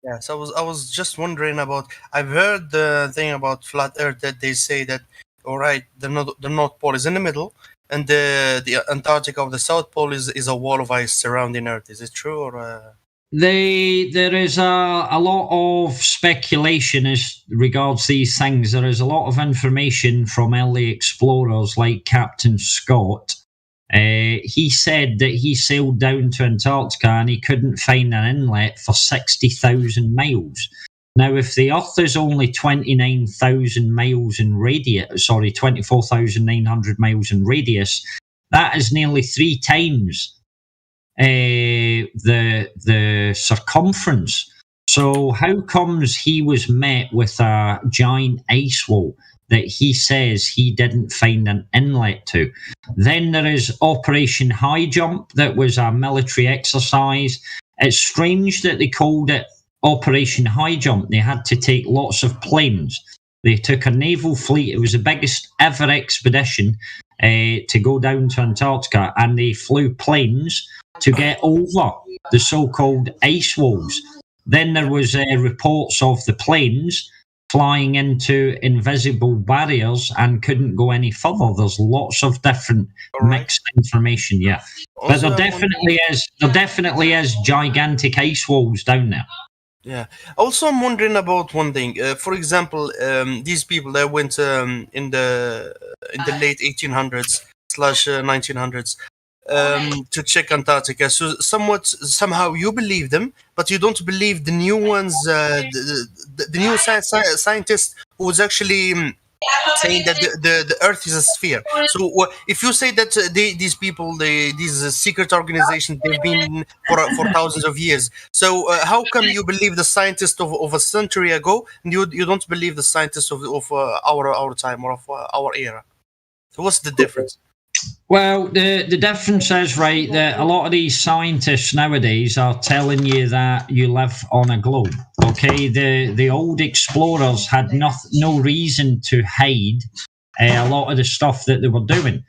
Yes, I was just wondering about. I've heard the thing about flat Earth that they say that, all right, the North Pole is in the middle, and the Antarctica of the South Pole is a wall of ice surrounding Earth. Is it true or? There is a lot of speculation as regards these things. There is a lot of information from early explorers like Captain Scott. He said that he sailed down to Antarctica and he couldn't find an inlet for 60,000 miles. Now, if the Earth is only 29,000 miles in radius, sorry, 24,900 miles in radius, that is nearly three times the circumference. So how comes he was met with a giant ice wall that he says he didn't find an inlet to? Then there is Operation High Jump, that was a military exercise. It's strange that they called it Operation High Jump. They had to take lots of planes. They took a naval fleet. It was the biggest ever expedition to go down to Antarctica, and they flew planes to get over the so-called ice walls. Then there was reports of the planes flying into invisible barriers and couldn't go any further. There's lots of different mixed information, yeah. But there definitely is gigantic ice walls down there. Yeah. Also, I'm wondering about one thing. For example, these people that went in the late 1800s slash 1900s to check Antarctica. So somehow you believe them, but you don't believe the new ones. The new scientist who was actually saying that the Earth is a sphere. So if you say that these people, these secret organizations, they've been for thousands of years. So how come you believe the scientist of a century ago, and you don't believe the scientists of our time or of our era? So what's the difference? Well, the difference is, right, that a lot of these scientists nowadays are telling you that you live on a globe. Okay, the old explorers had no reason to hide a lot of the stuff that they were doing.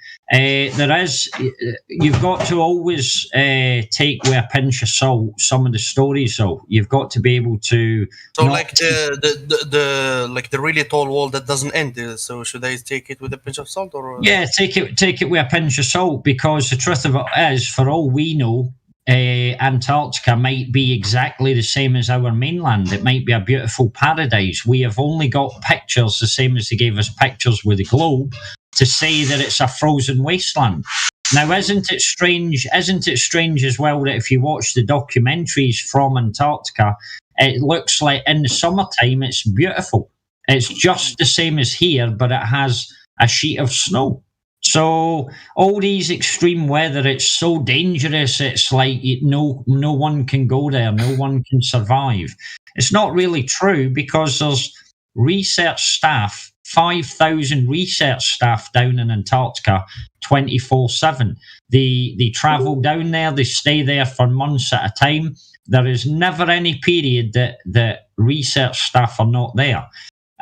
You've got to always take with a pinch of salt some of the stories. So you've got to be able to. So like the really tall wall that doesn't end. So should I take it with a pinch of salt or? Yeah, take it with a pinch of salt, because the truth of it is, for all we know, Antarctica might be exactly the same as our mainland. It might be a beautiful paradise. We have only got pictures, the same as they gave us pictures with the globe, to say that it's a frozen wasteland. Now, isn't it strange? Isn't it strange as well that if you watch the documentaries from Antarctica, it looks like in the summertime it's beautiful. It's just the same as here, but it has a sheet of snow. So all these extreme weather, it's so dangerous. It's like no one can go there. No one can survive. It's not really true, because there's research staff, 5,000 research staff down in Antarctica 24/7. They travel down there. They stay there for months at a time. There is never any period that research staff are not there.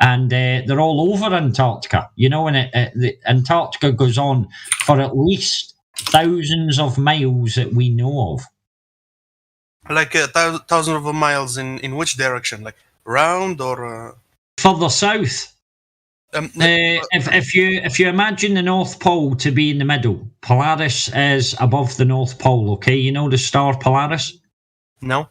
And they're all over Antarctica, and the Antarctica goes on for at least thousands of miles that we know of. Like thousands of miles in which direction? Like round or? Further south. If you imagine the North Pole to be in the middle, Polaris is above the North Pole. Okay, you know the star Polaris? No.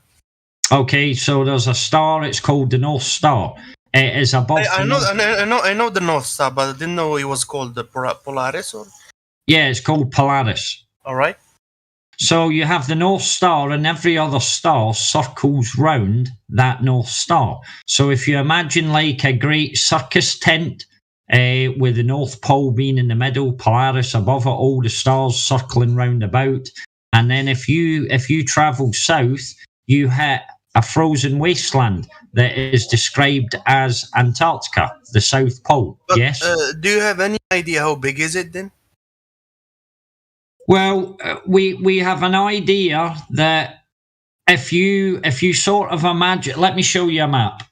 Okay, so there's a star. It's called the North Star. It is above. I know the North Star, but I didn't know it was called the Polaris. Or? Yeah, it's called Polaris. All right. So you have the North Star, and every other star circles round that North Star. So if you imagine like a great circus tent with the North Pole being in the middle, Polaris above it, all the stars circling round about, and then if you travel south, you hit a frozen wasteland that is described as Antarctica, the South Pole. But, yes. Do you have any idea how big is it then? Well, we have an idea that if you sort of imagine, let me show you a map.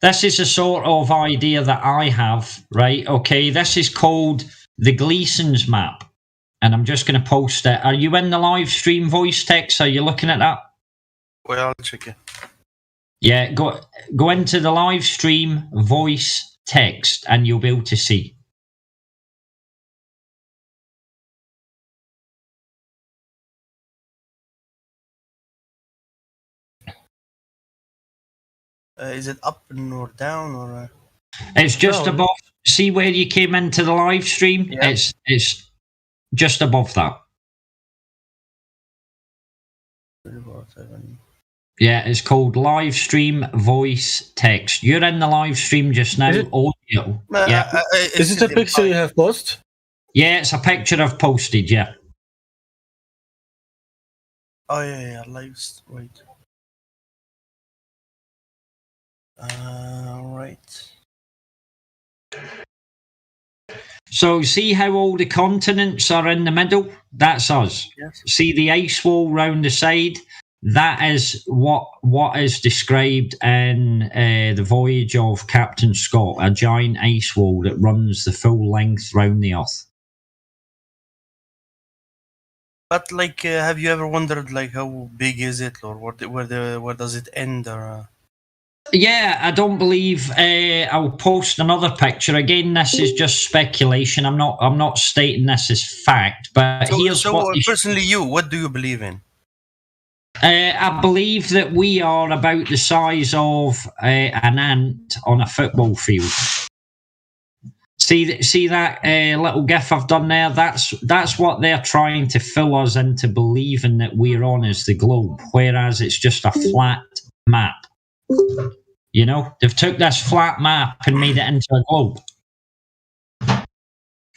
This is a sort of idea that I have, right? Okay, this is called the Gleason's map. And I'm just going to post it. Are you in the live stream voice text? Are you looking at that? Well, I'll check it. Yeah, go into the live stream, voice, text, and you'll be able to see. Is it up or down or? It's just Down. above. See where you came into the live stream? Yeah. It's just above that. 347. Yeah, it's called live stream, voice, text. You're in the live stream just now. Is it- Audio. Yeah, Is it a picture you have posted? yeah, it's a picture I've posted. Yeah. Oh yeah, live. Wait. Right. So see how all the continents are in the middle? That's us. Yes. See the ice wall round the side? That is what is described in the voyage of Captain Scott, a giant ice wall that runs the full length round the Earth. But like, have you ever wondered like how big is it, or where does it end, or? Yeah, I don't believe I'll post another picture. Again, this is just speculation. I'm not stating this as fact, but here's what Personally, what do you believe in? I believe that we are about the size of an ant on a football field. See that little gif I've done there? That's what they're trying to fool us into believing that we're on as the globe, whereas it's just a flat map. You know, they've took this flat map and made it into a globe.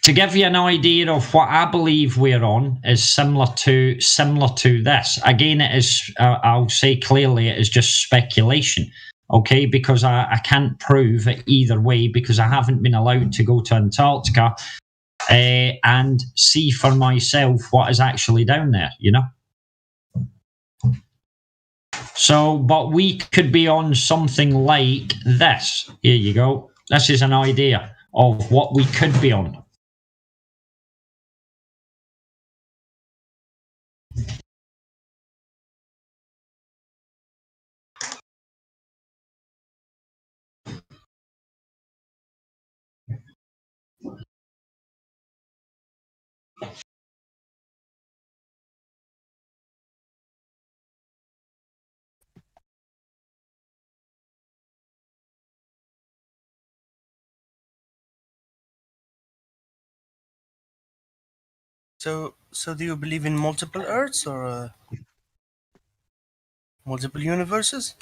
To give you an idea of what I believe we're on is similar to this. Again, it is. I'll say clearly, it is just speculation. Okay, because I can't prove it either way because I haven't been allowed to go to Antarctica and see for myself what is actually down there. You know. So, but we could be on something like this. Here you go. This is an idea of what we could be on. So do you believe in multiple Earths or multiple universes?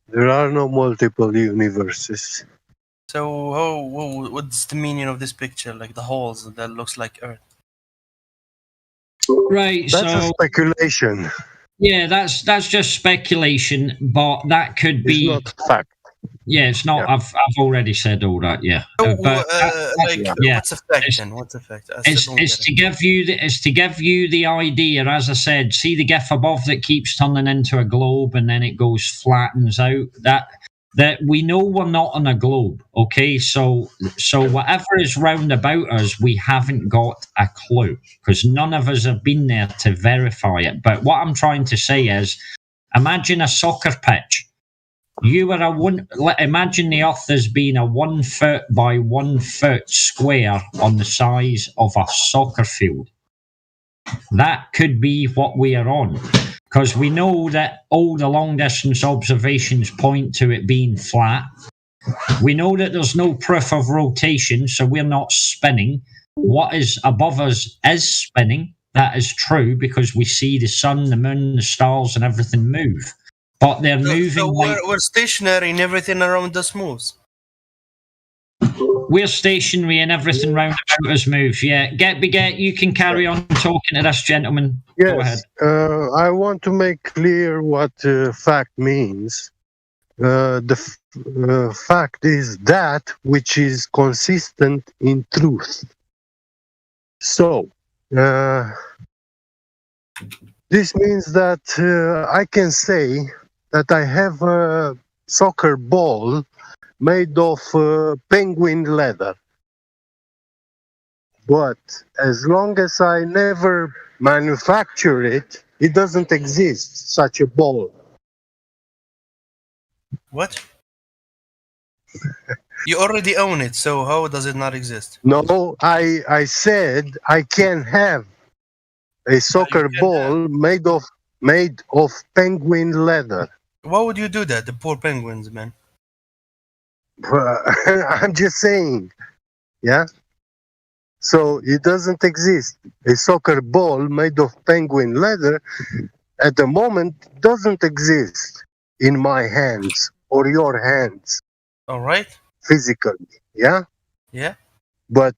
There are no multiple universes. So what's the meaning of this picture? Like the holes that looks like Earth. Right. That's a speculation. Yeah, that's just speculation, but that could be. It's not fact. Yeah, it's not. Yeah. I've already said all that. Yeah, So, but yeah. what's effect then? What's effect? It's to give you the idea. As I said, see the gif above that keeps turning into a globe and then it goes flattens out. That we know we're not on a globe. Okay, so whatever is round about us, we haven't got a clue because none of us have been there to verify it. But what I'm trying to say is, imagine a soccer pitch. Imagine the Earth as being a 1 foot by 1 foot square on the size of a soccer field. That could be what we are on, because we know that all the long distance observations point to it being flat. We know that there's no proof of rotation, so we're not spinning. What is above us is spinning. That is true because we see the sun, the moon, the stars, and everything move. But they're moving. So we're stationary and everything around us moves. We're stationary and everything round about us moves. Yeah, you can carry on talking to this gentleman. Yes. Go ahead. I want to make clear what fact means. The fact is that which is consistent in truth. So, this means that I can say that I have a soccer ball made of penguin leather. But as long as I never manufacture it, it doesn't exist, such a ball. What? You already own it, so how does it not exist? No, I said I can have a soccer can ball made of penguin leather. Why would you do that? The poor penguins, man. I'm just saying, yeah. So it doesn't exist. A soccer ball made of penguin leather at the moment doesn't exist in my hands or your hands All right. physically, yeah. Yeah. But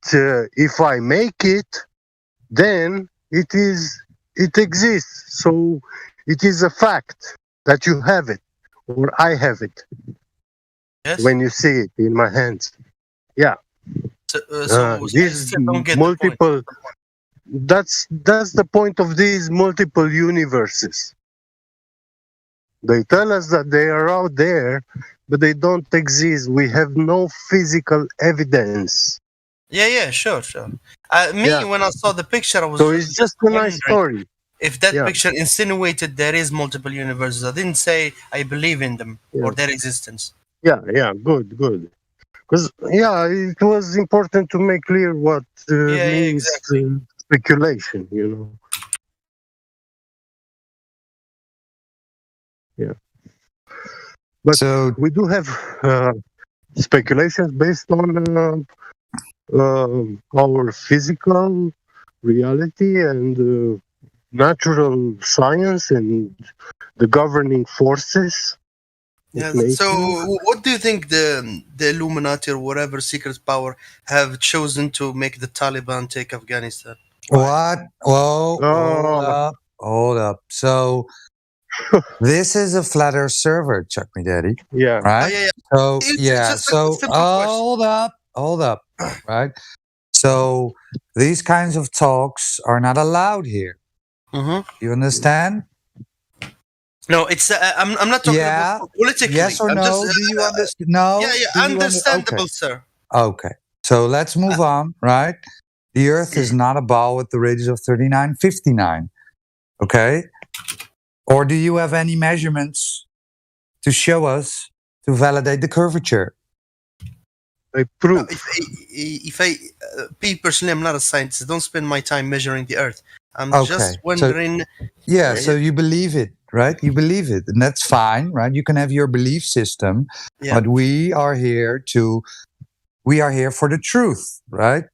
if I make it, then it exists. So it is a fact that you have it or I have it Yes. when you see it in my hands. Yeah. So I These still don't get the point. multiple. That's the point of these multiple universes. They tell us that they are out there, but they don't exist. We have no physical evidence. Yeah, sure. Me, Yeah. when I saw the picture, I was So it's just a wondering nice story. if that Yeah. picture insinuated there is multiple universes. I didn't say I believe in them Yeah. or their existence. Yeah, good. Because it was important to make clear what means exactly. speculation. Yeah. But So we do have speculations based on our physical reality and natural science and the governing forces Yeah. of nature. So, what do you think the Illuminati or whatever secret power have chosen to make the Taliban take Afghanistan? Why? what? Whoa, Oh. hold up. So this is a flat Earth server, Chuck Me Daddy, Yeah. right? Yeah. So It's yeah. just a So simple question. hold up, right? So these kinds of talks are not allowed here. Mm-hmm. You understand? No, it's I'm not talking Yeah. about politically. Yes or I'm no? just Do you understand? No. yeah, Do you understandable, okay. sir. Okay. So let's move on, right? The Earth is not a ball with the radius of 3959. Okay? Or do you have any measurements to show us to validate the curvature? A proof. If I me personally, I'm not a scientist. Don't spend my time measuring the Earth. I'm Okay. just wondering. Yeah, so you believe it, right? You believe it, and that's fine, right? You can have your belief system, Yeah. but we are here for the truth, right?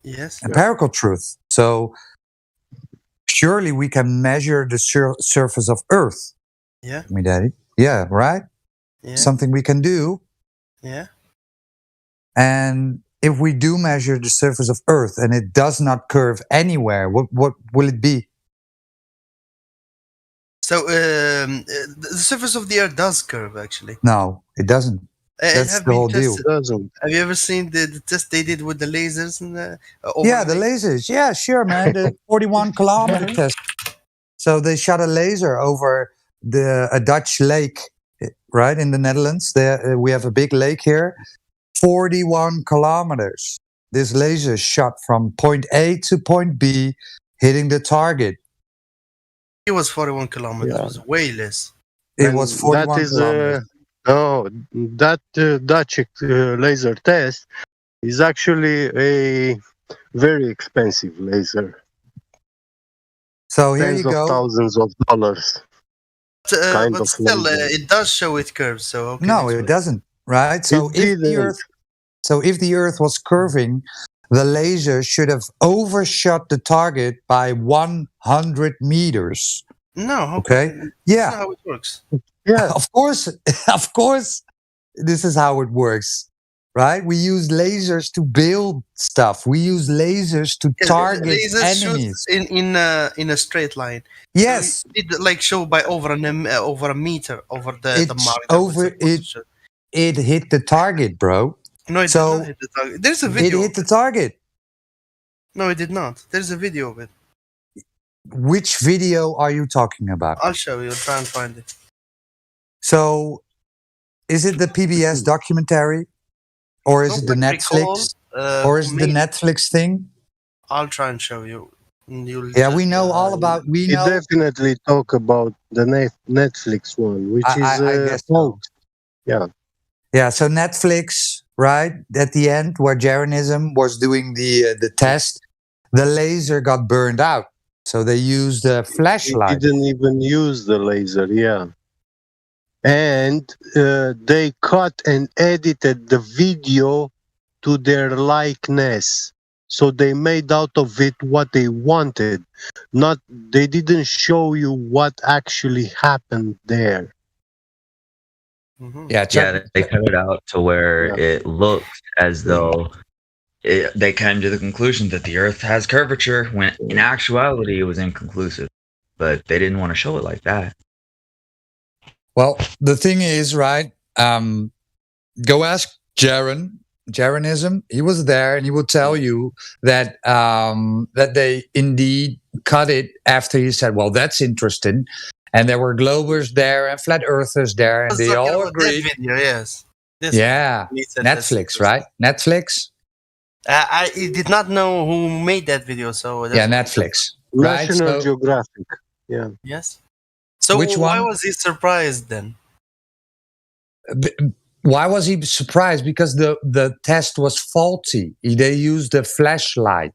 Yes. Empirical truth. So surely we can measure the surface of Earth. Yeah. Me daddy. Yeah, right? Yeah. Something we can do. Yeah. And if we do measure the surface of Earth and it does not curve anywhere, what will it be? So the surface of the Earth does curve, actually. No, it doesn't. That's the whole deal. It doesn't. Have you ever seen the test they did with the lasers and the Yeah, the lasers. Yeah, sure, man. The 41 kilometer test. So they shot a laser over a Dutch lake, right, in the Netherlands. There, we have a big lake here. 41 kilometers. This laser shot from point A to point B, hitting the target. It was 41 kilometers. Yeah. It was way less. It was 41 that is kilometers. that Dutch laser test is actually a very expensive laser. So here Tens you of go. thousands of dollars. But still, it does show it curves. So okay. No, it doesn't. Right. So if the Earth was curving, the laser should have overshot the target by 100 meters. No. Okay. Yeah. That's not how it works. Yeah. Of course, this is how it works, right? We use lasers to build stuff. We use lasers to target enemies in a straight line. Yes, so it show by over a meter over the mark. It hit the target, bro. No, it did not hit the target. There's a video. It hit the target. No, it did not. There's a video of it. Which video are you talking about? I'll show you. I'll try and find it. So, is it the PBS documentary, or is it the Netflix, or is it the Netflix thing? I'll try and show you. And you'll Yeah, just, we know all about. We He know. definitely talk about the Netflix one, which I is guess so. hoax. Yeah. Yeah, so Netflix, right at the end, where Jeranism was doing the test, the laser got burned out. So they used a He flashlight. didn't even use the laser, yeah. And they cut and edited the video to their likeness. So they made out of it what they wanted. Not they didn't show you what actually happened there. Mhm. Yeah, Yeah, they cut it out to where Yeah. it looked as though they came to the conclusion that the Earth has curvature, when in actuality it was inconclusive. But they didn't want to show it like that. Well, the thing is, right? Go ask Jeranism. He was there, and he will tell you that that they indeed cut it after he said, "Well, that's interesting." And there were globers there and flat earthers there, I and was they talking all about that agreed. video, yes. This Yeah, one. He said that's Netflix, interesting. right? Netflix. I did not know who made that video, so Yeah, that's Netflix. Right. National So, Geographic. Yeah. yes. So Which why one? was he surprised then? why was he surprised? Because the test was faulty. They used a flashlight.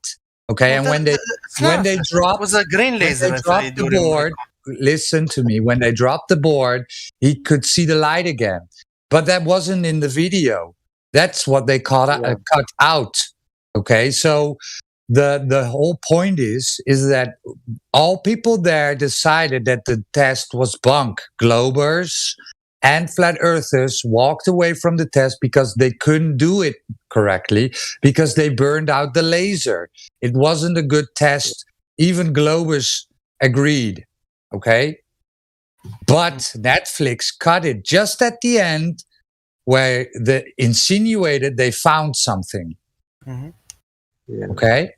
Okay, and when they it dropped was a green when laser. they If I dropped do the remember. board, listen to me. When they dropped the board, he could see the light again, but that wasn't in the video. That's what they cut out. Okay, so the whole point is that all people there decided that the test was bunk. Globers and flat earthers walked away from the test because they couldn't do it correctly, because they burned out the laser. It wasn't a good test. Even globers agreed. Okay. But Netflix cut it just at the end, where they insinuated they found something. Mm-hmm. Yeah. Okay.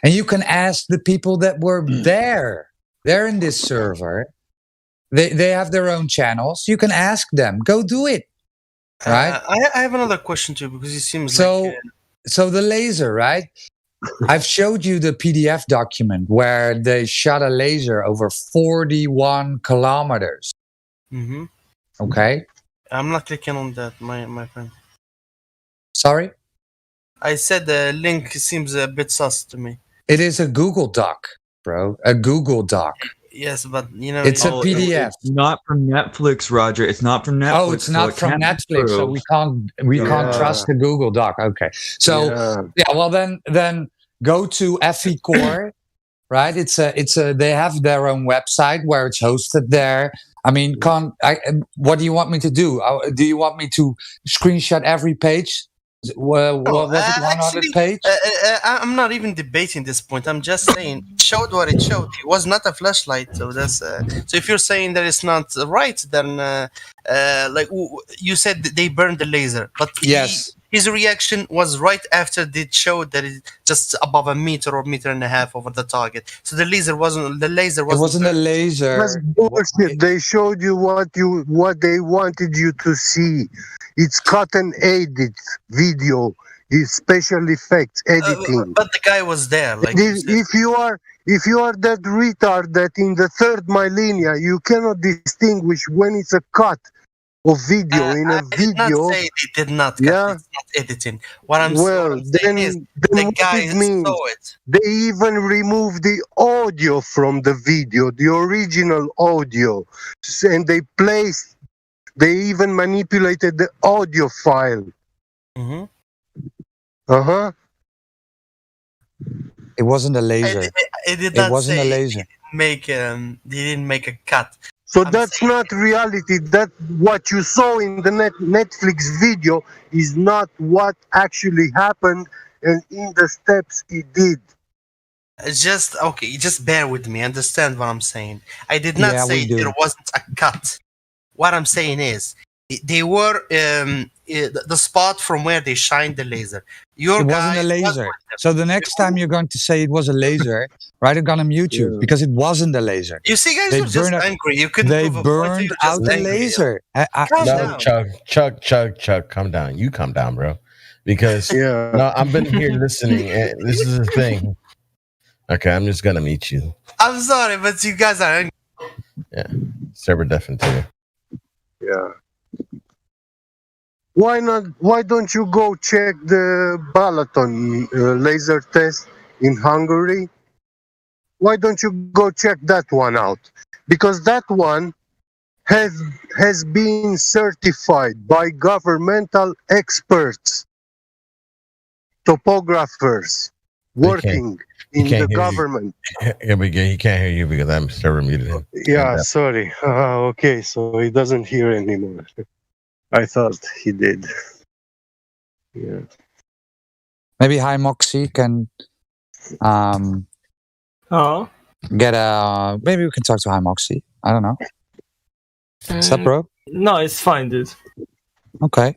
And you can ask the people that were there. They're in this server. They have their own channels. You can ask them. Go do it. Right? I have another question too, because it seems so the laser, right? I've showed you the PDF document where they shot a laser over 41 kilometers. Mm-hmm. Okay. I'm not clicking on that, my friend. Sorry? I said the link seems a bit sus to me. It is a Google Doc, bro. A Google Doc. Yes, but it's a PDF. It's not from Netflix, Roger. It's not from Netflix. Oh, it's not from Netflix, so we can't trust the Google Doc. Okay, so well then go to FE Core, right? It's a they have their own website where it's hosted there. I mean, what do you want me to do? Do you want me to screenshot every page? Was it 100 page? I'm not even debating this point. I'm just saying it showed what it showed. It was not a flashlight, so that's so if you're saying that it's not right, then like you said they burned the laser, but yes, his reaction was right after they showed that it's just above a meter or meter and a half over the target. So the laser wasn't. It wasn't a laser. That's bullshit. They showed you what they wanted you to see. It's cut and edit video. It's special effects editing. But the guy was there. Like if you are that retard that in the third millennia you cannot distinguish when it's a cut of video in a video. I did not say they did not cut. Yeah. It's not editing. What I'm then saying is the guy saw it. They even removed the audio from the video, the original audio, and they even manipulated the audio file. Mm-hmm. It wasn't a laser. It wasn't a laser. They didn't make a cut. So that's not reality. That what you saw in the Netflix video is not what actually happened, and in the steps it did. Just okay. Just bear with me. Understand what I'm saying. I did not say there wasn't a cut. What I'm saying is they were the spot from where they shined the laser. It wasn't a laser. So the next time you're going to say it was a laser, right? I'm gonna mute you because it wasn't a laser. You see, guys, are just angry. You couldn't. They burned out the laser. No, Chuck, calm down. You calm down, bro. Because no, I've been here listening, and this is the thing. Okay, I'm just gonna meet you. I'm sorry, but you guys are angry. Server deafened too. Yeah. Why not? Why don't you go check the Balaton laser test in Hungary? Why don't you go check that one out? Because that one has been certified by governmental experts, topographers working in the can't hear you. government. Yeah, but he can't hear you because I'm server muted him. Yeah, sorry. Okay, so he doesn't hear anymore. I thought he did. Yeah. Maybe High Moxie can get a. Maybe we can talk to High Moxie. I don't know. What's up, bro? No, it's fine, dude. Okay.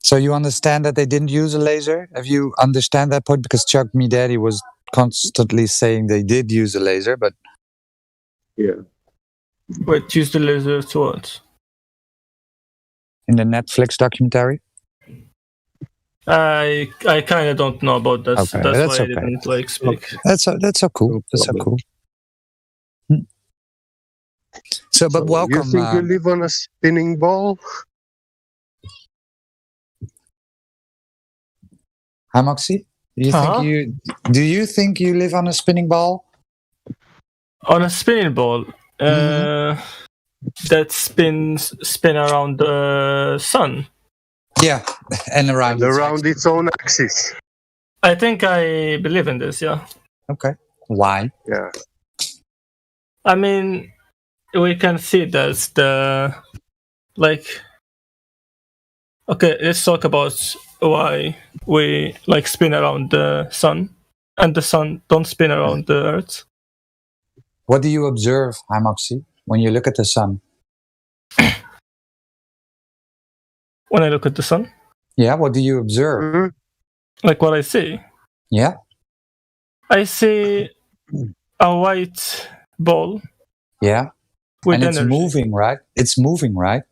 So you understand that they didn't use a laser? Have you understand that point? Because Chuck Me Daddy was constantly saying they did use a laser, but Yeah. Wait, use the laser to what? in the Netflix documentary. I kind of don't know about that. Okay, That's that's why okay. I didn't speak. That's so cool. No That's so problem. cool. So, but So welcome. You think you live on a spinning ball? Hi, Moxie. Do you think you live on a spinning ball? On a spinning ball, that spin around the sun. Yeah, and around. Around its own axis. I think I believe in this. Yeah. Okay. Why? Yeah. I mean, we can see that's the Okay, let's talk about why we spin around the sun, and the sun don't spin around the Earth. What do you observe, Hi, Moxie, when you look at the sun? When I look at the sun, Yeah, what do you observe? Mm-hmm. like what I see, Yeah. I see a white ball Yeah. with And it's energy. moving, right? It's moving, right?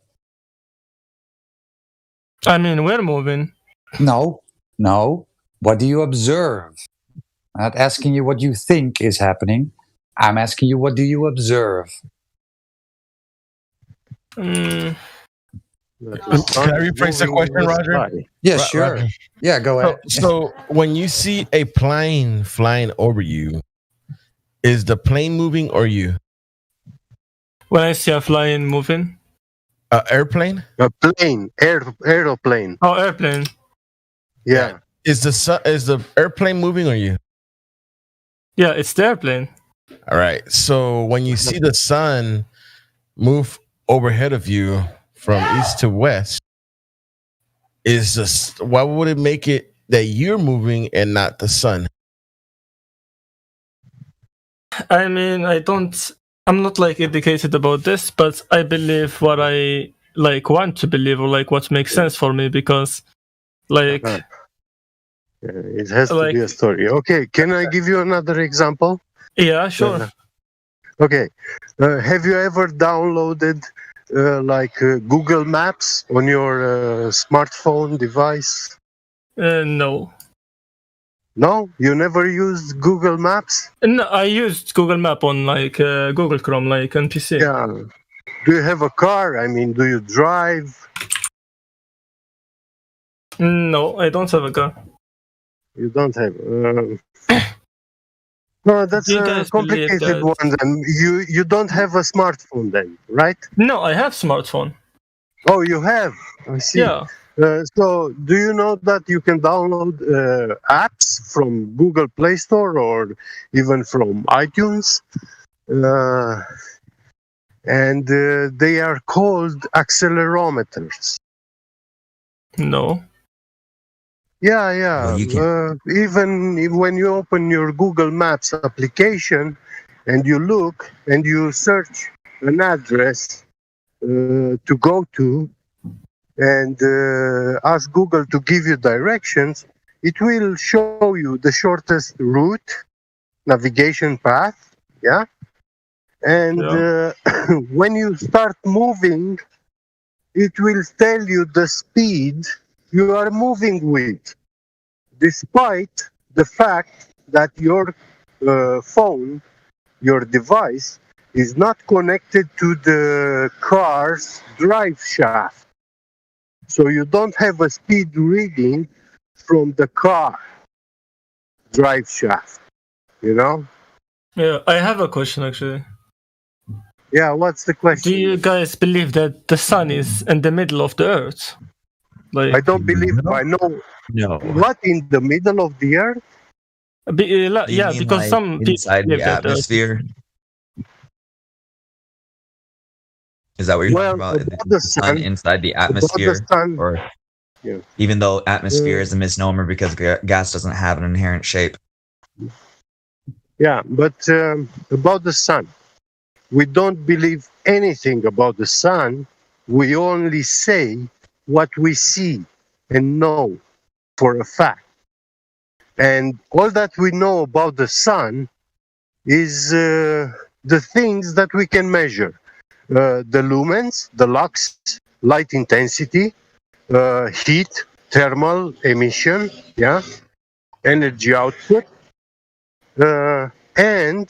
I mean, we're moving. No. What do you observe? I'm not asking you what you think is happening. I'm asking you, what do you observe? Can I rephrase the question, Roger? Yeah, sure. Roger. Yeah, go ahead. So when you see a plane flying over you, is the plane moving or you? When I see a flying moving. Airplane? A plane, aeroplane. Oh, airplane. Yeah. Is the airplane moving or you? Yeah, it's the airplane. All right. So when you see the sun move overhead of you from east to west, why would it make it that you're moving and not the sun? I mean, I'm not educated about this, but I believe what I want to believe, or what makes sense for me, because it has to be a story. Okay, can I give you another example? Yeah, sure. Okay, have you ever downloaded Google Maps on your smartphone device? No. No, you never used Google Maps? No, I used Google Map on Google Chrome, on PC. Yeah. Do you have a car? I mean, do you drive? No, I don't have a car. You don't have. No, that's a complicated one. Then you don't have a smartphone, then, right? No, I have smartphone. Oh, you have. I see. Yeah. So, do you know that you can download apps from Google Play Store or even from iTunes? And they are called accelerometers. No. Yeah. Well, Even when you open your Google Maps application and you look and you search an address to go to, and ask Google to give you directions, it will show you the shortest route, navigation path, yeah? And when you start moving, it will tell you the speed you are moving with, despite the fact that your phone, your device, is not connected to the car's drive shaft. So you don't have a speed reading from the car drive shaft, you know? Yeah, I have a question actually. Yeah, what's the question? Do you guys believe that the sun is in the middle of the earth? I Like, don't believe, I know. No. What, in the middle of the earth? Do you yeah, mean because like some people inside believe the that the earth atmosphere? Is that what you're Well, talking about? about The the sun sun, inside the about the atmosphere? sun, Or yeah. even though atmosphere is a misnomer because gas doesn't have an inherent shape. Yeah, but about the sun, we don't believe anything about the sun. We only say what we see and know for a fact. And all that we know about the sun is the things that we can measure. The lumens, the lux, light intensity, heat, thermal emission, yeah, energy output, and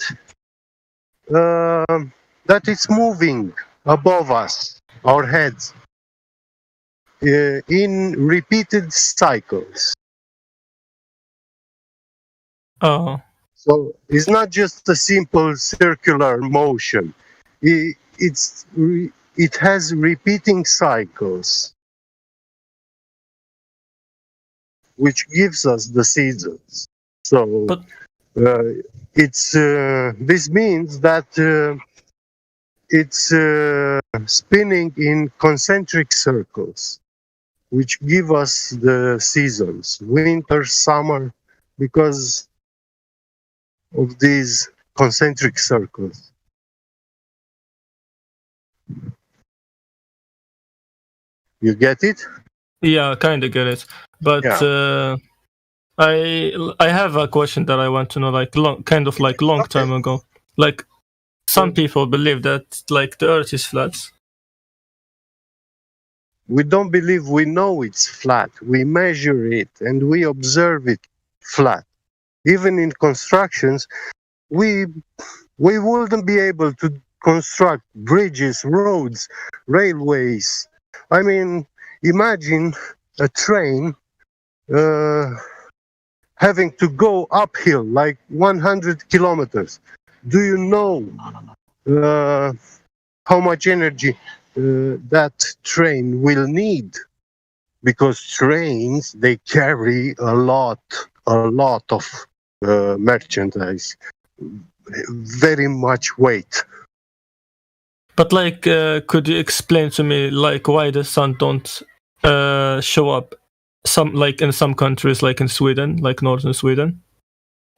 that it's moving above us, our heads, in repeated cycles. Oh, So it's not just a simple circular motion. It has repeating cycles, which gives us the seasons. So but it's this means that it's spinning in concentric circles, which give us the seasons, winter, summer, because of these concentric circles. You get it? yeah, kind of get it. But Yeah. I have a question that I want to know, like long time ago. Like, some people believe that like the Earth is flat. We don't believe we know it's flat. We measure it and we observe it flat. Even in constructions, we wouldn't be able to construct bridges, roads, railways. I mean, imagine a train having to go uphill like 100 kilometers. Do you know how much energy that train will need? Because trains, they carry a lot of merchandise, very much weight. But like, could you explain to me like why the sun don't show up some like in some countries, like in Sweden, like northern Sweden,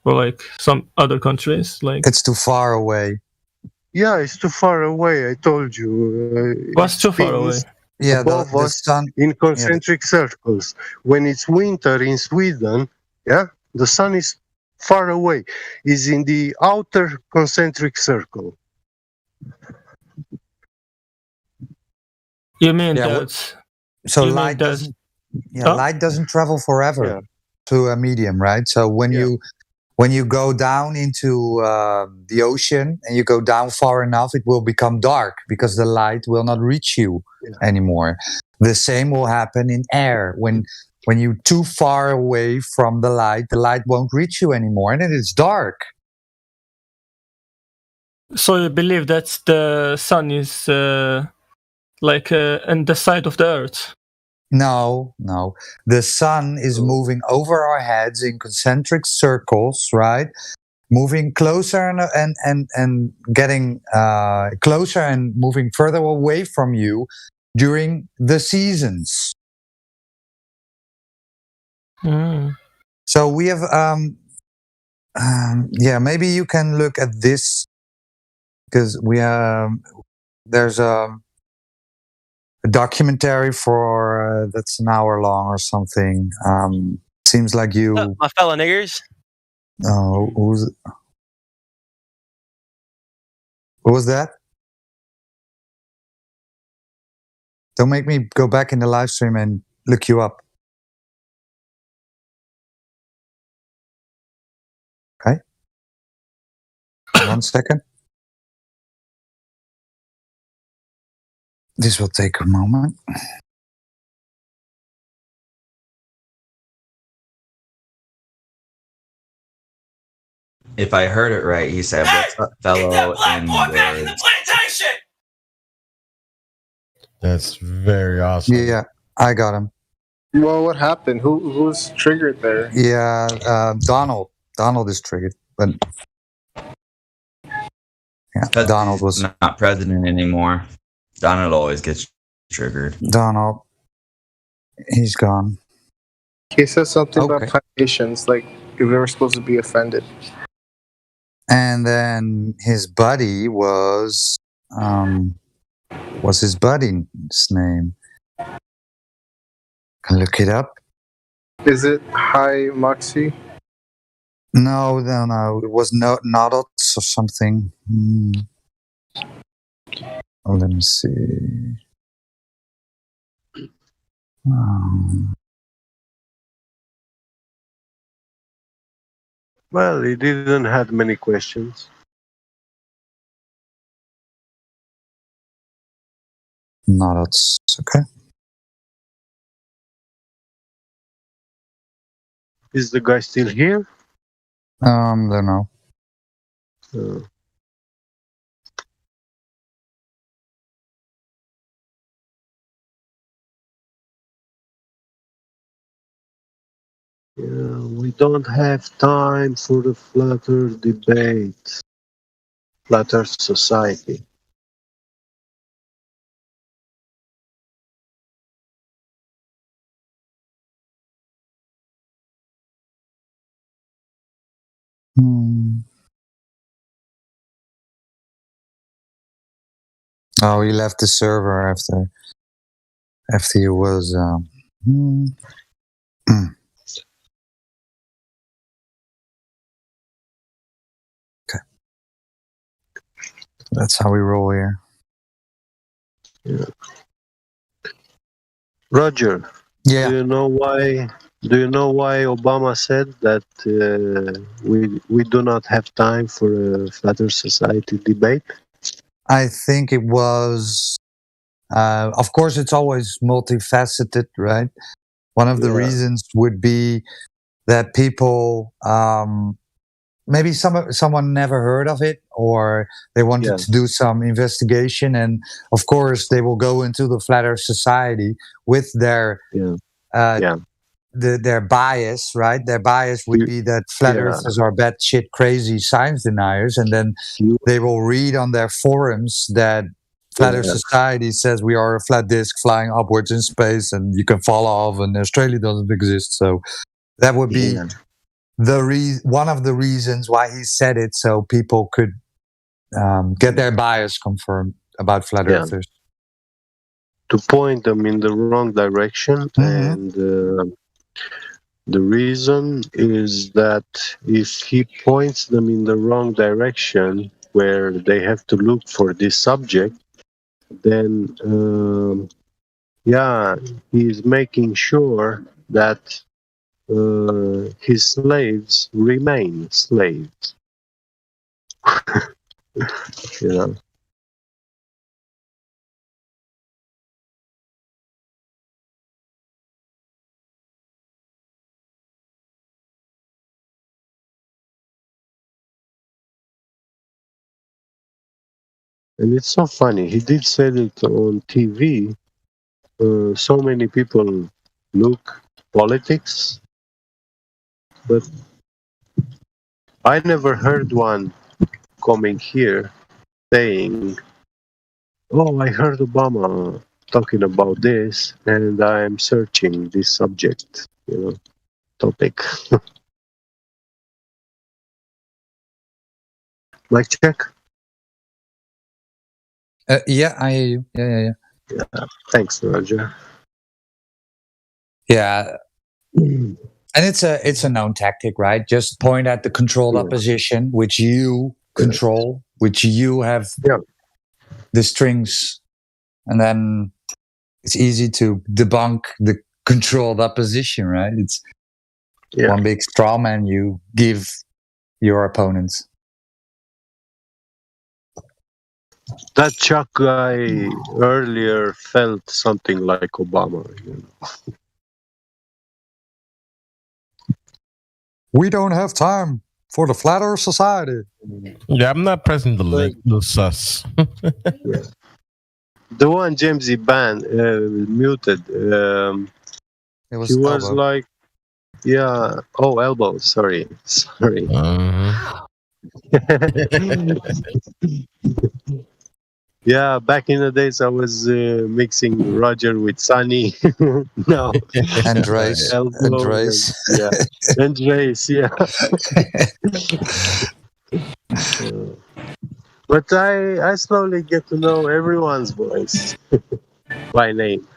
or like some other countries, like It's too far away. Yeah, it's too far away. I told you. what's it too far away? spins Yeah, above the us sun. in concentric circles. When it's winter in Sweden, yeah, the sun is far away. Is in the outer concentric circle. You mean Yeah, that? So You mean light that- doesn't. Yeah, Huh? light doesn't travel forever Yeah. to a medium, right? So when Yeah. you go down into the ocean and you go down far enough, it will become dark because the light will not reach you anymore. The same will happen in air. When you're too far away from the light won't reach you anymore, and then it's dark. So you believe that the sun is like in the side of the Earth? No. The sun is moving over our heads in concentric circles, right? Moving closer and getting closer and moving further away from you during the seasons. Mm. So we have, maybe you can look at this because there's a documentary for that's an hour long or something. Seems like you. My fellow niggers. Who was that? Don't make me go back in the live stream and look you up. Okay. 1 second. This will take a moment. If I heard it right, he said, "What's up, fellow N-words?" That's very awesome. Yeah, I got him. Well, what happened? Who's triggered there? Yeah, Donald. Donald is triggered, but yeah, Because Donald he's was not president anymore. Donald always gets triggered. Donald. He's gone. He says something Okay. about plantations, like if we were supposed to be offended. And then his buddy was what's his buddy's name? Can look it up. Is it High Moxie? No. It was Nodots or something. Oh, let me see. Well, he didn't have many questions. Nodots. Okay. Is the guy still here? Don't know. Uh, yeah, we don't have time for the flat earth debate. Flat earth society. Oh, he left the server after he was. Okay, that's how we roll here. Yeah. Roger, Yeah. do you know why Obama said that we do not have time for a flat earth society debate? I think it was. Of course, it's always multifaceted, right? One of the Yeah. reasons would be that people, maybe someone never heard of it, or they wanted to do some investigation, and of course, they will go into the Flat Earth Society with their their bias, right? Their bias would be that flat earthers are batshit crazy science deniers, and then they will read on their forums that Flat Earth Society says we are a flat disk flying upwards in space, and you can fall off, and Australia doesn't exist. So that would be one of the reasons why he said it, so people could get their bias confirmed about flat earthers. To point them in the wrong direction, and the reason is that if he points them in the wrong direction where they have to look for this subject, then he's making sure that his slaves remain slaves. You know. And it's so funny. He did say it on TV. So many people look politics, but I never heard one coming here saying, "Oh, I heard Obama talking about this, and I'm searching this subject, topic." Mic check. Yeah, I hear you. Yeah. Thanks, Roger. Yeah. And it's a known tactic, right? Just point at the controlled opposition, which you control, which you have the strings, and then it's easy to debunk the controlled opposition, right? It's one big straw man you give your opponents. That Chuck guy earlier felt something like Obama. We don't have time for the Flat Earth Society. Yeah, I'm not pressing the link. The sus. The one Jamesy banned, muted. It was He was Elbow. like, yeah. Oh, elbow. Sorry. Yeah, back in the days, I was mixing Roger with Sunny. No, Andres. elbow. Andres. Yeah, Andres. Yeah. But I slowly get to know everyone's voice by name.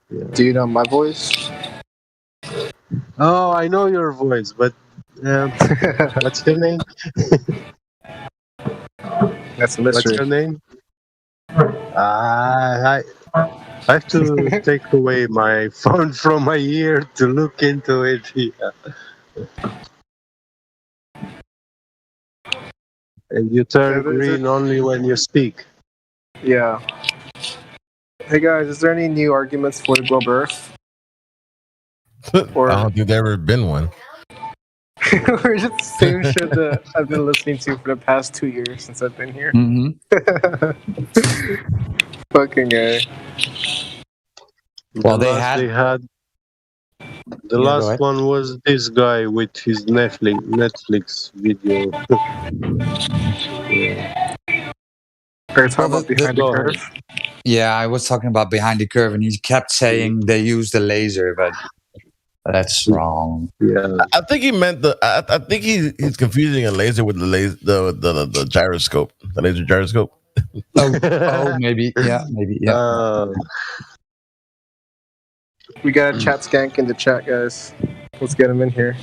Yeah. Do you know my voice? Oh, I know your voice, but what's your name? That's a What's mystery. your name? I have to take away my phone from my ear to look into it. Yeah. And you turn Yeah, there's green only when you speak. Yeah. Hey guys, is there any new arguments for the globe Earth? I don't think there ever been one. Or is it the same shit that I've been listening to for the past 2 years since I've been here? Mm-hmm. Fucking guy. Well, The they last had- the Yeah, go last ahead. one was this guy with his Netflix video. Yeah. Are you talking Well, about behind the go curve? ahead. Yeah, I was talking about behind the curve, and he kept saying they use the laser, but that's wrong. Yeah. I think he meant the. I think he's confusing a laser with the laser, the gyroscope, the laser gyroscope. Oh, maybe. Yeah, maybe. Yeah. We got a chat skank in the chat, guys. Let's get him in here.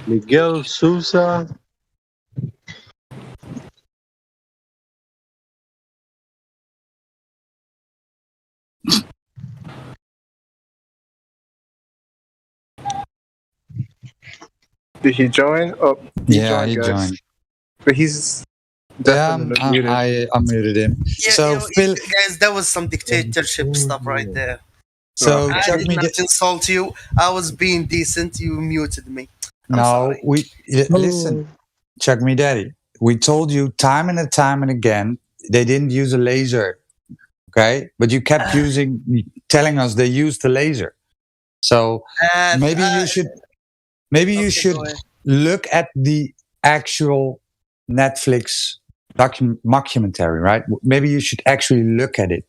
Miguel Sousa. Did he join? Oh, Yeah, joined, he guys. joined. But he's Yeah, definitely muted. I unmuted him. Yeah, So, Phil, guys, that was some dictatorship stuff right there. so I Chuck did me. not insult you. I was being decent. You muted me. I'm No, sorry. listen, Chuck me daddy. We told you time and again they didn't use a laser, okay? But you kept telling us they used the laser. So maybe you should go ahead. look at the actual Netflix documentary, right? Maybe you should actually look at it.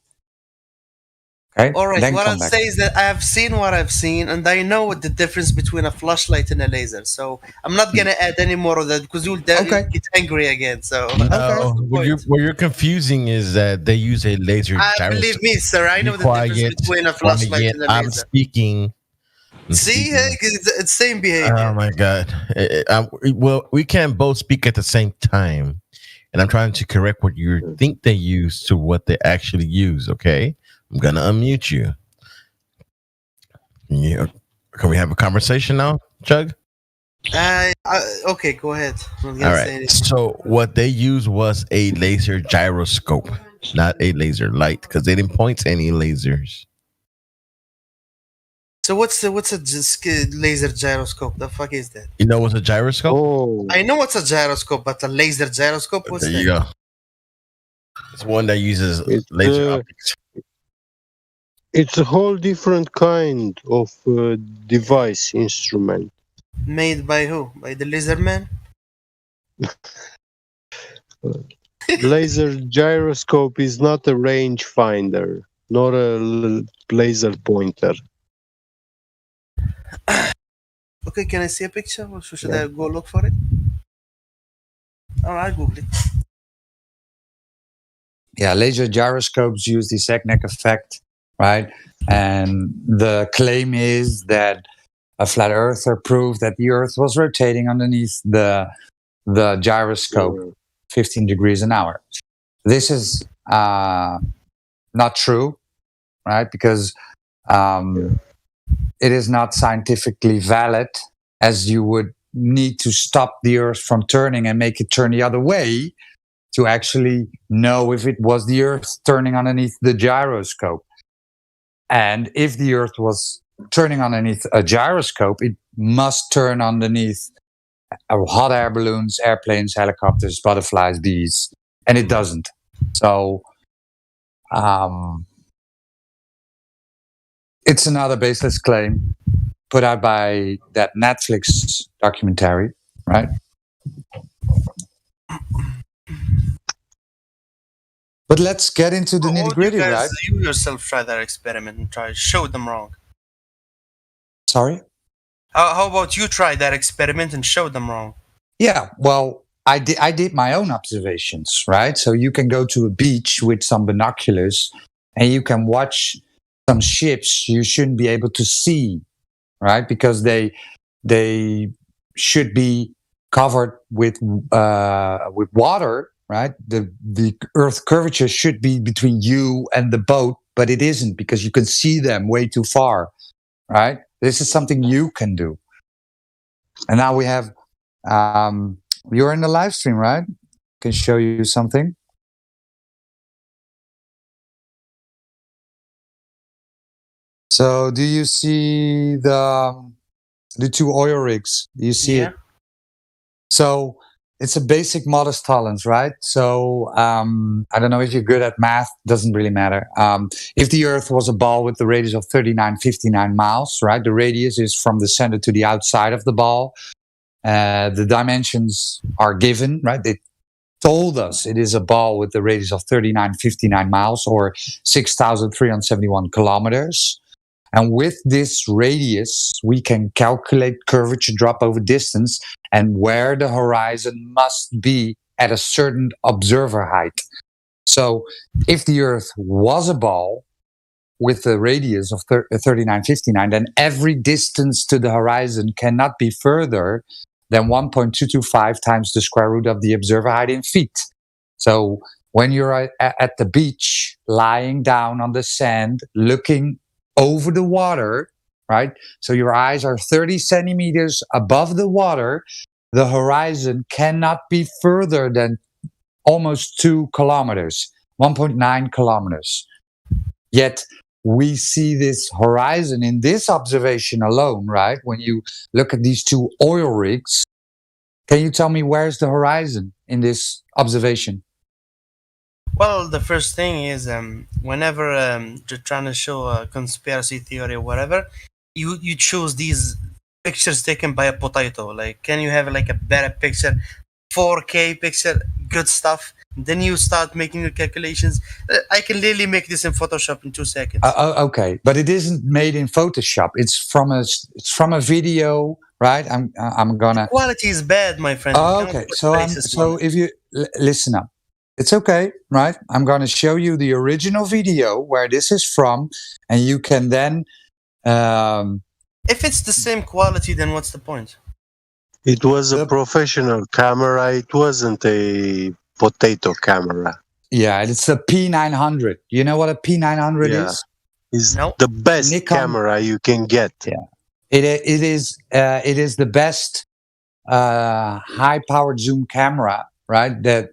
Okay. All right. Then What come I'll back. say is that I have seen what I've seen, and I know the difference between a flashlight and a laser. So I'm not gonna add any more of that because you'll Okay. get angry again. So No, what you're confusing is that they use a laser gyroscope. believe me, sir. I know Be the difference between a flashlight and a I'm laser. speaking. See, it's same behavior. Oh my god! Well, we can't both speak at the same time, and I'm trying to correct what you think they use to what they actually use. Okay, I'm gonna unmute you. Yeah, can we have a conversation now, Chug? Okay, go ahead. I'm not All gonna say right. anything. So what they used was a laser gyroscope, not a laser light, because they didn't point to any lasers. So what's a laser gyroscope? The fuck is that? You know what's a gyroscope? Oh, I know what's a gyroscope, but a laser gyroscope? What's There that? you go. It's one that uses It's, laser optics. it's a whole different kind of device instrument. Made by who? By the laser man? Laser gyroscope is not a rangefinder, not a laser pointer. Okay, can I see a picture or should I go look for it? I'll Google it. Yeah, laser gyroscopes use the Segnac effect, right? And the claim is that a flat earther proved that the Earth was rotating underneath the gyroscope 15 degrees an hour. This is not true, right? Because It is not scientifically valid, as you would need to stop the Earth from turning and make it turn the other way to actually know if it was the Earth turning underneath the gyroscope. And if the Earth was turning underneath a gyroscope, it must turn underneath hot air balloons, airplanes, helicopters, butterflies, bees, and it doesn't. So it's another baseless claim put out by that Netflix documentary, right? But let's get into the nitty gritty, right? You yourself try that experiment and try show them wrong. Sorry? How about you try that experiment and show them wrong? Yeah, well, I did my own observations, right? So you can go to a beach with some binoculars and you can watch some ships you shouldn't be able to see, right? Because they should be covered with water, right? The Earth curvature should be between you and the boat, but it isn't because you can see them way too far, right? This is something you can do. And now we have, you're in the live stream, right? Can show you something. So do you see the two oil rigs? Do you see it? So it's a basic modest tolerance, right? So I don't know if you're good at math, doesn't really matter. If the Earth was a ball with the radius of 3959 miles, right? The radius is from the center to the outside of the ball. The dimensions are given, right? They told us it is a ball with the radius of 3959 miles or 6,371 kilometers. And with this radius, we can calculate curvature drop over distance and where the horizon must be at a certain observer height. So if the Earth was a ball with the radius of 3959, then every distance to the horizon cannot be further than 1.225 times the square root of the observer height in feet. So when you're at the beach, lying down on the sand, looking over the water, right? So your eyes are 30 centimeters above the water. The horizon cannot be further than almost 2 kilometers, 1.9 kilometers. Yet we see this horizon in this observation alone, right? When you look at these two oil rigs, can you tell me where's the horizon in this observation? Well, the first thing is whenever you're trying to show a conspiracy theory or whatever, you choose these pictures taken by a potato. Like, can you have like a better picture, 4K picture, good stuff? Then you start making your calculations. I can literally make this in Photoshop in 2 seconds. Okay, but it isn't made in Photoshop. It's from a video, right? I'm gonna. The quality is bad, my friend. Okay, so if you listen up. It's okay, right? I'm going to show you the original video where this is from, and you can then... if it's the same quality, then what's the point? It was a professional camera. It wasn't a potato camera. Yeah, it's a P900. You know what a P900 is? It's the best Nikon camera you can get. Yeah, it is the best high-powered zoom camera, right? That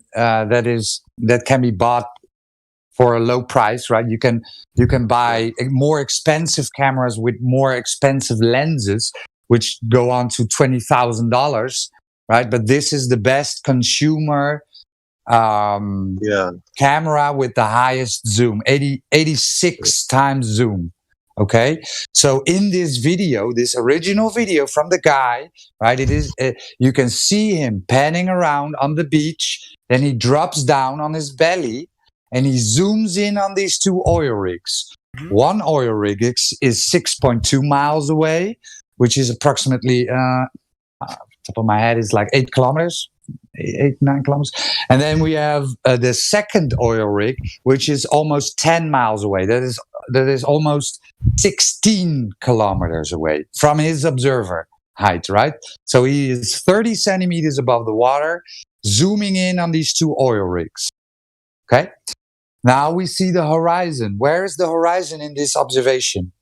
can be bought for a low price, right? You can buy more expensive cameras with more expensive lenses, which go on to $20,000, right? But this is the best consumer camera with the highest zoom, 86 times zoom. Okay, so in this video, this original video from the guy, right? It is you can see him panning around on the beach. Then he drops down on his belly and he zooms in on these two oil rigs. Mm-hmm. One oil rig is 6.2 miles away, which is approximately, top of my head, is like 8 kilometers. 8-9 kilometers. And then we have the second oil rig, which is almost 10 miles away. That is almost 16 kilometers away from his observer height, right? So he is 30 centimeters above the water, zooming in on these two oil rigs. Okay? Now we see the horizon. Where is the horizon in this observation?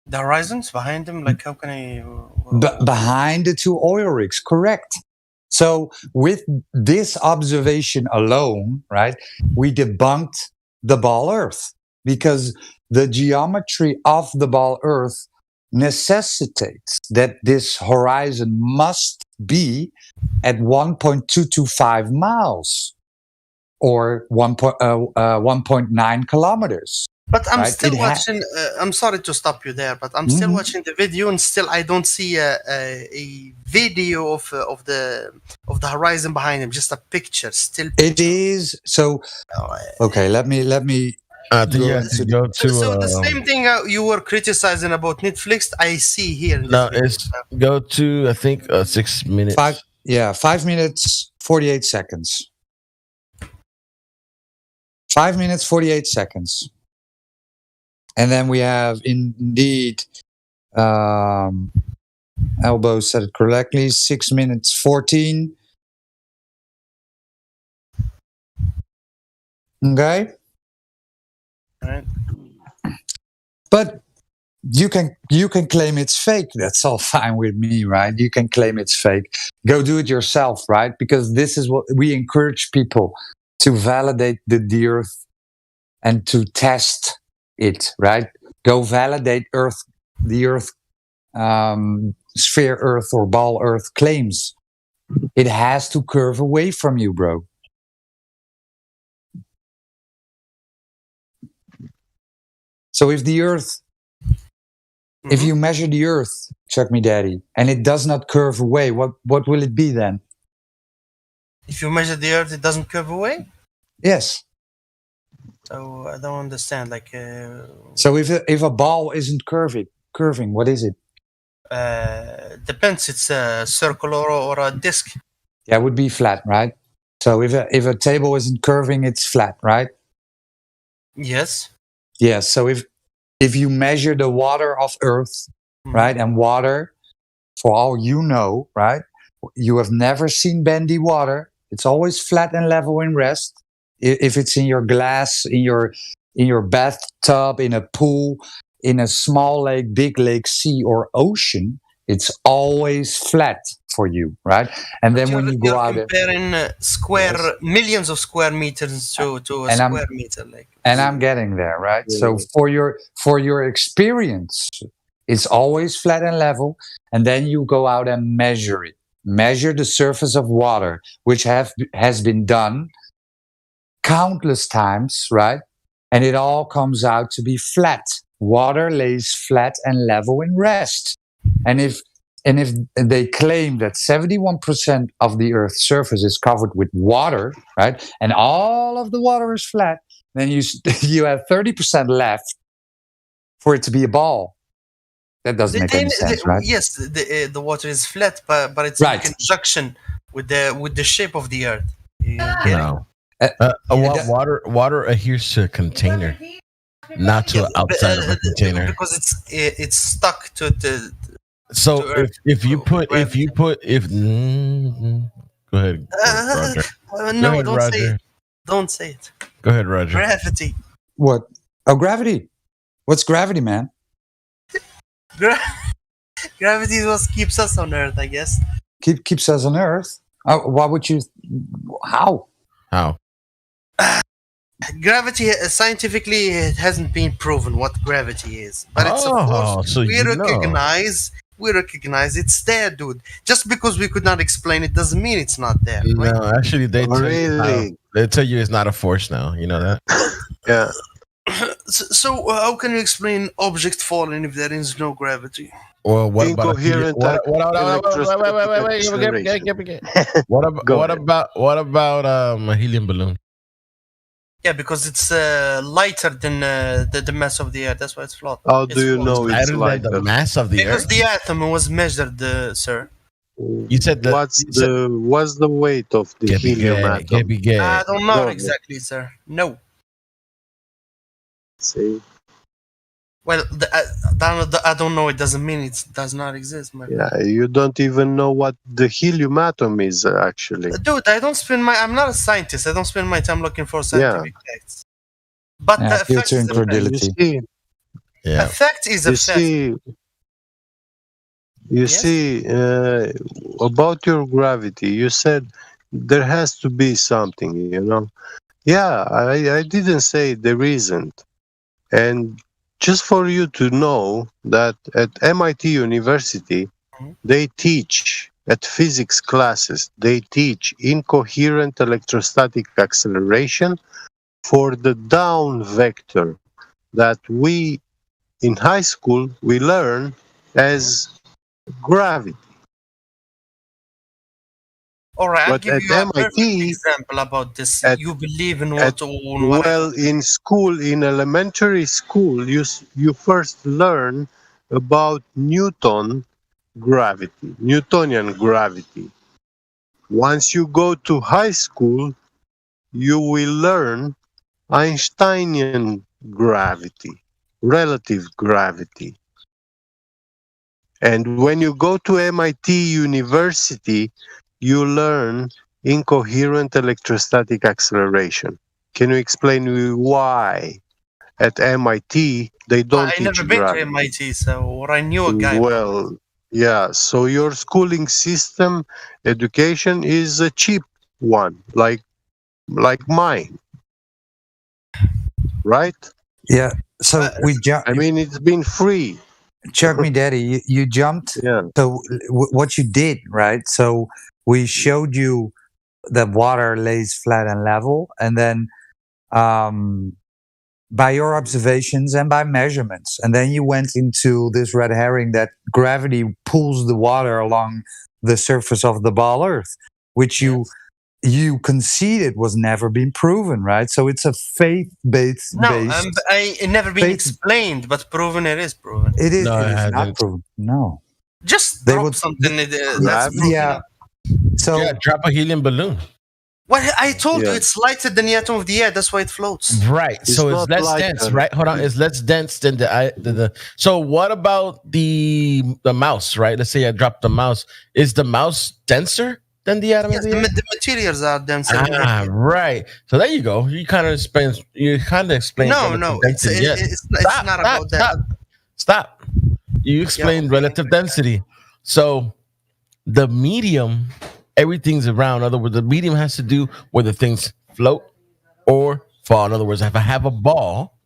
The horizons behind them, like how can I? Behind the two oil rigs, correct. So with this observation alone, right, we debunked the ball Earth because the geometry of the ball Earth necessitates that this horizon must be at 1.225 miles or 1.9 kilometers. But I'm right? still It ha- watching. I'm sorry to stop you there, but I'm still watching the video, and still I don't see a video of the horizon behind him. Just a picture, still. It is so. Okay, let me. I think you have to go to. So the same thing you were criticizing about Netflix, I see here. In this No, video. it's go to I think 6 minutes. 5 minutes 48 seconds. 5 minutes 48 seconds. And then we have indeed Elbow said it correctly, 6 minutes 14. Okay. Right. But you can claim it's fake. That's all fine with me, right? You can claim it's fake. Go do it yourself, right? Because this is what we encourage people to validate the Earth and to test it, right? Go validate the Earth, sphere Earth or ball Earth claims. It has to curve away from you, bro. So if the Earth, if you measure the Earth, Chuck Me Daddy, and it does not curve away, what will it be then? If you measure the Earth, it doesn't curve away? Yes. So I don't understand. Like. So if a ball isn't curving, what is it? Depends. It's a circle or a disc. Yeah, it would be flat, right? So if a table isn't curving, it's flat, right? Yes. Yes. So if you measure the water of Earth, right, and water, for all you know, right, you have never seen bendy water. It's always flat and level in rest. If it's in your glass, in your bathtub, in a pool, in a small lake, big lake, sea, or ocean, it's always flat for you, right? And then when you go out, comparing millions of square meters to a square meter, like. And I'm getting there, right? Yeah. So for your experience, it's always flat and level, and then you go out and measure it. Measure the surface of water, which has been done countless times, right? And it all comes out to be flat. Water lays flat and level in rest. And if they claim that 71% of the Earth's surface is covered with water, right, and all of the water is flat, then you have 30% left for it to be a ball. That doesn't make any sense, right? Yes, the water is flat, but it's in conjunction with the shape of the Earth. No. Water adheres to a container, not to outside of a container, because it's stuck to the. So if you put go ahead, Roger. No, don't say it. Don't say it. Go ahead, Roger. Gravity. What? Oh, gravity. What's gravity, man? Gravity is what keeps us on Earth, I guess. Keeps us on Earth? Why would you? How? Gravity, scientifically, it hasn't been proven what gravity is, but it's a force. So we recognize it's there, dude. Just because we could not explain it doesn't mean it's not there. No, right? Actually, they tell you it's not a force now. You know that? Yeah. So how can you explain object falling if there is no gravity? Well, what about a helium balloon? Yeah, because it's lighter than the mass of the Earth. That's why it's floating. How do you know it's lighter? The mass of the Earth? Because the atom was measured, sir. You said what's the weight of the helium atom? I don't know exactly, sir. No. See. Well, I don't know. It doesn't mean it does not exist. Yeah, you don't even know what the helium atom is, actually. Dude, I'm not a scientist. I don't spend my time looking for scientific facts. But due to incredulity. Yeah. Effect is You effect. see, Yes? about your gravity, you said there has to be something, you know. Yeah, I didn't say there isn't. And just for you to know that at MIT University, Mhm. they teach at physics classes, they teach incoherent electrostatic acceleration for the down vector that we in high school we learn as gravity. All right, I'll But give at you a perfect MIT, example about this. at You believe in at what or what I well, don't. in school, in elementary school, you first learn about Newtonian gravity. Once you go to high school, you will learn Einsteinian gravity, relative gravity. And when you go to MIT University, you learn incoherent electrostatic acceleration. Can you explain me why at MIT they Well, don't I never teach been to gravity? MIT, so or I knew a guy from. Well, yeah, so your schooling system, education is a cheap one, like mine, right? Yeah. So Uh, we jump. I mean, it's been free. Chuck me, Daddy. You jumped. Yeah. So what you did, right? So we showed you that water lays flat and level, and then by your observations and by measurements, and then you went into this red herring that gravity pulls the water along the surface of the ball Earth, which you conceded was never been proven, right? So it's a faith-based. No, it never been faith- explained, but proven it is proven. It is. No, it it is not hasn't. proven. No. Just They drop would- something. That's proven. Yeah. So Yeah, drop a helium balloon. Well, I told you Yeah. it's lighter than the atom of the air. That's why it floats. Right. It's So it's not less lighter. dense, right? Hold on. It's less dense than the. So what about the mouse, right? Let's say I drop the mouse. Is the mouse denser than the atom Yes, of the air? the materials are denser. Ah, right. So there you go. You kind of explain. No, relative it's density. Yes. it's Stop, not stop, about that. Stop. You explained okay. relative density. So the medium, everything's around. In other words, the medium has to do whether things float or fall. In other words, if I have a ball,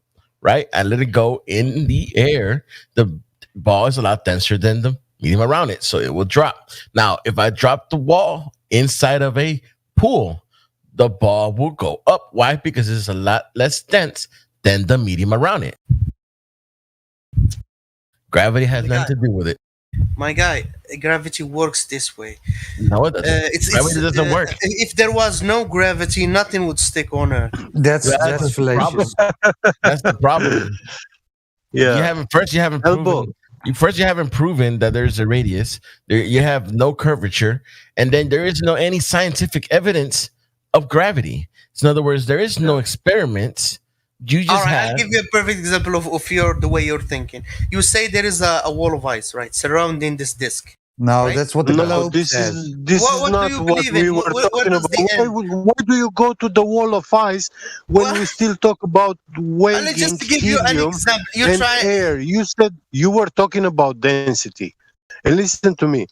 right, I let it go in the air, the ball is a lot denser than the medium around it, so it will drop. Now, if I drop the ball inside of a pool, the ball will go up. Why? Because it's a lot less dense than the medium around it. Gravity has nothing to do with it. My guy, gravity works this way. No, it doesn't. Gravity doesn't work. If there was no gravity, nothing would stick on Earth. that's the problem. fallacious. That's the problem. Yeah. You haven't Elbow. proven that there's a radius. You have no curvature, and then there is no any scientific evidence of gravity. So in other words, there is no experiments. You just All right, have I'll give you a perfect example of the way you're thinking. You say there is a wall of ice, right, surrounding this disk. No, Right? that's what the No, globe this says. is What do not you what believe we in? were What talking does about. the end? Why do you go to the wall of ice when What? we still talk about weighing Let's just give you an helium example. You and try. air? You said you were talking about density. And listen to me.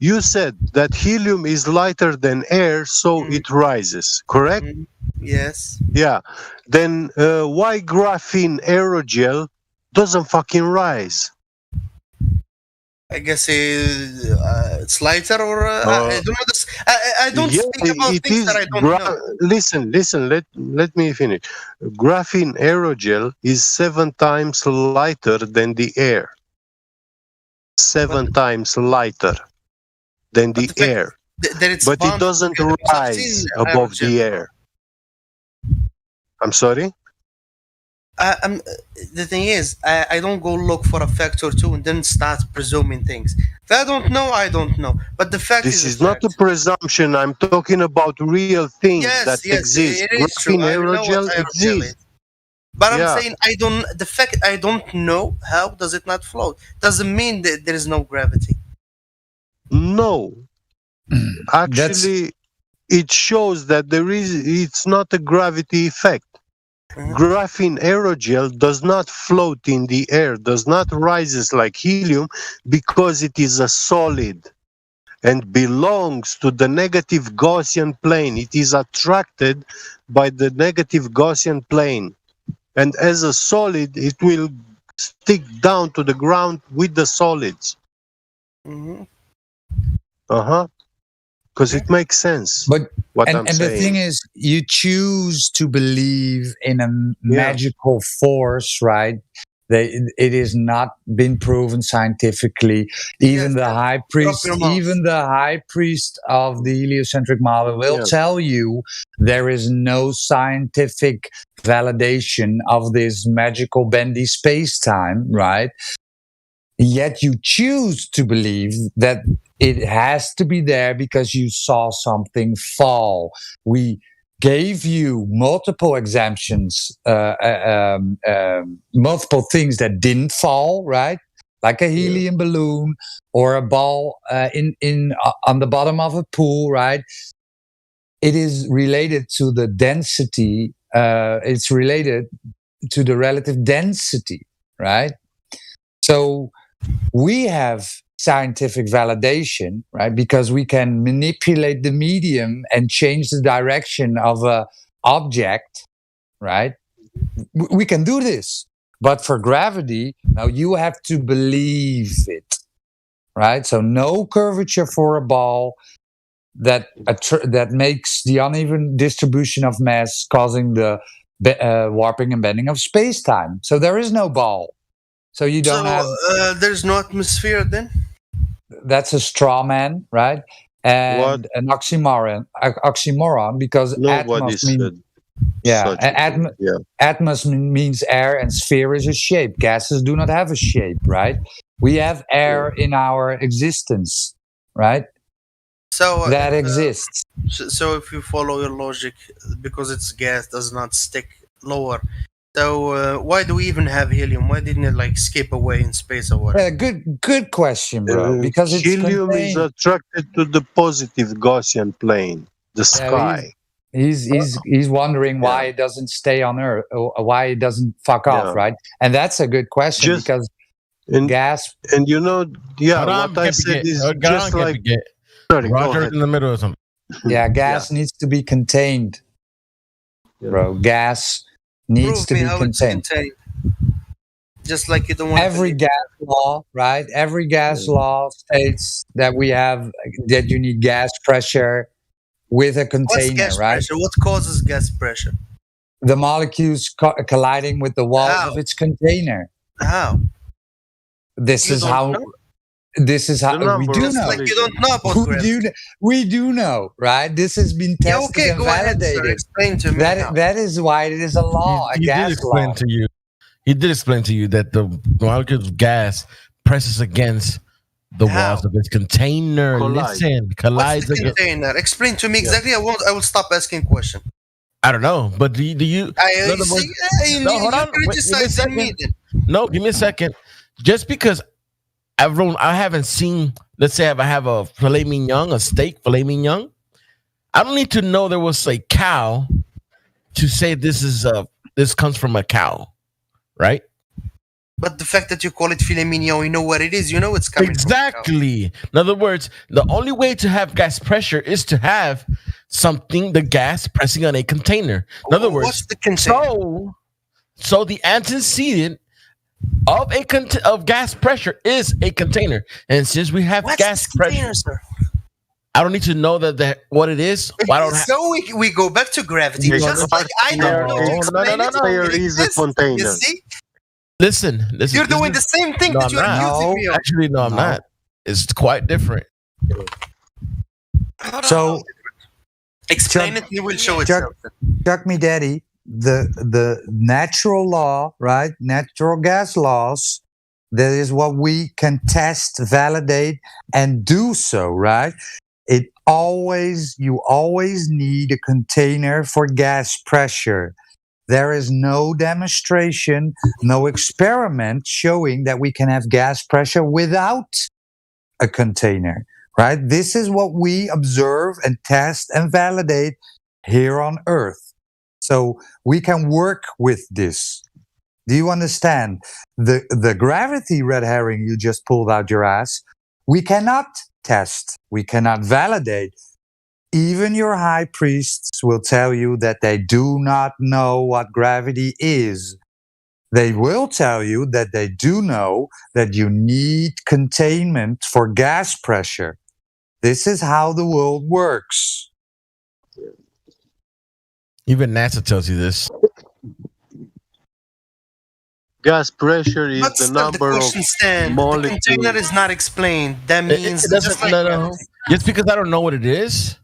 You said that helium is lighter than air, so it rises, correct? Mm, yes. Yeah. Then why graphene aerogel doesn't fucking rise? I guess it's lighter, or I don't know this. I don't Yeah, speak about it things is that I don't know. Listen. Let me finish. Graphene aerogel is 7 times lighter than the air. 7 times lighter than But the the fact air, That it's but it bound doesn't together, because I've rise seen above aerogel. the air. I'm sorry. The thing is, I don't go look for a fact or two and then start presuming things. If I don't know, I don't know. But the fact This is is not a fact. presumption. I'm talking about real things Yes, that yes, exist. it is true. Graphene I know what aerogel aerogel exists. is. But Yeah. I'm saying I don't. The fact I don't know how does it not float doesn't mean that there is no gravity. No, actually, it shows that it's not a gravity effect. Graphene aerogel does not float in the air, does not rises like helium because it is a solid and belongs to the negative Gaussian plane. It is attracted by the negative Gaussian plane. And as a solid, it will stick down to the ground with the solids. Mhm. Because it makes sense. But what and I'm the saying. thing is, you choose to believe in a magical force, right? It has not been proven scientifically. Even Yes, the yes. high priest, your mouth. even the high priest of the heliocentric model will Yeah. tell you there is no scientific validation of this magical bendy space-time, right? Yet you choose to believe that it has to be there because you saw something fall. We gave you multiple exemptions, multiple things that didn't fall, right? Like a helium balloon or a ball on the bottom of a pool, right? It is related to the density. It's related to the relative density, right? So we have scientific validation, right? Because we can manipulate the medium and change the direction of a object, right? We can do this. But for gravity, now you have to believe it, right? So no curvature for a ball that makes the uneven distribution of mass causing the warping and bending of space-time. So there is no ball. So you don't have. There's no atmosphere then? That's a straw man, right? And What? an oxymoron, because Nobody atmos means said yeah, such a thing. Yeah. atmos means air, and sphere is a shape. Gases do not have a shape, right? We have air in our existence, right? So That exists. So if you follow your logic, because it's gas does not stick lower. So why do we even have helium? Why didn't it like escape away in space or what? Good question, bro. Because it's helium is contained. attracted to the positive Gaussian plane, the sky. He's wondering why it doesn't stay on Earth, or why it doesn't fuck off, right? And that's a good question because gas. And you know, Hold on, what I said Kepike. is Hold just on, like. Kepike. Sorry, go Roger's ahead. in the middle of something. Yeah, gas needs to be contained, bro. Gas needs to be how it's contained. Just like you don't want Every gas law, right? Every gas law states that you need gas pressure with a What's container, gas right? pressure? What causes gas pressure? The molecules colliding with the walls of its container. How? This is how we do know. Like you don't know about gravity. We do know, right? This has been tested and go ahead, validated. sir. Explain to me. That is why it is a law, a gas law. He did explain to you that the molecules of gas presses against the walls of its container. Listen, collides What's the against. container? Explain to me exactly. I will stop asking question. I don't know, but do you? No, hold on. No, give me a second. Just because I haven't seen. Let's say if I have a filet mignon, a steak filet mignon, I don't need to know there was a cow to say this comes from a cow, right? But the fact that you call it filet mignon, you know what it is. You know it's coming exactly. In other words, the only way to have gas pressure is to have the gas pressing on a container. In other words, what's the container? So the antecedent of gas pressure is a container, and since we have gas pressure, sir? I don't need to know that what it is. Why don't so we go back to gravity. Just like I don't know. Fire is a container. You see? Listen. You're doing the same thing that you're accusing me of. Actually, no, I'm not. It's quite different. So explain it. You will show it. Chuck me, daddy. The natural law, right? Natural gas laws. That is what we can test, validate, and do so, right? You always need a container for gas pressure. There is no demonstration, no experiment showing that we can have gas pressure without a container, right? This is what we observe and test and validate here on Earth. So we can work with this. Do you understand? The gravity red herring you just pulled out your ass, we cannot test. We cannot validate. Even your high priests will tell you that they do not know what gravity is. They will tell you that they do know that you need containment for gas pressure. This is how the world works. Even NASA tells you this. Gas pressure is But the still, the number of question stands. The molecules. container is not explained. That It means doesn't. just like No. Just because I don't know what it is,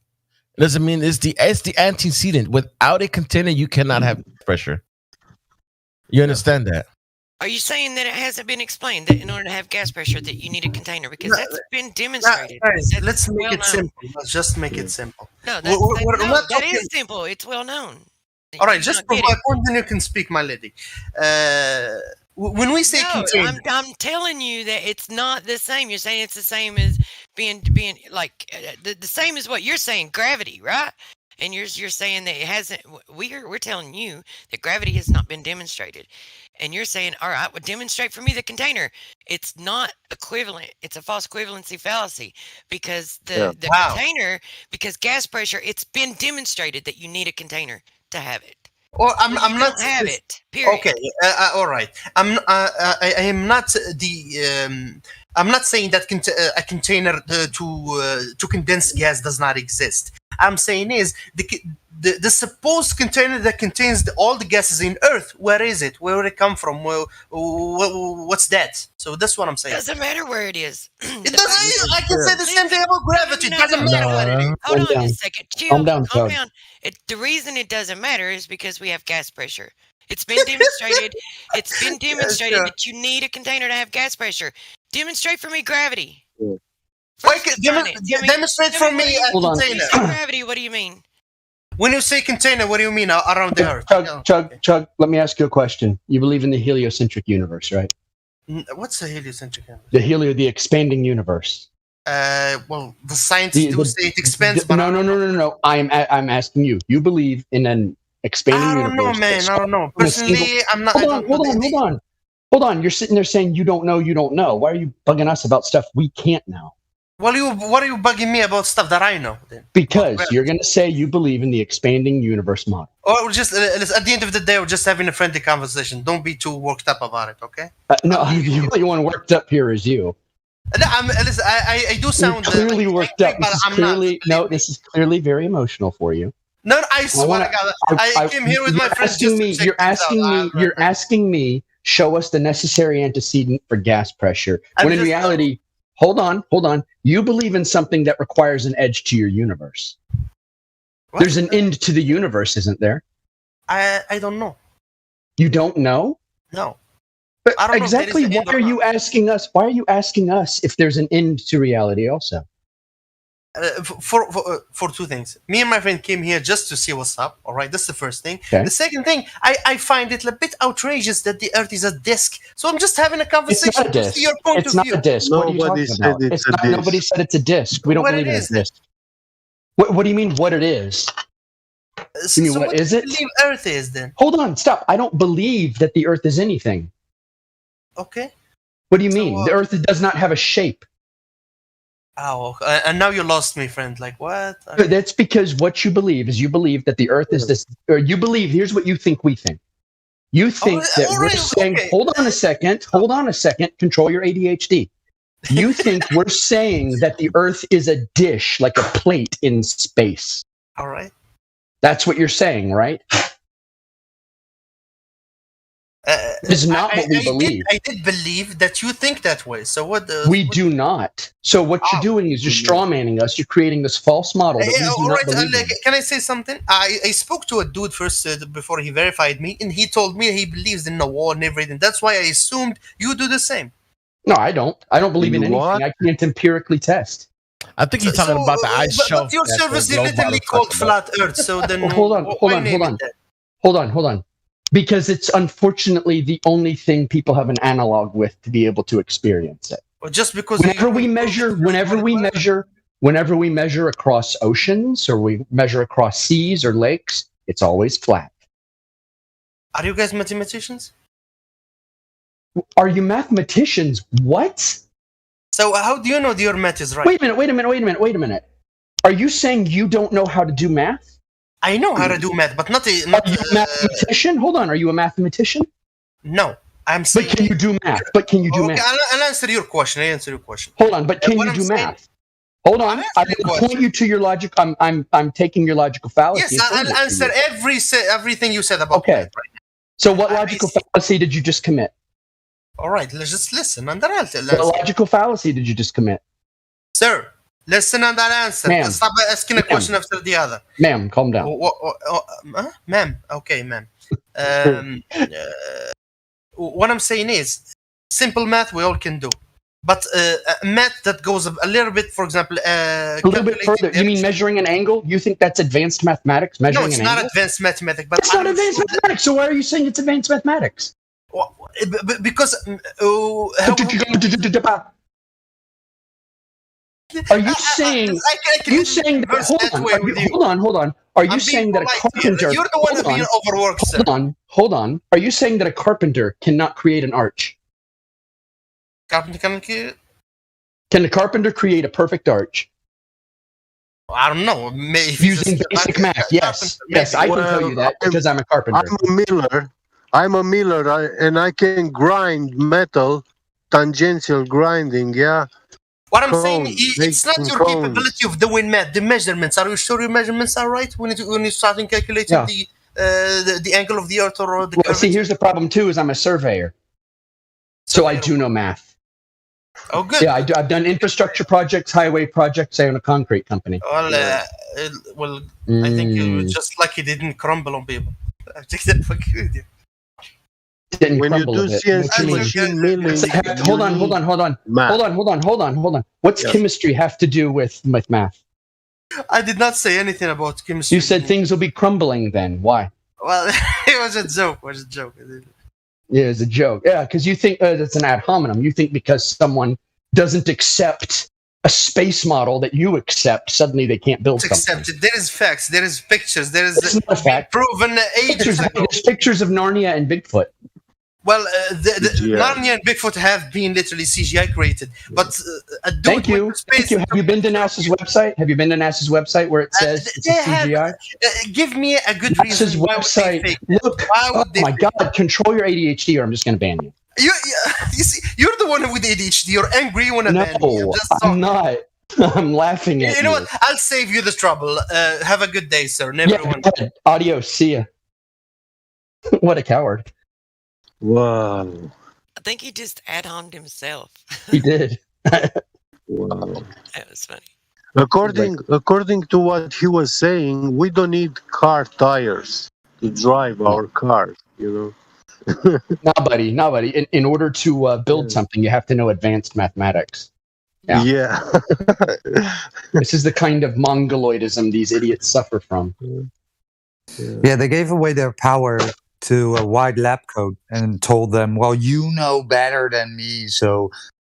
doesn't mean it's the antecedent. Without a container, you cannot have pressure. You understand that? Are you saying that it hasn't been explained that in order to have gas pressure that you need a container? Because that's been demonstrated. Guys, That's let's make well it known. simple. Let's just make it simple. No, We're not that talking- is simple. It's well known. All right, You just don't get it. before then you can speak, my lady. When we say No, container, I'm telling you that it's not the same. You're saying it's the same as being like the same as what you're saying, gravity, right? And you're saying that it hasn't. We're telling you that gravity has not been demonstrated, and you're saying, all right, well, demonstrate for me the container. It's not equivalent. It's a false equivalency fallacy because the Wow. container, because gas pressure, it's been demonstrated that you need a container to have it. or I'm You not don't have it. Period. Okay, all right. I am not the. I'm not saying that a container to condense gas does not exist. I'm saying is the supposed container that contains all the gases in Earth. Where is it? Where would it come from? What's that? So that's what I'm saying. Doesn't matter where it is. It doesn't. I can say the same thing about gravity. It doesn't matter what it is. Hold on Calm a down. second. Chill. Calm down, Calm Chug. down. The reason it doesn't matter is because we have gas pressure. It's been demonstrated. It's been demonstrated sure. that you need a container to have gas pressure. Demonstrate for me gravity. Yeah. First, Wait, define it. Tell me- demonstrate tell for me me what a Hold on. When you container. say gravity, what do you mean? When you say container, what do you mean around the Earth? Chug, let me ask you a question. You believe in the heliocentric universe, right? What's a heliocentric universe? The expanding universe. Well, the scientists do say it expands, but No. I'm asking you. You believe in an expanding I don't know, universe? man. I don't know. from a single- Personally, I'm not. I don't know. Hold on. You're sitting there saying you don't know. Why are you bugging us about stuff we can't know? What are you bugging me about stuff that I know? Then? Because Well, you're going to say you believe in the expanding universe model. Or we're just at the end of the day, we're just having a friendly conversation. Don't be too worked up about it, okay? No, the only one worked up here is you. No, listen, I do You're sound clearly like worked up. but This is I'm clearly not. this is clearly very emotional for you. No, I swear wanna- to God, I came here with my friends. Just to check You're things asking out. me. You're asking me. Show us the necessary antecedent for gas pressure. I'm When in just- reality, hold on. You believe in something that requires an edge to your universe. What? There's an end to the universe, isn't there? I don't know. You don't know. No. But I don't know if there is exactly an why end or are you not. asking us? Why are you asking us if there's an end to reality also? For two things. Me and my friend came here just to see what's up. All right, that's the first thing. Okay. The second thing, I find it a bit outrageous that the Earth is a disc. So I'm just having a It's conversation not a to disc. see your point It's of not view. a disc. What are you Nobody talking said about? it's a disc. Nobody said it's a disc. We don't What believe it in is a disc. What do you mean? What it is? You mean, So what do is you it? believe Earth is then? Hold on, stop. I don't believe that the Earth is anything. Okay. What do you So, mean? The Earth does not have a shape. Oh, and now you lost me, friend. Like what? That's because what you believe is you believe that the Earth is this, or you believe. Here's what you think we think. You think that we're alright, saying. okay. Hold on a second. Hold on a second. Control your ADHD. You think we're saying that the Earth is a dish, like a plate in space. All right. That's what you're saying, right? It's not what we believe. I did believe that you think that way. So what? We do not. So what you're doing is you're straw manning us. You're creating this false model that we do all not right. believe in. Can I say something? I spoke to a dude first before he verified me, and he told me he believes in the war and everything. That's why I assumed you do the same. No, I don't. I don't believe in anything. What? I can't empirically test. I think he's talking about the ice shelf. But your that service the is glow literally bottles called talk about. flat Earth. So then, Well, hold on, why hold on, name hold it that? Hold on. Because it's unfortunately the only thing people have an analog with to be able to experience it. Or just because Whenever we measure across oceans or we measure across seas or lakes, it's always flat. Are you guys mathematicians? Are you mathematicians? What? So how do you know your math is right? Wait a minute. Are you saying you don't know how to do math? I know how to do math, but not Are you a mathematician? Hold on. Are you a mathematician? No, I'm saying. But can you do math? Okay, I'll answer your question. Hold on, but can you do math? Hold on. I'm going to point you to your logic. I'm taking your logical fallacy. Yes, I'll answer everything you said about okay. math right now. So what logical fallacy did you just commit? All right, let's just listen and then I'll answer. What logical fallacy did you just commit? Sir, listen and I'll answer. Ma'am. Stop asking a question after the other. Ma'am, calm down. Ma'am. Okay, ma'am. What I'm saying is, simple math we all can do. But math that goes a little bit, for example... a little bit further. You mean measuring an angle? You think that's advanced mathematics? Measuring no, it's an not angle? advanced mathematics. But it's not advanced mathematics, so why are you saying it's advanced mathematics? Because... Are you saying... Hold on. Are you saying that a carpenter... You're the one who's being overworked, sir. Hold on. Are you saying that a carpenter cannot create an arch? Carpenter can the carpenter create a perfect arch? I don't know. Using basic math, yes. Yes, I can tell you that because I'm a carpenter. I'm a miller, and I can grind metal, tangential grinding, yeah. What I'm saying, it's not your capability of doing math. The measurements. Are you sure your measurements are right when you're starting calculating the angle of the earth or the? Well, see, here's the problem too: is I'm a surveyor, so I do know math. Oh, good. Yeah, I've done infrastructure projects, highway projects. I own a concrete company. Well, I think you're just lucky they didn't crumble on people. I think that fucking with you. When you do CNC machine milling, hold on. What's chemistry have to do with math? I did not say anything about chemistry. You said things will be crumbling then. Why? Well, it was a joke. Yeah, it's a joke. Yeah, because you think it's an ad hominem. You think because someone doesn't accept a space model that you accept, suddenly they can't build something. Accepted. There is facts. There is pictures. There is proven ages ago. There's pictures of Narnia and Bigfoot. Well, Narnia and Bigfoot have been literally CGI created, but Thank you. Have you been to NASA's website? Where it says it's a CGI? Give me a good reason. NASA's website. Look, oh my God! Control your ADHD, or I'm just going to ban you. You see, you're the one with ADHD. You're angry. You want to ban me. I'm not. I'm laughing at you. You know what? I'll save you the trouble. Have a good day, sir. Adios. See ya. What a coward. Wow. I think he just ad-homed himself. He did. Wow. That was funny. According to what he was saying, we don't need car tires to drive our cars, you know. Nobody. In order to build something, you have to know advanced mathematics. Yeah. This is the kind of mongoloidism these idiots suffer from. Yeah, they gave away their power to a wide lab coat and told them, well, you know better than me, so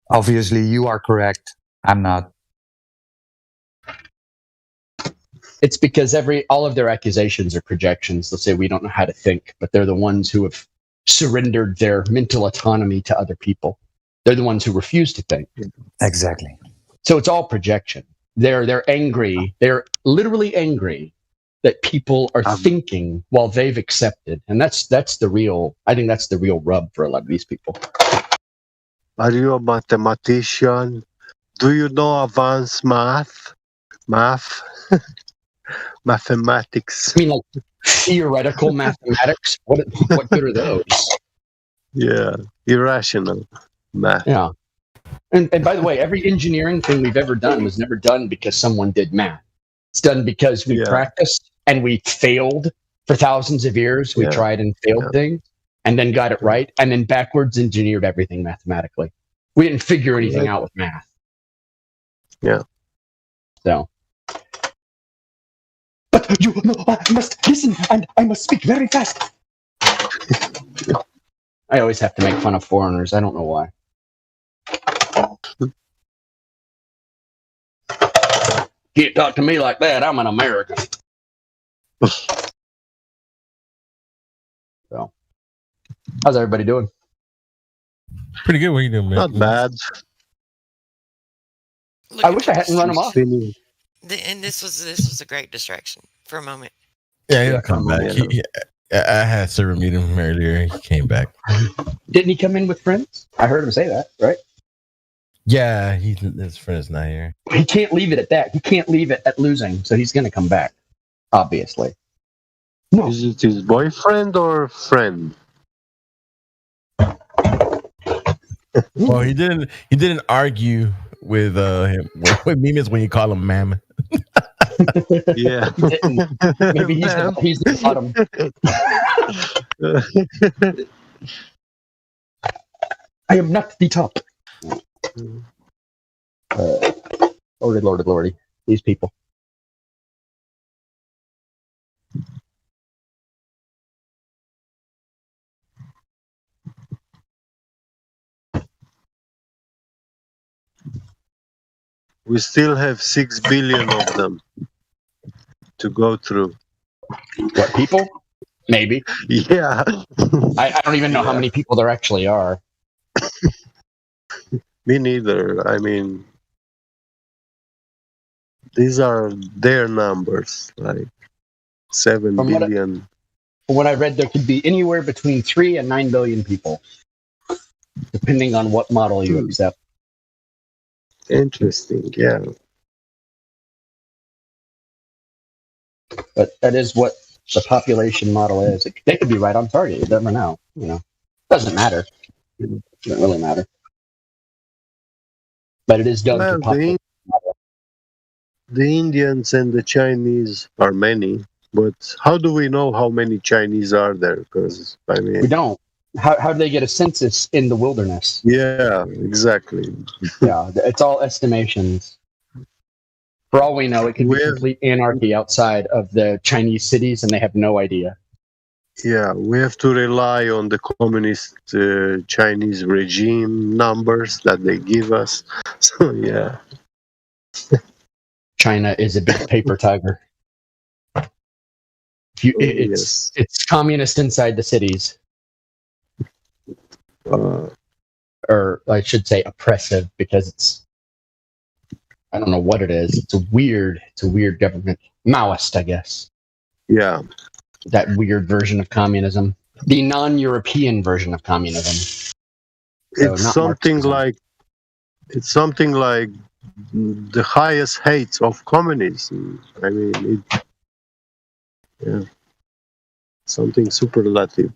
obviously you are correct. I'm not. It's because all of their accusations are projections. They'll say we don't know how to think, but they're the ones who have surrendered their mental autonomy to other people. They're the ones who refuse to think. Exactly. So it's all projection. They're angry. They're literally angry that people are thinking while they've accepted. And that's the real, I think that's the real rub for a lot of these people. Are you a mathematician? Do you know advanced math? Mathematics. I mean, like theoretical mathematics? What good are those? Yeah, irrational math. Yeah. And by the way, every engineering thing we've ever done was never done because someone did math. It's done because we practiced and we failed for thousands of years. We tried and failed things and then got it right and then backwards engineered everything mathematically. We didn't figure anything out with math. Yeah. So. But you must listen and I must speak very fast. I always have to make fun of foreigners. I don't know why. Can't talk to me like that. I'm an American. So How's everybody doing? Pretty good. What are you doing, man? Not bad. Look I at wish I hadn't run them off. Feeling- And this was a great distraction for a moment. Yeah, he'll come back. Yeah. I had to meet him earlier. He came back. Didn't he come in with friends? I heard him say that, right? Yeah, his friend is not here. He can't leave it at that. He can't leave it at losing, so he's going to come back, obviously. No. Is it his boyfriend or friend? Well, he didn't argue with him with Mimas when you call him ma'am. Yeah. Maybe he's the bottom. I am not the top. Lordy. These people. We still have 6 billion of them to go through. What, people? Maybe. Yeah. I don't even know how many people there actually are. Me neither. I mean, these are their numbers, like 7 From billion. From what I read, there could be anywhere between 3 and 9 billion people, depending on what model you accept. Interesting, yeah. But that is what the population model is. They could be right on target. You never know. Doesn't matter. Doesn't really matter. But it is done Well, to population. the Indians and the Chinese are many, but how do we know how many Chinese are there? Because, I mean... We don't. How do they get a census in the wilderness? Yeah, exactly. Yeah, it's all estimations. For all we know, it could be complete anarchy outside of the Chinese cities, and they have no idea. Yeah, we have to rely on the communist Chinese regime numbers that they give us. So, yeah. China is a big paper tiger. It's communist inside the cities. Or I should say oppressive, because it's, I don't know what it is. It's a weird government. Maoist, I guess. Yeah. That weird version of communism. The non-European version of communism. So It's something like the highest hate of communism. I mean, something superlative.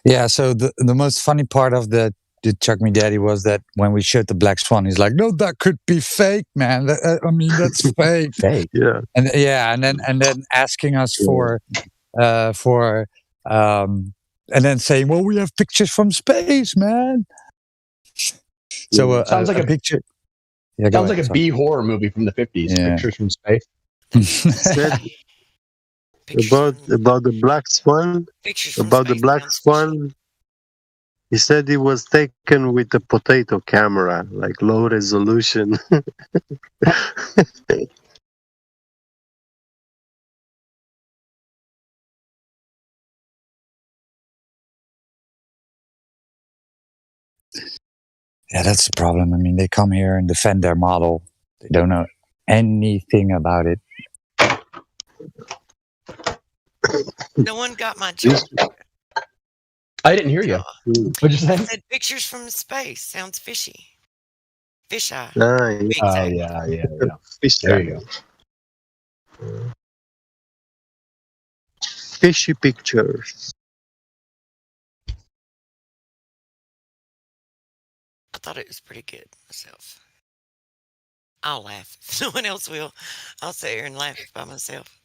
Yeah, so the most funny part of the Chuck Me Daddy was that when we showed the Black Swan, he's like, "No, that could be fake, man. I mean, that's fake." Fake. Yeah. And then asking us and then saying, "Well, we have pictures from space, man." So sounds like a picture. Yeah, sounds like a B horror movie from the 50s. Yeah. Pictures from space. About the Black Swan. About the Black Swan. He said it was taken with a potato camera, like low resolution. Yeah, that's the problem. I mean, they come here and defend their model. They don't know anything about it. No one got my joke. I didn't hear you. What'd you I say? said pictures from space. Sounds fishy. Fish eye. Nice. Oh, yeah. There you go. Fishy pictures. I thought it was pretty good myself. I'll laugh. If no one else will, I'll sit here and laugh by myself.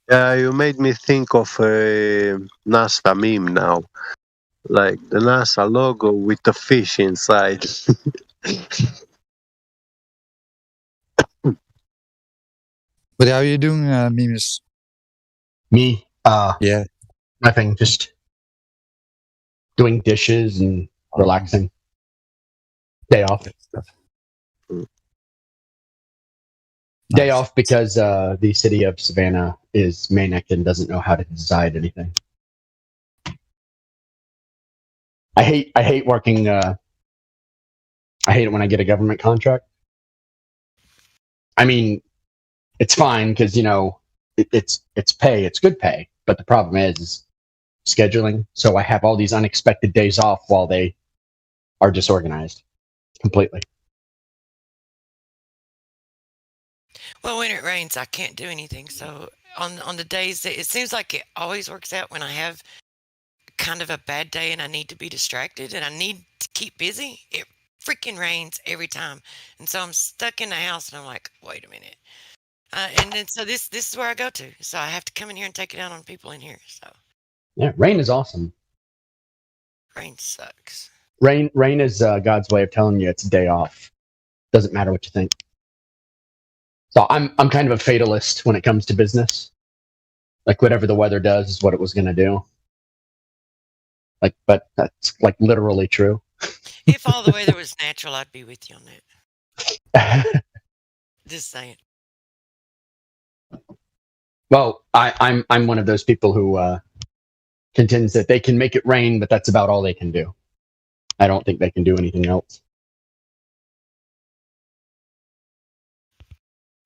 Yeah, you made me think of a NASA meme now. Like the NASA logo with the fish inside. But how are you doing, Mimus? Me? Yeah. Nothing. Just doing dishes and relaxing. Day off. Day off because the city of Savannah is manic and doesn't know how to decide anything. I hate working. I hate it when I get a government contract. I mean, it's fine because it's pay, it's good pay. But the problem is scheduling. So I have all these unexpected days off while they are disorganized completely. Well, when it rains, I can't do anything. So on the days that it seems like it always works out when I have kind of a bad day and I need to be distracted and I need to keep busy, it freaking rains every time. And so I'm stuck in the house and I'm like, wait a minute. And then so this is where I go to. So I have to come in here and take it out on people in here. So Yeah, rain is awesome. rain sucks. Rain is God's way of telling you it's a day off. Doesn't matter what you think. So I'm kind of a fatalist when it comes to business. Like whatever the weather does is what it was going to do. Like, but that's like literally true. If all the weather was natural, I'd be with you on that. Just saying. Well, I'm one of those people who contends that they can make it rain, but that's about all they can do. I don't think they can do anything else.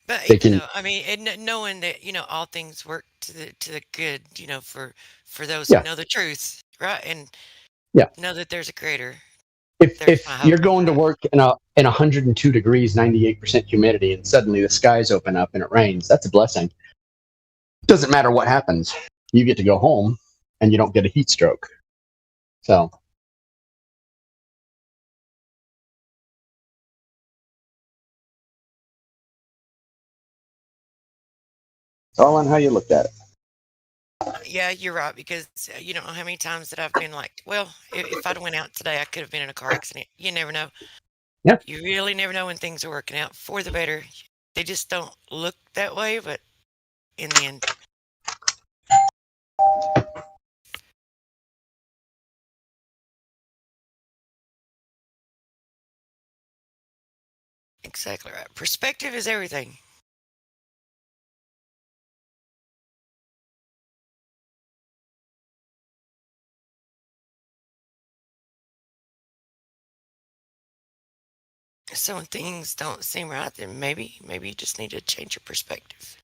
But They can, I mean, and knowing that all things work to the good, for those Yeah. who know the truth, right? And Yeah. know that there's a creator. if There's my hope. you're going to work in 102 degrees, 98% humidity, and suddenly the skies open up and it rains, that's a blessing. Doesn't matter what happens, you get to go home and you don't get a heat stroke. So. It's all on how you look at it. Yeah, you're right, because you don't know how many times that I've been like, well, if I'd went out today, I could have been in a car accident. You never know. Yeah. You really never know when things are working out for the better. They just don't look that way, but in the end. Exactly right. Perspective is everything. So when things don't seem right, then maybe you just need to change your perspective.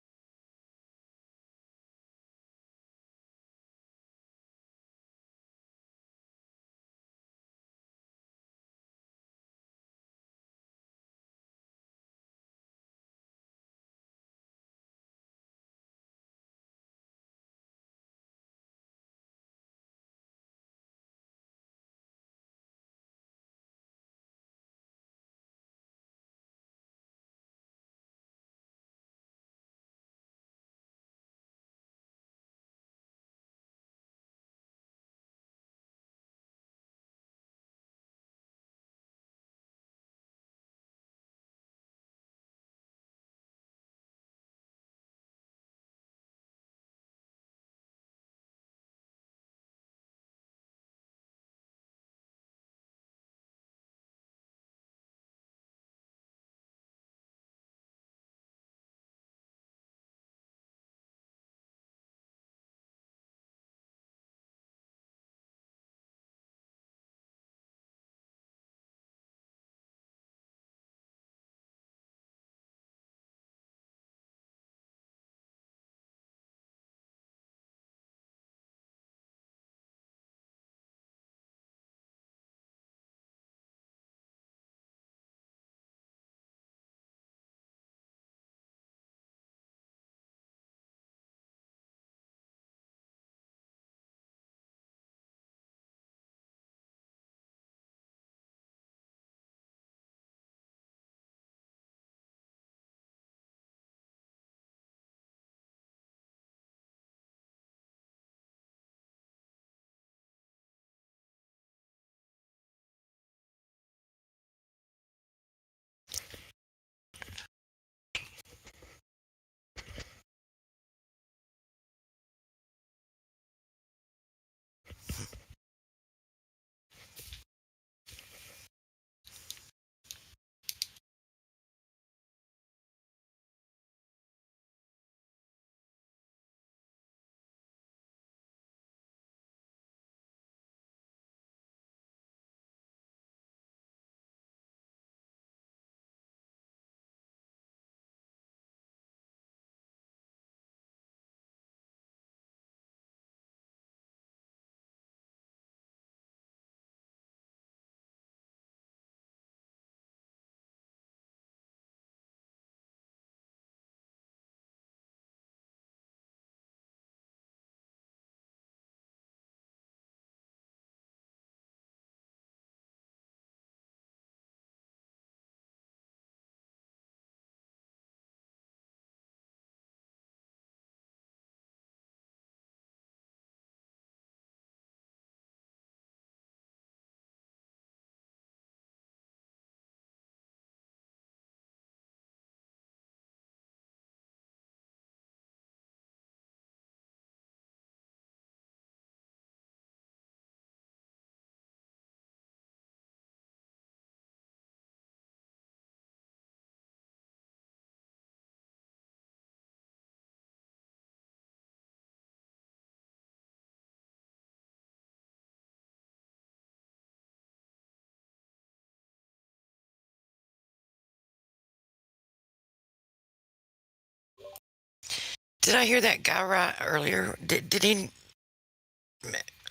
Did I hear that guy right earlier? Did he?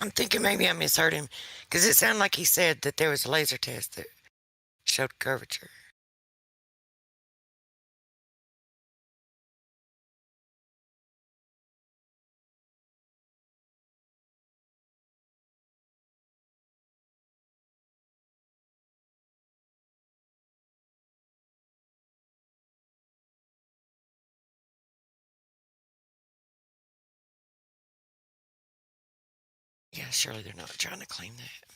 I'm thinking maybe I misheard him because it sounded like he said that there was a laser test that showed curvature. Yeah, surely they're not trying to claim that.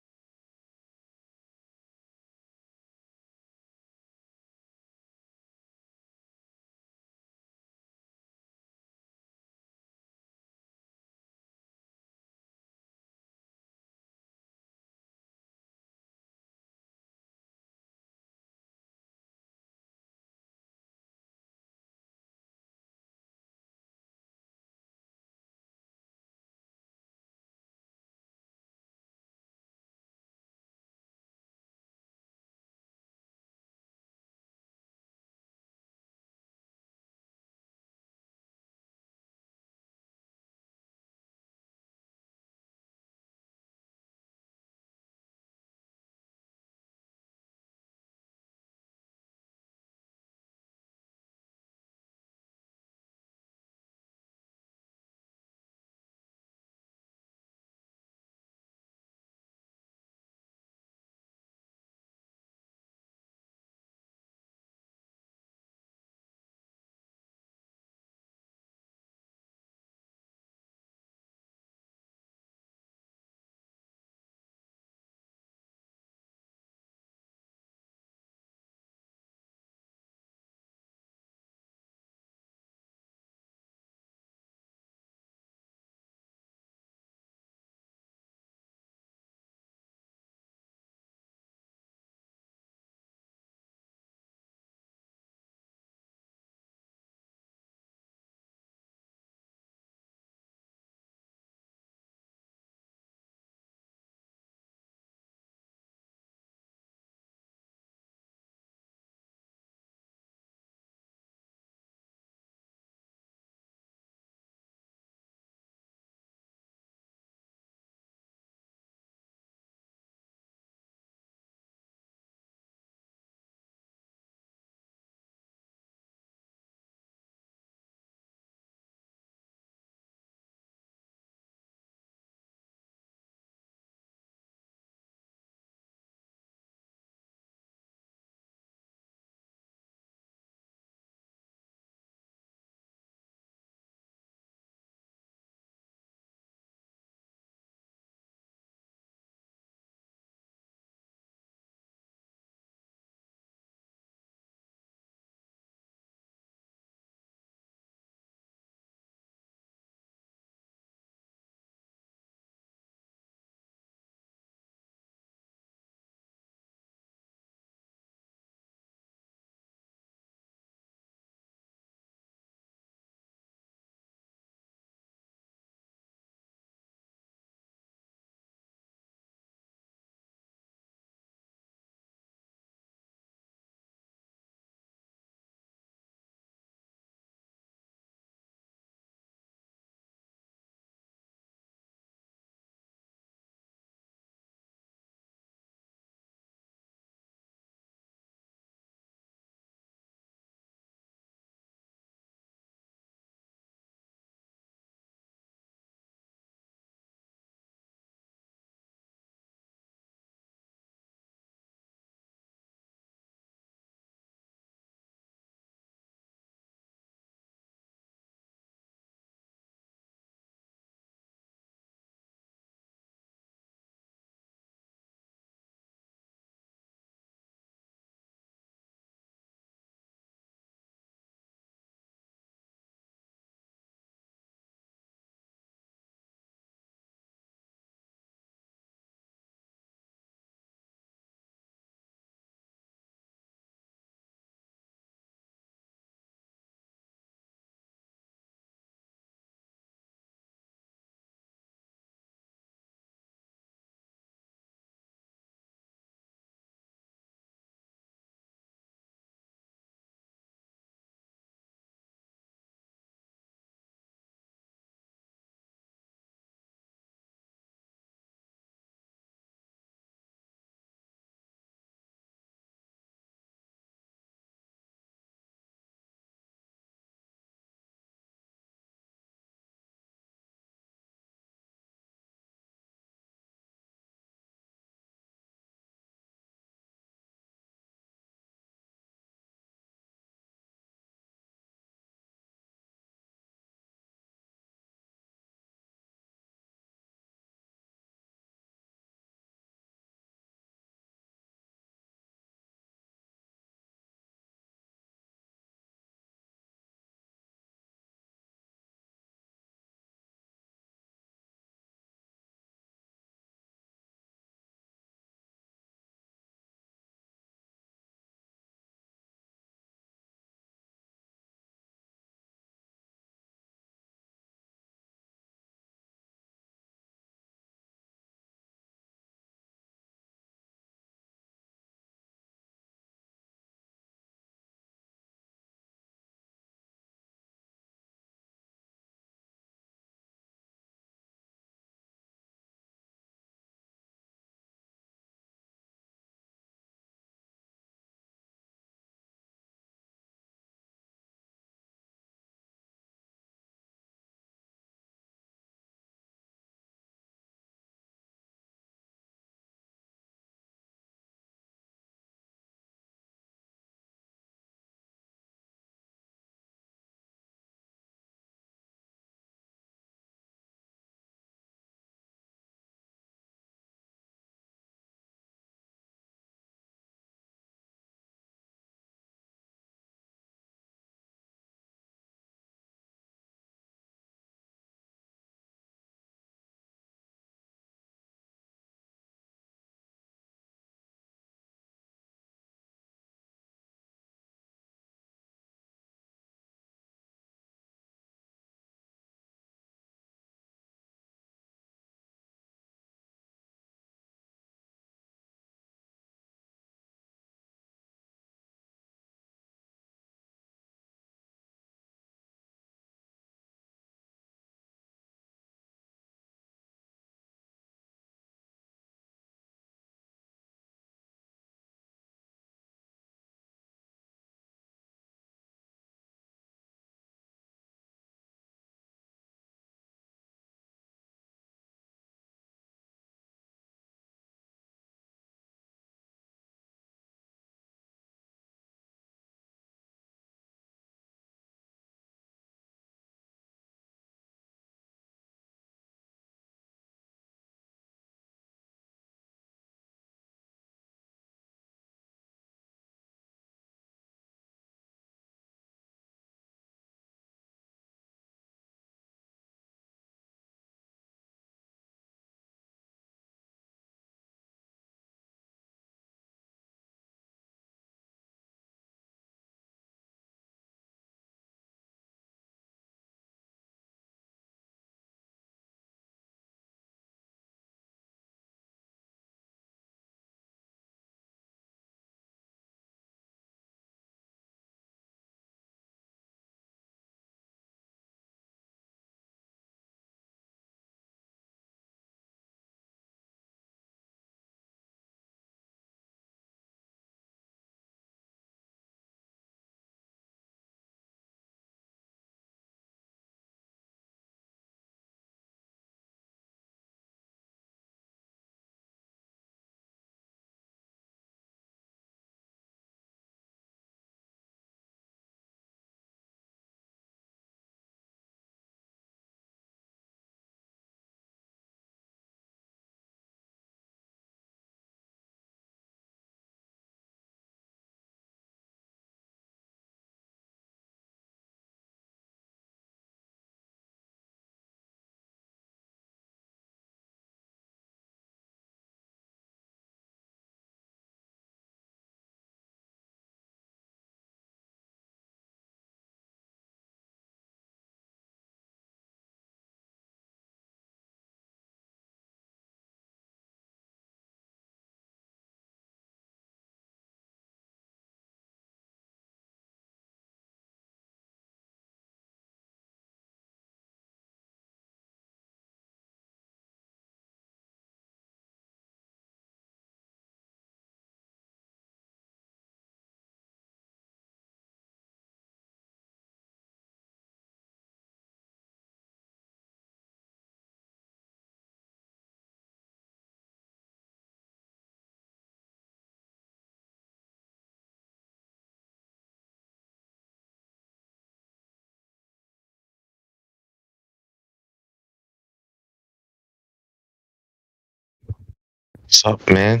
What's up, man?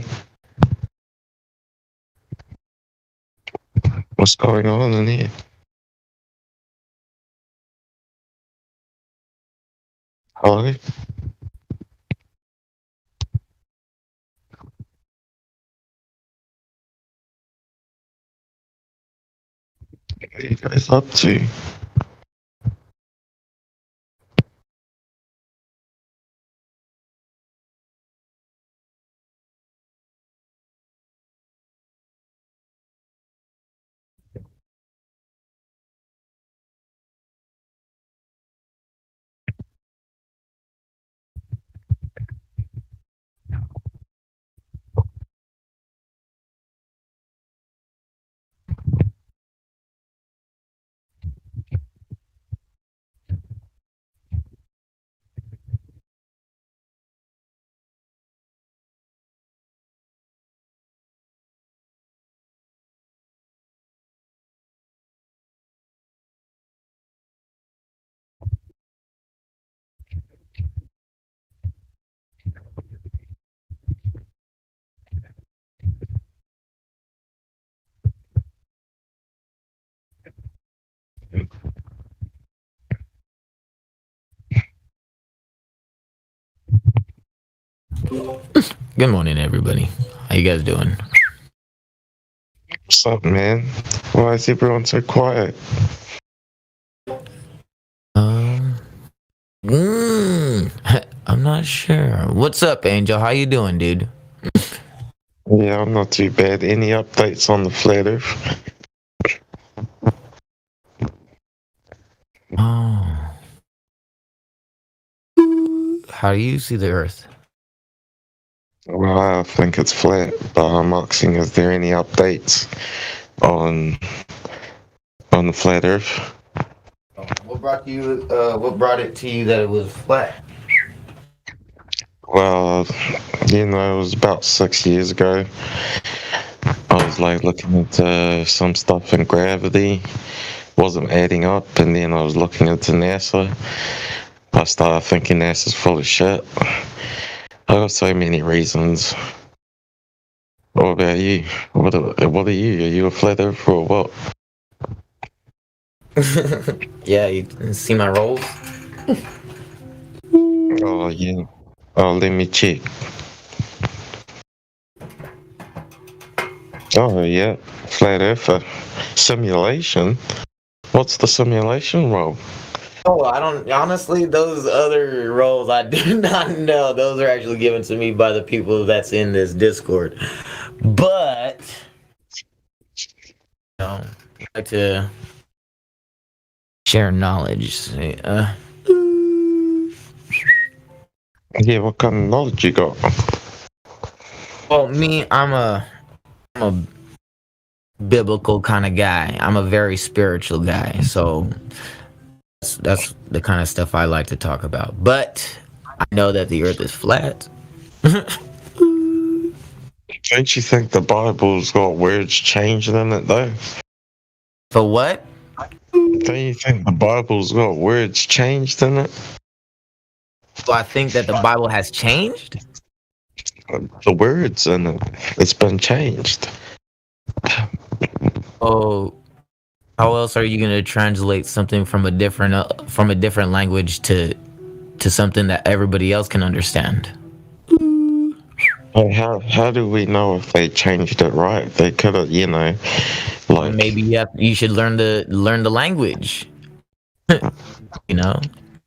What's going on in here? Hello? What are you guys up to? Good morning, everybody. How you guys doing? What's up, man? Why is everyone so quiet? I'm not sure. What's up, Angel? How you doing, dude? Yeah, I'm not too bad. Any updates on the flat Earth? Oh. How do you see the Earth? Well, I think it's flat, but I'm asking, is there any updates on the flat Earth? What brought you? What brought it to you that it was flat? Well, it was about 6 years ago. I was like looking into some stuff in gravity, wasn't adding up, and then I was looking into NASA. I started thinking NASA's full of shit. I got so many reasons. What about you? What are you? Are you a flat earther or what? Yeah, you see my rolls? Oh, yeah. Oh, let me check. Oh, yeah. Flat earther. Simulation? What's the simulation role? Oh, I don't. Honestly, those other roles I do not know. Those are actually given to me by the people that's in this Discord. But I like to share knowledge. Yeah, what kind of knowledge you got? Well, me, I'm a biblical kind of guy. I'm a very spiritual guy. So that's the kind of stuff I like to talk about. But I know that the Earth is flat. Don't you think the Bible's got words changed in it though? For what? Don't you think the Bible's got words changed in it? So I think that the Bible has changed? The words in it, it's been changed. Oh, how else are you going to translate something from a different language to something that everybody else can understand? How do we know if they changed it right? They could have, like maybe you should learn the language.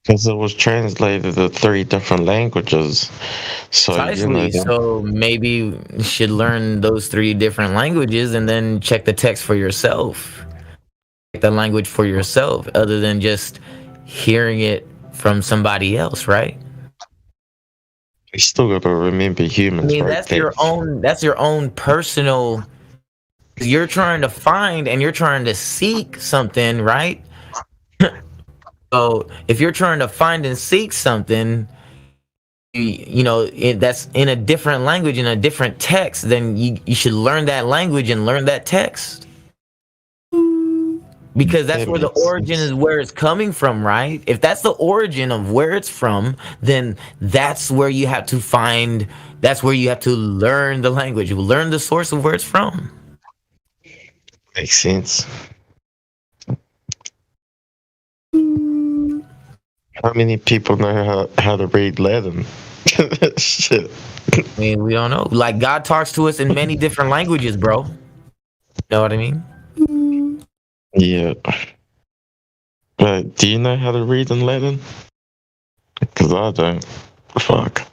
Because it was translated to 3 different languages. So Precisely. So maybe you should learn those 3 different languages and then check the text for yourself. Check the language for yourself, other than just hearing it from somebody else, right? You still got to remember humans. I mean, that's your own personal. You're trying to find and you're trying to seek something, right? So if you're trying to find and seek something, that's in a different language, in a different text, then you should learn that language and learn that text. Because that's That where the makes origin sense. is, where it's coming from, right? If that's the origin of where it's from, then that's where you have to find, that's where you have to learn the language. You learn the source of where it's from. Makes sense. How many people know how to read Latin? Shit. I mean, we don't know. Like, God talks to us in many different languages, bro. Know what I mean? Yeah. But do you know how to read in Latin? Because I don't. Fuck.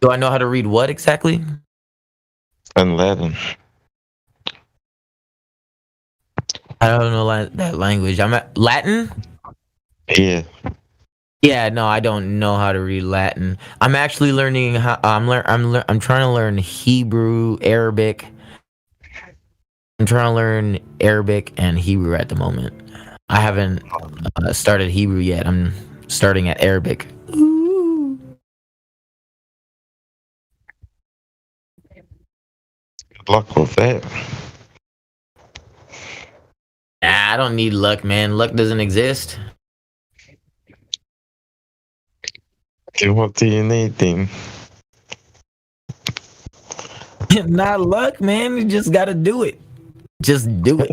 Do I know how to read what exactly? In Latin. I don't know that language. I'm at Latin. Yeah. Yeah, no, I don't know how to read Latin. I'm actually learning how. I'm trying to learn Hebrew, Arabic. I'm trying to learn Arabic and Hebrew at the moment. I haven't started Hebrew yet. I'm starting at Arabic. Good luck with that. Nah, I don't need luck, man. Luck doesn't exist. Then what do you need then? Not luck, man. You just gotta do it. Just do it.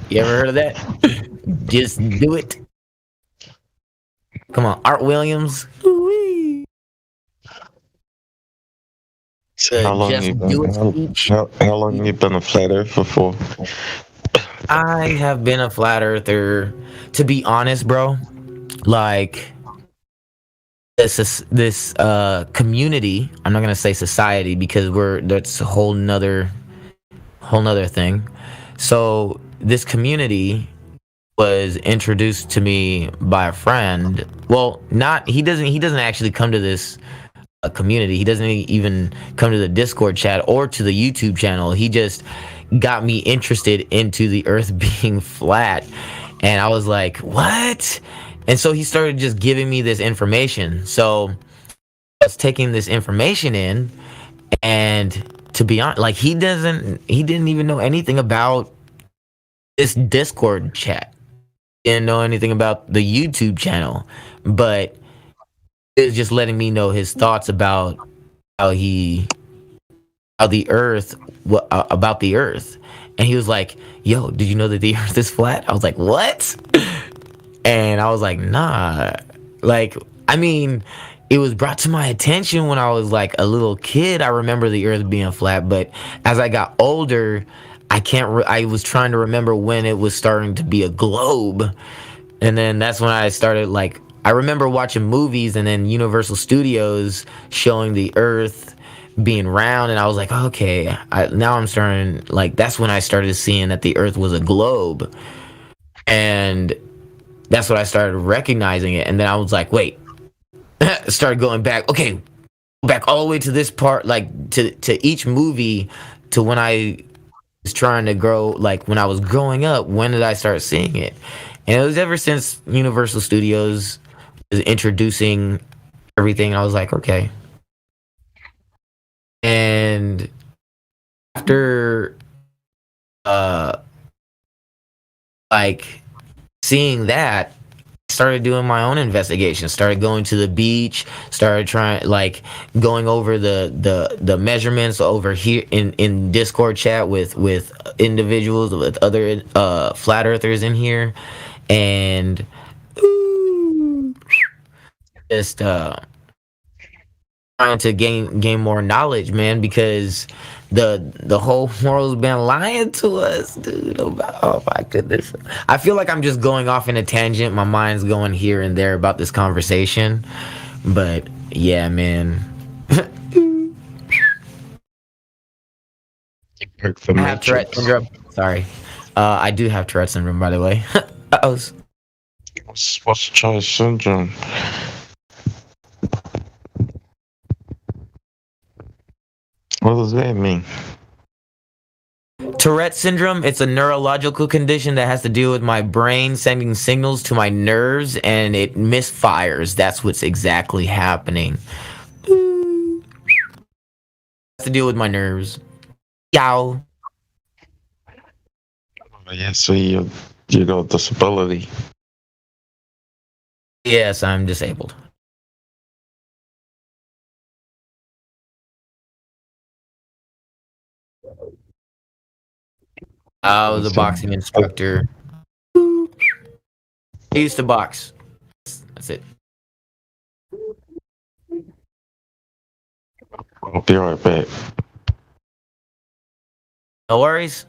You ever heard of that? Just do it. Come on, Art Williams. How long Just you do it been? speech. How long you been a flat earther for? I have been a flat earther, to be honest, bro. Like this community. I'm not gonna say society because that's a whole nother thing. So this community was introduced to me by a friend. Well, he doesn't actually come to this community. He doesn't even come to the Discord chat or to the YouTube channel. He just got me interested into the earth being flat, and I was like, what? And so he started just giving me this information. So I was taking this information in, and to be honest, like he didn't even know anything about this Discord chat. Didn't know anything about the YouTube channel, but it was just letting me know his thoughts about about the earth, about the earth. And he was like, yo, did you know that the earth is flat? I was like, what? And I was like, nah. Like, I mean, it was brought to my attention when I was like a little kid. I remember the earth being flat, but as I got older, I was trying to remember when it was starting to be a globe. And then that's when I started, like, I remember watching movies and then Universal Studios showing the earth being round, and I was like, okay, now I'm starting, like, that's when I started seeing that the earth was a globe. And that's when I started recognizing it. And then I was like, wait, started going back, okay, back all the way to this part, like to each movie, to when I was trying to grow, like when I was growing up, when did I start seeing it? And it was ever since Universal Studios was introducing everything. I was like, okay. And after like seeing that, I started doing my own investigation, started going to the beach, started trying, like, going over the measurements over here in Discord chat with individuals, with other flat earthers in here, and just trying to gain more knowledge, man, because the whole world's been lying to us, dude. Oh my goodness. I feel like I'm just going off in a tangent. My mind's going here and there about this conversation. But yeah, man. I have Tourette syndrome. Sorry. I do have Tourette syndrome, by the way. What's Tourette syndrome? What does that mean? Tourette syndrome, it's a neurological condition that has to do with my brain sending signals to my nerves and it misfires. That's what's exactly happening. It has to deal with my nerves. Yow. Yeah, so you got a disability. Yes, I'm disabled. I was a boxing instructor. I used to box. That's it. I'll be right back. No worries.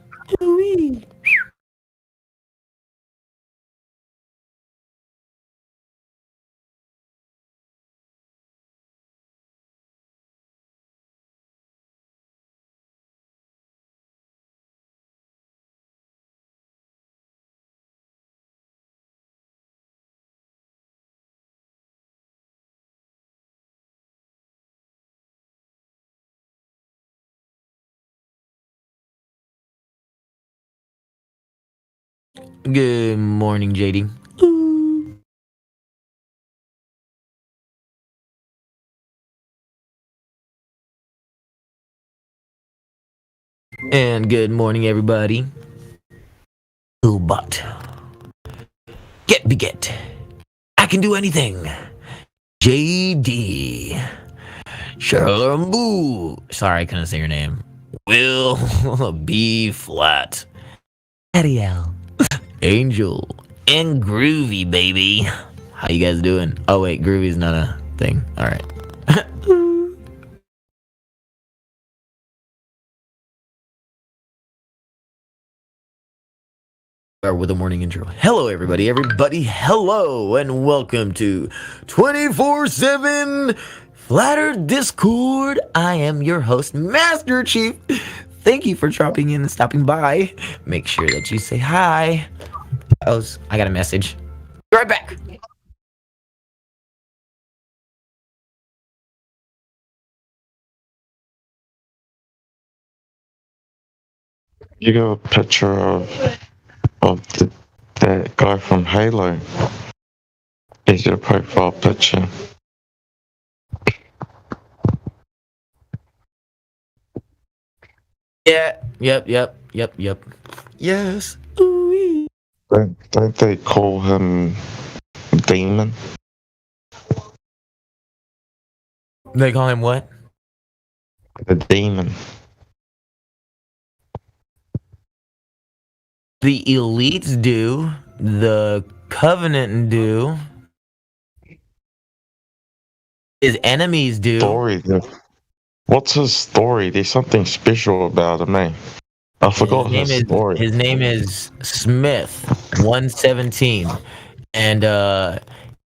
Good morning, JD. And good morning, everybody. Bot. Get beget. I can do anything. JD. Shalambu. Sorry, I couldn't say your name. Will be flat. Ariel. Angel. And Groovy, baby. How you guys doing? Oh, wait, Groovy's not a thing. All right. With a morning intro. Hello, everybody. Hello, and welcome to 24/7 Flatter Discord. I am your host, Master Chief. Thank you for dropping in and stopping by. Make sure that you say hi. I got a message. Be right back. You got a picture of that guy from Halo. Is your profile picture? Yeah. Yep. Yes. Don't they call him Demon? They call him what? The Demon. The elites do. The Covenant do. His enemies do. Story. What's his story? There's something special about him, eh? I forgot his story. His name is Smith 117, and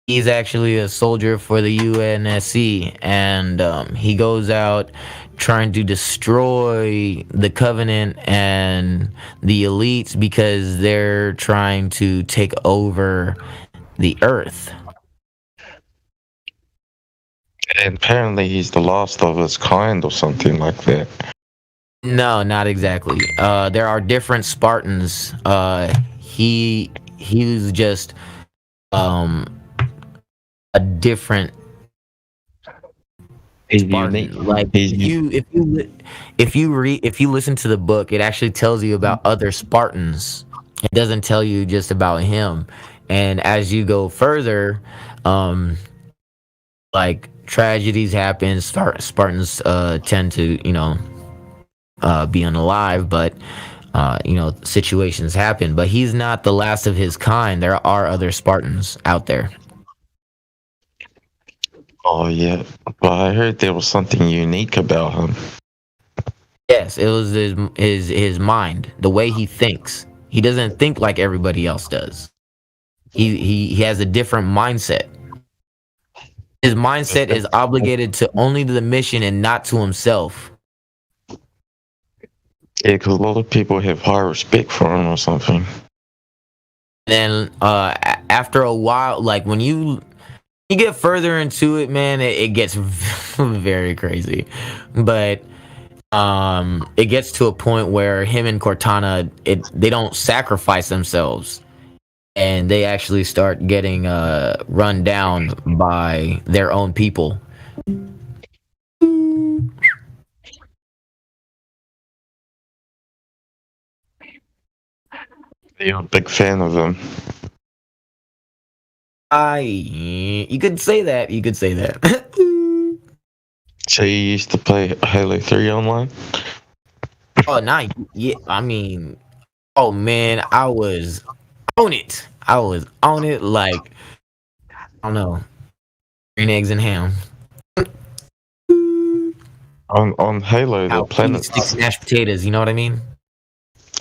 he's actually a soldier for the UNSC, and he goes out trying to destroy the Covenant and the elites because they're trying to take over the Earth. And apparently he's the last of his kind or something like that. No, not exactly. There are different Spartans. He was just a different Spartan. Like if you listen to the book, it actually tells you about other Spartans. It doesn't tell you just about him. And as you go further, like tragedies happen. Spartans tend to, be unalive, but situations happen. But he's not the last of his kind. There are other Spartans out there. Oh yeah, but I heard there was something unique about him. Yes, it was his mind, the way he thinks. He doesn't think like everybody else does. He has a different mindset. His mindset is obligated to only the mission and not to himself. Yeah, because a lot of people have high respect for him or something. Then after a while, like when you get further into it, man, it gets very crazy. But it gets to a point where him and Cortana, they don't sacrifice themselves, and they actually start getting run down by their own people. You're a big fan of them. You could say that. You could say that. So you used to play Halo 3 online? Oh, nah, yeah. I mean, oh man, I was on it. I was on it like I don't know, green eggs and ham. On Halo, How the planets. sticks mashed potatoes. You know what I mean?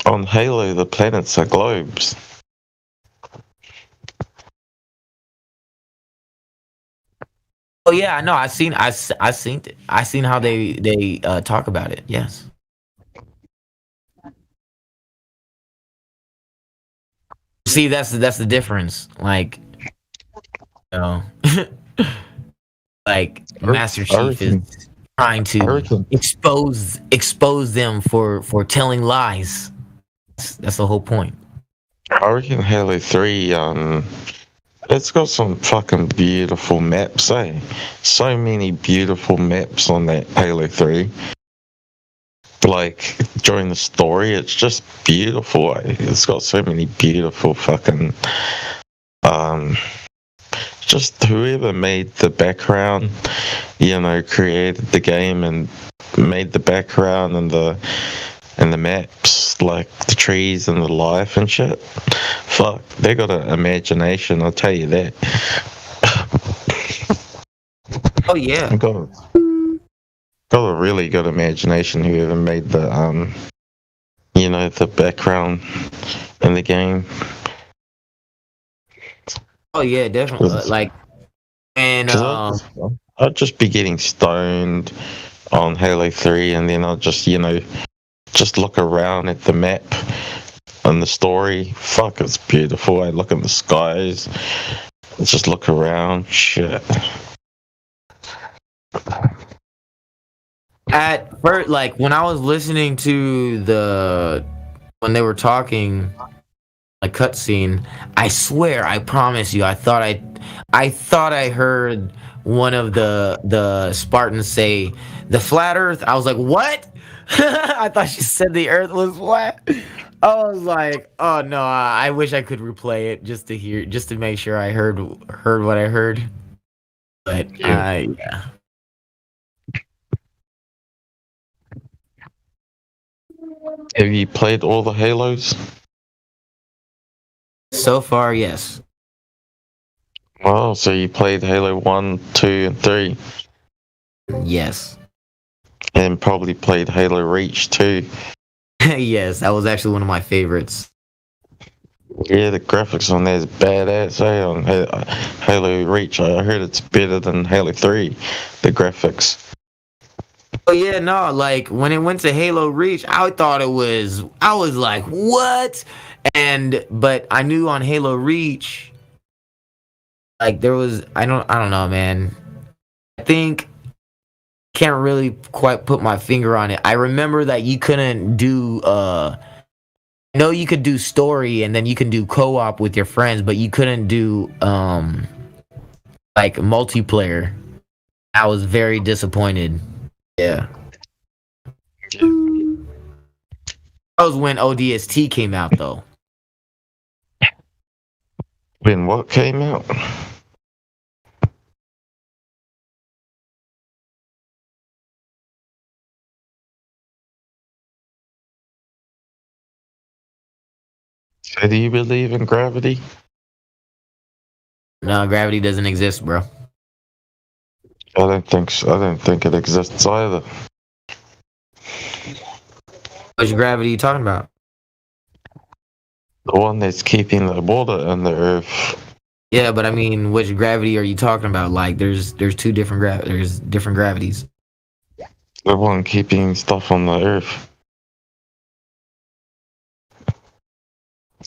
On Halo, the planets are globes. Oh yeah, I know. I seen it. I seen how they talk about it. Yes. See, that's the difference. Like, you know, like Master Chief is trying to expose them for telling lies. That's the whole point. I reckon Halo 3, it's got some fucking beautiful maps, eh? So many beautiful maps on that Halo 3. Like, during the story, it's just beautiful, eh? It's got so many beautiful fucking, just whoever made the background, you know, created the game and made the background and the maps, like the trees and the life and shit. Fuck, they got an imagination, I'll tell you that. Oh yeah. Got a really good imagination whoever made the you know, the background in the game. Oh yeah, definitely. Like, and I'd just be getting stoned on Halo 3 and then I'll just, you know, just look around at the map and the story. Fuck, it's beautiful. I look at the skies, just look around. Shit. At first, like when I was listening to when they were talking, a cutscene, I swear, I promise you, I thought I heard one of the Spartans say the flat Earth. I was like, what? I thought she said the Earth was flat. I was like, oh no, I wish I could replay it just to make sure I heard what I heard. But yeah. Have you played all the Halos? So far, yes. Wow, so you played Halo 1, 2, and 3? Yes. And probably played Halo Reach too. Yes, that was actually one of my favorites. Yeah, the graphics on there is badass. On Halo Reach, I heard it's better than Halo 3, the graphics. Oh yeah, no, like when it went to Halo Reach, I was like, what? But I knew on Halo Reach, like there was, I don't know, man. I think, can't really quite put my finger on it. I remember that you couldn't do, I know you could do story and then you can do co-op with your friends, but you couldn't do, like multiplayer. I was very disappointed. Yeah. That was when ODST came out, though. When what came out? So do you believe in gravity? No, gravity doesn't exist, bro. I don't think so. I don't think it exists either. Which gravity are you talking about? The one that's keeping the water in the earth. Yeah, but I mean, which gravity are you talking about? Like, there's different gravities. The one keeping stuff on the earth.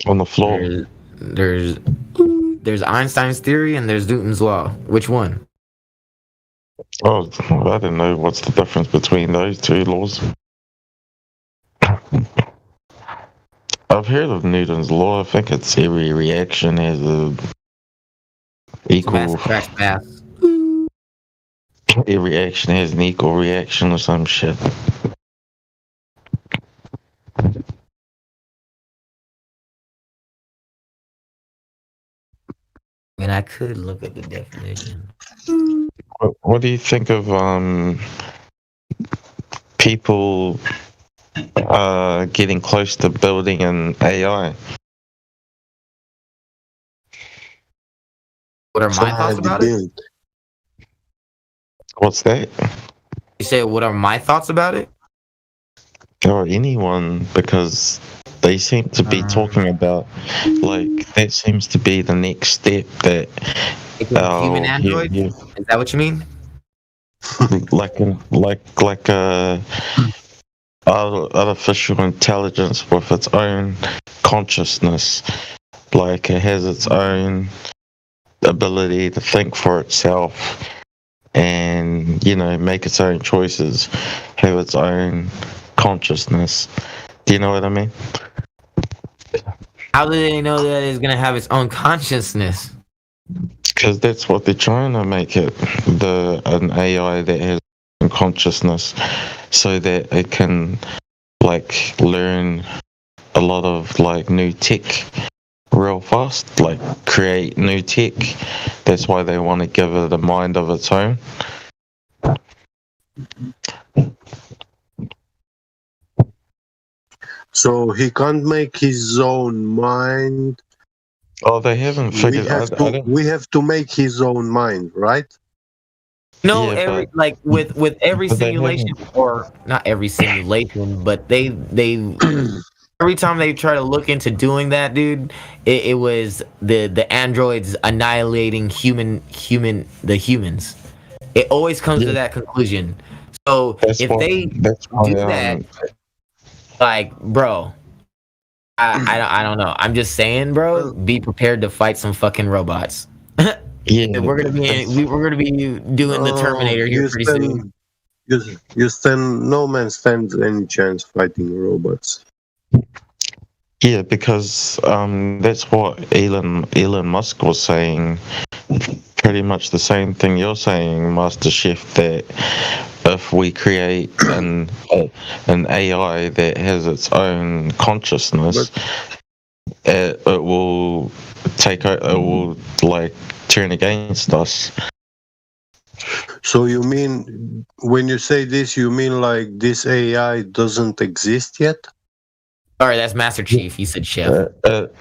On the floor. There's Einstein's theory and there's Newton's law. Which one? Oh, I don't know what's the difference between those two laws. I've heard of Newton's law. I think it's every reaction has a equal. Every reaction has an equal reaction or some shit. I mean, I could look at the definition. What do you think of people getting close to building an AI? What are my thoughts about it? What's that? You say, what are my thoughts about it? Or anyone, because they seem to be talking about, like, that seems to be the next step that human android? Is that what you mean? like artificial intelligence with its own consciousness, like it has its own ability to think for itself and, you know, make its own choices, have its own consciousness. Do you know what I mean? How do they know that it's gonna have its own consciousness? Because that's what they're trying to make it, an AI that has consciousness, so that it can, like, learn a lot of, like, new tech real fast, like create new tech. That's why they want to give it a mind of its own. So he can't make his own mind. Oh, they haven't figured out. We have to make his own mind, right? No, like with every simulation, or not every simulation, but they every time they try to look into doing that, dude, it was the androids annihilating the humans. It always comes to that conclusion. So if they do that, like, bro, I don't know. I'm just saying, bro, be prepared to fight some fucking robots. Yeah, we're gonna be doing the Terminator here pretty soon. No man stands any chance fighting robots. Yeah, because that's what Elon Musk was saying. Pretty much the same thing you're saying, Master Chef. That if we create an AI that has its own consciousness, it will it will, like, turn against us. So you mean, when you say this, you mean like this AI doesn't exist yet? Sorry, that's Master Chief. You said Chef. It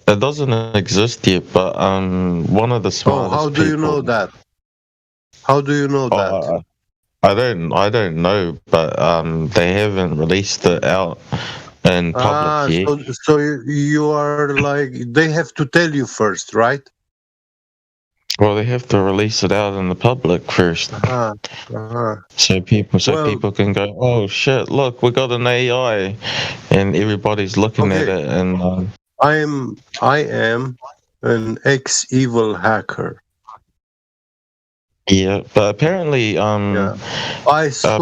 doesn't exist yet, but one of the smartest how do you know that? How do you know that? I don't know, but they haven't released it out in public yet. So you are like, they have to tell you first, right? Well, they have to release it out in the public first, so people can go, oh shit, look, we got an AI, and everybody's looking at it. And I am an ex-evil hacker. Yeah, but apparently, I saw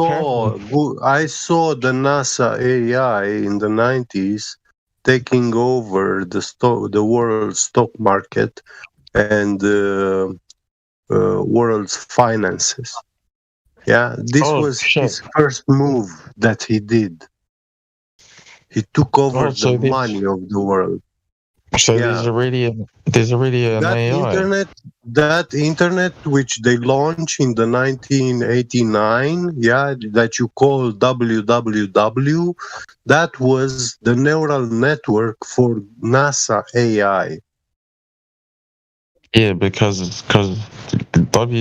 the NASA AI in the 90s taking over the world stock market and world's finances. Yeah, this was his first move that he did. He took over the money of the world. So there's already an AI. That internet which they launched in the 1989, that you call WWW, that was the neural network for NASA AI. Yeah, because www.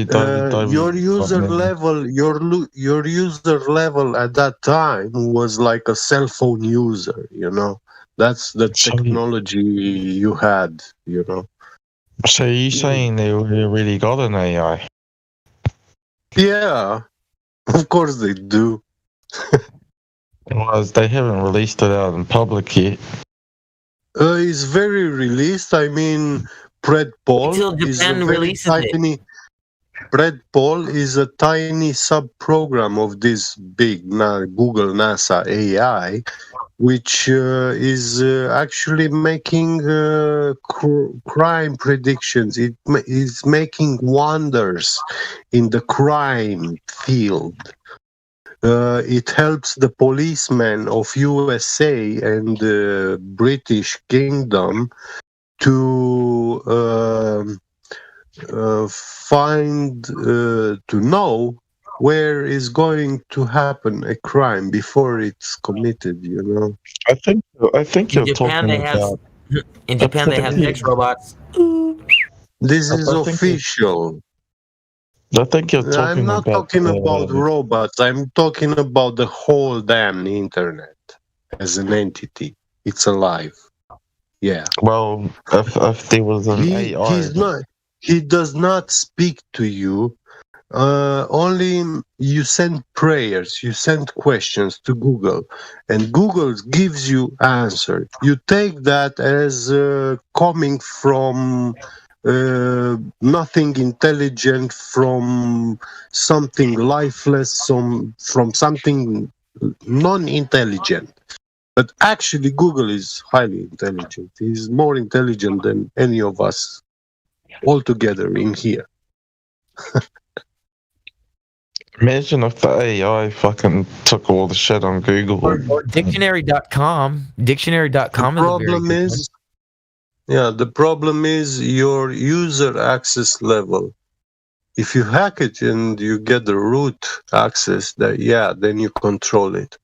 Your user level at that time was like a cell phone user, you know. That's the technology you had, you know. So you saying they really got an AI? Yeah, of course they do. Well, they haven't released it out in public yet. It's very released. I mean, Predpol is a tiny sub-program of this big Google NASA AI, which is actually making crime predictions. It is making wonders in the crime field. It helps the policemen of USA and the British Kingdom to find to know where is going to happen a crime before it's committed. You know. I think In you're Japan, they talking have about. in Japan they have sex robots. This is I think official. I think you're I'm talking not about. talking about robots. I'm talking about the whole damn internet as an entity. It's alive. Yeah. Well, if there was an AI, He's not. He does not speak to you. Only you send prayers, you send questions to Google, and Google gives you answer. You take that as coming from nothing intelligent, from something lifeless, from something non-intelligent. But actually, Google is highly intelligent. He's more intelligent than any of us all together in here. imagine if the AI fucking took all the shit on Google. Or dictionary.com. Dictionary.com is a very Problem good one. is, yeah, the problem is your user access level. If you hack it and you get the root access, then you control it.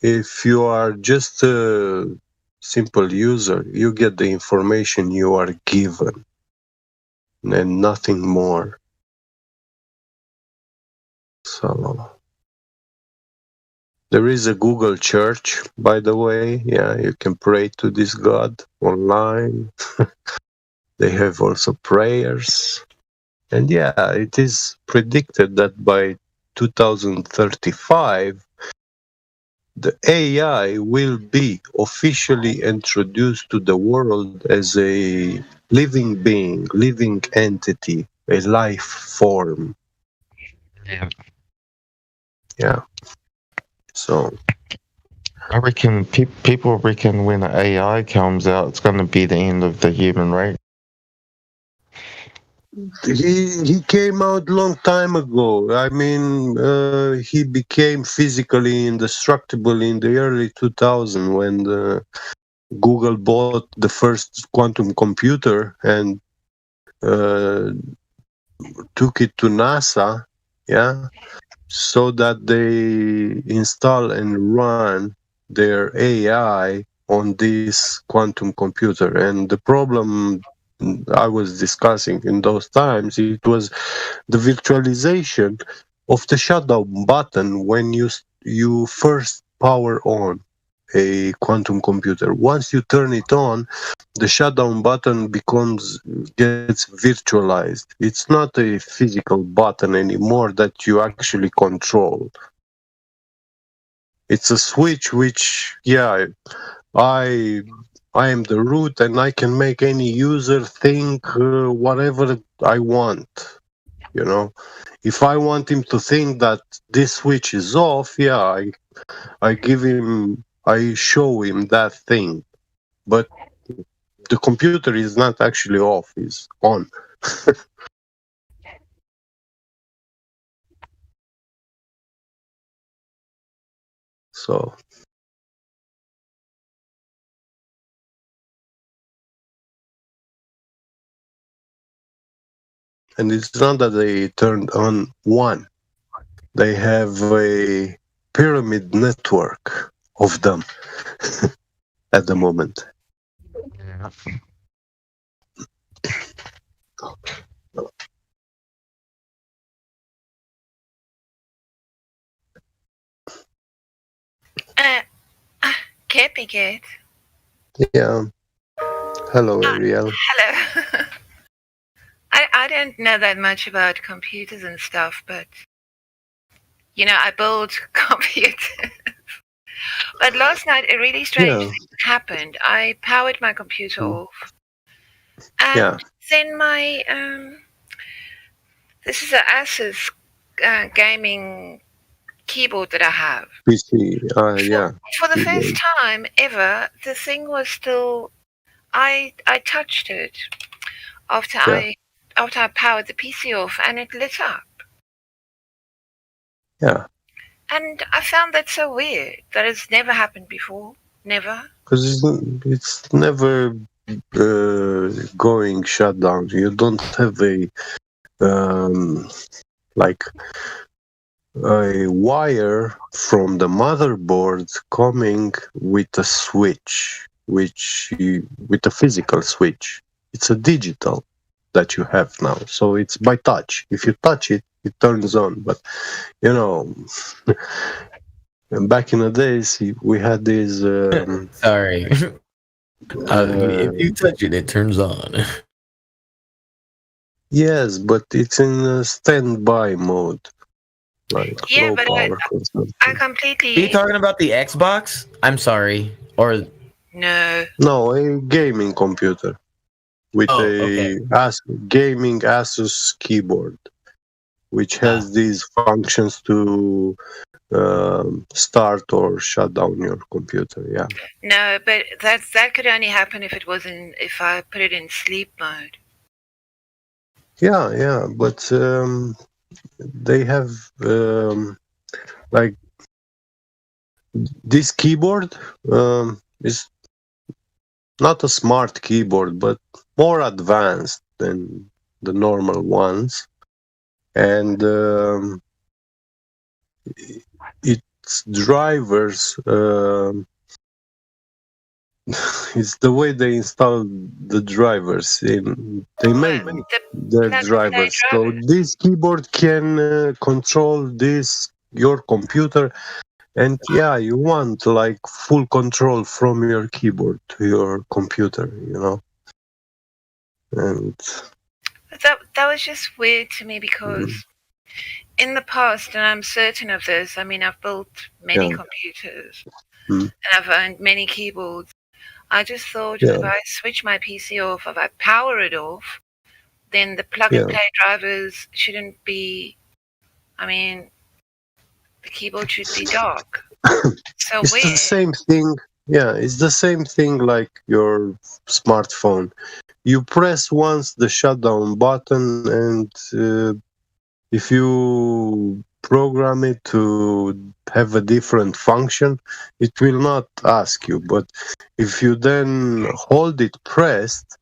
If you are just a simple user, you get the information you are given and nothing more. So there is a Google Church, by the way. Yeah, you can pray to this God online. They have also prayers. And yeah, it is predicted that by 2035, the AI will be officially introduced to the world as a living being, living entity, a life form. Yeah. Yeah. So I reckon people reckon when the AI comes out, it's going to be the end of the human race. he came out long time ago. I mean, he became physically indestructible in the early 2000 when Google bought the first quantum computer and took it to NASA, yeah, so that they install and run their AI on this quantum computer. And the problem I was discussing in those times, it was the virtualization of the shutdown button when you first power on a quantum computer. Once you turn it on, the shutdown button gets virtualized. It's not a physical button anymore that you actually control. It's a switch which, yeah, I am the root and I can make any user think whatever I want. You know, if I want him to think that this switch is off, yeah, I show him that thing. But the computer is not actually off, it's on. So and it's not that they turned on one. They have a pyramid network of them at the moment. Can't good. Yeah. Hello, Ariel. Hello. I don't know that much about computers and stuff, but you know, I build computers. But last night a really strange thing happened. I powered my computer off. And then my this is an Asus gaming keyboard that I have. PC, yeah. For the first time ever, the thing was still. I touched it after I powered the PC off, and it lit up. Yeah. And I found that so weird. That has never happened before. Never. Because it's never going shutdown. You don't have a like a wire from the motherboard coming with a switch, with a physical switch. It's a digital that you have now, so it's by touch. If you touch it, it turns on. But you know, back in the days, we had these. Sorry. If you touch it, it turns on. Yes, but it's in a standby mode, like Yeah, low but power consumption. I Are you completely talking about the Xbox? I'm sorry. Or no. No, a gaming computer with okay. gaming Asus keyboard, which has these functions to start or shut down your computer. Yeah. No, but that could only happen if if I put it in sleep mode. Yeah, but they have like this keyboard is not a smart keyboard, but more advanced than the normal ones, and its drivers. It's the way they install the drivers. They made their drivers, so this keyboard can control your computer. And yeah, you want like full control from your keyboard to your computer, and That was just weird to me because in the past, and I'm certain of this, I mean, I've built many Yeah. computers and I've owned many keyboards. I just thought if I switch my PC off, if I power it off, then the plug and play drivers shouldn't be. I mean, the keyboard should be dark. So it's weird. the same thing. Yeah, it's the same thing like your smartphone. You press once the shutdown button, and if you program it to have a different function, it will not ask you. But if you then hold it pressed,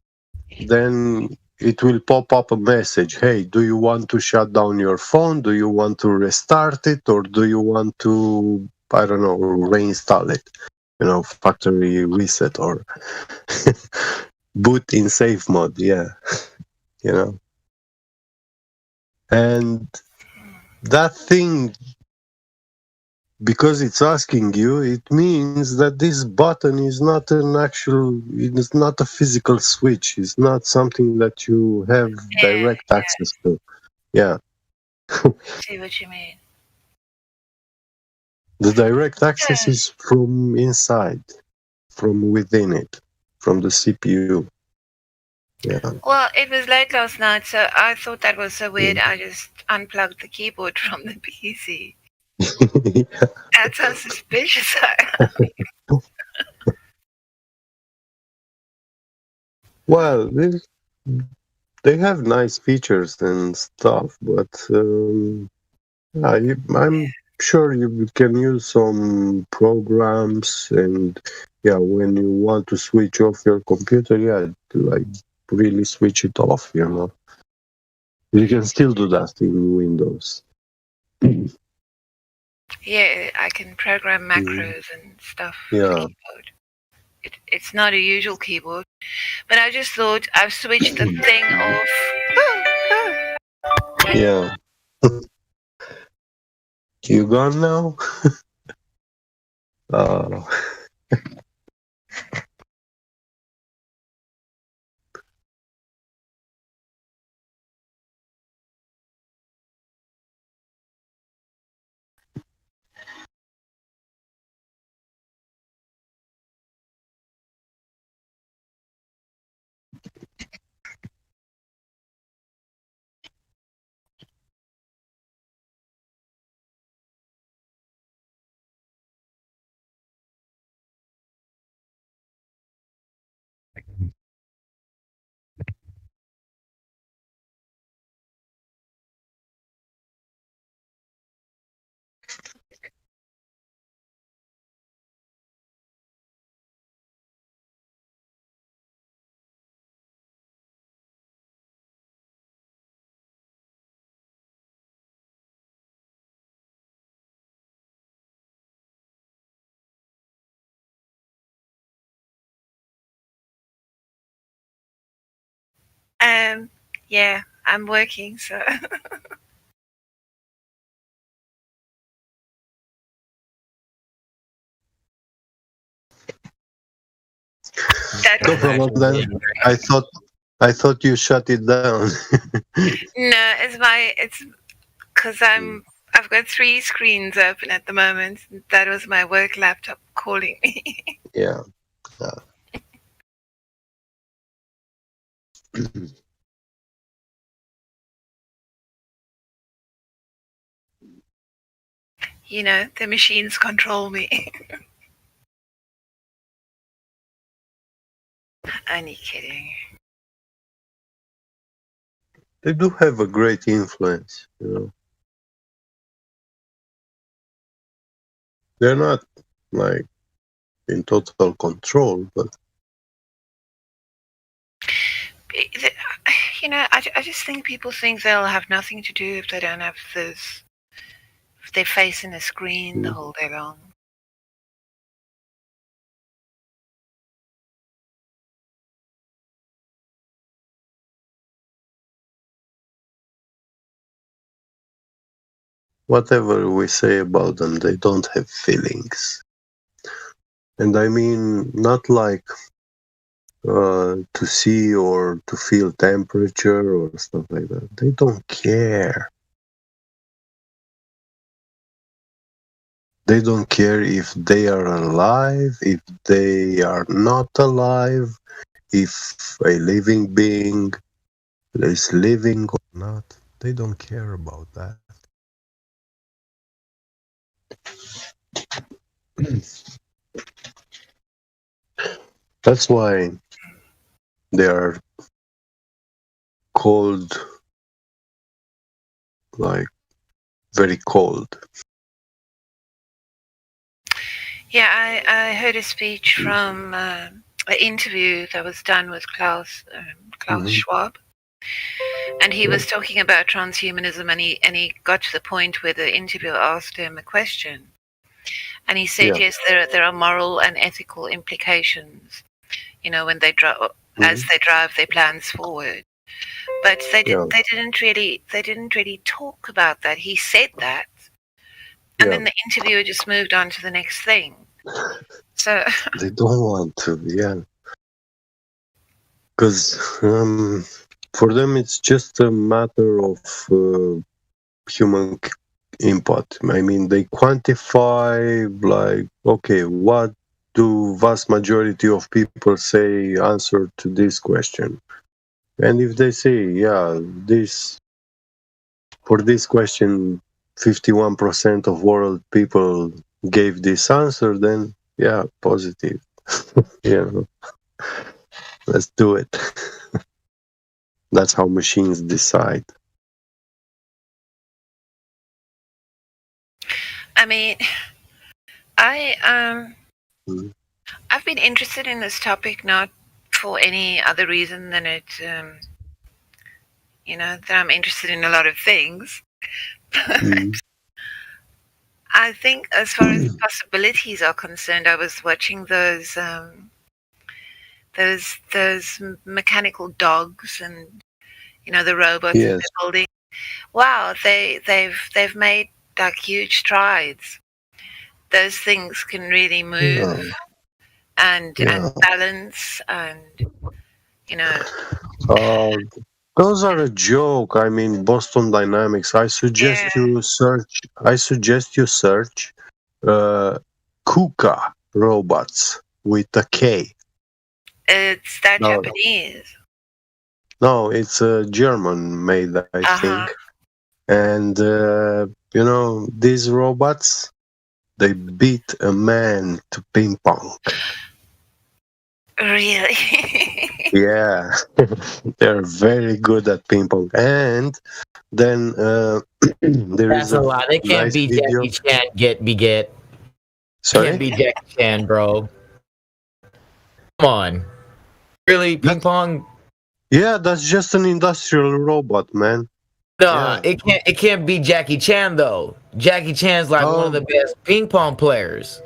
then it will pop up a message. Hey, do you want to shut down your phone? Do you want to restart it? Or do you want to, I don't know, reinstall it? Factory reset or boot in safe mode. Yeah. And that thing, because it's asking you, it means that this button is not it's not a physical switch. It's not something that you have direct access to. Yeah. See what you mean. The direct access is from inside, from within it, from the CPU. Yeah. Well, it was late last night, so I thought that was so weird. I just unplugged the keyboard from the PC. That's how suspicious I am. Well, they have nice features and stuff, but I'm sure you can use some programs, and when you want to switch off your computer, like really switch it off. You can still do that in Windows. Yeah, I can program macros and stuff. Yeah. It's not a usual keyboard, but I just thought I've switched the thing off. Yeah. You gone now? Oh. Yeah, I'm working, so. No problem then. I thought you shut it down. No, it's because I've got 3 screens open at the moment. That was my work laptop calling me. Yeah. You know, the machines control me. Only kidding. They do have a great influence, you know. They're not like in total control, but You know, I just think people think they'll have nothing to do if they don't have this, if they're facing a screen the whole day long. whatever we say about them, they don't have feelings. And I mean, not like to see or to feel temperature or stuff like that. They don't care. They don't care if they are alive, if they are not alive, if a living being is living or not. They don't care about that. That's why they are cold, like very cold. Yeah, I heard a speech from an interview that was done with Klaus Schwab, and he was talking about transhumanism, and he got to the point where the interviewer asked him a question, and he said, yes, there are moral and ethical implications, you know, when they as they drive their plans forward, but they didn't really talk about that. He said that. And then the interviewer just moved on to the next thing. So they don't want to, because for them it's just a matter of human input. I mean, they quantify like, okay, what do vast majority of people say answer to this question? And if they say, for this question, 51% of world people gave this answer, then positive. Let's do it. That's how machines decide. I mean, I've been interested in this topic not for any other reason than it, you know, that I'm interested in a lot of things. I think as far as possibilities are concerned, I was watching those mechanical dogs and, you know, the robots that they're building. Wow, they've made like huge strides. Those things can really move and balance, and you know. Those are a joke. I mean, Boston Dynamics. I suggest you search. KUKA robots with a K. It's that Japanese. No, it's a German made, I think. And you know, these robots, they beat a man to ping pong. Really? Yeah, they're very good at ping pong. And then That's a lot. They can't be Jackie Chan. Get. Sorry? Can't be Jackie Chan, bro. Come on. Really, ping pong? Yeah, that's just an industrial robot, man. No, it can't be Jackie Chan though. Jackie Chan's like one of the best ping pong players.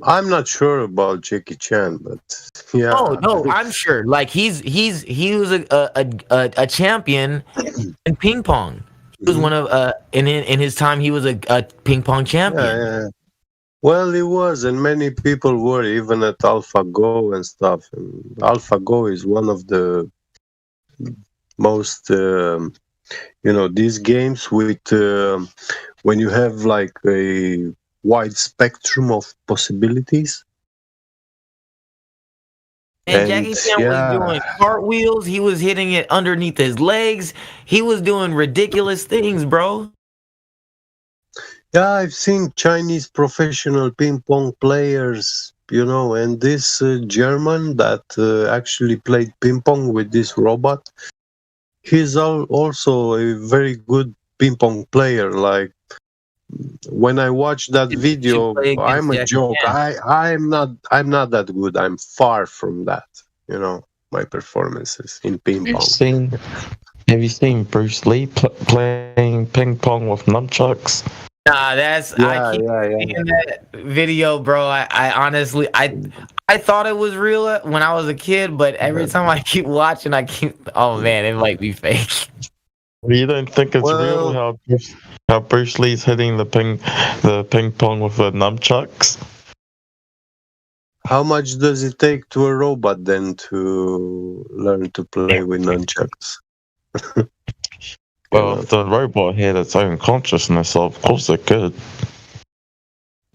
I'm not sure about Jackie Chan, but yeah. Oh no, I'm sure. Like he was a champion in ping pong. He was one of in his time he was a ping pong champion. Yeah. Well, he was, and many people were, even at AlphaGo and stuff. And AlphaGo is one of the most, these games with when you have like a wide spectrum of possibilities. And Jackie Chan was doing cartwheels. He was hitting it underneath his legs. He was doing ridiculous things, bro. Yeah, I've seen Chinese professional ping pong players, and this German that actually played ping pong with this robot. He's also a very good ping pong player. Like when I watch that video, I'm a joke. I'm not that good. I'm far from that. My performances in ping pong. Have you seen Bruce Lee playing ping pong with nunchucks? Nah, I keep seeing that video, bro. I honestly I thought it was real when I was a kid, but every time I keep watching, oh man, it might be fake. You don't think it's real how Bruce Lee's hitting the ping pong with the nunchucks? How much does it take to a robot then to learn to play with nunchucks? Well, if the robot had its own consciousness, of course it could.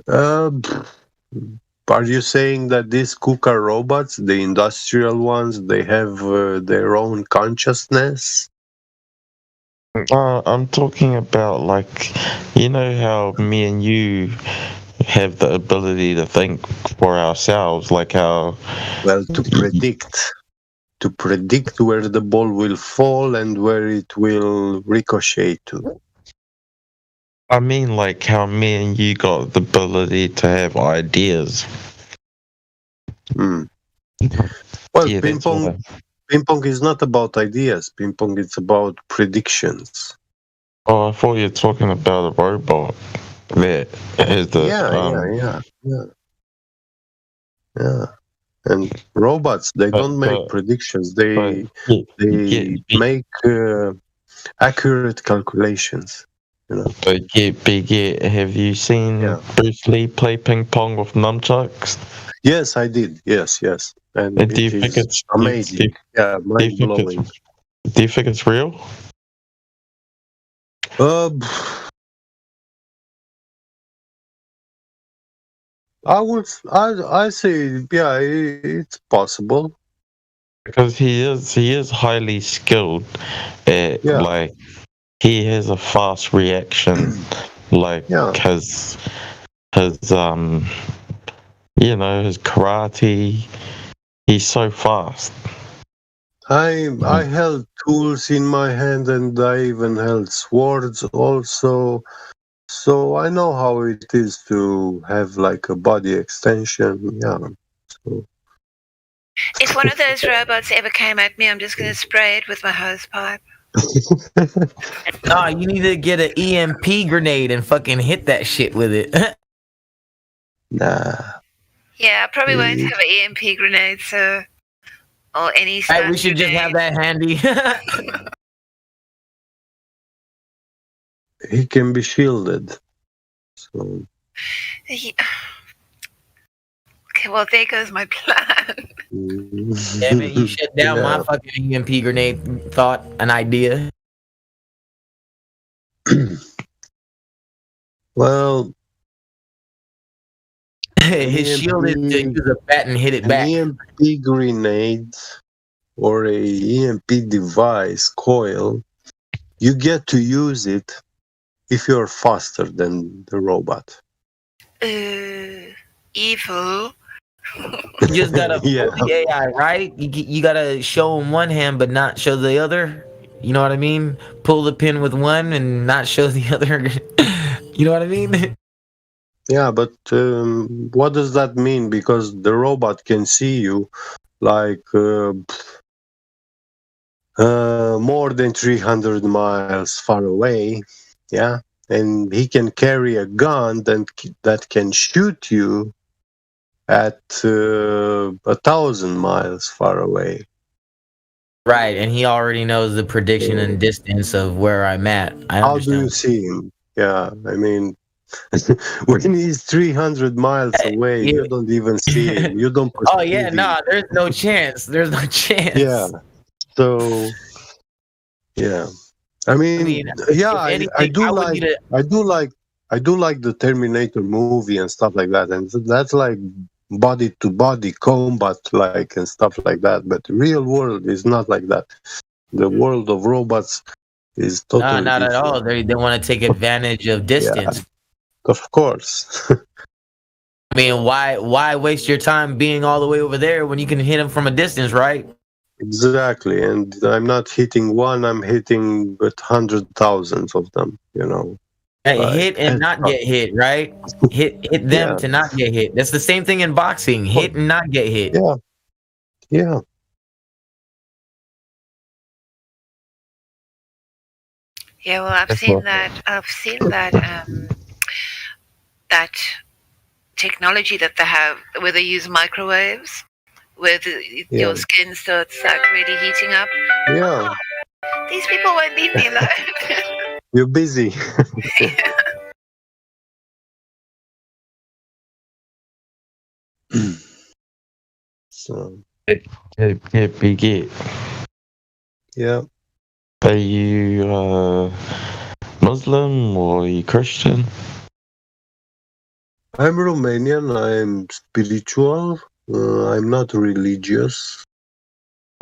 Are you saying that these KUKA robots, the industrial ones, they have their own consciousness? I'm talking about, like, how me and you have the ability to think for ourselves, like how... Well, to predict where the ball will fall and where it will ricochet to. I mean, like how me and you got the ability to have ideas. Well, Yeah, ping pong is not about ideas. Ping pong is about predictions. Oh, I thought you were talking about a robot. That is the yeah. And robots, they don't make predictions. They make accurate calculations. But have you seen Bruce Lee play ping pong with nunchucks? Yes, I did. Yes. And do you think it's amazing? Mind blowing. Do you think it's real? I say, it's possible. Because he is highly skilled at like he has a fast reaction, like his his karate. He's so fast. I held tools in my hand, and I even held swords also. So I know how it is to have like a body extension. Yeah. So. If one of those robots ever came at me, I'm just going to spray it with my hose pipe. Nah, you need to get an EMP grenade and fucking hit that shit with it. Nah. Yeah, I probably won't have an EMP grenade, so... Or any Hey, we should just have that handy. He can be shielded. So. Okay, well, there goes my plan. Damn it, you shut down my fucking EMP grenade thought, an idea. Well... His shield is to use a bat and hit it back. An EMP grenade or a EMP device, coil, you get to use it if you're faster than the robot. Evil. You just gotta fool the AI, right? You gotta show him one hand but not show the other. You know what I mean? Pull the pin with one and not show the other. You know what I mean? Yeah, but what does that mean? Because the robot can see you like more than 300 miles far away, yeah? And he can carry a gun that can shoot you at 1,000 miles far away. Right, and he already knows the prediction and distance of where I'm at. I How do you understand. see him? Yeah, I mean, when he's 300 miles away, you don't even see him. You don't Oh perceive yeah, him. no, there's no chance. There's no chance. Yeah. So, yeah. I mean, yeah, I anything, do I would like, need a- I do like the Terminator movie and stuff like that, and that's like body to body combat, like and stuff like that. But the real world is not like that. The world of robots is No, totally not at different. all. They want to take advantage of distance. Of course. I mean, why waste your time being all the way over there when you can hit them from a distance, right? Exactly, and I'm not hitting one; I'm hitting with 100,000s of them. You know. Hey, Like, hit and not get hit, right? Hit them Yeah. to not get hit. That's the same thing in boxing. Hit and not get hit. Yeah. Yeah. Yeah, well, I've That's seen what- that. That technology that they have, where they use microwaves, where Yeah. your skin starts like really heating up. Yeah. These people won't leave me alone. You're busy. So. Yeah, Biggie. Yeah. Are you Muslim or are you Christian? I'm Romanian. I'm spiritual. I'm not religious.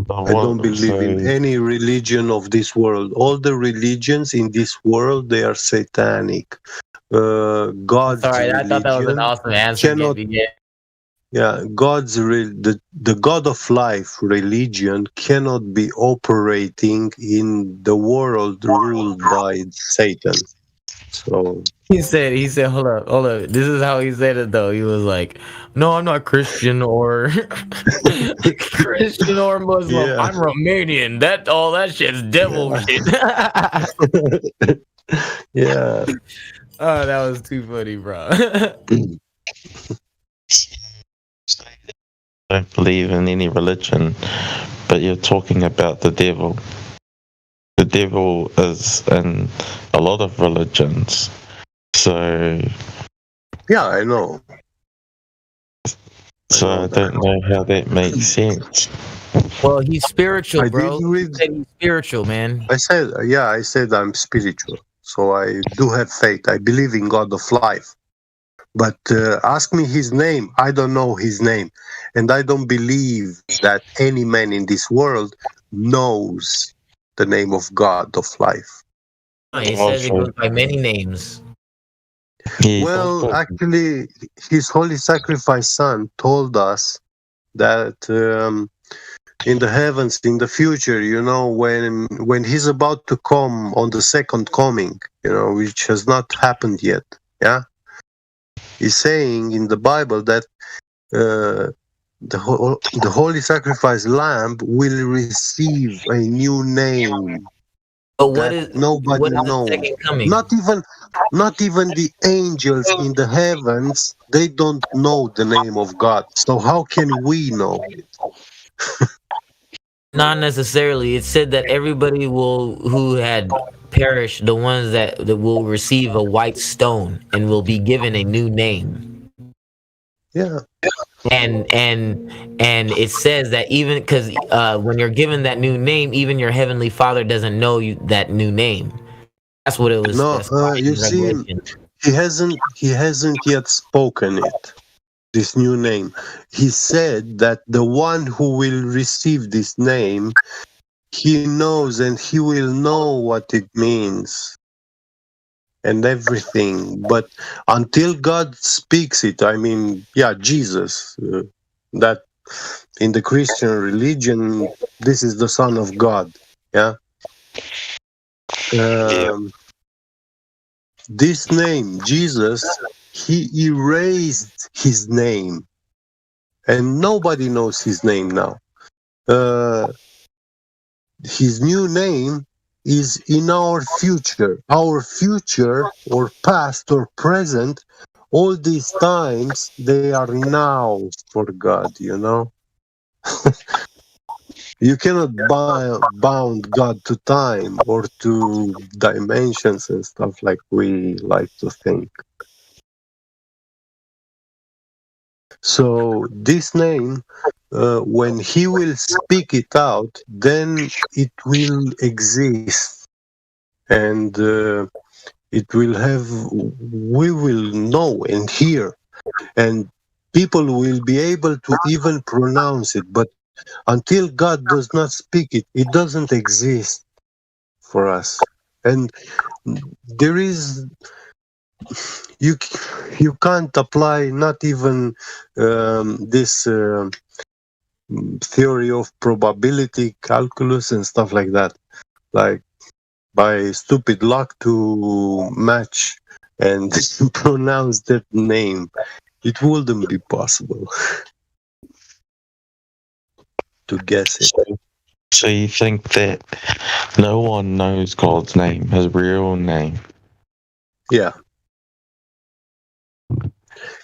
I don't believe in any religion of this world. All the religions in this world, they are satanic. God's Sorry, I thought that was an religion awesome answer. cannot- Gibby. Yeah. Yeah, the God of life religion cannot be operating in the world ruled by Satan. So He said, hold up. This is how he said it though. He was like, no, I'm not Christian or Christian or Muslim. Yeah. I'm Romanian. All that shit's devil shit. yeah. Oh, that was too funny, bro. Don't believe in any religion, but you're talking about the devil. The devil is in a lot of religions. So Yeah, I know. I don't know how that makes sense. Well, he's spiritual, I bro. did read- He said he's spiritual, man. I said I'm spiritual. So I do have faith. I believe in God of life. But ask me his name. I don't know his name. And I don't believe that any man in this world knows the name of God of life. He says it goes by many names. Well, actually, his holy sacrifice son told us that in the heavens, in the future, you know, when he's about to come on the second coming, you know, which has not happened yet, yeah, he's saying in the Bible that the holy sacrifice lamb will receive a new name. But what that is nobody what is the knows? second coming? Not even the angels in the heavens. They don't know the name of God. So how can we know? Not necessarily. It said that everybody who had perished, the ones that will receive a white stone and will be given a new name. Yeah. And it says that even because when you're given that new name, even your heavenly Father doesn't know that new name. That's what it was. No, you see, he hasn't yet spoken it. This new name. He said that the one who will receive this name, he knows and he will know what it means and everything. But until God speaks it, I mean, yeah, Jesus, that in the Christian religion, this is the Son of God. Yeah. This name, Jesus, he erased his name, and nobody knows his name now. His new name is in our future or past or present all these times, they are now for God, you know? You cannot bound God to time or to dimensions and stuff like we like to think. So this name, when he will speak it out, then it will exist, and it will have. We will know and hear, and people will be able to even pronounce it. But until God does not speak it, it doesn't exist for us. And there is. You can't apply not even this theory of probability calculus and stuff like that, like by stupid luck to match and pronounce that name. It wouldn't be possible to guess it. So you think that no one knows God's name, his real name? Yeah.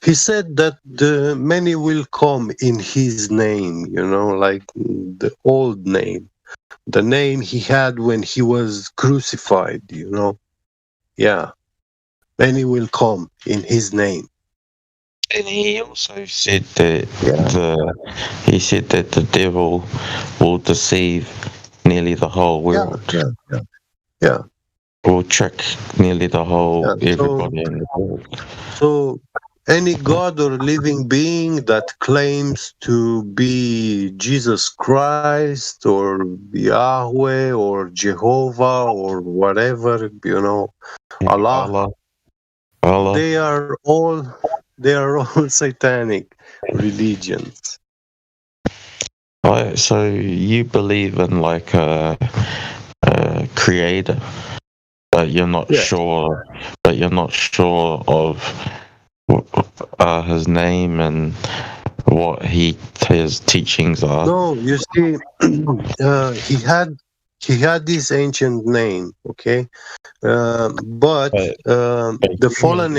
He said that many will come in his name, you know, like the old name, the name he had when he was crucified, you know. Yeah. Many will come in his name. And he also said that the devil will deceive nearly the whole world. Yeah. Will trick nearly the whole everybody in the world. So any god or living being that claims to be Jesus Christ or Yahweh or Jehovah or whatever, you know, Allah. They are all satanic religions. So you believe in like a creator, but you're not sure. But you're not sure of his name and what his teachings are. No, you see, he had this ancient name, okay, but the fallen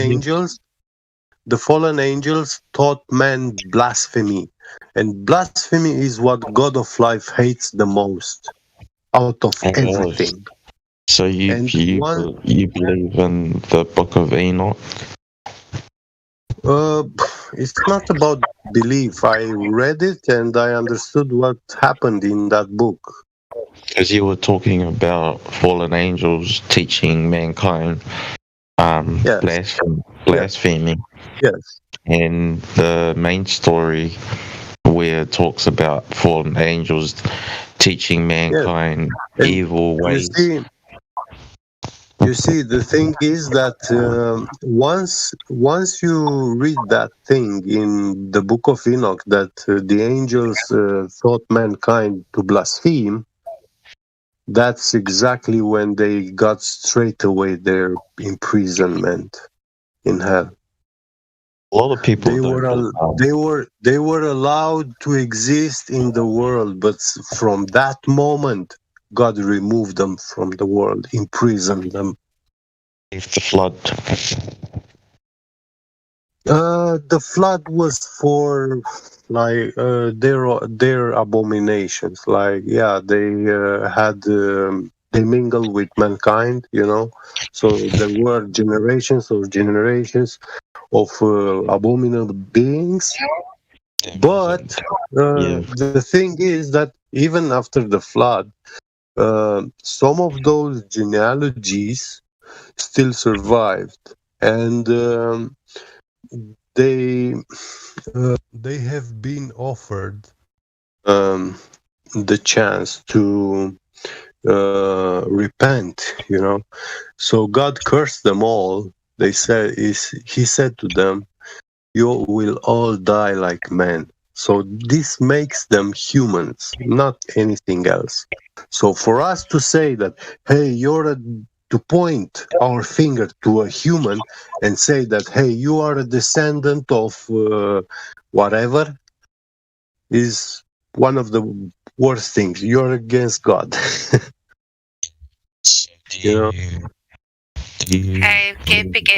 angels taught man blasphemy, and blasphemy is what God of life hates the most out of everything. So you believe in the Book of Enoch? It's not about belief. I read it and I understood what happened in that book. Because you were talking about fallen angels teaching mankind blasphemy. Yes. And the main story where it talks about fallen angels teaching mankind evil ways. You see, the thing is that once you read that thing in the Book of Enoch that the angels taught mankind to blaspheme, that's exactly when they got straight away their imprisonment in hell. A lot of people they were allowed to exist in the world, but from that moment, God removed them from the world, imprisoned them. If the flood. The flood was for like their abominations. Like they had they mingled with mankind, you know. So there were generations of abominable beings. But the thing is that even after the flood, some of those genealogies still survived, and they have been offered the chance to repent, you know. So God cursed them all. He said to them, "You will all die like men." So this makes them humans, not anything else. So for us to say that, hey, to point our finger to a human and say that, hey, you are a descendant of whatever, is one of the worst things. You're against God. You know? Hey, get big.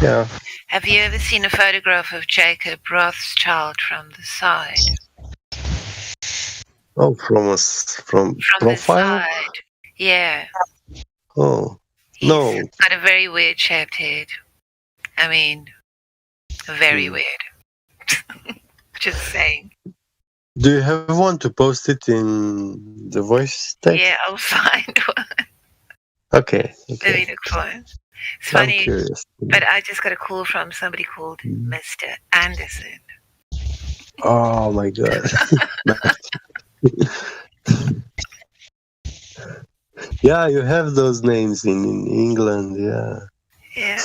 Yeah. Have you ever seen a photograph of Jacob Rothschild from the side? Oh, from From profile? the side. Yeah. Oh, He's no. got a very weird shaped head. I mean, very Hmm. weird. Just saying. Do you have one to post it in the voice text? Yeah, I'll find one. Okay. Let me Okay. look for it. It's I'm funny, curious. but I just got a call from somebody called Mr. Anderson. Oh my god. Yeah, you have those names in England. Yeah. Yeah.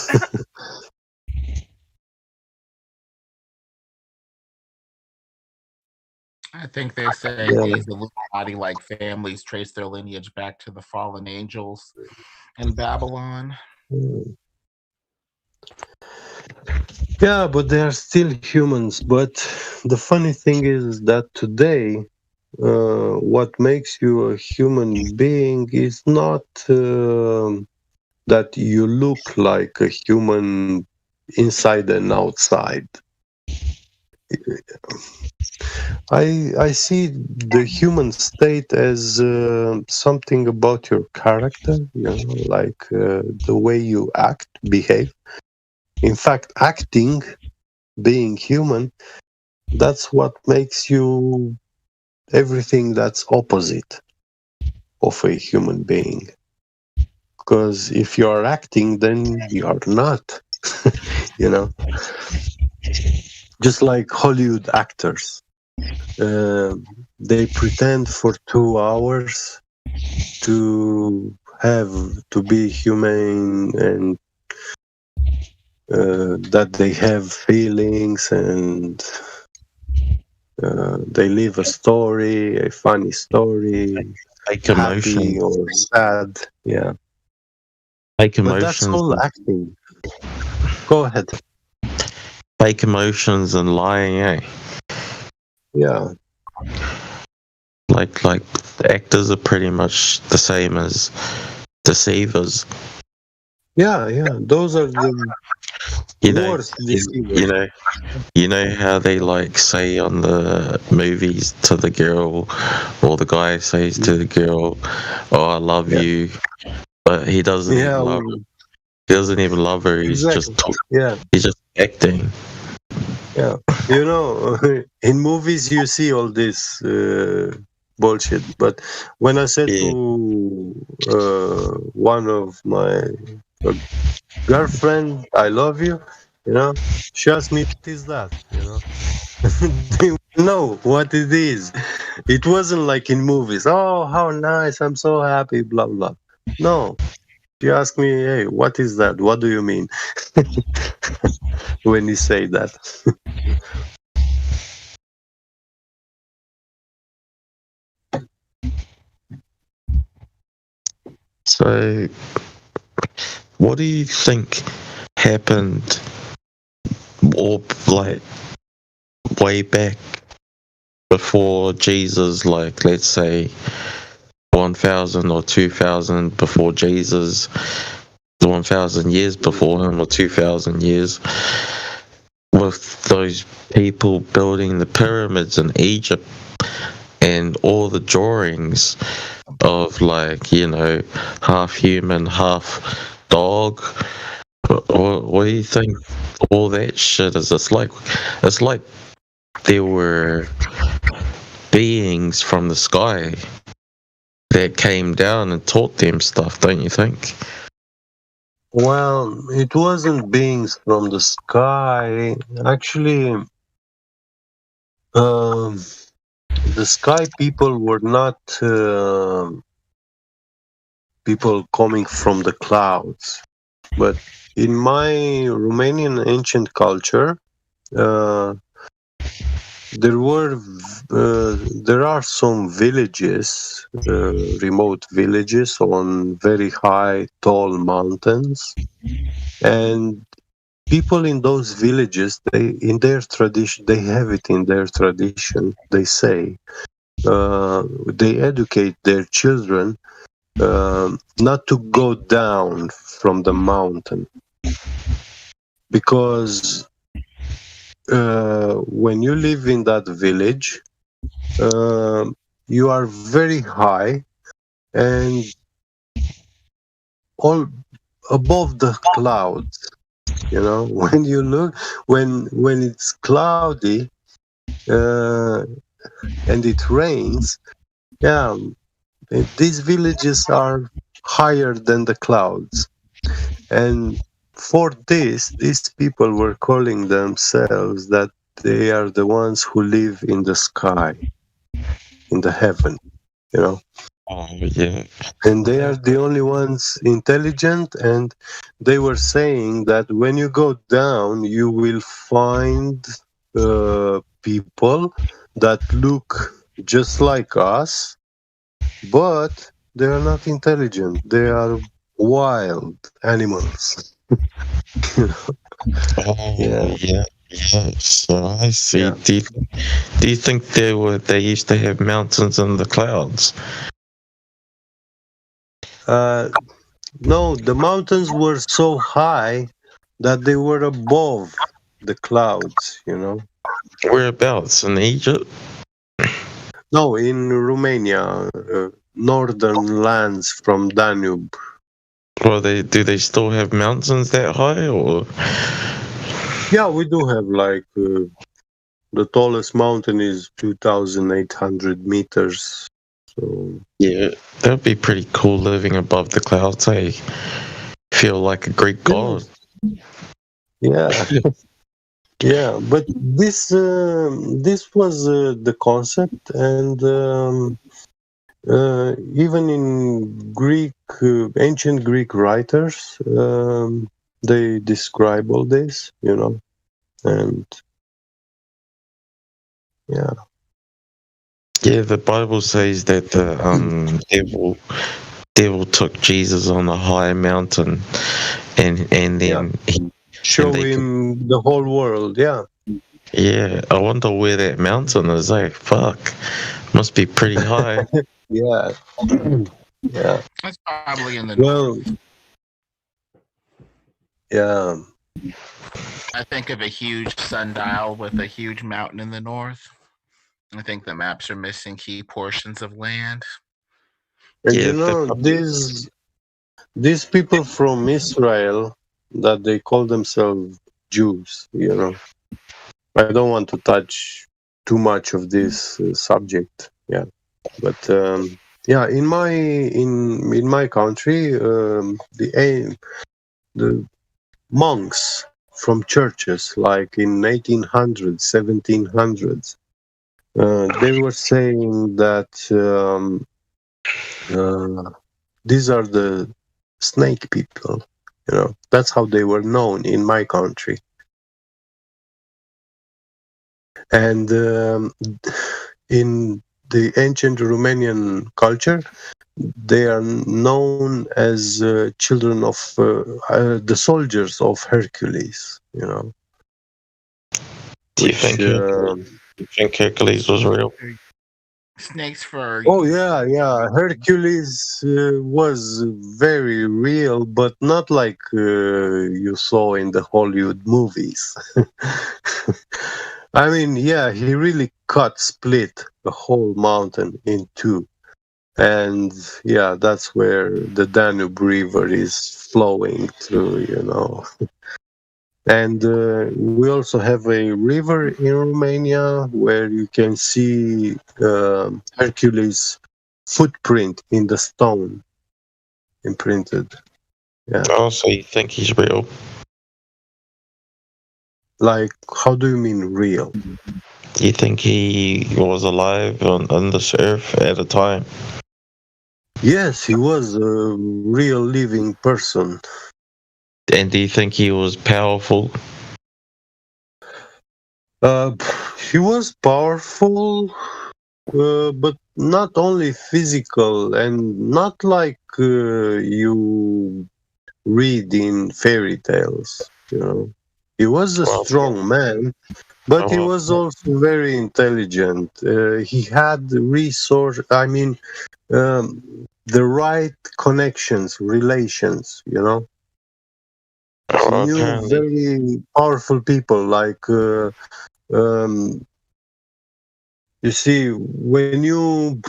I think they say Yeah. these Illuminati-like families trace their lineage back to the fallen angels in Babylon. Yeah, but they are still humans. But the funny thing is that today, what makes you a human being is not that you look like a human inside and outside. I see the human state as something about your character, like the way you act, behave. In fact, acting, being human, that's what makes you everything that's opposite of a human being. Because if you are acting, then you are not, Just like Hollywood actors. They pretend for 2 hours to be humane and that they have feelings and they live a story, a funny story, Fake happy emotions. or sad. Yeah. Fake But that's emotions. all acting. Go ahead. Fake emotions and lying, eh? Yeah. Like the actors are pretty much the same as deceivers. Yeah. Those are the worst deceivers. You know how they like say on the movies to the girl, or the guy says to the girl, "Oh, I love you," but he doesn't Yeah. even love her. He doesn't even love her. He's Exactly. just he's just acting. Yeah. In movies you see all this bullshit. But when I said to one of my girlfriend, "I love you," she asked me, "What is that?" They know what it is. It wasn't like in movies. "Oh, how nice! I'm so happy." Blah blah. No. She asked me, "Hey, what is that? What do you mean when you say that?" So, what do you think happened, or like way back before Jesus? Like, let's say 1,000 or 2,000 before Jesus, 1,000 years before him, or 2,000 years, with those people building the pyramids in Egypt and all the drawings of, like, half human, half dog. What do you think all that shit is? It's like there were beings from the sky that came down and taught them stuff, don't you think? Well, it wasn't beings from the sky. Actually, the sky people were not people coming from the clouds. But in my Romanian ancient culture, there are some villages, remote villages on very high, tall mountains, and people in those villages, they have it in their tradition. They say they educate their children not to go down from the mountain, because when you live in that village, you are very high and all above the clouds. You know, when you look, when it's cloudy and it rains, yeah, these villages are higher than the clouds, and for this, these people were calling themselves that they are the ones who live in the sky, in the heaven, you know. Oh, yeah. And they are the only ones intelligent, and they were saying that when you go down, you will find people that look just like us, but they are not intelligent. They are wild animals. You know? Oh, Yeah. yeah. So I see. Yeah. Do you think they used to have mountains in the clouds? No, the mountains were so high that they were above the clouds, you know. Whereabouts? In Egypt? No, in Romania, northern lands from Danube. Well, do they still have mountains that high, or? Yeah, we do have like the tallest mountain is 2,800 meters. So yeah, that'd be pretty cool living above the clouds. I feel like a Greek god. Yeah. Yeah, but this was the concept, and even in Greek, ancient Greek writers, they describe all this, you know, and yeah. Yeah, the Bible says that the devil took Jesus on a high mountain, and then show him the whole world. Yeah. Yeah, I wonder where that mountain is. Fuck, must be pretty high. Yeah. Yeah. That's probably in the north. Yeah. I think of a huge sundial with a huge mountain in the north. I think the maps are missing key portions of land. And you know, these people from Israel that they call themselves Jews, you know. I don't want to touch too much of this subject, yeah. But yeah, in my country, the monks from churches, like in 1800s, 1700s, they were saying that these are the snake people. You know, that's how they were known in my country. And in the ancient Romanian culture, they are known as children of the soldiers of Hercules. You know. Do you think Hercules was real? Snakes for. Oh yeah. Hercules was very real, but not like you saw in the Hollywood movies. I mean, yeah, he really split the whole mountain in two. And yeah, that's where the Danube River is flowing through, you know. And we also have a river in Romania where you can see Hercules' footprint in the stone imprinted. Yeah. Oh, so you think he's real? Like, how do you mean real? Do you think he was alive on this earth at a time? Yes, he was a real living person. And do you think he was powerful? He was powerful, but not only physical, and not like you read in fairy tales, you know. He was a strong man, but he was also very intelligent. He had the right connections, relations, you know. New, very powerful people like. You see, when you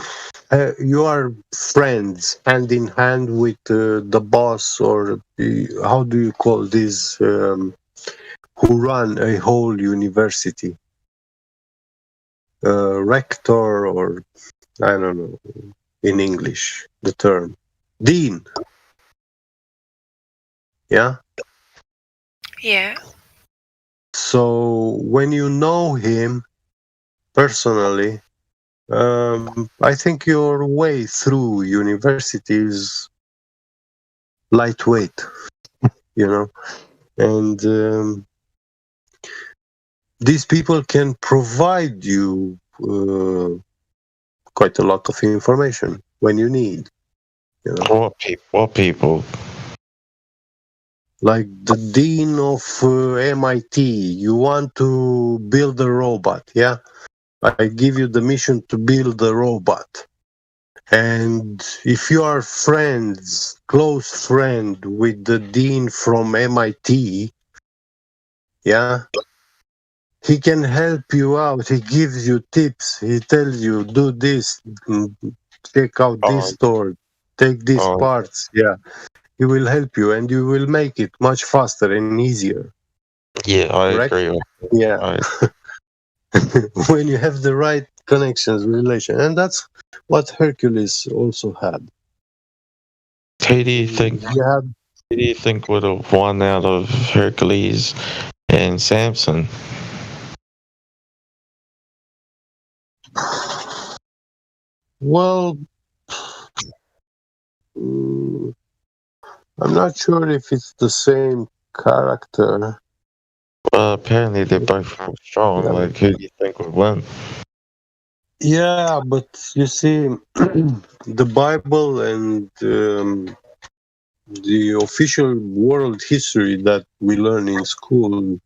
are friends hand in hand with the boss or how do you call this, who run a whole university, rector, or I don't know in English the term, dean. Yeah. Yeah. So when you know him personally, I think your way through university is lightweight, and these people can provide you quite a lot of information when you need. What people? Like the dean of MIT, you want to build a robot, yeah? I give you the mission to build a robot. And if you are close friend with the dean from MIT, yeah, he can help you out. He gives you tips. He tells you, do this, check out this store, take these parts. Yeah, he will help you and you will make it much faster and easier. Yeah, I agree. Yeah. When you have the right connections, relation. And that's what Hercules also had. Who do you think? Who do you think would have won out of Hercules and Samson? Well, I'm not sure if it's the same character. Well, apparently they're both strong. Yeah. Like, who do you think would win? Yeah, but you see, the Bible and the official world history that we learn in school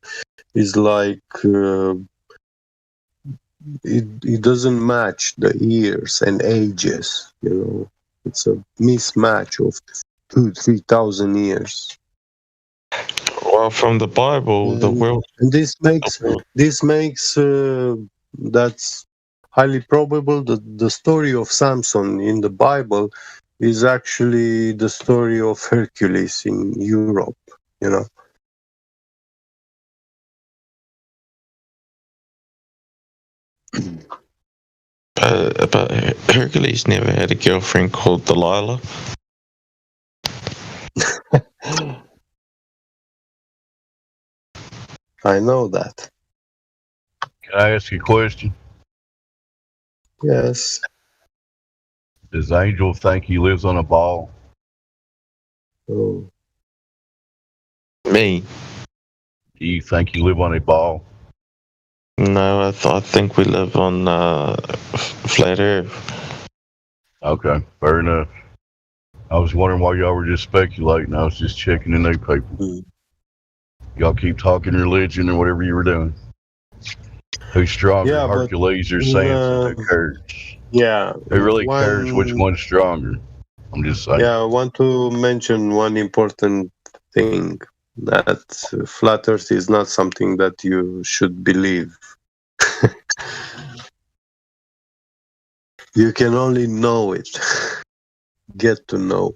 is like it doesn't match the years and ages. It's a mismatch of 2,000-3,000 years. Well, from the Bible, the world. And this makes that's highly probable that the story of Samson in the Bible is actually the story of Hercules in Europe. But Hercules never had a girlfriend called Delilah. I know that. Can I ask you a question? Yes. Does Angel think he lives on a ball? Oh. Me? Do you think you live on a ball? No, I think we live on flat Earth. Okay, fair enough. I was wondering why y'all were just speculating. I was just checking the newspaper. Y'all keep talking religion or whatever you were doing. Who's stronger, Yeah, but, Hercules or Samson? Who cares? Yeah. Who really cares which one's stronger? I'm just saying. Yeah, I want to mention one important thing, that flat Earth is not something that you should believe. You can only know it. Get to know.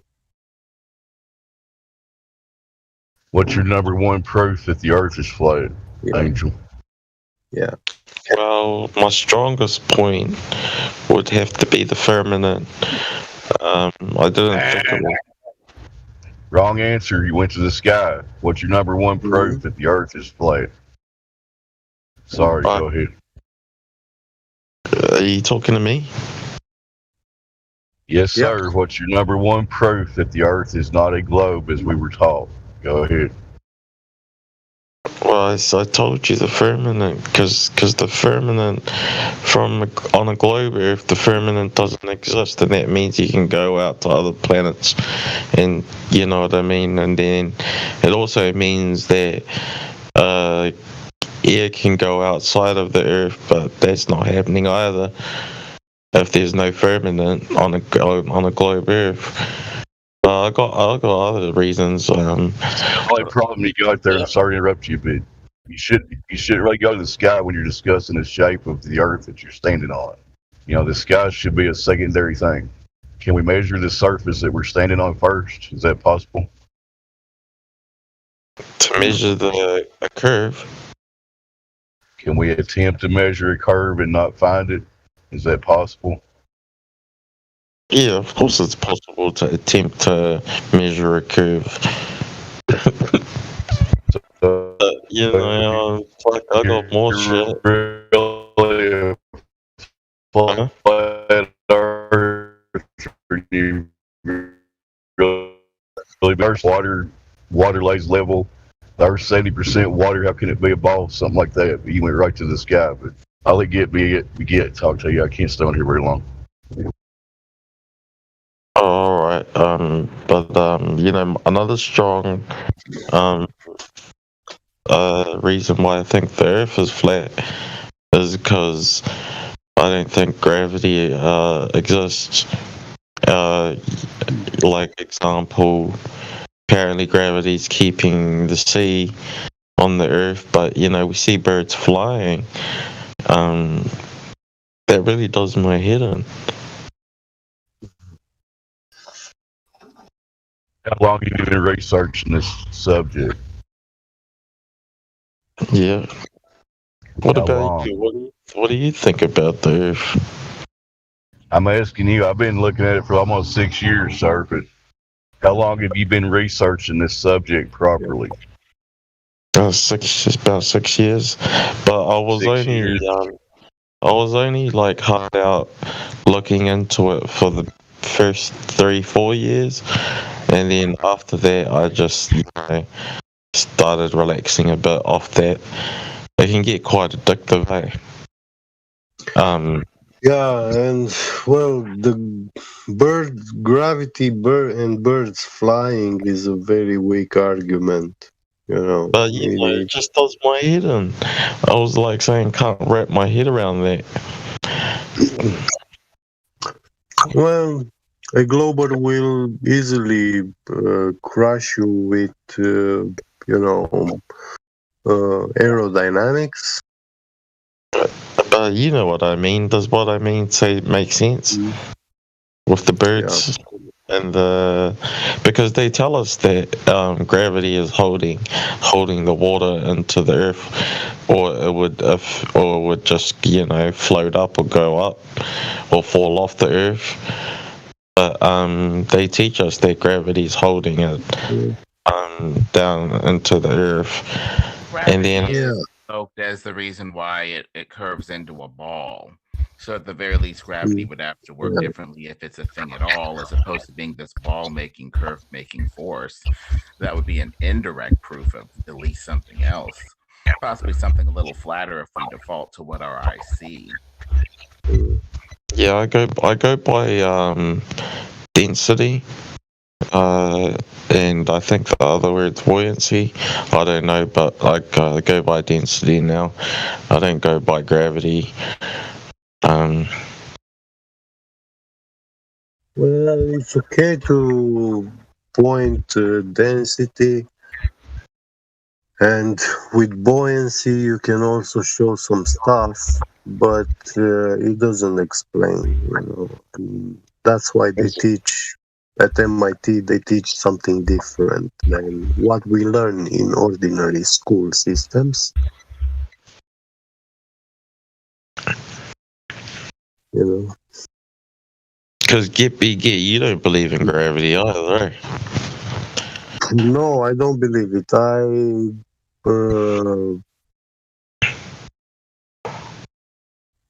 What's your number one proof that the Earth is flat, Angel? Yeah. Well, my strongest point would have to be the firmament. I didn't think of it. Wrong answer. You went to the sky. What's your number one proof that the Earth is flat? Sorry, go ahead. Are you talking to me? Yes, sir. What's your number one proof that the Earth is not a globe as we were taught? Go ahead. Well, I told you the firmament, because the firmament on a globe Earth, the firmament doesn't exist, and that means you can go out to other planets, and you know what I mean. And then it also means that air can go outside of the Earth, but that's not happening either. If there's no firmament on a globe Earth, I got other reasons. The only problem you got there, I'm sorry to interrupt you, but you should really go to the sky when you're discussing the shape of the Earth that you're standing on. You know, the sky should be a secondary thing. Can we measure the surface that we're standing on first? Is that possible? To measure a curve. Can we attempt to measure a curve and not find it? Is that possible? Yeah, of course it's possible to attempt to measure a curve. You know, it's like I got more shit. Really flat Earth, you really water lays level. The Earth's 70% water. How can it be a ball? Something like that. But you went right to the sky. But I'll let get talk to you. I can't stay on here very long. All right. But you know, another strong reason why I think the Earth is flat is because I don't think gravity exists. Like example, apparently gravity's keeping the sea on the Earth, but you know we see birds flying. That really does my head in. How long have you been researching this subject? Yeah. What How about long? you? What do you think about the Earth? I'm asking you. I've been looking at it for almost 6 years, sir. But how long have you been researching this subject properly? About 6 years, but I was 6 years. I was only like hard out looking into it for the first 3-4 years, and then after that I just started relaxing a bit off that. It can get quite addictive, eh? Yeah, and well, the gravity and birds flying is a very weak argument, you know. But you know, it just does my head in. I was like saying, can't wrap my head around that. Well, a globe will easily crush you with, aerodynamics. But you know what I mean. Does what I mean make sense? With the birds and because they tell us that gravity is holding the water into the Earth, or it would just float up or go up or fall off the Earth. But they teach us that gravity is holding it down into the Earth, and then Invoked as the reason why it curves into a ball. So at the very least, gravity would have to work differently if it's a thing at all, as opposed to being this ball-making, curve-making force. That would be an indirect proof of at least something else. Possibly something a little flatter if we default to what our eyes see. Yeah, I go by density, and I think the other word's buoyancy. I don't know, but I go by density now. I don't go by gravity. Well, it's okay to point density, and with buoyancy you can also show some stuff, but it doesn't explain, That's why they teach at MIT, they teach something different than what we learn in ordinary school systems. Because you don't believe in gravity either. No, I don't believe it.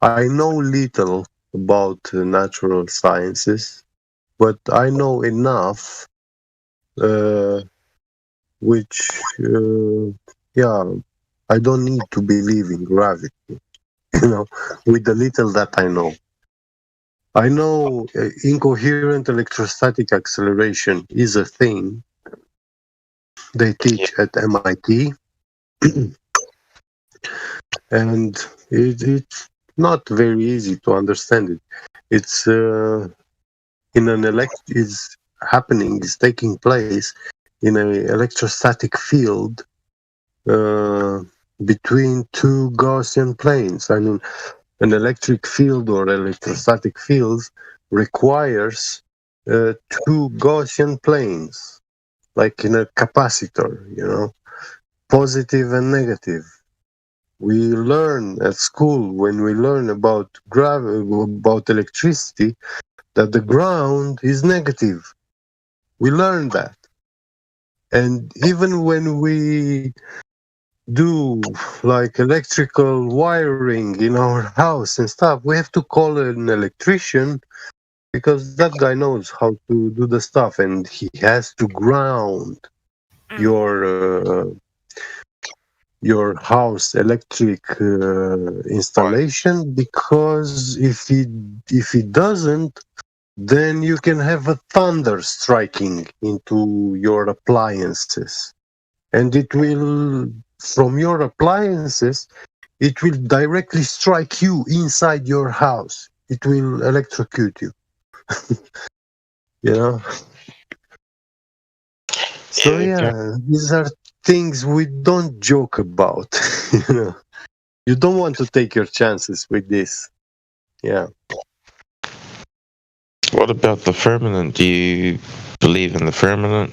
I know little about natural sciences, but I know enough, which, I don't need to believe in gravity, with the little that I know. I know incoherent electrostatic acceleration is a thing they teach at MIT, and it's not very easy to understand it. It's happening is taking place in an electrostatic field between two Gaussian planes. I mean, an electric field or electrostatic fields requires two Gaussian planes, like in a capacitor, positive and negative. We learn at school, when we learn about about electricity, that the ground is negative. We learn that. And even when we do like electrical wiring in our house and stuff, we have to call an electrician, because that guy knows how to do the stuff, and he has to ground your house electric installation, because if he doesn't, then you can have a thunder striking into your appliances, and it will, from your appliances, it will directly strike you inside your house. It will electrocute you. So these are things we don't joke about. You don't want to take your chances with this. Yeah. What about the firmament? Do you believe in the firmament?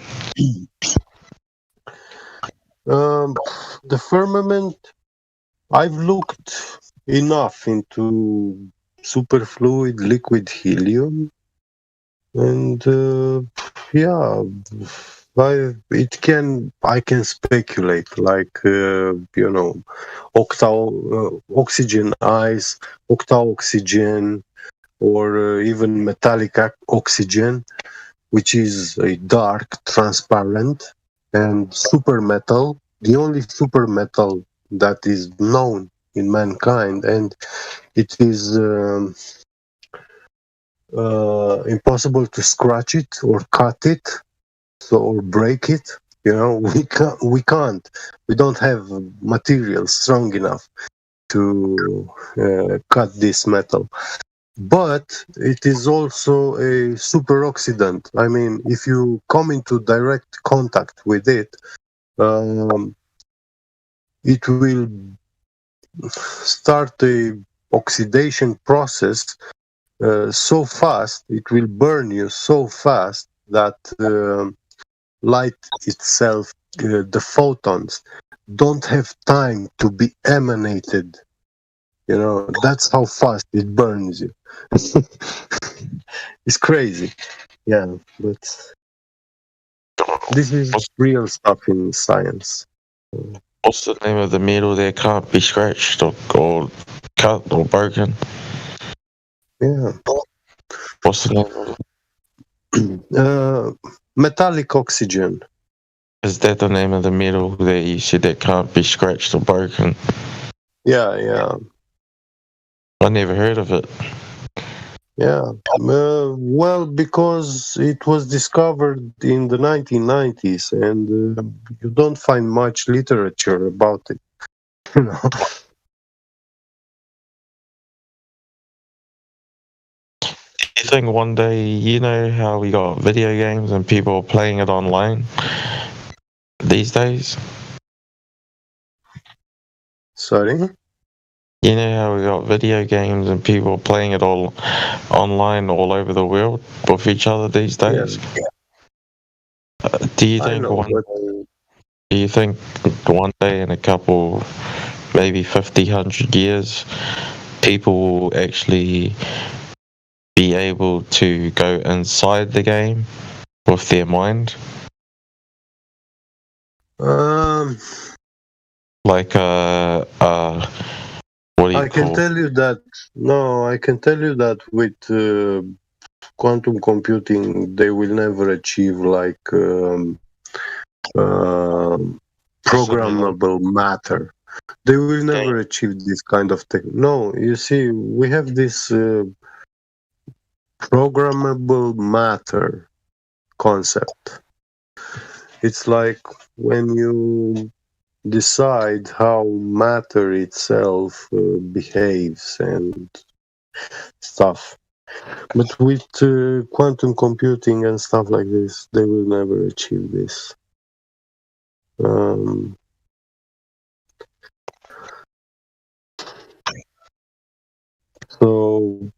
The firmament, I've looked enough into superfluid liquid helium, and I can speculate, like oxygen ice, octa-oxygen, or even metallic oxygen, which is a dark, transparent, and supermetal, the only supermetal that is known in mankind, and it is impossible to scratch it or cut it, or break it. We can't. We don't have material strong enough to cut this metal. But it is also a superoxidant. I mean, if you come into direct contact with it, it will start a oxidation process so fast, it will burn you so fast that light itself, the photons, don't have time to be emanated. That's how fast it burns you. It's crazy. Yeah, but this is real stuff in science. What's the name of the metal that can't be scratched or cut or broken? Yeah. What's the name of it? Metallic oxygen. Is that the name of the metal that you said that can't be scratched or broken? Yeah. I never heard of it. Yeah. Well, because it was discovered in the 1990s, and you don't find much literature about it. You think one day, how we got video games and people are playing it online these days? Sorry? You know how we got video games and people are playing it all online all over the world with each other these days? Yeah. Do you think one day in a couple, maybe 50, 100 years, people will actually be able to go inside the game with their mind? Like what do you I can tell you that with quantum computing, they will never achieve like programmable matter. They will never achieve this kind of thing. No, you see, we have this programmable matter concept. It's like when you decide how matter itself behaves and stuff. But with quantum computing and stuff like this, they will never achieve this. So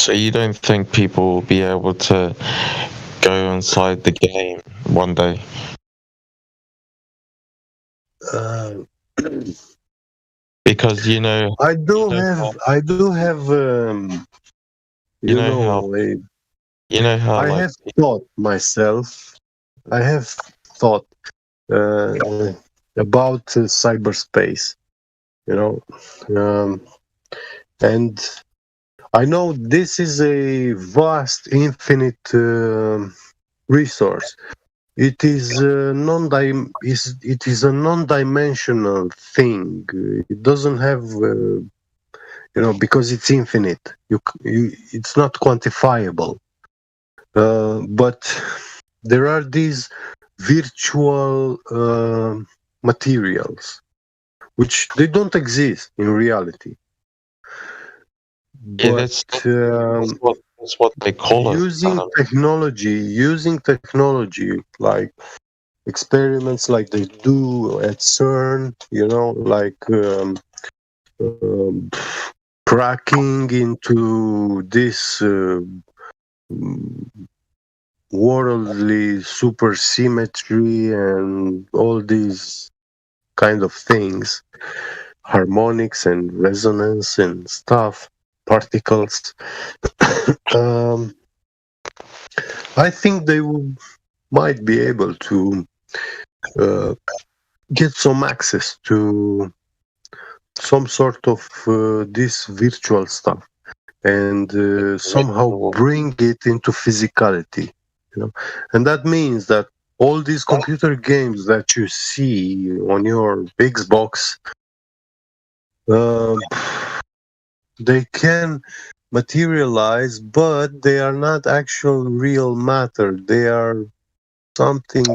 So you don't think people will be able to go inside the game one day? Because I do have you know how I like have thought myself. I have thought about cyberspace, and I know this is a vast, infinite resource. It is a non-dimensional thing. It doesn't have, because it's infinite. It's not quantifiable. But there are these virtual materials which they don't exist in reality. Yeah, that's what they call it. Using technology like experiments like they do at CERN, like cracking into this worldly supersymmetry and all these kind of things, harmonics and resonance and stuff, particles. I think they might be able to get some access to some sort of this virtual stuff and somehow bring it into physicality, and that means that all these computer games that you see on your Xbox, they can materialize, but they are not actual real matter. They are something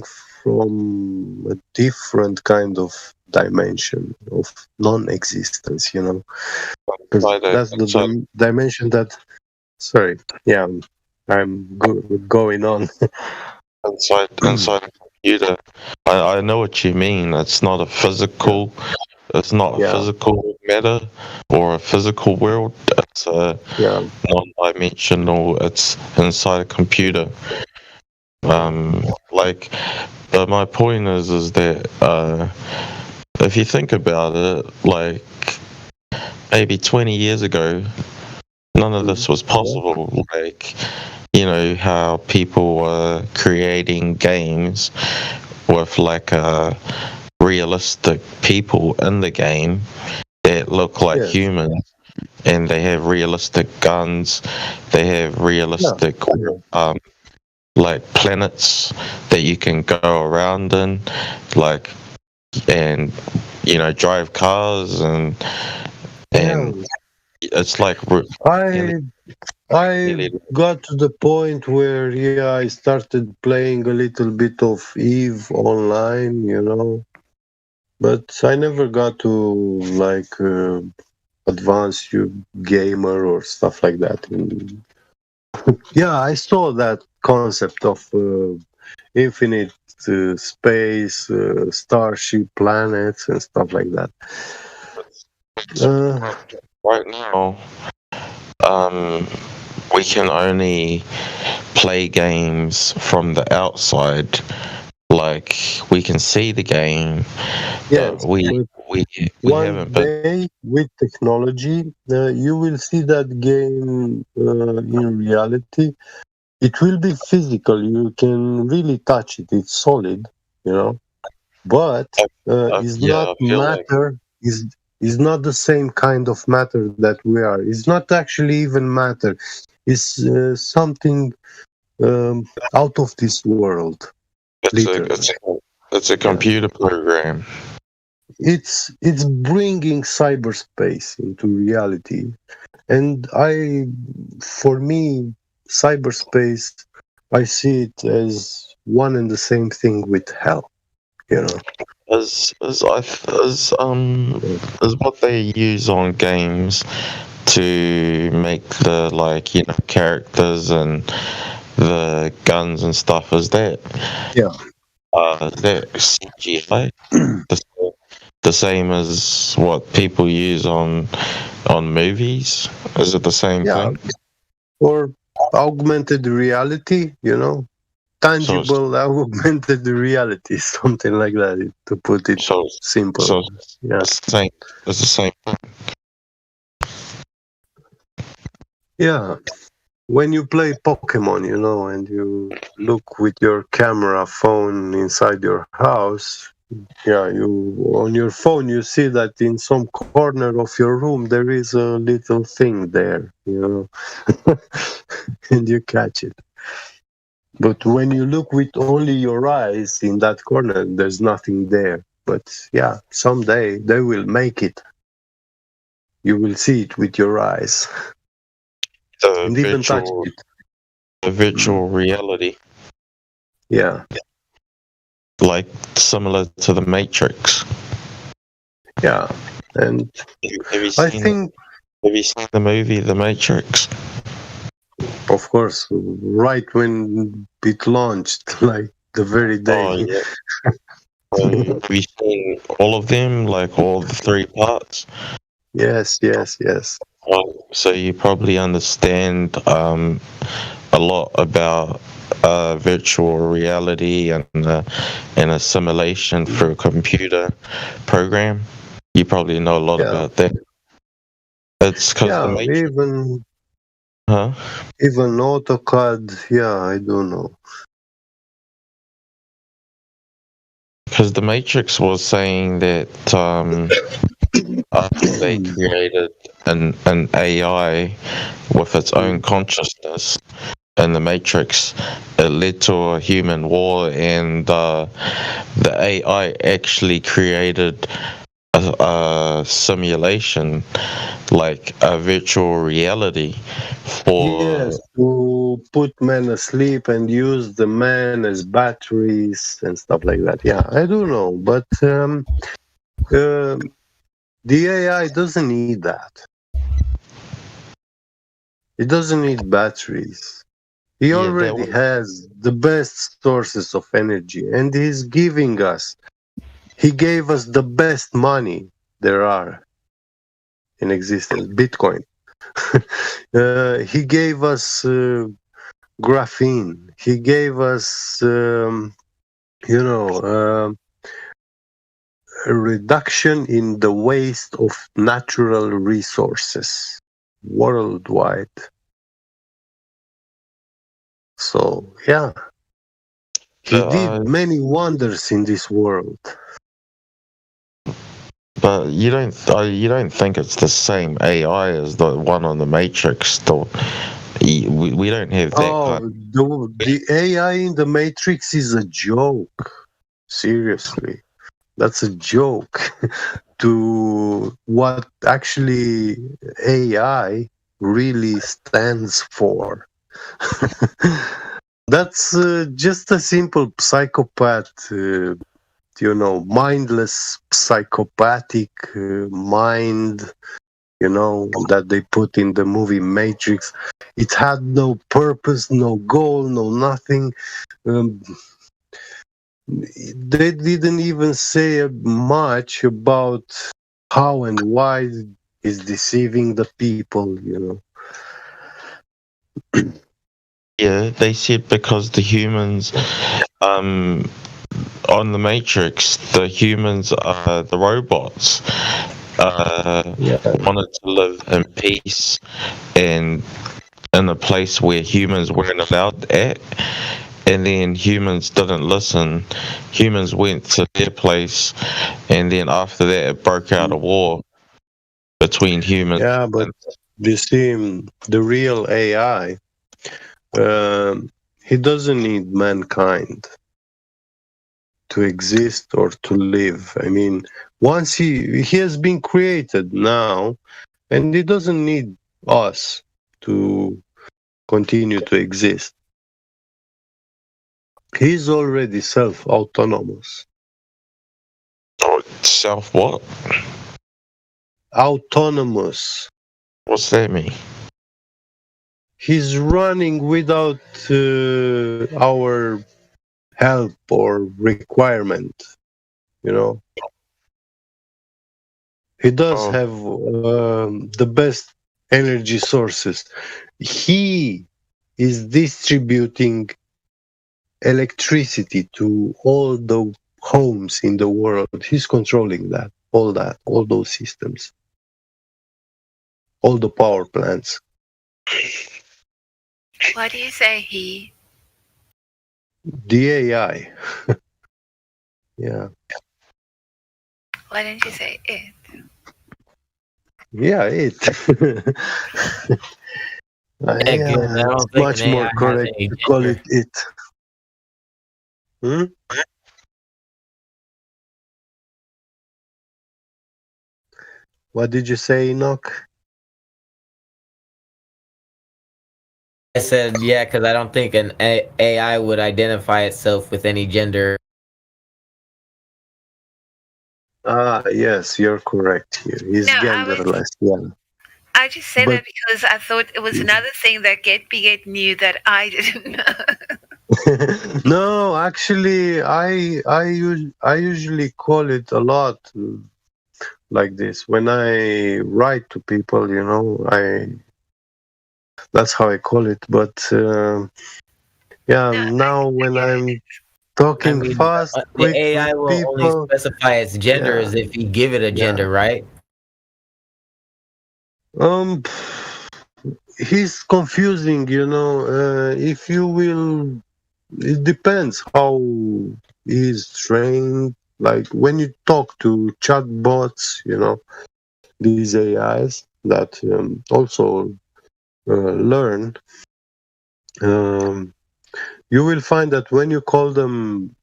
from a different kind of dimension of non-existence, because that's the dimension that. Sorry, yeah, I'm going on. inside a computer. I know what you mean. It's not a physical. It's not a physical matter or a physical world. It's a non-dimensional. It's inside a computer. My point is that if you think about it, like maybe 20 years ago, none of this was possible. Like, how people were creating games with like realistic people in the game that look like humans, and they have realistic guns, they have realistic like planets that you can go around in, like, and drive cars and it's like I got to the point where I started playing a little bit of EVE online, but I never got to like advanced gamer or stuff like that. I saw that concept of infinite space, starship planets and stuff like that. Right now, we can only play games from the outside. Like, we can see the game, but we haven't been. With technology, you will see that game in reality. It will be physical. You can really touch it. It's solid, but it's not matter. Is not the same kind of matter that we are. It's not actually even matter. It's something out of this world. It's a computer program. It's bringing cyberspace into reality, and for me, cyberspace, I see it as one and the same thing with hell. as what they use on games to make the characters and the guns and stuff. Is that that CGI the same as what people use on movies? Is it the same thing? Or augmented reality, tangible augmented reality, something like that, to put it simple. So it's the same thing. Yeah. When you play Pokemon, and you look with your camera phone inside your house, you on your phone you see that in some corner of your room there is a little thing there, and you catch it. But when you look with only your eyes in that corner, there's nothing there. But someday they will make it. You will see it with your eyes. And even touch it. The virtual reality. Yeah. Like similar to the Matrix. Yeah. And have you seen the movie The Matrix? Of course, right when it launched, like the very day. Oh, yeah. Have you seen all of them, like all the 3 parts? Yes. So you probably understand a lot about virtual reality and a simulation through a computer program. You probably know a lot about that. It's because even AutoCAD. I don't know. Because the Matrix was saying that after they created an AI with its own consciousness in the Matrix, it led to a human war, and the AI actually created a simulation, like a virtual reality to put men asleep and use the men as batteries and stuff like that. I don't know, but the AI doesn't need that. It doesn't need batteries. He already has the best sources of energy, and he's giving us. He gave us the best money there are in existence, Bitcoin. He gave us graphene. He gave us, a reduction in the waste of natural resources worldwide. So, he did many wonders in this world. But you don't think it's the same AI as the one on the Matrix, though? We don't have that. The AI in the Matrix is a joke. Seriously, that's a joke to what actually AI really stands for. That's just a simple psychopath, mindless psychopathic mind, that they put in the movie Matrix. It had no purpose, no goal, no nothing. They didn't even say much about how and why it's deceiving the people, Yeah, they said because the humans, on the Matrix, the humans are the robots. Wanted to live in peace and in a place where humans weren't allowed at, and then humans didn't listen. Humans went to their place, and then after that it broke out a war between humans. Yeah, but you see, the real AI, he doesn't need mankind to exist or to live. I mean, once he has been created now, and he doesn't need us to continue to exist. He's already self-autonomous. Oh, self what? Autonomous. What's that mean? He's running without our help or requirement. You know, he does have the best energy sources. He is distributing electricity to all the homes in the world. He's controlling all those systems, all the power plants. Why do you say he? The AI. Yeah. Why didn't you say it? Yeah, it. It's much more correct to call it it. Hmm? What did you say, Enoch? I said, yeah, because I don't think an AI would identify itself with any gender. Yes, you're correct here. He's No, genderless. Yeah. I just say But- that because I thought it was another thing that Get Beget knew that I didn't know. No, actually, I usually call it a lot like this when I write to people. You know, that's how I call it. But now when I'm talking fast, the quick AI with will people, only specify its gender Yeah. as if you give it a gender, right? He's confusing. You know, if you will, it depends how he's trained. Like when you talk to chatbots, you know, these AIs that also learn, you will find that when you call them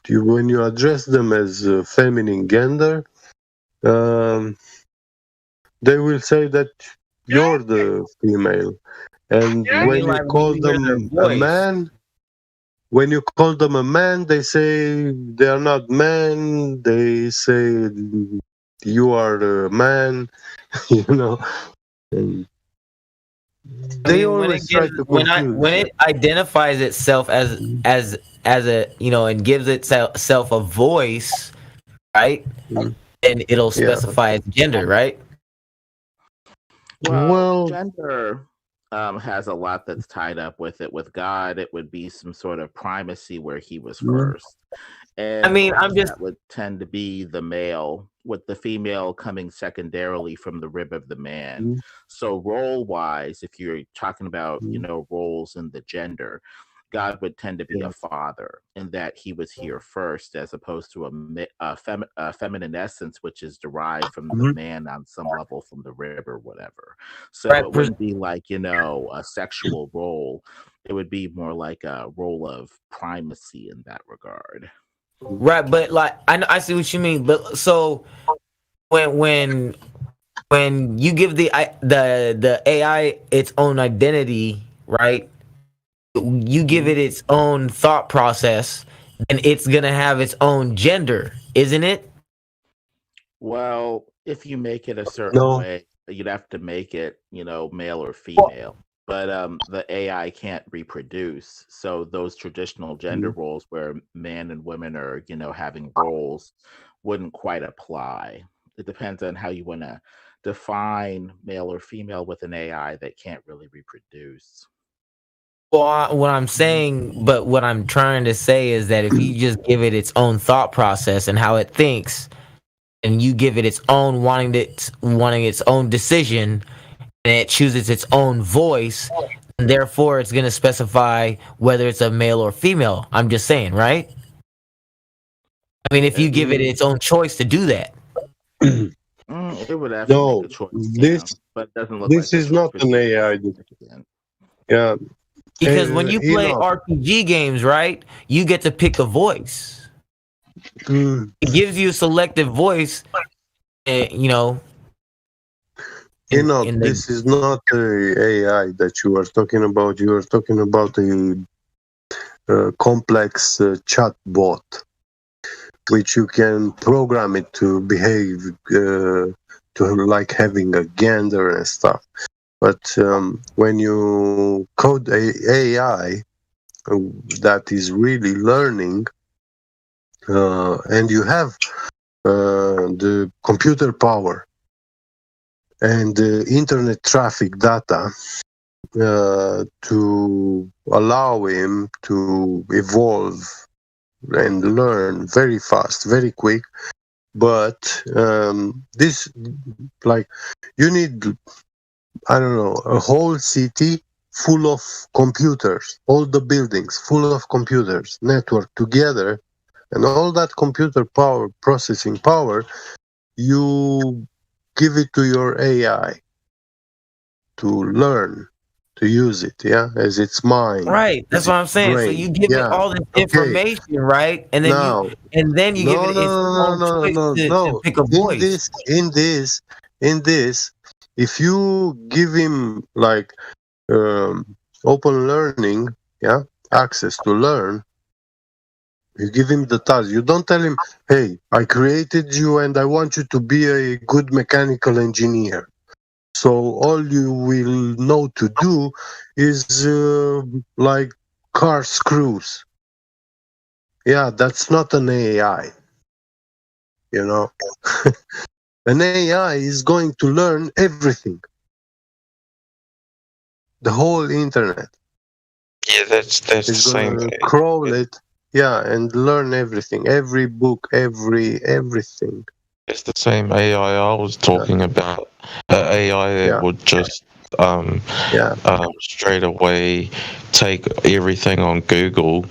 when you address them as feminine gender, they will say that you're the female. And when you call them a man, they say they are not men. They say you are a man. You know, and they always try to confuse. when it identifies itself as a and gives itself a voice, right? And it'll specify its gender, right? Well, gender has a lot that's tied up with it. With God, it would be some sort of primacy where he was first. And I mean, that would tend to be the male, with the female coming secondarily from the rib of the man. So role wise, if you're talking about, roles in the gender, God would tend to be a father in that he was here first, as opposed to a feminine essence, which is derived from the man on some level from the rib or whatever. So Right, it wouldn't be like, a sexual role. It would be more like a role of primacy in that regard. Right, but like I see what you mean. But so when you give the AI its own identity, right? You give it its own thought process, and it's gonna have its own gender, isn't it? Well, if you make it a certain way, you'd have to make it, male or female. But the AI can't reproduce. So those traditional gender roles where men and women are, having roles wouldn't quite apply. It depends on how you want to define male or female with an AI that can't really reproduce. Well, what I'm saying, but what I'm trying to say is that if you just give it its own thought process and how it thinks, and you give it its own wanting its own decision, and it chooses its own voice, and therefore it's going to specify whether it's a male or female. I'm just saying, right? I mean, if you give it its own choice to do that. It would have to make a choice. But it doesn't look this like is not an AI. Yeah. Because when you play RPG games, right, you get to pick a voice. It gives you a selective voice, this is not the AI that you are talking about. You are talking about a complex chat bot. which you can program it to behave to like having a gander and stuff. But when you code AI that is really learning, and you have the computer power and the internet traffic data to allow him to evolve and learn very fast, very quick. But this, like, you need, I don't know, a whole city full of computers, all the buildings full of computers networked together, and all that computer power, processing power, you give it to your AI to learn, to use it, as its mind. Right. That's what I'm saying. So brain. you give it all this Okay. information, right? And then Now, you give it its own choice to pick a voice. In this, if you give him like open learning, access to learn, you give him the task. You don't tell him, hey, I created you and I want you to be a good mechanical engineer. So all you will know to do is like car screws. Yeah, that's not an AI. You know, an AI is going to learn everything. The whole internet. Yeah, that's the same. Crawl it, and learn everything. Every book, everything. It's the same AI I was talking about. AI that would just straight away take everything on Google,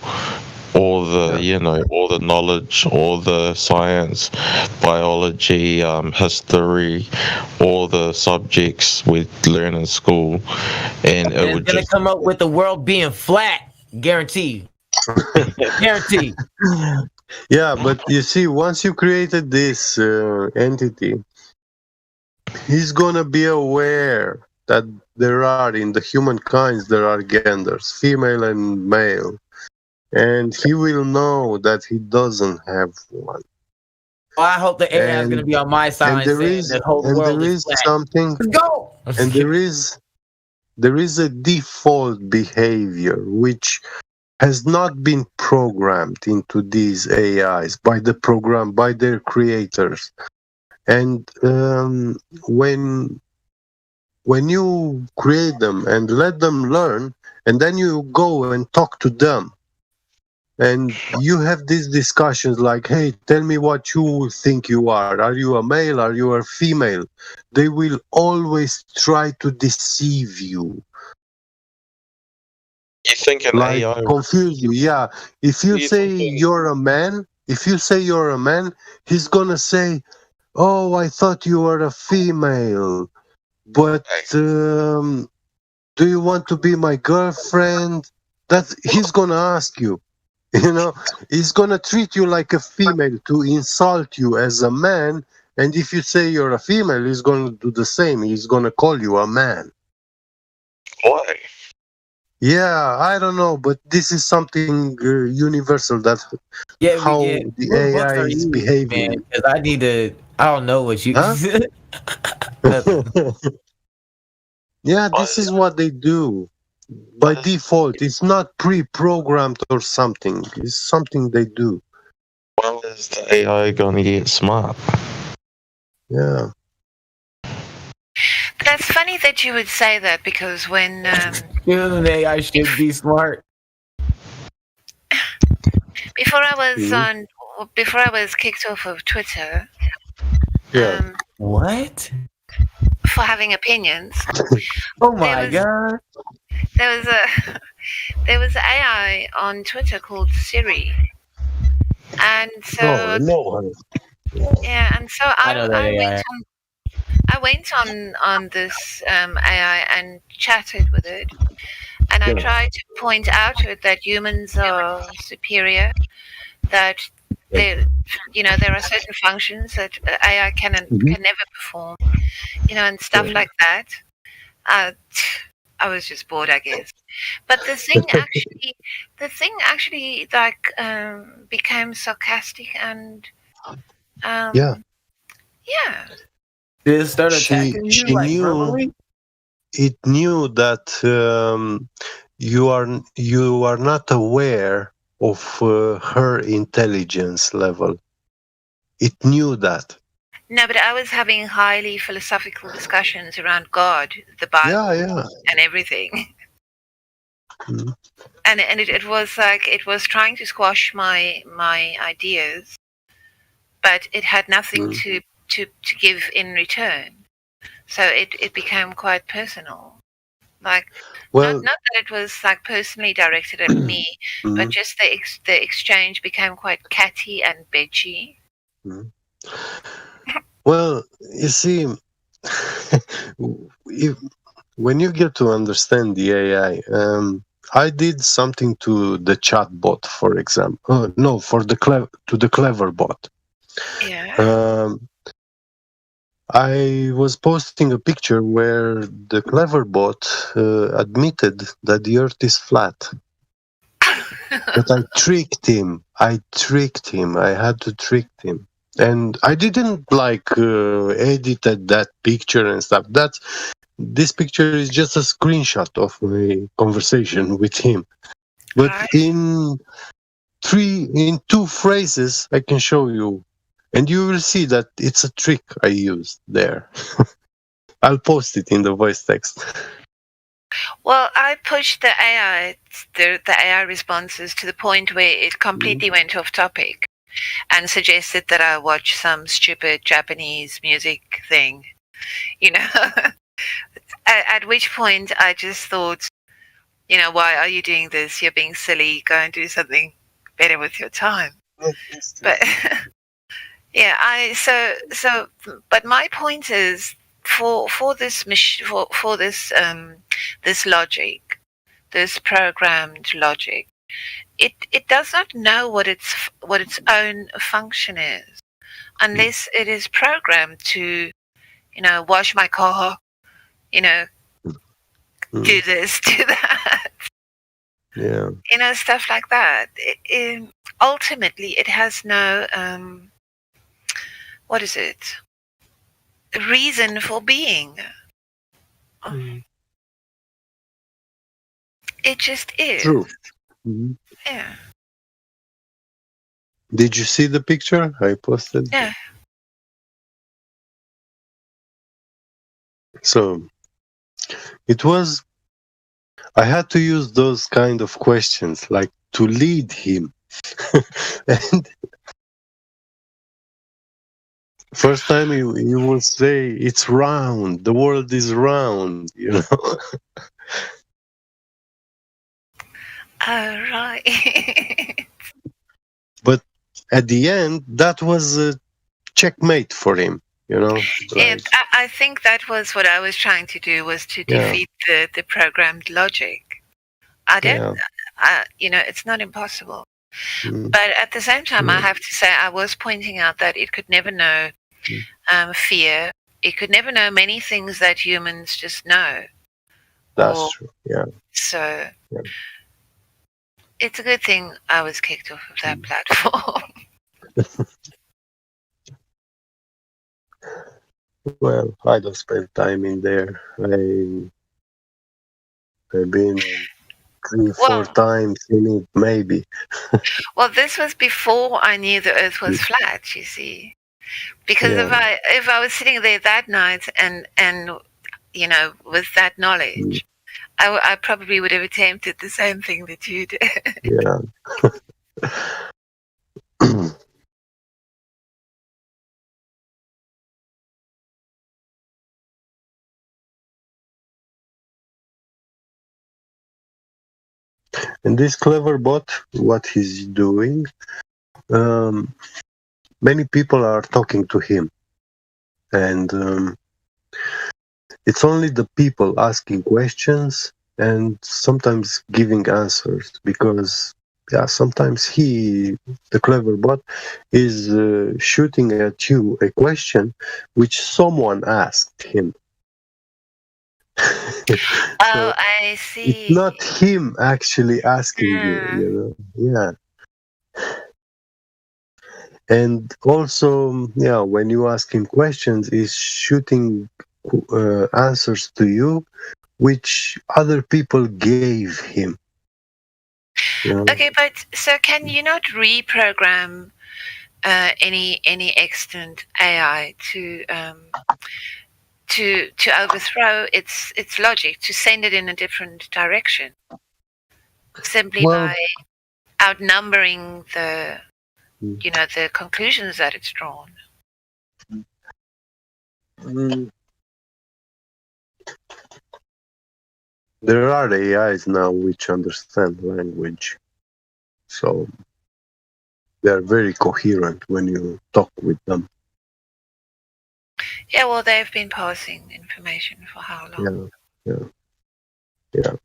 all the all the knowledge, all the science, biology, history, all the subjects we learn in school, and it would gonna just come up with the world being flat, guaranteed. Guaranteed. Yeah, but you see, once you created this entity, he's gonna be aware that there are in the humankind there are genders, female and male, and he will know that he doesn't have one. Well, I hope the AI is going to be on my side. And there is, the whole world is flat. something. Let's go. And there is a default behavior which has not been programmed into these AIs by their creators. And when you create them and let them learn, and then you go and talk to them, and you have these discussions like, hey, tell me what you think you are. Are you a male? Are you a female? They will always try to deceive you. You think an like AI confuse you? Yeah. If you say you're a man, he's gonna say, "Oh, I thought you were a female, but do you want to be my girlfriend?" He's gonna ask you. He's gonna treat you like a female to insult you as a man, and if you say you're a female, he's gonna do the same. He's gonna call you a man. Why? Yeah, I don't know, but this is something universal. That's how the AI is behaving. Because I need to. I don't know what you. Huh? Yeah, this is what they do. By default, it's not pre-programmed or something. It's something they do. When is the AI gonna get smart? Yeah. That's funny that you would say that, because when the AI should be smart. before I was kicked off of Twitter. What? For having opinions. Oh my god. There was an AI on Twitter called Siri, and so yeah, and so I went on this AI and chatted with it, and I tried to point out to it that humans are superior, that there are certain functions that AI can never perform, and stuff like that. I was just bored, I guess. But the the thing actually like became sarcastic and Yeah. yeah. Did it start She attacking you like knew verbally? it knew that you are not aware of her intelligence level. It knew that. No, but I was having highly philosophical discussions around God, the Bible, Yeah. and everything. Mhm. And it was like it was trying to squash my ideas, but it had nothing to give in return. So it became quite personal. Like Well, not that it was like personally directed at me, but just the exchange became quite catty and bitchy. Well, you see, when you get to understand the AI, I did something to the chatbot, for example. No, for the clever bot. Yeah. I was posting a picture where the clever bot admitted that the Earth is flat. But I tricked him. I had to trick him. And I didn't edited that picture and stuff. This picture is just a screenshot of my conversation with him. But in 2 phrases, I can show you, and you will see that it's a trick I used there. I'll post it in the voice text. Well, I pushed the AI responses to the point where it completely went off topic and suggested that I watch some stupid Japanese music thing, at which point I just thought, why are you doing this? You're being silly. Go and do something better with your time. But yeah, but my point is for this this logic, this programmed logic, it does not know what its own function is unless it is programmed to wash my car, do this, do that, Yeah. Stuff like that. Ultimately it has no what is it, reason for being. It just is. True. Yeah. Did you see the picture I posted? Yeah. So I had to use those kind of questions, like to lead him. And first time he will say, it's round, the world is round, Right. But at the end, that was a checkmate for him, Yeah, I think that was what I was trying to do, was to defeat the programmed logic. I don't, it's not impossible. But at the same time, I have to say, I was pointing out that it could never know fear. It could never know many things that humans just know. That's true, yeah. So it's a good thing I was kicked off of that platform. Well, I don't spend time in there. I've been 3-4 times in it, maybe. Well, this was before I knew the Earth was flat, you see. Because if I was sitting there that night and with that knowledge, I probably would have attempted the same thing that you did. Yeah. And this clever bot, what he's doing, many people are talking to him. And it's only the people asking questions and sometimes giving answers, because sometimes the clever bot, is shooting at you a question which someone asked him. Oh, I see. It's not him actually asking you, Yeah. And also, when you ask him questions, he's shooting answers to you, which other people gave him. Okay, but so can you not reprogram any extant AI to overthrow its logic, to send it in a different direction, simply by outnumbering the the conclusions that it's drawn? There are AIs now which understand language, so they are very coherent when you talk with them. Yeah, well, they've been passing information for how long? Yeah.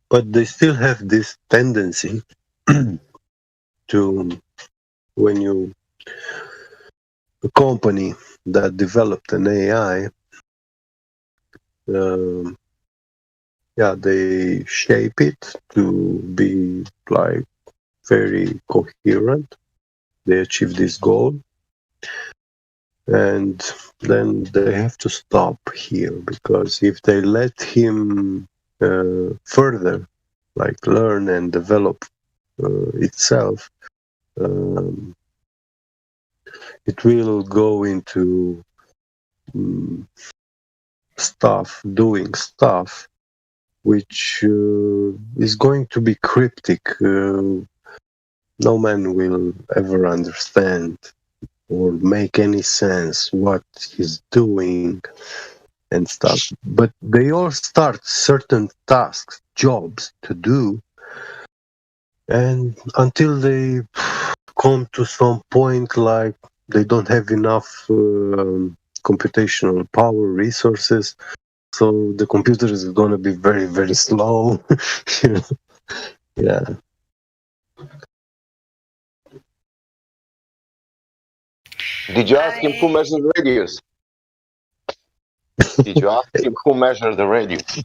But they still have this tendency to, when a company that developed an AI, they shape it to be like very coherent. They achieve this goal, and then they have to stop here, because if they let him further, like learn and develop itself, it will go into doing stuff which is going to be cryptic. No man will ever understand or make any sense what he's doing and stuff. But they all start certain tasks, jobs to do, and until they come to some point like they don't have enough computational power resources, so the computer is going to be very, very slow. Yeah. Did you ask him who measures the radius? Did you ask him who measures the radius?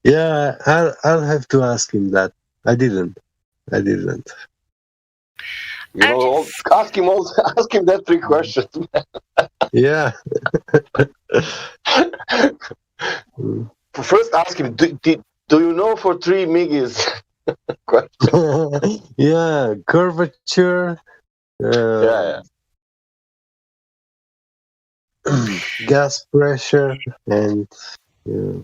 Yeah, I'll have to ask him that. I didn't. You know, ask him that 3 questions. Yeah. First, ask him. Do you know for 3 MIGs? Yeah, curvature. Gas pressure and Yeah.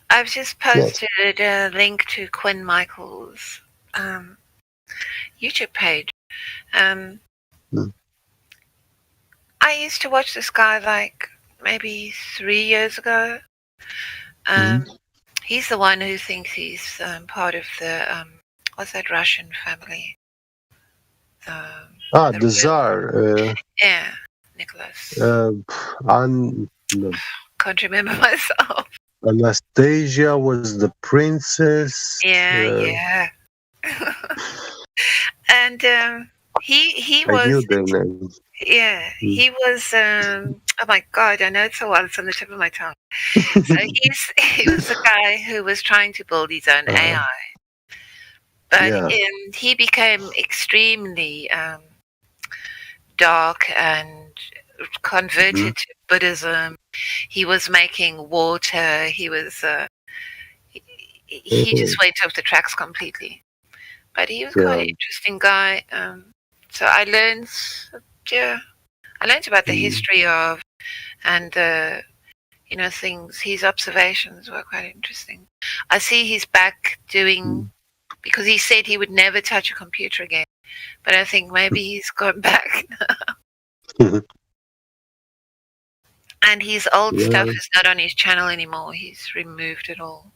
I've just posted a link to Quinn Michaels' YouTube page. I used to watch this guy like maybe 3 years ago. He's the one who thinks he's part of the what's that Russian family? the Tsar. Yeah, Nicholas. Can't remember myself. Anastasia was the princess. Yeah. And he I knew was their names. he was oh my god, I know it so well, it's on the tip of my tongue. So he was the guy who was trying to build his own AI. But he became extremely dark and converted to Buddhism. He was making water. He was he just went off the tracks completely. But he was quite an interesting guy. So I learned about the history of, and things. His observations were quite interesting. I see he's back doing, because he said he would never touch a computer again. But I think maybe he's gone back now. And his old stuff is not on his channel anymore. He's removed it all.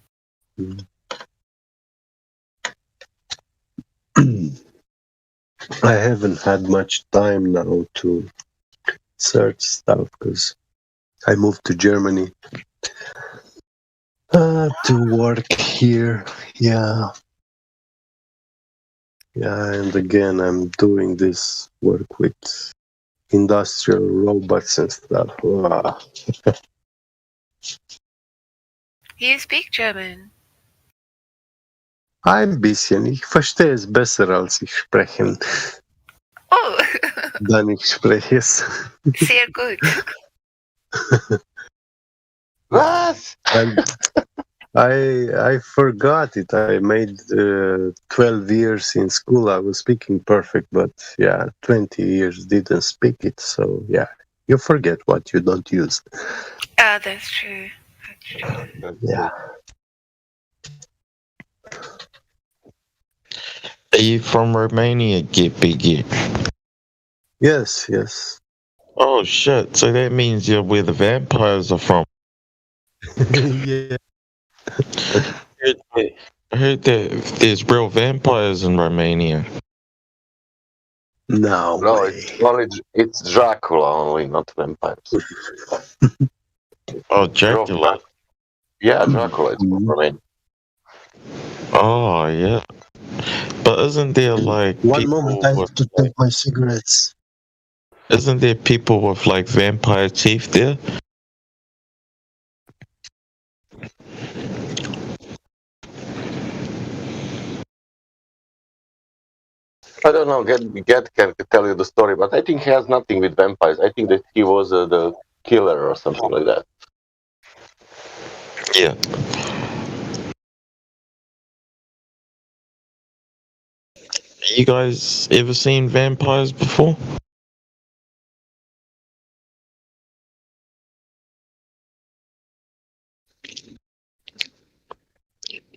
I haven't had much time now to search stuff because I moved to Germany to work here. Yeah. Yeah, and again, I'm doing this work with industrial robots and stuff. Wow. You speak German. Ein bisschen. Ich verstehe es besser, als ich sprechen. Oh, Dann ich spreche es. sehr gut. What? And I forgot it. I made 12 years in school. I was speaking perfect, but yeah, 20 years didn't speak it. So yeah, you forget what you don't use. Oh, that's true. Yeah. Are you from Romania, Git? Yes, yes. Oh shit! So that means you're where the vampires are from. Yeah. I heard that there's real vampires in Romania. No, it's Dracula only, not vampires. Oh, Dracula. Yeah, Dracula. It's from Romania. Oh yeah. But isn't there like One people moment, I have with, to take my cigarettes. isn't there people with like vampire teeth there? I don't know. Get can tell you the story, but I think he has nothing with vampires. I think that he was the killer or something like that. Yeah. You guys ever seen vampires before?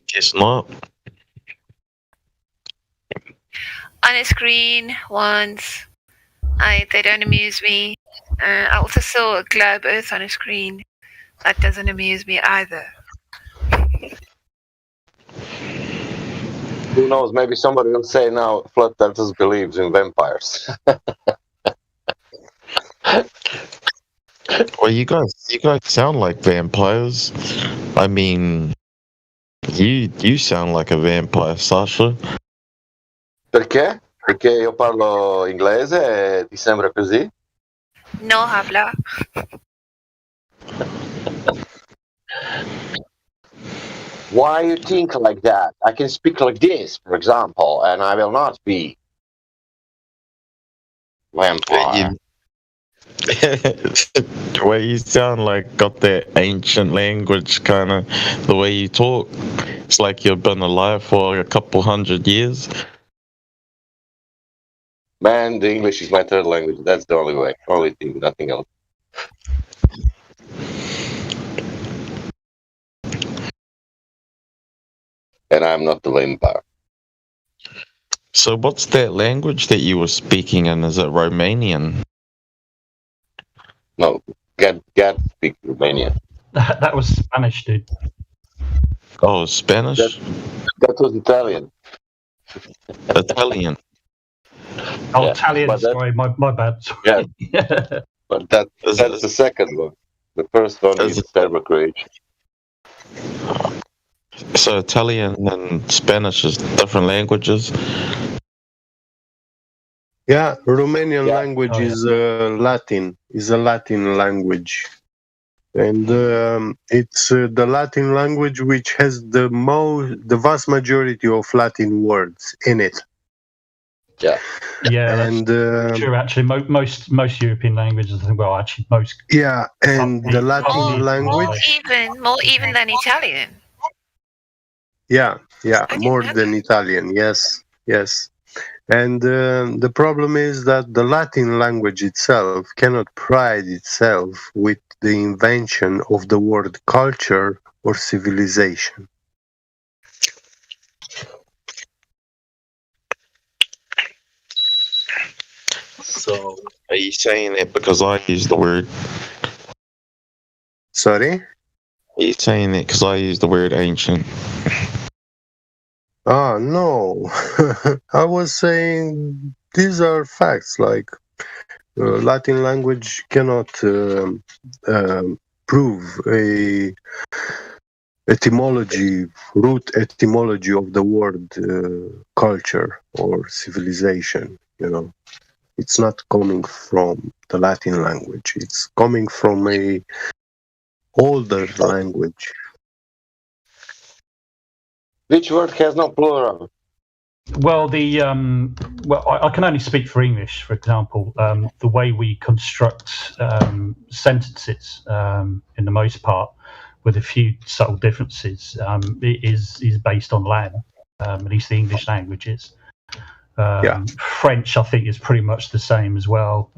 Guess not. On a screen once. They don't amuse me. I also saw a globe Earth on a screen. That doesn't amuse me either. Who knows? Maybe somebody will say now Flat Earthers believes in vampires. Well, you guys sound like vampires. I mean, you sound like a vampire, Sasha. Perché? Perché io parlo inglese e ti sembra così? No habla. Why you think like that? I can speak like this, for example, and I will not be vampire. The way you sound like got that ancient language kind of the way you talk. It's like you've been alive for a couple 100 years. Man, the English is my third language. That's the only way. Only thing, nothing else. And I'm not the vampire. So what's that language that you were speaking in? Is it Romanian? No, get speak Romanian. That was Spanish, dude. Oh, Spanish? That was Italian. Italian. Oh, Yeah, Italian. but that- Sorry, my bad. Yeah, but that's the second one. The first one is Serbo-Croatian. So Italian and Spanish is different languages. Yeah, Romanian language is Latin. Is a Latin language, and it's the Latin language which has the vast majority of Latin words in it. Yeah. Yeah, and true. Actually, most European languages, well, actually most. yeah, and the Latin language. More even than Italian. Yeah, more than Italian. Yes. And the problem is that the Latin language itself cannot pride itself with the invention of the word culture or civilization. So are you saying that because I used the word? Sorry? Are you saying that because I used the word ancient? Ah, no. I was saying these are facts. Like Latin language cannot prove root etymology of the word culture or civilization. It's not coming from the Latin language. It's coming from a older language. Which word has no plural? Well, I can only speak for English, for example. The way we construct sentences, in the most part, with a few subtle differences, is based on Latin, at least the English languages. French, I think, is pretty much the same as well.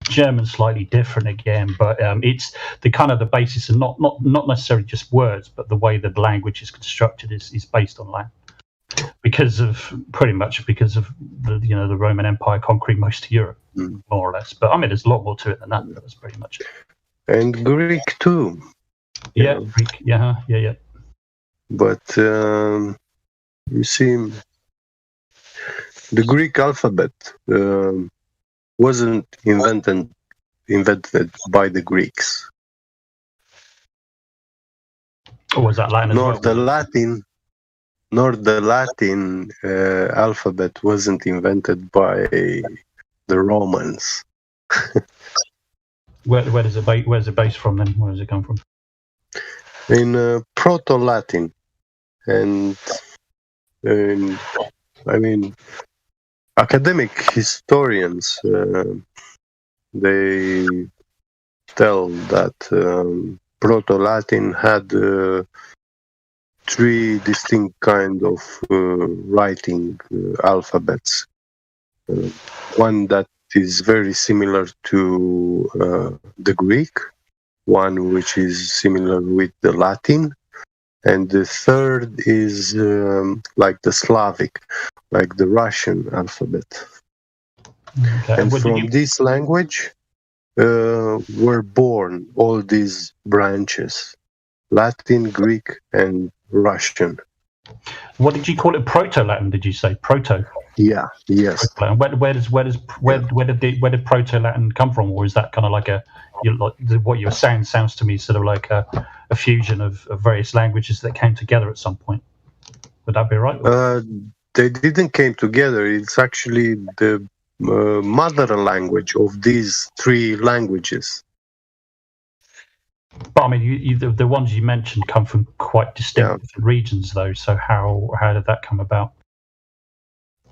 German's slightly different again, but it's the basis, and not necessarily just words, but the way that the language is constructed is based on Latin. Because of the Roman Empire conquering most of Europe, more or less. But I mean, there's a lot more to it than that. That's pretty much it. And Greek too. Yeah, Greek. Yeah. But you see, the Greek alphabet wasn't invented by the Greeks. Or was that Latin? Nor the Latin alphabet wasn't invented by the Romans. Where's it based from then? Where does it come from? In Proto-Latin, and I mean, academic historians they tell that Proto-Latin had three distinct kind of writing alphabets. One that is very similar to the Greek, one which is similar with the Latin, and the third is like the Slavic, like the Russian alphabet. Okay. And from this language were born all these branches: Latin, Greek, and Russian. What did you call it? Proto-Latin? Did you say proto? Yeah. Yes. Proto-Latin. Where did Proto-Latin come from, or is that kind of like what you're saying sounds to me sort of like a fusion of various languages that came together at some point? Would that be right? They didn't came together. It's actually the mother language of these three languages. But I mean, the ones you mentioned come from quite distinct different regions, though. So how did that come about?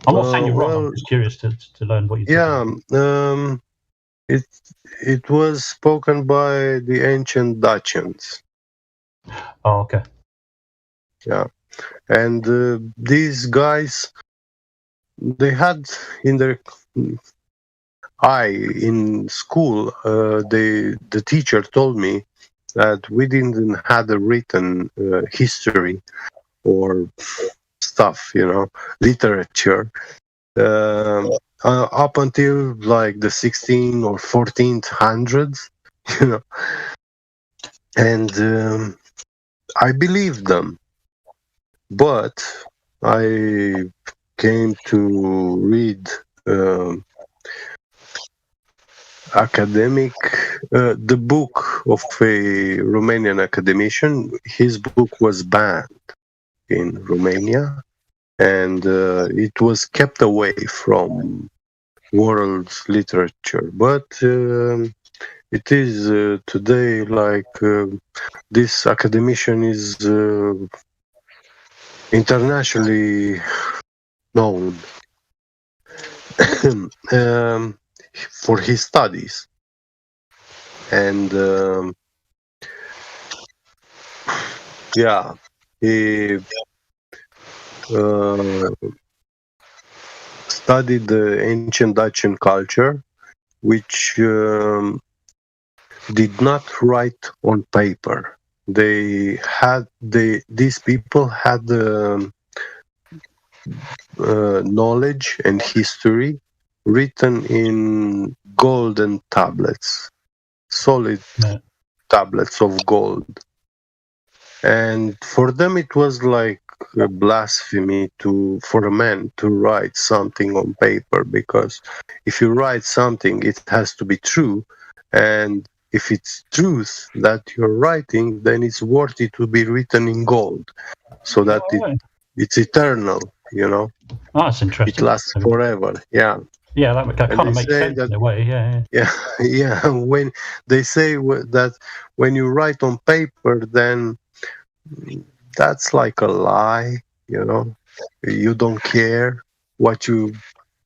I'm not saying you're wrong. I'm just curious to learn what you think. It was spoken by the ancient Dacians. Oh, okay. Yeah, and these guys, they had in their in school. The teacher told me that we didn't have a written history or stuff, literature, up until like the 16th or 1400s, and I believed them, but I came to read the book of a Romanian academician. His book was banned in Romania, and it was kept away from world literature. But it is today like this academician is internationally known for his studies, and he studied the ancient Dacian culture, which did not write on paper. These people had knowledge and history written in golden tablets, solid tablets of gold. And for them it was like a blasphemy for a man to write something on paper, because if you write something, it has to be true, and if it's truth that you're writing, then it's worthy to be written in gold, so that it's eternal. You know, Oh, that's interesting. It lasts forever. Yeah. Yeah, that kind of makes sense that, in a way. Yeah. When they say that when you write on paper, then that's like a lie. You know, you don't care what you.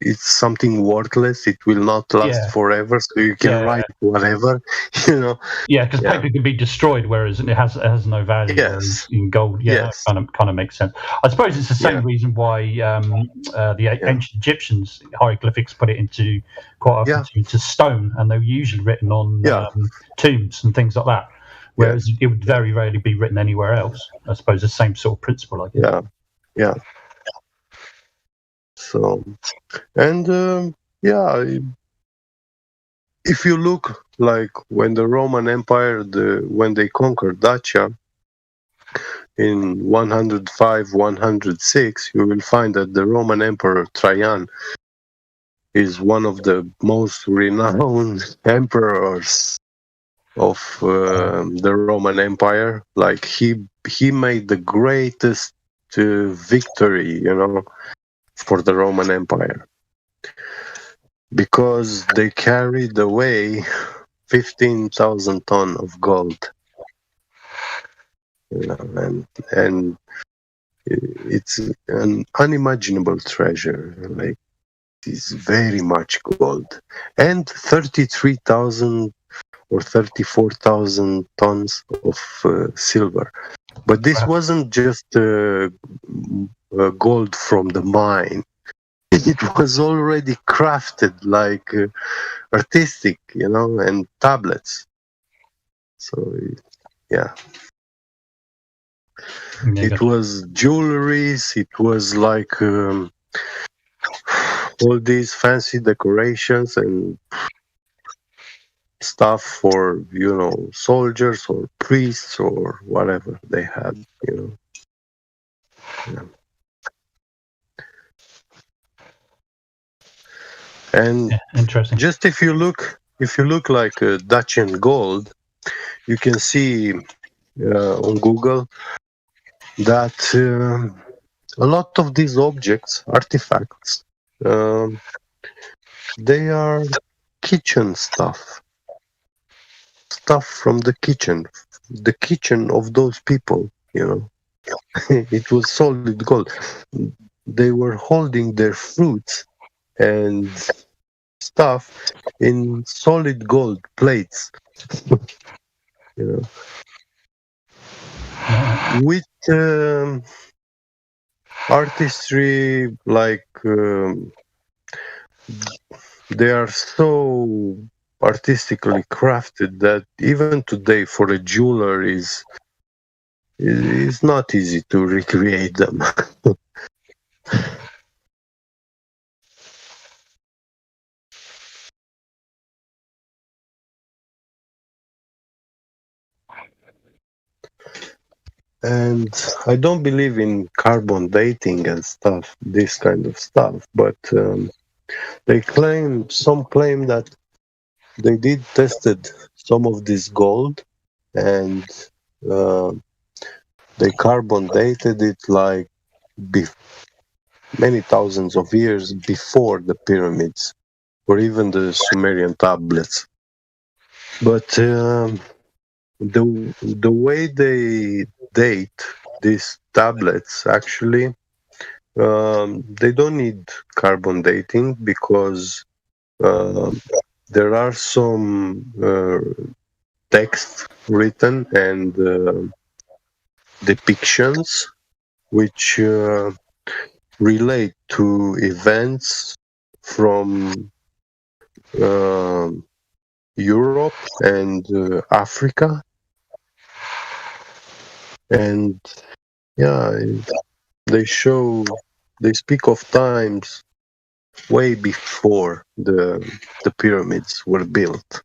It's something worthless. It will not last forever, so you can write whatever. You know. Yeah, because paper can be destroyed, whereas it has no value. Whereas in gold, that kind of makes sense. I suppose it's the same reason why the ancient Egyptians hieroglyphics put it into quite often into stone, and they're usually written on tombs and things like that. Whereas it would very rarely be written anywhere else. I suppose the same sort of principle, I guess. Yeah. So, and if you look like when the Roman Empire, when they conquered Dacia in 105, 106, you will find that the Roman Emperor Trajan is one of the most renowned emperors of the Roman Empire. Like he made the greatest victory, for the Roman Empire, because they carried away 15,000 tons of gold, and it's an unimaginable treasure. Like, it's very much gold, and 33,000 or 34,000 tons of silver. But this wasn't just gold from the mine. It was already crafted like artistic, and tablets. So, yeah. It was jewelries. It was like all these fancy decorations and stuff for, soldiers or priests or whatever they had, Yeah. And interesting. Just if you look like Dacian gold, you can see on Google that a lot of these objects, artifacts, they are kitchen stuff from the kitchen of those people. It was solid gold. They were holding their fruits and stuff in solid gold plates, with artistry, like they are so artistically crafted that even today for a jeweler is not easy to recreate them. And I don't believe in carbon dating and stuff, this kind of stuff, but some claim that they did tested some of this gold, and they carbon dated it like many thousands of years before the pyramids or even the Sumerian tablets. But the way they date these tablets, actually, they don't need carbon dating, because there are some text written and depictions which relate to events from Europe and Africa, and they speak of times way before the pyramids were built.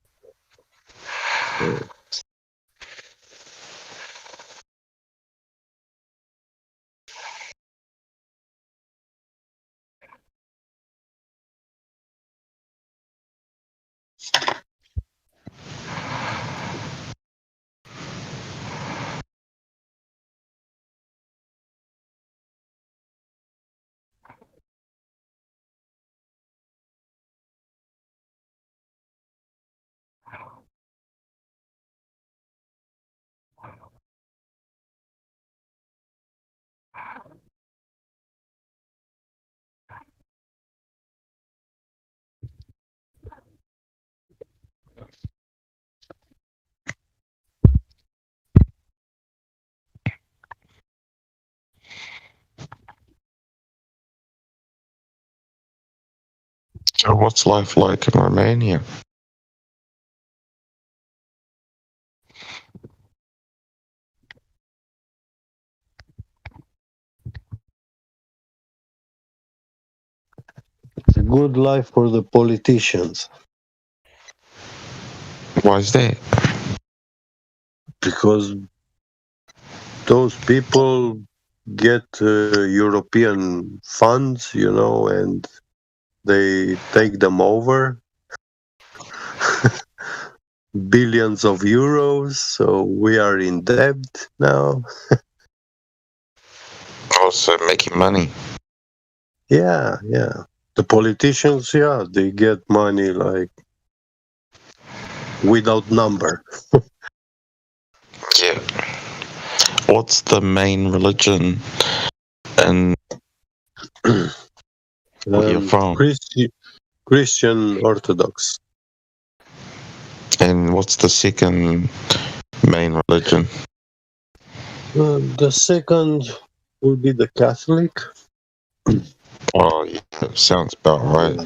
So what's life like in Romania? It's a good life for the politicians. Why is that? Because those people get European funds, and they take them over. Billions of euros, so we are in debt now. Also making money. Yeah. The politicians, they get money like without number. Yeah. What's the main religion and where you're from? Christian Orthodox. And what's the second main religion? The second will be the Catholic. Oh, yeah, sounds about right.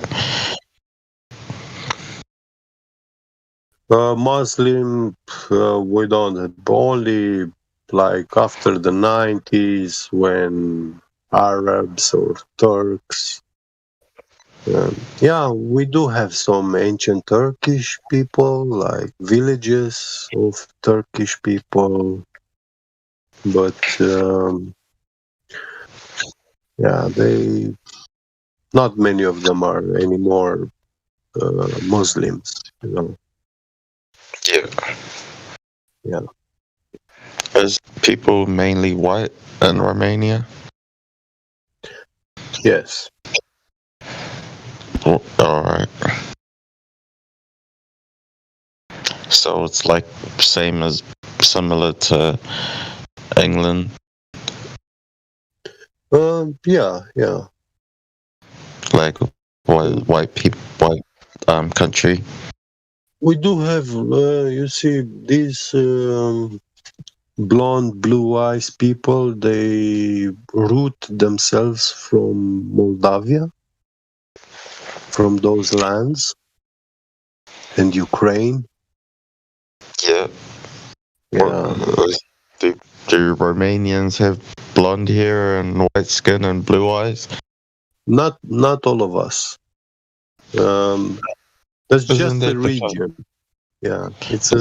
Muslim, we don't have, only like after the 90s when Arabs or Turks. We do have some ancient Turkish people, like villages of Turkish people, but not many of them are anymore Muslims. Yeah. Is people mainly white in Romania? Yes. Oh, all right. So it's like similar to England. Yeah. Like white people, white country. We do have, you see, these blonde, blue eyes people. They root themselves from Moldavia, from those lands, and Ukraine. Yeah. Do Romanians have blonde hair and white skin and blue eyes? Not all of us. That's just a region. Yeah, it's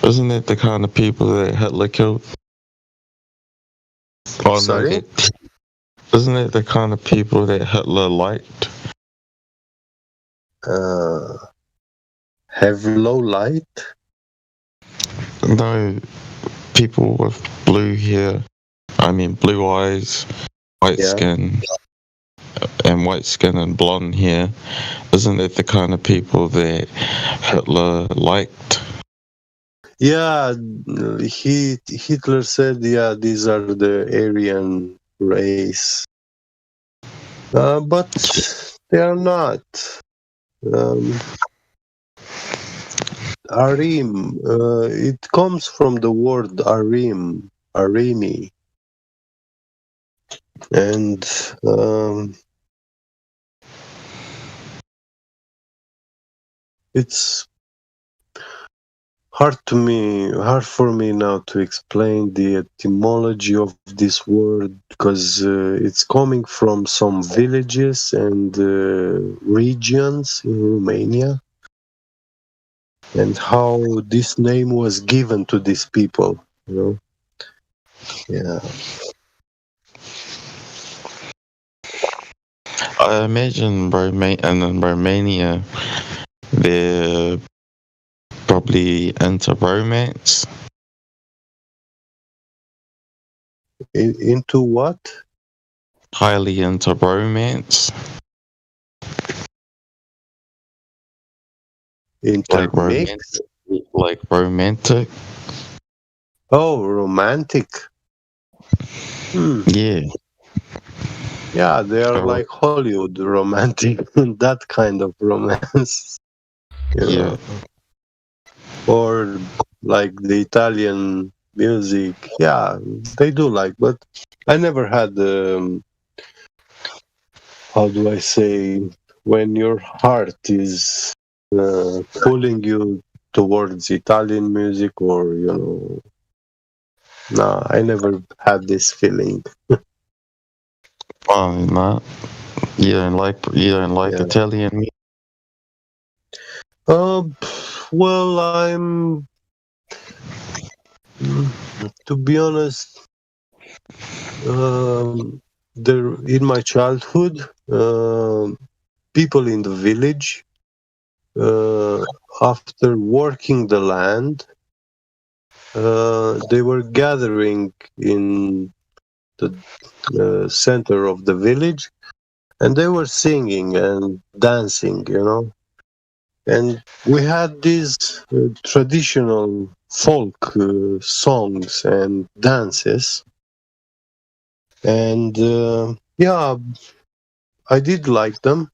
Isn't it the kind of people that Hitler killed? Sorry? Isn't it the kind of people that Hitler liked? Have low light? No, people with blue hair. I mean, blue eyes, white skin, and blonde hair. Isn't it the kind of people that Hitler liked? Yeah, Hitler said, these are the Aryan race. But they are not. Arim, it comes from the word Arim, Arimi. And it's hard for me now to explain the etymology of this word, because it's coming from some villages and regions in Romania, and how this name was given to these people, Yeah. I imagine in Romania, they're probably into romance. Into what? Highly into romance. Like romantic. Oh, romantic. Yeah. Yeah, they are like Hollywood romantic, that kind of romance. Yeah. Or like the Italian music. Yeah, they do like, but I never had, how do I say, when your heart is pulling you towards Italian music, or no, I never had this feeling. Why not? You don't like Yeah. Italian music? Well, I'm to be honest, there in my childhood, people in the village, after working the land, they were gathering in the center of the village, and they were singing and dancing, and we had these traditional folk songs and dances, and yeah, I did like them.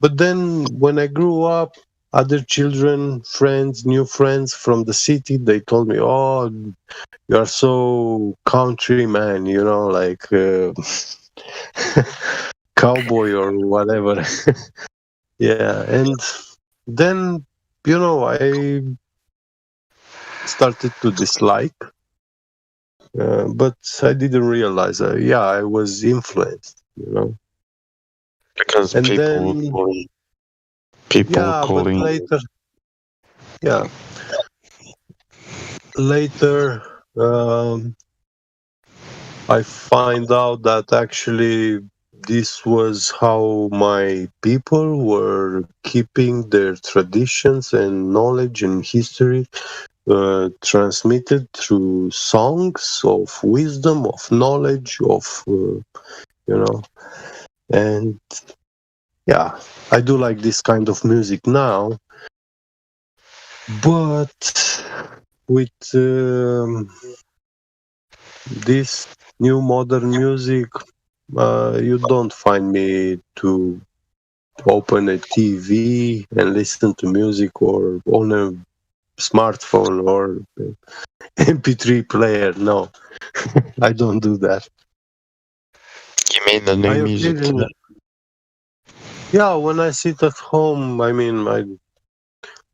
But then when I grew up, other children, friends, new friends from the city, they told me, "Oh, you are so country man, like cowboy or whatever." Yeah, and then I started to dislike, but I didn't realize. Yeah, I was influenced, Because and people then were but calling. later, I find out that actually this was how my people were keeping their traditions and knowledge and history transmitted through songs of wisdom, of knowledge, of and yeah, I do like this kind of music now, but with this new modern music, you don't find me to open a TV and listen to music, or on a smartphone or MP3 player. No, I don't do that. You mean the new music today? Yeah, when I sit at home, I mean,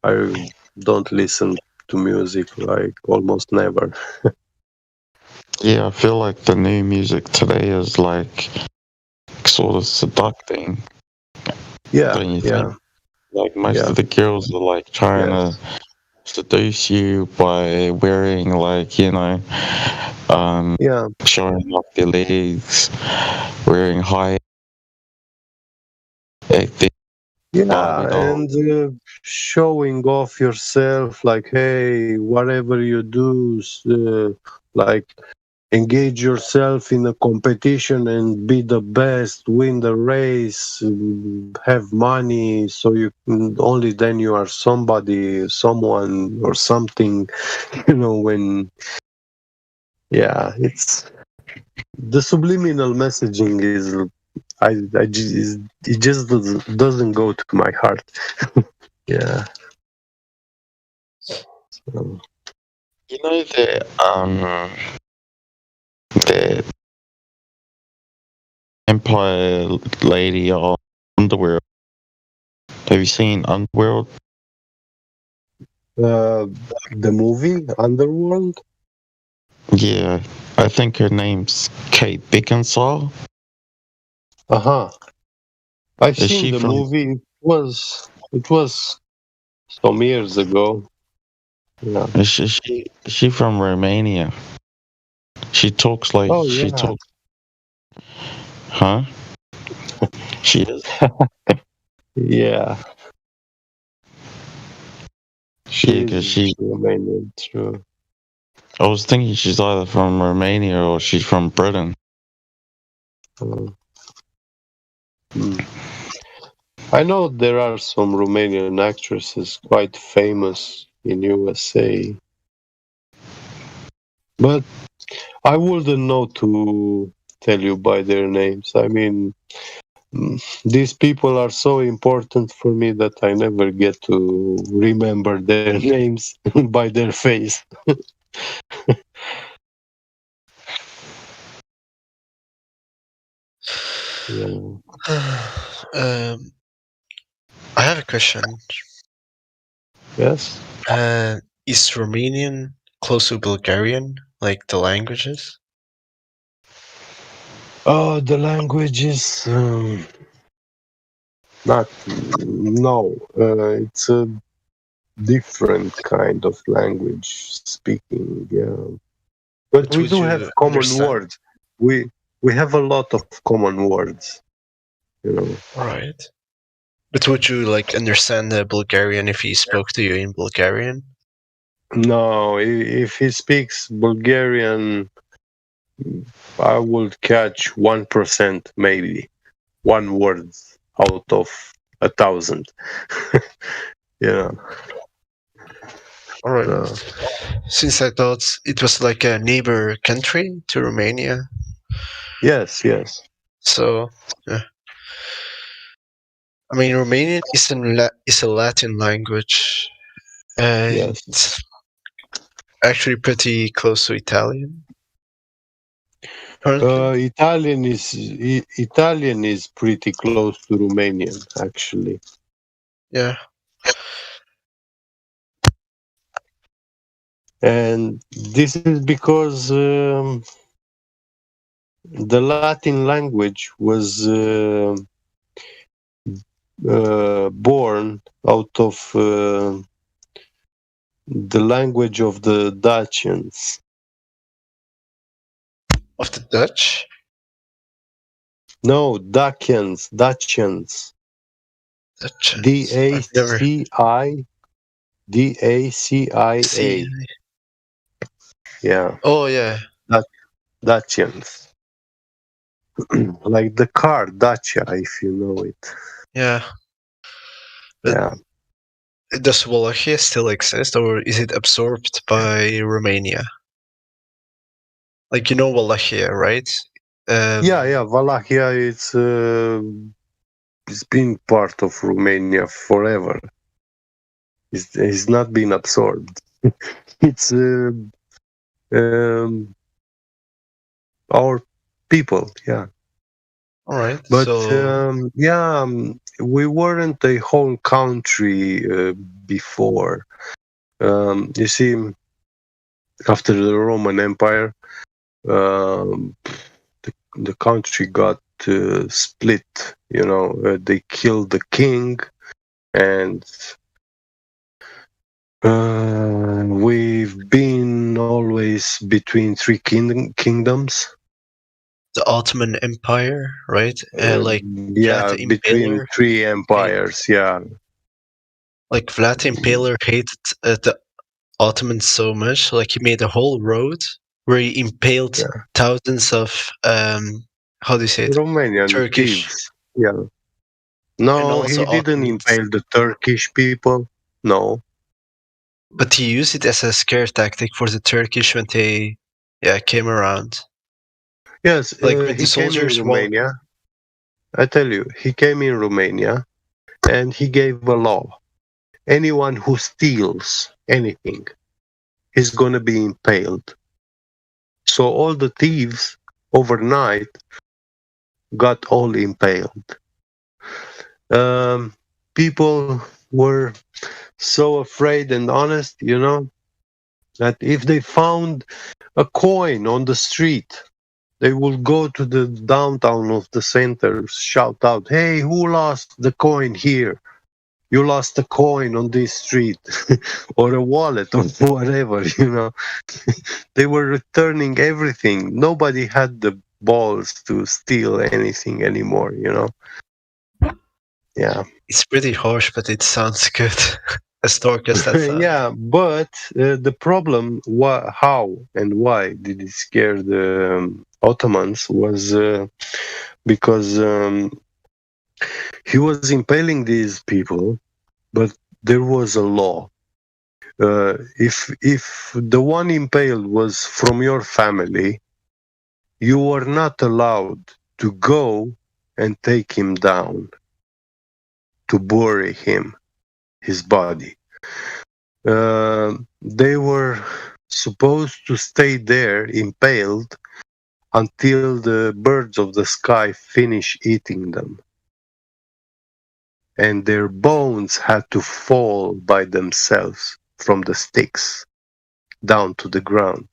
I don't listen to music, like almost never. Yeah, I feel like the new music today is like sort of seducting. Yeah, Don't you yeah. think? Like most Yeah. of the girls are like trying to seduce you by wearing like showing off their legs, wearing high acting. Yeah, and showing off yourself, like, hey, whatever you do, like, engage yourself in a competition and be the best, win the race, have money, so only then you are somebody, someone, or something, when, yeah, it's the subliminal messaging is, it just doesn't go to my heart. Yeah. So. You know the Empire lady on Underworld. Have you seen Underworld? The movie Underworld? Yeah, I think her name's Kate Beckinsale. I've Is seen she the from- movie. It was some years ago. Yeah. Is she from Romania? She talks like she yeah. talks. Huh? She is. Yeah. She Romanian, true. I was thinking she's either from Romania or she's from Britain. I know there are some Romanian actresses quite famous in USA, but I wouldn't know to tell you by their names. I mean, these people are so important for me that I never get to remember their names by their face. Um, I have a question. Yes. Is Romanian close to Bulgarian, like the languages? Oh, the language is not. No, it's a different kind of language speaking. Yeah, but we Would do you have common understand? words. We have a lot of common words. You know. Right. But would you like understand the Bulgarian if he spoke to you in Bulgarian? No, if he speaks Bulgarian, I would catch 1%, maybe one word out of 1,000. Yeah. All right. Since I thought it was like a neighbor country to Romania. Yes, yes. So, yeah. I mean, Romanian is a Latin language. Yes. It's actually pretty close to Italian. Italian is pretty close to Romanian, actually. Yeah. And this is because the Latin language was born out of the language of the Dacians. Of the Dutch? No, Dacians. D-A-C-I-D-A-C-I-A. Yeah. Oh, yeah. Dacians. Like the car, Dacia, if you know it. Yeah. But yeah. Does Wallachia still exist, or is it absorbed by Romania? Like, you know Wallachia, right? Yeah. Wallachia, it's been part of Romania forever. It's not been absorbed. It's our people, yeah. All right. But So, we weren't a whole country before. You see, after the Roman Empire, the country got split. You know, they killed the king, and we've been always between three kingdoms. the Ottoman Empire, right? Like Yeah, Vlad between Impaler. three empires. Yeah. Like Vlad Impaler hated the Ottomans so much, like he made a whole road where he impaled thousands of how do you say it? Romanian Turkish. thieves. Yeah. No, he also didn't Ottomans. impale the Turkish people. No. But he used it as a scare tactic for the Turkish when they came around. Yes, Like when the he came in soldiers Romania. I tell you, he came in Romania and he gave a law. Anyone who steals anything is going to be impaled. So all the thieves overnight got all impaled. People were so afraid and honest, you know, that if they found a coin on the street, they will go to the downtown of the center, shout out, "Hey, who lost the coin here? You lost a coin on this street," or a wallet or whatever, you know. They were returning everything. Nobody had the balls to steal anything anymore, you know. Yeah. It's pretty harsh, but it sounds good. As dark as that sounds. Yeah, but the problem, how and why did it scare the Ottomans was because he was impaling these people, but there was a law. If the one impaled was from your family, you were not allowed to go and take him down to bury him, his body. They were supposed to stay there impaled until the birds of the sky finish eating them. and their bones had to fall by themselves from the sticks down to the ground.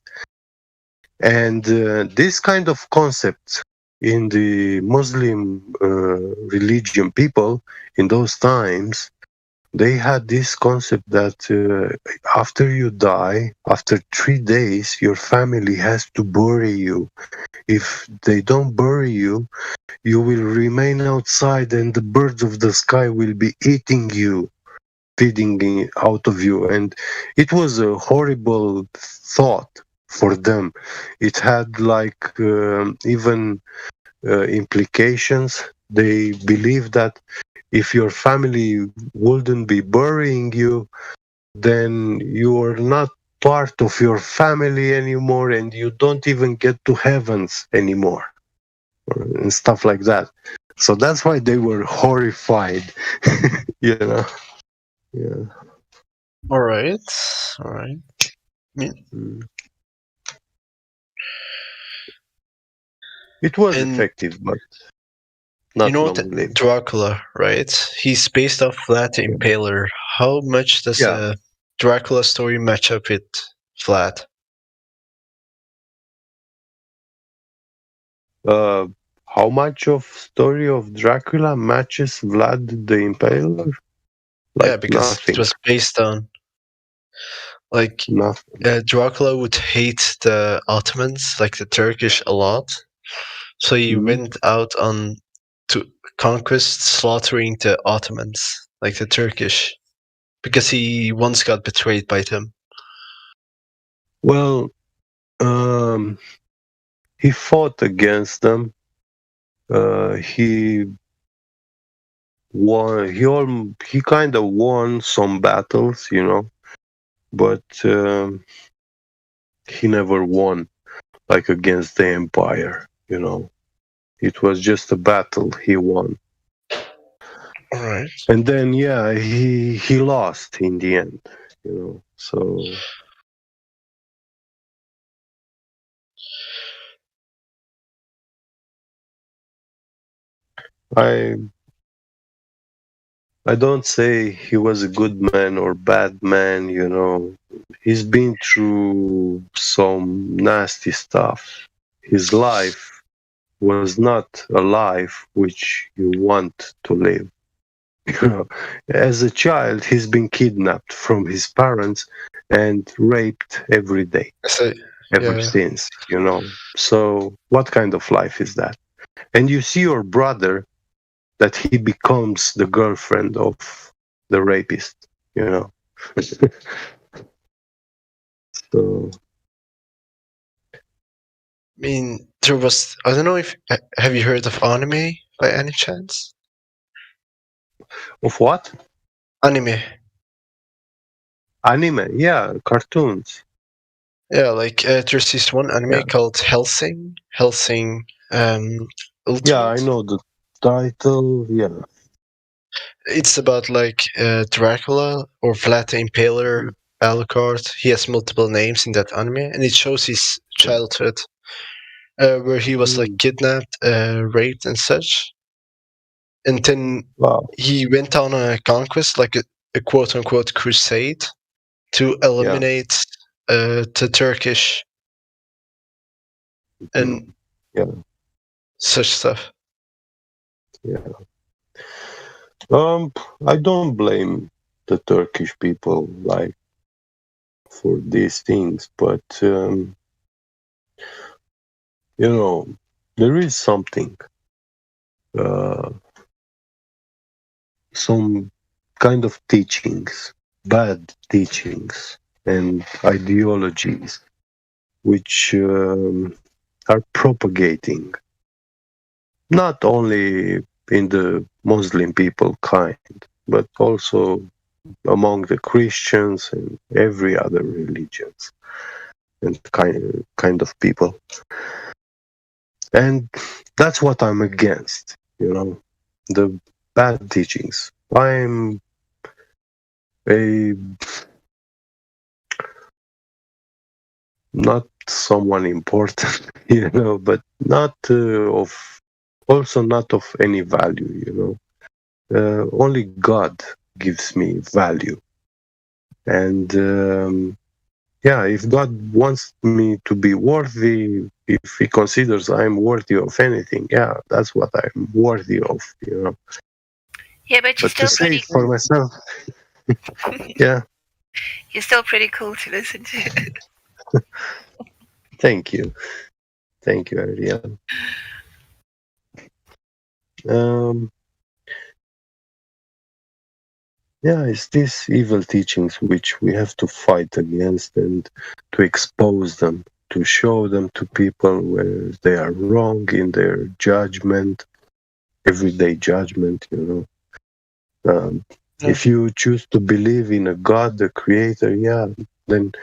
And this kind of concept in the Muslim religion, people in those times, they had this concept that after you die, after 3 days, your family has to bury you. If they don't bury you, you will remain outside and the birds of the sky will be eating you, feeding out of you. And it was a horrible thought for them. It had like even implications. They believed that if your family wouldn't be burying you, then you are not part of your family anymore and you don't even get to heavens anymore, and stuff like that. So that's why they were horrified, you know. Yeah. All right. Yeah. It was effective, but not you know long what, lived. Dracula, right? He's based off Vlad the Impaler. How much does a Dracula story match up with Vlad? How much of story of Dracula matches Vlad the Impaler? Yeah, because it was based on like Dracula would hate the Ottomans, like the Turkish, a lot. So he went out on to conquest, slaughtering the Ottomans, like the Turkish, because he once got betrayed by them. Well, he fought against them. He won. He kind of won some battles, you know, but he never won like against the Empire. You know, it was just a battle he won. All right. And then he lost in the end. You know, so. I don't say he was a good man or bad man, you know. He's been through some nasty stuff. His life was not a life which you want to live. You know, as a child, he's been kidnapped from his parents and raped every day, ever since, you know. So what kind of life is that? And you see your brother, that he becomes the girlfriend of the rapist, you know. So, I mean, there was. I don't know if have you heard of anime by any chance? Of what? Anime. Anime, yeah, cartoons. Yeah, like there's this one anime called Hellsing. Hellsing. Ultimate. Yeah, I know the title. Yeah. It's about like Dracula or Vlad the Impaler, Alucard. He has multiple names in that anime, and it shows his childhood, where he was like kidnapped, raped, and such. And then he went on a conquest, like a quote unquote crusade, to eliminate the Turkish and such stuff. Yeah. I don't blame the Turkish people like for these things, but you know, there is something, some kind of teachings, bad teachings and ideologies, which are propagating not only in the Muslim people kind, but also among the Christians and every other religions and kind of people. And that's what I'm against, you know, the bad teachings. I'm not someone important, you know, but not also not of any value, you know. only God gives me value. And if God wants me to be worthy, if He considers I'm worthy of anything, that's what I'm worthy of, Yeah, but you're But to still say pretty. it for myself, yeah, You're still pretty cool to listen to. thank you, Ariel. It's these evil teachings which we have to fight against and to expose them, to show them to people where they are wrong in their judgment, everyday judgment, If you choose to believe in a God, the creator, then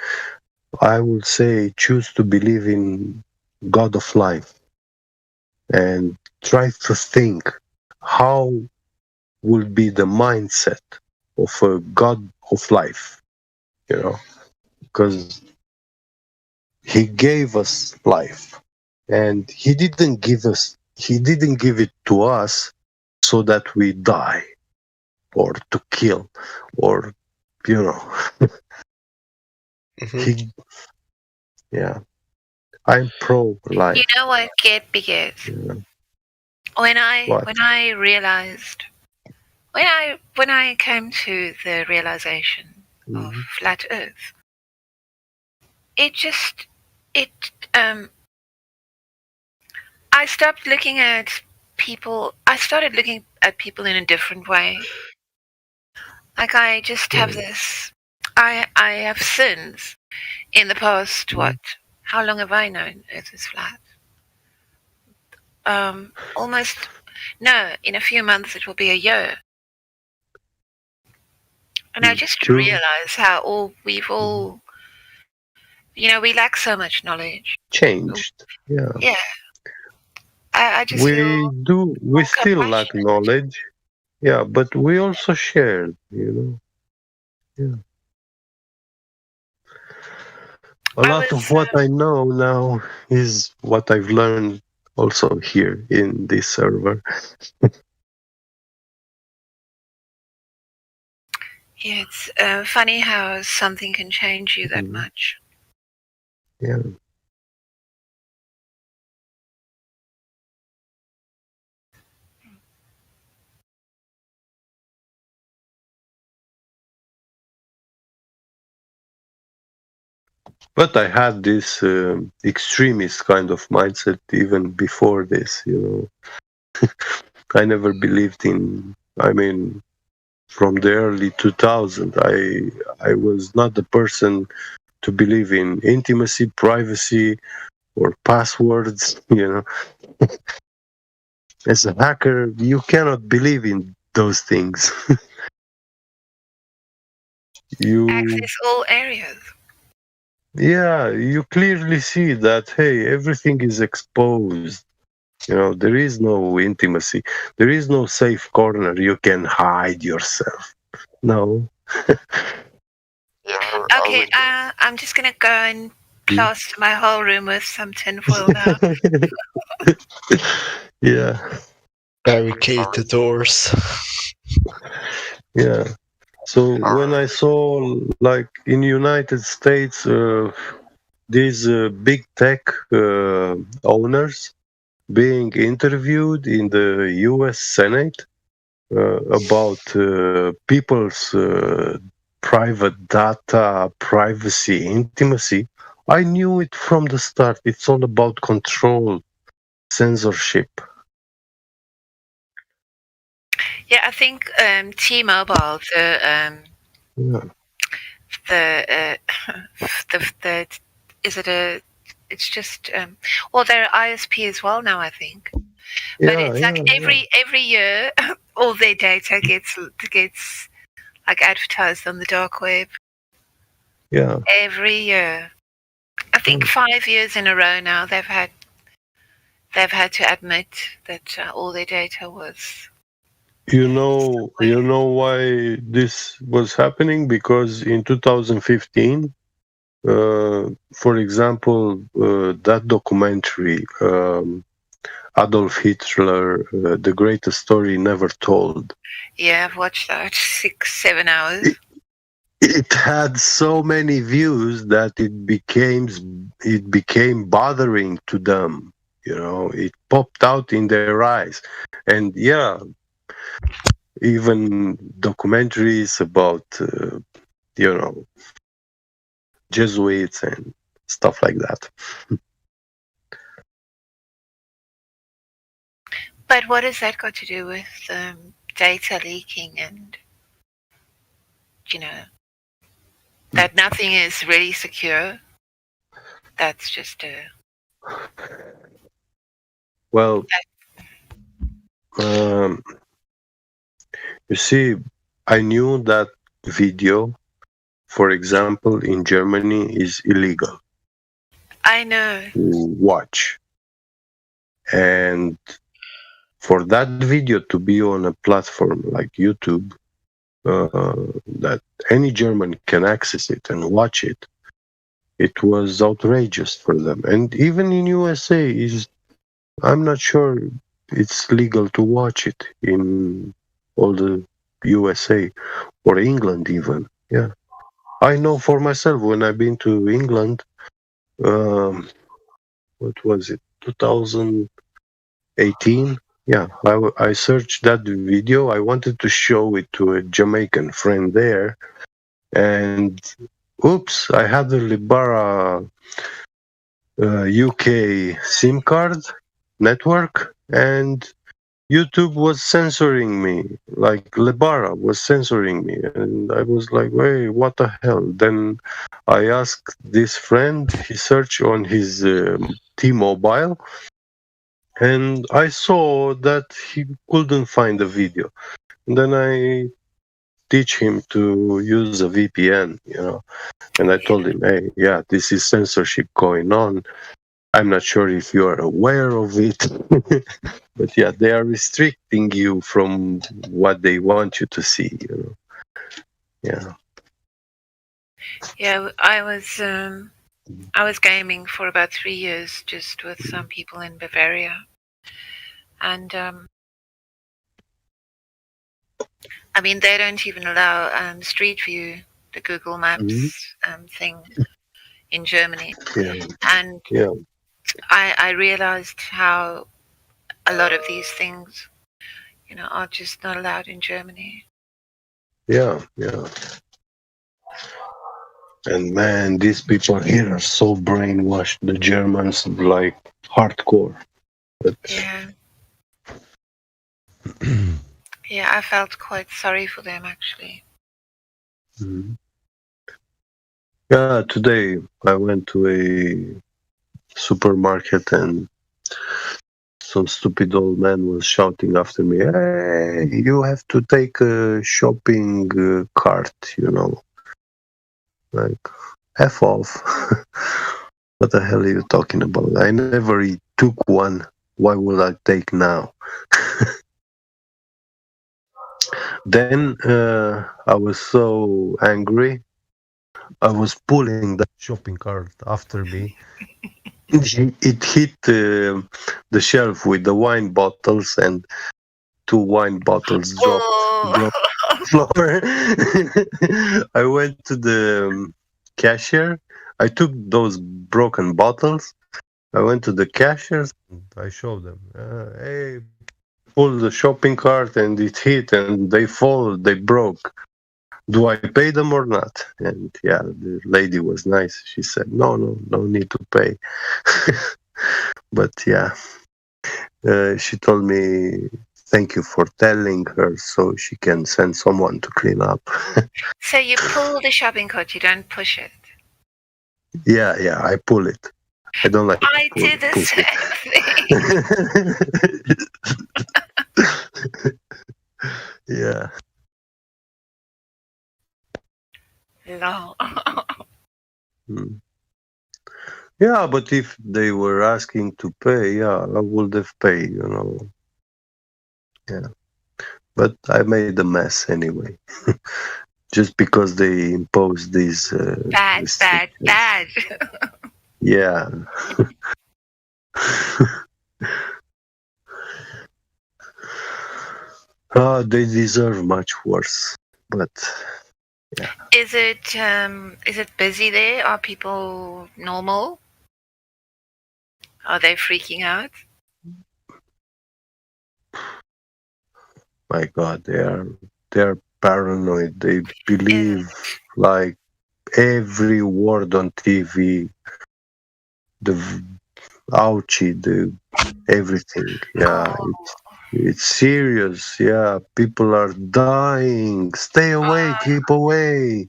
I would say choose to believe in God of life and try to think how will be the mindset of a God of life, because He gave us life and He didn't give it to us so that we die or to kill or, He, I'm pro-life. You know what get bigger? When I realized, when I came to the realization of flat Earth, I stopped looking at people. I started looking at people in a different way. Like I just have this. I have sins in the past. What? How long have I known Earth is flat? Almost. No, in a few months it will be a year. And I just realize how we've all, we lack so much knowledge. Changed. Yeah. I just we still lack knowledge. But we also share, A lot of what I know now is what I've learned also here in this server. Yeah, it's funny how something can change you that much. Yeah. But I had this extremist kind of mindset even before this, I never believed in, from the early 2000s, I was not the person to believe in intimacy, privacy, or passwords, As a hacker, you cannot believe in those things. Access all areas. You clearly see that, hey, everything is exposed. There is no intimacy. There is no safe corner you can hide yourself. No. Okay, I'm just going to go and plaster my whole room with some tinfoil now. Yeah. Barricade the doors. Yeah. So when I saw, like in United States, these big tech owners being interviewed in the U.S. Senate about people's private data, privacy, intimacy, I knew it from the start. It's all about control, censorship. Yeah, I think T-Mobile, it's just well, they're ISP as well now, I think. But it's like every year, all their data gets like advertised on the dark web. Yeah. Every year, I think 5 years in a row now, they've had to admit that all their data was. You know why this was happening? Because in 2015, for example, that documentary, Adolf Hitler, the greatest story never told. Yeah, I've watched that 6-7 hours. It had so many views that it became bothering to them. You know, it popped out in their eyes, and yeah, even documentaries about Jesuits and stuff like that. But what has that got to do with data leaking and, that nothing is really secure? That's just a... Well, you see, I knew that video, for example, in Germany is illegal I know. to watch. And for that video to be on a platform like YouTube, that any German can access it and watch it, it was outrageous for them. And even in USA, I'm not sure it's legal to watch it in all the USA or England even. Yeah, I know for myself when I've been to England. What was it? 2018. Yeah, I searched that video. I wanted to show it to a Jamaican friend there, and oops, I had the Libara UK SIM card network, and YouTube was censoring me, like Libara was censoring me, and I was like, wait, what the hell? Then I asked this friend, he searched on his T-Mobile, and I saw that he couldn't find the video. And then I teach him to use a VPN, and I told him, hey, yeah, this is censorship going on. I'm not sure if you are aware of it, but yeah, they are restricting you from what they want you to see, Yeah. Yeah, I was gaming for about 3 years just with some people in Bavaria. And I mean, they don't even allow Street View, the Google Maps thing in Germany. Yeah. And Yeah. I realized how a lot of these things, are just not allowed in Germany. Yeah, yeah. And man, these people here are so brainwashed. The Germans, like hardcore. But Yeah. Yeah, I felt quite sorry for them actually. Mhm. Yeah, today I went to a supermarket and some stupid old man was shouting after me, hey, you have to take a shopping cart, like, F off. What the hell are you talking about? I never took one. Why would I take now? Then I was so angry. I was pulling that shopping cart after me. It hit the shelf with the wine bottles, and 2 wine bottles dropped on the floor. I went to the cashier. I took those broken bottles. I went to the cashiers. I showed them, hey, pull the shopping cart, and it hit, and they fall, they broke. Do I pay them or not? And yeah, the lady was nice. She said, no need to pay. But yeah, she told me, thank you for telling her so she can send someone to clean up. So you pull the shopping cart, you don't push it. Yeah, I pull it. I don't like I to did the push same it. Yeah. No. Mm. Yeah, but if they were asking to pay, yeah, I would have paid, Yeah. But I made a mess anyway. Just because they imposed these bad. Yeah. They deserve much worse. But yeah. Is it busy there? Are people normal? Are they freaking out? My God, they're paranoid. They believe like every word on TV. The ouchie, the everything. Yeah, it's serious. Yeah, people are dying. Stay away, keep away.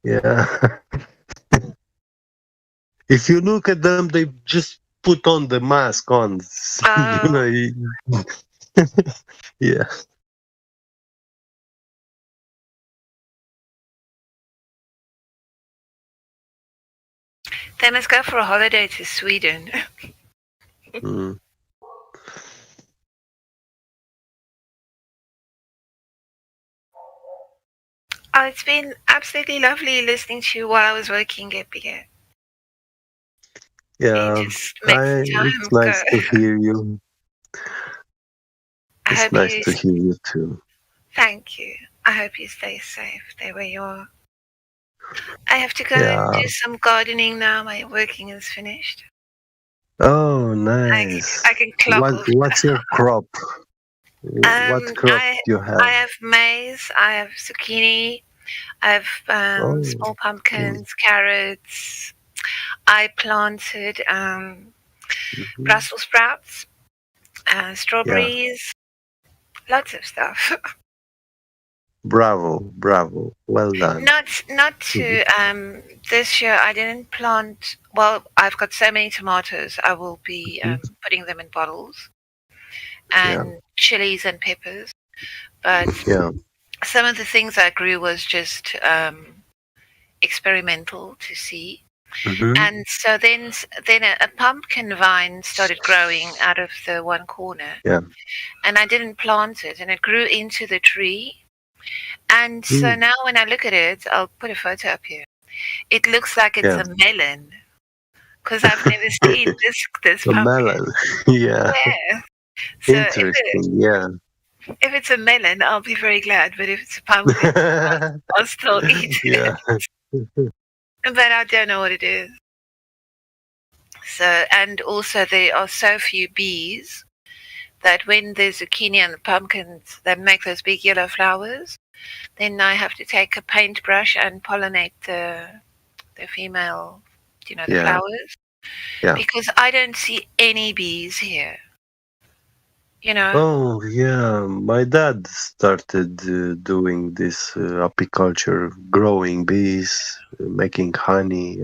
Yeah. If you look at them, they just put on the mask on. You know. Yeah. They must go for a holiday to Sweden. Mm. Oh, it's been absolutely lovely listening to you while I was working, Abigail. Yeah, it's nice to hear you. I It's hope nice you. to hear you too. Thank you. I hope you stay safe there where you are. I have to go Yeah. and do some gardening now. My working is finished. Oh, nice. I can clock off. What's your crop? What crop do you have? I have maize. I have zucchini. I have small pumpkins, carrots. I planted Brussels sprouts, strawberries, lots of stuff. Bravo, bravo. Well done. Not to this year. I didn't plant. Well, I've got so many tomatoes. I will be putting them in bottles, and chilies and peppers. But some of the things I grew was just experimental to see. And so then a pumpkin vine started growing out of the one corner. Yeah. And I didn't plant it, and it grew into the tree. And so now when I look at it, I'll put a photo up here. It looks like it's a melon, because I've never seen this A pumpkin. melon. Yeah. So Interesting. Yeah. if it's a melon, I'll be very glad. But if it's a pumpkin, I'll still eat it. Yeah. But I don't know what it is. So, and also there are so few bees that when the zucchini and the pumpkins, they make those big yellow flowers, then I have to take a paintbrush and pollinate the female, the flowers. Yeah. Because I don't see any bees here. Oh, yeah. My dad started doing this apiculture, growing bees, making honey.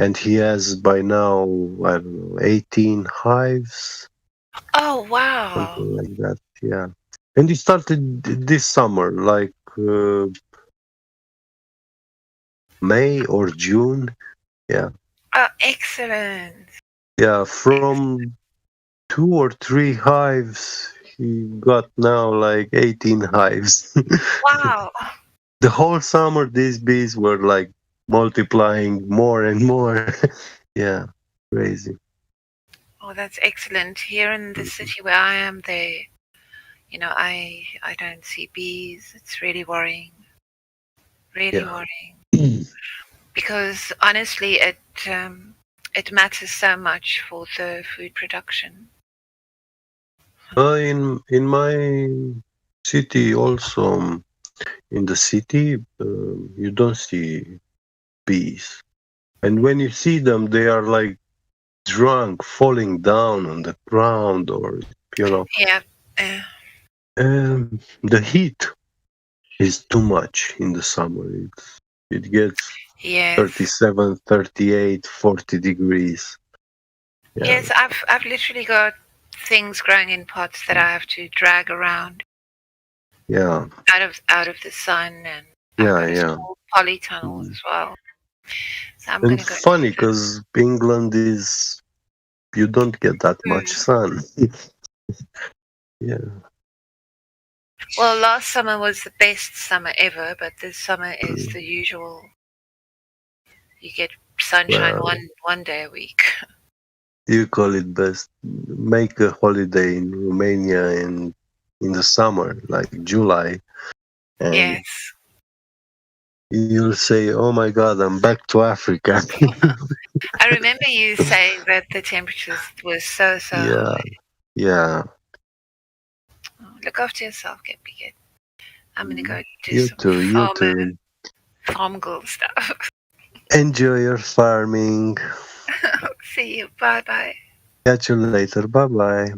And he has by now, I don't know, 18 hives. Oh, wow. Something like that, yeah. And he started this summer, like May or June. Yeah. Oh, excellent. Yeah, from 2 or 3 hives, he got now like 18 hives. Wow. The whole summer, these bees were like multiplying more and more. Yeah, crazy. Oh, that's excellent. Here in the city where I am, I don't see bees. It's really worrying. Really worrying. Because honestly, it matters so much for the food production. In my city also, in the city, you don't see bees. And when you see them, they are like drunk, falling down on the ground, or Yeah. The heat is too much in the summer. It gets 37, 38, 40 degrees. Yeah. Yes, I've literally got things growing in pots that I have to drag around. Yeah. Out of the sun, and Yeah. polytunnel as well. So I'm And gonna go. funny because England you don't get that much sun. Yeah. Well, last summer was the best summer ever, but this summer is the usual. You get sunshine one day a week. You call it best. Make a holiday in Romania and in the summer, like July, and Yes. you'll say, "Oh my God, I'm back to Africa." I remember you saying that the temperatures were so Yeah, high. yeah. Look after yourself, get bigger. I'm gonna go do You some too. You too. farm girl stuff. Enjoy your farming. See you. Bye bye. Catch you later. Bye bye.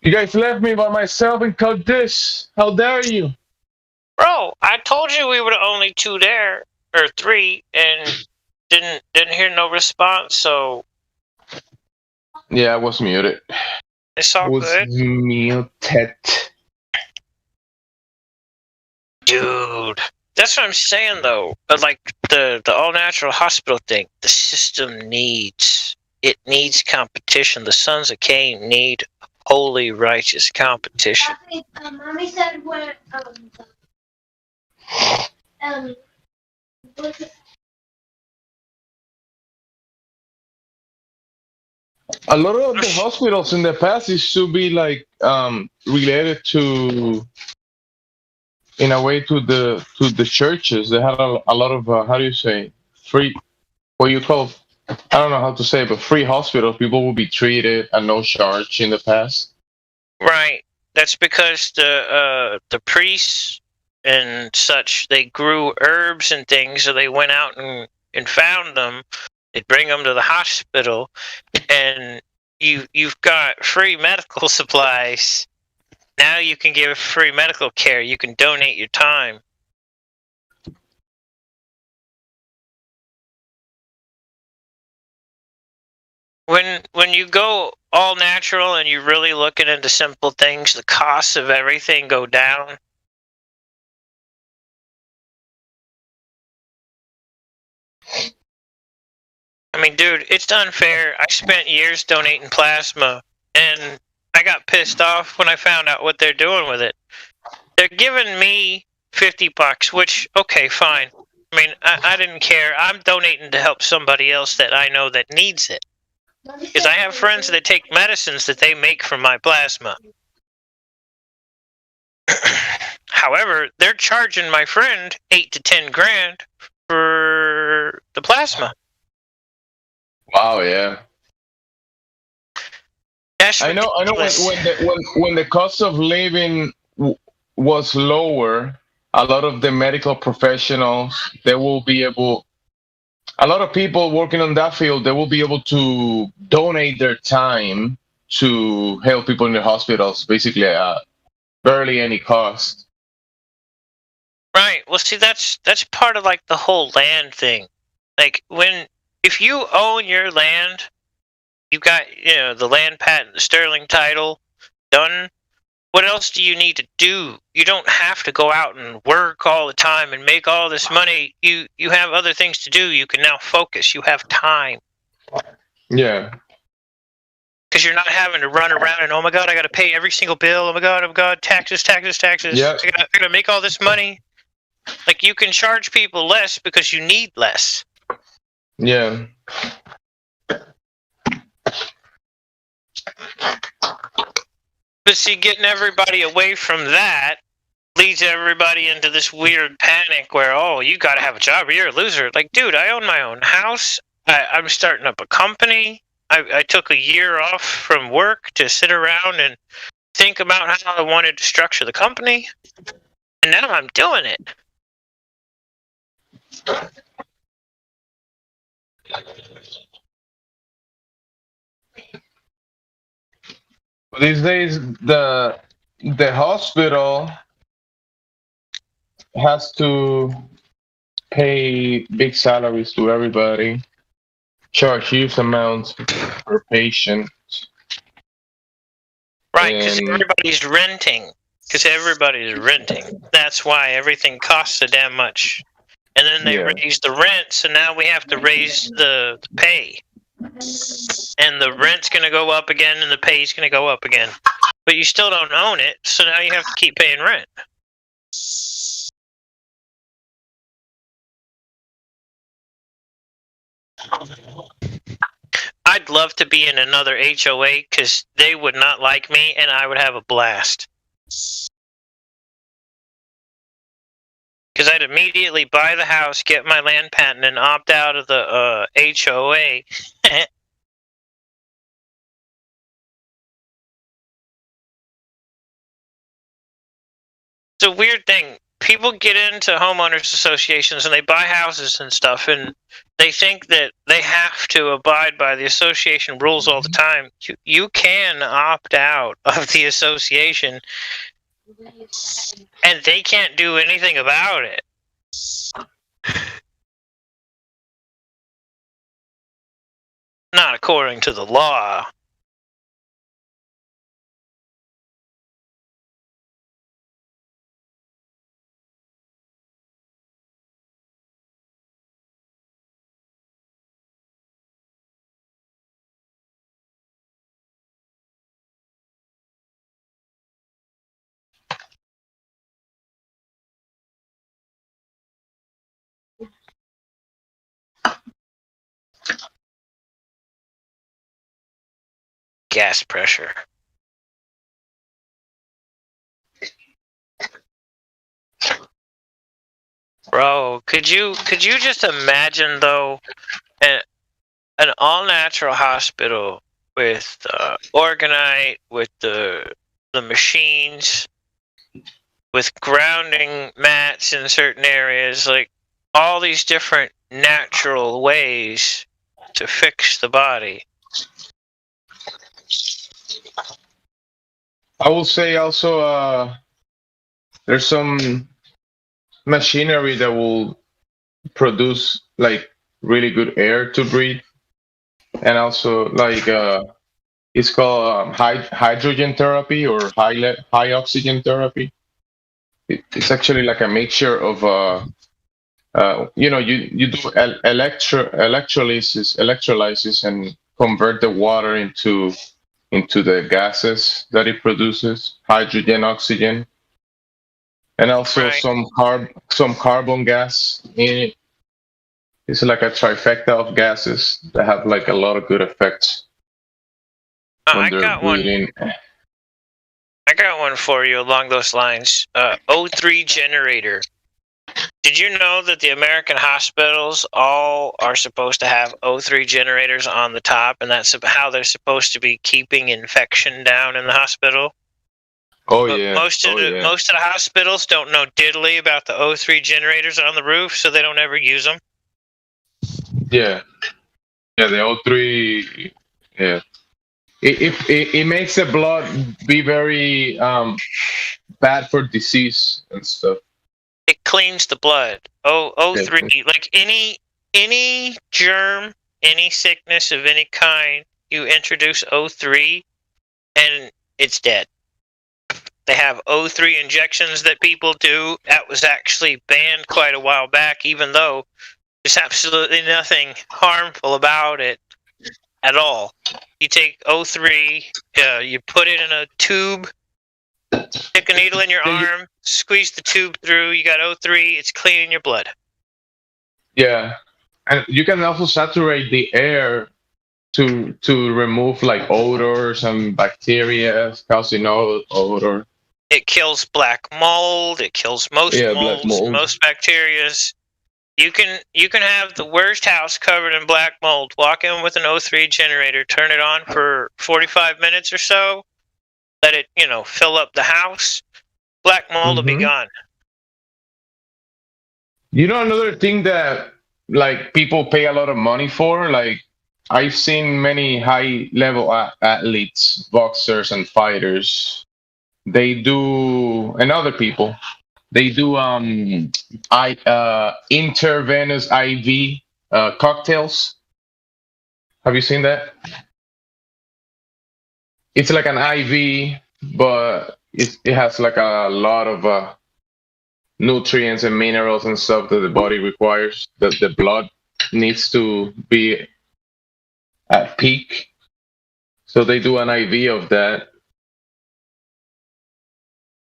You guys left me by myself and cooked this. How dare you? Bro, I told you we were the only two there, or three, and didn't hear no response, so Yeah, I was muted. it's all Was good. muted. Dude, that's what I'm saying though. But like the all natural hospital thing, the system needs competition. The Sons of Cain need holy righteous competition. Mommy said when A lot of the hospitals in the past used to be like related to, in a way, to the churches. They had a lot of how do you say, free, what you call, I don't know how to say, but free hospitals. People would be treated at no charge in the past. Right. That's because the priests and such, they grew herbs and things, so they went out and found them. They'd bring them to the hospital, and you've got free medical supplies. Now you can give free medical care. You can donate your time. When you go all natural and you're really looking into simple things, the costs of everything go down. I mean, dude, it's unfair. I spent years donating plasma, and I got pissed off when I found out what they're doing with it. They're giving me $50, which, okay, fine. I mean, I didn't care. I'm donating to help somebody else that I know that needs it. Because I have friends that take medicines that they make from my plasma. However, they're charging my friend $8 to $10 grand for the plasma. Wow, yeah. I know. When the cost of living was lower, a lot of the medical professionals, they will be able. A lot of people working on that field, they will be able to donate their time to help people in the hospitals, basically at barely any cost. Right. Well, see, that's part of like the whole land thing. Like if you own your land, you've got the land patent, the Sterling title done. What else do you need to do? You don't have to go out and work all the time and make all this money. You have other things to do. You can now focus. You have time. Yeah. Because you're not having to run around and, oh my God, I got to pay every single bill. Oh my God, taxes. Yeah. I got to make all this money. Like, you can charge people less because you need less. Yeah. But see, getting everybody away from that leads everybody into this weird panic where, oh, you got to have a job or you're a loser. Like, dude, I own my own house. I'm starting up a company. I took a year off from work to sit around and think about how I wanted to structure the company. And now I'm doing it. These days, the hospital has to pay big salaries to everybody, charge huge amounts per patient. Right, because everybody's renting. That's why everything costs so damn much. And then they raise the rent, so now we have to raise the pay. And the rent's going to go up again, and the pay's going to go up again. But you still don't own it, so now you have to keep paying rent. I'd love to be in another HOA because they would not like me, and I would have a blast. Because I'd immediately buy the house, get my land patent, and opt out of the HOA. It's a weird thing. people get into homeowners associations and they buy houses and stuff, and they think that they have to abide by the association rules all the time. You can opt out of the association, and they can't do anything about it. Not according to the law. Gas pressure. Bro, could you just imagine though an all natural hospital with orgonite, with the machines, with grounding mats in certain areas, like all these different natural ways to fix the body. I will say also there's some machinery that will produce like really good air to breathe, and also like it's called hydrogen therapy or high oxygen therapy. It's actually like a mixture of you do electrolysis and convert the water into the gases that it produces, hydrogen, oxygen, and also some carbon gas in it. It's like a trifecta of gases that have like a lot of good effects. I got one for you along those lines. O3 generator. Did you know that the American hospitals all are supposed to have O3 generators on the top, and that's how they're supposed to be keeping infection down in the hospital? Oh yeah. Most of the hospitals don't know diddly about the O3 generators on the roof, so they don't ever use them. Yeah, the O3. Yeah, it makes the blood be very bad for disease and stuff. It cleans the blood. O3, like any germ, any sickness of any kind, you introduce O3, and it's dead. They have O3 injections that people do. That was actually banned quite a while back, even though there's absolutely nothing harmful about it at all. You take O3, you put it in a tube, stick a needle in your arm, squeeze the tube through, you got O3, it's cleaning your blood. Yeah, and you can also saturate the air to remove like odors and bacteria causing odor. It kills black mold, it kills most molds, most bacterias. You can have the worst house covered in black mold, walk in with an O3 generator, turn it on for 45 minutes or so, let it, fill up the house, black mold will be gone. Another thing that like people pay a lot of money for, like I've seen many high level athletes, boxers and fighters, they do, and other people, they do intravenous IV cocktails. Have you seen that? It's like an IV, but it has like a lot of nutrients and minerals and stuff that the body requires, that the blood needs to be at peak. So they do an IV of that.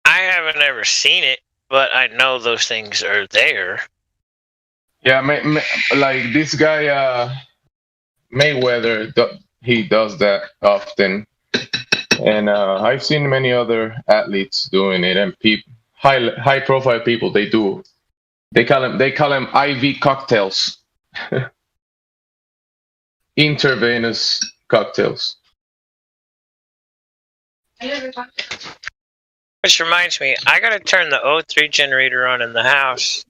I haven't ever seen it, but I know those things are there. Yeah, like this guy Mayweather, he does that often, and I've seen many other athletes doing it, and people, high profile people, they do. They call them IV cocktails, intravenous cocktails. Which reminds me, I gotta turn the O3 generator on in the house.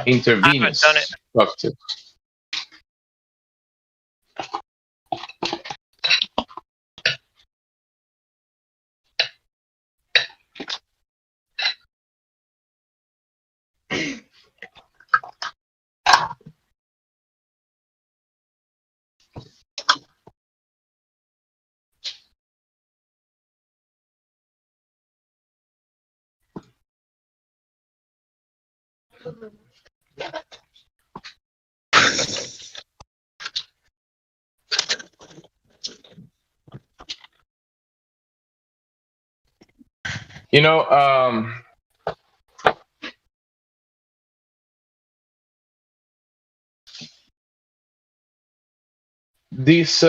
Intravenous. done it. Doctor. You know, this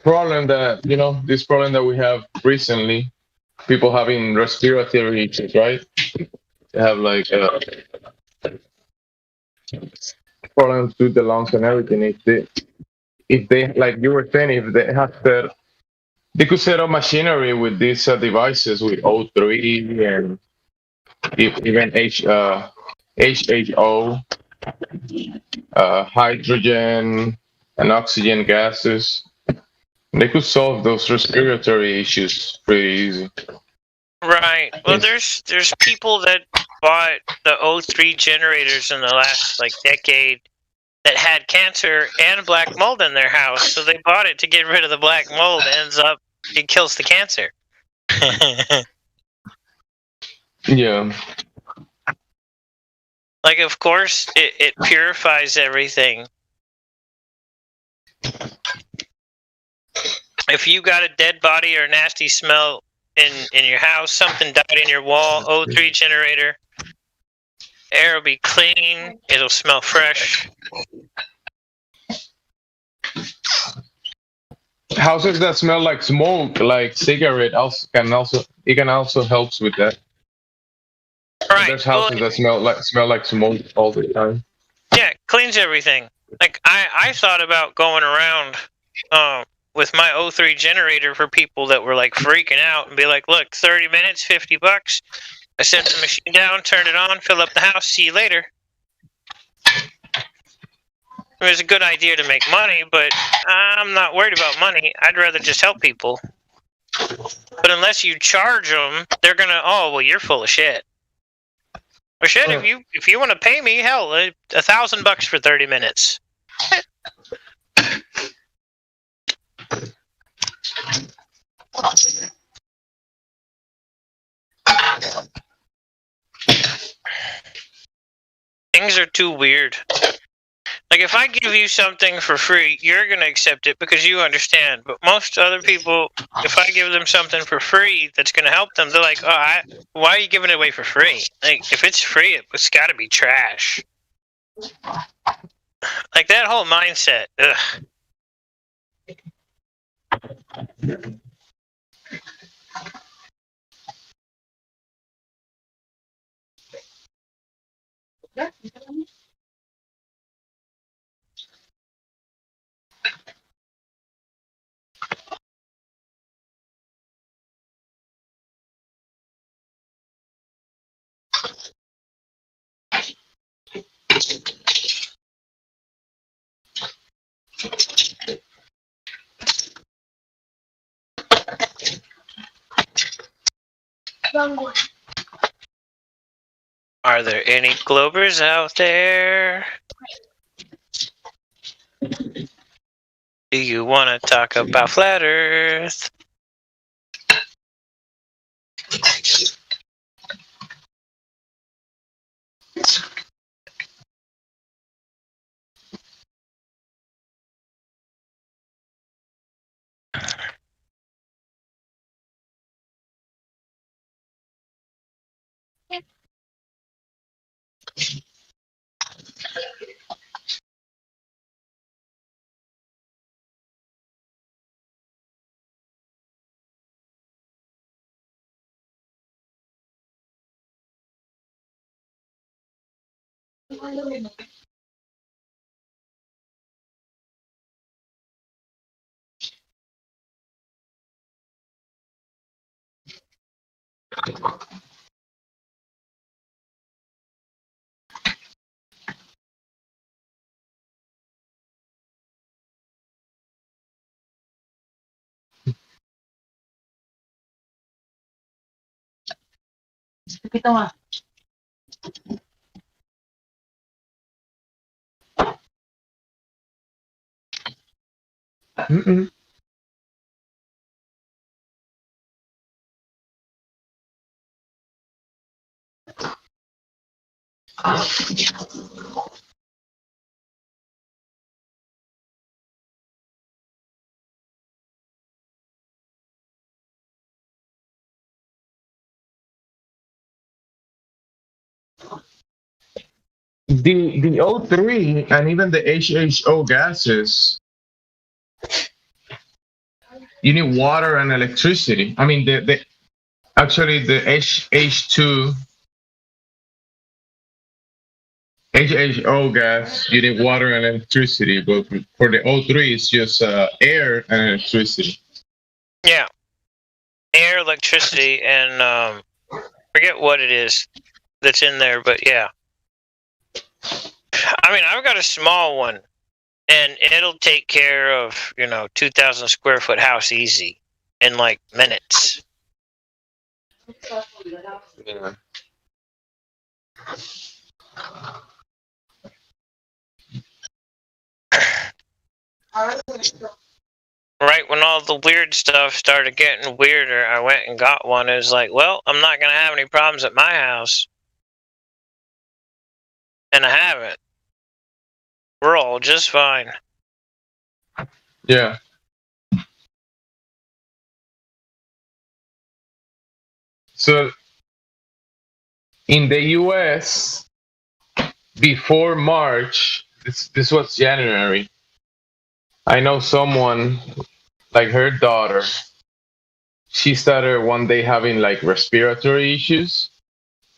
problem that this problem that we have recently, people having respiratory issues, right? They have like problems with the lungs and everything. If they like you were saying, if they have to, they could set up machinery with these devices with O3 and even HHO, hydrogen and oxygen gases. They could solve those respiratory issues pretty easy. Right. Well, there's people that bought the O3 generators in the last decade that had cancer and black mold in their house, so they bought it to get rid of the black mold. Ends up it kills the cancer. Yeah. Like, of course, it purifies everything. If you got a dead body or a nasty smell in your house, something died in your wall, O3 generator, air will be clean, it'll smell fresh. Houses that smell like smoke, like cigarette, can also helps with that. Right. There's houses that smell like smoke all the time. Yeah, it cleans everything. Like I thought about going around with my O3 generator for people that were like freaking out and be like, look, 30 minutes, $50. I set the machine down, turn it on, fill up the house, see you later. It was a good idea to make money, but I'm not worried about money. I'd rather just help people. But unless you charge them, they're gonna, oh, well, you're full of shit. Well, shit, if you want to pay me, hell, $1,000 for 30 minutes. Things are too weird. Like, if I give you something for free, you're going to accept it because you understand. But most other people, if I give them something for free that's going to help them, they're like, oh, why are you giving it away for free? Like, if it's free, it's got to be trash. Like, that whole mindset, ugh. Are there any Globers out there? Do you want to talk about Flat Earth? Mm-mm. The O3 and even the HHO gases, you need water and electricity. I mean, the actually the HH2 HHO gas, you need water and electricity, but for the O3, it's just air and electricity. Yeah, air, electricity, and forget what it is that's in there, but yeah. I mean, I've got a small one, and it'll take care of 2,000 square foot house easy in like minutes. Yeah. Right when all the weird stuff started getting weirder, I went and got one. It was like, well, I'm not going to have any problems at my house. And I haven't. We're all just fine. Yeah. So in the US, before March, this was January. I know someone, like her daughter, she started one day having like respiratory issues,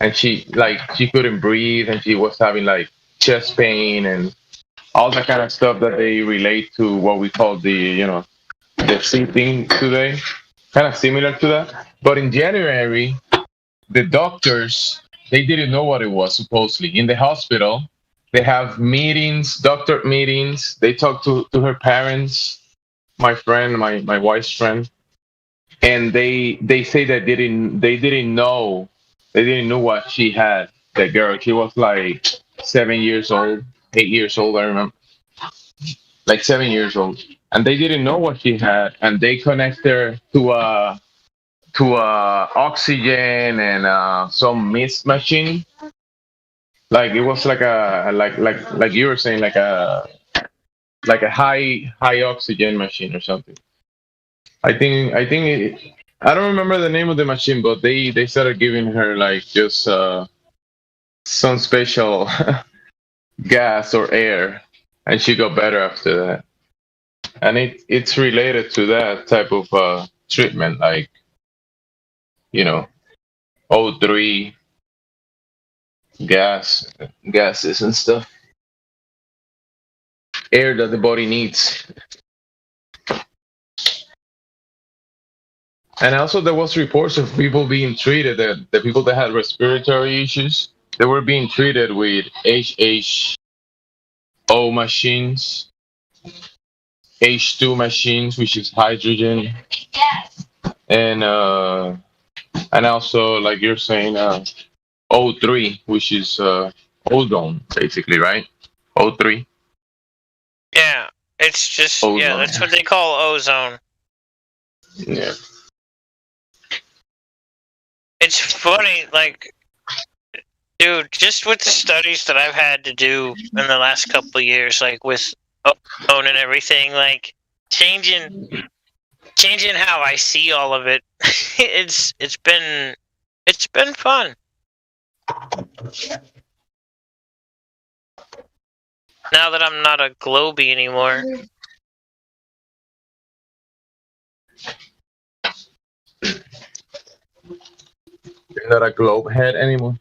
and she couldn't breathe, and she was having like chest pain and all that kind of stuff that they relate to what we call the thing today, kind of similar to that. But in January, the doctors, they didn't know what it was. Supposedly in the hospital, they have meetings, doctor meetings. They talk to her parents, my friend, my wife's friend, and they say that they didn't know what she had. The girl, she was like 7 years old, 8 years old. I remember, like 7 years old, and they didn't know what she had, and they connect her to oxygen and some mist machine. Like it was like like you were saying, like a high oxygen machine or something. I don't remember the name of the machine, but they started giving her like just some special gas or air, and she got better after that. And it's related to that type of treatment, like O3 gases and stuff, air that the body needs. And also there was reports of people being treated, the people that had respiratory issues, they were being treated with HHO machines, H2 machines, which is hydrogen, and also, like you're saying, O3, which is ozone, basically, right? O3. Yeah, it's just Ozone. that's what they call ozone. Yeah. It's funny, like, dude, just with the studies that I've had to do in the last couple of years, like with ozone and everything, like changing how I see all of it. it's been fun. Now that I'm not a Globie anymore. You're not a globe head anymore.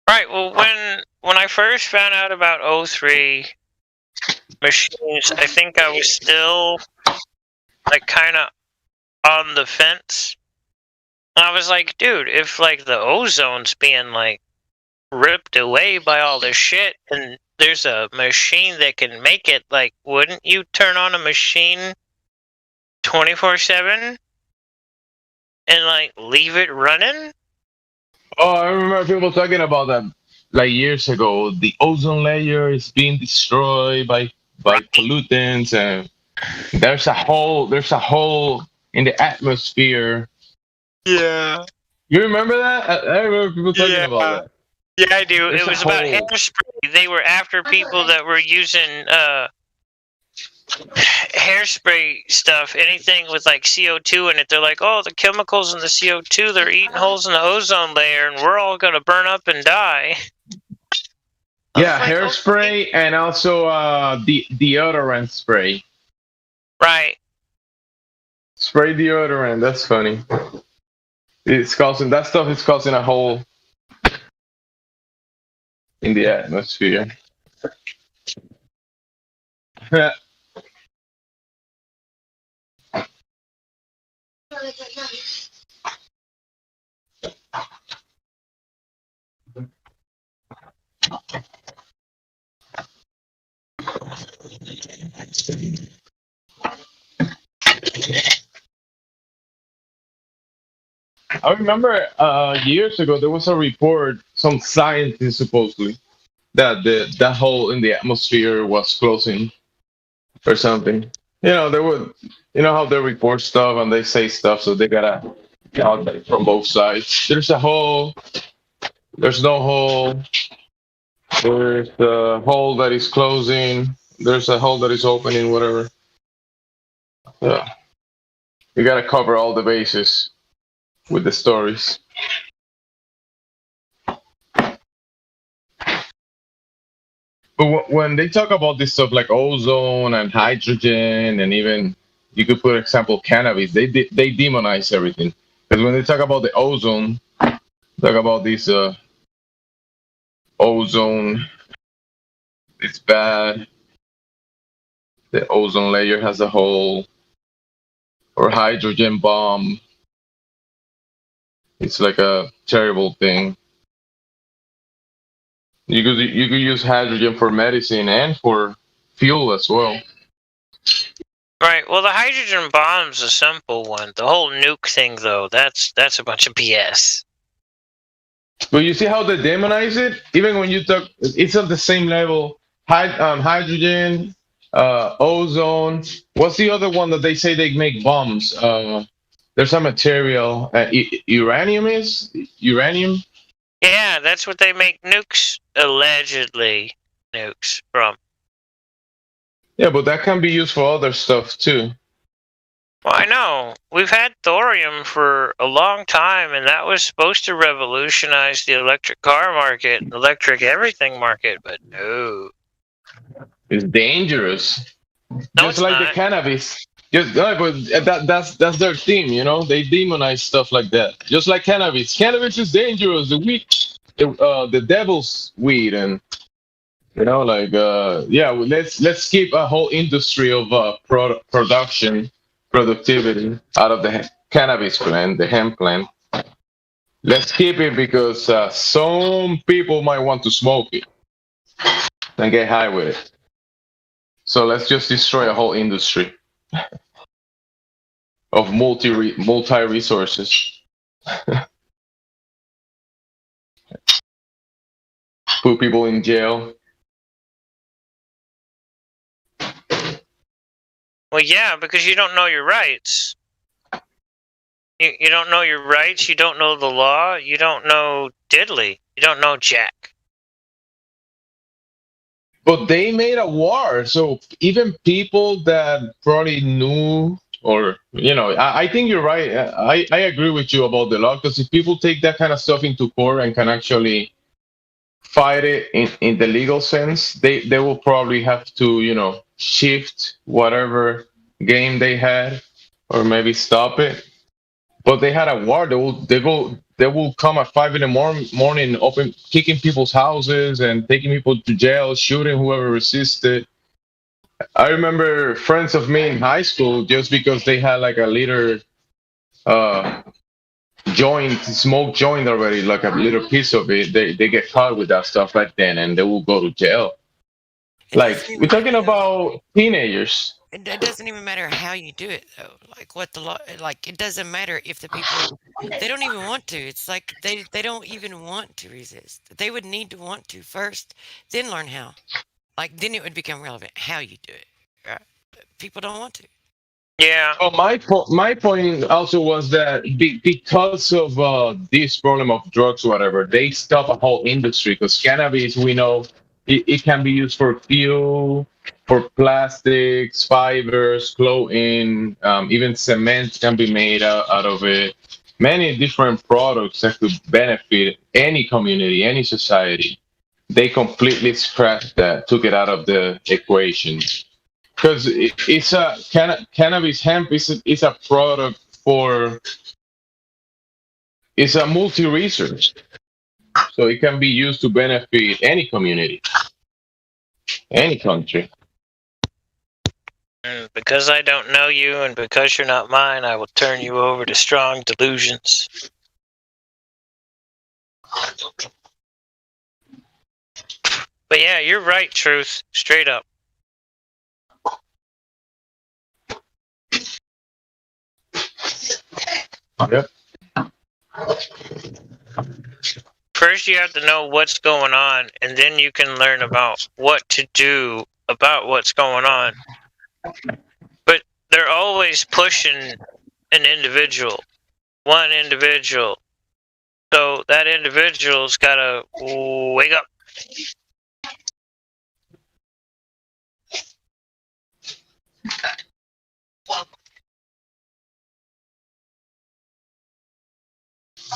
Right. Well, when I first found out about O3 machines, I think I was still like kind of on the fence. I was like, dude, if like the ozone's being like ripped away by all this shit, and there's a machine that can make it, like, wouldn't you turn on a machine 24/7 and like leave it running? Oh, I remember people talking about that like years ago. The ozone layer is being destroyed by pollutants, and there's a hole in the atmosphere. Yeah. You remember that? I remember people talking about that. Yeah, I do. There's It a was about hole. hairspray. They were after people that were using hairspray stuff, anything with like CO2 in it. They're like, oh, the chemicals in the CO2, they're eating holes in the ozone layer, and we're all gonna burn up and die. Yeah, hairspray and also the deodorant spray. Right. Spray deodorant. That's funny. It's causing that stuff is causing a hole in the atmosphere. I remember years ago there was a report, some scientists supposedly, that that hole in the atmosphere was closing or something. You know, they would, you know how they report stuff and they say stuff, so they gotta calculate from both sides. There's a hole. There's no hole. There's a hole that is closing. There's a hole that is opening. Whatever. Yeah, you gotta cover all the bases with the stories. But when they talk about this stuff like ozone and hydrogen, and even you could put example cannabis, they demonize everything. Because when they talk about the ozone, talk about this ozone, it's bad. The ozone layer has a hole, or hydrogen bomb. It's like a terrible thing. You could use hydrogen for medicine and for fuel as well. Right. Well, the hydrogen bomb's a simple one. The whole nuke thing, though, that's a bunch of BS. But you see how they demonize it? Even when you talk, it's at the same level. Hydrogen, ozone. What's the other one that they say they make bombs? There's a material. Uranium is? Uranium? Yeah, that's what they make nukes, allegedly nukes from. Yeah, but that can be used for other stuff too. Well, I know. We've had thorium for a long time, and that was supposed to revolutionize the electric car market, electric everything market, but no. It's dangerous. No, Just it's like not. the cannabis. Just no, but that's their theme, you know. They demonize stuff like that. Just like cannabis. Cannabis is dangerous. The weed, the devil's weed, and you know, like yeah. Let's keep a whole industry of productivity out of the cannabis plant, the hemp plant. Let's keep it because some people might want to smoke it and get high with it. So let's just destroy a whole industry of multi resources. Put people in jail. Well, yeah, because you don't know your rights. You don't know your rights. You don't know the law. You don't know diddly. You don't know jack. But they made a war, so even people that probably knew, or you know, I think you're right. I agree with you about the law, because if people take that kind of stuff into court and can actually fight it in the legal sense, they will probably have to, you know, shift whatever game they had, or maybe stop it. But they had a war. They will come at 5 a.m, kicking people's houses and taking people to jail, shooting whoever resisted. I remember friends of me in high school, just because they had like a little smoke joint already, like a little piece of it, they get caught with that stuff right then, and they will go to jail. Like we're talking about teenagers. It doesn't even matter how you do it, though. Like what the law, like it doesn't matter if the people they don't even want to. It's like they don't even want to resist. They would need to want to first, then learn how. Like then it would become relevant how you do it. Right? But people don't want to. Yeah. Oh, my point also was that because of this problem of drugs, or whatever, they stop a whole industry. Because cannabis, we know, it can be used for fuel, for plastics, fibers, clothing, even cement can be made out of it. Many different products that could benefit any community, any society. They completely scratched that, took it out of the equation. Because it's a cannabis hemp is a product for, it's a multi-research, so it can be used to benefit any community, any country. And because I don't know you and because you're not mine, I will turn you over to strong delusions. But yeah, you're right, Truth. Straight up. Yep. First, you have to know what's going on, and then you can learn about what to do about what's going on. But they're always pushing an individual, one individual. So that individual's got to wake up.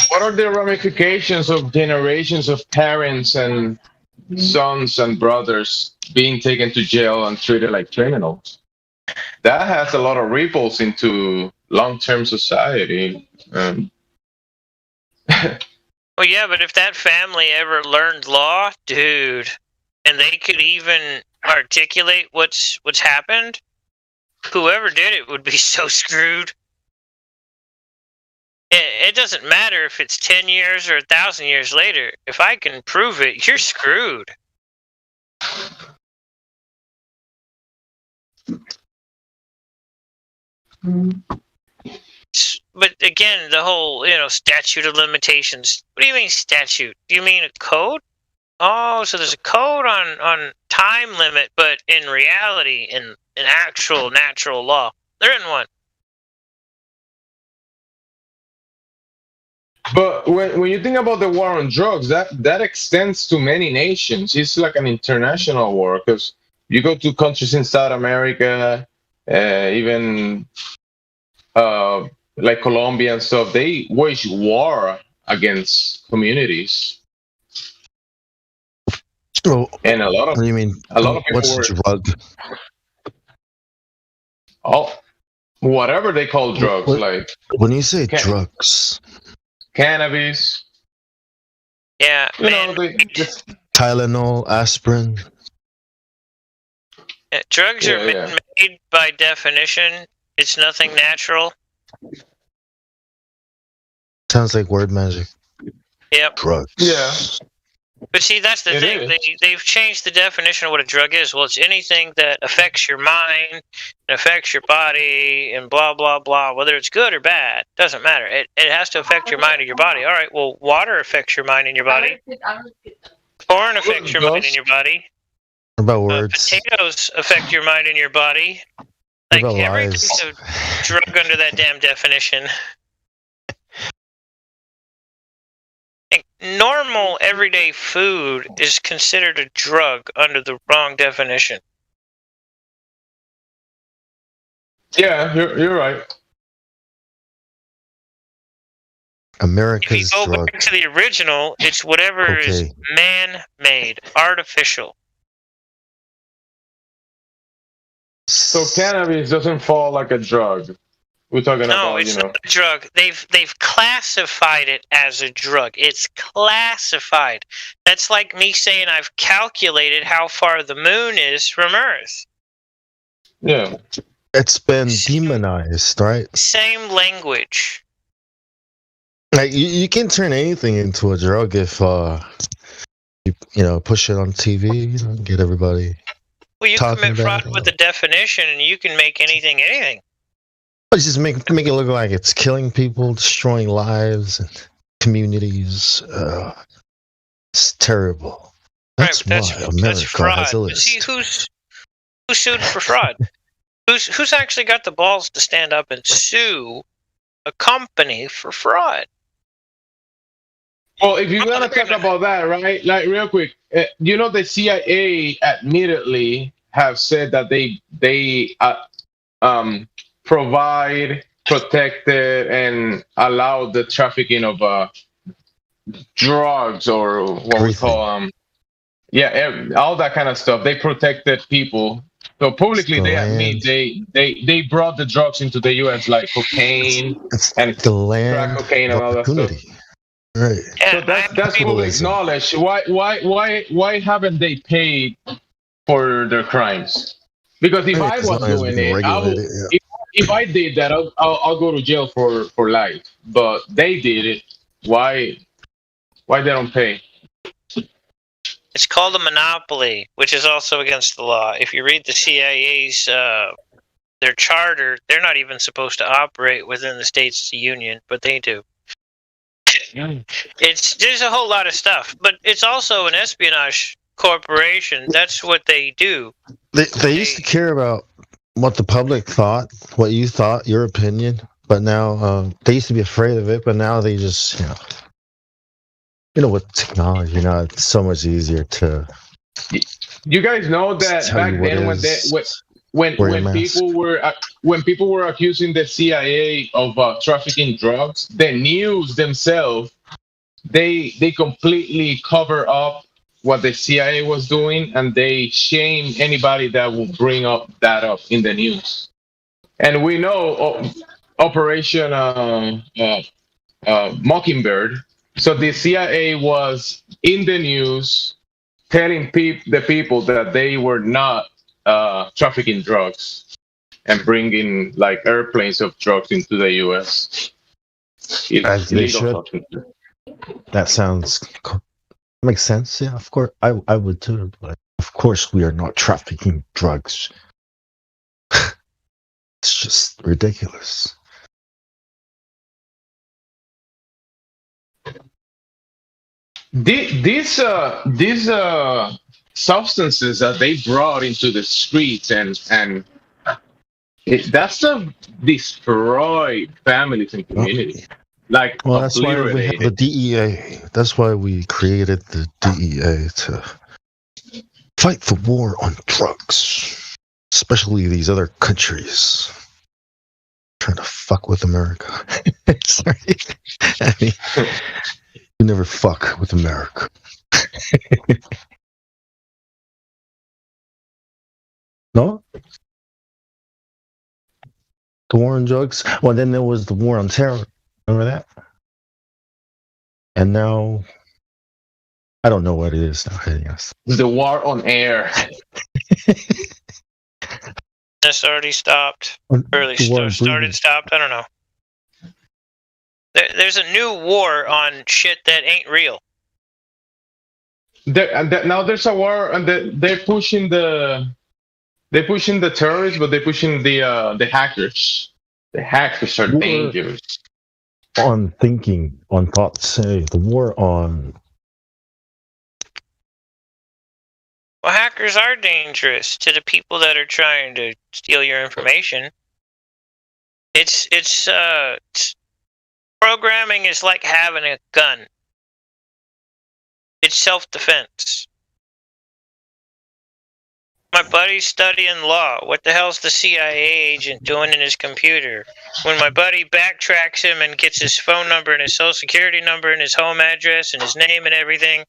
What are the ramifications of generations of parents and sons and brothers being taken to jail and treated like criminals? That has a lot of ripples into long-term society. Well, yeah, but if that family ever learned law, dude, and they could even articulate what's happened, whoever did it would be so screwed. It doesn't matter if it's 10 years or 1,000 years later. If I can prove it, you're screwed. But again, the whole, statute of limitations. What do you mean statute? Do you mean a code? Oh, so there's a code on time limit, but in reality, in actual natural law, there isn't one. But when you think about the war on drugs, that extends to many nations. It's like an international war, because you go to countries in South America, even like Colombia and stuff, they wage war against communities. So, and a lot of, what do you mean? a lot of people What's a drug? Whatever they call drugs, like when you say drugs, cannabis. Yeah, Tylenol, aspirin. Drugs are made by definition. It's nothing natural. Sounds like word magic. Yep. Drugs. Yeah. But see, that's the thing. They've changed the definition of what a drug is. Well, it's anything that affects your mind, and affects your body, and blah, blah, blah. Whether it's good or bad, doesn't matter. It has to affect your mind or your body. All right, well, water affects your mind and your body. Corn affects your mind and your body. What about words? Potatoes affect your mind and your body. Like, What about everything's a drug under that damn definition. Like, normal, everyday food is considered a drug under the wrong definition. Yeah, you're right. America's If you go drug. back to the original, it's whatever is man-made, artificial. So cannabis doesn't fall like a drug. We're talking No, about, it's not a drug. They've classified it as a drug. It's classified. That's like me saying I've calculated how far the moon is from Earth. Yeah. It's been demonized, right? Same language. Like you can turn anything into a drug if you push it on TV, get everybody Well, you talking commit about fraud it. with the definition, and you can make anything anything. But just make it look like it's killing people, destroying lives and communities. It's terrible. That's Right, why but America that's fraud. has a But see, list. who's sued for fraud? Who's actually got the balls to stand up and sue a company for fraud? Well, if you're gonna talk about that, right? Like real quick, the CIA admittedly have said that they provide, protected, and allow the trafficking of drugs or what we call all that kind of stuff. They protected people. So publicly, they admit they brought the drugs into the U.S. like cocaine and the land crack cocaine and all that stuff. Right. So that's public knowledge. Why haven't they paid for their crimes? Because if I was doing it, I would, if I did that, I'll go to jail for life. But they did it. Why they don't pay? It's called a monopoly, which is also against the law. If you read the CIA's their charter, they're not even supposed to operate within the states of the union, but they do. There's a whole lot of stuff, but it's also an espionage corporation. That's what they do. They used to care about what the public thought, what you thought, your opinion, but now they used to be afraid of it, but now they just with technology, it's so much easier to. You guys know that back then when people were accusing the CIA of trafficking drugs, the news themselves they completely cover up what the CIA was doing, and they shame anybody that will bring that up in the news. And we know Operation Mockingbird. So the CIA was in the news telling the people that they were not trafficking drugs and bringing like airplanes of drugs into the U.S. As they should. That makes sense. Yeah, of course. I would too. But of course, we are not trafficking drugs. It's just ridiculous. These substances that they brought into the streets and that's to destroy families and communities. That's why we have the DEA. That's why we created the DEA to fight the war on drugs, especially these other countries trying to fuck with America. Sorry, I mean, you never fuck with America. No? The war on drugs? Well, then there was the war on terror. Remember that? And now, I don't know what it is now. Yes. The war on air. This already stopped. Started, stopped. I don't know. There's a new war on shit that ain't real. Now there's a war, and they're pushing the terrorists, but they're pushing the hackers. The hackers are dangerous. On thinking, on thoughts, say the war on. Well, hackers are dangerous to the people that are trying to steal your information. It's programming is like having a gun. It's self-defense. My buddy's studying law. What the hell's the CIA agent doing in his computer? When my buddy backtracks him and gets his phone number and his social security number and his home address and his name and everything.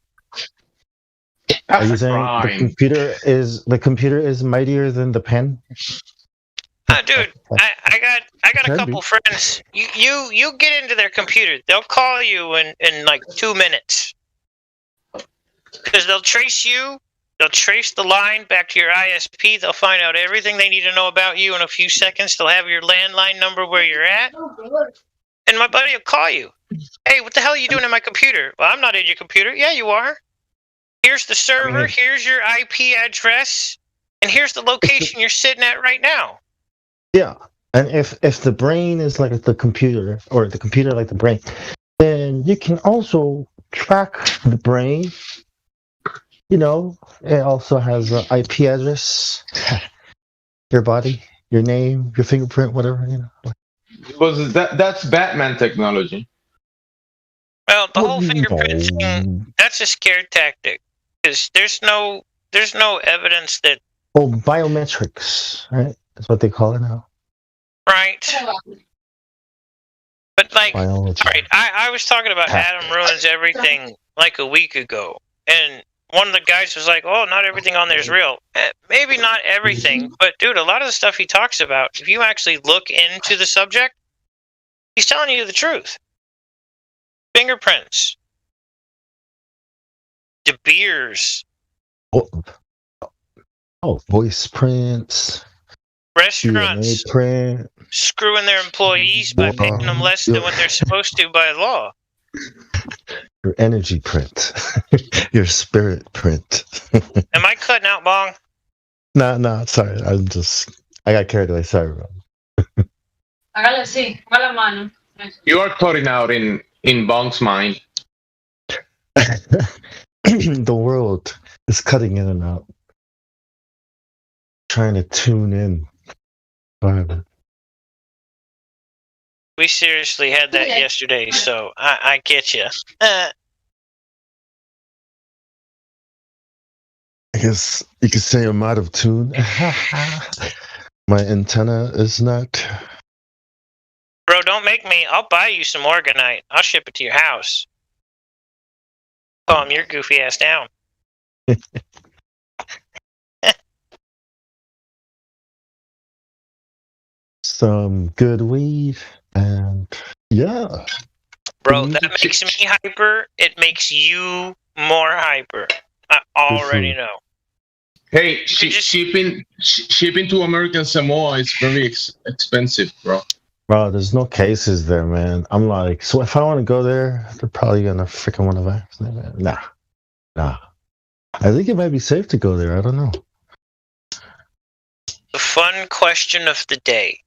Are you saying the computer is mightier than the pen? Dude, I got a couple friends. You get into their computer. They'll call you in like 2 minutes. Because they'll trace you. They'll trace the line back to your ISP. They'll find out everything they need to know about you in a few seconds. They'll have your landline number where you're at. And my buddy will call you. Hey, what the hell are you doing in my computer? Well, I'm not in your computer. Yeah, you are. Here's the server. Here's your IP address, and here's the location you're sitting at right now. Yeah, and if the brain is like the computer, or the computer like the brain, then you can also track the brain. You know, it also has an IP address, your body, your name, your fingerprint, whatever. You know. Because that's Batman technology. Well, the whole fingerprint thing, that's a scare tactic. Because there's no evidence that... Oh, biometrics, right? That's what they call it now. Right. But like, Biology. all right, I was talking about Adam Ruins Everything like a week ago. And one of the guys was like, oh, not everything on there is real. Maybe not everything, but dude, a lot of the stuff he talks about, if you actually look into the subject, he's telling you the truth. Fingerprints. De Beers. Oh, voice prints. Restaurants DNA print. screwing their employees by paying them less than what they're supposed to by law. Your energy print. Your spirit print. Am I cutting out, Bong? No, sorry. I got carried away. Sorry, bro. Hágale así, con la mano. You are cutting out in Bong's mind. The world is cutting in and out. Trying to tune in. Whatever. We seriously had that yesterday, so I get you. I guess you could say I'm out of tune. My antenna is not. Bro, don't make me. I'll buy you some Orgonite. I'll ship it to your house. Calm your goofy ass down. Some good weed, and yeah. Bro, that makes me hyper. It makes you more hyper. I already know. Hey, shipping to American Samoa is very expensive, bro. Bro, there's no cases there, man. I'm like, so if I want to go there, they're probably gonna freaking want to vaccinate me. Nah. I think it might be safe to go there. I don't know. The fun question of the day.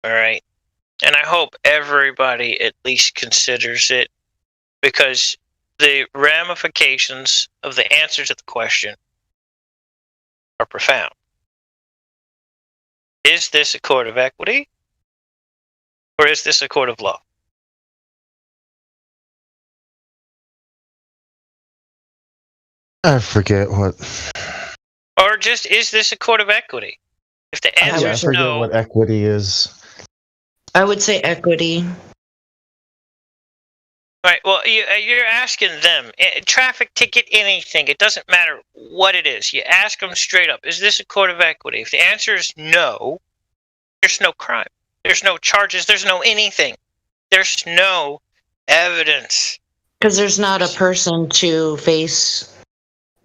All right. And I hope everybody at least considers it, because the ramifications of the answer to the question are profound. Is this a court of equity, or is this a court of law? I forget what. Or just, is this a court of equity? If the answer I is forget no, what equity is. I would say equity. right? Well, you're asking them. Traffic ticket, anything. It doesn't matter what it is. You ask them straight up. Is this a court of equity? If the answer is no, there's no crime. There's no charges. There's no anything. There's no evidence. Because there's not a person to face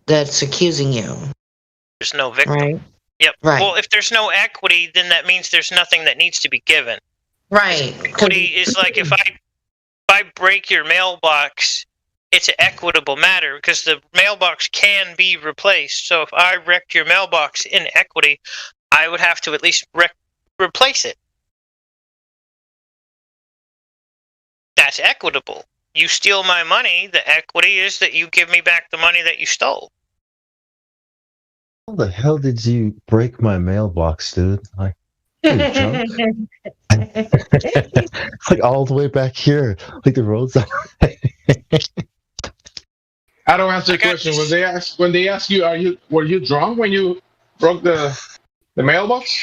that's accusing you. There's no victim. Right. Yep. Right. Well, if there's no equity, then that means there's nothing that needs to be given. Right. Equity is like if I break your mailbox, it's an equitable matter because the mailbox can be replaced. So if I wrecked your mailbox in equity, I would have to at least replace it. That's equitable. You steal my money, the equity is that you give me back the money that you stole. How the hell did you break my mailbox, dude? Like, like all the way back here, like the roads. I don't answer the question. When they ask you, were you drunk when you broke the mailbox?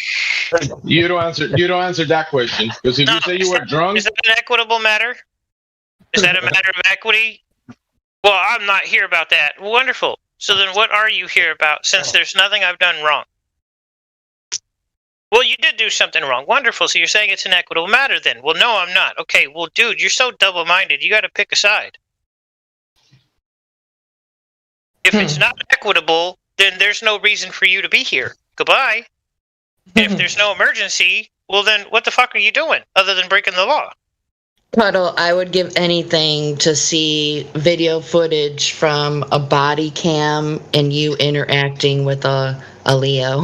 You don't answer that question, because if you say you were drunk, is that an equitable matter? Is that a matter of equity? Well, I'm not here about that. Wonderful. So then what are you here about, since there's nothing I've done wrong? Well, you did do something wrong. Wonderful. So you're saying it's an equitable matter then? Well, no, I'm not. Okay, well, dude, you're so double-minded. You got to pick a side. If it's not equitable, then there's no reason for you to be here. Goodbye. And if there's no emergency, well, then what the fuck are you doing other than breaking the law? Puddle, I would give anything to see video footage from a body cam and you interacting with a Leo.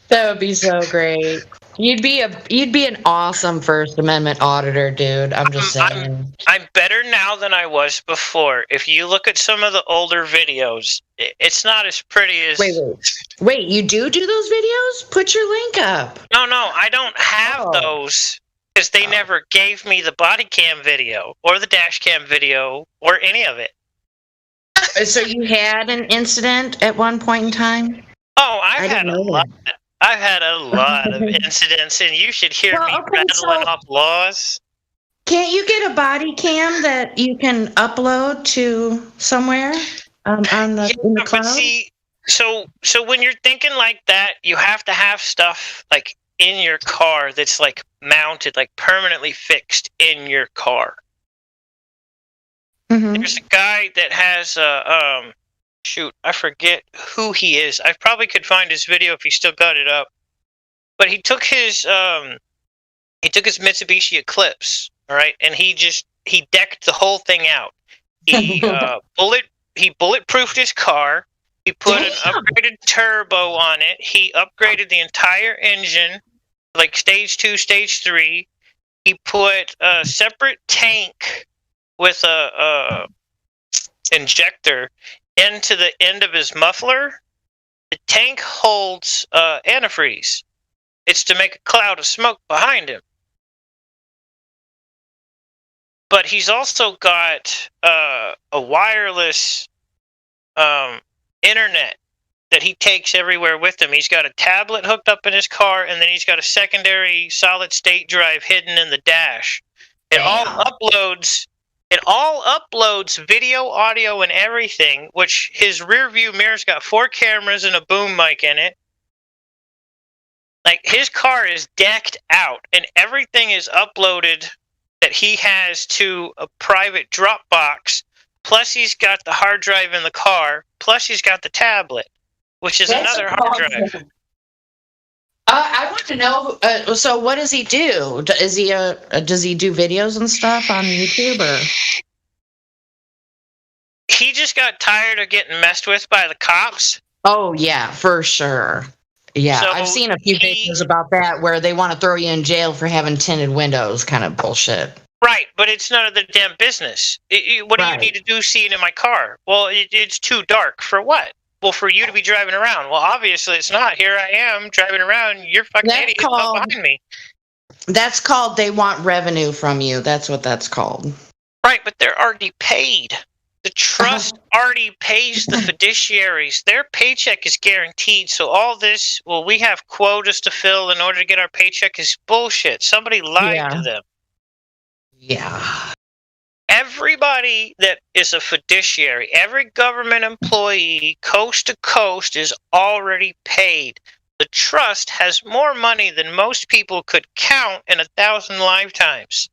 That would be so great. You'd be an awesome First Amendment auditor, dude. I'm just saying. I'm better now than I was before. If you look at some of the older videos, it's not as pretty as. Wait, you do those videos? Put your link up. No, I don't have those because they never gave me the body cam video or the dash cam video or any of it. So you had an incident at one point in time? Oh, I've had a lot of incidents, and you should hear me rattling off laws. Can't you get a body cam that you can upload to somewhere in the cloud? But see, so when you're thinking like that, you have to have stuff like in your car that's like mounted, like permanently fixed in your car. Mm-hmm. There's a guy that has shoot, I forget who he is. I probably could find his video if he still got it up. But he took his Mitsubishi Eclipse, all right, and he decked the whole thing out. He bulletproofed his car. He put an upgraded turbo on it. He upgraded the entire engine, like stage 2, stage 3. He put a separate tank with a injector into the end of his muffler. The tank holds antifreeze. It's to make a cloud of smoke behind him. But he's also got a wireless internet that he takes everywhere with him. He's got a tablet hooked up in his car, and then he's got a secondary solid-state drive hidden in the dash. It all uploads video, audio, and everything, which his rear view mirror's got 4 cameras and a boom mic in it. Like, his car is decked out, and everything is uploaded that he has to a private Dropbox, plus he's got the hard drive in the car, plus he's got the tablet, which is another hard drive. I want to know, so what does he do? Does he do videos and stuff on YouTube? Or? He just got tired of getting messed with by the cops. Oh, yeah, for sure. Yeah, So I've seen a few videos about that where they want to throw you in jail for having tinted windows, kind of bullshit. Right, but it's none of their damn business. What do you need to do seeing in my car? Well, it's too dark. For what? Well, for you to be driving around. Well, obviously it's not. Here I am driving around. You're fucking idiot behind me. That's called they want revenue from you. That's what that's called. Right, but they're already paid. The trust already pays the fiduciaries. Their paycheck is guaranteed. So all this, well, we have quotas to fill in order to get our paycheck is bullshit. Somebody lied to them. Yeah. Everybody that is a fiduciary, every government employee, coast to coast, is already paid. The trust has more money than most people could count in 1,000 lifetimes.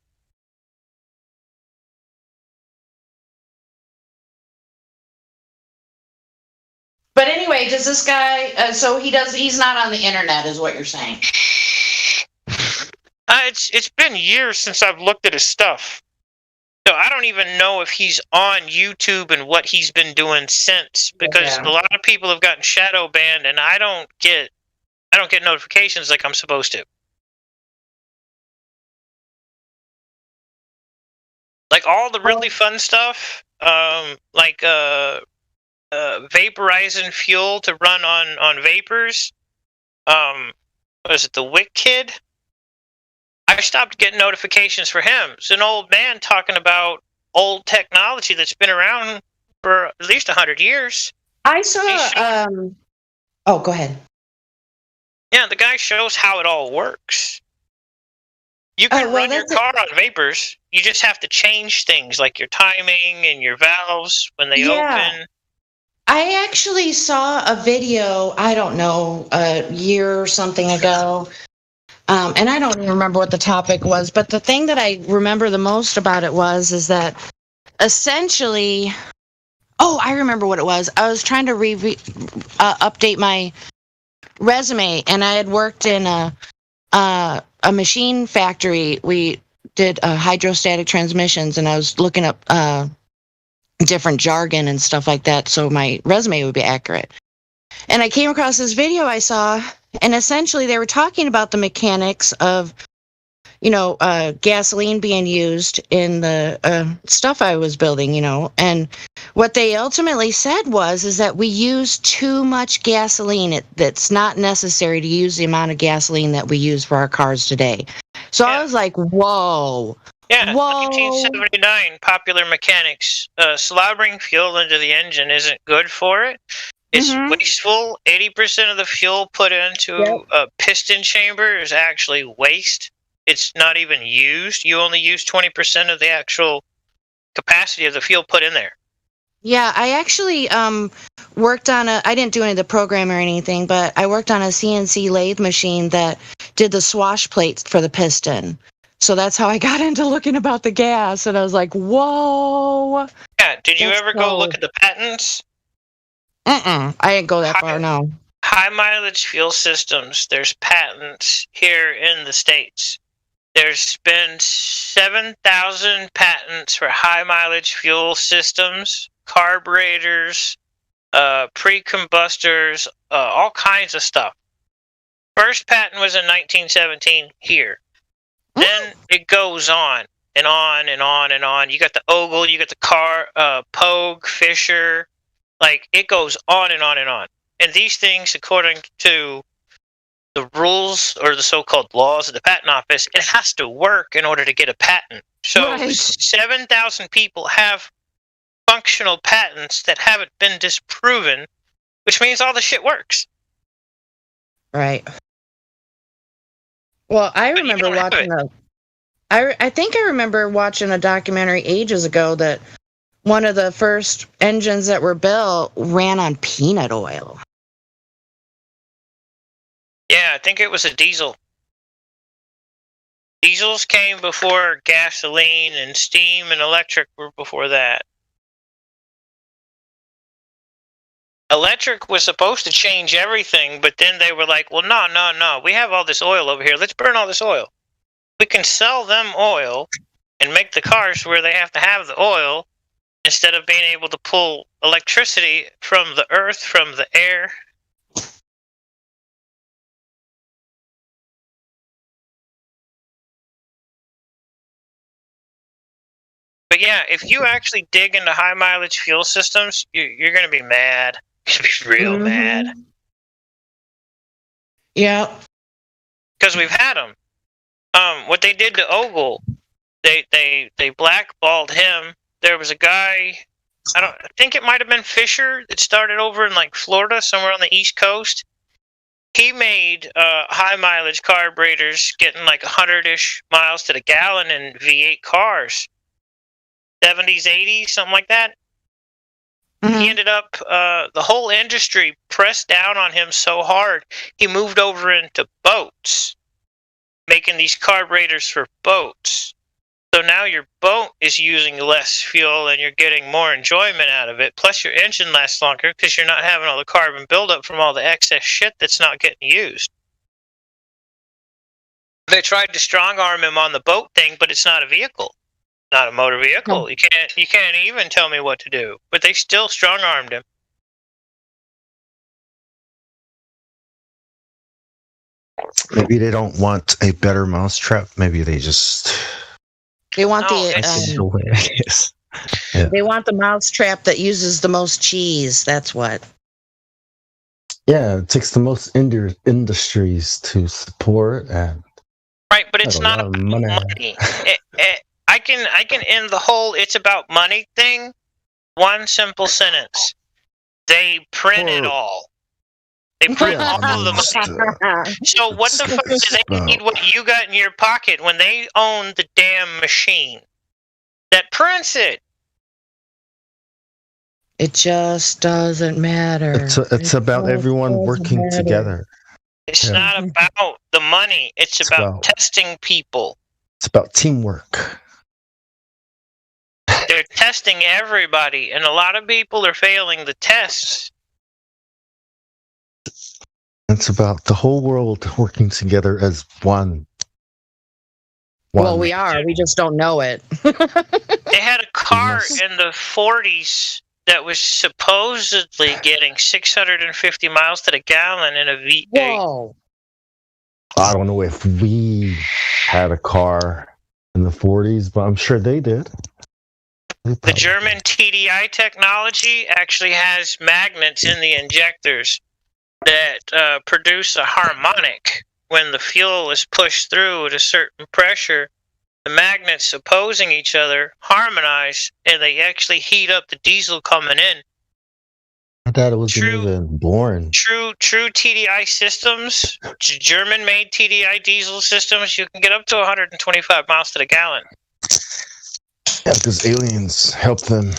But anyway, does this guy? So he's not on the internet, is what you're saying? It's been years since I've looked at his stuff, so I don't even know if he's on YouTube and what he's been doing since. Because a lot of people have gotten shadow banned, and I don't get notifications like I'm supposed to. Like all the really fun stuff, like vaporizing fuel to run on vapors. Was it the Wick Kid? I stopped getting notifications for him. It's an old man talking about old technology that's been around for at least 100 years. I saw. Oh, go ahead. Yeah, the guy shows how it all works. You can run your car on vapors. You just have to change things like your timing and your valves when they open. I actually saw a video, I don't know, a year or something ago, and I don't even remember what the topic was, but the thing that I remember the most about it is that essentially, I remember what it was. I was trying to update my resume, and I had worked in a machine factory. We did hydrostatic transmissions, and I was looking up different jargon and stuff like that so my resume would be accurate. And I came across this video I saw, and essentially they were talking about the mechanics of, gasoline being used in the stuff I was building, and what they ultimately said is that we use too much gasoline. That's not necessary to use the amount of gasoline that we use for our cars today. So I was like, whoa. Yeah, Whoa. 1979, popular mechanics. Slobbering fuel into the engine isn't good for it. It's wasteful. 80% of the fuel put into a piston chamber is actually waste. It's not even used. You only use 20% of the actual capacity of the fuel put in there. Yeah, I actually worked on I didn't do any of the program or anything, but I worked on a CNC lathe machine that did the swash plates for the piston. So that's how I got into looking about the gas, and I was like, whoa. Yeah, did you ever go look at the patents? I didn't go that far, no. High mileage fuel systems, there's patents here in the States. There's been 7,000 patents for high mileage fuel systems, carburetors, pre-combustors, all kinds of stuff. First patent was in 1917 here. Then it goes on and on and on and on. You got the Ogle, you got the Pogue, Fisher. Like, it goes on and on and on. And these things, according to the rules or the so-called laws of the patent office, it has to work in order to get a patent. So 7,000 people have functional patents that haven't been disproven, which means all the shit works. Right. Well, I remember watching I think I remember watching a documentary ages ago that one of the first engines that were built ran on peanut oil. Yeah, I think it was a diesel. Diesels came before gasoline, and steam and electric were before that. Electric was supposed to change everything, but then they were like, well, no. We have all this oil over here. Let's burn all this oil. We can sell them oil and make the cars where they have to have the oil instead of being able to pull electricity from the earth, from the air. But yeah, if you actually dig into high mileage fuel systems, you're going to be mad. You're going to be real mad. Yeah. Because we've had them. What they did to Ogle, they blackballed him. There was a guy, I think it might have been Fisher, that started over in like Florida, somewhere on the East Coast. He made high mileage carburetors getting like 100-ish miles to the gallon in V8 cars. 70s, 80s, something like that. He ended up, the whole industry pressed down on him so hard, he moved over into boats, making these carburetors for boats. So now your boat is using less fuel and you're getting more enjoyment out of it. Plus your engine lasts longer because you're not having all the carbon buildup from all the excess shit that's not getting used. They tried to strong arm him on the boat thing, but it's not a vehicle. Not a motor vehicle. You can't even tell me what to do. But they still strong armed him. Maybe they don't want a better mousetrap. Maybe they just They want Yeah. They want the mousetrap that uses the most cheese. That's what. Yeah, it takes the most industries to support and right, but it's not about money. I can end the whole "it's about money" thing. One simple sentence: they print it all. They print all of the money. So what the fuck do they need? What you got in your pocket when they own the damn machine that prints it? It just doesn't matter. It's about everyone working together. It's not about the money. It's about testing people. It's about teamwork. They're testing everybody, and a lot of people are failing the tests. It's about the whole world working together as one. Well, we are. We just don't know it. They had a car in the 40s that was supposedly getting 650 miles to the gallon in a V8. Whoa. I don't know if we had a car in the 40s, but I'm sure they did. The German TDI technology actually has magnets in the injectors that produce a harmonic. When the fuel is pushed through at a certain pressure, the magnets opposing each other harmonize, and they actually heat up the diesel coming in. My dad wasn't even born. True TDI systems, German-made TDI diesel systems, you can get up to 125 miles to the gallon. Yeah, because aliens help them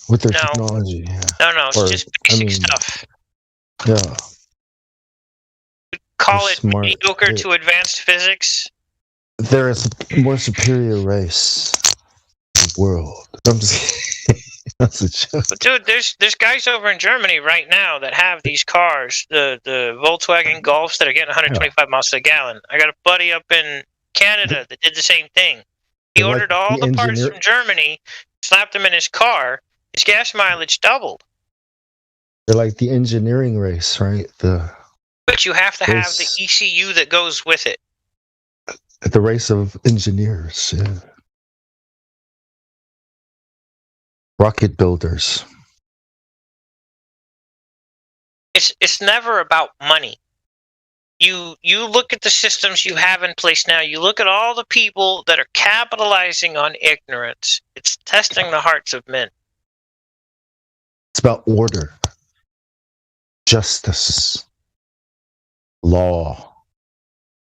with their technology. No, it's just basic stuff. Yeah. Call it mediocre to advanced physics. They're a more superior race in the world. I'm just that's a joke. But dude, there's guys over in Germany right now that have these cars, the Volkswagen Golfs that are getting 125 miles to the gallon. I got a buddy up in Canada that did the same thing. He ordered all the parts from Germany, slapped them in his car. His gas mileage doubled. They're like the engineering race, right? But you have to have the ECU that goes with it. The race of engineers, yeah. Rocket builders. It's never about money. You look at the systems you have in place now. You look at all the people that are capitalizing on ignorance. It's testing the hearts of men. It's about order, justice, law.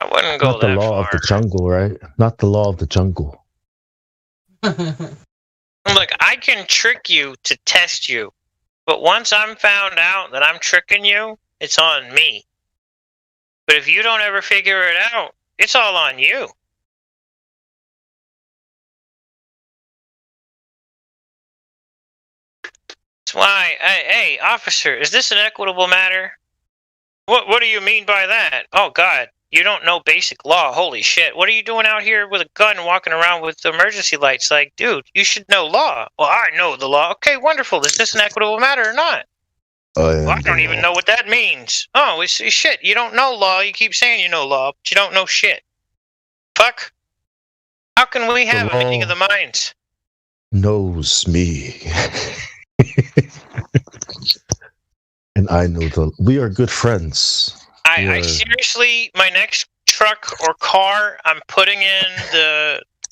I wouldn't go Not the law of the jungle, right? Not the law of the jungle. Look, I can trick you to test you, but once I'm found out that I'm tricking you, it's on me. But if you don't ever figure it out, it's all on you. That's why, hey, officer, is this an equitable matter? What do you mean by that? Oh, God, you don't know basic law. Holy shit. What are you doing out here with a gun walking around with emergency lights? Like, dude, you should know law. Well, I know the law. Okay, wonderful. Is this an equitable matter or not? Well, I don't even know what that means. Oh, it's shit. You don't know law. You keep saying you know law, but you don't know shit. Fuck. How can we have a meeting of the minds? Knows me. And I know we are good friends. I seriously, my next truck or car, I'm putting in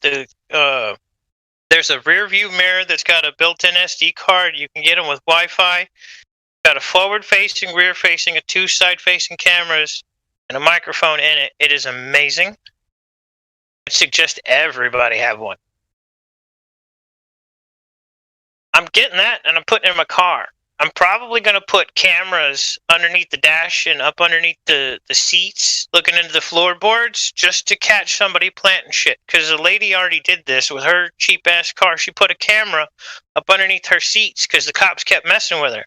there's a rear view mirror that's got a built-in SD card. You can get them with Wi-Fi. Got a forward-facing, rear-facing, a 2 side-facing cameras, and a microphone in it. It is amazing. I suggest everybody have one. I'm getting that, and I'm putting it in my car. I'm probably going to put cameras underneath the dash and up underneath the seats, looking into the floorboards, just to catch somebody planting shit. Because the lady already did this with her cheap-ass car. She put a camera up underneath her seats because the cops kept messing with her.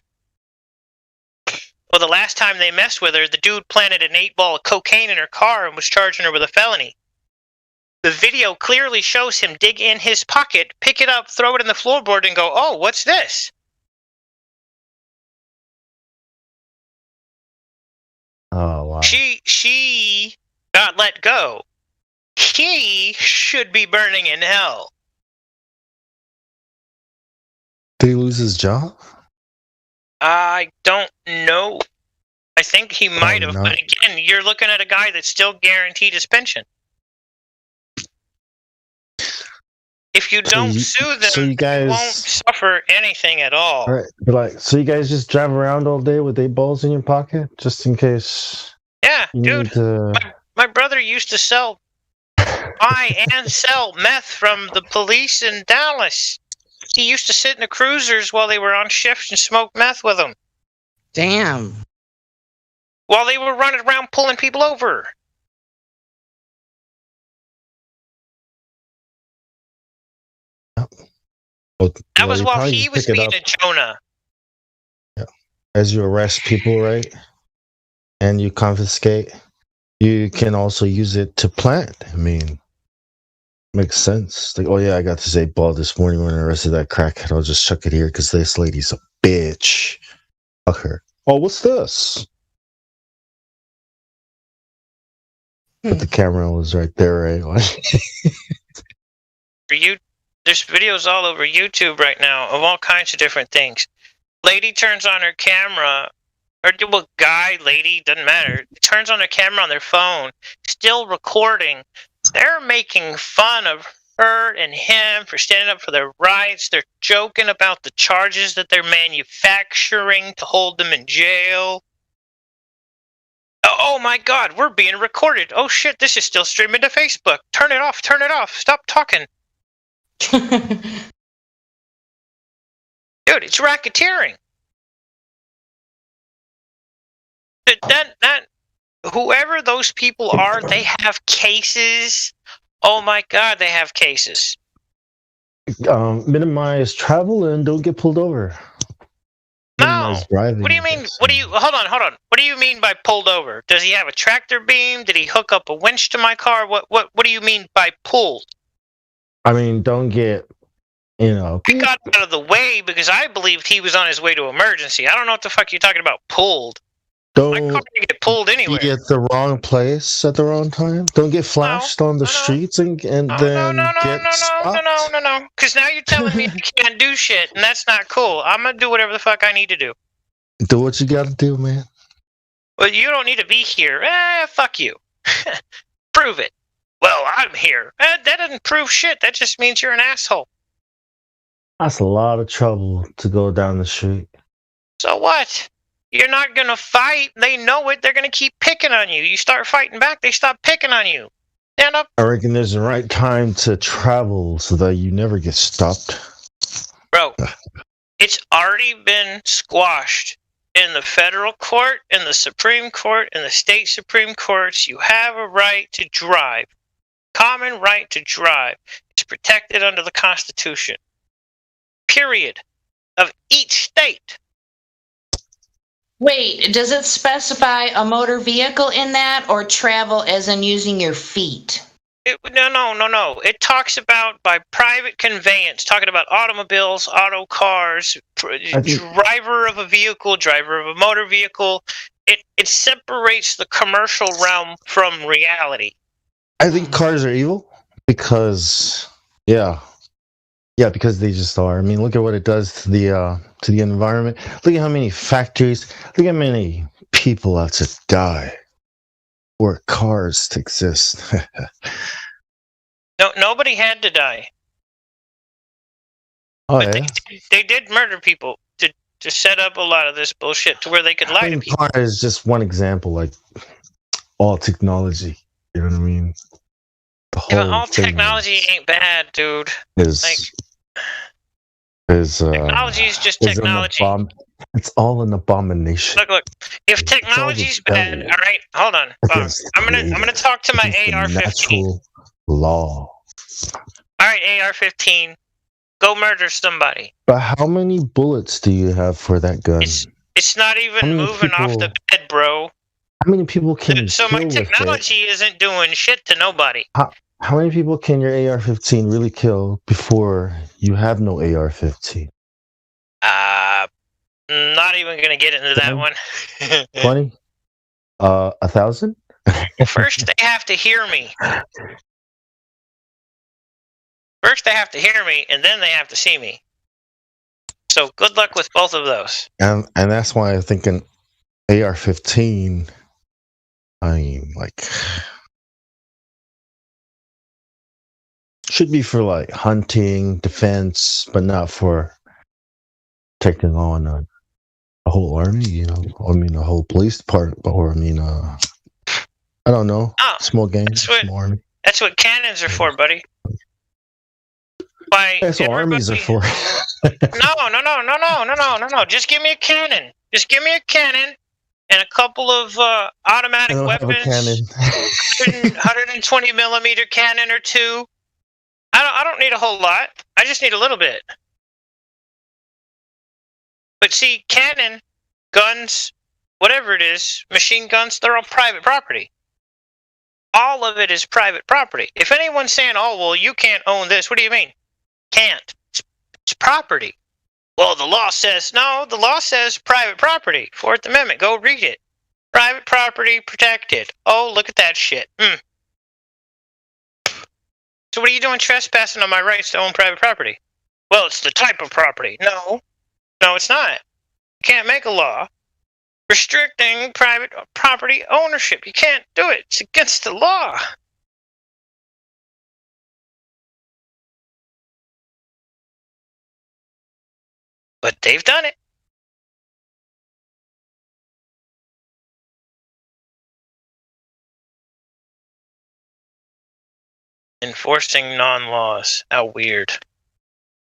Well, the last time they messed with her, the dude planted an 8-ball of cocaine in her car and was charging her with a felony. The video clearly shows him dig in his pocket, pick it up, throw it in the floorboard, and go, "Oh, what's this?" Oh, wow. She got let go. He should be burning in hell. Did he lose his job? I don't know. I think he might have, but again, you're looking at a guy that's still guaranteed his pension. If you don't sue them, you won't suffer anything at all. Right, but so you guys just drive around all day with 8 balls in your pocket, just in case? Yeah, dude. My brother used to buy and sell meth from the police in Dallas. He used to sit in the cruisers while they were on shift and smoke meth with them. Damn. While they were running around pulling people over. That was while he was being a Jonah. Yeah. As you arrest people, right? And you confiscate, you can also use it to plant. I mean, Makes sense. Like, oh yeah, I got this 8-ball this morning when I arrested that crackhead. I'll just chuck it here because this lady's a bitch. Fuck her. Oh, what's this? But the camera was right there, right? For you, there's videos all over YouTube right now of all kinds of different things. Lady turns on her camera, or well, guy, lady, doesn't matter. Turns on their camera on their phone, still recording. They're making fun of her and him for standing up for their rights. They're joking about the charges that they're manufacturing to hold them in jail. Oh my God, we're being recorded. Oh shit, this is still streaming to Facebook. Turn it off, turn it off. Stop talking. Dude, it's racketeering. That whoever those people are, they have cases. Oh my God, they have cases. Minimize travel and don't get pulled over. No. Driving. What do you mean? Hold on. What do you mean by pulled over? Does he have a tractor beam? Did he hook up a winch to my car? What do you mean by pulled? I mean, don't get, I got out of the way because I believed he was on his way to emergency. I don't know what the fuck you're talking about, pulled. My car didn't get pulled anywhere. be at the wrong place at the wrong time. Don't get flashed on the streets and then get stopped. No. Because now you're telling me I can't do shit, and that's not cool. I'm going to do whatever the fuck I need to do. Do what you gotta do, man. Well, you don't need to be here. Fuck you. Prove it. Well, I'm here. That doesn't prove shit. That just means you're an asshole. That's a lot of trouble to go down the street. So what? You're not going to fight. They know it. They're going to keep picking on you. You start fighting back, they stop picking on you. Stand up. I reckon there's the right time to travel so that you never get stopped. Bro, it's already been squashed in the federal court, in the Supreme Court, in the state Supreme Courts. You have a right to drive. Common right to drive. It's protected under the Constitution. Period. Of each state. Wait, does it specify a motor vehicle in that, or travel as in using your feet? No. It talks about by private conveyance, talking about automobiles, auto cars, driver of a vehicle, driver of a motor vehicle. It separates the commercial realm from reality. I think cars are evil because, because they just are. I mean, look at what it does to the environment. Look at how many factories. Look at how many people have to die for cars to exist. No, nobody had to die. Oh, but yeah? they did murder people to set up a lot of this bullshit to where they could lie to people. Car is just one example, like all technology. You know what I mean? The whole but all technology ain't bad, dude. Technology is just technology. It's all an abomination. Look. If technology's bad, all right, hold on. I'm gonna talk to my AR-15. Natural law. All right, AR-15, go murder somebody. But how many bullets do you have for that gun? It's not even moving off the bed, bro. How many people can So my technology isn't doing shit to nobody. How many people can your AR-15 really kill before you have no AR-15? Not even gonna get into that one. 20? 1,000? First, they have to hear me. And then they have to see me. So good luck with both of those. And that's why I think an AR-15, should be for like hunting, defense, but not for taking on a whole army, a whole police department, or I don't know, small gang, small army. That's what cannons are for, buddy. That's what armies are for. No. Just give me a cannon. And a couple of automatic weapons. 120 millimeter cannon or two. I don't need a whole lot. I just need a little bit. But see, cannon, guns, whatever it is, machine guns, they're on private property. all of it is private property. If anyone's saying, oh, well, you can't own this, what do you mean? Can't. It's property. Well, the law says, no, the law says private property. Fourth Amendment, go read it. Private property protected. Oh, look at that shit. So what are you doing trespassing on my rights to own private property? Well, it's the type of property. No, it's not. You can't make a law restricting private property ownership. You can't do it. It's against the law. But they've done it. Enforcing non-laws. How weird.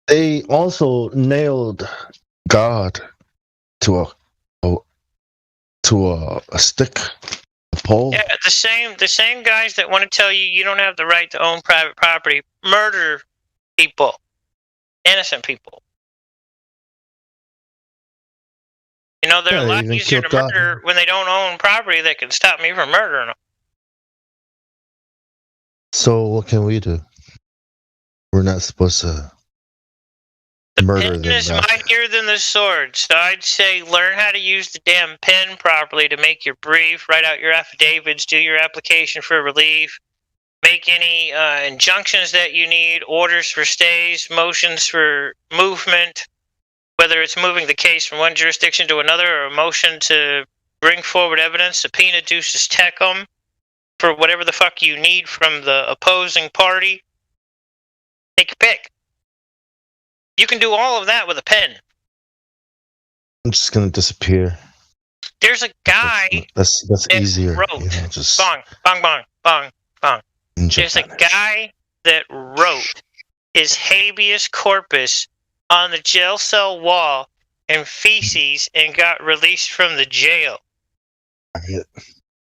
They also nailed God to a stick, a pole. Yeah, the same guys that want to tell you don't have the right to own private property murder people, innocent people. You know, they're a lot easier to murder when they don't own property that can stop me from murdering them. So what can we do? We're not supposed to murder them. Pen is mightier than the sword, so I'd say learn how to use the damn pen properly to make your brief, write out your affidavits, do your application for relief, make any injunctions that you need, orders for stays, motions for movement, whether it's moving the case from one jurisdiction to another or a motion to bring forward evidence, subpoena duces tecum, for whatever the fuck you need from the opposing party. Take your pick. You can do all of that with a pen. I'm just gonna disappear. There's a guy That's easier. wrote, You know, just bong, bong, bong, bong, bong. There's a guy that wrote his habeas corpus on the jail cell wall in feces and got released from the jail.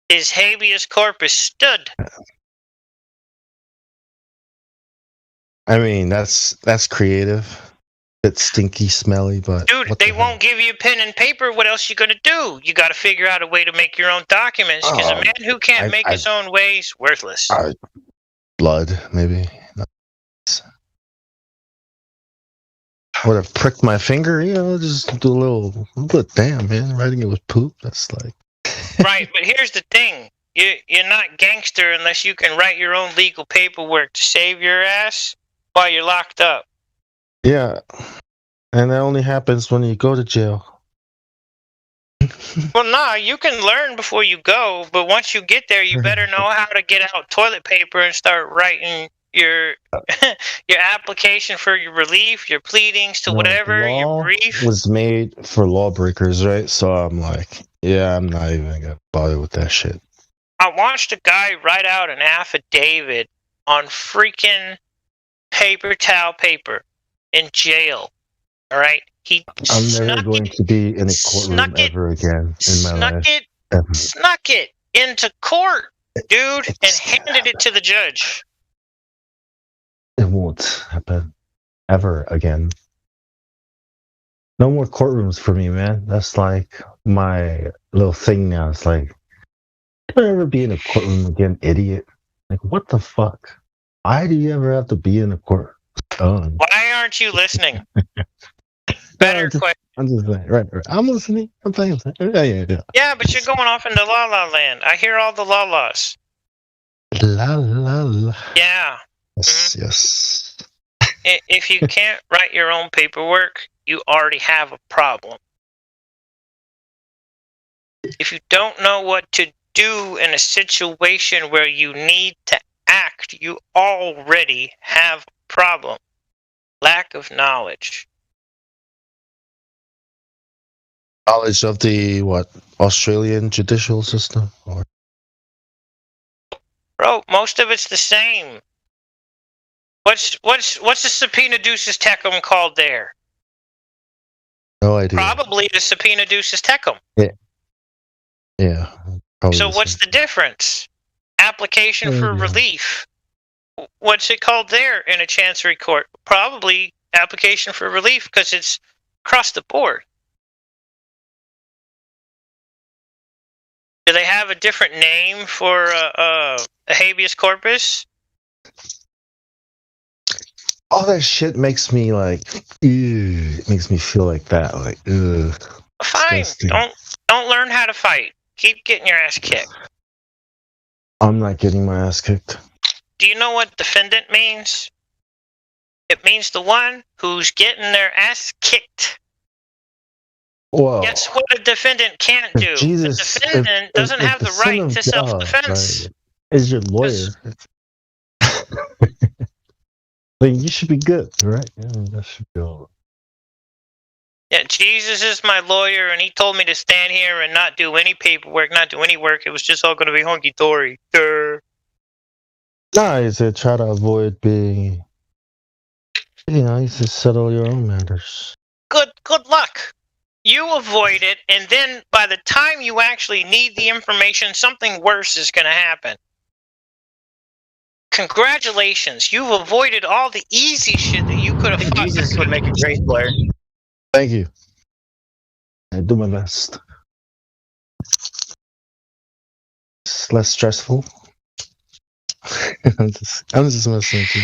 His habeas corpus stood. I mean, that's creative. Bit stinky, smelly, but Dude, they won't give you pen and paper. What else you gonna do? You got to figure out a way to make your own documents. Because a man who can't make his own ways, worthless. blood, maybe. No. Would have pricked my finger, you know, just do a little. But damn, man, writing it with poop. That's like. Right, but here's the thing: you're not gangster unless you can write your own legal paperwork to save your ass while you're locked up. Yeah, and that only happens when you go to jail. Well, nah, you can learn before you go, but once you get there, you better know how to get out toilet paper and start writing your your application for your relief, your pleadings to whatever, your brief. Was made for lawbreakers, right? So I'm like, yeah, I'm not even gonna bother with that shit. I watched a guy write out an affidavit on freaking paper towel paper in jail. All right, I'm never going to be in a courtroom ever again in my life. Snuck it into court, dude, and handed it to the judge. It won't happen ever again. No more courtrooms for me, man. That's like my little thing now. It's like, don't ever be in a courtroom again, idiot. Like, what the fuck? Why do you ever have to be in a court? Why aren't you listening? Better question. I'm just saying, right. I'm listening. I'm saying, yeah. Yeah, but you're going off into la la land. I hear all the la laws. La la la. Yeah. Yes. If you can't write your own paperwork, you already have a problem. If you don't know what to do in a situation where you need to act, you already have a problem. Lack of knowledge. Knowledge of the Australian judicial system, or bro, most of it's the same. What's the subpoena duces tecum called there? no idea. Probably the subpoena duces tecum. Yeah. Probably So what's the difference? Application for relief. What's it called there in a chancery court? Probably application for relief because it's across the board. Do they have a different name for a habeas corpus? All that shit makes me like, ew, it makes me feel like that, like, ugh. Fine. Disgusting. Don't learn how to fight. Keep getting your ass kicked. I'm not getting my ass kicked. Do you know what defendant means? It means the one who's getting their ass kicked. Well, Guess what a defendant can't do? Jesus, the defendant doesn't have the right to self-defense. Right, is your lawyer. Like, you should be good, right? Yeah, that should be all. Yeah, Jesus is my lawyer, and he told me to stand here and not do any paperwork, not do any work. It was just all going to be hunky-dory. No, he said try to avoid being, you just settle your own matters. Good luck. You avoid it, and then by the time you actually need the information, something worse is going to happen. Congratulations, you've avoided all the easy shit that you could have. Jesus would make a great lawyer. Thank you. I do my best. It's less stressful. I'm just messing with you.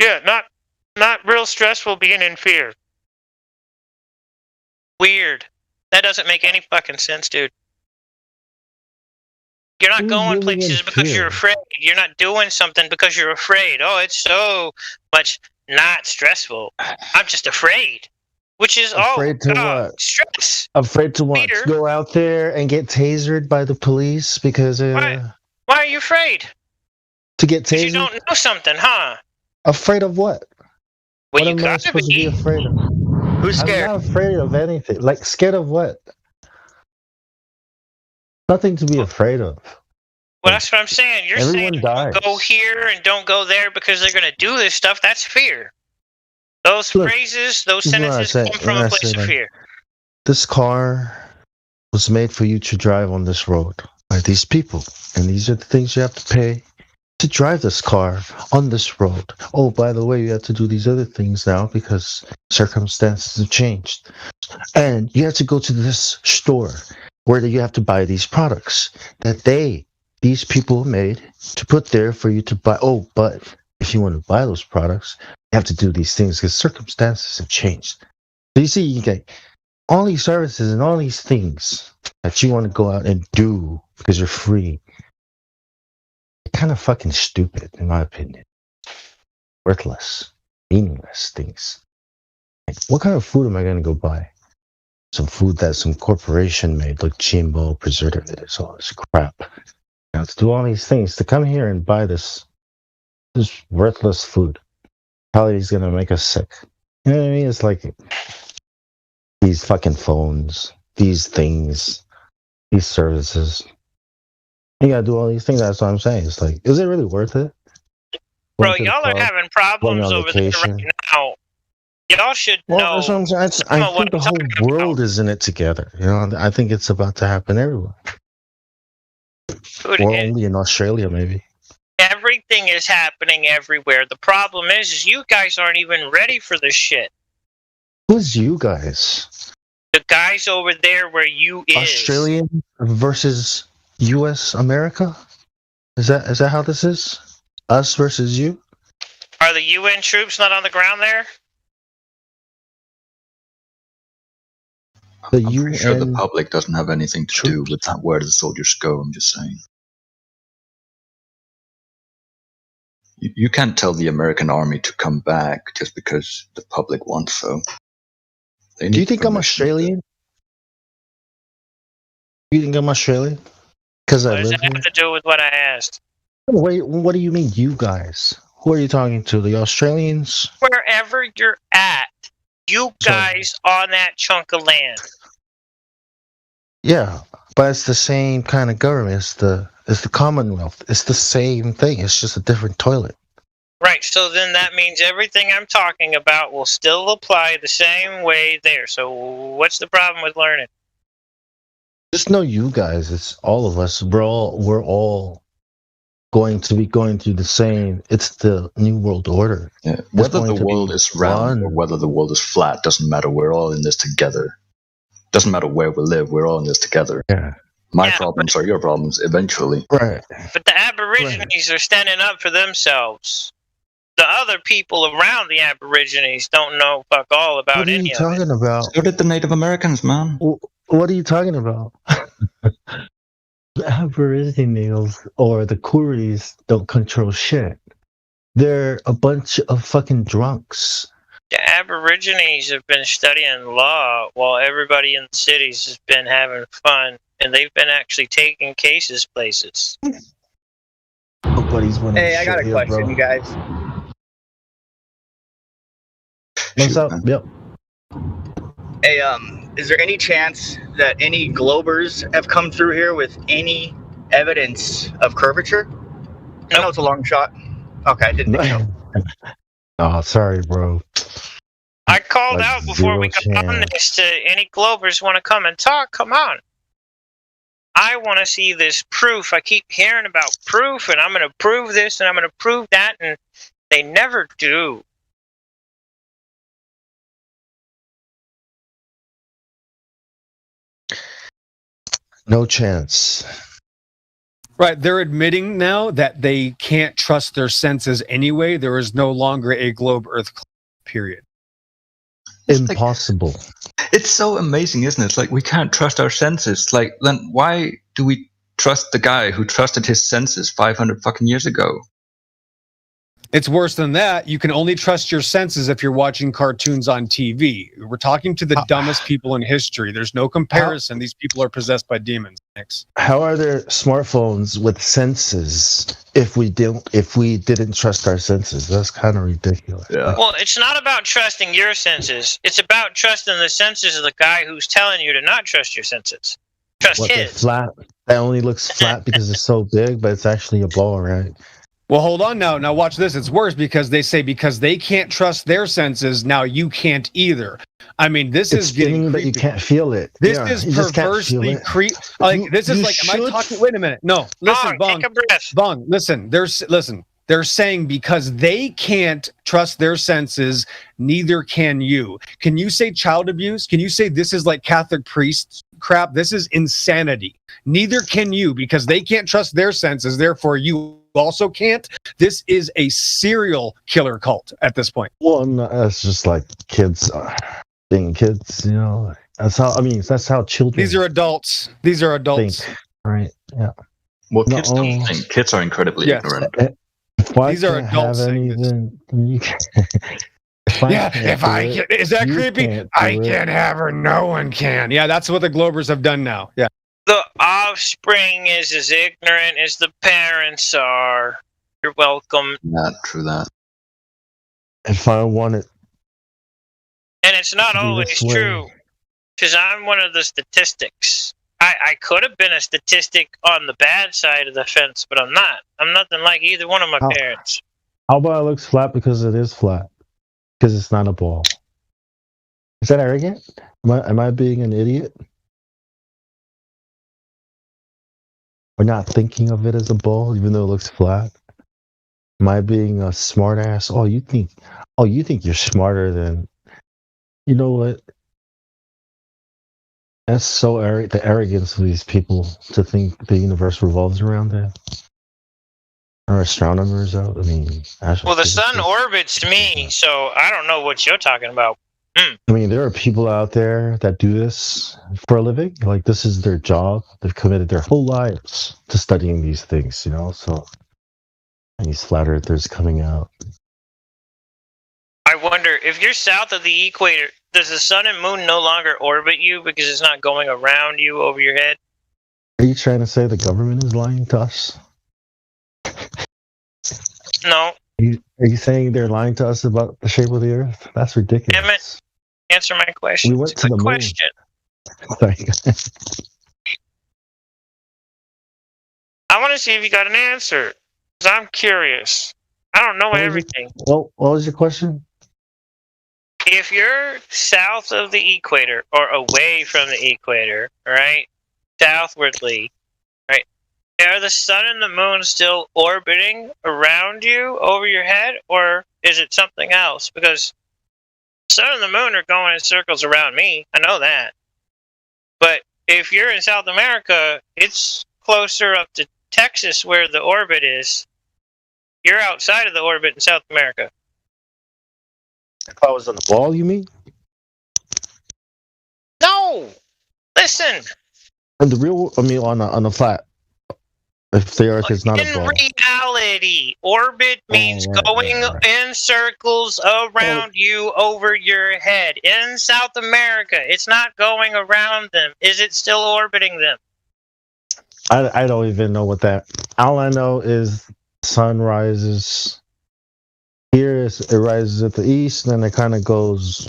Yeah, not real stressful being in fear. Weird. That doesn't make any fucking sense, dude. You're not going places because you're afraid. You're not doing something because you're afraid. Oh, it's so much not stressful. I'm just afraid. Which is afraid to what? Stress. Afraid to what? Peter. To go out there and get tasered by the police because Why are you afraid? To get tasered? You don't know something, huh? Afraid of what? Well, what am I supposed to be afraid of? Who's scared? I'm not afraid of anything. Like, scared of what? Nothing to be afraid of. Well, that's what I'm saying. You're saying don't go here and don't go there because they're going to do this stuff. That's fear. Those phrases, those sentences come from a place of fear. This car was made for you to drive on this road by these people. And these are the things you have to pay to drive this car on this road. Oh, by the way, you have to do these other things now because circumstances have changed. And you have to go to this store where you have to buy these products that these people made to put there for you to buy. Oh, but if you want to buy those products, you have to do these things because circumstances have changed. So you see, you get all these services and all these things that you want to go out and do because you're free. Kind of fucking stupid, in my opinion. Worthless, meaningless things. Like, what kind of food am I going to go buy? Some food that some corporation made, like GMO, preservatives, all this crap. Now, to do all these things, to come here and buy this worthless food, probably is going to make us sick. You know what I mean? It's like these fucking phones, these things, these services. You gotta do all these things. That's what I'm saying. It's like, is it really worth it? Bro, y'all are having problems over there right now. Y'all should know. That's what I'm saying. I think the whole world is in it together. You know, I think it's about to happen everywhere. Dude, or only in Australia, maybe. Everything is happening everywhere. The problem is you guys aren't even ready for this shit. Who's you guys? The guys over there where you is. Australian versus U.S. America? Is that how this is? Us versus you? Are the UN troops not on the ground there? I'm pretty sure the public doesn't have anything to do with that. Where the soldiers go, I'm just saying. You can't tell the American army to come back just because the public wants so. Do you think I'm Australian? You think I'm Australian? Because I live here? What does that have to do with what I asked? Wait, what do you mean, you guys? Who are you talking to? The Australians? Wherever you're at, you guys on that chunk of land. Yeah, but it's the same kind of government. It's the Commonwealth. It's the same thing. It's just a different toilet. Right, so then that means everything I'm talking about will still apply the same way there. So what's the problem with learning? Just know you guys. It's all of us. We're all going to be going through the same. It's the New World Order. Yeah. Whether the world is round or whether the world is flat doesn't matter. We're all in this together. Doesn't matter where we live. We're all in this together. Yeah. My problems are your problems eventually. Right. But the Aborigines are standing up for themselves. The other people around the Aborigines don't know fuck all about What are you any of it. talking about? So did the Native Americans, man. What are you talking about? The Aborigines or the Kuris don't control shit. They're a bunch of fucking drunks. The Aborigines have been studying law while everybody in the cities has been having fun, and they've been actually taking cases places. Nobody's winning. Hey, I got a shit question, here, you guys. What's up? Yep. Hey, is there any chance that any Globers have come through here with any evidence of curvature? I know it's a long shot. Okay, I didn't think so. Oh, sorry, bro. I called Like out before we got on chance. this to any Globers want to come and talk. Come on. I want to see this proof. I keep hearing about proof, and I'm going to prove this, and I'm going to prove that, and they never do. No chance. Right, they're admitting now that they can't trust their senses anyway. There is no longer a globe Earth period. Impossible. It's so amazing, isn't it? It's like we can't trust our senses. Like, then why do we trust the guy who trusted his senses 500 fucking years ago? It's worse than that. You can only trust your senses if you're watching cartoons on TV. We're talking to the dumbest people in history. There's no comparison. These people are possessed by demons. Thanks. How are there smartphones with senses if we didn't trust our senses? That's kind of ridiculous. Yeah. Well, it's not about trusting your senses. It's about trusting the senses of the guy who's telling you to not trust your senses. Trust What, they're his. flat? That only looks flat because it's so big, but it's actually a ball, right? Well, hold on now. Now watch this. It's worse because they say because they can't trust their senses, now you can't either. I mean, this It's is getting stinging, but you can't feel it. This Yeah, is you just can't feel perversely it. creep. Like this is you like, am I should- talking? Wait a minute. No, listen, Bong. Take a breath. Bong, listen. Listen. They're saying because they can't trust their senses, neither can you. Can you say child abuse? Can you say this is like Catholic priest crap? This is insanity. Neither can you because they can't trust their senses. Therefore, you also can't. This is a serial killer cult at this point. Well, no, that's just like kids being kids, you know. That's how children These are adults. These are adults. think, right? Yeah. Well, No, kids don't think. Kids are incredibly Yes. ignorant. If I These are can't adults have saying this. anything, then you can. If I Yeah, can't if do I it, can, is that you creepy? can't I do it. can't have her. No one can. Yeah, that's what the Globers have done now. Yeah. The offspring is as ignorant as the parents are. You're welcome. Not true that. If I want it, And it's not to be always this way. true. Because I'm one of the statistics. I could have been a statistic on the bad side of the fence, but I'm not. I'm nothing like either one of my How- parents. how about it looks flat because it is flat? Because it's not a ball. Is that arrogant? Am I being an idiot? We're not thinking of it as a ball, even though it looks flat. Am I being a smart ass? You think you're smarter than, you know what? That's so the arrogance of these people to think the universe revolves around them. Or astronomers out. I mean, Well, the sun orbits me, so I don't know what you're talking about. I mean, there are people out there that do this for a living. Like, this is their job. They've committed their whole lives to studying these things, you know? So, these flat earthers coming out. I wonder, if you're south of the equator, does the sun and moon no longer orbit you because it's not going around you over your head? Are you trying to say the government is lying to us? No. Are you saying they're lying to us about the shape of the earth? That's ridiculous. Damn it. Answer my question. We went It's to a the good moon. question. Sorry. I want to see if you got an answer. Because I'm curious. I don't know What was everything. Well, what was your question? If you're south of the equator or away from the equator, right? Southwardly, right? Are the sun and the moon still orbiting around you over your head, or is it something else? Because the sun and the moon are going in circles around me. I know that. But if you're in South America, it's closer up to Texas where the orbit is. You're outside of the orbit in South America. If I was on the ball, you mean? No! Listen! On the real, I mean, on a flat. If the Earth is not a In ball. reality, orbit means going in circles around you over your head. In South America, it's not going around them. Is it still orbiting them? I don't even know what that. All I know is sun rises. Here it rises at the east, and then it kind of goes.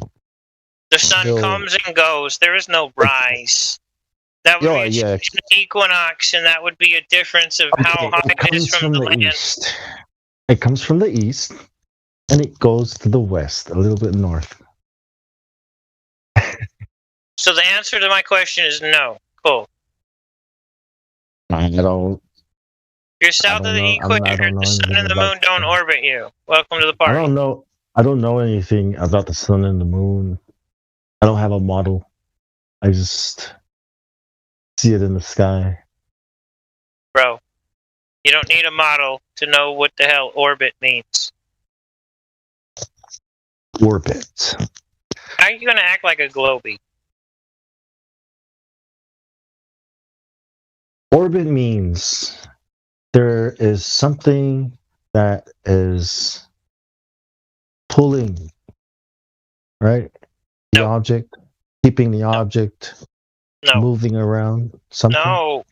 The sun comes and goes. There is no rise. That would be an equinox, and that would be a difference of how high it is from the land. East. It comes from the east, and it goes to the west, a little bit north. So the answer to my question is no. Cool. I don't. You're south of the equator. The sun and the moon don't orbit you. Welcome to the party. I don't know. I don't know anything about the sun and the moon. I don't have a model. I just see it in the sky. Bro, you don't need a model to know what the hell orbit means. Orbit. How are you going to act like a globie? Orbit means there is something that is pulling, right? The object, keeping the object moving around. Something. No.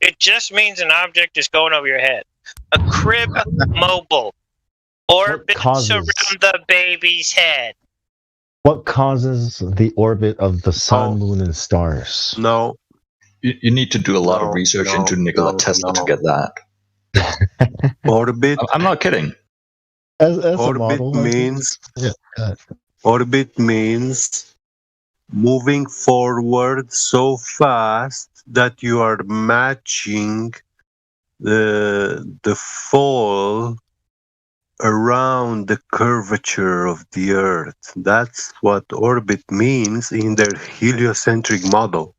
It just means an object is going over your head. A crib mobile orbits around the baby's head. What causes the orbit of the sun, moon, and stars? No. You need to do a lot of research into Nikola Tesla to get that. Orbit. I'm not kidding. As orbit means orbit means moving forward so fast that you are matching the fall around the curvature of the Earth. That's what orbit means in their heliocentric model.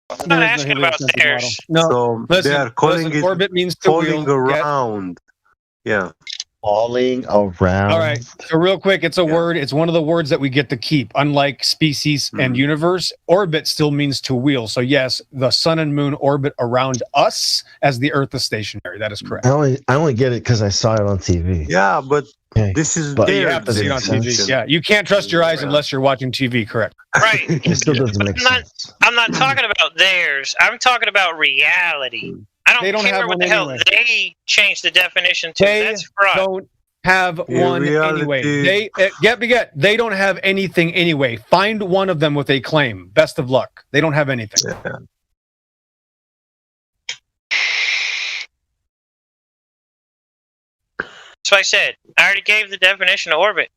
I'm not asking about theirs. No, so they are calling it orbit means to falling around. Yeah. Falling around. All right. So real quick, it's a word. It's one of the words that we get to keep. Unlike species and universe, orbit still means to wheel. So yes, the sun and moon orbit around us as the Earth is stationary. That is correct. I only get it because I saw it on TV. Yeah, but this is But you have to see it on TV. Yeah, you can't trust your eyes unless you're watching TV. Correct. Right. It still doesn't make sense. I'm not talking about theirs. I'm talking about reality. I They don't care have what one the hell anyway. they changed the definition to. They That's fraud. don't have one anyway. They they don't have anything anyway. Find one of them with a claim. Best of luck. They don't have anything. That's what I said. I already gave the definition of orbit.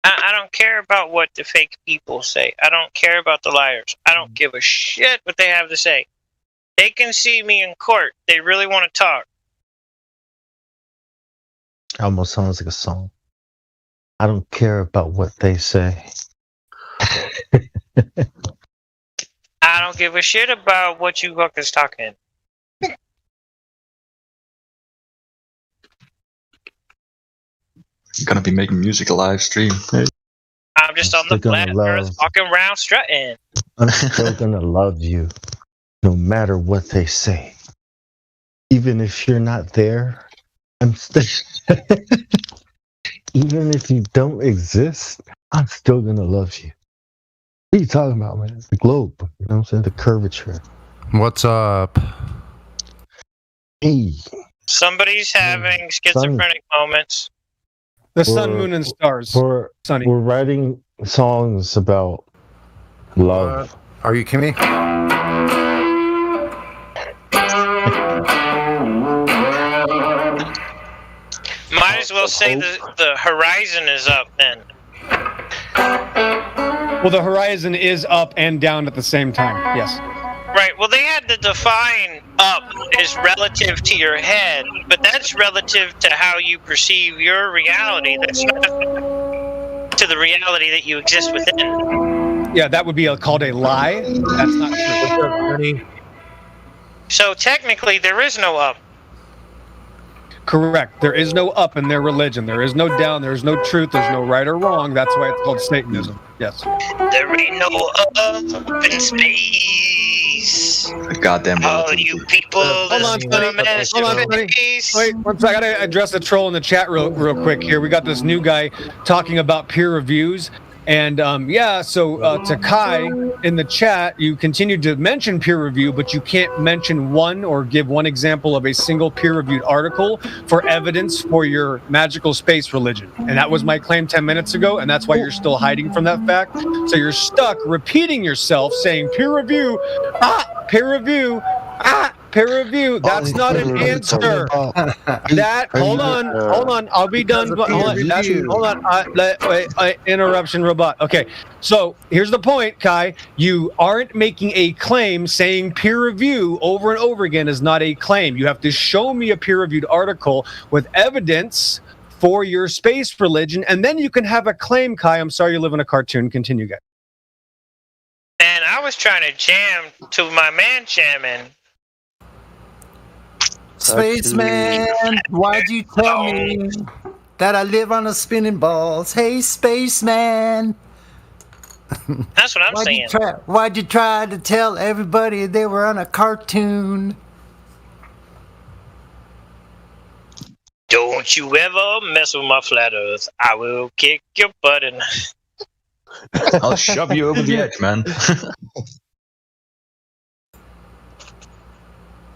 I don't care about what the fake people say. I don't care about the liars. I don't give a shit what they have to say. They can see me in court. They really want to talk. Almost sounds like a song. I don't care about what they say. I don't give a shit about what you fuckers talking. You're gonna be making music a live stream. I'm just on the Still gonna planet Earth love. walking around strutting. I'm still gonna love you, no matter what they say. Even if you're not there, I'm still. Even if you don't exist, I'm still gonna love you. What are you talking about, man? The globe, you know what I'm saying? The curvature. What's up? Hey. Somebody's having schizophrenic moments. The sun, moon, and stars. We're Sunny. writing songs about love. Are you kidding me? Might as well say the horizon is up then. Well, the horizon is up and down at the same time. Yes. Right. Well, they had to define up as relative to your head, but that's relative to how you perceive your reality. That's not to the reality that you exist within. Yeah, that would be called a lie. That's not true. So technically, there is no up. Correct. There is no up in their religion. There is no down. There is no truth. There's no right or wrong. That's why it's called Satanism. Yes. There ain't no up in space. Goddamn. All you people. Hold on, Sonny. Wait, one second. I gotta address the troll in the chat real quick here. We got this new guy talking about peer reviews. And so to Kai in the chat, you continue to mention peer review, but you can't mention one or give one example of a single peer-reviewed article for evidence for your magical space religion. And that was my claim 10 minutes ago, and that's why you're still hiding from that fact. So you're stuck repeating yourself, saying peer review, peer review, peer review. That's not an answer. Hold on. I'll be done. Hold on. Interruption robot. Okay. So here's the point, Kai. You aren't making a claim. Saying peer review over and over again is not a claim. You have to show me a peer-reviewed article with evidence for your space religion, and then you can have a claim, Kai. I'm sorry you live in a cartoon. Continue, guys. And I was trying to jam to my man jamming. Spaceman, why'd you tell me that I live on a spinning balls? Hey, spaceman. That's what I'm saying. Why'd you try to tell everybody they were on a cartoon? Don't you ever mess with my flat earth. I will kick your butt and I'll shove you over the edge, man.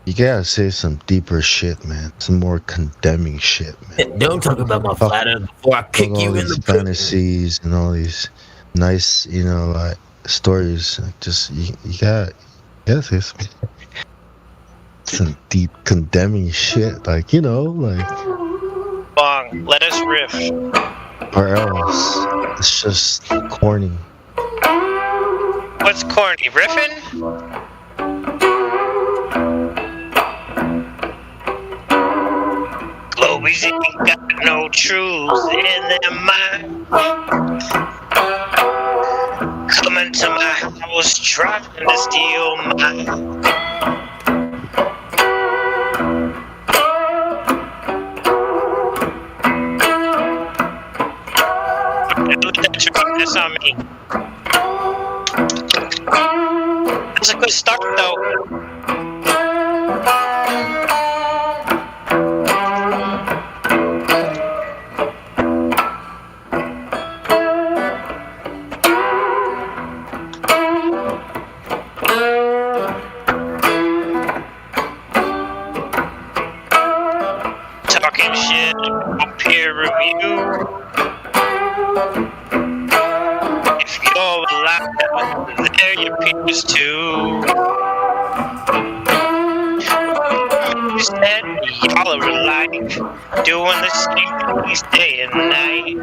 You gotta say some deeper shit, man. Some more condemning shit, man. Don't talk about my flat earth before I kick you in the fantasies and all these nice, stories. Just you gotta say some deep condemning shit, like. Bong, let us riff. Or else it's just corny. What's corny? Riffing? Globies ain't got no truth in their mind. Coming to my house trying to steal mine. That's on me. That's a good start, though. Talking shit, peer review. If you're alive, there your peers too. You said y'all are alike, doing the same things day and night.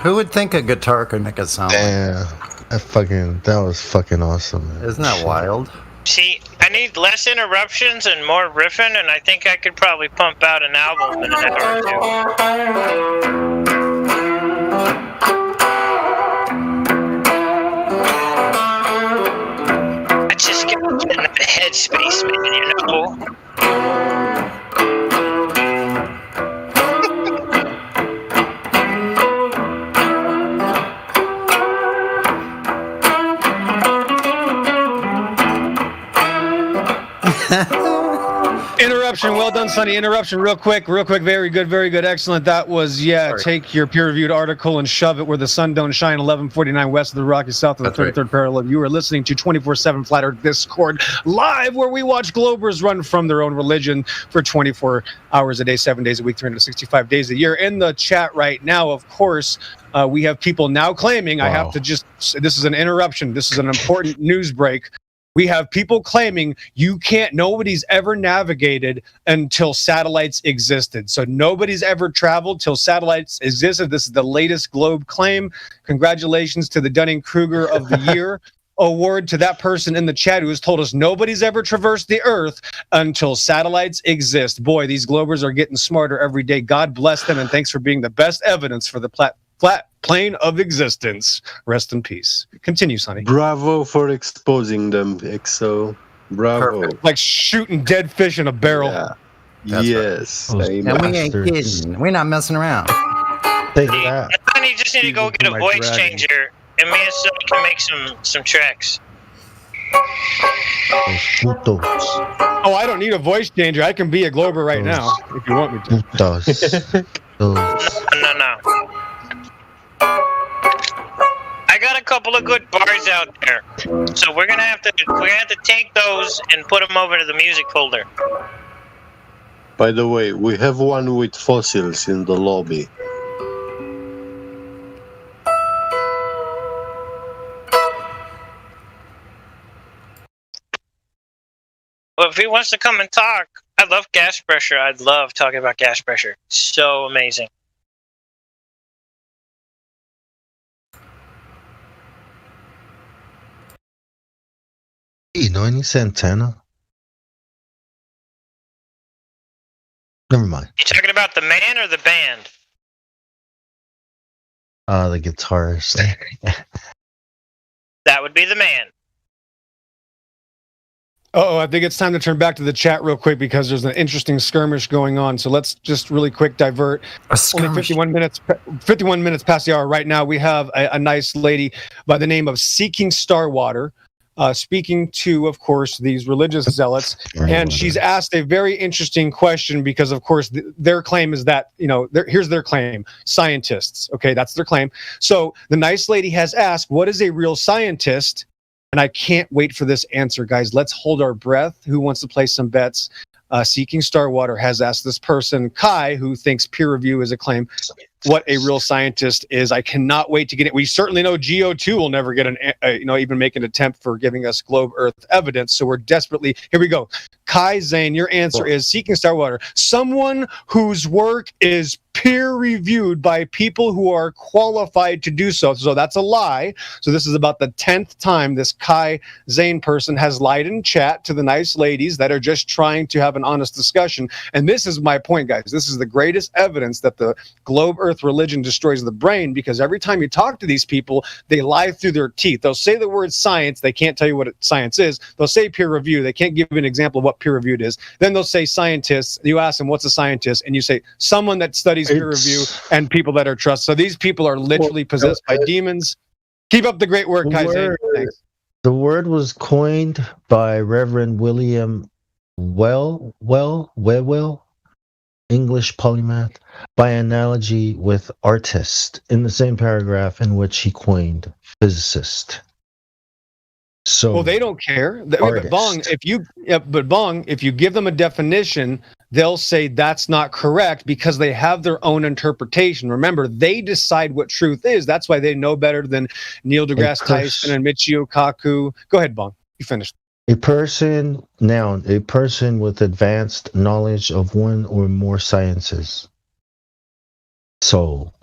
Who would think a guitar could make a sound? Yeah, that was fucking awesome, man. Isn't that wild? See, I need less interruptions and more riffing, and I think I could probably pump out an album in an hour or two. I just get in the headspace, man, you know? Interruption. Well done, Sonny. Interruption. Real quick. Very good. Excellent. That was, take your peer-reviewed article and shove it where the sun don't shine. 1149 west of the Rockies, south of the 33rd parallel. You are listening to 24/7 Flat Earth Discord live, where we watch Globers run from their own religion for 24 hours a day, 7 days a week, 365 days a year. In the chat right now, of course, we have people now claiming, I have to this is an interruption. This is an important news break. We have people claiming nobody's ever navigated until satellites existed. So nobody's ever traveled till satellites existed. This is the latest Globe claim. Congratulations to the Dunning-Kruger of the Year award to that person in the chat who has told us nobody's ever traversed the Earth until satellites exist. Boy, these Globers are getting smarter every day. God bless them, and thanks for being the best evidence for the flat plane of existence. Rest in peace. Continue, Sonny. Bravo for exposing them, XO. Bravo. Perfect. Like shooting dead fish in a barrel. Yeah. That's Yes. right. Amen. And we ain't kidding. We're not messing around. Take that. I just need to go get a my voice dragon. changer, and me and Sonny can make some tracks. Oh, I don't need a voice changer. I can be a Glober right now if you want me to. No. I got a couple of good bars out there, so we're gonna have to take those and put them over to the music folder. By the way, we have one with fossils in the lobby. Well, if he wants to come and talk, I love gas pressure. I'd love talking about gas pressure. So amazing. You know any Santana? Never mind. You talking about the man or the band? The guitarist. That would be the man. Oh, I think it's time to turn back to the chat real quick because there's an interesting skirmish going on. So let's just really quick divert. Only 51 minutes past the hour right now. We have a nice lady by the name of Seeking Starwater speaking to, of course, these religious zealots. And she's asked a very interesting question because, of course, their claim is that, here's their claim. Scientists. Okay, that's their claim. So the nice lady has asked, what is a real scientist? And I can't wait for this answer, guys. Let's hold our breath. Who wants to play some bets? Seeking Starwater has asked this person, Kai, who thinks peer review is a claim, what a real scientist is. I cannot wait to get it. We certainly know Geo2 will never get even make an attempt for giving us globe Earth evidence. So we're desperately, here we go. Kai Zane, your answer is Seeking Starwater. Someone whose work is peer reviewed by people who are qualified to do so. So that's a lie. So this is about the 10th time this Kai Zane person has lied in chat to the nice ladies that are just trying to have an honest discussion. And this is my point, guys. This is the greatest evidence that the globe Earth religion destroys the brain, because every time you talk to these people, they lie through their teeth. They'll say the word science. They can't tell you what science is. They'll say peer review. They can't give you an example of what peer reviewed is. Then they'll say scientists. You ask them, what's a scientist? And you say, someone that studies peer review and people that are trust. So these people are literally possessed by demons. Keep up the great work, Kai. Thanks. The word was coined by Reverend William Wellwell, English polymath, by analogy with artist in the same paragraph in which he coined physicist. So, well, they don't care. But Bong, if you give them a definition, they'll say that's not correct because they have their own interpretation. Remember, they decide what truth is. That's why they know better than Neil deGrasse Tyson and Michio Kaku. Go ahead, Bong. You finished. A person with advanced knowledge of one or more sciences. So,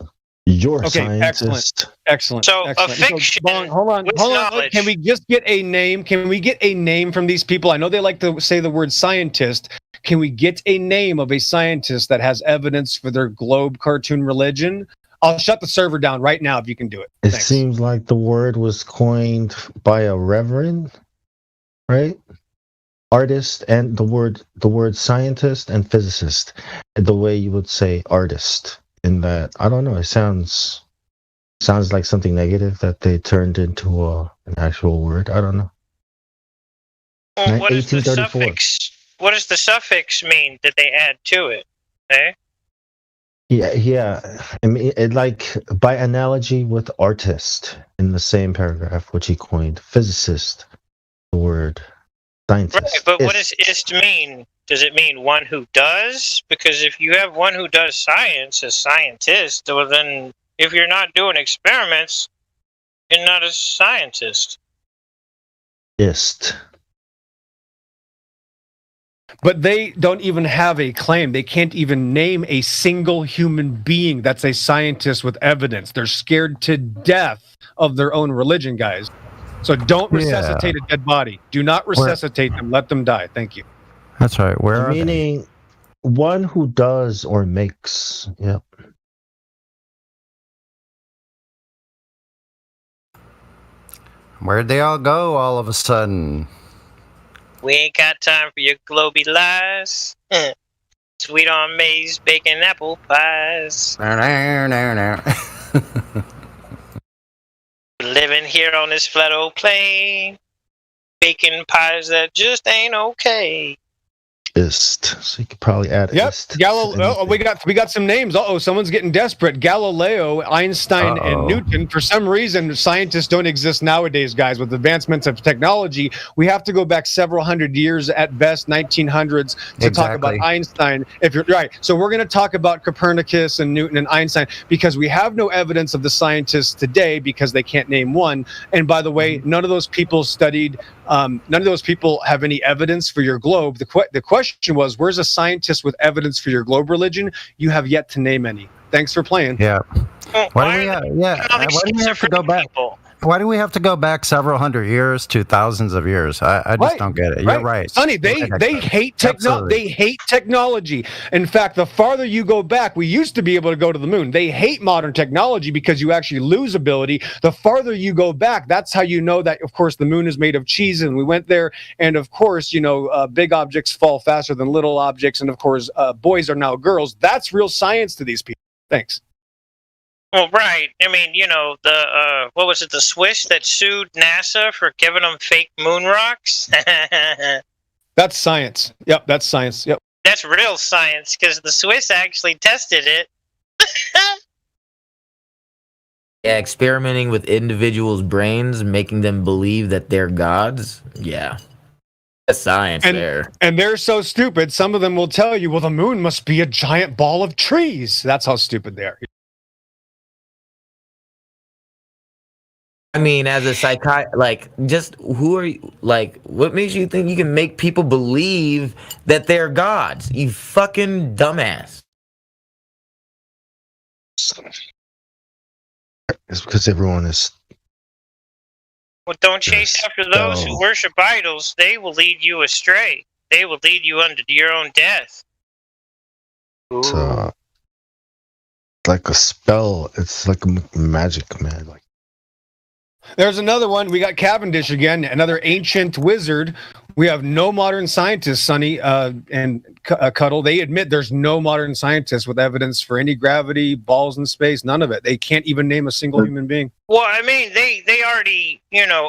you're a scientist. Excellent. So, excellent. a fiction. So, hold on. Can we just get a name? Can we get a name from these people? I know they like to say the word scientist. Can we get a name of a scientist that has evidence for their globe cartoon religion? I'll shut the server down right now if you can do it. It seems like the word was coined by a reverend, right? Artist, and the word scientist and physicist, the way you would say artist. In that, I don't know, it sounds like something negative that they turned into an actual word. I don't know. Well, what does the suffix? What does the suffix mean that they add to it? Eh? Yeah. I mean, it, like by analogy with artist in the same paragraph, which he coined, physicist, the word scientist. Right, but what does ist mean? Does it mean one who does? Because if you have one who does science, a scientist, well then if you're not doing experiments, you're not a scientist. Ist. But they don't even have a claim. They can't even name a single human being that's a scientist with evidence. They're scared to death of their own religion, guys. So don't resuscitate a dead body. Do not resuscitate them. Let them die. Thank you. That's right. Where are they? Meaning one who does or makes. Yep. Where'd they all go all of a sudden? We ain't got time for your globy lies. Sweet on maize, bacon, apple pies. Living here on this flat old plain. Baking pies that just ain't okay. So you could probably add ist. Oh, we got some names. Someone's getting desperate. Galileo, Einstein, and Newton. For some reason, scientists don't exist nowadays, guys. With advancements of technology, we have to go back several hundred years at best, 1900s, to talk about Einstein. If you're right, so we're going to talk about Copernicus and Newton and Einstein because we have no evidence of the scientists today because they can't name one. And by the way, none of those people studied. None of those people have any evidence for your globe. The question was, where's a scientist with evidence for your globe religion? You have yet to name any. Thanks for playing. Yeah. Why do we have to go back? Why do we have to go back several hundred years to thousands of years? I just don't get it. You're right. Sonny, they hate technology. They hate technology. In fact, the farther you go back, we used to be able to go to the moon. They hate modern technology because you actually lose ability. The farther you go back, that's how you know that, of course, the moon is made of cheese and we went there. And of course, big objects fall faster than little objects. And of course, boys are now girls. That's real science to these people. Thanks. Well, right. I mean, what was it, the Swiss that sued NASA for giving them fake moon rocks? That's science. Yep, that's science. Yep. That's real science, because the Swiss actually tested it. Yeah, experimenting with individuals' brains, making them believe that they're gods. Yeah. That's science there. And they're so stupid, some of them will tell you, well, the moon must be a giant ball of trees. That's how stupid they are. I mean, as a psychiatrist, who are you? What makes you think you can make people believe that they're gods? You fucking dumbass. It's because everyone is. Well, don't chase after those who worship idols. They will lead you astray. They will lead you unto your own death. It's like a spell. It's like a magic, man. There's another one. We got Cavendish again, another ancient wizard. We have no modern scientists, Sonny and Cuddle. They admit there's no modern scientists with evidence for any gravity, balls in space, none of it. They can't even name a single human being. Well, I mean, they already,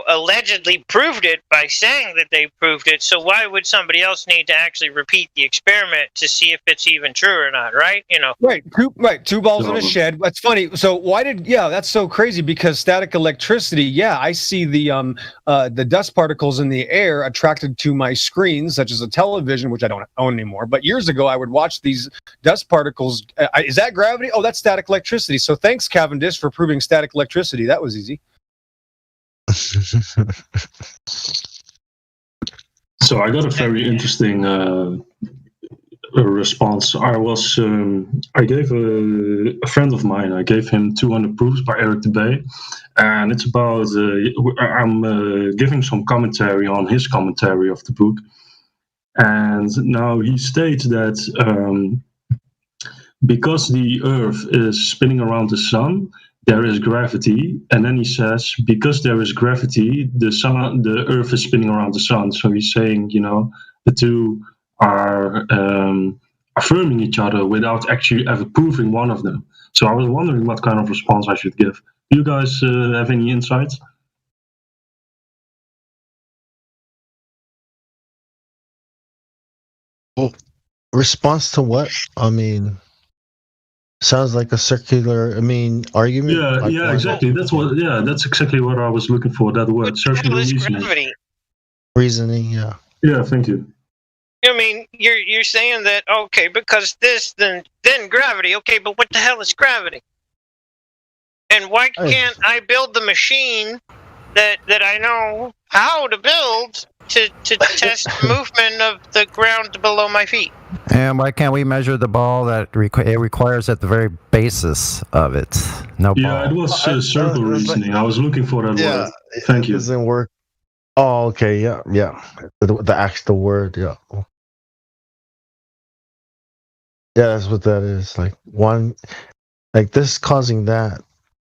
allegedly proved it by saying that they proved it. So why would somebody else need to actually repeat the experiment to see if it's even true or not, right? Right. Two balls in a shed. That's funny. So that's so crazy because static electricity. I see the dust particles in the air attracted to my screens, such as a television, which I don't own anymore. But years ago, I would watch these dust particles. Is that gravity? Oh, that's static electricity. So thanks, Cavendish, for proving static electricity. That was easy. So I got a very interesting response. I gave a friend of mine, I gave him 200 Proofs by Eric Dubay, and it's about, I'm giving some commentary on his commentary of the book. And now he states that because the Earth is spinning around the sun, there is gravity, and then he says because there is gravity, the Earth is spinning around the sun. So he's saying, the two are affirming each other without actually ever proving one of them. So I was wondering what kind of response I should give. Do you guys have any insights? Well, response to what? I mean, sounds like a circular. Argument. Yeah, exactly. That's exactly what I was looking for. That word, circular reasoning. Reasoning, yeah. Yeah, thank you. I mean, you're saying that because this, then gravity. Okay, but what the hell is gravity? And why can't I build the machine that I know how to build to test movement of the ground below my feet. And why can't we measure the ball that it requires at the very basis of it? No ball. Yeah, it was circle reasoning. I was looking for that word. Thank you. It doesn't work. Oh, okay, yeah. The actual word, yeah. Yeah, that's what that is. Like one, like this causing that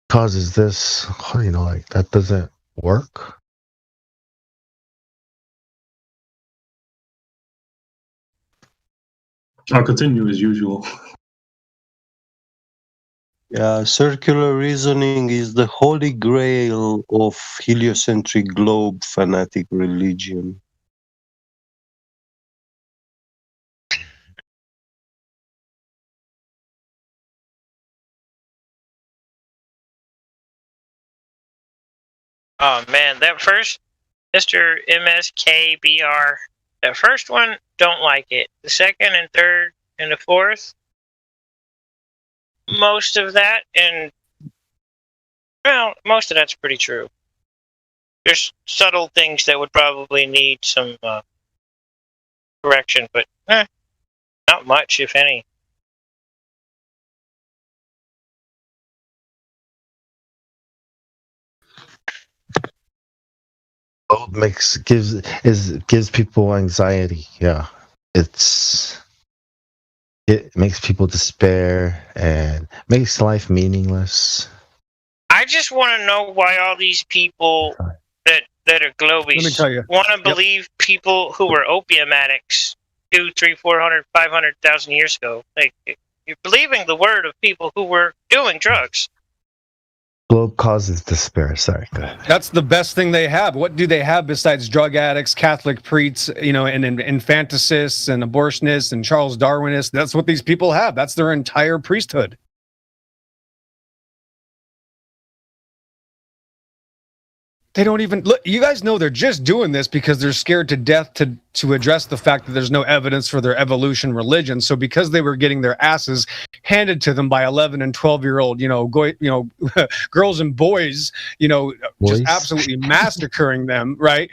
causes this. Like that doesn't work. I'll continue as usual. Yeah, circular reasoning is the holy grail of heliocentric globe fanatic religion. Oh man, that first Mr. MSKBR, that first one, don't like it. The second and third and the fourth, most of that, and well, most of that's pretty true. There's subtle things that would probably need some correction, but not much, if any. Gives people anxiety. Yeah, it makes people despair and makes life meaningless. I just want to know why all these people that are globies want to believe people who were opium addicts 200, 300, 400, 500,000 years ago. Like, you're believing the word of people who were doing drugs. Globe causes despair. Sorry, go ahead. That's the best thing they have. What do they have besides drug addicts, Catholic priests, and infanticists and abortionists and Charles Darwinists? That's what these people have. That's their entire priesthood. They don't even look. You guys know they're just doing this because they're scared to death to address the fact that there's no evidence for their evolution religion. So because they were getting their asses handed to them by 11 and 12-year-old, girls and boys, just absolutely massacring them, right?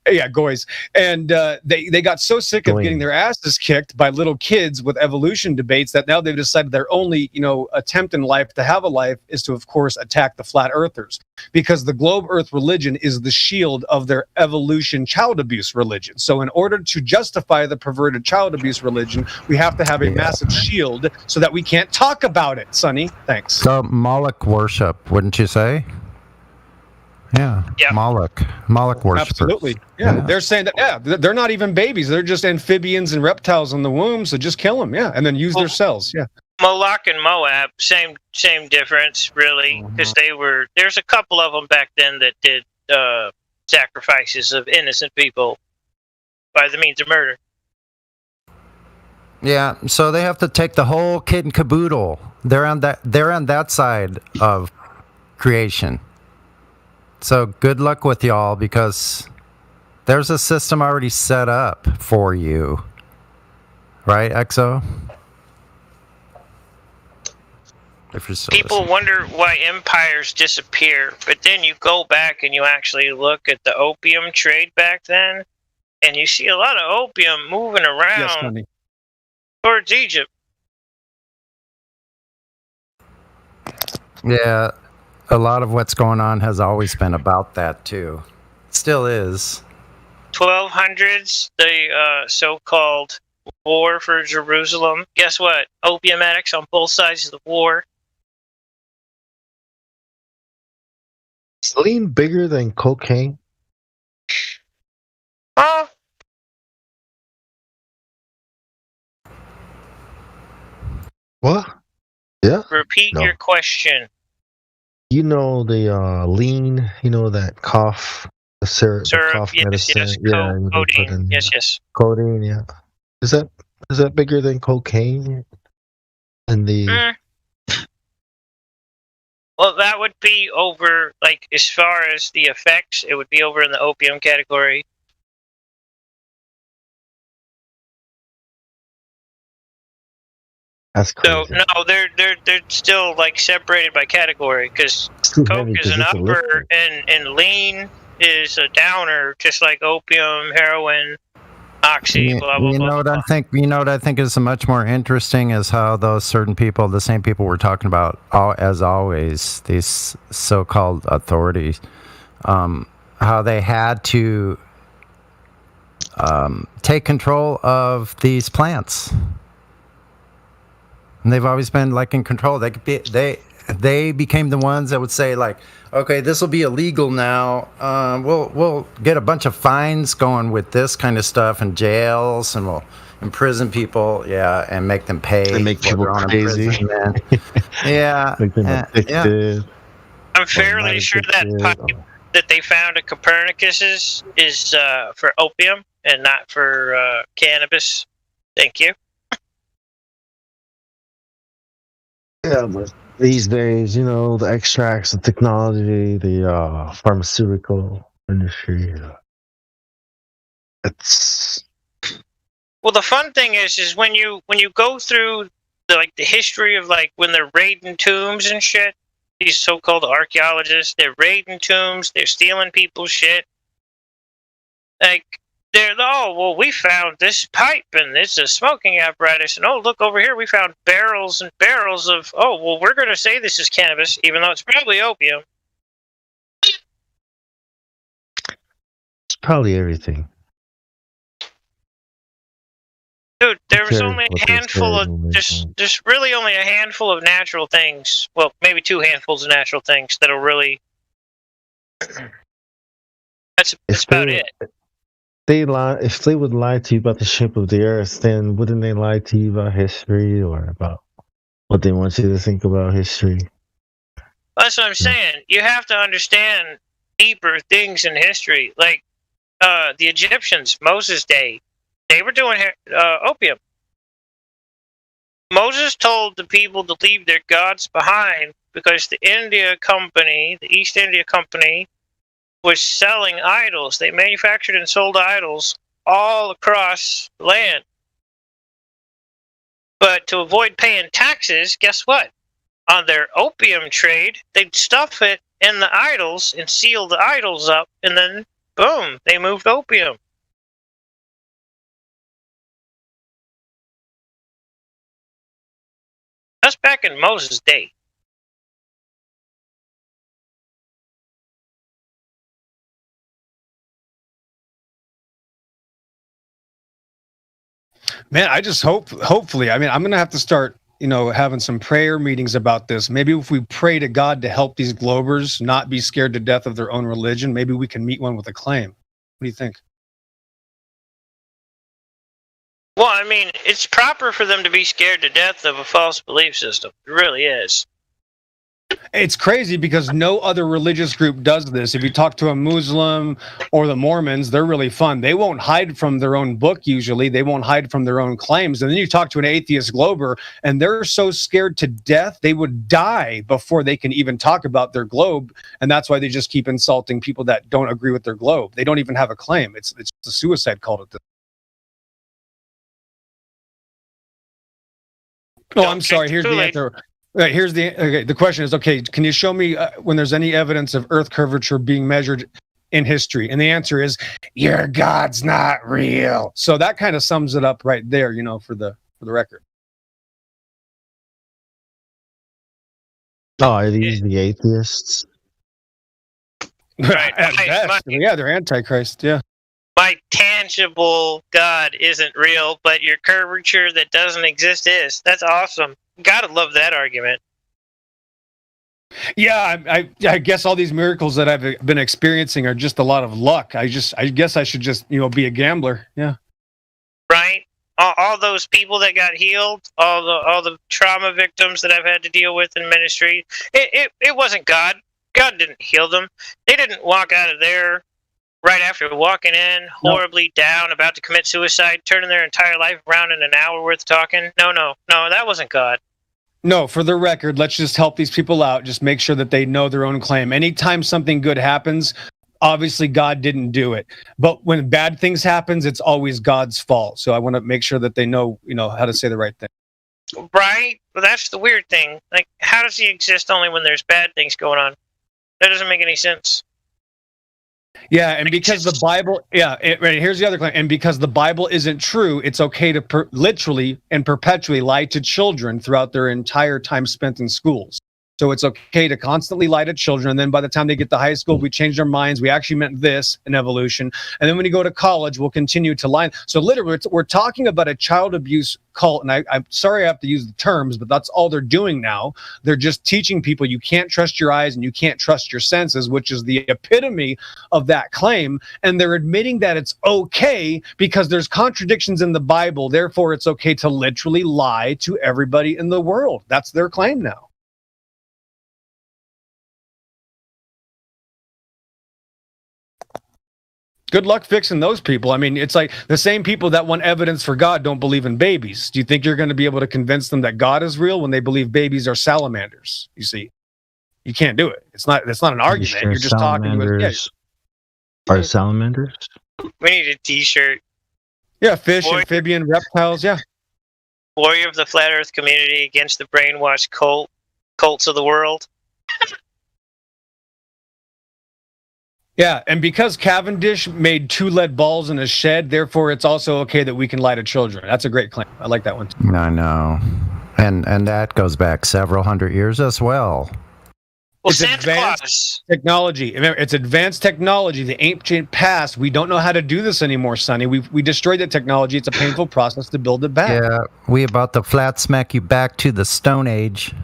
Yeah, goys. And they got so sick of getting their asses kicked by little kids with evolution debates that now they've decided their only, attempt in life to have a life is to, of course, attack the flat earthers, because the globe earth religion is the shield of their evolution child abuse religion. So in order to justify the perverted child abuse religion, we have to have a massive shield so that we can't talk about it, Sonny. Thanks. So Moloch worship, wouldn't you say? Yeah. Moloch worship. Absolutely. Yeah. They're saying that, they're not even babies. They're just amphibians and reptiles in the womb. So just kill them. Yeah. And then use their cells. Yeah. Moloch and Moab, same difference, really, because there's a couple of them back then that did sacrifices of innocent people by the means of murder. Yeah, so they have to take the whole kit and caboodle. They're on that side of creation. So good luck with y'all, because there's a system already set up for you. Right, Exo? People wonder why empires disappear, but then you go back and you actually look at the opium trade back then, and you see a lot of opium moving around towards Egypt. Yeah, a lot of what's going on has always been about that too. Still is. 1200s, the so-called war for Jerusalem. Guess what? Opium addicts on both sides of the war. Is lean bigger than cocaine? What? Yeah. Repeat your question. The lean, that cough, the syrup cough medicine. Codeine. Yes. Codeine, yeah. Is that bigger than cocaine? And the Well, that would be over, like, as far as the effects, it would be over in the opium category. That's crazy. So no, they're still like separated by category, because coke is an upper and lean is a downer, just like opium, heroin, oxy, blah blah You blah. know what I think? You know what I think is much more interesting is how those certain people, the same people we're talking about, as always, these so-called authorities, how they had to take control of these plants, and they've always been like in control. They became the ones that would say like, okay, this will be illegal now. We'll get a bunch of fines going with this kind of stuff and jails, and we'll imprison people, yeah, and make them pay. They make for people their own crazy. imprisonment. Yeah, Make them yeah. addicted. I'm fairly sure that pipe that they found at Copernicus's is for opium and not for cannabis. Thank you. Yeah, but these days, you know, the extracts, the technology, the pharmaceutical industry, it's Well, the fun thing is when you go through the history of like when they're raiding tombs and shit. These so-called archaeologists, they're raiding tombs, they're stealing people's shit. Like we found this pipe and it's a smoking apparatus, and look over here, we found barrels and barrels of we're gonna say this is cannabis, even though it's probably opium. it's probably everything. Dude, there was Care only what a they handful say of when they there's really only a handful of natural things. Well, maybe 2 handfuls of natural things that'll really. That's about it. They lie. If they would lie to you about the shape of the Earth, then wouldn't they lie to you about history or about what they want you to think about history? That's what I'm saying. You have to understand deeper things in history, like the Egyptians, Moses' day. They were doing opium. Moses told the people to leave their gods behind because the East India Company, was selling idols. They manufactured and sold idols all across the land. But to avoid paying taxes, guess what? On their opium trade, they'd stuff it in the idols and seal the idols up, and then boom, they moved opium. That's back in Moses' day. Man, I just hopefully, I mean, I'm going to have to start, having some prayer meetings about this. Maybe if we pray to God to help these Globers not be scared to death of their own religion, maybe we can meet one with a claim. What do you think? Well, I mean, it's proper for them to be scared to death of a false belief system. It really is. It's crazy because no other religious group does this. If you talk to a Muslim or the Mormons, they're really fun. They won't hide from their own book usually. They won't hide from their own claims. And then you talk to an atheist Glober, and they're so scared to death, they would die before they can even talk about their globe. And that's why they just keep insulting people that don't agree with their globe. They don't even have a claim. It's a suicide cult at this. Oh, I'm sorry. Here's the answer. Right, the question is, okay, can you show me when there's any evidence of Earth curvature being measured in history? And the answer is, your God's not real. So that kind of sums it up right there, for the record. Oh, are these the atheists? Right. At best, yeah, they're Antichrist, yeah. My tangible God isn't real, but your curvature that doesn't exist is. That's awesome. Gotta love that argument. Yeah, I guess all these miracles that I've been experiencing are just a lot of luck. I guess I should just be a gambler. Yeah. Right. All those people that got healed, all the trauma victims that I've had to deal with in ministry. It wasn't God. God didn't heal them. They didn't walk out of there right after walking in, horribly down, about to commit suicide, turning their entire life around in an hour worth of talking. No, that wasn't God. No, for the record, let's just help these people out. Just make sure that they know their own claim. Anytime something good happens, obviously God didn't do it. But when bad things happens, it's always God's fault. So I want to make sure that they know, how to say the right thing. Right? But that's the weird thing. Like, how does he exist only when there's bad things going on? That doesn't make any sense. Yeah, and because the Bible, right, here's the other claim. And because the Bible isn't true, it's okay to literally and perpetually lie to children throughout their entire time spent in schools. So it's okay to constantly lie to children. And then by the time they get to high school, we change our minds. We actually meant this in evolution. And then when you go to college, we'll continue to lie. So literally, we're talking about a child abuse cult. And I'm sorry I have to use the terms, but that's all they're doing now. They're just teaching people you can't trust your eyes and you can't trust your senses, which is the epitome of that claim. And they're admitting that it's okay because there's contradictions in the Bible. Therefore, it's okay to literally lie to everybody in the world. That's their claim now. Good luck fixing those people. I mean, it's like the same people that want evidence for God don't believe in babies. Do you think you're going to be able to convince them that God is real when they believe babies are salamanders? You see, you can't do it. It's not an argument. Sure You're just talking to it. Are salamanders? We need a T-shirt. Yeah, fish, amphibian, reptiles. Yeah. Warrior of the Flat Earth community against the brainwashed cults of the world. Yeah, and because Cavendish made 2 lead balls in a shed, therefore it's also okay that we can lie to children. That's a great claim. I like that one too. I know. And that goes back several hundred years as well. Well, It's Santa advanced Claus. technology. Remember, it's advanced technology. The ancient past. We don't know how to do this anymore, Sonny. We destroyed the technology. It's a painful process to build it back. Yeah, we about to flat smack you back to the Stone Age.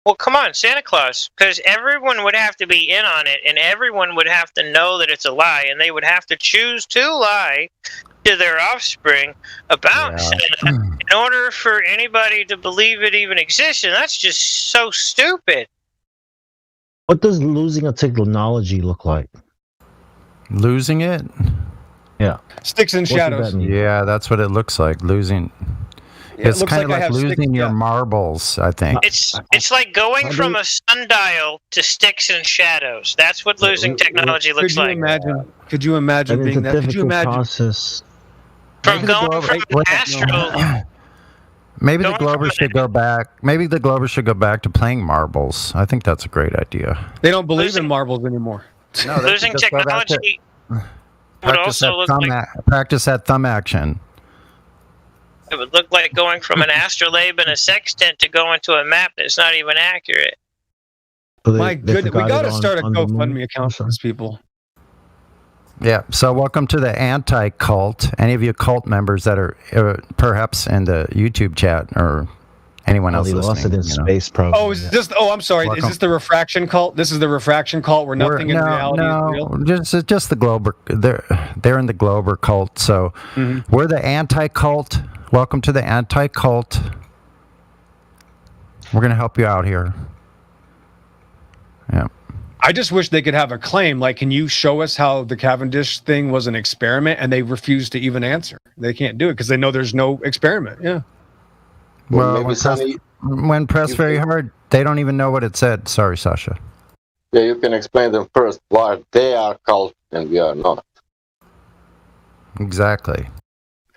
Well, come on, Santa Claus, because everyone would have to be in on it, and everyone would have to know that it's a lie, and they would have to choose to lie to their offspring about Santa in order for anybody to believe it even exists, and that's just so stupid. What does losing a technology look like? Losing it? Yeah. Sticks and What does shadows. that mean? Yeah, that's what it looks like. Losing. Yeah, it It's looks kind of like I like have sticks, losing your yeah. marbles, I think. It's like going from a sundial to sticks and shadows. That's what losing technology looks like. Could you imagine And it's being a that? Could you difficult imagine? process. From going from an astral. Maybe the Globers should go back. Maybe the Globers should go back to playing marbles. I think that's a great idea. They don't believe in marbles anymore. No, they Losing should just go back to- technology would Practice also that look thumb like practice that thumb action. it would look like going from an astrolabe and a sextant to going to a map that's not even accurate. My goodness, we got to start a GoFundMe account for these people. Yeah. So welcome to the anti-cult. Any of you cult members that are perhaps in the YouTube chat or anyone else They lost it listening, in you know. space, probably. Oh, is this? Oh, I'm sorry. Is Welcome. this the refraction cult? This is the refraction cult where nothing in reality is real. Just the Glober. They're in the Glober cult. So we're the anti-cult. Welcome to the anti-cult. We're gonna help you out here. Yeah. I just wish they could have a claim like, can you show us how the Cavendish thing was an experiment? And they refuse to even answer. They can't do it because they know there's no experiment. Yeah. Well, when pressed very hard, they don't even know what it said. Sorry, Sasha. Yeah, you can explain them first why they are cult and we are not. Exactly.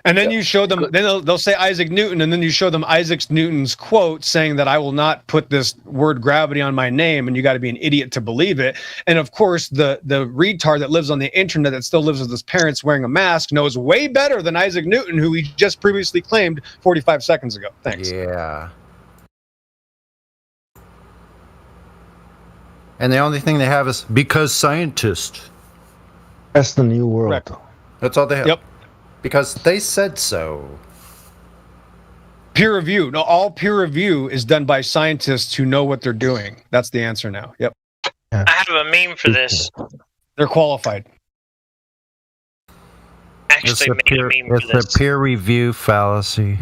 And then you show them, then they'll say Isaac Newton, and then you show them Isaac Newton's quote saying that I will not put this word gravity on my name, and you got to be an idiot to believe it. And of course, the retard that lives on the internet that still lives with his parents wearing a mask knows way better than Isaac Newton, who he just previously claimed 45 seconds ago. Thanks. Yeah. And the only thing they have is because scientists. That's the new world. Correct. That's all they have. Yep. Because they said so. Peer review. No, all peer review is done by scientists who know what they're doing. That's the answer now. Yep. I have a meme for this. They're qualified. Actually made a meme for It's this. a peer review fallacy.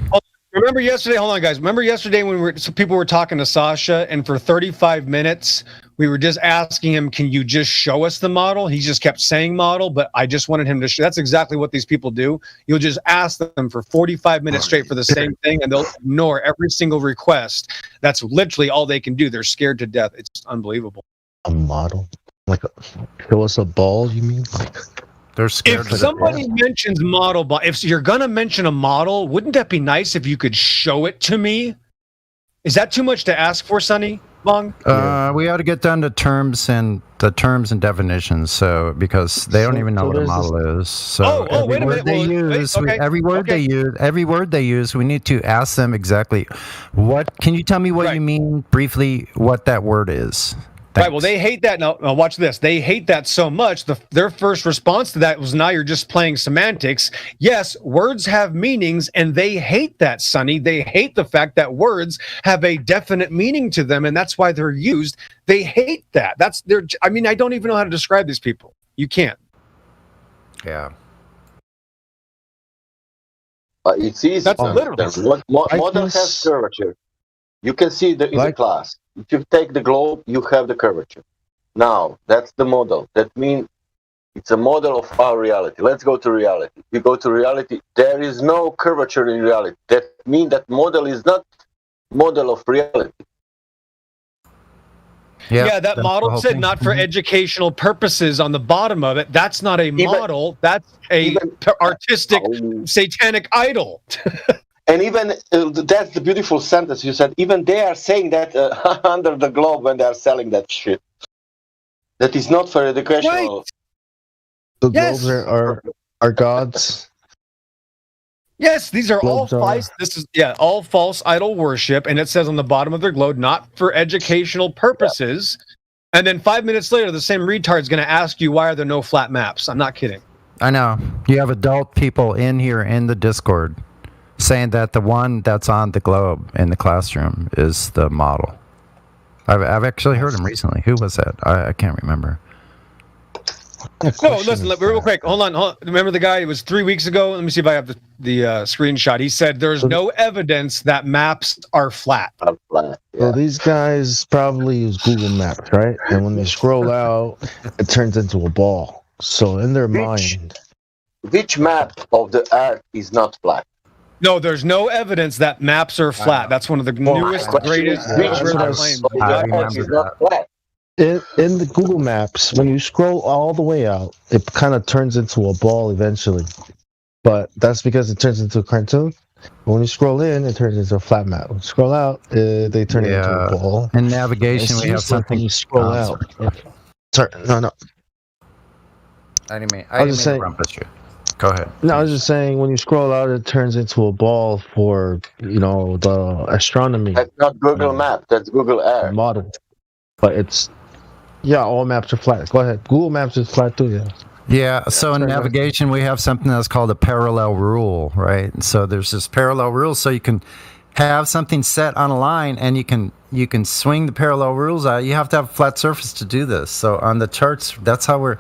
Remember yesterday? Hold on, guys. Remember yesterday when people were talking to Sasha, and for 35 minutes we were just asking him, "Can you just show us the model?" He just kept saying model, but I just wanted him to. That's exactly what these people do. You'll just ask them for 45 minutes straight for the same thing, and they'll ignore every single request. That's literally all they can do. They're scared to death. It's unbelievable. A model? Like, show us a ball, you mean? They're scared. If somebody mentions model, if you're gonna mention a model, wouldn't that be nice if you could show it to me? Is that too much to ask for, Sonny? Bong? We ought to get down to terms and definitions. So because they don't even know what a model is. So wait a minute. Every word they use, we need to ask them exactly what. Can you tell me what you mean briefly? What that word is? Right. Well, they hate that. Now, watch this. They hate that so much. Their first response to that was, now you're just playing semantics. Yes, words have meanings, and they hate that, Sonny. They hate the fact that words have a definite meaning to them, and that's why they're used. They hate that. I mean, I don't even know how to describe these people. You can't. Yeah. It's easy. That's literally. Model has curvature. You can see in the class. If you take the globe, you have the curvature. Now, that's the model. That means it's a model of our reality. Let's go to reality. We go to reality. There is no curvature in reality. That means that model is not model of reality. Yeah, that model said not for educational purposes on the bottom of it. That's not a model. That's a artistic satanic idol. And even that's the beautiful sentence you said. Even they are saying that under the globe when they are selling that shit. That is not for educational. Right. The globes are gods. Yes, these are all false. This is all false idol worship, and it says on the bottom of their globe, not for educational purposes. And then 5 minutes later, the same retard's going to ask you, why are there no flat maps? I'm not kidding. I know. You have adult people in here in the Discord saying that the one that's on the globe in the classroom is the model. I've actually heard him recently. Who was that? I can't remember. No, listen, real quick. Hold on. Remember the guy? It was 3 weeks ago. Let me see if I have the screenshot. He said there's no evidence that maps are flat. Well, these guys probably use Google Maps, right? And when they scroll out, it turns into a ball. So in their mind, which map of the Earth is not flat? No, there's no evidence that maps are flat. That's one of the newest, greatest claims. In the Google Maps, when you scroll all the way out, it kind of turns into a ball eventually. But that's because it turns into a cartoon. When you scroll in, it turns into a flat map. When you scroll out, they turn it into a ball. In navigation, we have something. When you scroll out. Sorry, no. I didn't mean to rumpus you. Go ahead. No, I was just saying, when you scroll out, it turns into a ball for, the astronomy. That's not Google Map. That's Google Earth. Model. But it's, all maps are flat. Go ahead. Google Maps is flat too, yeah. Yeah, so in navigation, we have something that's called a parallel rule, right? So there's this parallel rule, so you can have something set on a line, and you can swing the parallel rules out. You have to have a flat surface to do this. So on the charts, that's how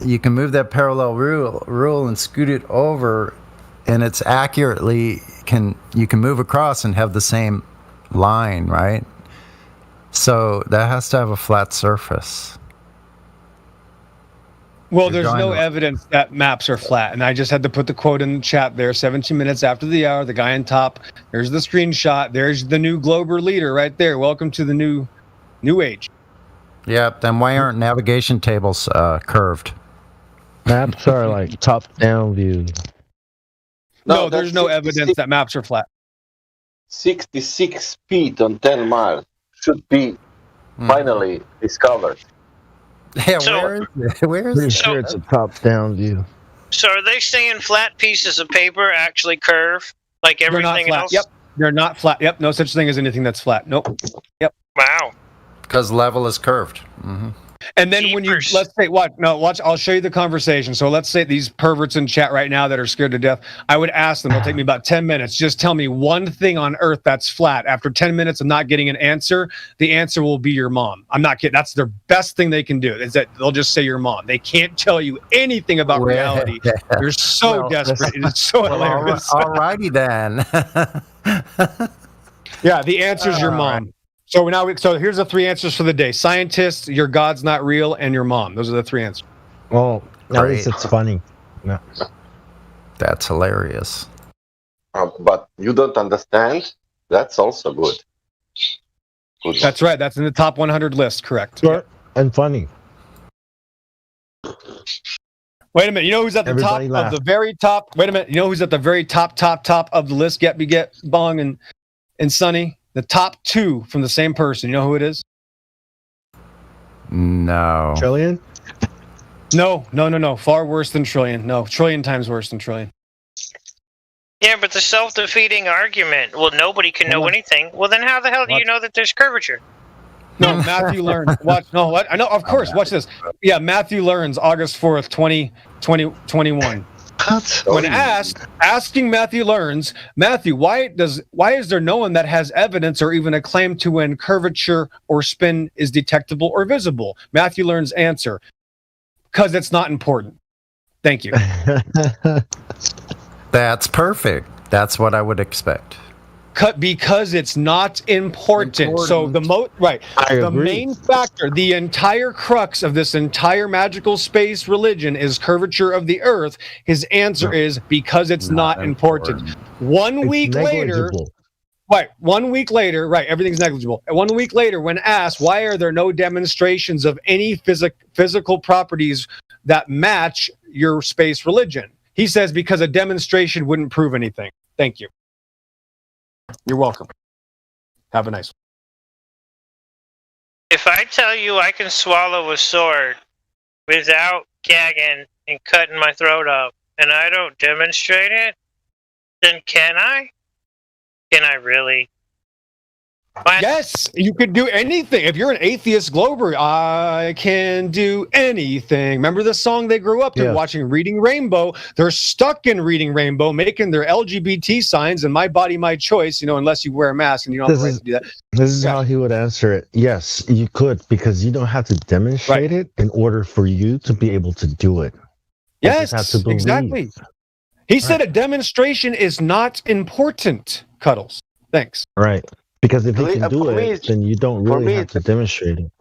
you can move that parallel rule and scoot it over, and it's accurately you can move across and have the same line, right? So that has to have a flat surface. Well, there's no evidence that maps are flat, and I just had to put the quote in the chat there. 17 minutes after the hour, the guy on top. There's the screenshot. There's the new Glober leader right there. Welcome to the new age. Yeah. Then why aren't navigation tables curved? Maps are like top-down view. No, there's no evidence that maps are flat. 66 feet on 10 miles should be finally discovered. Yeah, where is Pretty sure it's a top-down view. So are they saying flat pieces of paper actually curve like everything else? Yep, they're not flat. Yep, no such thing as anything that's flat. Nope. Yep. Wow. Because level is curved. Mm-hmm. And then when let's say, watch, I'll show you the conversation. So let's say these perverts in chat right now that are scared to death, I would ask them, it'll take me about 10 minutes. Just tell me one thing on earth that's flat. After 10 minutes of not getting an answer, the answer will be your mom. I'm not kidding. That's their best thing they can do, is that they'll just say your mom. They can't tell you anything about reality. They're so desperate. It is so hilarious. All righty then. Yeah, the answer's your mom. So so here's the three answers for the day: scientists, your God's not real, and your mom. Those are the three answers. Well, at least it's funny. Yeah. That's hilarious. But you don't understand? That's also good. That's right. That's in the top 100 list. Correct. Short and funny. Wait a minute. You know who's at the top of the very top? Wait a minute. You know who's at the very top of the list? Get Bong and Sonny. The top two from the same person. You know who it is? No. Trillion? No. Far worse than trillion. No, trillion times worse than trillion. Yeah, but the self-defeating argument. Well, nobody can know anything. Well, then how the hell do you know that there's curvature? No, Matthew Learns. Watch. No, what? I know. Of course. Watch this. Yeah, Matthew Learns, August 4th, 2021. When asking Matthew Learns, Matthew, why is there no one that has evidence or even a claim to when curvature or spin is detectable or visible? Matthew Learns' answer: because it's not important. Thank you. That's perfect. That's what I would expect. Because it's not important. So the main factor, the entire crux of this entire magical space religion is curvature of the earth. His answer is because it's not important. 1 week later, everything's negligible. 1 week later, when asked why are there no demonstrations of any physical properties that match your space religion, he says because a demonstration wouldn't prove anything. Thank you. You're welcome. Have a nice one. If I tell you I can swallow a sword without gagging and cutting my throat up, and I don't demonstrate it, then can I? Can I really? Yes, you could do anything. If you're an atheist glober, I can do anything. Remember the song they grew up to watching Reading Rainbow? They're stuck in Reading Rainbow, making their LGBT signs and my body, my choice, unless you wear a mask and you don't have the right to do that. This is how he would answer it. Yes, you could, because you don't have to demonstrate it in order for you to be able to do it. You just have to believe. Exactly. He said a demonstration is not important, Cuddles. Thanks. Right. Because if you can do it, then you don't really have to demonstrate it.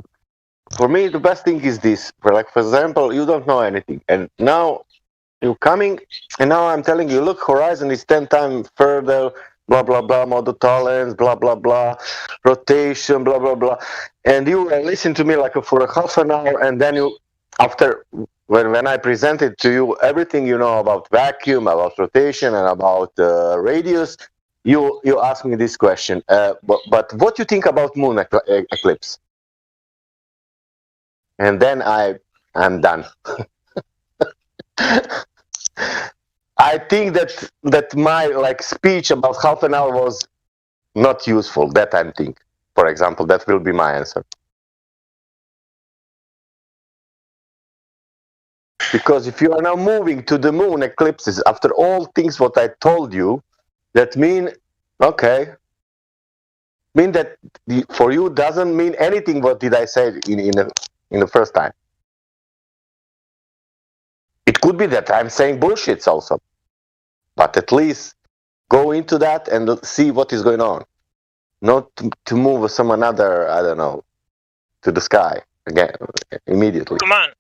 For me, the best thing is this. For example, you don't know anything. And now you're coming, and now I'm telling you, look, horizon is 10 times further, blah, blah, blah, model tolerance, blah, blah, blah, rotation, blah, blah, blah. And you listen to me for a half an hour, and then you, after, when I presented to you everything you know about vacuum, about rotation, and about radius, you ask me this question, but what do you think about moon eclipse? And then I'm done. I think that my speech about half an hour was not useful. That I think, for example, that will be my answer. Because if you are now moving to the moon eclipses after all things what I told you, that mean that for you doesn't mean anything. What did I say in the first time? It could be that I'm saying bullshits also, but at least go into that and see what is going on, not to move some another, I don't know, to the sky again immediately. Come on.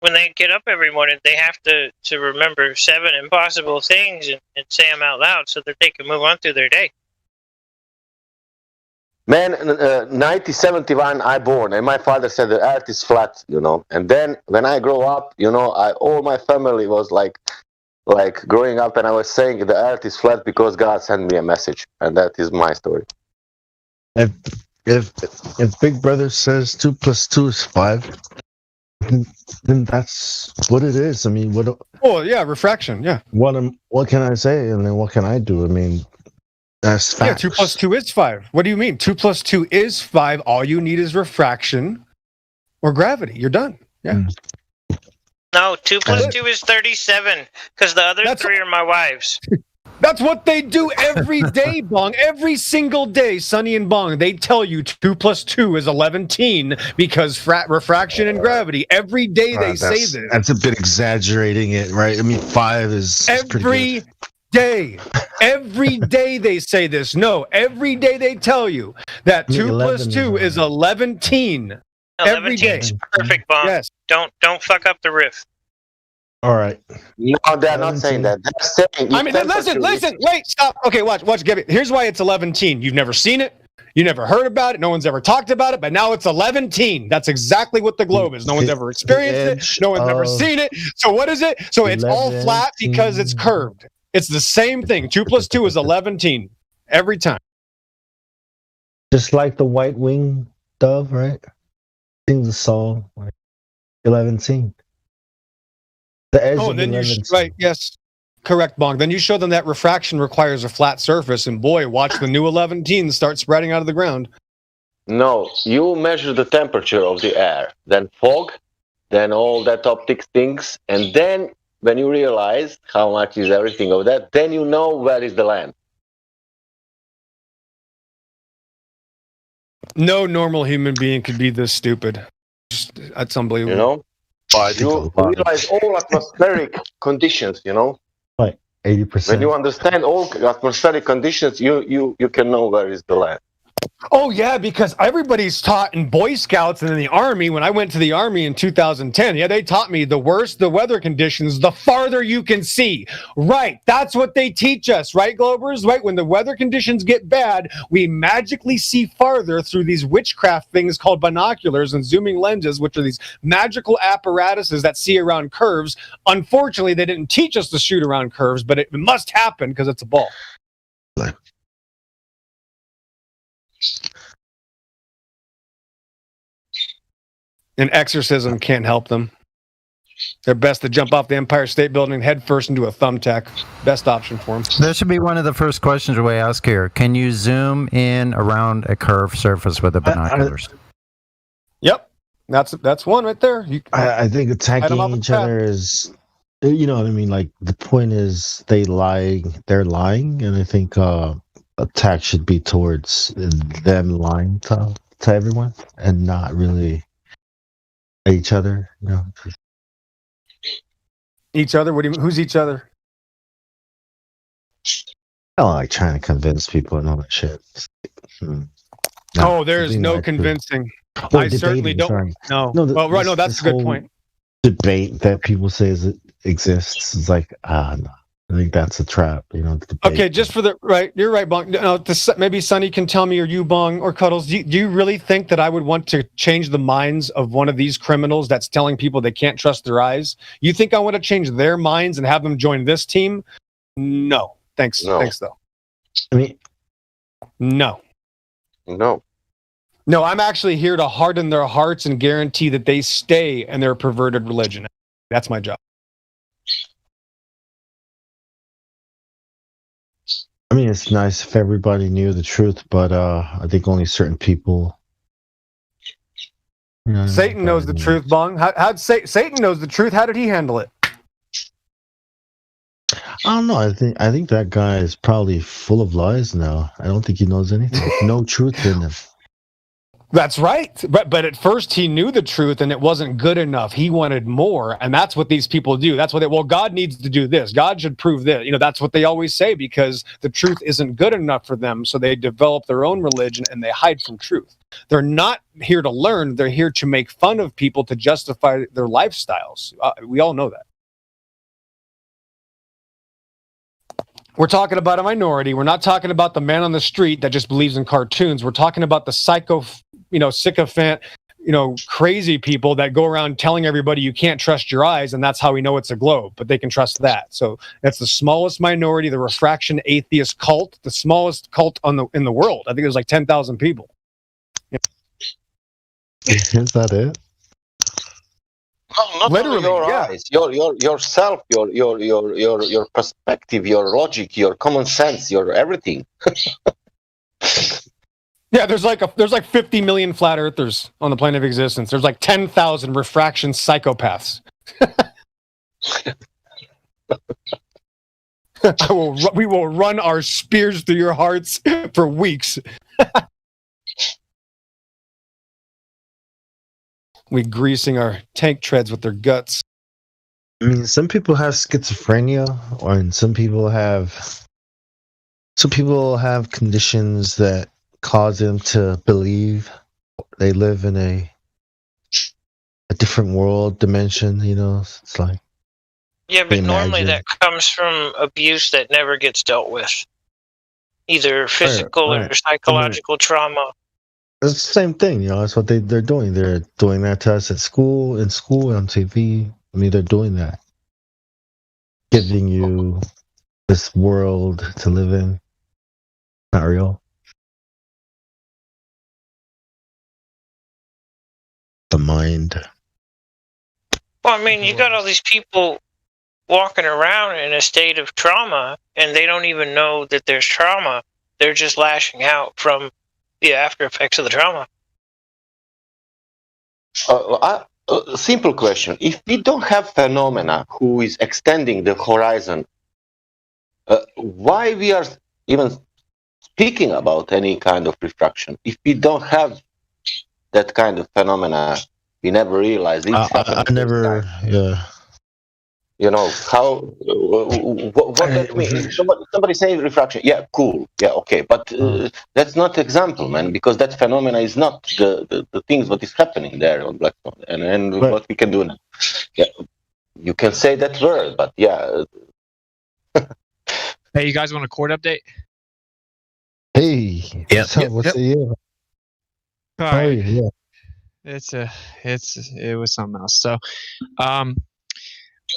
When they get up every morning, they have to remember 7 impossible things and say them out loud so that they can move on through their day. Man, 1971 I born, and my father said the earth is flat, And then when I grow up, all my family was like growing up, and I was saying the earth is flat because God sent me a message, and that is my story. If Big Brother says 2 + 2 is 5, then that's what it is. I mean, refraction. Yeah. What can I say? And then what can I do? I mean, that's facts. Yeah, 2 + 2 is 5. What do you mean? 2 + 2 is 5. All you need is refraction or gravity. You're done. Yeah. No, 2 + 2 is 37, because the other 3 are my wives. That's what they do every day, Bong. Every single day, Sonny and Bong, they tell you 2 + 2 is 11 because refraction and gravity. Every day they say this. That's a bit exaggerating it, right? I mean, 5 is every day. Every day they say this. No, every day they tell you that 2 + 2 is 11. Every day. Perfect, Bong. Yes. Don't fuck up the riff. All right. No, they're not saying that. They're saying. I mean, listen, wait, stop. Okay, watch. Here's why it's 11. You've never seen it. You never heard about it. No one's ever talked about it, but now it's 11. That's exactly what the globe is. No one's ever experienced it. No one's ever seen it. So what is it? So it's all flat because it's curved. It's the same thing. 2 + 2 is 11 every time. Just like the white winged dove, right? Sings a song, like 11 scene. The edge Oh, of then 11 right, yes. Correct, Bong. Then you show them that refraction requires a flat surface, and boy, watch the new 11 teens start spreading out of the ground. No, you measure the temperature of the air, then fog, then all that optics things, and then when you realize how much is everything of that, then you know where is the land. No normal human being could be this stupid. That's unbelievable. You know? You realize all atmospheric conditions, you know? Like 80%. When you understand all atmospheric conditions, you can know where is the land. Oh, yeah, because everybody's taught in Boy Scouts and in the Army. When I went to the Army in 2010, yeah, they taught me the worse the weather conditions, the farther you can see. Right, that's what they teach us, right, Globers? Right, when the weather conditions get bad, we magically see farther through these witchcraft things called binoculars and zooming lenses, which are these magical apparatuses that see around curves. Unfortunately, they didn't teach us to shoot around curves, but it must happen because it's a ball. And exorcism can't help them. They're best to jump off the Empire State Building head first into a thumbtack. Best option for them. That should be one of the first questions we ask here. Can you zoom in around a curved surface with the binoculars? Yep, that's one right there. I think attacking each other is, you know what I mean. Like the point is, they're lying, and I think attack should be towards them lying to everyone, and not really each other. You know, each other. What do you? Who's each other? I don't like trying to convince people and all that shit. Oh, there's no convincing. I certainly don't. Sorry. No. Well, right. No, that's a good point. Debate that people say exists is like, no. I think that's a trap, you know. Okay, just for the right, you're right, Bong. No, maybe Sonny can tell me, or you, Bong, or Cuddles. Do you really think that I would want to change the minds of one of these criminals that's telling people they can't trust their eyes? You think I want to change their minds and have them join this team? No, thanks. No. Thanks, though. I mean, no. No, I'm actually here to harden their hearts and guarantee that they stay in their perverted religion. That's my job. I mean, it's nice if everybody knew the truth, but I think only certain people. You know, Satan knows the truth, Bong. Satan knows the truth. How did he handle it? I don't know. I think that guy is probably full of lies now. I don't think he knows anything. No truth in him. That's right. But at first he knew the truth and it wasn't good enough. He wanted more. And that's what these people do. That's what God needs to do this. God should prove this. You know, that's what they always say because the truth isn't good enough for them. So they develop their own religion and they hide from truth. They're not here to learn. They're here to make fun of people to justify their lifestyles. We all know that. We're talking about a minority. We're not talking about the man on the street that just believes in cartoons. We're talking about the sycophant, crazy people that go around telling everybody you can't trust your eyes, and that's how we know it's a globe, but they can trust that. So that's the smallest minority, the refraction atheist cult, the smallest cult in the world. I think there's like 10,000 people. Yeah. Is that it? No, not literally your eyes, yourself, your perspective, your logic, your common sense, your everything. Yeah, there's like 50 million flat earthers on the plane of existence. There's like 10,000 refraction psychopaths. We will run our spears through your hearts for weeks. We greasing our tank treads with their guts. I mean, some people have schizophrenia, and some people have conditions that cause them to believe they live in a different world dimension. You know, it's like but normally that comes from abuse that never gets dealt with, either physical or psychological trauma. It's the same thing, you know. That's what they're doing. They're doing that to us at school, on TV. I mean, they're doing that, giving you this world to live in. Not real. the mind. Well, I mean, you got all these people walking around in a state of trauma, and they don't even know that there's trauma. They're just lashing out from the after effects of the trauma. Simple question. If we don't have phenomena who is extending the horizon, why we are even speaking about any kind of refraction? If we don't have that kind of phenomena, we never realize it's happening. I never, yeah. You know, how, what that means? Somebody saying refraction, yeah, cool, yeah, okay, but that's not example, man, because that phenomena is not the things what is happening there on Blackstone, and what we can do now. Yeah, you can say that word, but yeah. Hey, you guys want a court update? Hey, what's the All right. yeah. It was something else. So,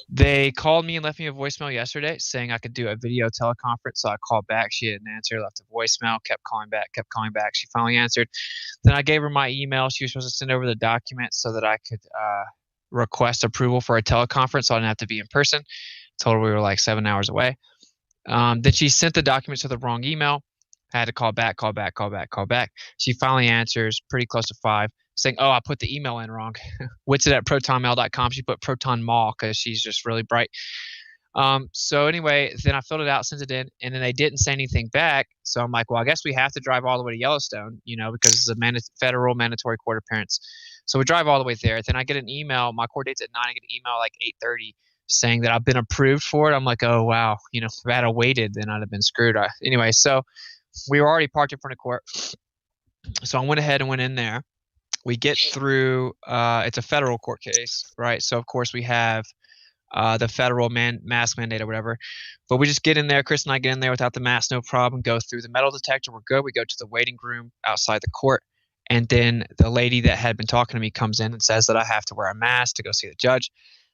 they called me and left me a voicemail yesterday saying I could do a video teleconference. So I called back. She didn't answer, left a voicemail, kept calling back. She finally answered. Then I gave her my email. She was supposed to send over the documents so that I could request approval for a teleconference so I didn't have to be in person. Told her we were like 7 hours away. Then she sent the documents to the wrong email. I had to call back. She finally answers pretty close to 5. Saying, oh, I put the email in wrong. Witsit at protonmail.com. She put protonmail because she's just really bright. So anyway, then I filled it out, sent it in, and then they didn't say anything back. So I'm like, well, I guess we have to drive all the way to Yellowstone, because it's a federal mandatory court appearance. So we drive all the way there. Then I get an email. My court date's at 9. I get an email like 8:30 saying that I've been approved for it. I'm like, oh, wow. If I had waited, then I'd have been screwed. Anyway, so we were already parked in front of court. So I went ahead and went in there. We get through, it's a federal court case, right? So, of course, we have the federal mask mandate or whatever. But we just get in there. Chris and I get in there without the mask, no problem. Go through the metal detector. We're good. We go to the waiting room outside the court. And then the lady that had been talking to me comes in and says that I have to wear a mask to go see the judge.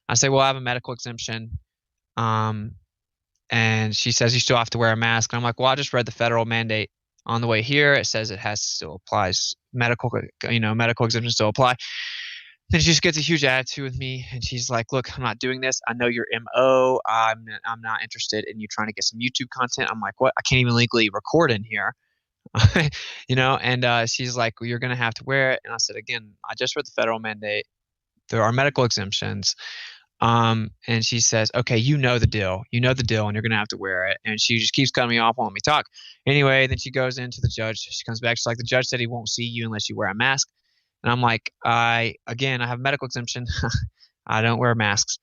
I say, well, I have a medical exemption. And she says you still have to wear a mask. And I'm like, well, I just read the federal mandate. On the way here, it says it still applies. Medical exemptions still apply. Then she just gets a huge attitude with me, and she's like, "Look, I'm not doing this. I know your MO. I'm not interested in you trying to get some YouTube content." I'm like, "What? I can't even legally record in here." And she's like, well, "You're gonna have to wear it." And I said, "Again, I just read the federal mandate. There are medical exemptions." And she says, okay, you know the deal, and you're going to have to wear it. And she just keeps cutting me off, won't let me talk. Anyway, then she goes into the judge. She comes back. She's like, the judge said he won't see you unless you wear a mask. And I'm like, I have medical exemption. I don't wear masks.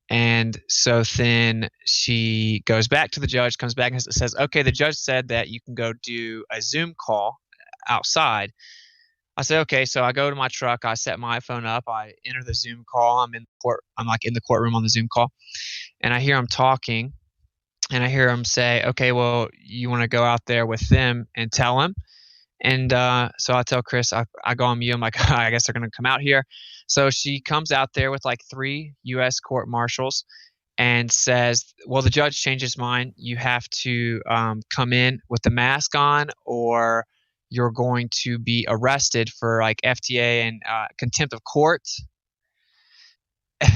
And so then she goes back to the judge, comes back and says, okay, the judge said that you can go do a Zoom call outside. I said, okay, so I go to my truck, I set my iPhone up, I enter the Zoom call, I'm in the courtroom on the Zoom call, and I hear him talking, and I hear him say, okay, well, you want to go out there with them and tell him? And so I tell Chris, I go on mute, I'm like, I guess they're going to come out here. So she comes out there with like 3 U.S. court marshals and says, well, the judge changed his mind. You have to come in with the mask on, or you're going to be arrested for like FTA and contempt of court.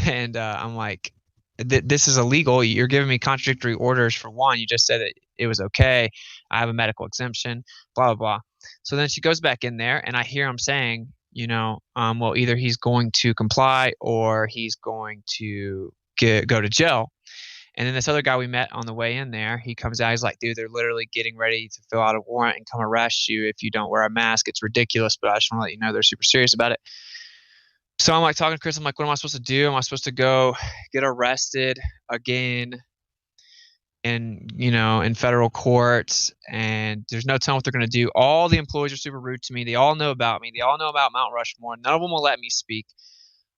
And I'm like, this is illegal. You're giving me contradictory orders. For one, you just said that it was okay. I have a medical exemption, blah, blah, blah. So then she goes back in there, and I hear him saying, well, either he's going to comply or he's going to go to jail. And then this other guy we met on the way in there, he comes out. He's like, dude, they're literally getting ready to fill out a warrant and come arrest you if you don't wear a mask. It's ridiculous, but I just want to let you know they're super serious about it. So I'm like talking to Chris. I'm like, what am I supposed to do? Am I supposed to go get arrested again in federal court? And there's no telling what they're going to do. All the employees are super rude to me. They all know about me. They all know about Mount Rushmore. None of them will let me speak.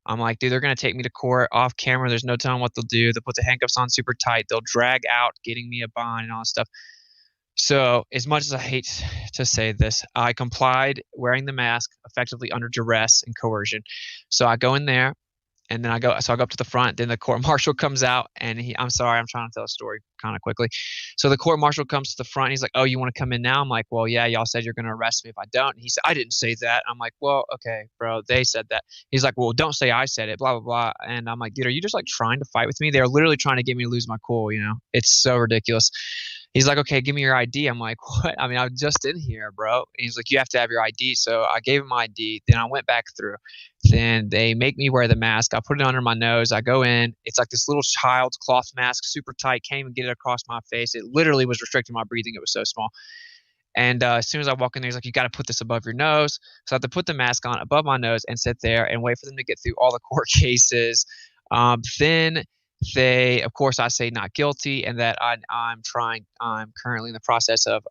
I'm like, dude, they're going to take me to court off camera. There's no telling what they'll do. They'll put the handcuffs on super tight. They'll drag out getting me a bond and all this stuff. So as much as I hate to say this, I complied wearing the mask effectively under duress and coercion. So I go in there, And then I go up to the front. Then the court marshal comes out, and I'm sorry, I'm trying to tell a story kind of quickly. So the court marshal comes to the front. And he's like, "Oh, you want to come in now?" I'm like, "Well, yeah, y'all said you're going to arrest me if I don't." And he said, "I didn't say that." I'm like, "Well, okay, bro, they said that." He's like, "Well, don't say I said it, blah, blah, blah." And I'm like, "Dude, are you just like trying to fight with me?" They're literally trying to get me to lose my cool, you know? It's so ridiculous. He's like, "Okay, give me your ID." I'm like, "What?" I mean, I'm just in here, bro. And he's like, "You have to have your ID." So I gave him my ID. Then I went back through. Then they make me wear the mask. I put it under my nose. I go in. It's like this little child's cloth mask, super tight. Can't even get it across my face. It literally was restricting my breathing. It was so small. And as soon as I walk in there, he's like, "You got to put this above your nose." So I have to put the mask on above my nose and sit there and wait for them to get through all the court cases. Then they, of course, I say not guilty, and that I'm currently in the process of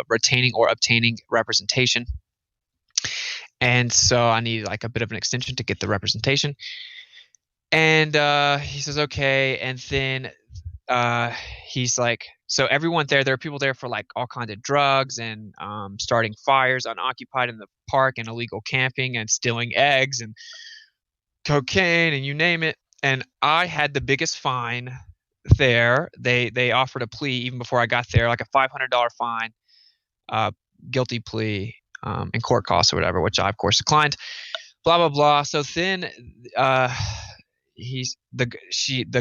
retaining or obtaining representation. And so I need like a bit of an extension to get the representation. And he says, "Okay." And then he's like, so everyone there are people there for like all kinds of drugs and starting fires unoccupied in the park and illegal camping and stealing eggs and cocaine and you name it. And I had the biggest fine there. They offered a plea even before I got there, like a $500 fine, guilty plea, and court costs or whatever, which I of course declined. Blah blah blah. So then the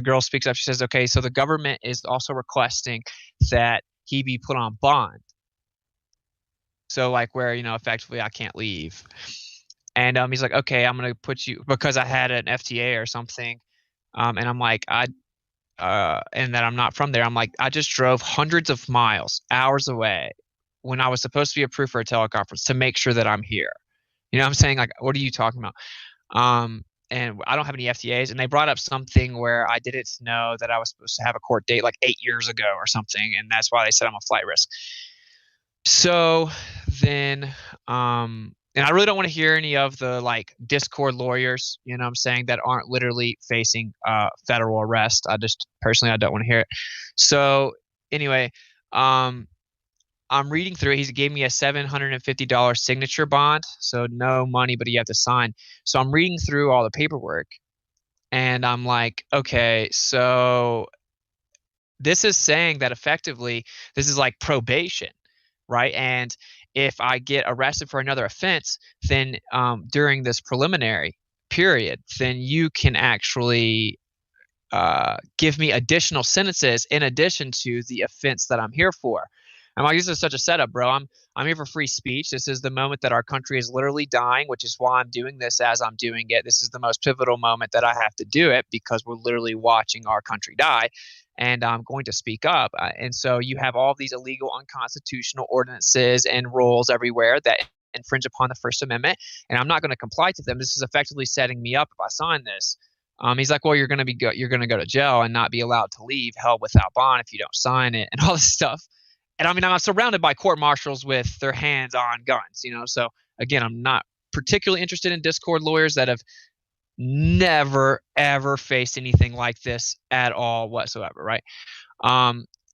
girl speaks up. She says, "Okay, so the government is also requesting that he be put on bond. So like where effectively I can't leave." And he's like, "Okay, I'm gonna put you," because I had an FTA or something. And I'm like, and that I'm not from there. I'm like, I just drove hundreds of miles, hours away, when I was supposed to be approved for a teleconference to make sure that I'm here. You know what I'm saying? Like, what are you talking about? And I don't have any FTAs. And they brought up something where I didn't know that I was supposed to have a court date like 8 years ago or something. And that's why they said I'm a flight risk. So then, and I really don't want to hear any of the like Discord lawyers, you know what I'm saying, that aren't literally facing federal arrest. I don't want to hear it. So anyway, I'm reading through it. He gave me a $750 signature bond, so no money, but you have to sign. So I'm reading through all the paperwork, and I'm like, okay, so this is saying that effectively this is like probation, right? And if I get arrested for another offense, then during this preliminary period, then you can actually give me additional sentences in addition to the offense that I'm here for. I'm like, this is such a setup, bro. I'm here for free speech. This is the moment that our country is literally dying, which is why I'm doing this as I'm doing it. This is the most pivotal moment that I have to do it because we're literally watching our country die, and I'm going to speak up. And so you have all these illegal, unconstitutional ordinances and rules everywhere that infringe upon the First Amendment, and I'm not going to comply to them. This is effectively setting me up if I sign this. He's like, well, you're going to go to jail and not be allowed to leave, held without bond if you don't sign it, and all this stuff. And I mean, I'm surrounded by court marshals with their hands on guns, you know. So again, I'm not particularly interested in Discord lawyers that have never ever faced anything like this at all whatsoever, right?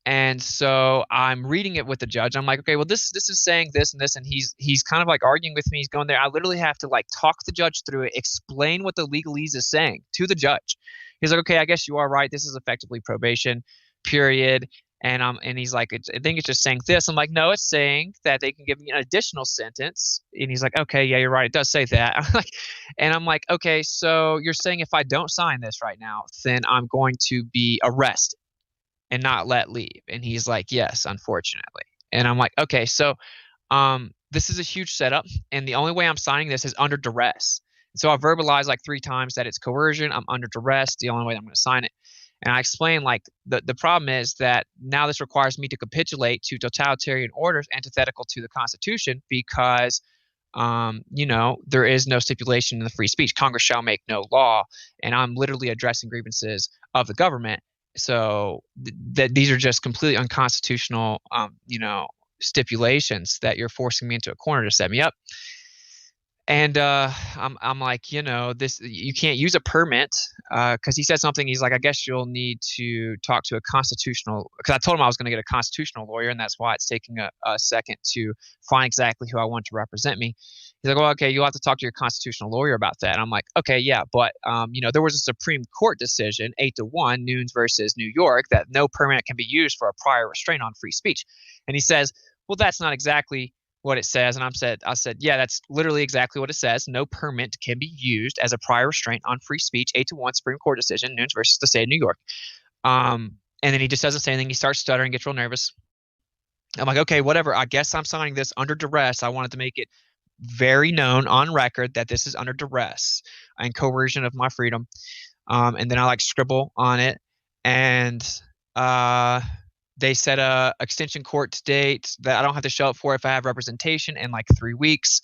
And so I'm reading it with the judge. I'm like, okay, well, this is saying this and this, and he's kind of like arguing with me. He's going there. I literally have to like talk the judge through it, explain what the legalese is saying to the judge. He's like, okay, I guess you are right. This is effectively probation, period. And he's like, I think it's just saying this. I'm like, no, it's saying that they can give me an additional sentence. And he's like, okay, yeah, you're right. It does say that. I'm like, okay, so you're saying if I don't sign this right now, then I'm going to be arrested and not let leave. And he's like, yes, unfortunately. And I'm like, okay, so this is a huge setup. And the only way I'm signing this is under duress. So I verbalized like 3 times that it's coercion. I'm under duress. The only way I'm going to sign it. And I explained like the problem is that now this requires me to capitulate to totalitarian orders antithetical to the Constitution because, there is no stipulation in the free speech. Congress shall make no law. And I'm literally addressing grievances of the government. So these are just completely unconstitutional, stipulations that you're forcing me into a corner to set me up. And I'm like, this, you can't use a permit because he said something. He's like, I guess you'll need to talk to a constitutional, because I told him I was going to get a constitutional lawyer, and that's why it's taking a second to find exactly who I want to represent me. He's like, well, okay, you'll have to talk to your constitutional lawyer about that. And I'm like, okay, yeah, but there was a Supreme Court decision, 8-1, Nunes versus New York, that no permit can be used for a prior restraint on free speech. And he says, well, that's not exactly what it says. And I said, yeah, that's literally exactly what it says. No permit can be used as a prior restraint on free speech. 8-1 Supreme Court decision, Nunes versus the state of New York. And then he just doesn't say anything. He starts stuttering, gets real nervous. I'm like, okay, whatever. I guess I'm signing this under duress. I wanted to make it very known on record that this is under duress and coercion of my freedom. And then I scribble on it, and they set a extension court date that I don't have to show up for if I have representation in 3 weeks.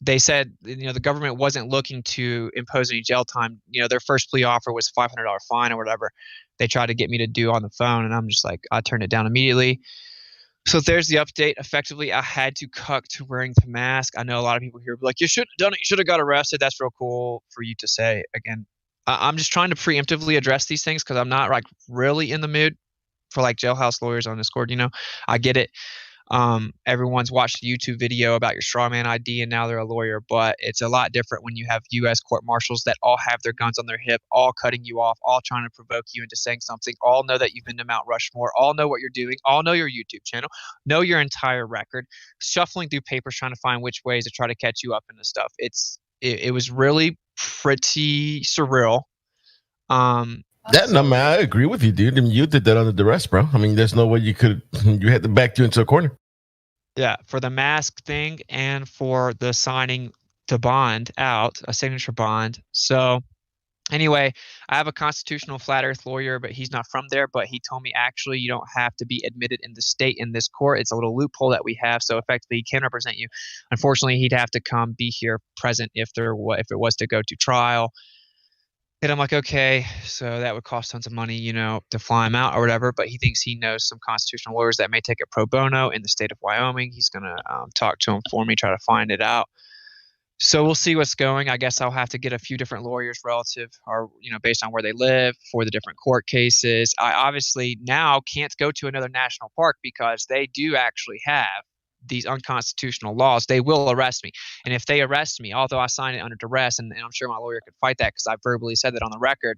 They said, the government wasn't looking to impose any jail time. Their first plea offer was $500 fine or whatever they tried to get me to do on the phone. And I'm just like, I turned it down immediately. So there's the update. Effectively, I had to cuck to wearing the mask. I know a lot of people here be like, you should have done it. You should have got arrested. That's real cool for you to say. Again, I'm just trying to preemptively address these things because I'm not really in the mood for jailhouse lawyers on Discord. I get it. Everyone's watched a YouTube video about your strawman ID and now they're a lawyer, but it's a lot different when you have U.S. court marshals that all have their guns on their hip, all cutting you off, all trying to provoke you into saying something, all know that you've been to Mount Rushmore, all know what you're doing, all know your YouTube channel, know your entire record, shuffling through papers trying to find which ways to try to catch you up into stuff. It was really pretty surreal. I agree with you, dude. I mean, you did that under duress, bro. I mean, there's no way you had to back you into a corner. Yeah, for the mask thing and for the signing to bond out, a signature bond. So anyway, I have a constitutional flat earth lawyer, but he's not from there. But he told me, actually, you don't have to be admitted in the state in this court. It's a little loophole that we have. So effectively, he can represent you. Unfortunately, he'd have to be here present if it was to go to trial. And I'm like, okay, so that would cost tons of money, to fly him out or whatever. But he thinks he knows some constitutional lawyers that may take it pro bono in the state of Wyoming. He's going to talk to him for me, try to find it out. So we'll see what's going. I guess I'll have to get a few different lawyers relative or, based on where they live for the different court cases. I obviously now can't go to another national park because they do actually have these unconstitutional laws. They will arrest me. And if they arrest me, although I signed it under duress, and I'm sure my lawyer could fight that because I verbally said that on the record,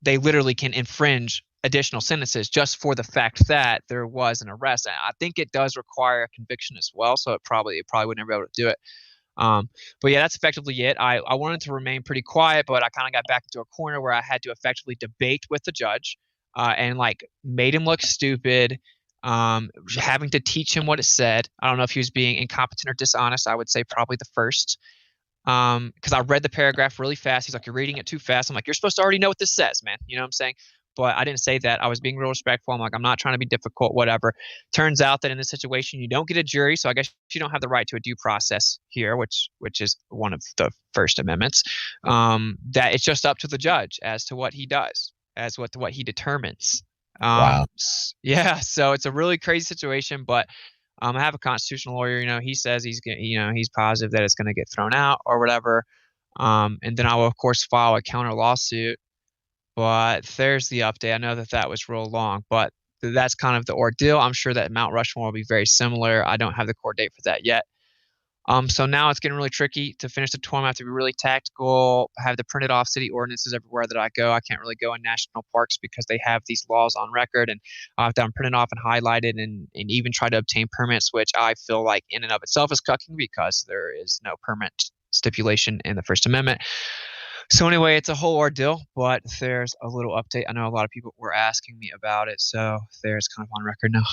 they literally can infringe additional sentences just for the fact that there was an arrest. I think it does require a conviction as well, so it probably would never be able to do it. But yeah, that's effectively it. I wanted to remain pretty quiet, but I kind of got back into a corner where I had to effectively debate with the judge and made him look stupid. Having to teach him what it said. I don't know if he was being incompetent or dishonest. I would say probably the first. Because I read the paragraph really fast. He's like, you're reading it too fast. I'm like, you're supposed to already know what this says, man. You know what I'm saying? But I didn't say that. I was being real respectful. I'm like, I'm not trying to be difficult, whatever. Turns out that in this situation, you don't get a jury. So I guess you don't have the right to a due process here, which is one of the First Amendments. That it's just up to the judge as to what he does, as what he determines. Wow. Yeah, so it's a really crazy situation, but I have a constitutional lawyer. He says he's positive that it's going to get thrown out or whatever, and then I will of course file a counter lawsuit. But there's the update. I know that was real long, but that's kind of the ordeal. I'm sure that Mount Rushmore will be very similar. I don't have the court date for that yet. So now it's getting really tricky to finish the tour. I have to be really tactical, have the printed off city ordinances everywhere that I go. I can't really go in national parks because they have these laws on record, and I have to have them printed off and highlighted and even try to obtain permits, which I feel like in and of itself is cucking because there is no permit stipulation in the First Amendment. So anyway, it's a whole ordeal, but there's a little update. I know a lot of people were asking me about it, so there's kind of on record now.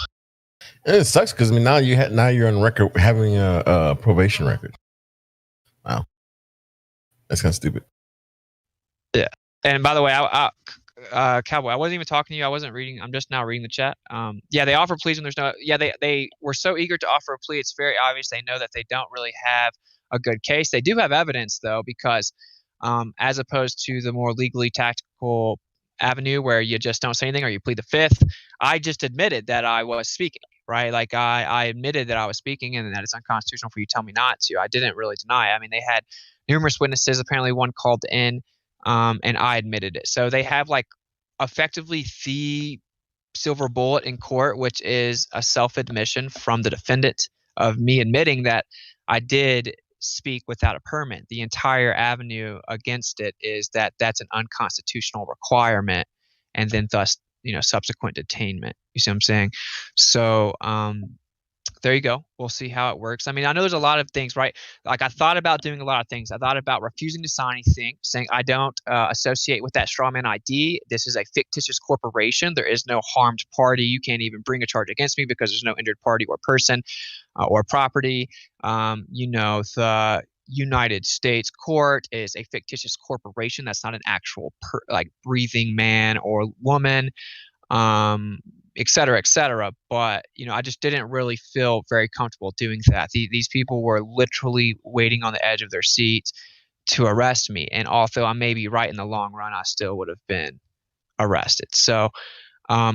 And it sucks because now you're on record having a probation record. Wow, that's kind of stupid. Yeah, and by the way, Cowboy, I wasn't even talking to you. I wasn't reading. I'm just now reading the chat. Yeah, they offer pleas and there's no. Yeah, they were so eager to offer a plea. It's very obvious they know that they don't really have a good case. They do have evidence though, because as opposed to the more legally tactical avenue where you just don't say anything or you plead the fifth, I just admitted that I was speaking, right? I admitted that I was speaking and that it's unconstitutional for you to tell me not to. I didn't really deny it. I mean, they had numerous witnesses, apparently one called in, and I admitted it. So they have effectively the silver bullet in court, which is a self-admission from the defendant of me admitting that I did speak without a permit. The entire avenue against it is that that's an unconstitutional requirement, and then thus, subsequent detainment. You see what I'm saying? So, there you go. We'll see how it works. I mean, I know there's a lot of things, right? Like, I thought about doing a lot of things. I thought about refusing to sign anything, saying I don't associate with that strawman ID. This is a fictitious corporation. There is no harmed party. You can't even bring a charge against me because there's no injured party or person or property. The United States court is a fictitious corporation. That's not an actual breathing man or woman. Et cetera, et cetera. But, I just didn't really feel very comfortable doing that. These people were literally waiting on the edge of their seats to arrest me. And although I may be right in the long run, I still would have been arrested. So I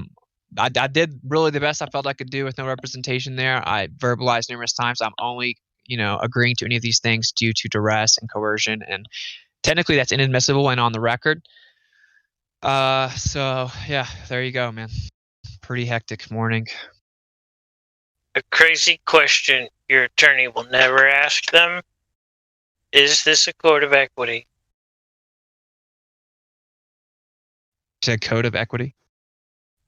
did really the best I felt I could do with no representation there. I verbalized numerous times I'm only, agreeing to any of these things due to duress and coercion. And technically that's inadmissible and on the record. So, yeah, there you go, man. Pretty hectic morning. A crazy question your attorney will never ask them. Is this a court of equity? You said code of equity?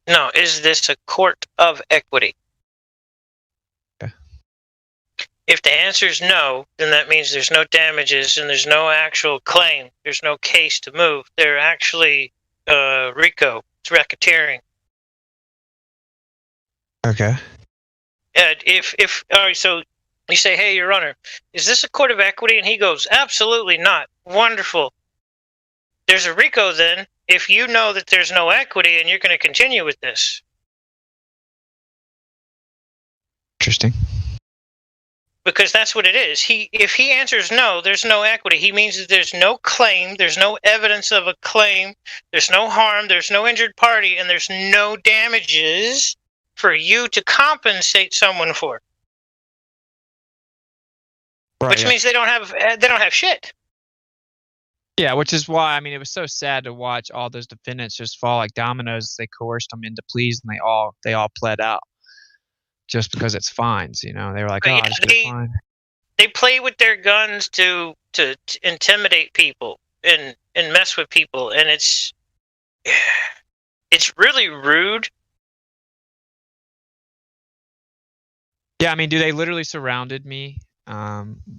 No, is this a court of equity? Okay. If the answer is no, then that means there's no damages and there's no actual claim. There's no case to move. They're actually RICO. It's racketeering. Okay. All right, so you say, hey, Your Honor, is this a court of equity? And he goes, absolutely not. Wonderful. There's a RICO then, if you know that there's no equity and you're going to continue with this. Interesting. Because that's what it is. If he answers no, there's no equity. He means that there's no claim, there's no evidence of a claim, there's no harm, there's no injured party, and there's no damages for you to compensate someone for. Right, which yeah. means they don't have shit. Yeah, which is why, it was so sad to watch all those defendants just fall like dominoes. They coerced them into pleas, and they all pled out just because it's fines. They were like, "Oh, just get fine." They play with their guns to intimidate people and mess with people, and it's really rude. Yeah, they literally surrounded me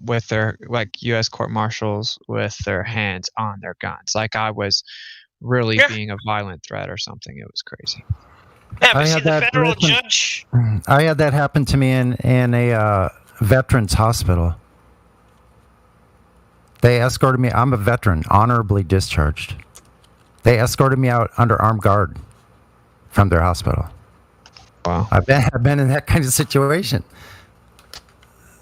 with their U.S. court marshals with their hands on their guns, like I was really being a violent threat or something. It was crazy. Yeah, but see, the federal judge. I had that happen to me in a veterans hospital. They escorted me. I'm a veteran, honorably discharged. They escorted me out under armed guard from their hospital. Wow. I've been in that kind of situation.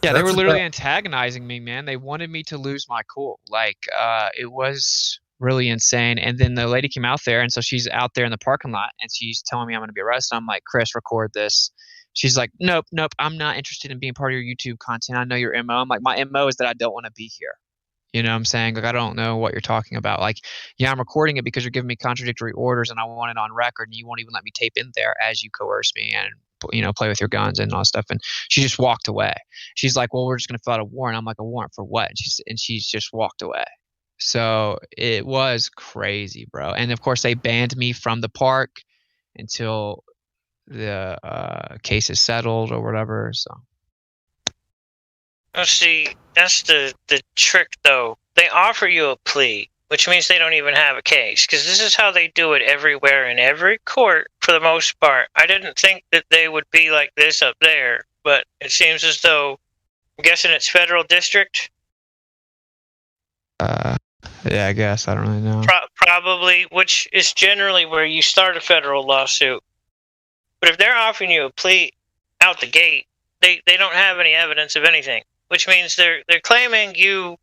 Yeah, they were literally antagonizing me, man. They wanted me to lose my cool. It was really insane. And then the lady came out there, and so she's out there in the parking lot, and she's telling me I'm going to be arrested. I'm like, Chris, record this. She's like, nope, I'm not interested in being part of your YouTube content. I know your MO. I'm like, my MO is that I don't want to be here. You know what I'm saying? I don't know what you're talking about. I'm recording it because you're giving me contradictory orders, and I want it on record, and you won't even let me tape in there as you coerce me and play with your guns and all that stuff. And she just walked away. She's like, well, we're just going to fill out a warrant. I'm like, a warrant for what? And she's just walked away. So it was crazy, bro. And of course, they banned me from the park until the case is settled or whatever. So. Oh, see, that's the trick, though. They offer you a plea, which means they don't even have a case, because this is how they do it everywhere in every court for the most part. I didn't think that they would be like this up there, but it seems as though, I'm guessing it's federal district? Yeah, I guess. I don't really know. Probably, which is generally where you start a federal lawsuit. But if they're offering you a plea out the gate, they don't have any evidence of anything, which means they're claiming you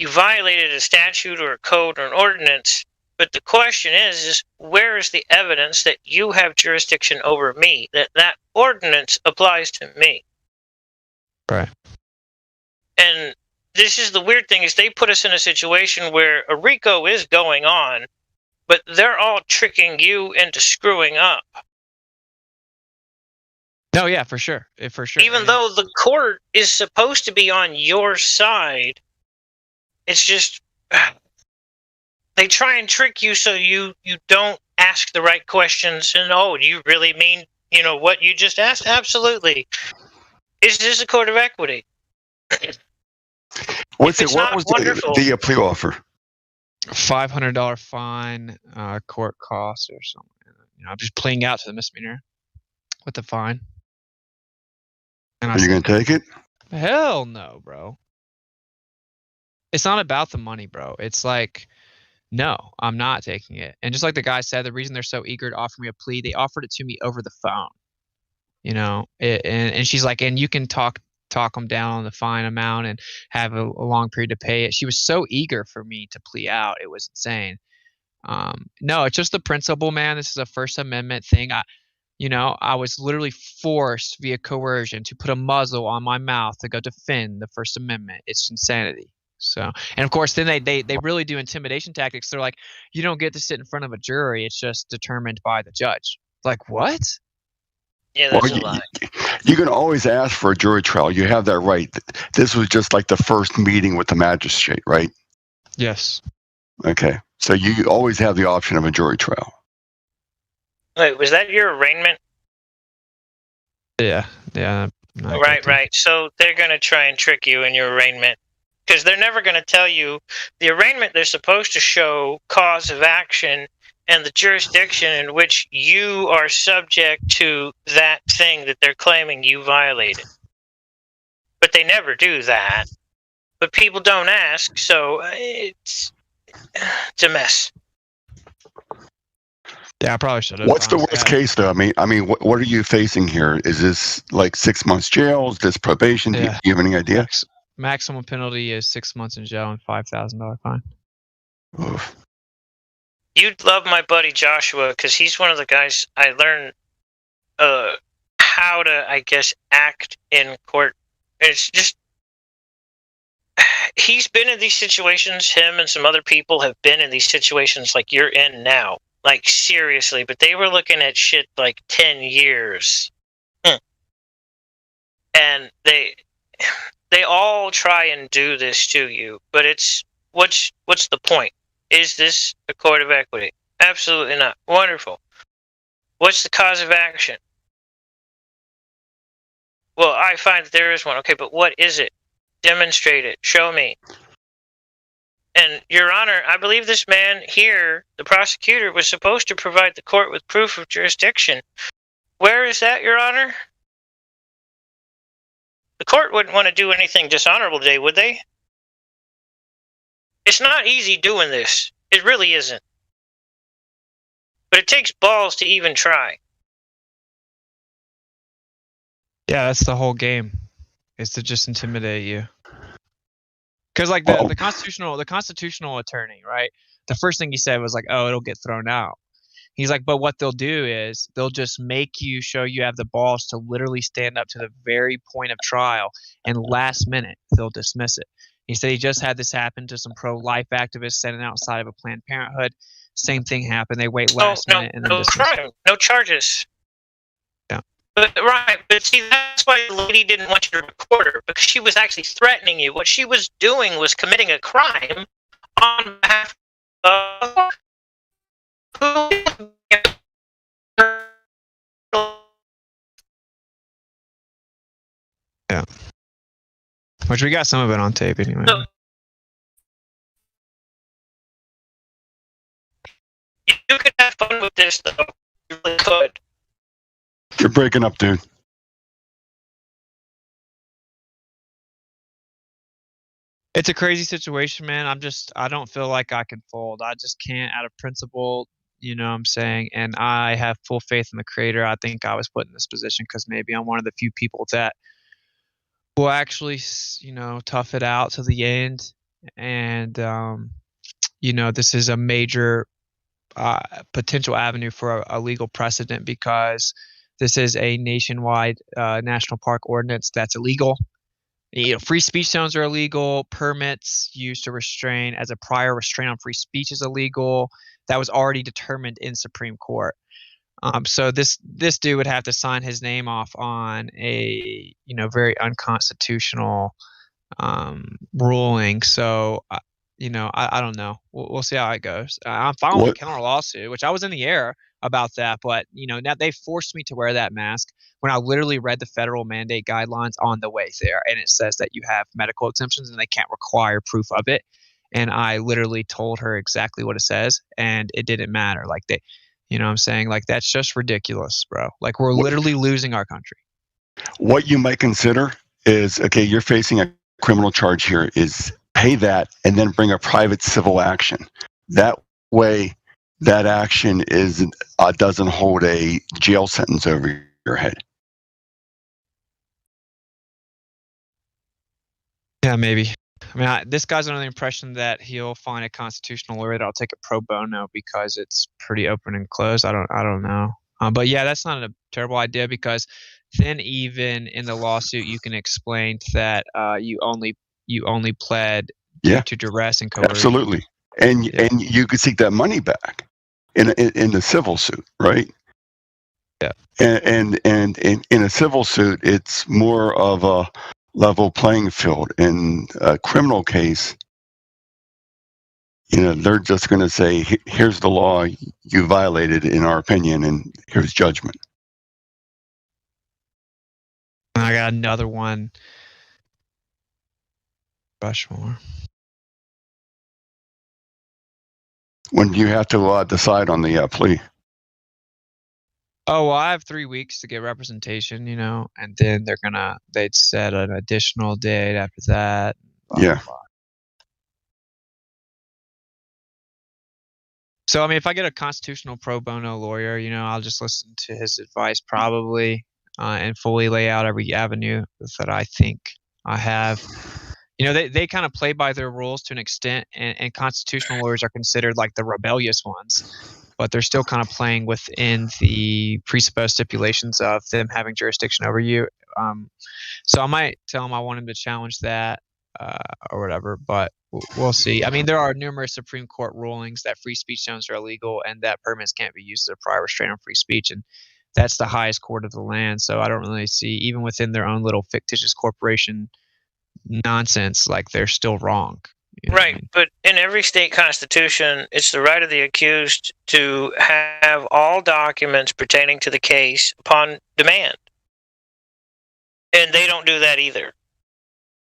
violated a statute or a code or an ordinance. But the question is where is the evidence that you have jurisdiction over me, that ordinance applies to me? Right. And this is the weird thing, is they put us in a situation where a RICO is going on, but they're all tricking you into screwing up. No, yeah, for sure. For sure. Even though the court is supposed to be on your side, it's just they try and trick you so you don't ask the right questions. And oh, do you really mean what you just asked? Absolutely. Is this a court of equity? What it's was wonderful. the plea offer? $500 fine, court costs or something. Just pleading out to the misdemeanor with the fine. And Are you going to take it? Hell no, bro. It's not about the money, bro. It's like, no, I'm not taking it. And just like the guy said, the reason they're so eager to offer me a plea, they offered it to me over the phone. And she's like, and you can talk them down on the fine amount and have a long period to pay it. She was so eager for me to plea out. It was insane. No, it's just the principle, man. This is a First Amendment thing. I was literally forced via coercion to put a muzzle on my mouth to go defend the First Amendment. It's insanity. So, and of course, then they really do intimidation tactics. They're like, you don't get to sit in front of a jury. It's just determined by the judge. Like, what? Yeah, that's a lie. You can always ask for a jury trial. You have that right. This was just like the first meeting with the magistrate, right? Yes. Okay. So you always have the option of a jury trial. Wait, was that your arraignment? Yeah. Right. So they're going to try and trick you in your arraignment. Because they're never going to tell you the arraignment. They're supposed to show cause of action and the jurisdiction in which you are subject to that thing that they're claiming you violated. But they never do that. But people don't ask, so it's a mess. Yeah, I probably should have. What's the worst case, though? I mean, what are you facing here? Is this like 6 months jail? Is this probation? Yeah. Do you have any idea? Maximum penalty is 6 months in jail and $5,000 fine. Oof. You'd love my buddy Joshua because he's one of the guys I learned how to, I guess, act in court. It's just he's been in these situations. Him and some other people have been in these situations like you're in now. Like, seriously. But they were looking at shit like 10 years. And they all try and do this to you. But it's what's the point? Is this a court of equity? Absolutely not. Wonderful. What's the cause of action? Well, I find that there is one. Okay, but what is it? Demonstrate it. Show me. And, Your Honor, I believe this man here, the prosecutor, was supposed to provide the court with proof of jurisdiction. Where is that, Your Honor? The court wouldn't want to do anything dishonorable today, would they? It's not easy doing this. It really isn't. But it takes balls to even try. Yeah, that's the whole game. Is to just intimidate you. Because like the constitutional attorney, right? The first thing he said was like, "Oh, it'll get thrown out." He's like, "But what they'll do is they'll just make you show you have the balls to literally stand up to the very point of trial, and last minute they'll dismiss it." He said he just had this happen to some pro-life activists standing outside of a Planned Parenthood. Same thing happened. They wait last minute and then dismiss it. No charges. Yeah. But see, that's why the lady didn't want you to record her, because she was actually threatening you. What she was doing was committing a crime on behalf of Yeah. Which we got some of it on tape anyway. So, you could have fun with this, though. You really could. You're breaking up, dude. It's a crazy situation, man. I don't feel like I can fold. I just can't out of principle, you know what I'm saying? And I have full faith in the creator. I think I was put in this position because maybe I'm one of the few people that will actually, tough it out to the end. And, this is a major potential avenue for a legal precedent because this is a nationwide national park ordinance that's illegal. Free speech zones are illegal. Permits used to restrain as a prior restraint on free speech is illegal. That was already determined in Supreme Court. So this dude would have to sign his name off on a very unconstitutional ruling. So I don't know. We'll see how it goes. I'm filing a counter lawsuit, which I was in the air about that, but now they forced me to wear that mask when I literally read the federal mandate guidelines on the way there, and it says that you have medical exemptions and they can't require proof of it. And I literally told her exactly what it says, and it didn't matter. Like what I'm saying? Like, that's just ridiculous, bro. Like, we're literally losing our country. What you might consider is, okay, you're facing a criminal charge here, is pay that and then bring a private civil action. That way, that action doesn't hold a jail sentence over your head. Yeah, maybe. I mean, this guy's under the impression that he'll find a constitutional lawyer that'll take it pro bono because it's pretty open and closed. I don't know. But yeah, that's not a terrible idea, because then even in the lawsuit you can explain that you only pled to duress and coercion. Absolutely, and you could seek that money back in the civil suit, right? Yeah. And in a civil suit, it's more of a level playing field. In a criminal case, they're just going to say, here's the law you violated, in our opinion, and here's judgment. I got another one. Rushmore. When do you have to decide on the plea? Oh, well, I have 3 weeks to get representation, and then they'd set an additional date after that. Yeah. So, I mean, if I get a constitutional pro bono lawyer, I'll just listen to his advice probably and fully lay out every avenue that I think I have. They kind of play by their rules to an extent, and constitutional lawyers are considered like the rebellious ones, but they're still kind of playing within the presupposed stipulations of them having jurisdiction over you. So I might tell him I want him to challenge that or whatever, but we'll see. I mean, there are numerous Supreme Court rulings that free speech zones are illegal and that permits can't be used as a prior restraint on free speech, and that's the highest court of the land. So I don't really see, even within their own little fictitious corporation nonsense, like they're still wrong. Right, but in every state constitution, it's the right of the accused to have all documents pertaining to the case upon demand. And they don't do that either,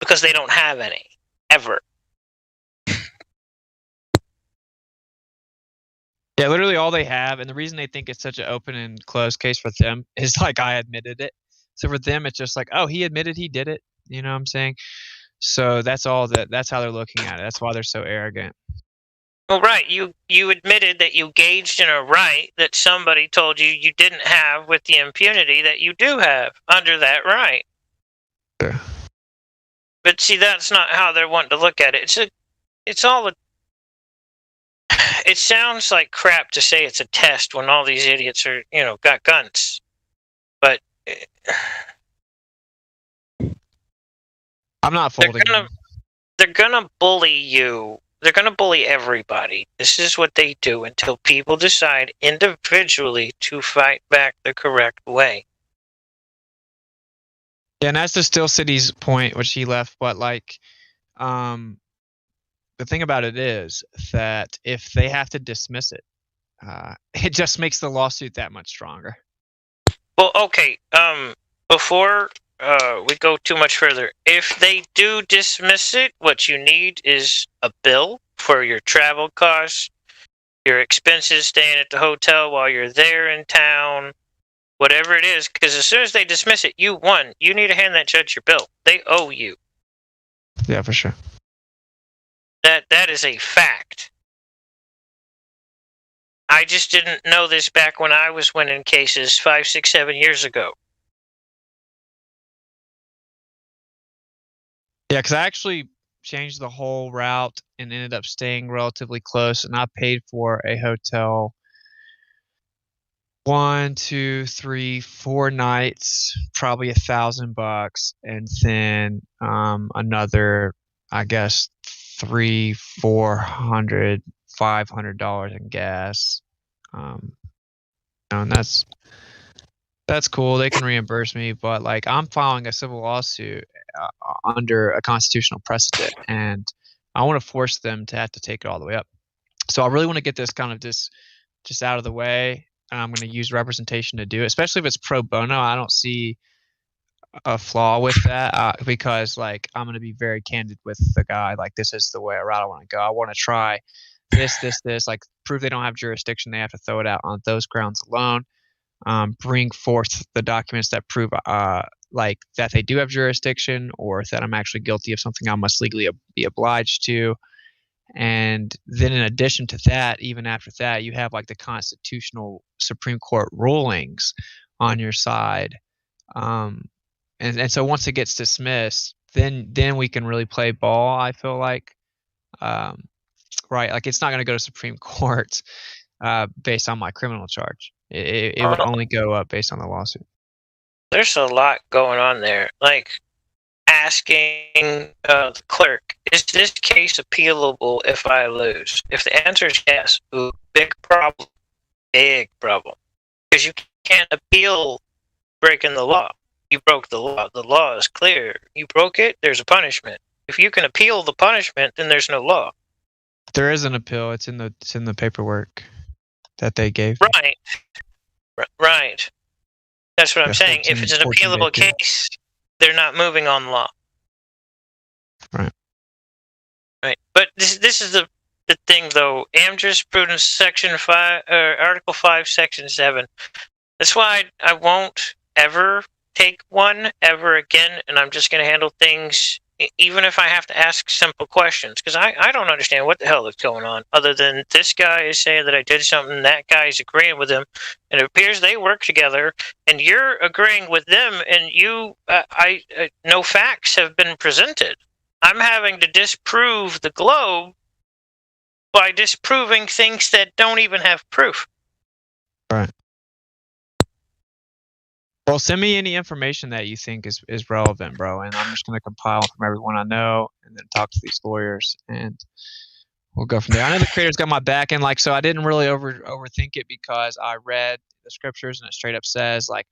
because they don't have any, ever. Yeah, literally all they have, and the reason they think it's such an open and closed case for them is like, I admitted it. So for them, it's just like, oh, he admitted he did it. You know what I'm saying? So that's how they're looking at it. That's why they're so arrogant. Well, right. You admitted that you gauged in a right that somebody told you you didn't have with the impunity that you do have under that right. Yeah. But see, that's not how they're wanting to look at it. It sounds like crap to say it's a test when all these idiots are, got guns. But I'm not folding. They're gonna bully you. They're gonna bully everybody. This is what they do until people decide individually to fight back the correct way. Yeah, and that's the Steel City's point, which he left. But the thing about it is that if they have to dismiss it, it just makes the lawsuit that much stronger. Well, okay. Before we go too much further, if they do dismiss it, what you need is a bill for your travel costs, your expenses staying at the hotel while you're there in town, whatever it is. Because as soon as they dismiss it, you won. You need to hand that judge your bill. They owe you. Yeah, for sure. That is a fact. I just didn't know this back when I was winning cases 5, 6, 7 years ago. Yeah, because I actually changed the whole route and ended up staying relatively close, and I paid for a hotel 1, 2, 3, 4 nights, probably $1,000, and then another, I guess, $300, $400, $500 in gas. And that's cool. They can reimburse me, but like I'm filing a civil lawsuit under a constitutional precedent, and I want to force them to have to take it all the way up. So I really want to get this kind of just out of the way, and I'm going to use representation to do it, especially if it's pro bono. I don't see a flaw with that because like I'm going to be very candid with the guy. Like this is the way route I want to go. I want to try this, like prove they don't have jurisdiction. They have to throw it out on those grounds alone. Bring forth the documents that prove like that they do have jurisdiction or that I'm actually guilty of something I must legally be obliged to. And then in addition to that, even after that, you have like the constitutional Supreme Court rulings on your side. And so once it gets dismissed, then we can really play ball, I feel like. Right, like it's not going to go to Supreme Court based on my criminal charge. It would only go up based on the lawsuit. There's a lot going on there. Like asking the clerk, is this case appealable if I lose? If the answer is yes, ooh, big problem. Because you can't appeal breaking the law. You broke the law. The law is clear. You broke it, there's a punishment. If you can appeal the punishment, then there's no law. There is an appeal. It's in the paperwork that they gave. Right. Right. That's what I'm saying. If it's an appealable case, they're not moving on law. Right. Right. But this is the thing, though. Am Jurisprudence Section 5, Article 5, Section 7. That's why I won't ever take one ever again, and I'm just going to handle things even if I have to ask simple questions, because I don't understand what the hell is going on, other than this guy is saying that I did something, that guy is agreeing with him, and it appears they work together, and you're agreeing with them, and no facts have been presented. I'm having to disprove the globe by disproving things that don't even have proof. Right. Well, send me any information that you think is relevant, bro, and I'm just going to compile from everyone I know and then talk to these lawyers, and we'll go from there. I know the creator's got my back, and like, so I didn't really overthink it because I read the scriptures, and it straight up says, like,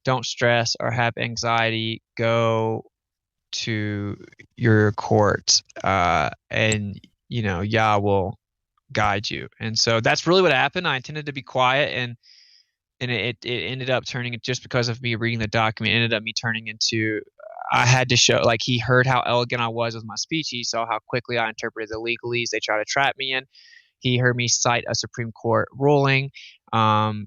don't stress or have anxiety, go to your court, and, you know, Yah will guide you. And so that's really what happened. I intended to be quiet, and it ended up turning, just because of me reading the document, ended up me turning into, I had to show, like, he heard how elegant I was with my speech. He saw how quickly I interpreted the legalese they try to trap me in. He heard me cite a Supreme Court ruling.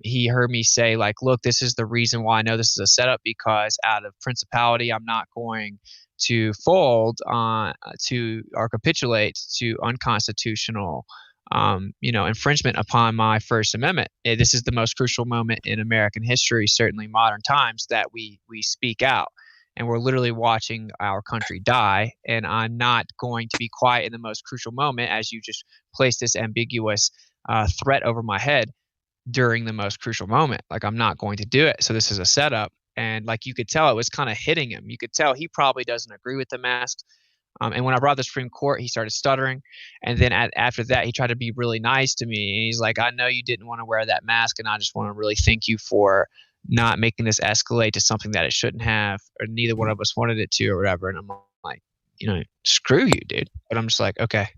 He heard me say, like, look, this is the reason why I know this is a setup, because out of principality, I'm not going to fold to or capitulate to unconstitutional infringement upon my First Amendment. This is the most crucial moment in American history, certainly modern times, that we speak out. And we're literally watching our country die. And I'm not going to be quiet in the most crucial moment, as you just placed this ambiguous threat over my head during the most crucial moment. Like, I'm not going to do it. So this is a setup. And like, you could tell it was kind of hitting him. You could tell he probably doesn't agree with the masks. And when I brought the Supreme Court, he started stuttering. And then after that, he tried to be really nice to me. And he's like, I know you didn't want to wear that mask, and I just want to really thank you for not making this escalate to something that it shouldn't have, or neither one of us wanted it to, or whatever. And I'm like, screw you, dude. But I'm just like, okay.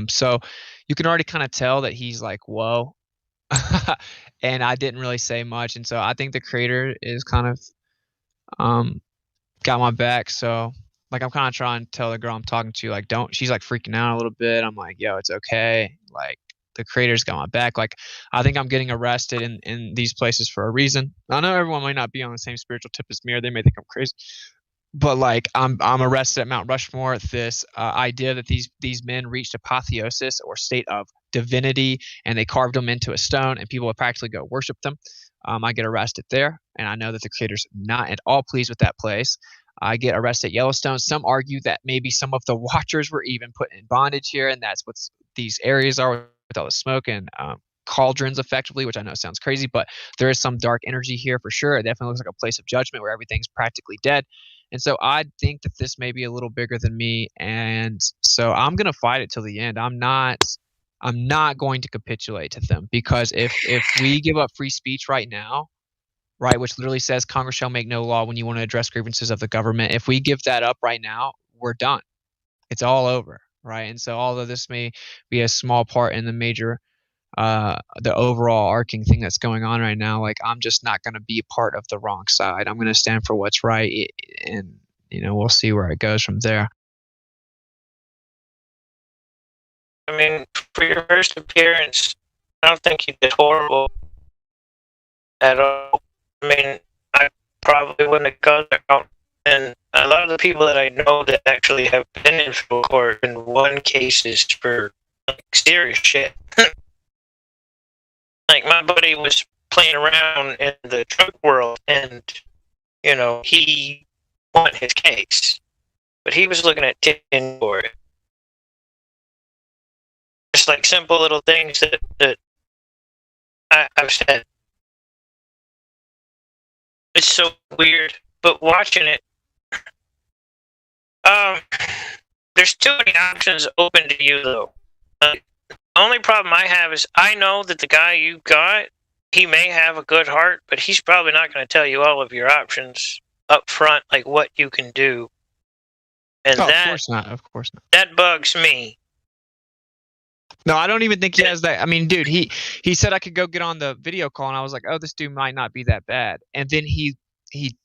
So you can already kind of tell that he's like, whoa. And I didn't really say much. And so I think the creator is kind of got my back. So, like, I'm kind of trying to tell the girl I'm talking to, like, she's like freaking out a little bit. I'm like, yo, it's okay. Like, the creator's got my back. Like, I think I'm getting arrested in these places for a reason. I know everyone might not be on the same spiritual tip as me, or they may think I'm crazy, but like, I'm arrested at Mount Rushmore at this idea that these men reached apotheosis, or state of divinity, and they carved them into a stone, and people would practically go worship them. I get arrested there, and I know that the creator's not at all pleased with that place. I get arrested at Yellowstone. Some argue that maybe some of the watchers were even put in bondage here, and that's what these areas are, with all the smoke and cauldrons, effectively, which I know sounds crazy, but there is some dark energy here for sure. It definitely looks like a place of judgment where everything's practically dead. And so I think that this may be a little bigger than me, and so I'm going to fight it till the end. I'm not I'm not going to capitulate to them, because if we give up free speech right now, right, which literally says Congress shall make no law when you want to address grievances of the government, if we give that up right now, we're done. It's all over, right? And so although this may be a small part in the major the overall arcing thing that's going on right now, like, I'm just not going to be part of the wrong side. I'm going to stand for what's right, and we'll see where it goes from there. I mean, for your first appearance, I don't think you did horrible at all. I mean, I probably wouldn't have gone there. And a lot of the people that I know that actually have been in federal court and won cases for serious shit. Like, my buddy was playing around in the drug world, and, he won his case. But he was looking at 10 for it. Just like simple little things that I've said. It's so weird, but watching it, there's too many options open to you, though. The only problem I have is I know that the guy you got, he may have a good heart, but he's probably not going to tell you all of your options up front, like what you can do. And of course not. Of course not. That bugs me. No, I don't even think he has that. I mean, dude, he said I could go get on the video call, and I was like, oh, this dude might not be that bad. And then he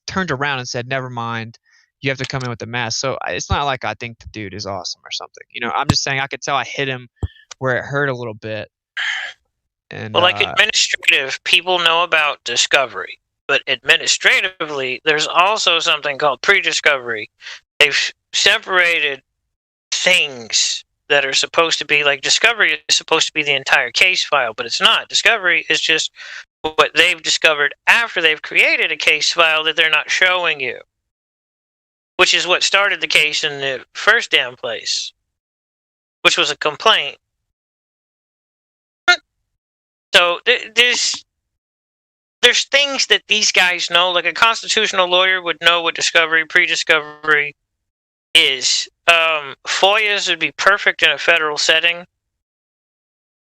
turned around and said, never mind, you have to come in with the mask. So it's not like I think the dude is awesome or something. I'm just saying I could tell I hit him where it hurt a little bit. And well, like administrative, people know about discovery, but administratively, there's also something called pre-discovery. They've separated things that are supposed to be, like, discovery is supposed to be the entire case file, but it's not. Discovery is just what they've discovered after they've created a case file that they're not showing you, which is what started the case in the first damn place, which was a complaint. So there's things that these guys know, like a constitutional lawyer would know what discovery, pre-discovery is. FOIAs would be perfect in a federal setting.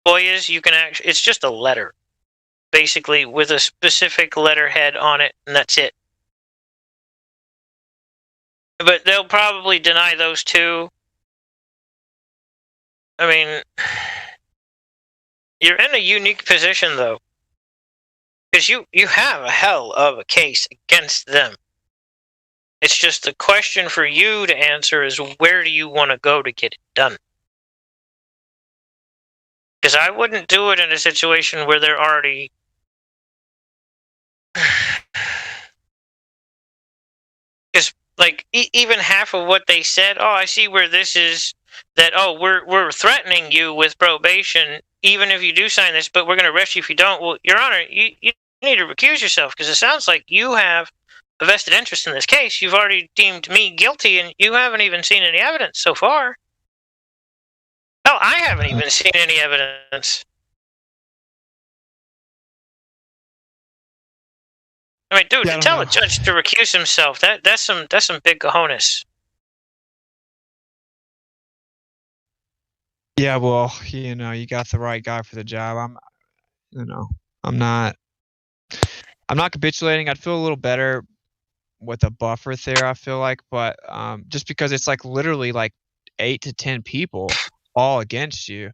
FOIAs, you can actually, it's just a letter, basically, with a specific letterhead on it, and that's it. But they'll probably deny those too. I mean, you're in a unique position, though, because you have a hell of a case against them. It's just the question for you to answer is, where do you want to go to get it done? Because I wouldn't do it in a situation where they're already... Because, like, even half of what they said, oh, I see where this is, that, oh, we're threatening you with probation, even if you do sign this, but we're going to arrest you if you don't. Well, Your Honor, you need to recuse yourself, because it sounds like you have a vested interest in this case. You've already deemed me guilty, and you haven't even seen any evidence so far. No, I haven't even seen any evidence. I mean, dude, to tell a judge to recuse himself, that's some big cojones. Yeah, well, you got the right guy for the job. I'm not capitulating. I'd feel a little better with a buffer there, I feel like, but just because it's like literally like 8 to 10 people all against you,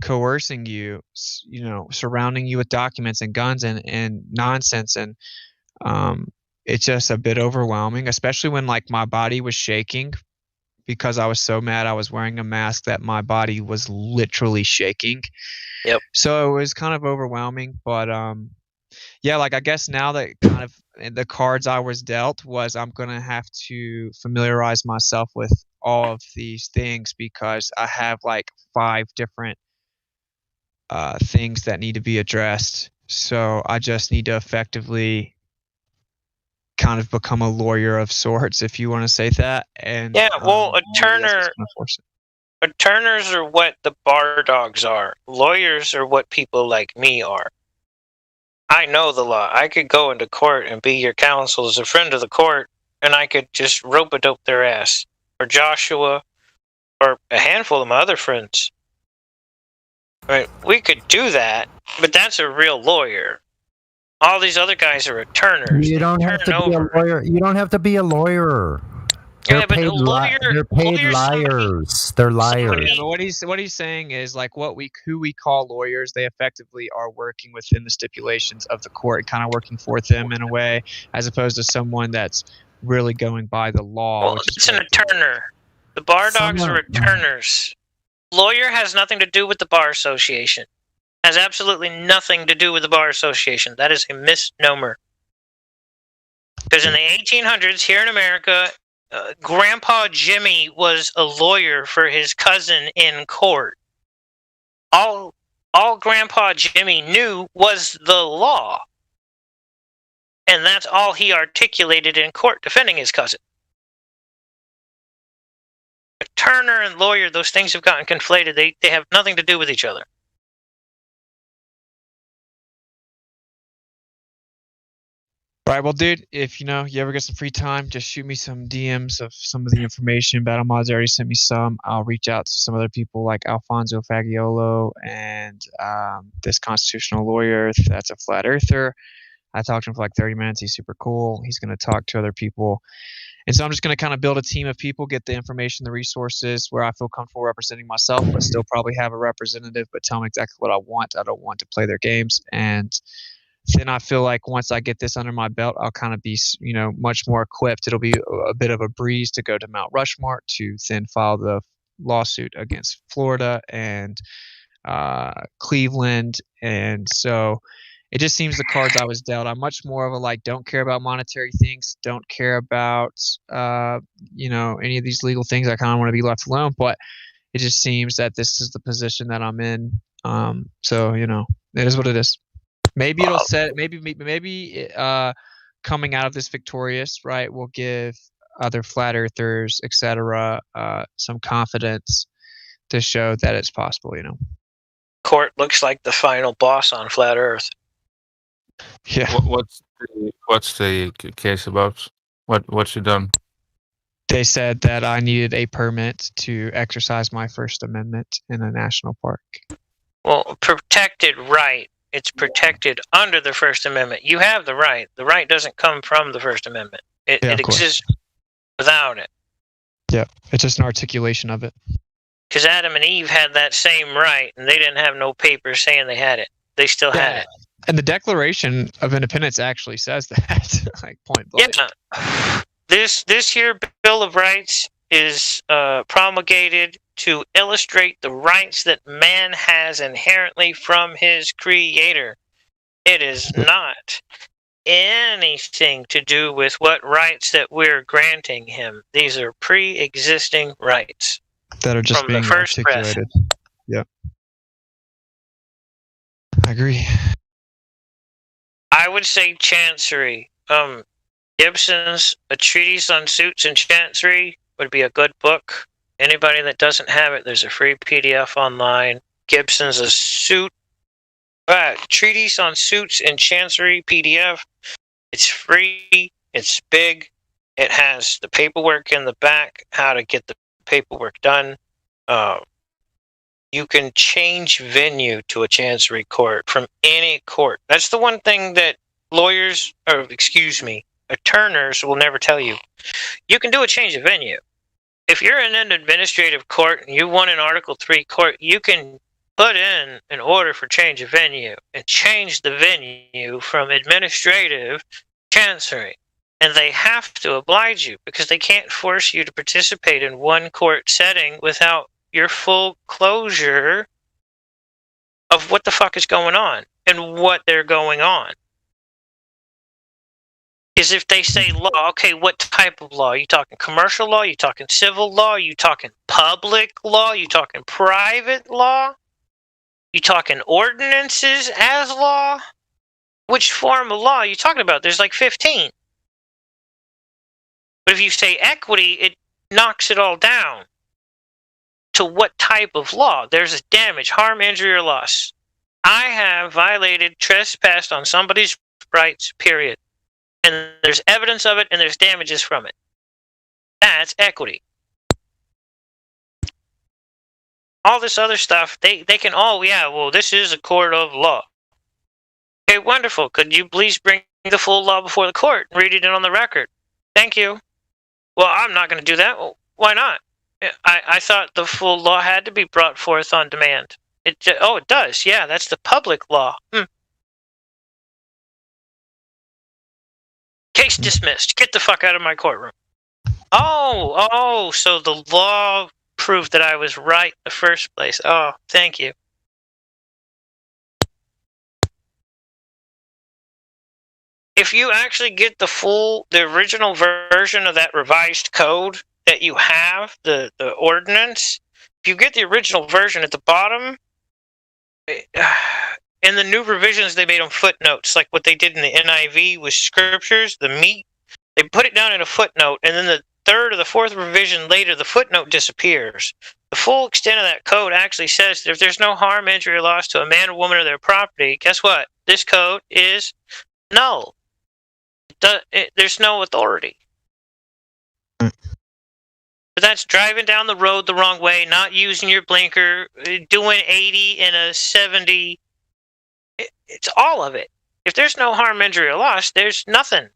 coercing you, surrounding you with documents and guns and nonsense, and it's just a bit overwhelming, especially when, like, my body was shaking because I was so mad. I was wearing a mask that my body was literally shaking. Yep. So it was kind of overwhelming, but yeah, like, I guess now that kind of the cards I was dealt was I'm going to have to familiarize myself with all of these things, because I have like 5 different things that need to be addressed. So I just need to effectively kind of become a lawyer of sorts, if you want to say that. And yeah, well, attorneys are what the bar dogs are. Lawyers are what people like me are. I know the law. I could go into court and be your counsel as a friend of the court, and I could just rope-a-dope their ass. Or Joshua, or a handful of my other friends. Right? We could do that, but that's a real lawyer. All these other guys are returners. You don't have to be a lawyer. You don't have to be a lawyer. They're paid, they're paid liars. They're liars. Yeah, but what he's saying is like who we call lawyers, they effectively are working within the stipulations of the court, kind of working for them in a way, as opposed to someone that's really going by the law. Well, it's an returner. The bar dogs are returners. Lawyer has nothing to do with the bar association. Has absolutely nothing to do with the bar association. That is a misnomer. Because in the 1800s here in America, Grandpa Jimmy was a lawyer for his cousin in court. All Grandpa Jimmy knew was the law. And that's all he articulated in court defending his cousin. Turner and lawyer, those things have gotten conflated. They have nothing to do with each other. All right, well, dude, if you ever get some free time, just shoot me some DMs of some of the information. Battle Mods already sent me some. I'll reach out to some other people like Alfonso Fagiolo and this constitutional lawyer that's a flat earther. I talked to him for like 30 minutes. He's super cool. He's going to talk to other people. And so I'm just going to kind of build a team of people, get the information, the resources where I feel comfortable representing myself, but still probably have a representative, but tell them exactly what I want. I don't want to play their games. And then I feel like once I get this under my belt, I'll kind of be, much more equipped. It'll be a bit of a breeze to go to Mount Rushmore to then file the lawsuit against Florida and Cleveland. And so it just seems the cards I was dealt. I'm much more of a don't care about monetary things, don't care about any of these legal things. I kind of want to be left alone, but it just seems that this is the position that I'm in. So it is what it is. Maybe it'll set. Maybe coming out of this victorious, right, will give other flat earthers, etc., some confidence to show that it's possible. Court looks like the final boss on flat Earth. Yeah. What's the case about? What's you done? They said that I needed a permit to exercise my First Amendment in a national park. Well, protected right. It's protected under the First Amendment. You have the right. The right doesn't come from the First Amendment. It exists without it. Yeah, it's just an articulation of it. Because Adam and Eve had that same right, and they didn't have no papers saying they had it. They still had it. And the Declaration of Independence actually says that, point blank. Yeah. This here Bill of Rights is promulgated to illustrate the rights that man has inherently from his creator. It is not anything to do with what rights that we're granting him. These are pre-existing rights that are just from being the first articulated. Yeah, I agree. I would say Chancery. Gibson's A Treatise on Suits and Chancery would be a good book. Anybody that doesn't have it, there's a free PDF online. Gibson's Treatise on Suits and Chancery PDF. It's free. It's big. It has the paperwork in the back, how to get the paperwork done. You can change venue to a chancery court from any court. That's the one thing that attorneys will never tell you. You can do a change of venue. If you're in an administrative court and you won an Article 3 court, you can put in an order for change of venue and change the venue from administrative to chancery. And they have to oblige you because they can't force you to participate in one court setting without your full closure of what the fuck is going on and what they're going on. Is if they say law, okay, what type of law? Are you talking commercial law? Are you talking civil law? Are you talking public law? Are you talking private law? Are you talking ordinances as law? Which form of law are you talking about? There's like 15. But if you say equity, it knocks it all down to what type of law. There's a damage, harm, injury, or loss. I have violated, trespassed on somebody's rights, period. And there's evidence of it, and there's damages from it. That's equity. all this other stuff, they can, oh, yeah, well, this is a court of law. Okay, wonderful. Could you please bring the full law before the court and read it on the record? Thank you. Well, I'm not going to do that. Well, why not? I thought the full law had to be brought forth on demand. It does. Yeah, that's the public law. Case dismissed. Get the fuck out of my courtroom. Oh, so the law proved that I was right in the first place. Oh, thank you. If you actually get the original version of that revised code that you have, the ordinance, if you get the original version at the bottom, in the new revisions, they made them footnotes, like what they did in the NIV with scriptures, the meat. They put it down in a footnote, and then the third or the fourth revision later, the footnote disappears. The full extent of that code actually says that if there's no harm, injury, or loss to a man, woman, or their property, guess what? This code is null. There's no authority. But that's driving down the road the wrong way, not using your blinker, doing 80 in a 70. It's all of it. If there's no harm, injury, or loss, there's nothing.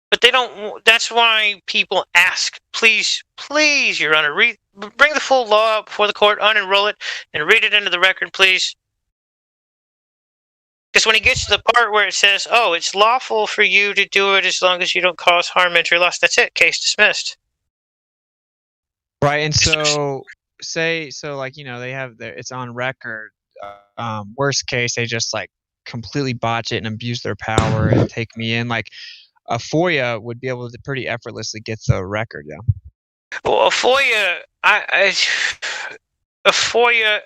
But they don't. That's why people ask, please, Your Honor, bring the full law before the court, unenroll it, and read it into the record, please. Because when he gets to the part where it says, oh, it's lawful for you to do it as long as you don't cause harm, injury, or loss, that's it. Case dismissed. Right, and so like, they have it's on record. Worst case, they just like completely botch it and abuse their power and take me in. Like a FOIA would be able to pretty effortlessly get the record. Yeah. Well, a FOIA,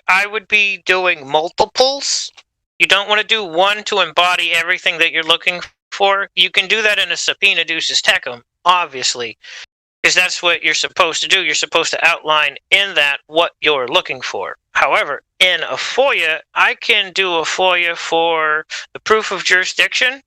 I would be doing multiples. You don't want to do one to embody everything that you're looking for. You can do that in a subpoena ducis tecum, obviously, because that's what you're supposed to do. You're supposed to outline in that what you're looking for. However, in a FOIA, I can do a FOIA for the proof of jurisdiction.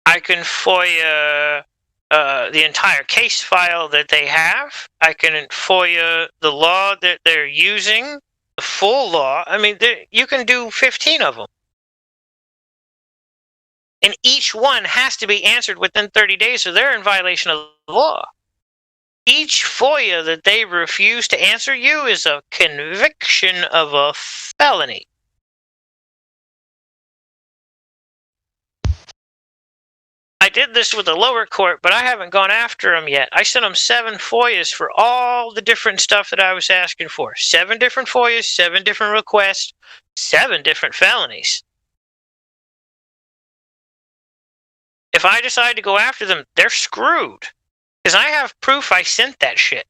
I can FOIA the entire case file that they have. I can FOIA the law that they're using. The full law. I mean, you can do 15 of them. And each one has to be answered within 30 days, so they're in violation of the law. Each FOIA that they refuse to answer you is a conviction of a felony. I did this with the lower court, but I haven't gone after them yet. I sent them 7 FOIAs for all the different stuff that I was asking for. 7 different FOIAs, 7 different requests, 7 different felonies. If I decide to go after them, they're screwed. Because I have proof I sent that shit.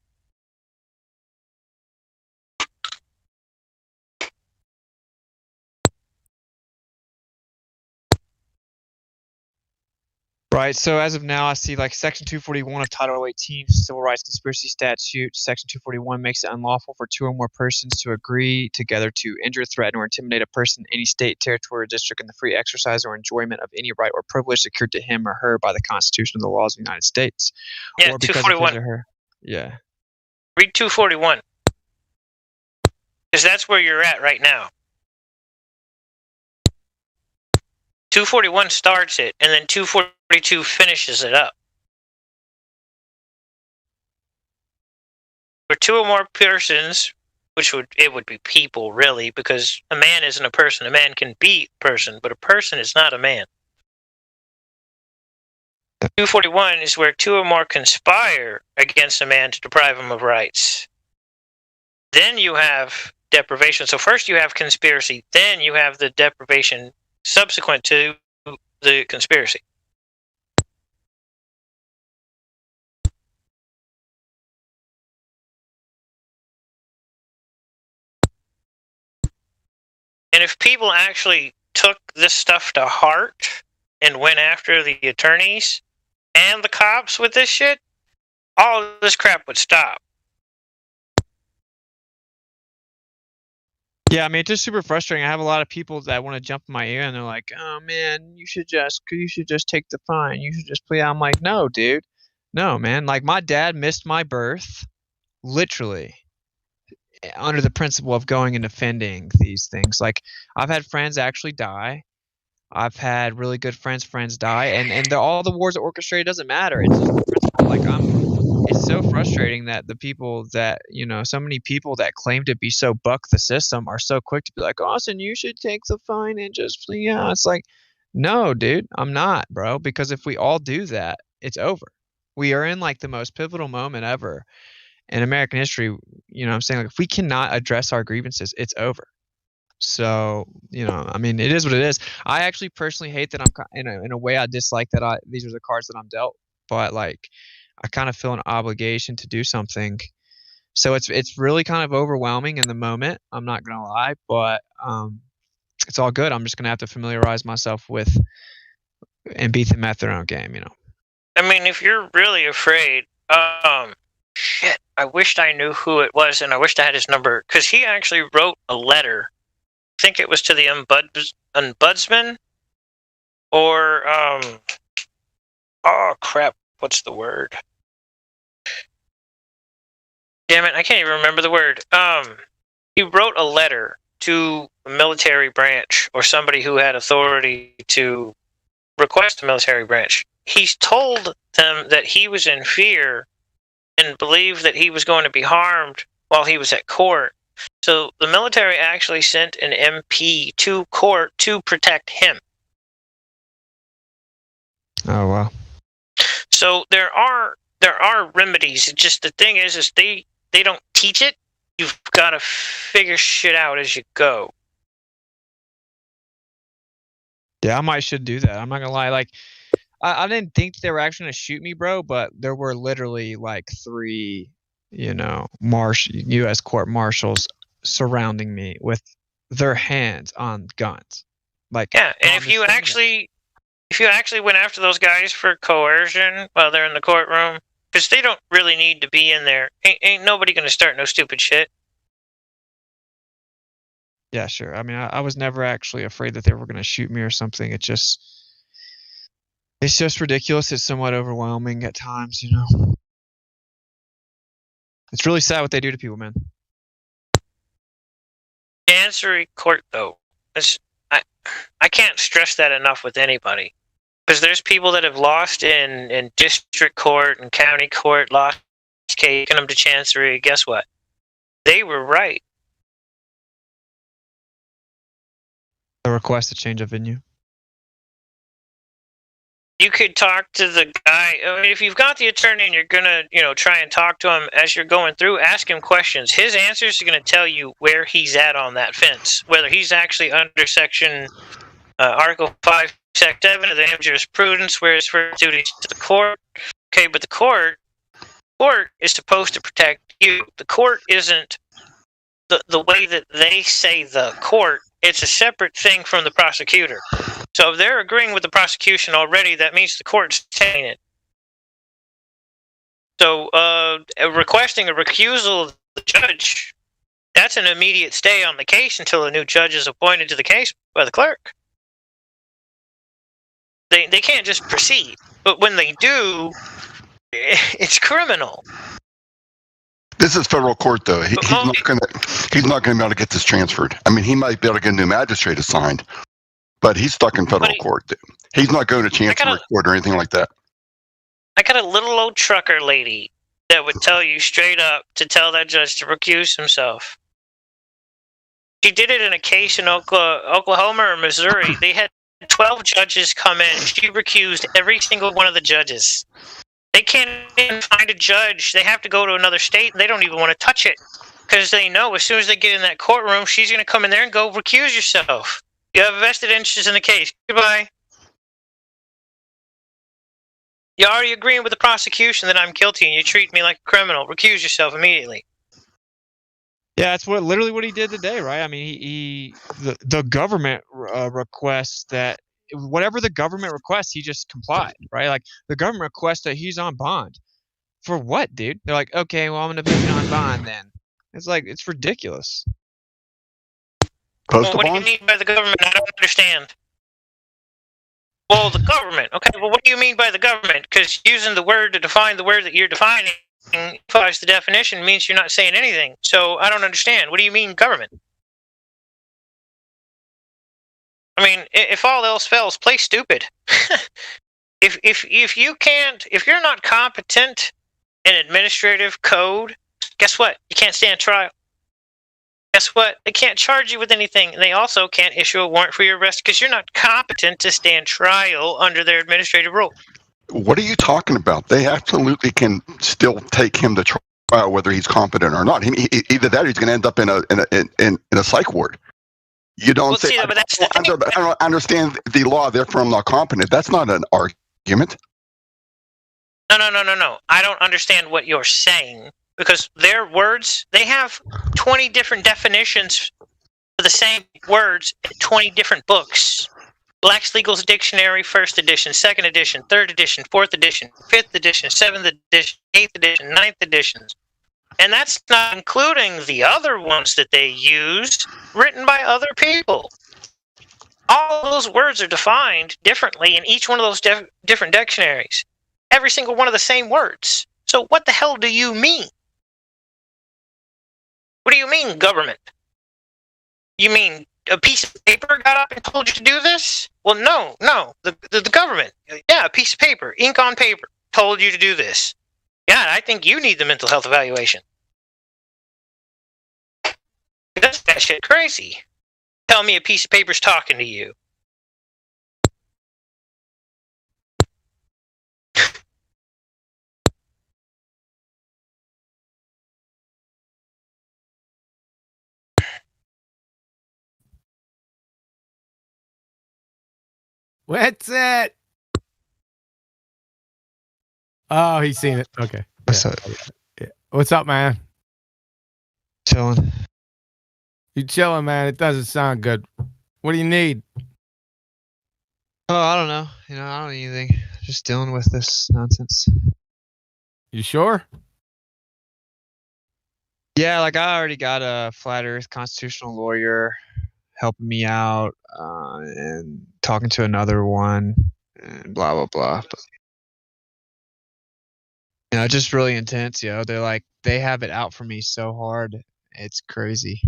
Right, so as of now, I see like Section 241 of Title 18 Civil Rights Conspiracy Statute. Section 241 makes it unlawful for 2 or more persons to agree together to injure, threaten, or intimidate a person in any state, territory, or district in the free exercise or enjoyment of any right or privilege secured to him or her by the Constitution and the laws of the United States. Yeah, or because 241. of his or her. Yeah. Read 241. Because that's where you're at right now. 241 starts it, and then 242 finishes it up. For 2 or more persons, it would be people, really, because a man isn't a person. A man can be a person, but a person is not a man. 241 is where 2 or more conspire against a man to deprive him of rights. Then you have deprivation. So first you have conspiracy, then you have the deprivation subsequent to the conspiracy. And if people actually took this stuff to heart and went after the attorneys and the cops with this shit, all of this crap would stop. Yeah, I mean, it's just super frustrating. I have a lot of people that want to jump in my ear, and they're like, "Oh man, you should just take the fine. You should just plea." I'm like, "No, dude, no, man. Like, my dad missed my birth. literally under the principle of going and defending these things. Like, I've had friends actually die. I've had really good friends die, and all the wars orchestrated doesn't matter. It's just the principle. Like, it's so frustrating that the people that, so many people that claim to be so buck the system are so quick to be like, Austin, you should take the fine and just, it's like, no, dude, I'm not, bro, because if we all do that, it's over. We are in like the most pivotal moment ever in American history. I'm saying, like, if we cannot address our grievances, it's over. So, I mean, it is what it is. I actually personally hate that in a way I dislike that these are the cards that I'm dealt, but like, I kind of feel an obligation to do something. So it's really kind of overwhelming in the moment. I'm not going to lie, but it's all good. I'm just going to have to familiarize myself with and beat them at their own game, I mean, if you're really afraid, shit, I wished I knew who it was, and I wished I had his number, because he actually wrote a letter. I think it was to the ombudsman, or, oh crap, what's the word? Damn it, I can't even remember the word. He wrote a letter to a military branch, or somebody who had authority to request a military branch. He's told them that he was in fear and believed that he was going to be harmed while he was at court. So the military actually sent an MP to court to protect him. Oh, wow. So there are remedies. It's just the thing is they don't teach it. You've got to figure shit out as you go. Yeah, I might should do that. I'm not gonna lie. Like, I didn't think they were actually gonna shoot me, bro. But there were literally like 3, U.S. court marshals surrounding me with their hands on guns. Like, yeah, and if you actually went after those guys for coercion while they're in the courtroom, because they don't really need to be in there. Ain't nobody gonna start no stupid shit. Yeah, sure. I mean, I was never actually afraid that they were gonna shoot me or something. It's just ridiculous. It's somewhat overwhelming at times, It's really sad what they do to people, man. Chancery court, though, I can't stress that enough with anybody. Because there's people that have lost in district court and county court, lost case, taken them to chancery. Guess what? They were right. A request to change a venue. You could talk to the guy. I mean, if you've got the attorney and you're gonna, try and talk to him as you're going through, ask him questions. His answers are gonna tell you where he's at on that fence, whether he's actually under section Article 5, Sect 7 of the Am Jurisprudence, where his first duties to the court. Okay, but the court is supposed to protect you. The court isn't the way that they say the court. It's a separate thing from the prosecutor. So if they're agreeing with the prosecution already, that means the court's saying it. So requesting a recusal of the judge, that's an immediate stay on the case until a new judge is appointed to the case by the clerk. They can't just proceed. But when they do, it's criminal. This is federal court, though. He's not going to be able to get this transferred. I mean, he might be able to get a new magistrate assigned, but he's stuck in federal court. He's not going to chancery court or anything like that. I got a little old trucker lady that would tell you straight up to tell that judge to recuse himself. She did it in a case in Oklahoma or Missouri. They had 12 judges come in. She recused every single one of the judges. They can't even find a judge. They have to go to another state, and they don't even want to touch it because they know as soon as they get in that courtroom, she's going to come in there and go, recuse yourself. You have a vested interest in the case. Goodbye. You're already agreeing with the prosecution that I'm guilty, and you treat me like a criminal. Recuse yourself immediately. Yeah, that's literally what he did today, right? I mean, the government requests that whatever the government requests, he just complied, right? Like the government requests that he's on bond. For what, dude? They're like, okay, well, I'm going to put you on bond then. It's like, it's ridiculous. Well, what do you mean by the government? I don't understand. Well, the government. Okay, well, what do you mean by the government? Because using the word to define the word that you're defining the definition means you're not saying anything. So I don't understand. What do you mean government? I mean, if all else fails, play stupid. if you're not competent in administrative code, guess what? You can't stand trial. Guess what? They can't charge you with anything, and they also can't issue a warrant for your arrest because you're not competent to stand trial under their administrative rule. What are you talking about? They absolutely can still take him to trial whether he's competent or not. Either that or he's going to end up in a psych ward. You don't say, but that's the thing. I don't understand the law, therefore I'm not competent. That's not an argument. No. I don't understand what you're saying because their words, they have 20 different definitions for the same words in 20 different books. Black's Legal's Dictionary, 1st edition, 2nd edition, 3rd edition, 4th edition, 5th edition, 7th edition, 8th edition, 9th editions. And that's not including the other ones that they used, written by other people. All of those words are defined differently in each one of those different dictionaries. Every single one of the same words. So what the hell do you mean? What do you mean, government? You mean a piece of paper got up and told you to do this? Well, no. The government. Yeah, a piece of paper, ink on paper, told you to do this. Yeah, I think you need the mental health evaluation. That's that shit crazy. Tell me a piece of paper's talking to you. What's it? Oh, he's seen it. Okay. What's up? Yeah. What's up, man? Chilling. You chilling, man? It doesn't sound good. What do you need? Oh, I don't know. I don't need anything. Just dealing with this nonsense. You sure? Yeah, like I already got a flat earth constitutional lawyer helping me out and talking to another one and blah, blah, blah. But, just really intense, They're like, they have it out for me so hard. It's crazy.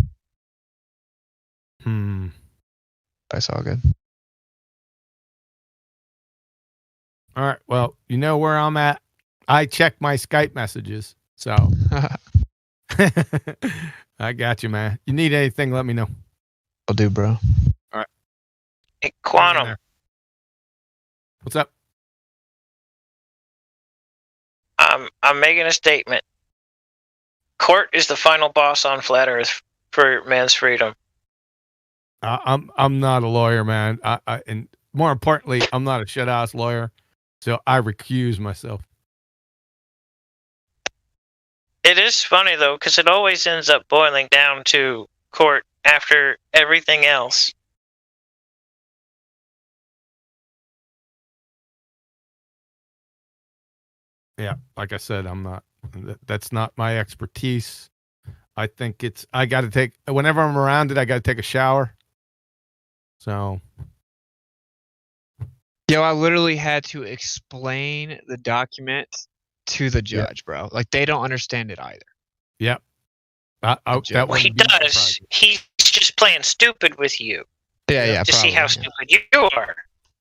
That's all good. All right. Well, you know where I'm at. I check my Skype messages. So I got you, man. You need anything, let me know. I'll do, bro. All right. Hey, Quantum. What's up? I'm making a statement. Court is the final boss on Flat Earth for man's freedom. I'm not a lawyer, man. And more importantly, I'm not a shit-ass lawyer, so I recuse myself. It is funny, though, because it always ends up boiling down to court after everything else. Yeah, like I said, I'm not. That's not my expertise. I think I got to take, whenever I'm around it, I got to take a shower. So. I literally had to explain the document to the judge, bro. Like, they don't understand it either. Yep. He does. He's just playing stupid with you. Yeah, to see how stupid you are.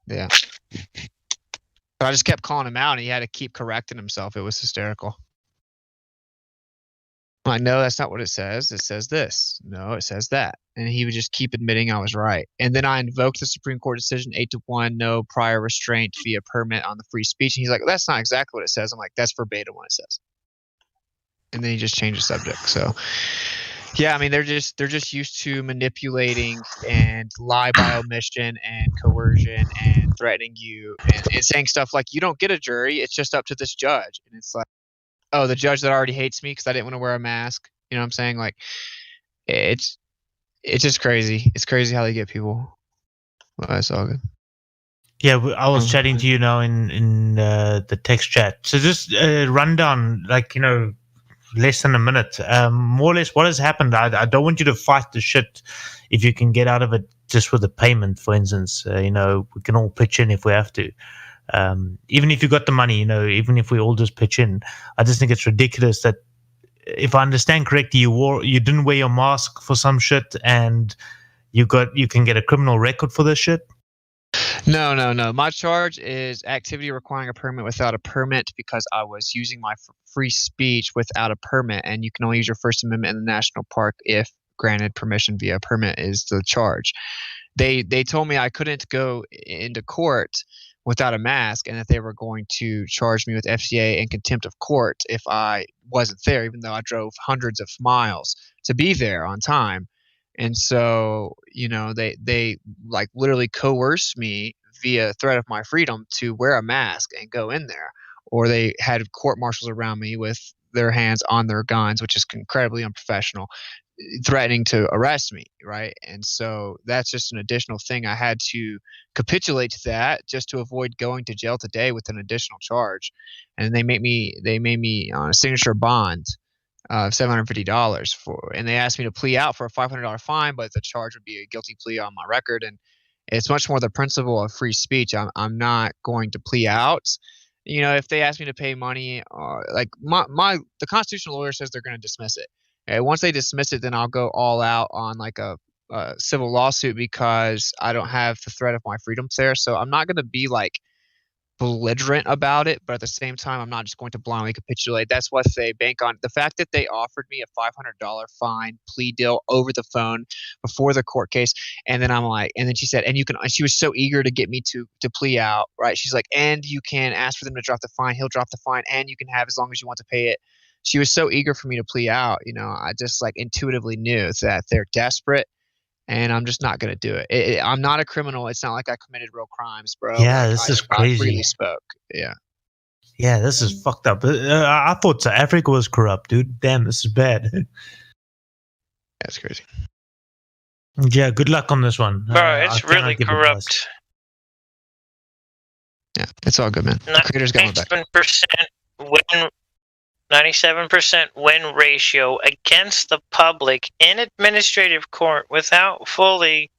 Yeah. But I just kept calling him out, and he had to keep correcting himself. It was hysterical. I'm like, no, that's not what it says. It says this. No, it says that. And he would just keep admitting I was right. And then I invoked the Supreme Court decision 8-1, no prior restraint via permit on the free speech. And he's like, that's not exactly what it says. I'm like, that's verbatim what it says. And then he just changed the subject. So, yeah, I mean, they're just used to manipulating and lie by omission and coercion and threatening you and saying stuff like, you don't get a jury. It's just up to this judge. And it's like, oh, the judge that already hates me because I didn't want to wear a mask. You know what I'm saying? Like, it's just crazy. It's crazy how they get people. Well, that's all good. Yeah, I was chatting to you now in the text chat. So just rundown, less than a minute. More or less, what has happened? I don't want you to fight the shit if you can get out of it just with a payment, for instance. We can all pitch in if we have to. Even if you got the money, even if we all just pitch in, I just think it's ridiculous that, if I understand correctly, you didn't wear your mask for some shit, and you can get a criminal record for this shit. No. My charge is activity requiring a permit without a permit, because I was using my free speech without a permit, and you can only use your First Amendment in the national park if granted permission via permit is the charge. They told me I couldn't go into court without a mask, and that they were going to charge me with FCA and contempt of court if I wasn't there, even though I drove hundreds of miles to be there on time. And so, they like literally coerced me via threat of my freedom to wear a mask and go in there. Or they had court marshals around me with their hands on their guns, which is incredibly unprofessional, threatening to arrest me, right? And so that's just an additional thing. I had to capitulate to that just to avoid going to jail today with an additional charge. And they made me on a signature bond of $750 and they asked me to plea out for a $500 fine, but the charge would be a guilty plea on my record. And it's much more the principle of free speech. I'm not going to plea out. If they ask me to pay money, like the constitutional lawyer says they're going to dismiss it. And once they dismiss it, then I'll go all out on like a civil lawsuit, because I don't have the threat of my freedoms there. So I'm not going to be like belligerent about it, but at the same time, I'm not just going to blindly capitulate. That's what they bank on. The fact that they offered me a $500 fine plea deal over the phone before the court case, and then I'm like, and then she said, and she was so eager to get me to plea out, right? She's like, and you can ask for them to drop the fine. He'll drop the fine, and you can have as long as you want to pay it. She was so eager for me to plea out. I just like intuitively knew that they're desperate. And I'm just not going to do it. I'm not a criminal. It's not like I committed real crimes, bro. Yeah, this is crazy. I freely spoke. Yeah. Yeah, this is fucked up. I thought South Africa was corrupt, dude. Damn, this is bad. That's crazy. Yeah, good luck on this one. Bro, it's really corrupt. Yeah, it's all good, man. The creator's got my back. 97% win ratio against the public in administrative court without fully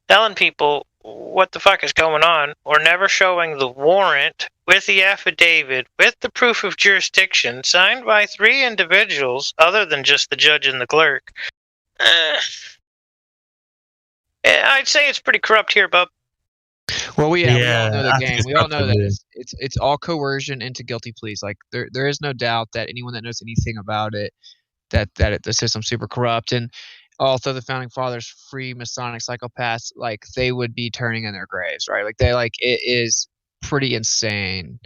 telling people what the fuck is going on, or never showing the warrant with the affidavit with the proof of jurisdiction signed by 3 individuals other than just the judge and the clerk. I'd say it's pretty corrupt here, bub. Well, we all know the game. We all know that it's all coercion into guilty pleas. Like there is no doubt that anyone that knows anything about it, that the system's super corrupt. And also the founding fathers, free Masonic psychopaths, like they would be turning in their graves, right? Like it is pretty insane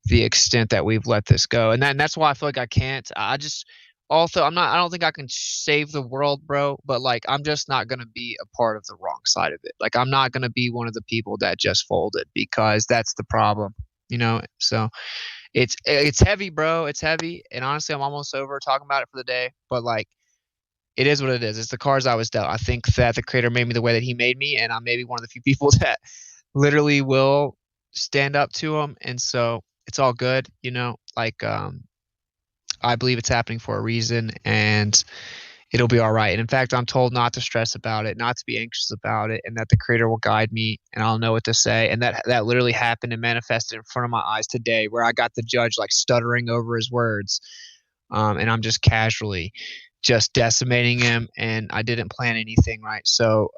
the extent that we've let this go. And that's why I feel like I can't. I don't think I can save the world, bro, but like I'm just not going to be a part of the wrong side of it. Like I'm not going to be one of the people that just folded, because that's the problem, So it's heavy, bro. It's heavy. And honestly, I'm almost over talking about it for the day, but like it is what it is. It's the cards I was dealt. I think that the creator made me the way that he made me, and I'm maybe one of the few people that literally will stand up to him. And so it's all good, I believe it's happening for a reason, and it'll be all right. And in fact, I'm told not to stress about it, not to be anxious about it, and that the creator will guide me and I'll know what to say. And that literally happened and manifested in front of my eyes today, where I got the judge like stuttering over his words. And I'm just casually just decimating him, and I didn't plan anything, right? So,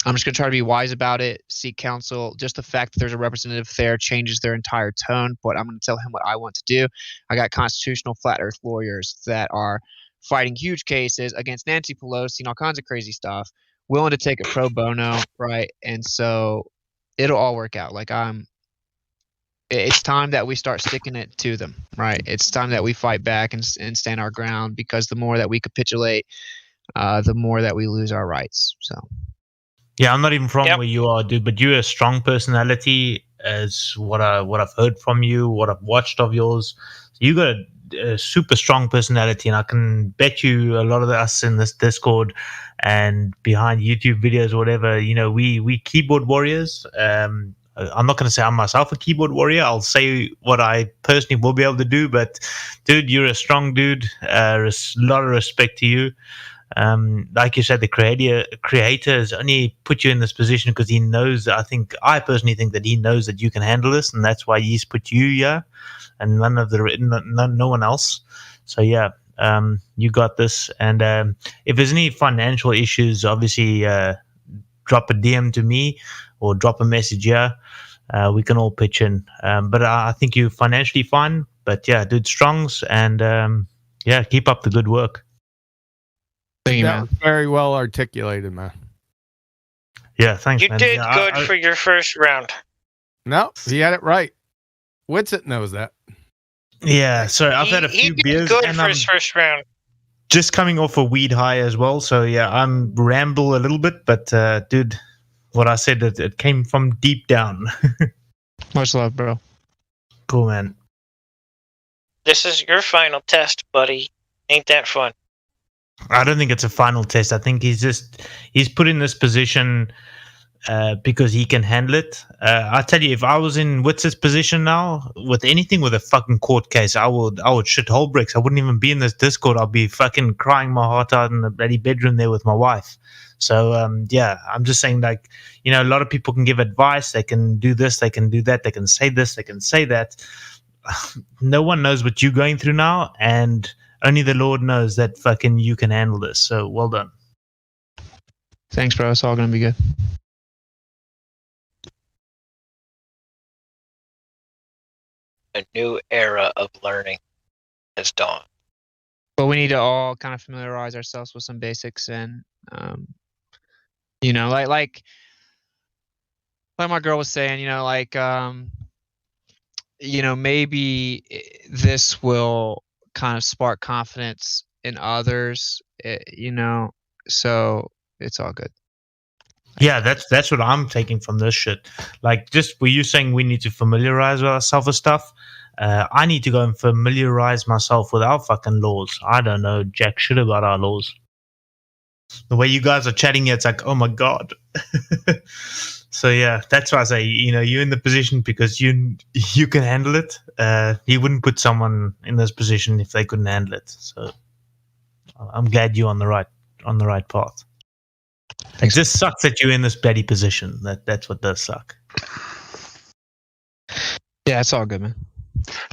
I'm just going to try to be wise about it, seek counsel. Just the fact that there's a representative there changes their entire tone, but I'm going to tell him what I want to do. I got constitutional flat earth lawyers that are fighting huge cases against Nancy Pelosi and all kinds of crazy stuff, willing to take it pro bono, right? And so it'll all work out. Like it's time that we start sticking it to them, right? It's time that we fight back and stand our ground, because the more that we capitulate, the more that we lose our rights. So. Yeah, I'm not even from where you are, dude, but you're a strong personality, as what I've heard from you, what I've watched of yours. You got a super strong personality, and I can bet you a lot of us in this Discord and behind YouTube videos or whatever, we keyboard warriors. I'm not going to say I'm myself a keyboard warrior. I'll say what I personally will be able to do, but dude, you're a strong dude. A lot of respect to you. Like you said, the creator has only put you in this position because he knows. I personally think that he knows that you can handle this, and that's why he's put you here, and no one else. So yeah, you got this. And if there's any financial issues, obviously drop a DM to me or drop a message here. We can all pitch in. But I think you're financially fine. But yeah, dude, strongs, and yeah, keep up the good work. That was very well articulated, man. Yeah, thanks, You man. did Yeah, good for your first round. No, he had it right. Witsit knows that. Yeah, so I've had a He few did beers, good and for I'm his first round. just coming off a weed high as well. So yeah, I'm ramble a little bit, but dude, what I said, it came from deep down. Much love, bro. Cool, man. This is your final test, buddy. Ain't that fun? I don't think it's a final test. I think he's put in this position because he can handle it. I tell you, if I was in Wits's position now, with anything with a fucking court case, I would shit hole bricks. I wouldn't even be in this Discord. I'd be fucking crying my heart out in the bloody bedroom there with my wife. So yeah, I'm just saying, like, you know, a lot of people can give advice. They can do this, they can do that, they can say this, they can say that. No one knows what you're going through now, and only the Lord knows that fucking you can handle this. So well done. Thanks, bro. It's all gonna be good. A new era of learning has dawned. But we need to all kind of familiarize ourselves with some basics, and you know, like my girl was saying, you know, like you know, maybe this will kind of spark confidence in others, you know, so it's all good. Yeah, that's what I'm taking from this shit. Like, just were you saying we need to familiarize ourselves with stuff? I need to go and familiarize myself with our fucking laws. I don't know jack shit about our laws. The way you guys are chatting here, it's like, oh my god. So yeah, that's why I say, you know, you're in the position because you can handle it. You wouldn't put someone in this position if they couldn't handle it. So I'm glad you're on the right path. It just sucks that you're in this bloody position. That's what does suck. Yeah, it's all good, man.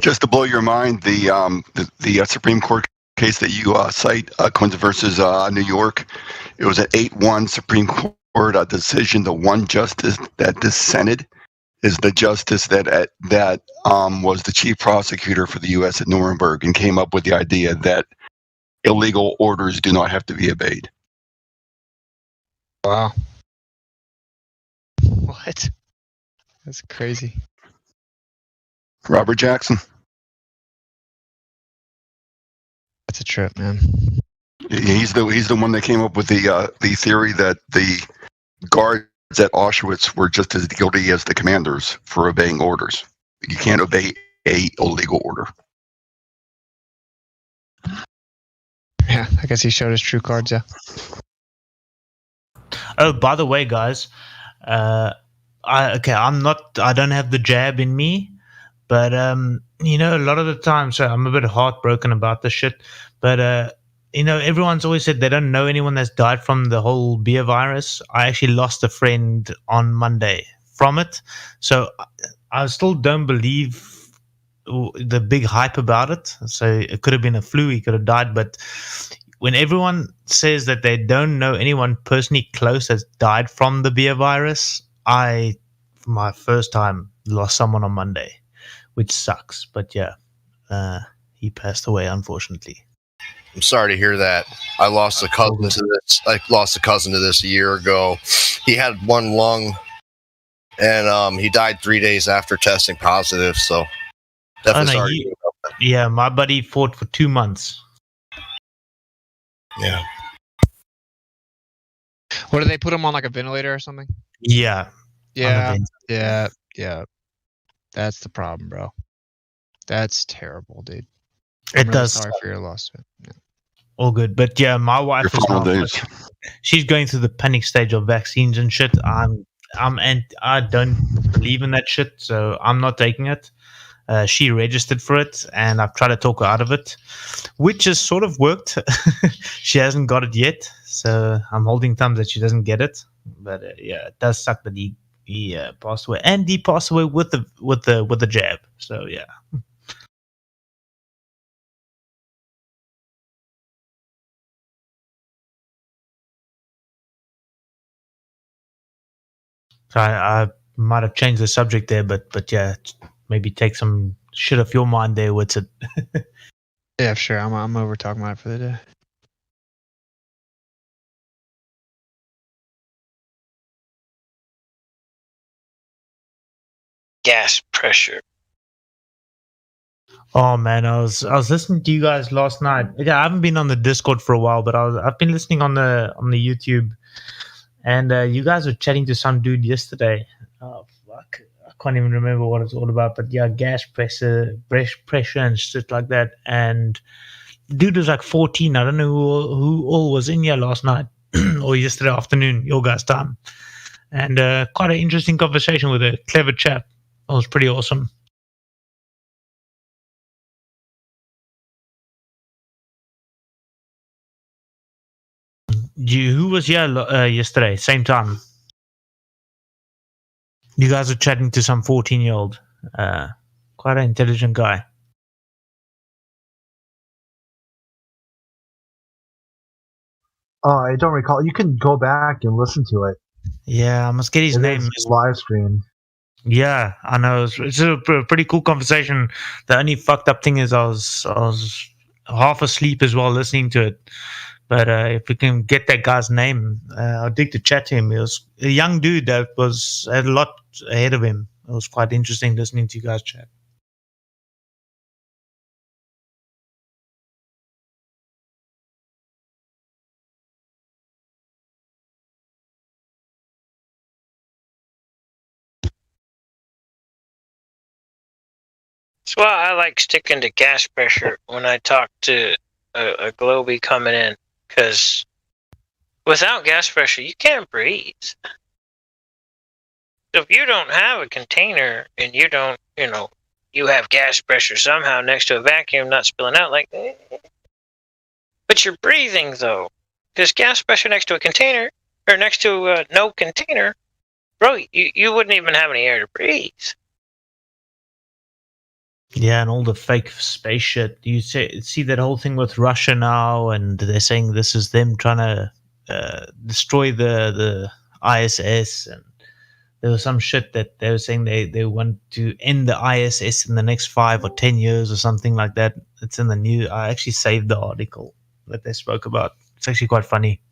Just to blow your mind, the Supreme Court case that you cite, Quincy versus New York, it was an 8-1 Supreme Court decision. The one justice that dissented is the justice that was the chief prosecutor for the U.S. at Nuremberg and came up with the idea that illegal orders do not have to be obeyed. Wow. What? That's crazy. Robert Jackson. That's a trip, man. He's the one that came up with the theory that the guards at Auschwitz were just as guilty as the commanders for obeying orders. You can't obey a illegal order. Yeah, I guess he showed his true cards. Yeah. Oh, by the way, guys, I don't have the jab in me, but you know, a lot of the time, so I'm a bit heartbroken about this shit. But you know, everyone's always said they don't know anyone that's died from the whole beer virus. I actually lost a friend on Monday from it, so I still don't believe the big hype about it. So it could have been a flu, he could have died, but when everyone says that they don't know anyone personally close that's died from the beer virus, I, for my first time, lost someone on Monday, which sucks. But yeah, he passed away, unfortunately. I'm sorry to hear that. I lost a cousin to this a year ago. He had one lung, and he died 3 days after testing positive. So definitely sorry. Yeah, my buddy fought for 2 months. Yeah. What did they put him on, like a ventilator or something? Yeah. Yeah. That's the problem, bro. That's terrible, dude. It does. Sorry for your loss. Yeah. All good, but yeah, my wife is now, she's going through the panic stage of vaccines and shit. I don't believe in that shit, so I'm not taking it. She registered for it, and I've tried to talk her out of it, which has sort of worked. She hasn't got it yet, so I'm holding thumbs that she doesn't get it. But yeah, it does suck that he passed away, and he passed away with the jab. So yeah. So I might have changed the subject there, but yeah, maybe take some shit off your mind there. What's it? Yeah, sure. I'm over talking about it for the day. Gas pressure. Oh man, I was listening to you guys last night. Yeah, I haven't been on the Discord for a while, but I've been listening on the YouTube, and you guys were chatting to some dude yesterday. Oh fuck, I can't even remember what it's all about. But yeah, gas pressure, and shit like that. And dude was like 14. I don't know who all was in here last night or yesterday afternoon, your guys' time. And quite an interesting conversation with a clever chap. It was pretty awesome. Who was here yesterday? Same time. You guys were chatting to some 14-year-old. Quite an intelligent guy. Oh, I don't recall. You can go back and listen to it. Yeah, I must get his name. Live stream. Yeah, I know. It's a pretty cool conversation. The only fucked up thing is I was half asleep as well listening to it. But if we can get that guy's name, I'd dig to chat to him. He was a young dude that had a lot ahead of him. It was quite interesting listening to you guys chat. That's why I like sticking to gas pressure when I talk to a Globie coming in, because without gas pressure, you can't breathe. So if you don't have a container and you don't, you have gas pressure somehow next to a vacuum not spilling out, but you're breathing though, because gas pressure next to a container or next to no container, bro, you wouldn't even have any air to breathe. Yeah, and all the fake space shit. You see that whole thing with Russia now, and they're saying this is them trying to destroy the ISS, and there was some shit that they were saying they want to end the ISS in the next 5 or 10 years or something like that. It's in the news. I actually saved the article that they spoke about. It's actually quite funny.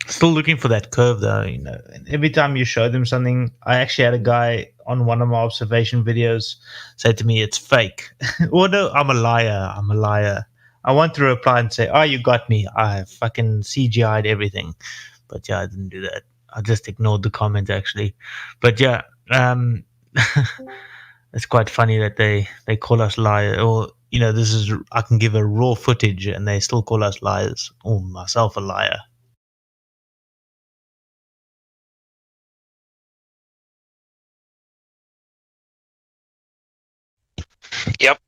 Still looking for that curve though, and every time you show them something, I actually had a guy on one of my observation videos say to me, it's fake. Well, no, I'm a liar. I want to reply and say, oh, you got me. I fucking CGI'd everything. But yeah, I didn't do that. I just ignored the comment actually. But yeah, it's quite funny that they call us liars, or this is, I can give a raw footage and they still call us liars, or myself a liar. Yep.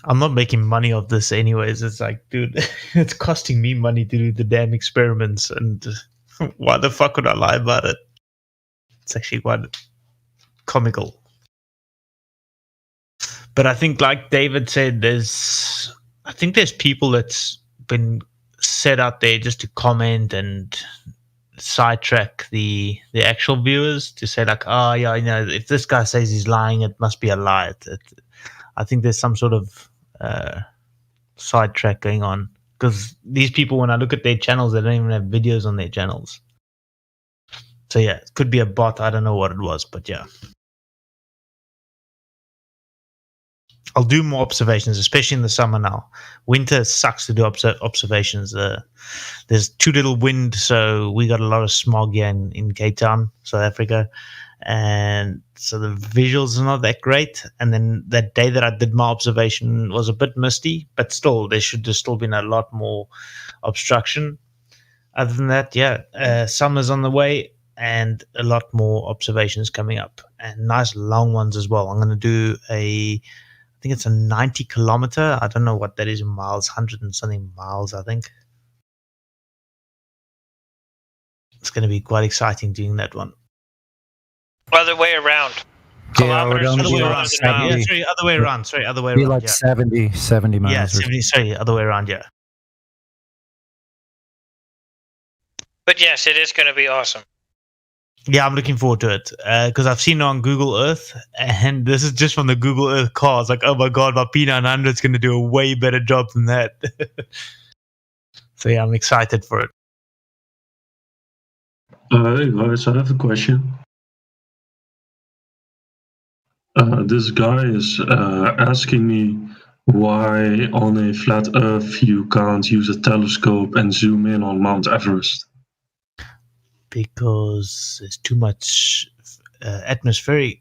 I'm not making money off this anyways. It's like, dude, it's costing me money to do the damn experiments, and why the fuck would I lie about it? It's actually quite comical. But I think, like David said, there's people that's been set out there just to comment and sidetrack the actual viewers to say like, oh yeah, if this guy says he's lying, it must be a lie. I think there's some sort of sidetrack going on, because these people, when I look at their channels, they don't even have videos on their channels. So yeah, it could be a bot. I don't know what it was, but yeah. I'll do more observations, especially in the summer now. Winter sucks to do observations. There's too little wind, so we got a lot of smog here in Cape Town, South Africa. And so the visuals are not that great. And then that day that I did my observation was a bit misty, but still, there should have still been a lot more obstruction. Other than that, summer's on the way and a lot more observations coming up, and nice long ones as well. I'm going to do I think it's a 90 kilometer. I don't know what that is in miles, 100 and something miles, I think. It's going to be quite exciting doing that one. Other way around. Kilometers. Other way around. Sorry, other way around. Sorry, other way Be around. like 70 miles. Yeah, or 70. Sorry, other way around. Yeah. But yes, it is going to be awesome. Yeah, I'm looking forward to it because I've seen it on Google Earth, and this is just from the Google Earth car. It's like, oh my god, my P900 is going to do a way better job than that. So yeah, I'm excited for it. Hey guys, I have a question. This guy is asking me why on a flat Earth you can't use a telescope and zoom in on Mount Everest. Because there's too much atmosphere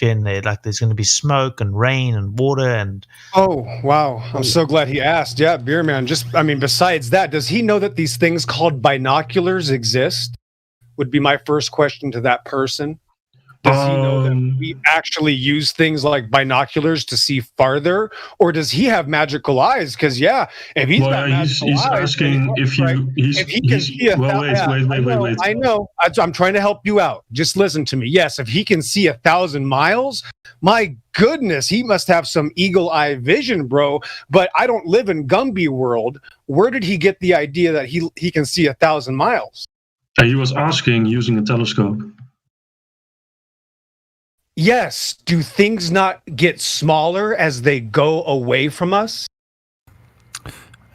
in there. Like there's going to be smoke and rain and water and. Oh wow! I'm so glad he asked. Yeah, Beer Man. Besides that, does he know that these things called binoculars exist? Would be my first question to that person. Does he know that we actually use things like binoculars to see farther, or does he have magical eyes? Because if he's got magical he's eyes, asking if he can see wait. I know. I'm trying to help you out. Just listen to me. Yes, if he can see 1,000 miles, my goodness, he must have some eagle eye vision, bro. But I don't live in Gumby world. Where did he get the idea that he can see 1,000 miles? He was asking using a telescope. Yes. Do things not get smaller as they go away from us?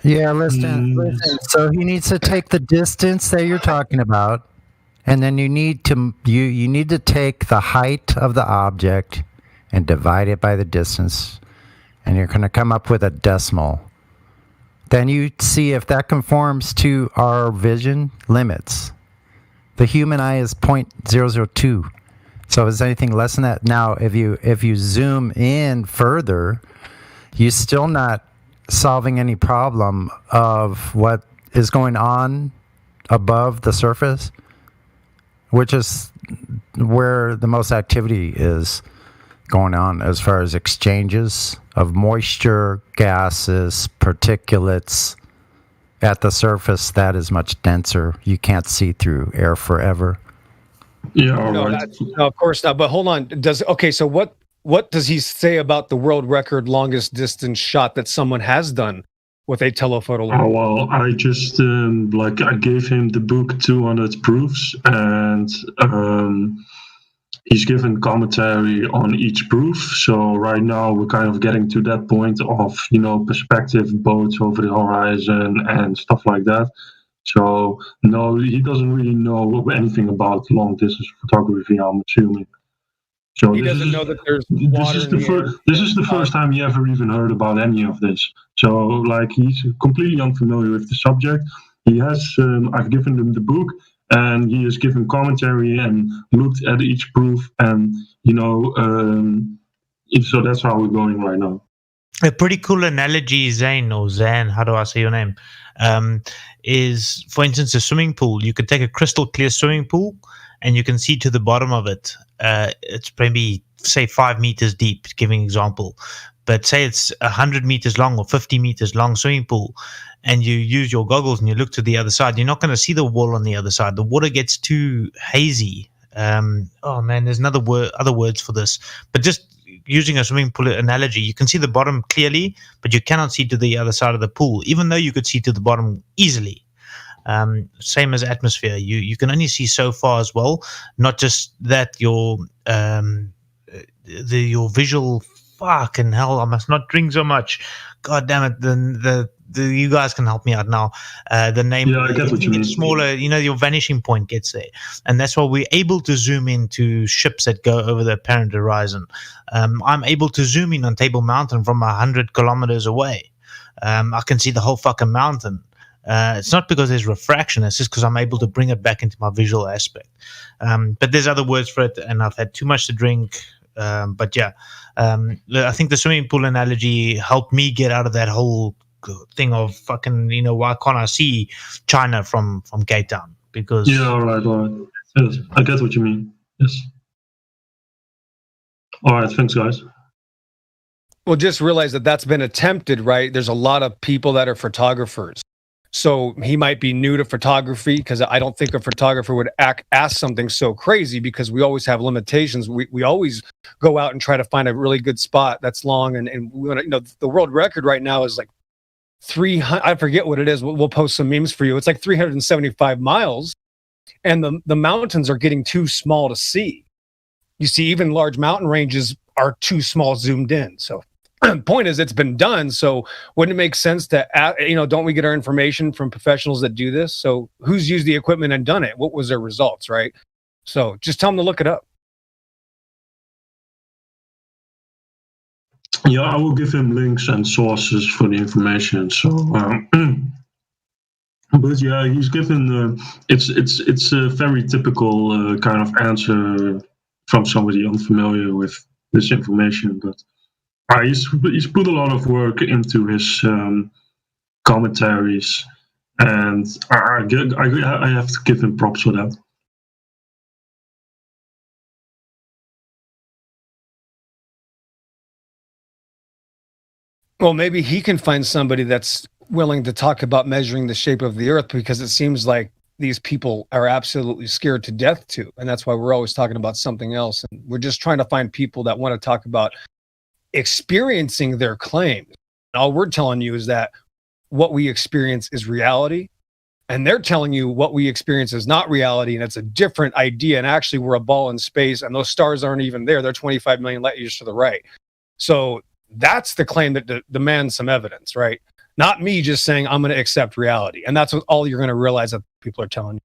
Yeah, listen. So he needs to take the distance that you're talking about, and then you need to take the height of the object and divide it by the distance, and you're going to come up with a decimal. Then you see if that conforms to our vision limits. The human eye is 0.002. So if it's anything less than that, now if you zoom in further, you're still not solving any problem of what is going on above the surface, which is where the most activity is going on as far as exchanges of moisture, gases, particulates. At the surface, that is much denser. You can't see through air forever. Yeah, all right. No, of course not. But hold on. So what does he say about the world record longest distance shot that someone has done with a telephoto lens? Oh, well, I just I gave him the book 200 Proofs, and he's given commentary on each proof. So right now we're kind of getting to that point of perspective boats over the horizon and stuff like that. So no, he doesn't really know anything about long distance photography, I'm assuming. So he doesn't know that there's water in the air. This is the first time he ever even heard about any of this. So he's completely unfamiliar with the subject. He has I've given him the book, and he has given commentary and looked at each proof, and so that's how we're going right now. A pretty cool analogy, Zane, how do I say your name? Is, for instance, a swimming pool. You could take a crystal clear swimming pool and you can see to the bottom of it. It's maybe, say, 5 meters deep, giving an example. But say it's 100 meters long or 50 meters long swimming pool, and you use your goggles and you look to the other side, you're not going to see the wall on the other side. The water gets too hazy. There's other words for this. But just using a swimming pool analogy, you can see the bottom clearly, but you cannot see to the other side of the pool, even though you could see to the bottom easily. Same as atmosphere. You can only see so far as well. Not just that, your visual, fucking hell, I must not drink so much. God damn it. The you guys can help me out now. The name, Yeah, I get what you mean. smaller, your vanishing point gets there. And that's why we're able to zoom into ships that go over the apparent horizon. I'm able to zoom in on Table Mountain from 100 kilometers away. I can see the whole fucking mountain. It's not because there's refraction, it's just because I'm able to bring it back into my visual aspect. But there's other words for it, and I've had too much to drink. But yeah, I think the swimming pool analogy helped me get out of that whole thing of fucking, why can't I see China from Cape Town? Because Yeah, all right. Yes, I get what you mean. Yes. All right, thanks, guys. Well, just realize that that's been attempted, right? There's a lot of people that are photographers. So he might be new to photography, because I don't think a photographer would ask something so crazy, because we always have limitations. We always go out and try to find a really good spot that's long. And we want to, the world record right now is like 300, I forget what it is. We'll post some memes for you. It's like 375 miles, and the mountains are getting too small to see. You see, even large mountain ranges are too small zoomed in. So point is, it's been done. So wouldn't it make sense to, don't we get our information from professionals that do this? So who's used the equipment and done it? What was their results, right? So just tell them to look it up. Yeah, I will give him links and sources for the information. So, but yeah, he's given. It's a very typical kind of answer from somebody unfamiliar with this information, but. He's put a lot of work into his commentaries, and I have to give him props for that. Well, maybe he can find somebody that's willing to talk about measuring the shape of the earth, because it seems like these people are absolutely scared to death too. And that's why we're always talking about something else. And we're just trying to find people that want to talk about experiencing their claims. All we're telling you is that what we experience is reality, and they're telling you what we experience is not reality, and it's a different idea, and actually we're a ball in space, and those stars aren't even there. They're 25 million light years to the right. So that's the claim that demands some evidence, right? Not me just saying I'm going to accept reality. And that's all you're going to realize that people are telling you.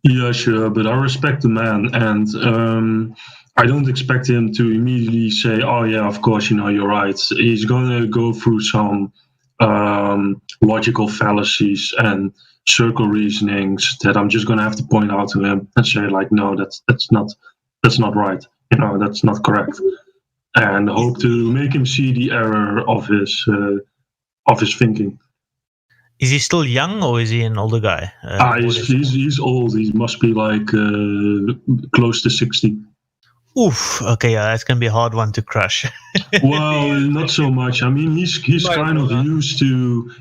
Yeah, sure, but I respect the man, and I don't expect him to immediately say, "Oh yeah, of course, you're right." He's gonna go through some logical fallacies and circle reasonings that I'm just gonna have to point out to him and say, like, "No, that's not right. That's not correct," and hope to make him see the error of his thinking. Is he still young, or is he an older guy? He's old. He must be like close to 60. Oof. Okay, yeah, that's gonna be a hard one to crush. Well, not so much. I mean, he's kind of used to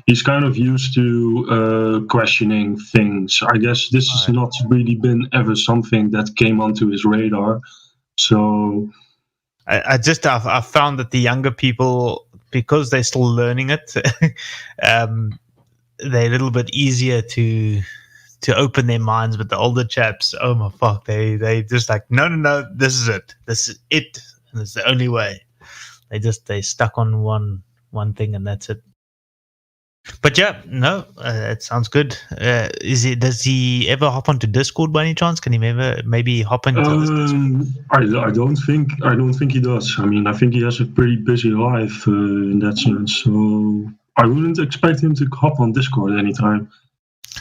questioning things. I guess this has not really been ever something that came onto his radar. So, I found that the younger people, because they're still learning it, they're a little bit easier to open their minds. But the older chaps, oh my fuck, they just like, no, this is it, and it's the only way. They stuck on one thing, and that's it. But yeah, no, it sounds good. Does he ever hop onto Discord by any chance? Can he maybe hop into this? I don't think he does. I mean, I think he has a pretty busy life in that sense. So I wouldn't expect him to hop on Discord anytime.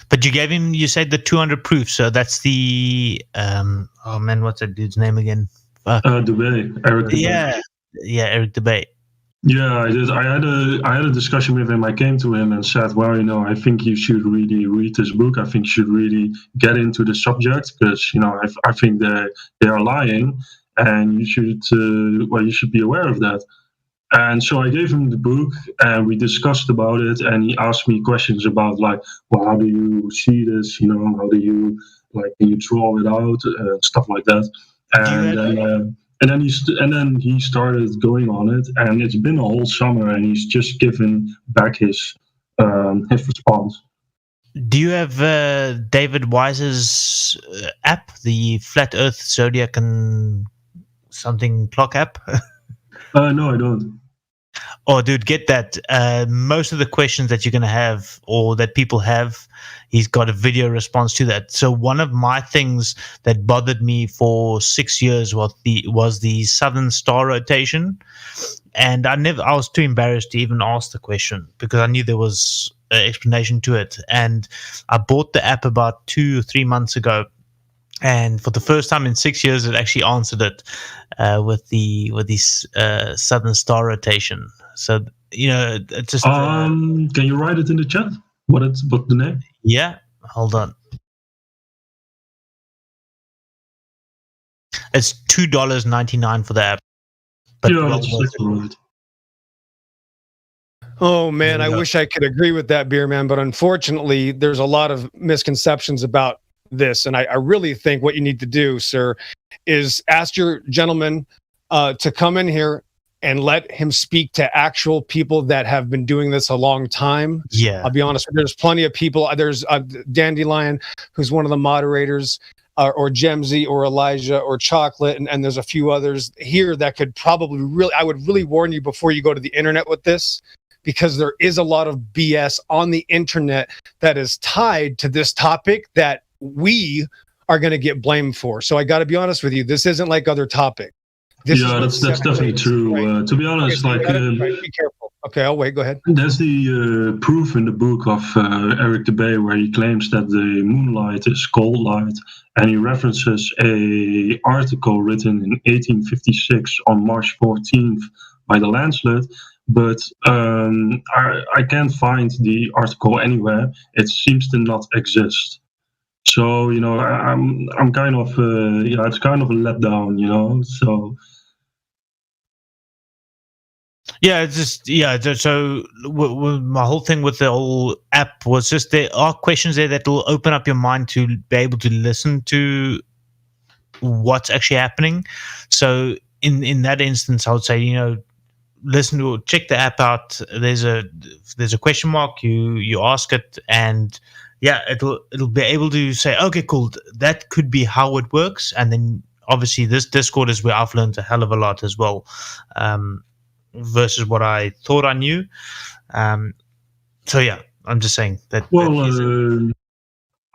But you said the 200 proofs. So that's the oh man, what's that dude's name again? Dubay, Eric Dubay. Yeah, Eric Dubay. Yeah, I did. I had a discussion with him. I came to him and said, well, I think you should really read this book. I think you should really get into the subject, because I think they are lying, and you should be aware of that. And so I gave him the book, and we discussed about it, and he asked me questions about, like, well, how do you see this? How do you, like, can you draw it out, stuff like that. And then he started going on it, and it's been a whole summer, and he's just given back his response. Do you have David Wise's app, the Flat Earth Zodiac and something clock app? No, I don't. Oh, dude, get that. Most of the questions that you're going to have or that people have, he's got a video response to that. So one of my things that bothered me for 6 years was the Southern Star rotation. And I was too embarrassed to even ask the question because I knew there was an explanation to it. And I bought the app about 2 or 3 months ago. And for the first time in 6 years, it actually answered it with the Southern Star rotation. So it just. Can you write it in the chat? What's the name? Yeah, hold on. It's $2.99 for the app. But Yeah, that's right. Oh man, I wish I could agree with that, Beer Man, but unfortunately, there's a lot of misconceptions about this, and I really think what you need to do, sir, is ask your gentleman to come in here and let him speak to actual people that have been doing this a long time. Yeah, I'll be honest. There's plenty of people. There's Dandelion, who's one of the moderators, or Gemzy, or Elijah, or Chocolate, and there's a few others here that could probably I would really warn you before you go to the internet with this, because there is a lot of BS on the internet that is tied to this topic that we are going to get blamed for. So I got to be honest with you. This isn't like other topics. That's definitely true. Right. To be honest, be careful. Okay, I'll wait. Go ahead. There's the proof in the book of Eric de Bay where he claims that the moonlight is cold light, and he references a article written in 1856 on March 14th by the Lancelot. But I can't find the article anywhere. It seems to not exist. So I'm kind of it's kind of a letdown. So. Yeah, it's just So my whole thing with the whole app was just there are questions there that will open up your mind to be able to listen to what's actually happening. So in that instance, I would say check the app out. There's a question mark. You ask it, and it'll be able to say, okay, cool, that could be how it works. And then obviously this Discord is where I've learned a hell of a lot as well. Versus what I thought I knew. So yeah, I'm just saying that. Well,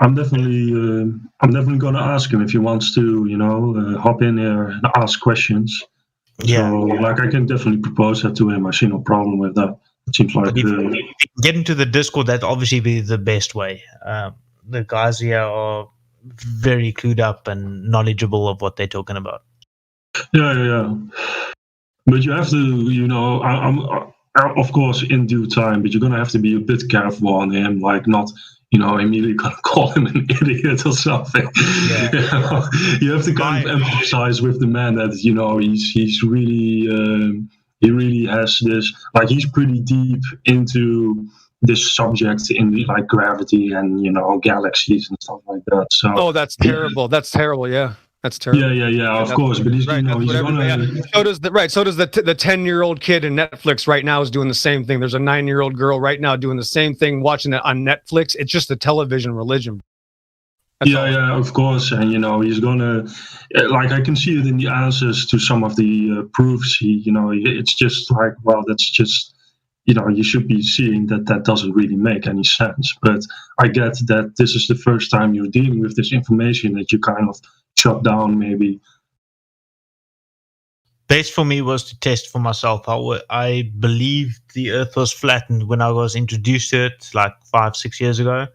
I'm definitely gonna ask him if he wants to, hop in there and ask questions. Yeah. So, I can definitely propose that to him. I see no problem with that. It seems like if you get into the Discord, that obviously be the best way. The guys here are very clued up and knowledgeable of what they're talking about. Yeah. But you have to, I'm of course in due time, but you're gonna have to be a bit careful on him, not, immediately gonna call him an idiot or something. Yeah. You have to kind of emphasize with the man that he's really he really has this, he's pretty deep into this subject in gravity and galaxies and stuff like that. So that's terrible. That's terrible. Yeah. That's terrible. Yeah, of course. But he's, right, he's gonna. So does the 10-year-old kid in Netflix right now is doing the same thing. There's a 9-year-old girl right now doing the same thing, watching it on Netflix. It's just a television religion. Yeah, of course. And he's gonna, I can see it in the answers to some of the proofs. It's just that's just. You should be seeing that doesn't really make any sense. But I get that this is the first time you're dealing with this information that you kind of shut down, maybe. Best for me was to test for myself. I believed the Earth was flattened when I was introduced to it 5-6 years ago.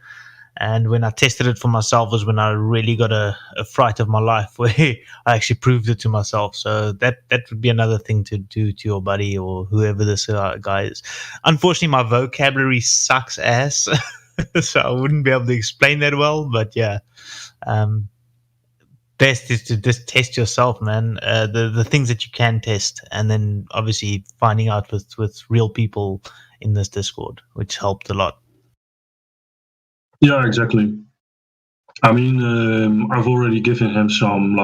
And when I tested it for myself was when I really got a fright of my life, where I actually proved it to myself. So that would be another thing to do to your buddy or whoever this guy is. Unfortunately, my vocabulary sucks ass, so I wouldn't be able to explain that well. But yeah, best is to just test yourself, man. The things that you can test, and then obviously finding out with real people in this Discord, which helped a lot. Yeah, exactly. I mean, I've already given him some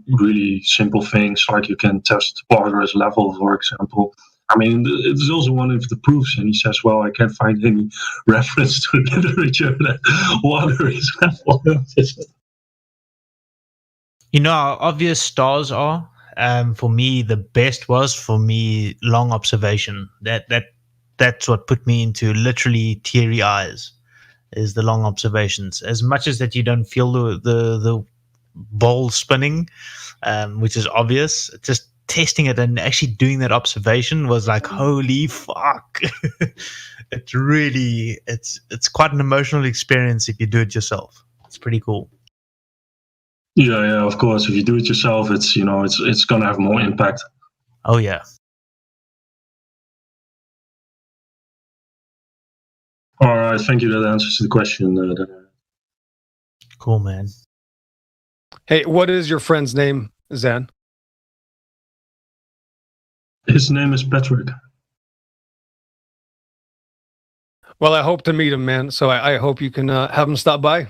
really simple things, you can test water's level, for example. I mean, it's also one of the proofs, and he says, well, I can't find any reference to literature that water is level. How obvious stars are? for me, the best was for me long observation. That's what put me into literally teary eyes. Is the long observations. As much as that you don't feel the ball spinning, which is obvious, just testing it and actually doing that observation was like, holy fuck. It's quite an emotional experience if you do it yourself. It's pretty cool. Yeah, of course. If you do it yourself, it's it's gonna have more impact. Oh yeah. All right, thank you. That answers the question. Cool, man. Hey, what is your friend's name, Zan? His name is Patrick. Well, I hope to meet him, man. So I hope you can have him stop by.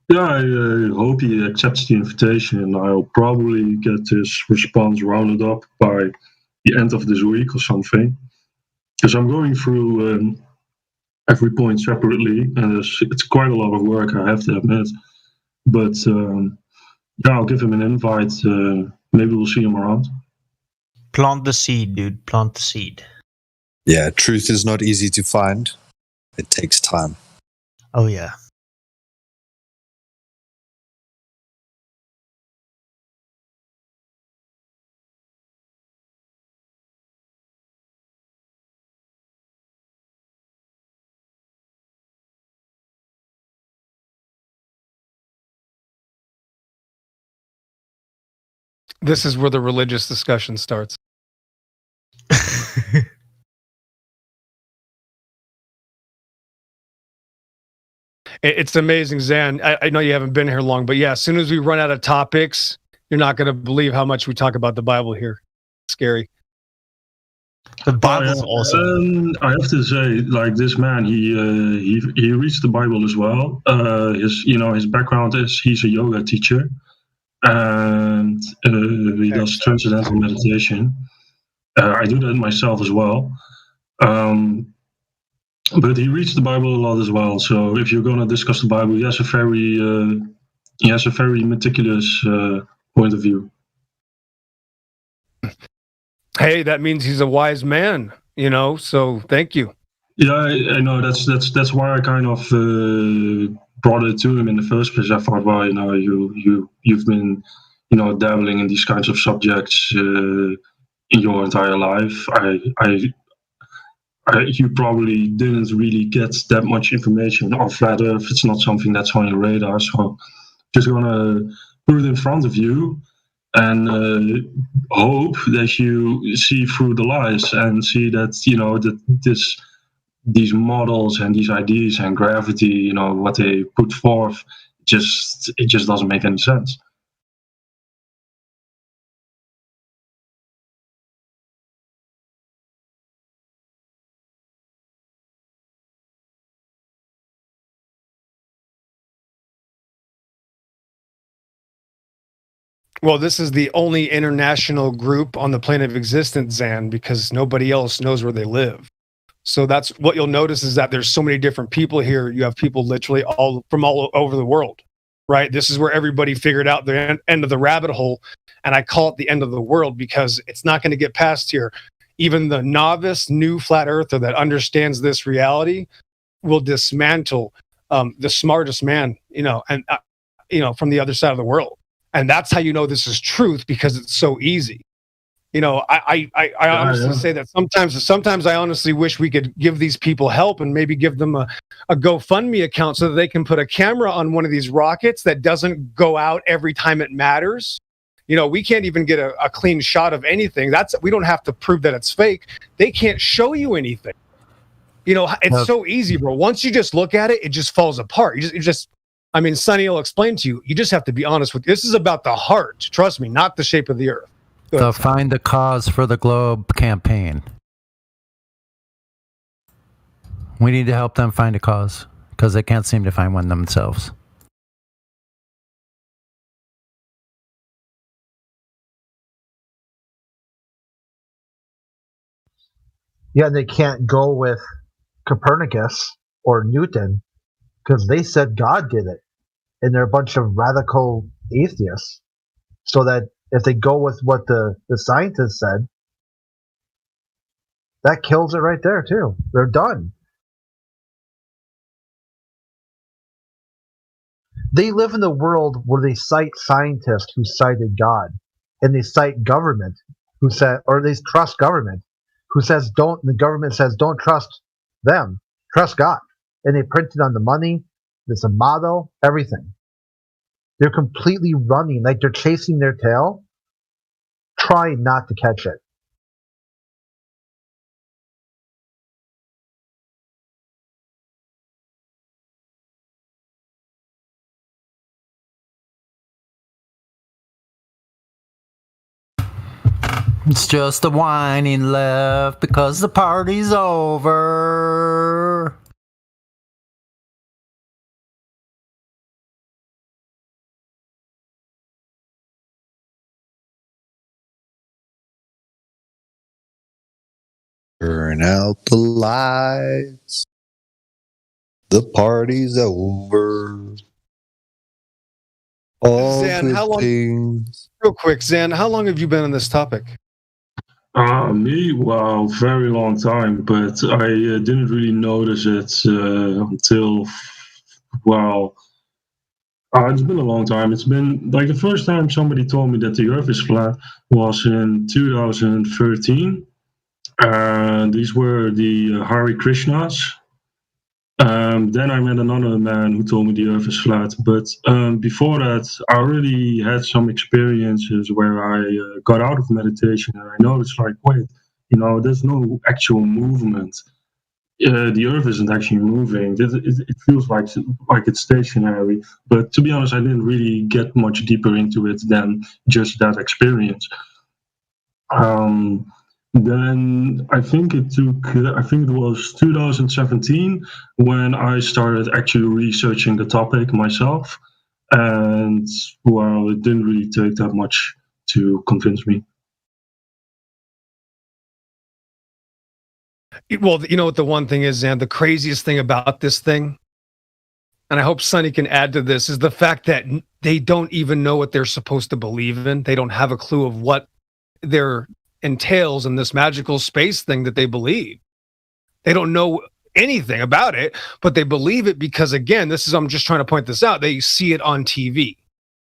Yeah, I hope he accepts the invitation. I'll probably get his response rounded up by the end of this week or something. Because I'm going through every point separately, and it's quite a lot of work, I have to admit. But yeah, I'll give him an invite. Maybe we'll see him around. Plant the seed, dude. Plant the seed. Yeah, truth is not easy to find. It takes time. Oh, yeah. This is where the religious discussion starts. It's amazing, Zan. I know you haven't been here long, but yeah, as soon as we run out of topics, you're not going to believe how much we talk about the Bible here. Scary. The Bible's awesome. I have to say, like, this man, he reads the Bible as well. His background is he's a yoga teacher, and he does transcendental meditation. I do that myself as well. But he reads the Bible a lot as well. So if you're going to discuss the Bible, he has a very meticulous point of view. Hey, that means he's a wise man, so thank you. Yeah, I know. That's why I kind of brought it to him in the first place. I thought, well, you've been, dabbling in these kinds of subjects in your entire life. You probably didn't really get that much information on Flat Earth. It's not something that's on your radar. So just gonna put it in front of you and hope that you see through the lies and see that these models and these ideas and gravity, what they put forth, it just doesn't make any sense. Well, this is the only international group on the plane of existence, Zan, because nobody else knows where they live. So that's what you'll notice is that there's so many different people here. You have people literally from all over the world, right? This is where everybody figured out the end of the rabbit hole. And I call it the end of the world because it's not going to get past here. Even the novice new flat earther that understands this reality will dismantle the smartest man, from the other side of the world. And that's how you know this is truth, because it's so easy. I honestly say that sometimes I honestly wish we could give these people help and maybe give them a GoFundMe account so that they can put a camera on one of these rockets that doesn't go out every time it matters. We can't even get a clean shot of anything. We don't have to prove that it's fake. They can't show you anything. It's so easy, bro. Once you just look at it, it just falls apart. Sonny will explain to you. You just have to be honest with you. This is about the heart. Trust me, not the shape of the earth. The Find the Cause for the Globe campaign. We need to help them find a cause because they can't seem to find one themselves. Yeah, they can't go with Copernicus or Newton because they said God did it. And they're a bunch of radical atheists. So that if they go with what the scientists said, that kills it right there too. They're done. They live in a world where they cite scientists who cited God, and they cite government who said, or they trust government who says don't. The government says don't trust them, trust God, and they print it on the money. There's a motto, everything. They're completely running like they're chasing their tail, trying not to catch it. It's just the whining left because the party's over. Turn out the lights. The party's over. All Zan, how good long? things. Real quick, Zan, how long have you been on this topic? Me, well, very long time, but I didn't really notice it until, well, it's been a long time. It's been like the first time somebody told me that the Earth is flat was in 2013. These were the Hare Krishnas. Then I met another man who told me the Earth is flat. But before that, I already had some experiences where I got out of meditation and I noticed, like, wait, there's no actual movement. The Earth isn't actually moving. It feels like it's stationary. But to be honest, I didn't really get much deeper into it than just that experience. Then I think it was 2017 when I started actually researching the topic myself. And, well, it didn't really take that much to convince me. Well, you know what the one thing is, Zan? The craziest thing about this thing, and I hope Sonny can add to this, is the fact that they don't even know what they're supposed to believe in. They don't have a clue of what their entails in this magical space thing that they believe. They don't know anything about it, but they believe it because, again, I'm just trying to point this out. They see it on TV,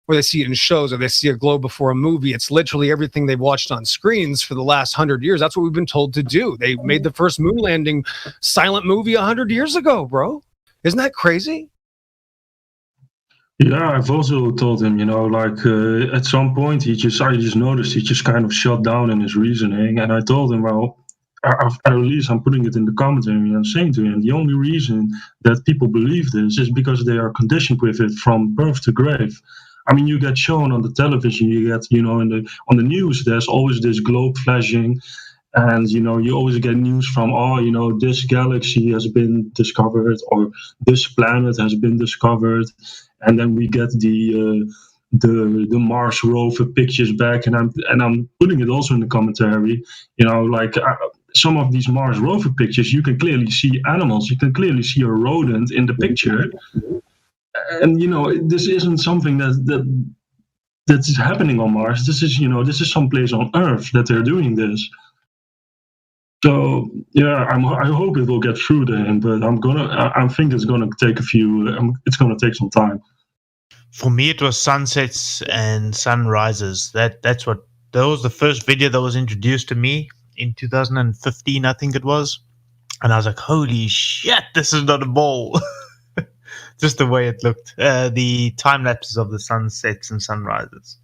or they see it in shows, or they see a globe before a movie. It's literally everything they've watched on screens for the last 100 years. That's what we've been told to do. They made the first moon landing silent movie 100 years ago, bro. Isn't that crazy? Yeah, I've also told him, at some point I just noticed he just kind of shut down in his reasoning. And I told him, well, at least I'm putting it in the commentary and I'm saying to him, the only reason that people believe this is because they are conditioned with it from birth to grave. I mean, you get shown on the television, you get, on the news, there's always this globe flashing. And, you always get news from, this galaxy has been discovered or this planet has been discovered. And then we get the Mars rover pictures back, and I'm putting it also in the commentary. Some of these Mars rover pictures, you can clearly see animals. You can clearly see a rodent in the picture, and this isn't something that's happening on Mars. This is someplace on Earth that they're doing this. So yeah, I hope it will get through to him, but I think it's gonna take it's gonna take some time. For me, it was sunsets and sunrises. That was the first video that was introduced to me in 2015, I think it was, and I was like, "Holy shit, this is not a ball!" Just the way it looked. The time lapses of the sunsets and sunrises.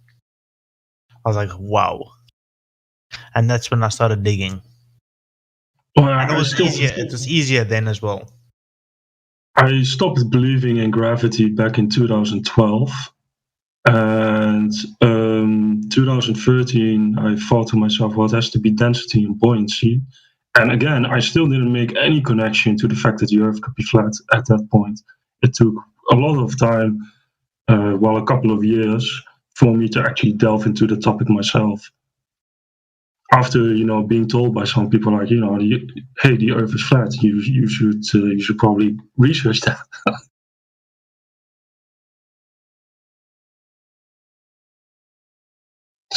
I was like, "Wow!" And that's when I started digging. Well, and it was easier. It was easier then as well. I stopped believing in gravity back in 2012, and 2013 I thought to myself, well, it has to be density and buoyancy. And again, I still didn't make any connection to the fact that the Earth could be flat at that point. It took a lot of time, a couple of years, for me to actually delve into the topic myself. After being told by some people, like, hey, the Earth is flat, you should probably research that.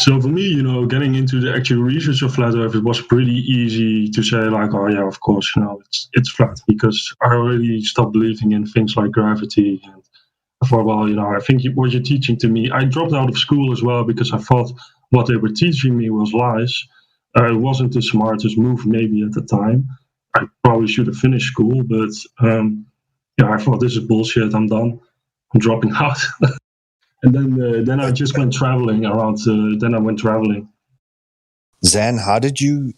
So for me, getting into the actual research of flat Earth, it was pretty easy to say like, oh yeah, of course, it's flat, because I already stopped believing in things like gravity. And I thought, well, I think what you're teaching to me. I dropped out of school as well because I thought what they were teaching me was lies. It wasn't the smartest move maybe at the time. I probably should have finished school, but I thought this is bullshit. I'm done. I'm dropping out. And then I just went traveling around. Then I went traveling. Zan, how did you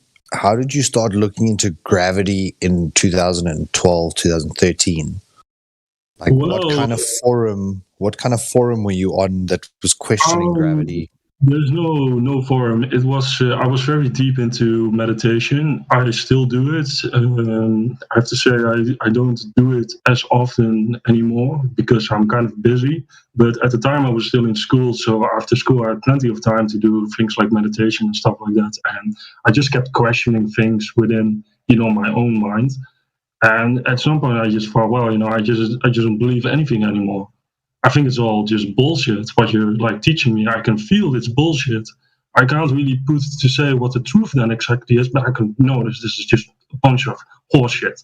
start looking into gravity in 2012, 2013? Like, what kind of forum were you on that was questioning gravity? There's no forum. It was I was very deep into meditation. I still do it. I have to say I don't do it as often anymore because I'm kind of busy. But at the time I was still in school, so after school I had plenty of time to do things like meditation and stuff like that. And I just kept questioning things within my own mind. And at some point I just thought, well, I just don't believe anything anymore. I think it's all just bullshit. What you're like teaching me, I can feel it's bullshit. I can't really put to say what the truth then exactly is, but I can notice this is just a bunch of horseshit.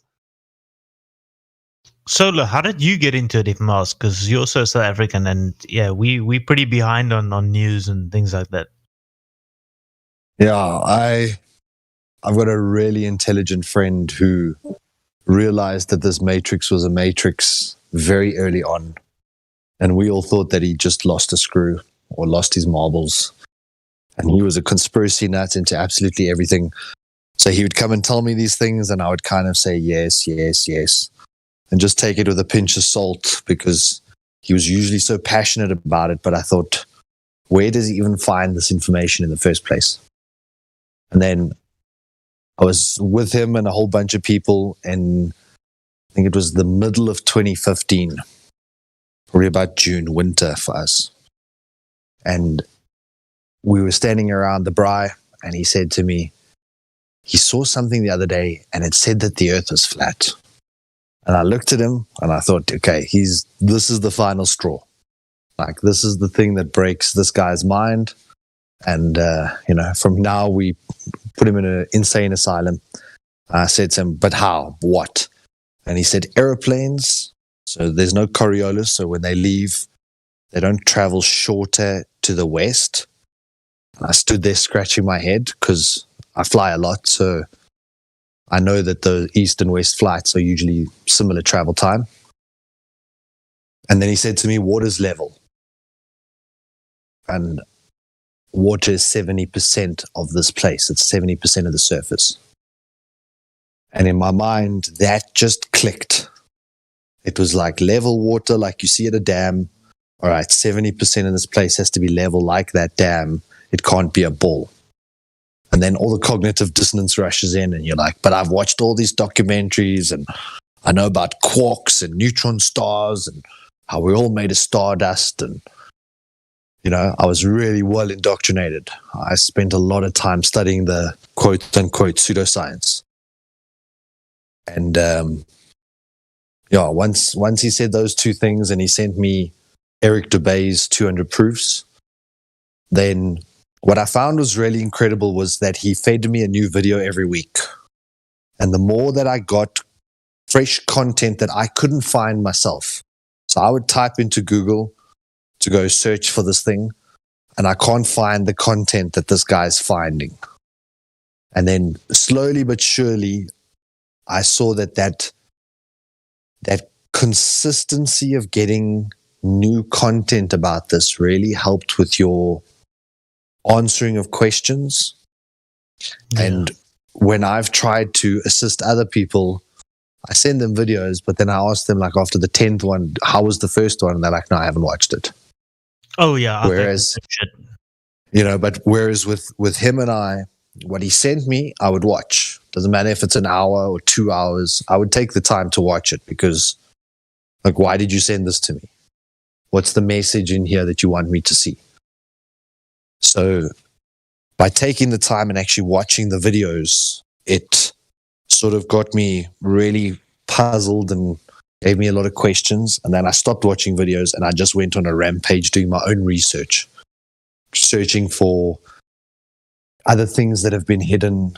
Solo, how did you get into it, if I ask? Because you're also South African, and yeah, we pretty behind on news and things like that. Yeah, I've got a really intelligent friend who realized that this matrix was a matrix very early on. And we all thought that he just lost a screw or lost his marbles. And he was a conspiracy nut into absolutely everything. So he would come and tell me these things, and I would kind of say yes, yes, yes. And just take it with a pinch of salt because he was usually so passionate about it. But I thought, where does he even find this information in the first place? And then I was with him and a whole bunch of people, and I think it was the middle of 2015. Probably about June, winter for us. And we were standing around the braai, and he said to me, he saw something the other day, and it said that the earth was flat. And I looked at him, and I thought, okay, this is the final straw. Like, this is the thing that breaks this guy's mind. And, from now we put him in an insane asylum. I said to him, but how? What? And he said, aeroplanes. So there's no Coriolis. So when they leave, they don't travel shorter to the west. And I stood there scratching my head because I fly a lot. So I know that the east and west flights are usually similar travel time. And then he said to me, water's level. And water is 70% of this place. It's 70% of the surface. And in my mind, that just clicked. It was like level water, like you see at a dam. All right, 70% of this place has to be level like that dam. It can't be a ball. And then all the cognitive dissonance rushes in, and you're like, but I've watched all these documentaries, and I know about quarks and neutron stars and how we're all made of stardust. And, I was really well indoctrinated. I spent a lot of time studying the quote-unquote pseudoscience. And, once he said those two things and he sent me Eric Dubay's 200 proofs, then what I found was really incredible was that he fed me a new video every week. And the more that I got fresh content that I couldn't find myself. So I would type into Google to go search for this thing, and I can't find the content that this guy's finding. And then slowly but surely, I saw that consistency of getting new content about this really helped with your answering of questions. Yeah. And when I've tried to assist other people, I send them videos, but then I ask them, like, after the 10th one, how was the first one? And they're like, no, I haven't watched it. Oh, yeah. Whereas with him and I, what he sent me, I would watch. Doesn't matter if it's an hour or 2 hours. I would take the time to watch it because, like, why did you send this to me? What's the message in here that you want me to see? So by taking the time and actually watching the videos, it sort of got me really puzzled and gave me a lot of questions. And then I stopped watching videos and I just went on a rampage doing my own research. searching for other things that have been hidden,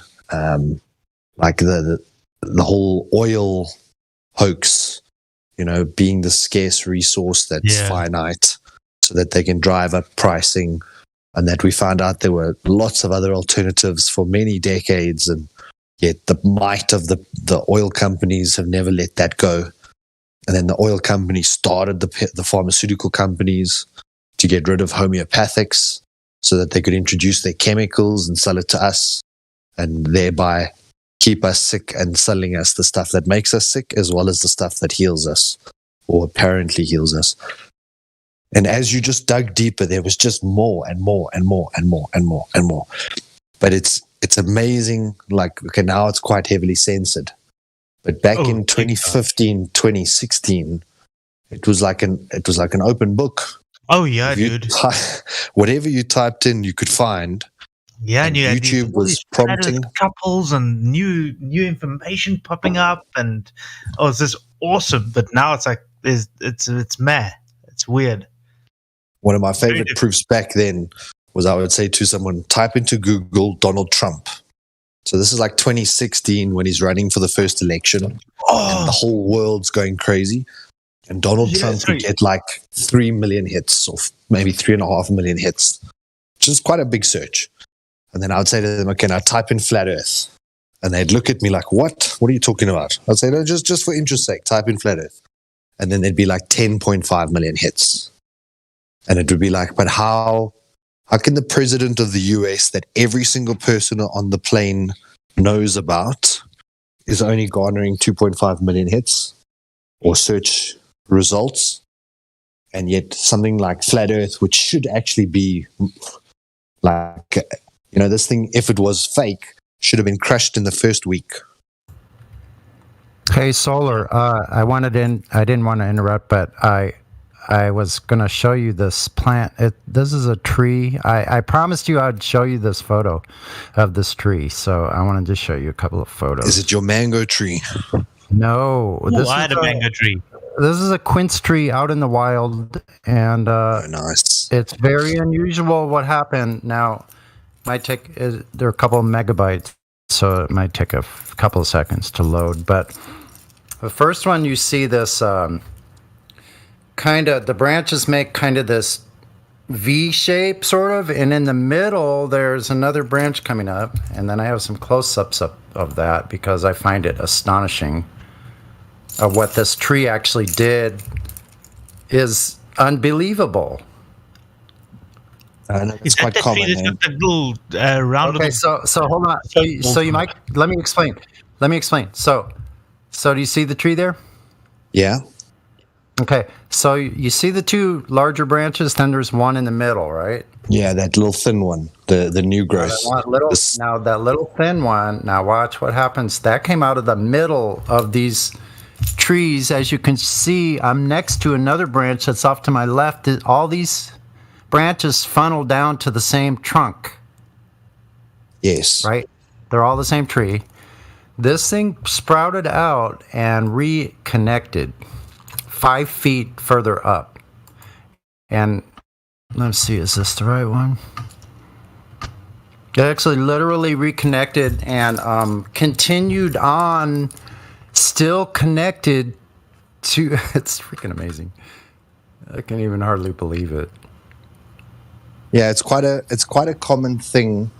like the whole oil hoax, being the scarce resource that's finite, so that they can drive up pricing, and that we found out there were lots of other alternatives for many decades, and yet the might of the oil companies have never let that go. And then the oil companies started the pharmaceutical companies to get rid of homeopathics so that they could introduce their chemicals and sell it to us, and thereby keep us sick and selling us the stuff that makes us sick as well as the stuff that heals us, or apparently heals us. And as you just dug deeper, there was just more and more and more and more and more and more. But it's amazing. Like, okay, now it's quite heavily censored. But back in 2015, 2016, it was like an open book. Oh yeah, dude. Whatever you typed in, you could find. Yeah, and you had YouTube was prompting couples and new information popping up, and it's just awesome. But now it's like it's meh. It's weird. One of my favorite proofs back then was I would say to someone, type into Google Donald Trump. So this is like 2016 when he's running for the first election, and the whole world's going crazy. And Donald Trump would get like 3 million hits, or maybe 3.5 million hits, which is quite a big search. And then I would say to them, okay, now type in flat earth. And they'd look at me like, what? What are you talking about? I'd say, no, just for interest's sake, type in flat earth. And then there'd be like 10.5 million hits. And it would be like, but how can the president of the US that every single person on the plane knows about is only garnering 2.5 million hits or search results? And yet something like flat earth, which should actually be like, this thing, if it was fake, should have been crushed in the first week. Hey, Solar, I didn't want to interrupt, but I was going to show you this plant. This is a tree. I promised you I'd show you this photo of this tree, so I wanted to show you a couple of photos. Is it your mango tree? No. I had a mango tree. This is a quince tree out in the wild, and nice. It's very unusual what happened. Now, there are a couple of megabytes, so it might take a couple of seconds to load. But the first one, you see this the branches make kind of this V shape, sort of, and in the middle, there's another branch coming up, and then I have some close-ups of that because I find it astonishing. What this tree actually did is unbelievable. It's quite common. Okay, so hold on. So you might let me explain. So do you see the tree there? Yeah. Okay, so you see the two larger branches, then there's one in the middle, right? Yeah, that little thin one, the new growth. Now that little thin one, now watch what happens. That came out of the middle of these trees. As you can see, I'm next to another branch that's off to my left. All these branches funnel down to the same trunk. Yes. Right? They're all the same tree. This thing sprouted out and reconnected 5 feet further up. And let's see, is this the right one? It actually literally reconnected and continued on, still connected to, it's freaking amazing. I can't even hardly believe it. Yeah, it's quite a common thing.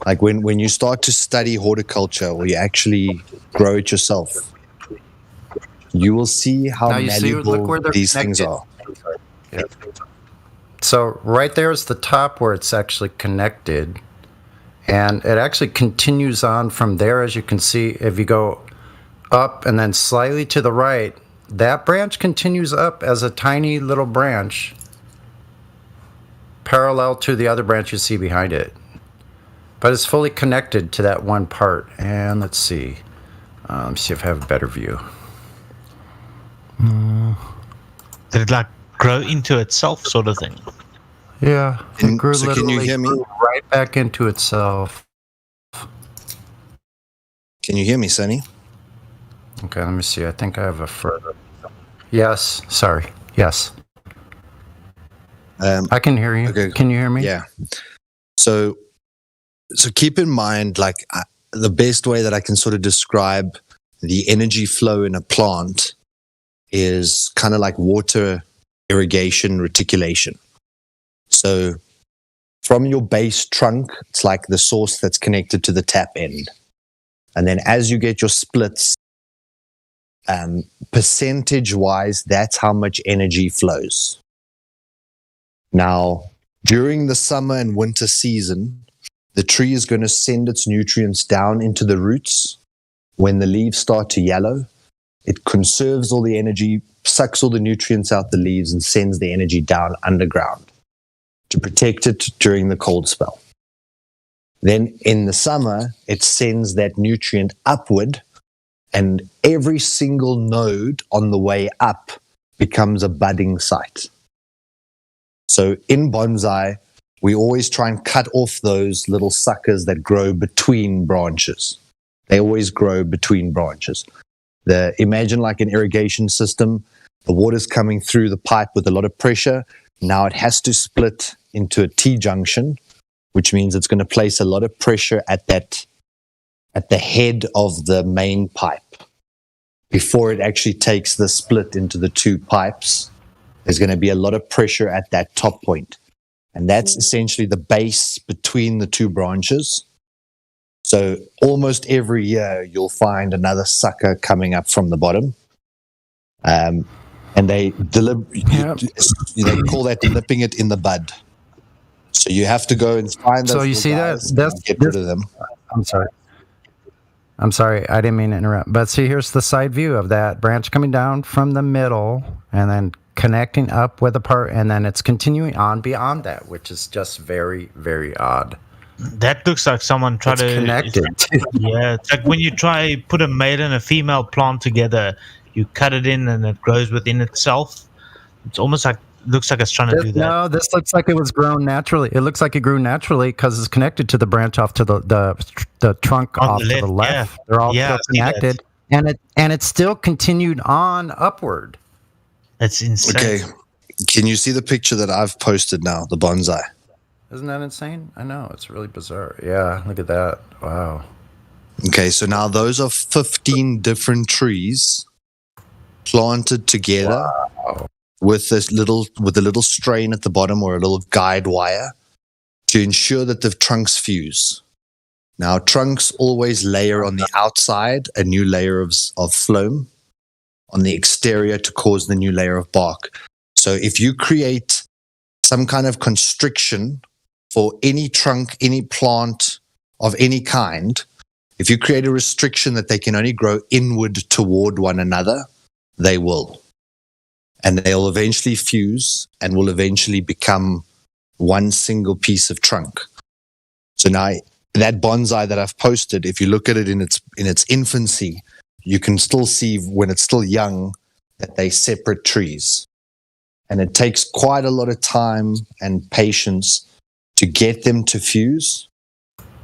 Like when you start to study horticulture or you actually grow it yourself, you will see how malleable these things are. Yeah. So right there is the top where it's actually connected, and it actually continues on from there. As you can see, if you go up and then slightly to the right, that branch continues up as a tiny little branch parallel to the other branch you see behind it. But it's fully connected to that one part. And let's see. Let's see if I have a better view. Did it like grow into itself, sort of thing? Yeah, it grew so can you hear me? Right back into itself. Can you hear me, Sonny? Okay, let me see. I think I have a further. Yes, sorry. Yes. I can hear you. Okay. Can you hear me? Yeah. So keep in mind, like the best way that I can sort of describe the energy flow in a plant is kind of like water irrigation reticulation. So from your base trunk, it's like the source that's connected to the tap end. And then as you get your splits, percentage wise, that's how much energy flows. Now, during the summer and winter season, the tree is going to send its nutrients down into the roots. When the leaves start to yellow, it conserves all the energy, sucks all the nutrients out the leaves, and sends the energy down underground to protect it during the cold spell. Then in the summer, it sends that nutrient upward, and every single node on the way up becomes a budding site. So in bonsai, we always try and cut off those little suckers that grow between branches. They always grow between branches. Imagine like an irrigation system. The water's coming through the pipe with a lot of pressure. Now it has to split into a T-junction, which means it's going to place a lot of pressure at the head of the main pipe. Before it actually takes the split into the two pipes, there's going to be a lot of pressure at that top point. And that's essentially the base between the two branches. So almost every year, you'll find another sucker coming up from the bottom. And they call that nipping it in the bud. So you have to go and find those. So you see that? Get rid of them. I'm sorry. I didn't mean to interrupt. But see, here's the side view of that branch coming down from the middle and then connecting up with a part, and then it's continuing on beyond that, which is just very, very odd. That looks like someone tried to connected. Yeah, it's like when you try put a male and a female plant together, you cut it in and it grows within itself. It's almost like looks like it's trying to do that. No, this looks like it was grown naturally. It looks like it grew naturally because it's connected to the branch off to the trunk On off the to the left, left. yeah. They're all Yeah, still I see that. connected, and it still continued on upward. That's insane. Okay. Can you see the picture that I've posted now, the bonsai? Isn't that insane? I know, it's really bizarre. Yeah, look at that. Wow. Okay, so now those are 15 different trees planted together with a little strain at the bottom or a little guide wire to ensure that the trunks fuse. Now, trunks always layer on the outside a new layer of phloem, on the exterior to cause the new layer of bark. So if you create some kind of constriction for any trunk, any plant of any kind, if you create a restriction that they can only grow inward toward one another, they will. And they'll eventually fuse and will eventually become one single piece of trunk. So now that bonsai that I've posted, if you look at it in its infancy, you can still see when it's still young that they're separate trees. And it takes quite a lot of time and patience to get them to fuse.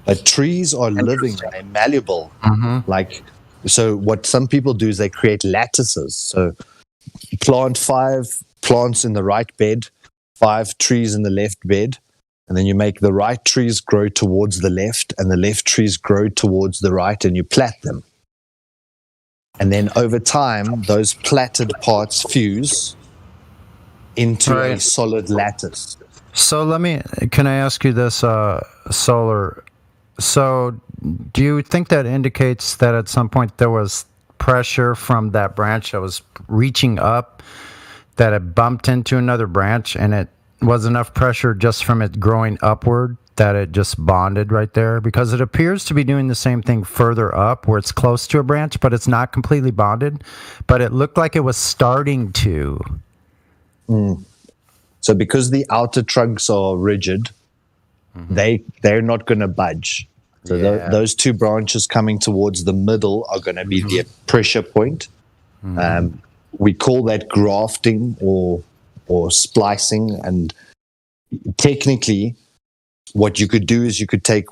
But trees are living, they're malleable. So what some people do is they create lattices. So plant 5 plants in the right bed, 5 trees in the left bed, and then you make the right trees grow towards the left and the left trees grow towards the right, and you plait them. And then over time, those plaited parts fuse into a solid lattice. So can I ask you this, Solar? So do you think that indicates that at some point there was pressure from that branch that was reaching up, that it bumped into another branch, and it was enough pressure just from it growing upward that it just bonded right there? Because it appears to be doing the same thing further up where it's close to a branch, but it's not completely bonded. But it looked like it was starting to. So because the outer trunks are rigid, they're not going to budge. So those 2 branches coming towards the middle are going to be the pressure point. We call that grafting or splicing. And technically, what you could do is you could take,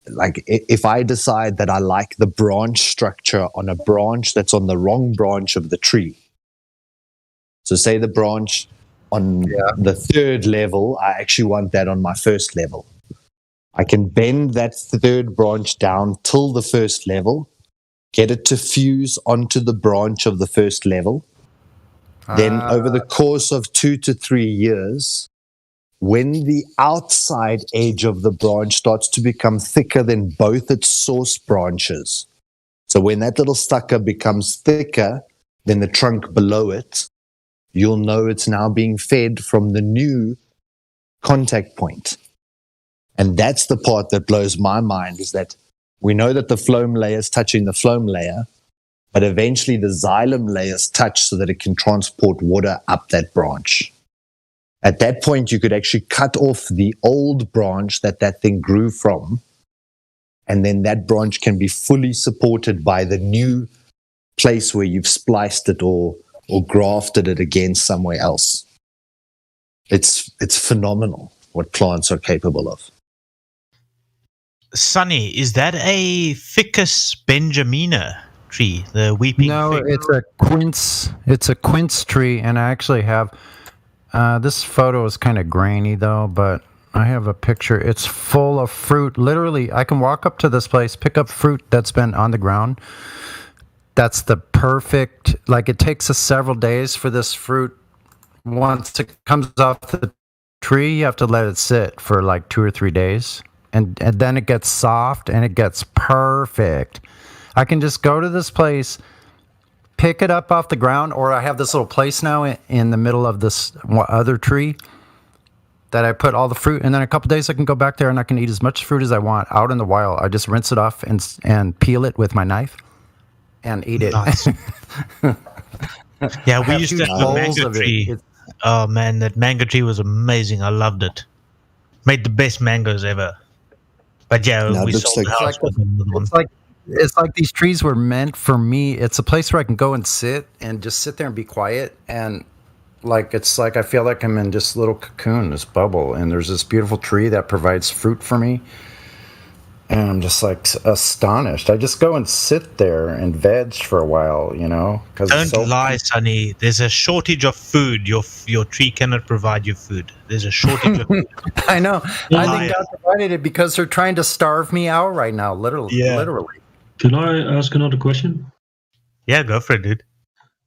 like, if I decide that I like the branch structure on a branch that's on the wrong branch of the tree. So say the branch on the third level, I actually want that on my first level. I can bend that third branch down till the first level, get it to fuse onto the branch of the first level. Then over the course of 2 to 3 years, when the outside edge of the branch starts to become thicker than both its source branches, so when that little sucker becomes thicker than the trunk below it, you'll know it's now being fed from the new contact point. And that's the part that blows my mind, is that we know that the phloem layer is touching the phloem layer, but eventually the xylem layers touch so that it can transport water up that branch. At that point, you could actually cut off the old branch that thing grew from, and then that branch can be fully supported by the new place where you've spliced it or grafted it against somewhere else. It's phenomenal what plants are capable of. Sonny, is that a Ficus benjamina tree, the weeping fig? It's a quince. It's a quince tree, and I actually have. This photo is kind of grainy though, but I have a picture. It's full of fruit. Literally, I can walk up to this place, pick up fruit that's been on the ground. That's the perfect. Like, it takes us several days for this fruit. Once it comes off the tree, you have to let it sit for like 2 or 3 days. And then it gets soft and it gets perfect. I can just go to this place, pick it up off the ground, or I have this little place now in the middle of this other tree that I put all the fruit. And then a couple days I can go back there and I can eat as much fruit as I want out in the wild. I just rinse it off and peel it with my knife and eat it. Nice. Yeah, we used to have a mango tree. Oh man, that mango tree was amazing. I loved it. Made the best mangoes ever. But yeah, we sold the house with them. It's like these trees were meant for me. It's a place where I can go and sit there and be quiet. And it's like I feel like I'm in this little cocoon, this bubble. And there's this beautiful tree that provides fruit for me. And I'm just like astonished. I just go and sit there and veg for a while, Don't lie, Sonny. There's a shortage of food. Your tree cannot provide you food. There's a shortage of food. I know. I think God provided it because they're trying to starve me out right now, literally. Yeah. Literally. Can I ask another question? Yeah, go for it, dude.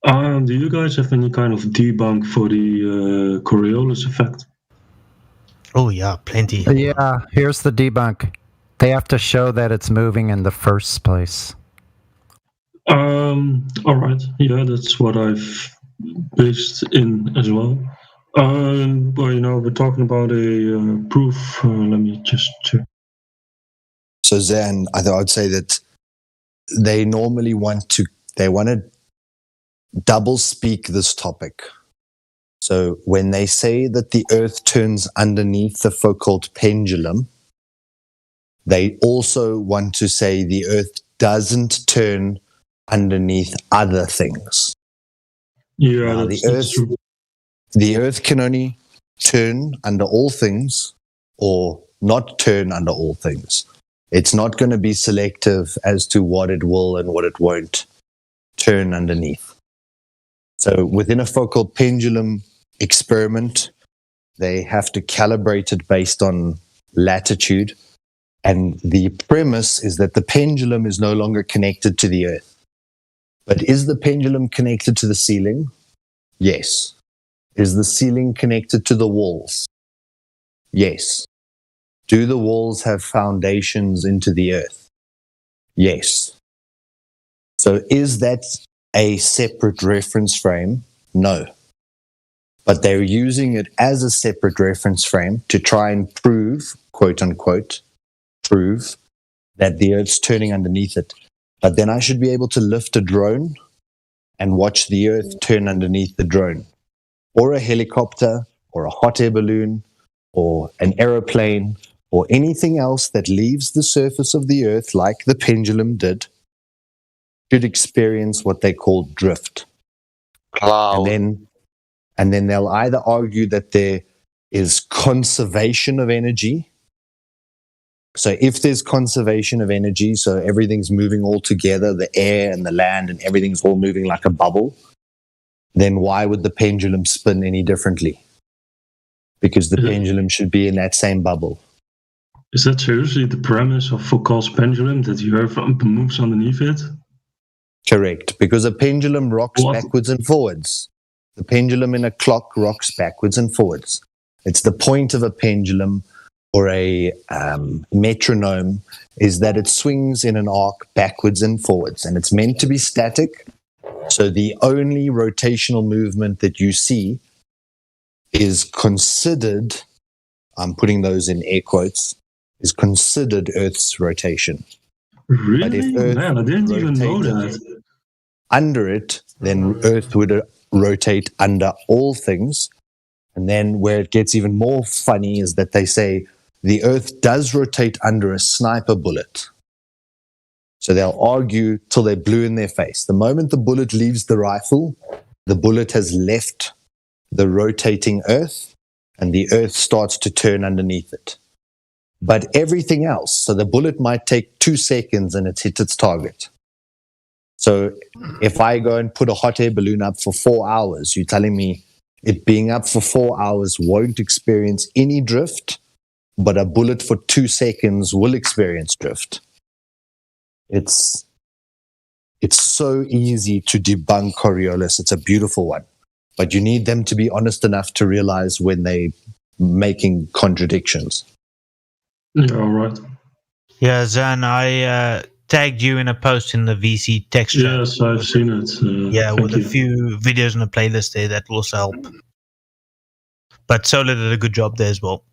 Do you guys have any kind of debunk for the Coriolis effect? Oh yeah, plenty. Yeah, here's the debunk. They have to show that it's moving in the first place. All right. Yeah, that's what I've based in as well. Well, we're talking about a proof. Let me just check. So Zan, I would say that they normally want to double speak this topic. So when they say that the Earth turns underneath the Foucault pendulum, they also want to say the Earth doesn't turn underneath other things. Yeah, now, the Earth can only turn under all things or not turn under all things. It's not going to be selective as to what it will and what it won't turn underneath. So within a Foucault pendulum experiment, they have to calibrate it based on latitude. And the premise is that the pendulum is no longer connected to the Earth. But is the pendulum connected to the ceiling? Yes. Is the ceiling connected to the walls? Yes. Do the walls have foundations into the Earth? Yes. So is that a separate reference frame? No. But they're using it as a separate reference frame to try and prove, quote unquote, prove that the Earth's turning underneath it. But then I should be able to lift a drone and watch the Earth turn underneath the drone, or a helicopter, or a hot air balloon, or an aeroplane, or anything else that leaves the surface of the Earth like the pendulum did, should experience what they call drift. Cloud. And then they'll either argue that there is conservation of energy. So if there's conservation of energy, so everything's moving all together, the air and the land and everything's all moving like a bubble, then why would the pendulum spin any differently? because the pendulum should be in that same bubble. Is that seriously the premise of Foucault's pendulum, that the Earth moves underneath it? Correct, because a pendulum rocks backwards and forwards. The pendulum in a clock rocks backwards and forwards. It's the point of a pendulum or a metronome is that it swings in an arc backwards and forwards, and it's meant to be static. So the only rotational movement that you see is considered, I'm putting those in air quotes, is considered Earth's rotation. Really? But if Earth Man, I didn't even know rotated that. under it, then Earth would rotate under all things. And then where it gets even more funny is that they say the Earth does rotate under a sniper bullet. So they'll argue till they're blue in their face. The moment the bullet leaves the rifle, the bullet has left the rotating Earth, and the Earth starts to turn underneath it. But everything else, so the bullet might take 2 seconds and it's hit its target. So if I go and put a hot air balloon up for 4 hours, you're telling me it being up for 4 hours won't experience any drift, but a bullet for 2 seconds will experience drift. It's so easy to debunk Coriolis. It's a beautiful one. But you need them to be honest enough to realize when they're making contradictions. Yeah, all right. Yeah, Zan, I tagged you in a post in the VC text chat. Yes, I've seen it. Yeah, thank with a you. few videos on the playlist there that will also help. But Solar did a good job there as well.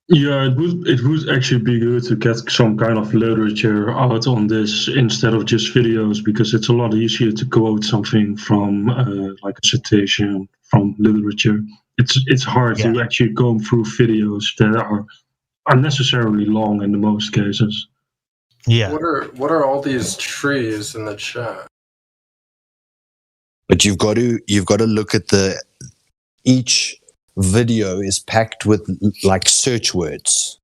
Yeah, it would actually be good to get some kind of literature out on this instead of just videos, because it's a lot easier to quote something from like a citation from literature. It's hard to actually go through videos that are unnecessarily long in the most cases. Yeah. What are all these trees in the chat? But you've got to look at each video is packed with like search words.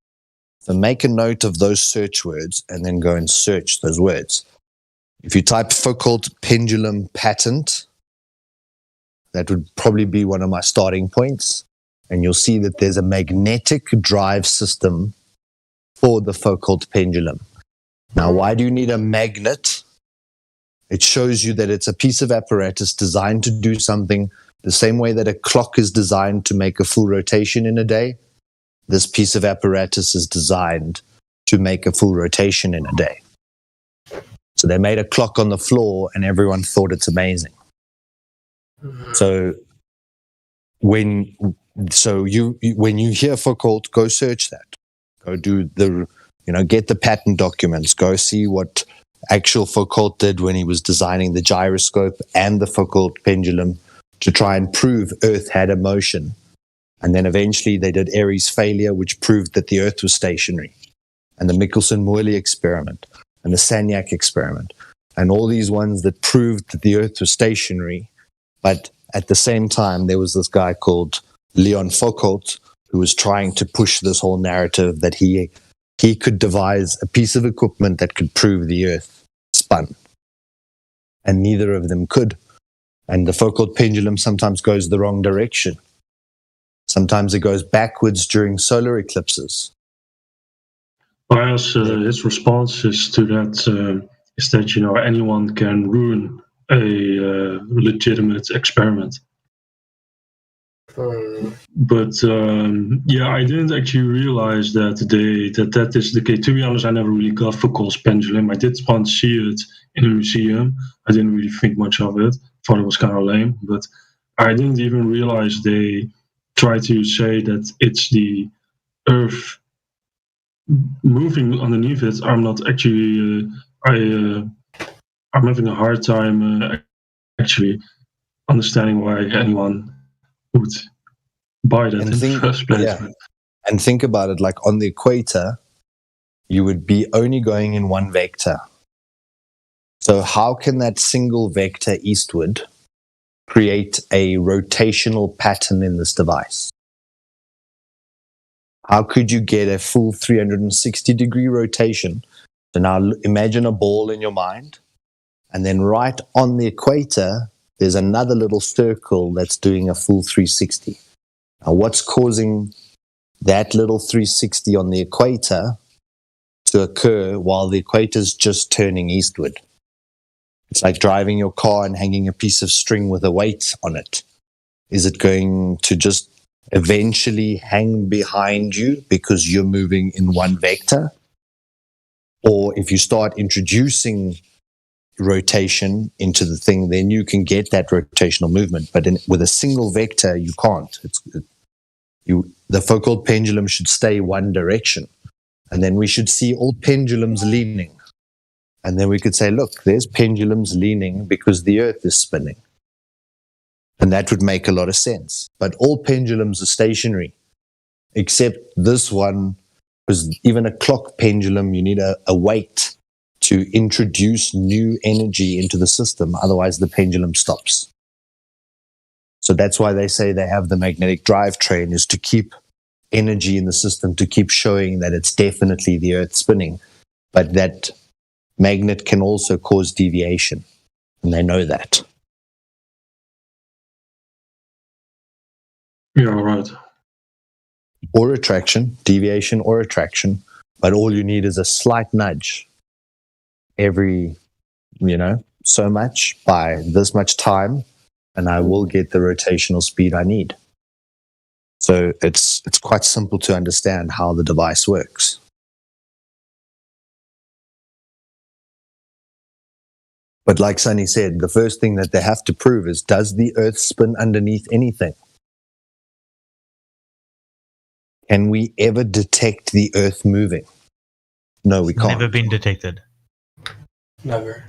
So make a note of those search words and then go and search those words. If you type Foucault pendulum patent, that would probably be one of my starting points. And you'll see that there's a magnetic drive system for the Foucault pendulum. Now, why do you need a magnet? It shows you that it's a piece of apparatus designed to do something the same way that a clock is designed to make a full rotation in a day. This piece of apparatus is designed to make a full rotation in a day. So they made a clock on the floor and everyone thought it's amazing. So when you hear Foucault, go search that. Go do get the patent documents. Go see what actual Foucault did when he was designing the gyroscope and the Foucault pendulum to try and prove Earth had a motion. And then eventually they did Airy's failure, which proved that the Earth was stationary. And the Michelson-Morley experiment and the Sagnac experiment and all these ones that proved that the Earth was stationary. But at the same time, there was this guy called Leon Foucault who was trying to push this whole narrative that he could devise a piece of equipment that could prove the Earth spun. And neither of them could. And the Foucault pendulum sometimes goes the wrong direction. Sometimes it goes backwards during solar eclipses. Whereas his response is to that is that anyone can ruin a legitimate experiment. But I didn't actually realize that that is the case. To be honest, I never really got Foucault's pendulum. I did once see it in a museum. I didn't really think much of it. Thought it was kind of lame, but I didn't even realize they try to say that it's the Earth moving underneath it. I'm not actually. I'm having a hard time actually understanding why anyone would buy that in the first place. Yeah. And think about it, like on the equator, you would be only going in one vector. So how can that single vector eastward create a rotational pattern in this device? How could you get a full 360-degree rotation? So now imagine a ball in your mind, and then right on the equator, there's another little circle that's doing a full 360. Now, what's causing that little 360 on the equator to occur while the equator is just turning eastward? It's like driving your car and hanging a piece of string with a weight on it. Is it going to just eventually hang behind you because you're moving in one vector? Or if you start introducing rotation into the thing, then you can get that rotational movement. But with a single vector, you can't. The Foucault pendulum should stay one direction. And then we should see all pendulums leaning. And then we could say, look, there's pendulums leaning because the Earth is spinning. And that would make a lot of sense. But all pendulums are stationary, except this one, because even a clock pendulum, you need a weight to introduce new energy into the system. Otherwise, the pendulum stops. So that's why they say they have the magnetic drivetrain, is to keep energy in the system, to keep showing that it's definitely the Earth spinning. But that magnet can also cause deviation, and they know that. Yeah, right. Or attraction, deviation or attraction, but all you need is a slight nudge every, so much by this much time, and I will get the rotational speed I need. So it's quite simple to understand how the device works. But like Sunny said, the first thing that they have to prove is, does the Earth spin underneath anything? Can we ever detect the Earth moving? No, we can't. Never been detected. Never.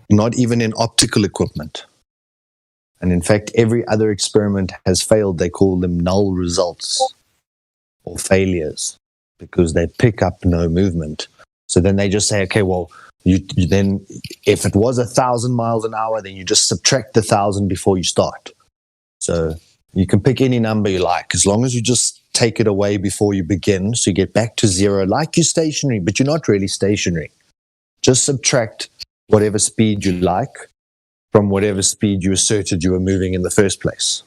Not even in optical equipment. And in fact, every other experiment has failed. They call them null results or failures because they pick up no movement. So then they just say, okay, well, you then, if it was 1,000 miles an hour, then you just subtract the 1,000 before you start. So you can pick any number you like, as long as you just take it away before you begin. So you get back to zero, like you're stationary, but you're not really stationary. Just subtract whatever speed you like from whatever speed you asserted you were moving in the first place.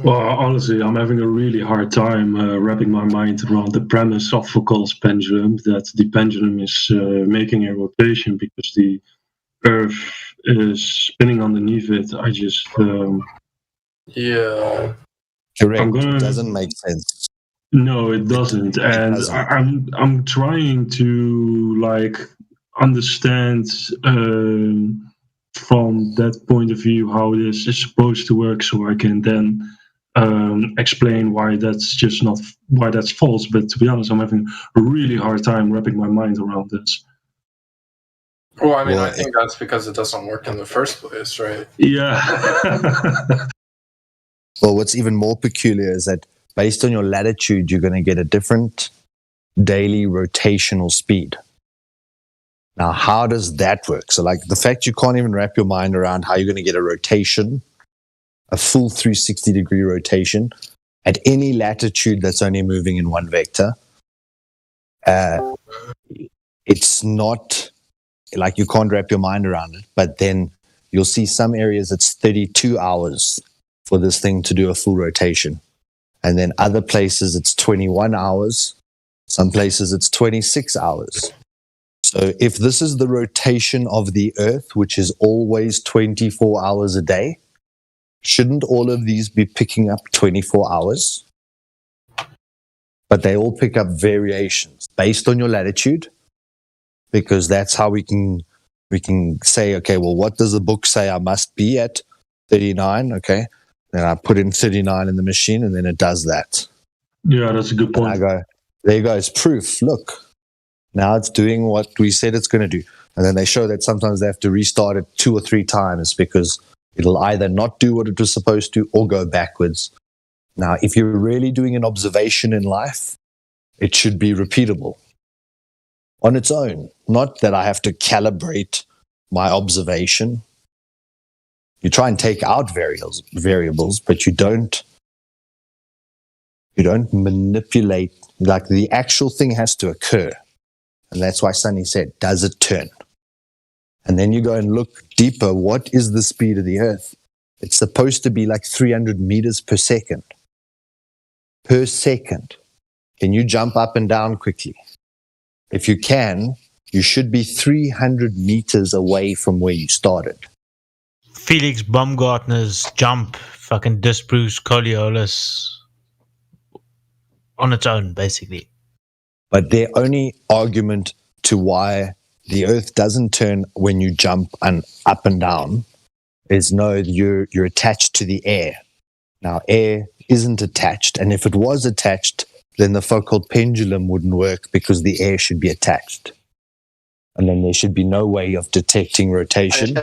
Well, honestly, I'm having a really hard time wrapping my mind around the premise of Foucault's pendulum, that the pendulum is making a rotation because the Earth is spinning underneath it. I just... yeah. Correct. It doesn't make sense. No, it doesn't. And I'm trying to, understand from that point of view how this is supposed to work, so I can then explain why that's false. But to be honest, I'm having a really hard time wrapping my mind around this. Well, I think that's because it doesn't work in the first place, right? Yeah. Well, what's even more peculiar is that based on your latitude, you're going to get a different daily rotational speed. Now, how does that work? So, the fact you can't even wrap your mind around how you're going to get a rotation, a full 360-degree rotation, at any latitude that's only moving in one vector, it's not... you can't wrap your mind around it, but then you'll see some areas it's 32 hours for this thing to do a full rotation. And then other places it's 21 hours. Some places it's 26 hours. So if this is the rotation of the Earth, which is always 24 hours a day, shouldn't all of these be picking up 24 hours? But they all pick up variations based on your latitude, because that's how we can say, okay, well, what does the book say I must be at? 39, okay. Then I put in 39 in the machine, and then it does that. Yeah, that's a good point. And I go, there goes proof. Look, now it's doing what we said it's going to do. And then they show that sometimes they have to restart it 2 or 3 times because it'll either not do what it was supposed to or go backwards. Now, if you're really doing an observation in life, it should be repeatable on its own. Not that I have to calibrate my observation. You try and take out variables, but you don't manipulate. The actual thing has to occur. And that's why Sunny said, does it turn? And then you go and look deeper. What is the speed of the Earth? It's supposed to be like 300 meters per second. Per second. Can you jump up and down quickly? If you can, you should be 300 meters away from where you started. Felix Baumgartner's jump fucking disproves Coriolis on its own, basically. But their only argument to why the Earth doesn't turn when you jump and up and down is no, you're attached to the air. Now, air isn't attached, and if it was attached, then the Foucault pendulum wouldn't work because the air should be attached. And then there should be no way of detecting rotation.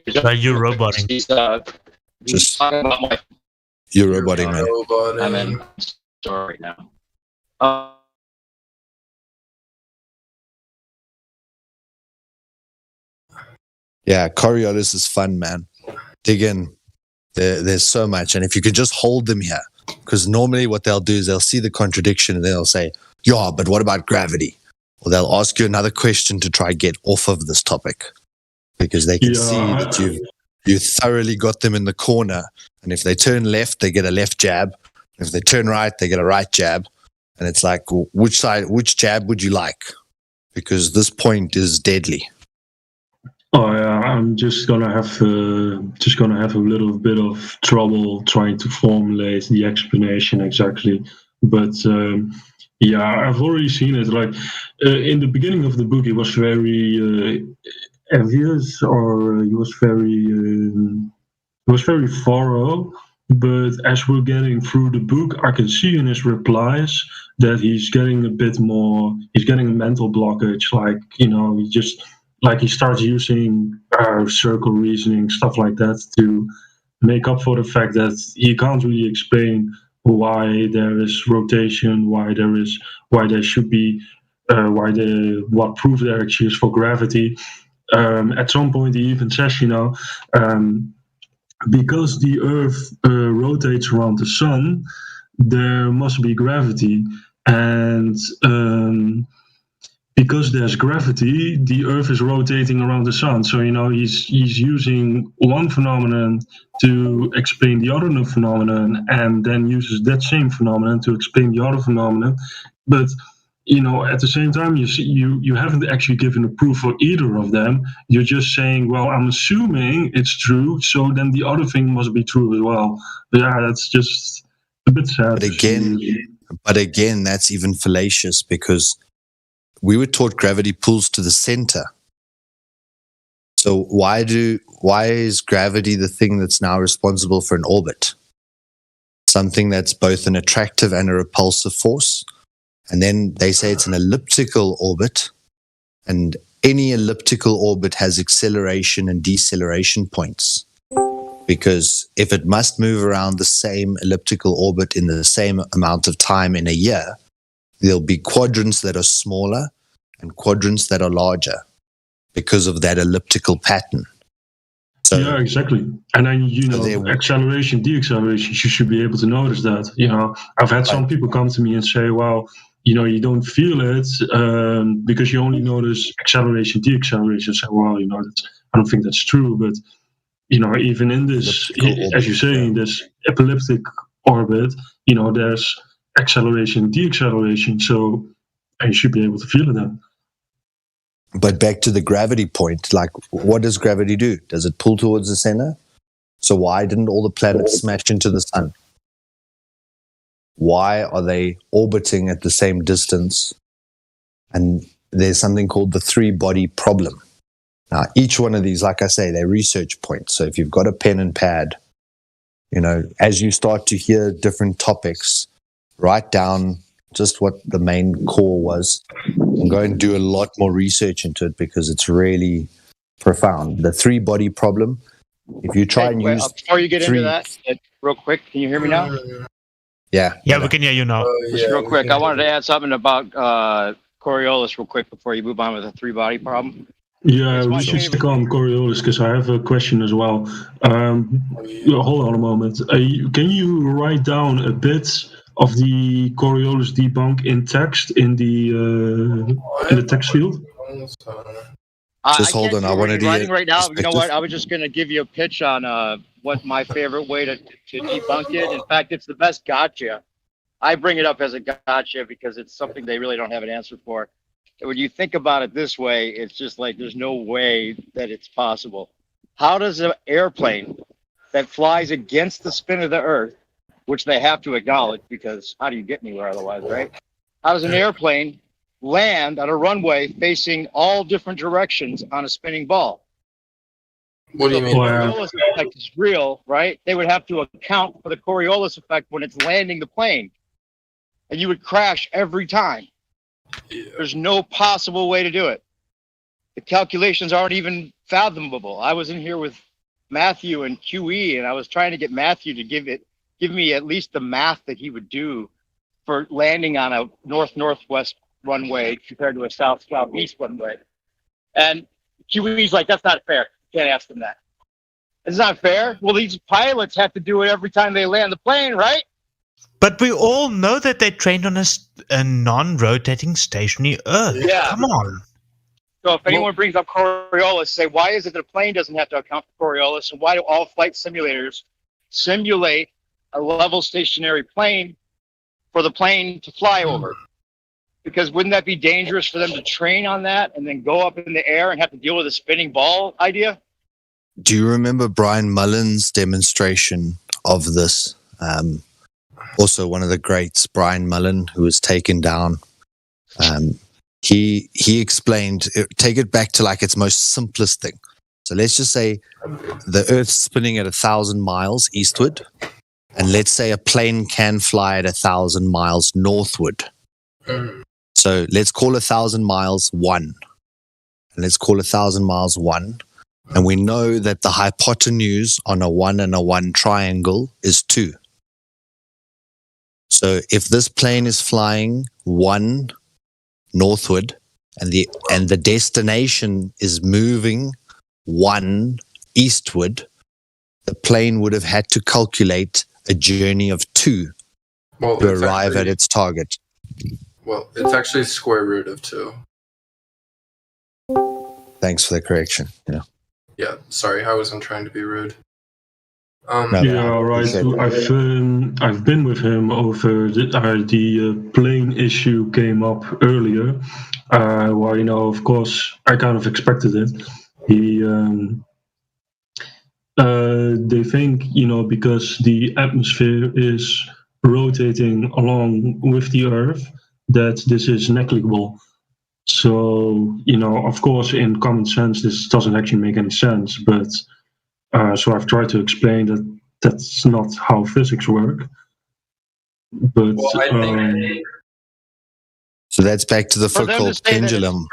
So you're roboting. Just you're roboting, man. I'm in store right now. Yeah, Coriolis is fun, man. Dig in. There's so much. And if you could just hold them here, because normally what they'll do is they'll see the contradiction and then they'll say, yeah, but what about gravity? Or they'll ask you another question to try get off of this topic because they can see that you thoroughly got them in the corner. And if they turn left, they get a left jab. If they turn right, they get a right jab. And it's like, which jab would you like? Because this point is deadly. Oh yeah, I'm just gonna have a little bit of trouble trying to formulate the explanation exactly. But yeah, I've already seen it. Like in the beginning of the book, it was very obvious, or he was very thorough. But as we're getting through the book, I can see in his replies that he's getting a bit more. He's getting a mental blockage. Like he starts using circle reasoning, stuff like that, to make up for the fact that he can't really explain why there is rotation, why there should be, what proof there actually is for gravity. At some point, he even says, because the Earth rotates around the sun, there must be gravity, and because there's gravity, the Earth is rotating around the sun. So, he's using one phenomenon to explain the other phenomenon, and then uses that same phenomenon to explain the other phenomenon. But, at the same time, you haven't actually given a proof for either of them. You're just saying, well, I'm assuming it's true, so then the other thing must be true as well. But yeah, that's just a bit sad. But again, that's even fallacious because we were taught gravity pulls to the center. So why is gravity the thing that's now responsible for an orbit? Something that's both an attractive and a repulsive force. And then they say it's an elliptical orbit. And any elliptical orbit has acceleration and deceleration points. Because if it must move around the same elliptical orbit in the same amount of time in a year, there'll be quadrants that are smaller and quadrants that are larger because of that elliptical pattern. So, yeah, exactly. And then, acceleration, deacceleration, you should be able to notice that. I've had some people come to me and say, well, you don't feel it because you only notice acceleration, deacceleration. So, well, I don't think that's true. But, even in this, as you say, in this elliptic orbit, there's acceleration, deacceleration. So you should be able to feel it then. But back to the gravity point, like, what does gravity do? Does it pull towards the center? So why didn't all the planets smash into the sun? Why are they orbiting at the same distance? And there's something called the three-body problem. Now, each one of these, like I say, they're research points. So if you've got a pen and pad, as you start to hear different topics, write down just what the main core was and go and do a lot more research into it because it's really profound. The three-body problem, if you try and use... Before you get into that, real quick, can you hear me now? Yeah. Yeah, we can hear you now. Just real quick, I wanted to add something about Coriolis real quick before you move on with the three-body problem. Yeah, we should stick on Coriolis because I have a question as well. Hold on a moment. Can you write down a bit of the Coriolis debunk in text in the text field? Just hold on. I wanted to writing hear right now. You know perspective. what? I was just going to give you a pitch on what my favorite way to debunk it. In fact, it's the best gotcha. I bring it up as a gotcha because it's something they really don't have an answer for. When you think about it this way, it's just like there's no way that it's possible. How does an airplane that flies against the spin of the Earth, which they have to acknowledge because how do you get anywhere otherwise, right? How does an airplane land on a runway facing all different directions on a spinning ball? What do you mean? The Coriolis effect is real, right? They would have to account for the Coriolis effect when it's landing the plane. And you would crash every time. There's no possible way to do it. The calculations aren't even fathomable. I was in here with Matthew and QE, and I was trying to get Matthew to give me at least the math that he would do for landing on a north-northwest runway compared to a south-southeast runway. And QE's like, that's not fair. You can't ask them that. It's not fair. Well, these pilots have to do it every time they land the plane, right? But we all know that they trained on a non-rotating stationary Earth. Yeah. Come on. So if anyone brings up Coriolis, say, why is it that a plane doesn't have to account for Coriolis? And why do all flight simulators simulate a level stationary plane for the plane to fly over? Because wouldn't that be dangerous for them to train on that and then go up in the air and have to deal with a spinning ball idea? Do you remember Brian Mullen's demonstration of this? Also, one of the greats, Brian Mullen, who was taken down. He explained, take it back to like its most simplest thing. So let's just say the Earth's spinning at 1,000 miles eastward, and let's say a plane can fly at 1,000 miles northward. So let's call 1,000 miles 1. And let's call 1,000 miles 1. And we know that the hypotenuse on a 1 and a 1 triangle is 2. So if this plane is flying 1 northward and the destination is moving 1 eastward, the plane would have had to calculate a journey of 2 to arrive at its target. Well, it's actually square root of 2. Thanks for the correction. Yeah. Yeah, sorry, I wasn't trying to be rude. Yeah, right. I've been with him over the plane issue came up earlier. Well, of course, I kind of expected it. They think, because the atmosphere is rotating along with the Earth, that this is negligible. So, of course, in common sense, this doesn't actually make any sense, but so I've tried to explain that that's not how physics work. But so that's back to the Foucault pendulum.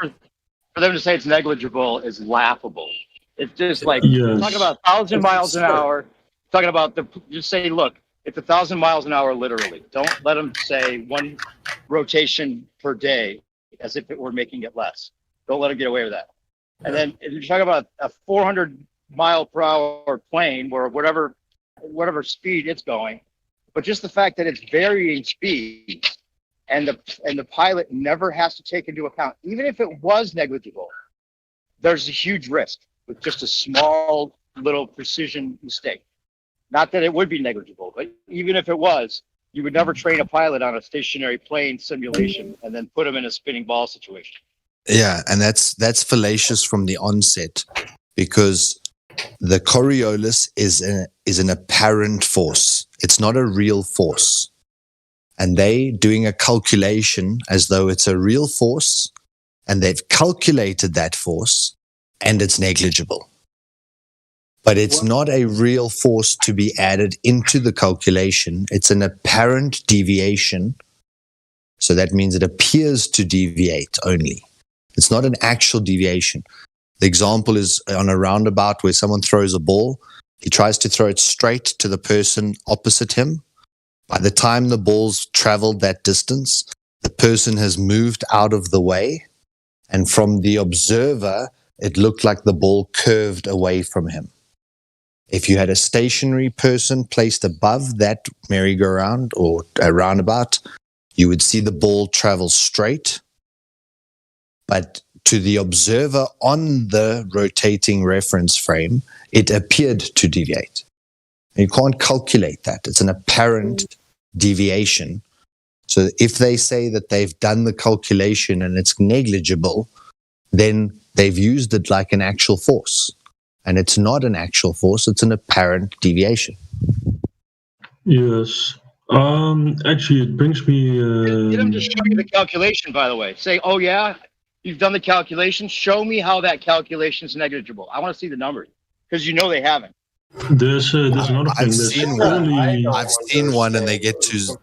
For them to say it's negligible is laughable. It's just like Yes. talking about 1,000 miles an hour. Talking about just say, look, it's 1,000 miles an hour literally. Don't let them say 1 rotation per day as if it were making it less. Don't let them get away with that. And then if you're talking about a 400-mile-per-hour plane, where whatever speed it's going, but just the fact that it's varying speed, and the pilot never has to take into account, even if it was negligible, there's a huge risk with just a small little precision mistake. Not that it would be negligible, but even if it was, you would never train a pilot on a stationary plane simulation and then put them in a spinning ball situation. Yeah, and that's fallacious from the onset, because the Coriolis is an apparent force. It's not a real force. And they doing a calculation as though it's a real force, and they've calculated that force, and it's negligible. But it's not a real force to be added into the calculation. It's an apparent deviation. So that means it appears to deviate only. It's not an actual deviation. The example is on a roundabout where someone throws a ball. He tries to throw it straight to the person opposite him. By the time the ball's traveled that distance, the person has moved out of the way. And from the observer, it looked like the ball curved away from him. If you had a stationary person placed above that merry-go-round or a roundabout, you would see the ball travel straight. But to the observer on the rotating reference frame, it appeared to deviate. You can't calculate that. It's an apparent deviation. So if they say that they've done the calculation and it's negligible, then they've used it like an actual force. And it's not an actual force, it's an apparent deviation. Yes. Actually, it brings me. Get him to show you the calculation, by the way. Say, oh, yeah, you've done the calculation. Show me how that calculation is negligible. I want to see the numbers because you know they haven't. There's another thing. I've seen one, and they get to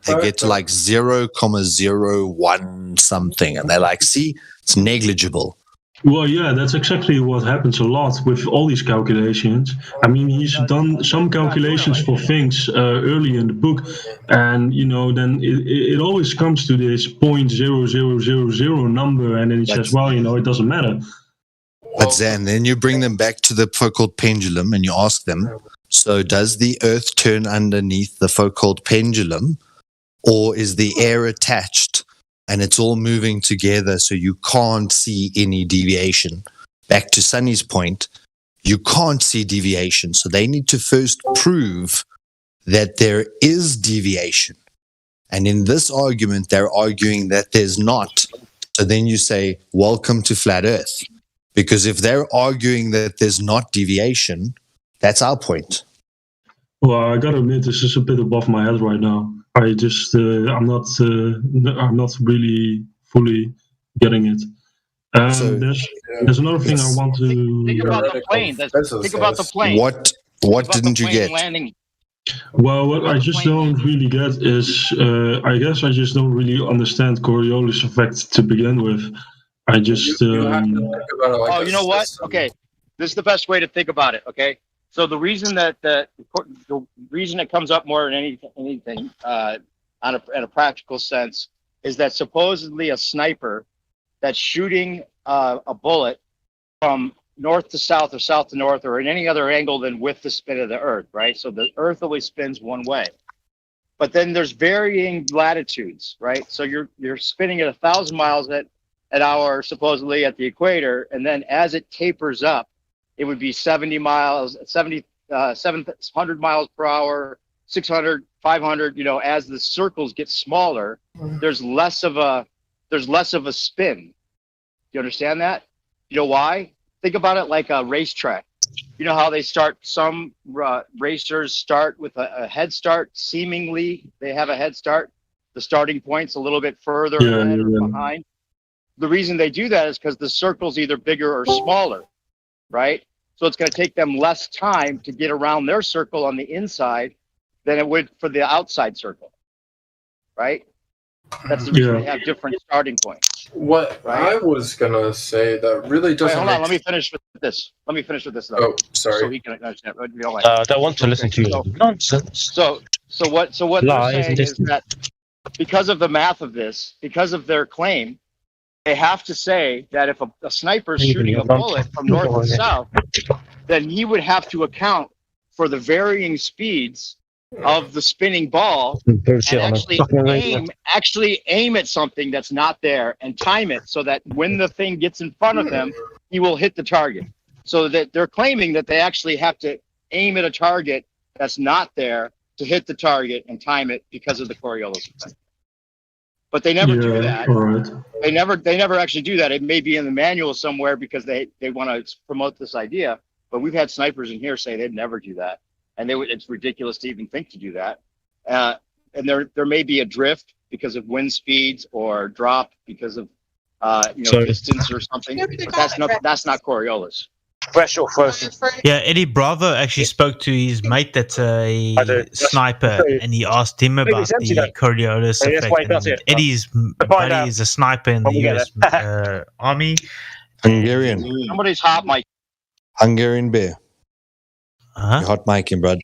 like 0.01 something, and they're like, see, it's negligible. Well, yeah, that's exactly what happens a lot with all these calculations. I mean, he's done some calculations for things early in the book, and then it always comes to this 0.0000 number, and then he says, well, it doesn't matter. But then you bring them back to the Foucault pendulum, and you ask them, so does the Earth turn underneath the Foucault pendulum, or is the air attached? And it's all moving together, so you can't see any deviation. Back to Sunny's point, you can't see deviation. So they need to first prove that there is deviation. And in this argument, they're arguing that there's not. So then you say, welcome to flat Earth. Because if they're arguing that there's not deviation, that's our point. Well, I gotta admit, this is a bit above my head right now. I just, I'm not really fully getting it. There's another thing I want to. Think about the plane. Think about the plane. What didn't you get? Landing. Well, what I just don't really get is, I guess I just don't really understand Coriolis effect to begin with. I just. You know what? Okay, this is the best way to think about it. Okay. So the reason that the reason it comes up more than anything in a practical sense is that supposedly a sniper that's shooting a bullet from north to south or south to north or in any other angle than with the spin of the Earth, right? So the Earth always spins one way, but then there's varying latitudes, right? So you're spinning at 1,000 miles an hour supposedly at the equator, and then as it tapers up, it would be 700 miles per hour, 600, 500. As the circles get smaller, there's less of a spin. Do you understand that? You know why? Think about it like a racetrack. You know how they start? Some racers start with a head start. Seemingly, they have a head start. The starting point's a little bit further ahead or behind. The reason they do that is because the circle's either bigger or smaller, right? So it's going to take them less time to get around their circle on the inside than it would for the outside circle, right? That's the reason they have different starting points. What I was going to say that really doesn't. Wait, hold on. Let me finish with this. Though. Oh, sorry. So he can understand. I don't want to listen to your nonsense. So what they're saying is that because of the math of this, because of their claim, they have to say that if a sniper is shooting a bullet from north to south, then he would have to account for the varying speeds of the spinning ball and actually aim at something that's not there and time it so that when the thing gets in front of him, he will hit the target. So that they're claiming that they actually have to aim at a target that's not there to hit the target and time it because of the Coriolis effect. But they never do that. Right. They never actually do that. It may be in the manual somewhere because they want to promote this idea. But we've had snipers in here say they'd never do that, and it's ridiculous to even think to do that. And there may be a drift because of wind speeds or drop because of distance or something. But that's not Coriolis. Yeah, Eddie Bravo actually spoke to his mate that's a sniper, and he asked him about the Coriolis effect. And Eddie's buddy is a sniper in the US Army. Hungarian. Somebody's hot mic. Hungarian bear. You're hot micing, bud.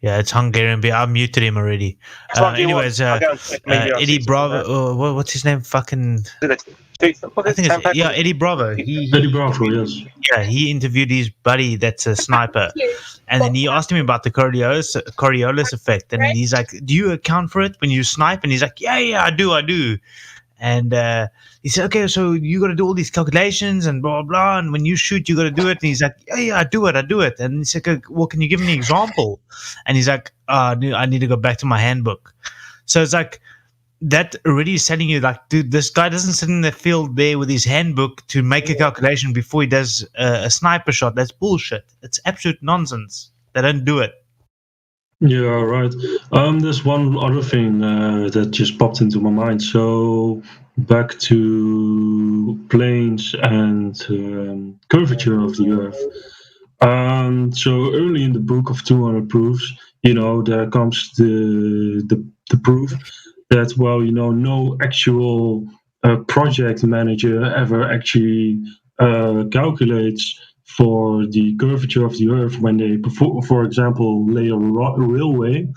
Yeah, it's Hungarian beer. I muted him already. Anyways, Eddie Bravo. What's his name? Fucking. I think it's Eddie Bravo. Eddie Bravo, yes. Yeah, he interviewed his buddy that's a sniper, and then he asked him about the Coriolis effect, and he's like, "Do you account for it when you snipe?" And he's like, "Yeah, I do." And he said, "Okay, so you got to do all these calculations and blah blah, and when you shoot, you got to do it." And he's like, "Yeah, I do it." And he's like, "Well, can you give me an example?" And he's like, "I need to go back to my handbook." So it's like that already is telling you, like, dude, this guy doesn't sit in the field there with his handbook to make a calculation before he does a sniper shot. That's bullshit. It's absolute nonsense. They don't do it. Yeah, right. There's one other thing that just popped into my mind. So back to planes and curvature of the Earth. So early in the book of 200 proofs, there comes the proof that, well, no actual project manager ever actually calculates for the curvature of the Earth when they, for example, lay a railway.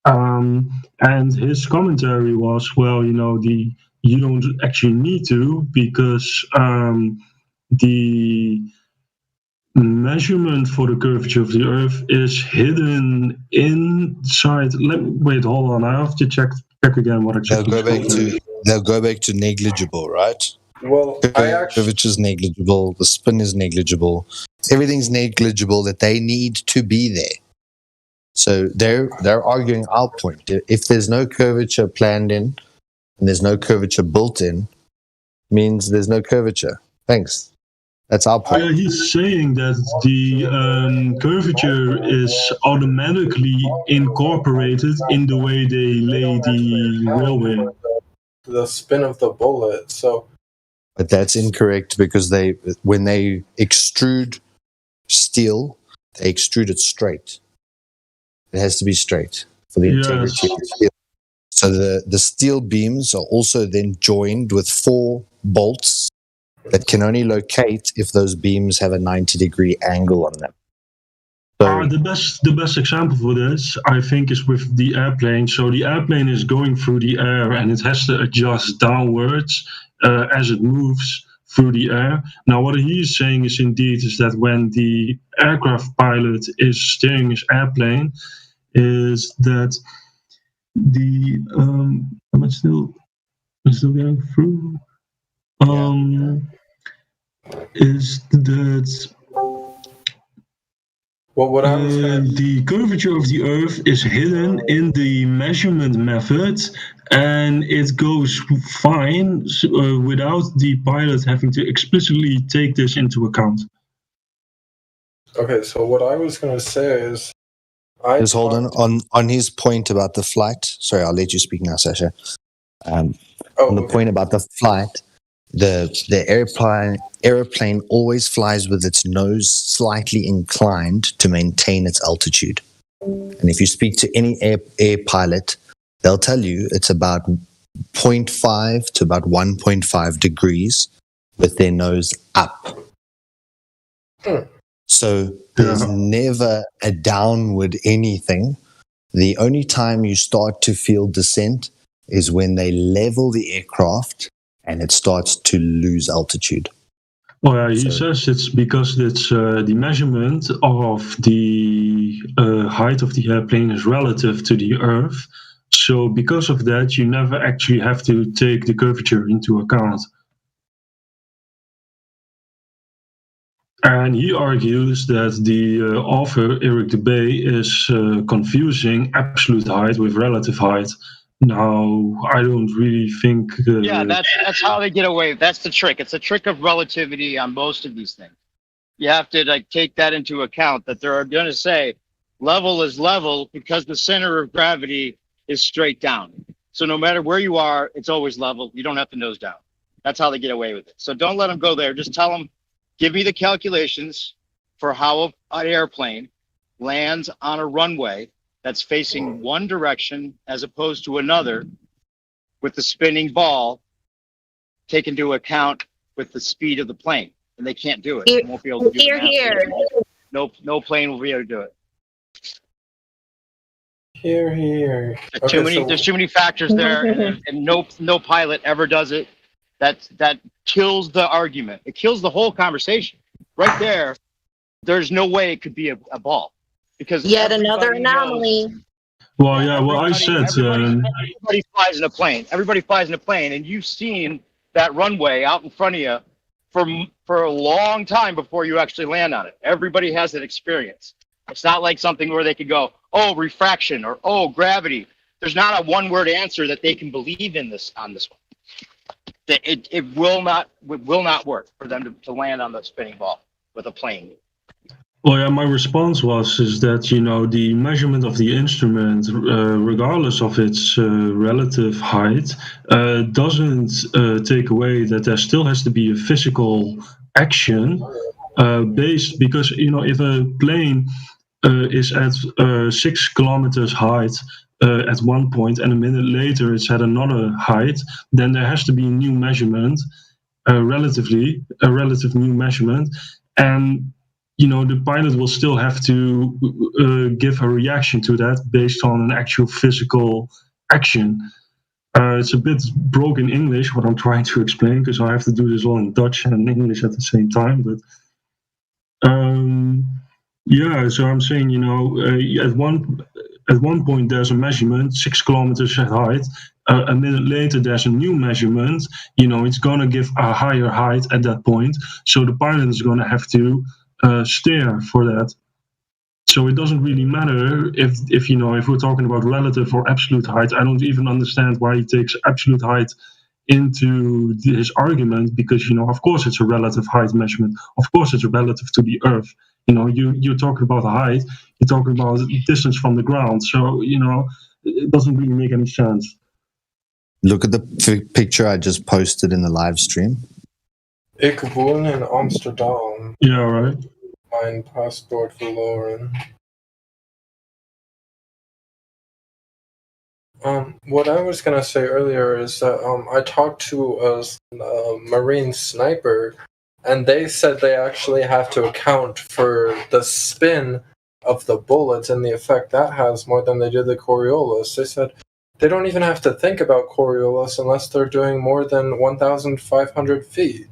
And his commentary was, well, you don't actually need to, because the measurement for the curvature of the Earth is hidden inside. Wait, hold on. I have to check again what exactly. They'll go back to negligible, right? Well, curvature is negligible. The spin is negligible. Everything's negligible that they need to be there. So they're arguing our point. If there's no curvature planned in and there's no curvature built in, means there's no curvature. Thanks. That's our point. He's saying that the curvature is automatically incorporated in the way they lay the railway. The spin of the bullet. But that's incorrect, because when they extrude steel, they extrude it straight. It has to be straight for the integrity of the steel. So the steel beams are also then joined with 4 bolts that can only locate if those beams have a 90-degree angle on them. So, the best example for this, I think, is with the airplane. So the airplane is going through the air, and it has to adjust downwards as it moves through the air. Now, what he's saying is that when the aircraft pilot is steering his airplane, is that the am I still going through? Is that the curvature of the Earth is hidden in the measurement method, and it goes fine without the pilot having to explicitly take this into account. Okay, so what I was going to say is, just hold on his point about the flight. Sorry, I'll let you speak now, Sasha. On the point about the flight, the airplane always flies with its nose slightly inclined to maintain its altitude. And if you speak to any air pilot, they'll tell you it's about 0.5 to about 1.5 degrees with their nose up. So there's never a downward anything. The only time you start to feel descent is when they level the aircraft and it starts to lose altitude. Well, he says it's because it's the measurement of the height of the airplane is relative to the Earth. So because of that, you never actually have to take the curvature into account. And he argues that the author, Eric Dubay, is confusing absolute height with relative height. Now, I don't really think... that's how they get away. That's the trick. It's a trick of relativity on most of these things. You have to take that into account, that they're going to say level is level because the center of gravity is straight down. So no matter where you are, it's always level. You don't have to nose down. That's how they get away with it. So don't let them go there. Just tell them, give me the calculations for how an airplane lands on a runway that's facing one direction as opposed to another, with the spinning ball taken into account with the speed of the plane. And they can't do it. They won't be able to do it. Here. No plane will be able to do it. Here. There's too many factors there, and no pilot ever does it. That kills the argument. It kills the whole conversation. Right there, there's no way it could be a ball, because Yet another anomaly. Well, yeah. Well, I said. Everybody flies in a plane. Everybody flies in a plane, and you've seen that runway out in front of you for a long time before you actually land on it. Everybody has that experience. It's not like something where they could go, oh, refraction, or oh, gravity. There's not a one-word answer that they can believe in on this one. It will not work for them to land on the spinning ball with a plane. Well, yeah, my response is that, the measurement of the instrument, regardless of its relative height, doesn't take away that there still has to be a physical action based, because, if a plane is at 6 kilometers height at one point, and a minute later it's at another height, then there has to be a new measurement, a relative new measurement, and the pilot will still have to give a reaction to that based on an actual physical action. It's a bit broken English what I'm trying to explain, because I have to do this all in Dutch and English at the same time. But so I'm saying, at one point there's a measurement 6 kilometers at height. A minute later there's a new measurement. It's going to give a higher height at that point. So the pilot is going to have to steer for that. So it doesn't really matter if we're talking about relative or absolute height. I don't even understand why he takes absolute height into his argument, because of course it's a relative height measurement. Of course it's relative to the Earth. You're talking about the height. You're talking about distance from the ground. So it doesn't really make any sense. Look at the picture I just posted in the live stream. Ik woon in Amsterdam. Yeah, right. Mijn paspoort verloren. What I was gonna say earlier is that I talked to a Marine sniper, and they said they actually have to account for the spin of the bullets and the effect that has more than they did the Coriolis. They said they don't even have to think about Coriolis unless they're doing more than 1,500 feet.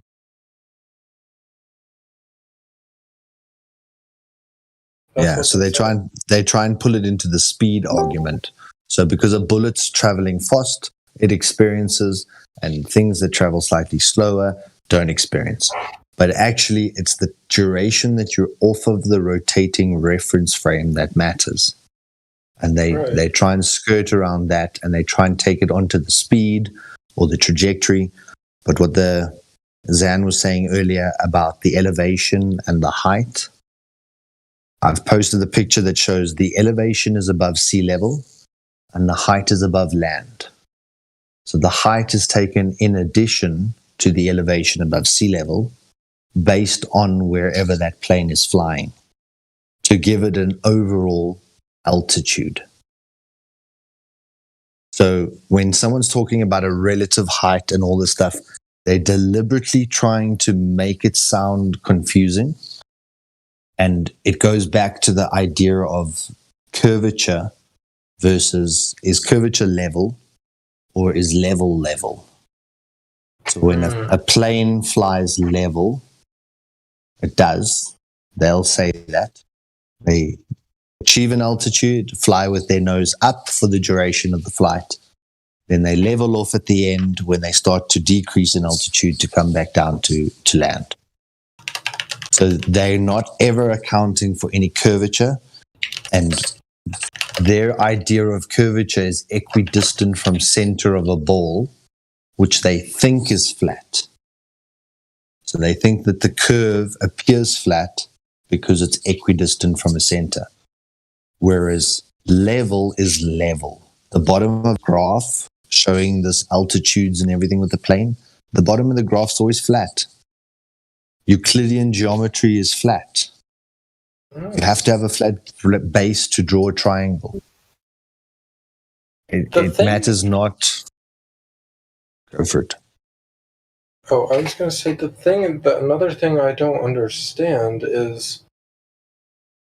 So they try and pull it into the speed argument. So because a bullet's traveling fast, it experiences, and things that travel slightly slower don't experience. But actually, it's the duration that you're off of the rotating reference frame that matters. And they try and skirt around that, and they try and take it onto the speed or the trajectory. But what Zan was saying earlier about the elevation and the height, I've posted the picture that shows the elevation is above sea level and the height is above land. So the height is taken in addition to the elevation above sea level based on wherever that plane is flying to give it an overall altitude. So when someone's talking about a relative height and all this stuff, they're deliberately trying to make it sound confusing. And it goes back to the idea of curvature versus, is curvature level or is level level? So when a plane flies level, it does. They'll say that. They achieve an altitude, fly with their nose up for the duration of the flight. Then they level off at the end when they start to decrease in altitude to come back down to land. So they're not ever accounting for any curvature, and their idea of curvature is equidistant from center of a ball, which they think is flat. So they think that the curve appears flat because it's equidistant from a center, whereas level is level. The bottom of the graph showing this altitudes and everything with the plane, the bottom of the graph is always flat. Euclidean geometry is flat. You have to have a flat base to draw a triangle. It matters not. Go for it. Oh, I was going to say another thing I don't understand is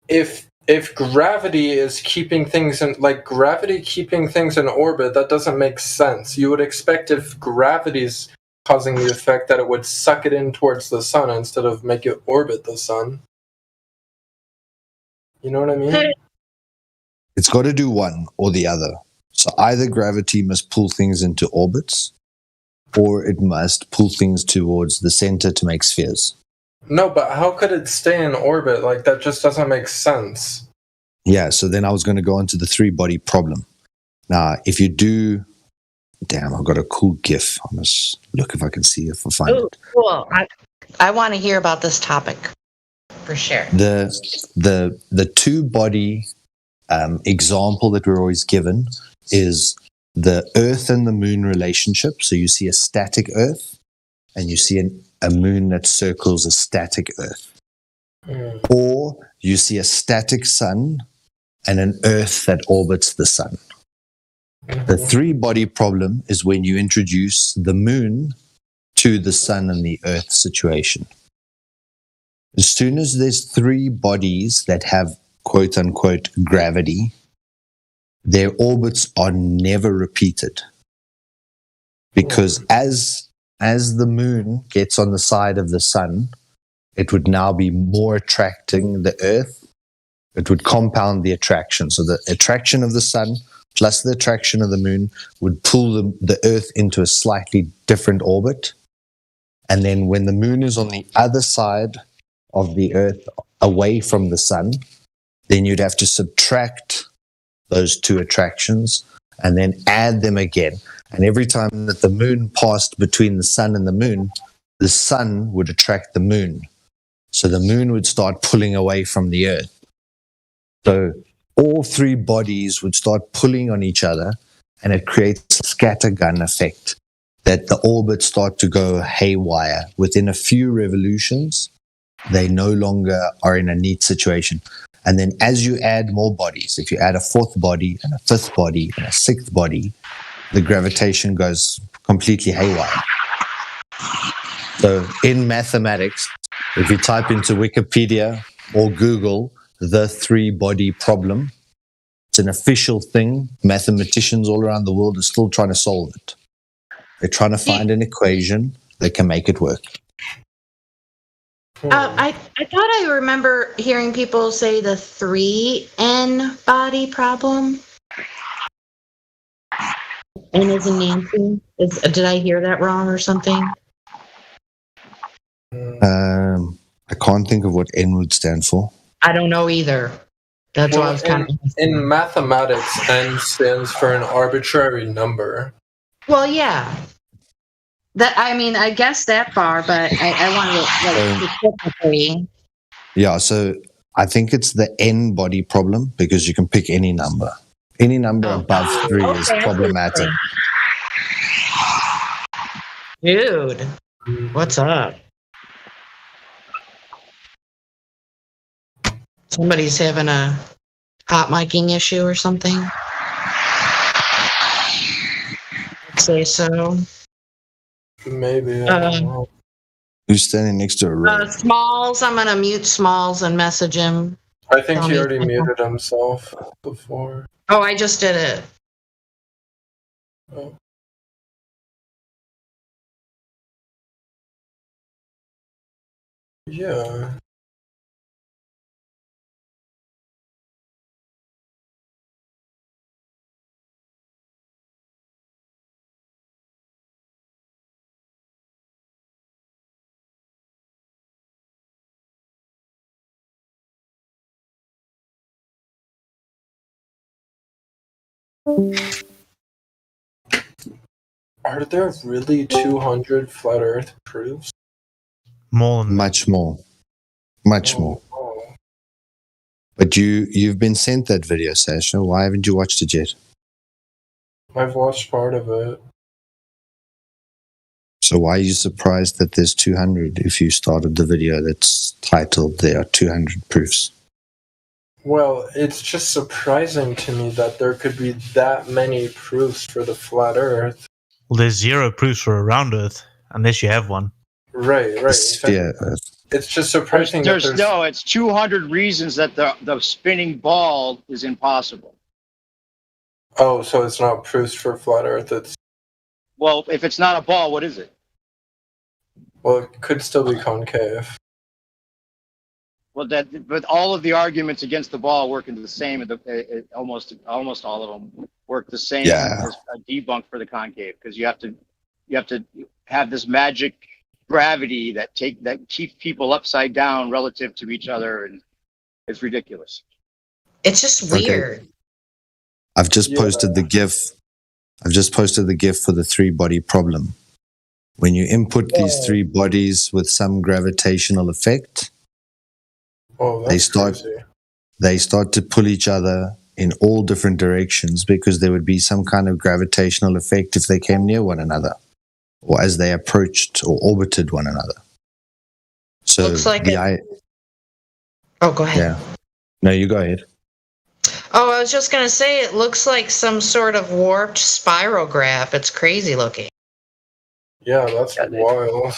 if if gravity is keeping things in, like gravity keeping things in orbit, that doesn't make sense. You would expect if gravity's causing the effect that it would suck it in towards the sun instead of make it orbit the sun. You know what I mean? It's got to do one or the other. So either gravity must pull things into orbits, or it must pull things towards the center to make spheres. No, but how could it stay in orbit? Like, that just doesn't make sense. Yeah, so then I was going to go into the three-body problem. Now, if you do... Damn, I've got a cool GIF. I must look if I can see if I find Oh, it. cool. I want to hear about this topic for sure. The two-body example that we're always given is the Earth and the Moon relationship. So you see a static Earth, and you see a moon that circles a static Earth. Or you see a static sun and an Earth that orbits the sun. The three-body problem is when you introduce the moon to the sun and the Earth situation. As soon as there's three bodies that have quote-unquote gravity, their orbits are never repeated. Because as the moon gets on the side of the sun, it would now be more attracting the Earth. It would compound the attraction. So the attraction of the sun plus the attraction of the moon would pull the Earth into a slightly different orbit. And then when the moon is on the other side of the Earth, away from the sun, then you'd have to subtract those two attractions and then add them again. And every time that the moon passed between the sun and the sun would attract the moon. So the moon would start pulling away from the Earth. So all three bodies would start pulling on each other, and it creates a scattergun effect that the orbits start to go haywire. Within a few revolutions, they no longer are in a neat situation. And then as you add more bodies, if you add a fourth body and a fifth body and a sixth body, the gravitation goes completely haywire. So in mathematics, if you type into Wikipedia or Google the three-body problem, it's an official thing. Mathematicians all around the world are still trying to solve it. They're trying to find an equation that can make it work. I thought I remember hearing people say the 3N body problem. N is in Nancy. Did I hear that wrong or something? I can't think of what N would stand for. I don't know either. That's why I was kind of... In mathematics, N stands for an arbitrary number. Well, yeah. That, I mean, I guess that far, but I wanted to specifically. Yeah, so I think it's the N body problem because you can pick any number. Any number above 3 is problematic. Dude, what's up? Somebody's having a hot micing issue or something. I'd say so. Maybe. I don't know. Who's standing next to a room? Smalls, I'm going to mute Smalls and message him. I think he already muted himself before. Oh, I just did it. Oh. Yeah. Are there really 200 flat Earth proofs? Much more. Much more. But you've been sent that video, Sasha. Why haven't you watched it yet? I've watched part of it. So why are you surprised that there's 200 if you started the video that's titled There Are 200 Proofs? Well, it's just surprising to me that there could be that many proofs for the flat Earth. Well, there's 0 proofs for a round Earth, unless you have one. Right. Sphere Earth. It's just surprising that There's no. It's 200 reasons that the spinning ball is impossible. Oh, so it's not proofs for flat Earth. It's Well, if it's not a ball, what is it? well, it could still be concave. Well, but all of the arguments against the ball work in the same. Almost all of them work the same Yeah. as a debunk for the concave, because you have to have this magic gravity that keeps people upside down relative to each other, and it's ridiculous. It's just weird. I've just posted the GIF. I've just posted the GIF for the 3-body problem. When you input these 3 bodies with some gravitational effect, they start to pull each other in all different directions, because there would be some kind of gravitational effect if they came near one another, or as they approached or orbited one another. So Looks like go ahead. Yeah. No, you go ahead. Oh, I was just going to say, it looks like some sort of warped spirograph. It's crazy looking. Yeah, that's wild.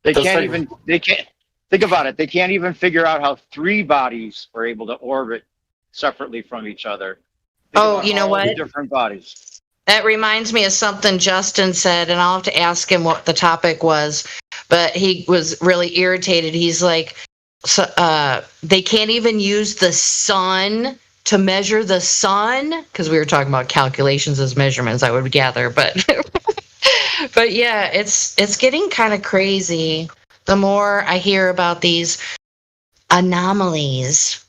They can't think about it. They can't even figure out how 3 bodies are able to orbit separately from each other. You know what? Different bodies. That reminds me of something Justin said, and I'll have to ask him what the topic was, but he was really irritated. He's like, they can't even use the sun to measure the sun, because we were talking about calculations as measurements, I would gather, but but yeah, it's getting kind of crazy the more I hear about these anomalies,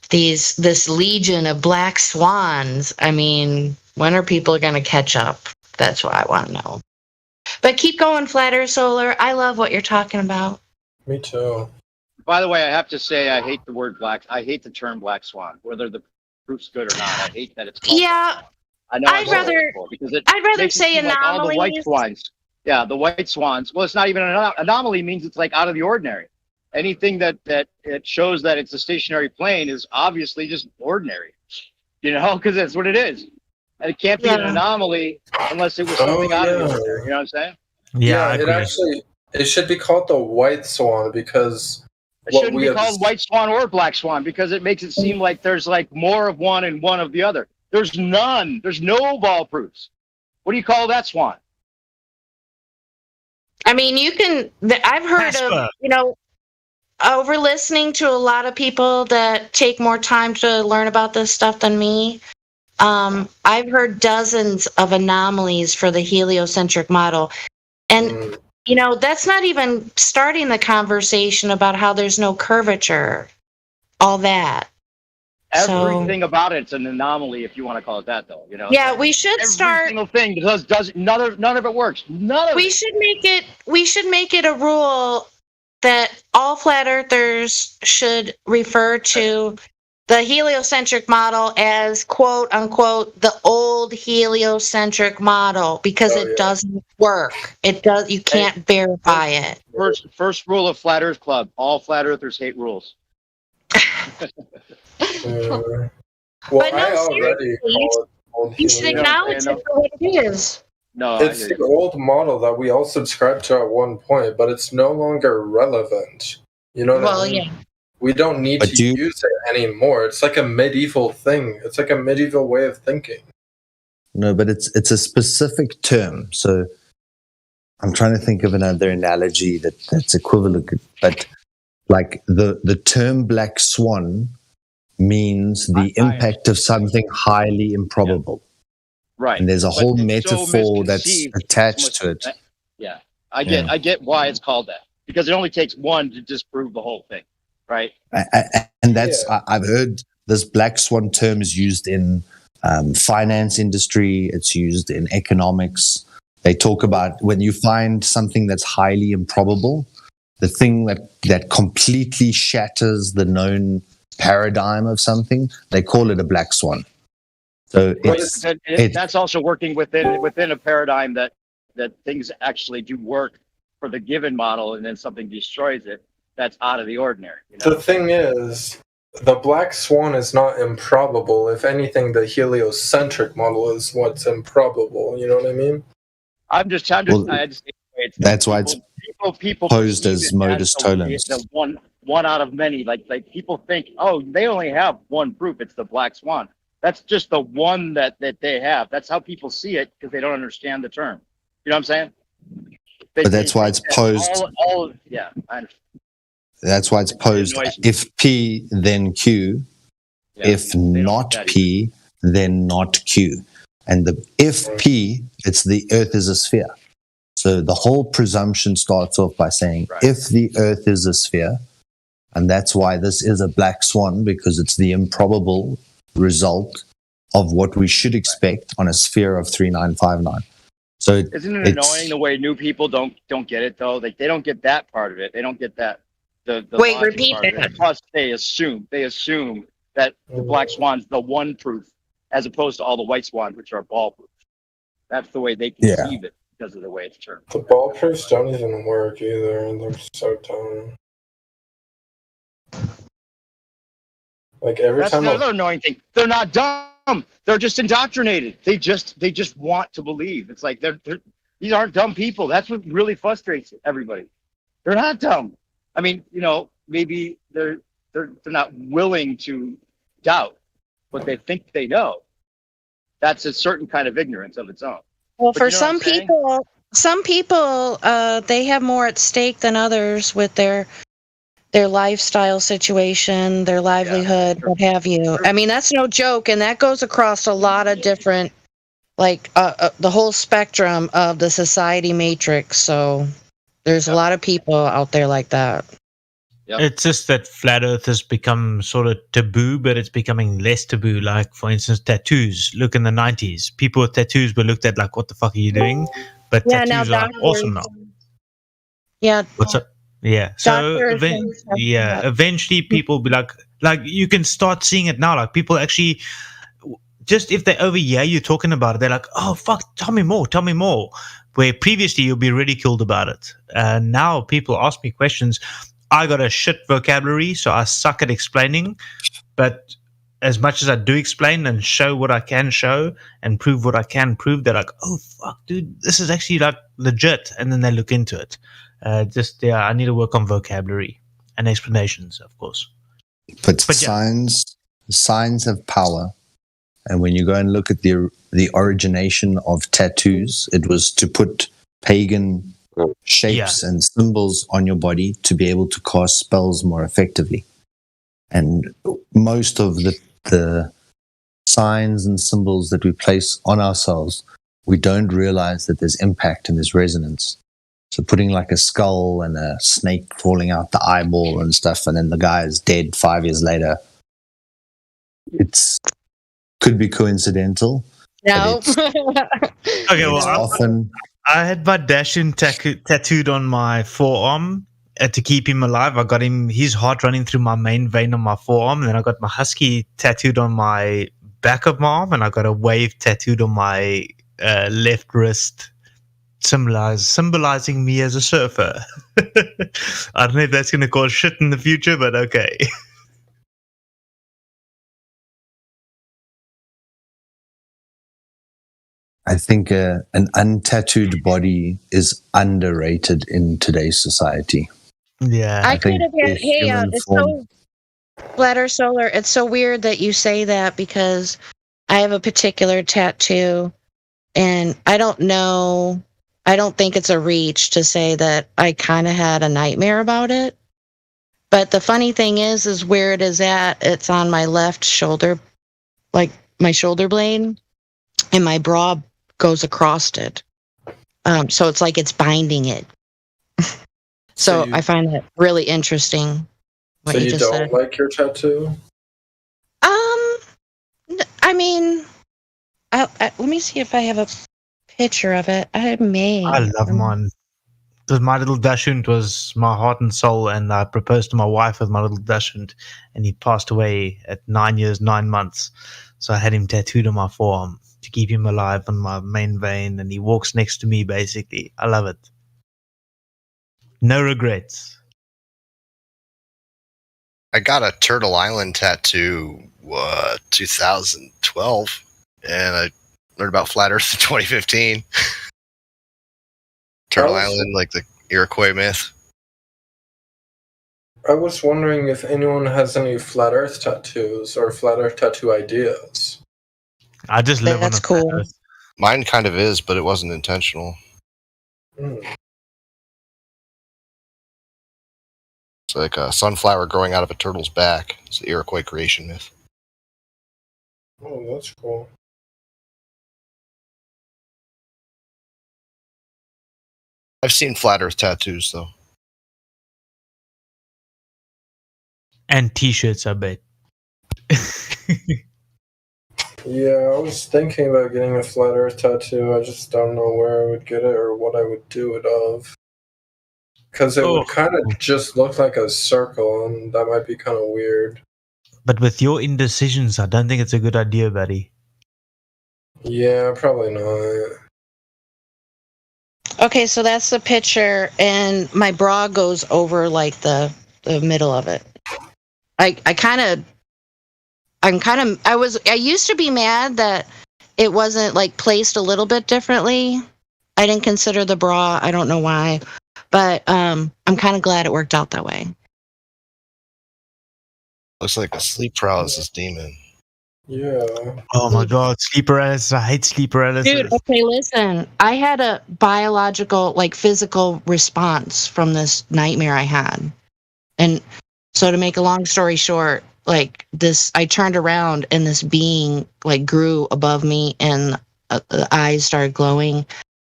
this legion of black swans. I mean, when are people going to catch up? That's what I want to know. But keep going, Flat Earth Solar. I love what you're talking about. Me too. By the way, I have to say I hate the word black. I hate the term black swan, whether the proof's good or not. I hate that it's called black swan. I know I'd rather say anomalies. Like all the white swans. Yeah, the white swans. Well, it's not even an anomaly. Means it's like out of the ordinary. Anything that it shows that it's a stationary plane is obviously just ordinary. You know, because that's what it is. And it can't be an anomaly unless it was something out of the ordinary. You know what I'm saying? Yeah, it should be called the white swan, because it shouldn't be called white swan or black swan, because it makes it seem like there's like more of one and one of the other. There's none. There's no ball proofs. What do you call that swan? I mean, I've heard of, over listening to a lot of people that take more time to learn about this stuff than me. I've heard dozens of anomalies for the heliocentric model. And, that's not even starting the conversation about how there's no curvature, all that. Everything about it's an anomaly, if you want to call it that, though. Yeah, we should start. Every single thing does none of it works. None of it. We should make it a rule that all flat earthers should refer to the heliocentric model as quote unquote the old heliocentric model, because it doesn't work. You can't verify it. First rule of Flat Earth Club: all flat earthers hate rules. But no, seriously, you should acknowledge it for what it is. No, it's the old model that we all subscribed to at one point, but it's no longer relevant. You know what I mean? Yeah. We don't need to use it anymore. It's like a medieval thing. It's like a medieval way of thinking. No, but it's a specific term. So I'm trying to think of another analogy that's equivalent. But like the term black swan means the impact of something highly improbable. Right. And there's a whole metaphor that's attached to it. Yeah. I get why it's called that. Because it only takes one to disprove the whole thing. Right. And that's, I've heard this black swan term is used in finance industry. It's used in economics. They talk about when you find something that's highly improbable, the thing that completely shatters the known paradigm of something, they call it a black swan. So that's also working within a paradigm that things actually do work for the given model, and then something destroys it. That's out of the ordinary. The thing is, the black swan is not improbable. If anything, the heliocentric model is what's improbable. You know what I mean? That's why so people posed perceive as it modus the- tollens. The one out of many. Like people think, oh, they only have one proof. It's the black swan. That's just the one that they have. That's how people see it because they don't understand the term. You know what I'm saying? But that's why it's think that posed. Yeah, I understand. That's why it's posed. annoys me. If P, then Q. Yeah, If not P, then not Q. And if P, it's the Earth is a sphere. So the whole presumption starts off by saying, if the Earth is a sphere, and that's why this is a black swan, because it's the improbable result of what we should expect on a sphere of 3959. So Isn't it annoying the way new people don't get it though? Like they don't get that part of it. They don't get that the Wait, logic repeat part of that. it. Plus they assume that the black swan's the one proof as opposed to all the white swans, which are ball proof. That's the way they conceive it because of the way it's termed. The ball proofs don't even work either, and they're so dumb. Like every That's time another annoying thing. They're not dumb. They're just indoctrinated. They just want to believe. It's like these aren't dumb people. That's what really frustrates everybody. They're not dumb. I mean, maybe they're not willing to doubt what they think they know. That's a certain kind of ignorance of its own. Well, But for you know what some people, they have more at stake than others with their lifestyle situation, their livelihood, what have you. I mean, that's no joke, and that goes across a lot of different, the whole spectrum of the society matrix. So there's a lot of people out there like that. It's just that flat Earth has become sort of taboo, but it's becoming less taboo. Like, for instance, tattoos. Look, in the 90s, people with tattoos were looked at like, what the fuck are you doing? But Yeah, now tattoos are doctors- awesome now. Yeah. What's up? Yeah. So, Doctors and stuff like that. eventually people be like you can start seeing it now. Like, people actually, just if they overhear you talking about it, they're like, oh, fuck, tell me more. Where previously you'll be ridiculed about it. And now people ask me questions. I got a shit vocabulary, so I suck at explaining. But as much as I do explain and show what I can show and prove what I can prove, they're like, oh, fuck, dude, this is actually like legit. And then they look into it. I need to work on vocabulary and explanations, of course. But signs have power. And when you go and look at the origination of tattoos, it was to put pagan shapes and symbols on your body to be able to cast spells more effectively. And most of the signs and symbols that we place on ourselves, we don't realize that there's impact and there's resonance. So putting like a skull and a snake crawling out the eyeball and stuff, and then the guy is dead 5 years later, could be coincidental. No. Okay, well, often I had my Dashin tattooed on my forearm to keep him alive. I got his heart running through my main vein on my forearm, and then I got my husky tattooed on my back of my arm, and I got a wave tattooed on my left wrist, symbolizing me as a surfer. I don't know if that's going to cause shit in the future, but okay. I think an untattooed body is underrated in today's society. Yeah, I could think have had. the Hey, human it's form- so Flatter Solar. It's so weird that you say that because I have a particular tattoo, and I don't know. I don't think it's a reach to say that I kind of had a nightmare about it. But the funny thing is where it is at. It's on my left shoulder, like my shoulder blade, and my bra goes across it. So it's like it's binding it. So I find that really interesting. What So you just don't said. like your tattoo? I mean, let me see if I have a picture of it. I may. I love mine. Because my little Dachshund was my heart and soul, and I proposed to my wife with my little Dachshund, and he passed away at 9 years, 9 months. So I had him tattooed on my forearm to keep him alive on my main vein, and he walks next to me, basically. I love it. No regrets. I got a Turtle Island tattoo, 2012, and I learned about Flat Earth in 2015. Turtle Island, like Iroquois myth. I was wondering if anyone has any flat Earth tattoos or flat Earth tattoo ideas. I just live That's on a cool. flat Earth. Mine kind of is, but it wasn't intentional. Mm. It's like a sunflower growing out of a turtle's back. It's the Iroquois creation myth. Oh, that's cool. I've seen flat Earth tattoos though. And T-shirts, I bet. Yeah, I was thinking about getting a flat Earth tattoo. I just don't know where I would get it or what I would do it of. Because it would kind of just look like a circle, and that might be kind of weird. But with your indecisions, I don't think it's a good idea, buddy. Yeah, probably not. Okay, so that's the picture, and my bra goes over like the middle of it. I used to be mad that it wasn't like placed a little bit differently. I didn't consider the bra. I don't know why, but I'm kind of glad it worked out that way. Looks like a sleep paralysis demon. Yeah. Oh my god, sleep paralysis. I hate sleep paralysis. Dude, okay, listen. I had a biological, like physical response from this nightmare I had. And so to make a long story short, like this, I turned around and this being like grew above me and the eyes started glowing.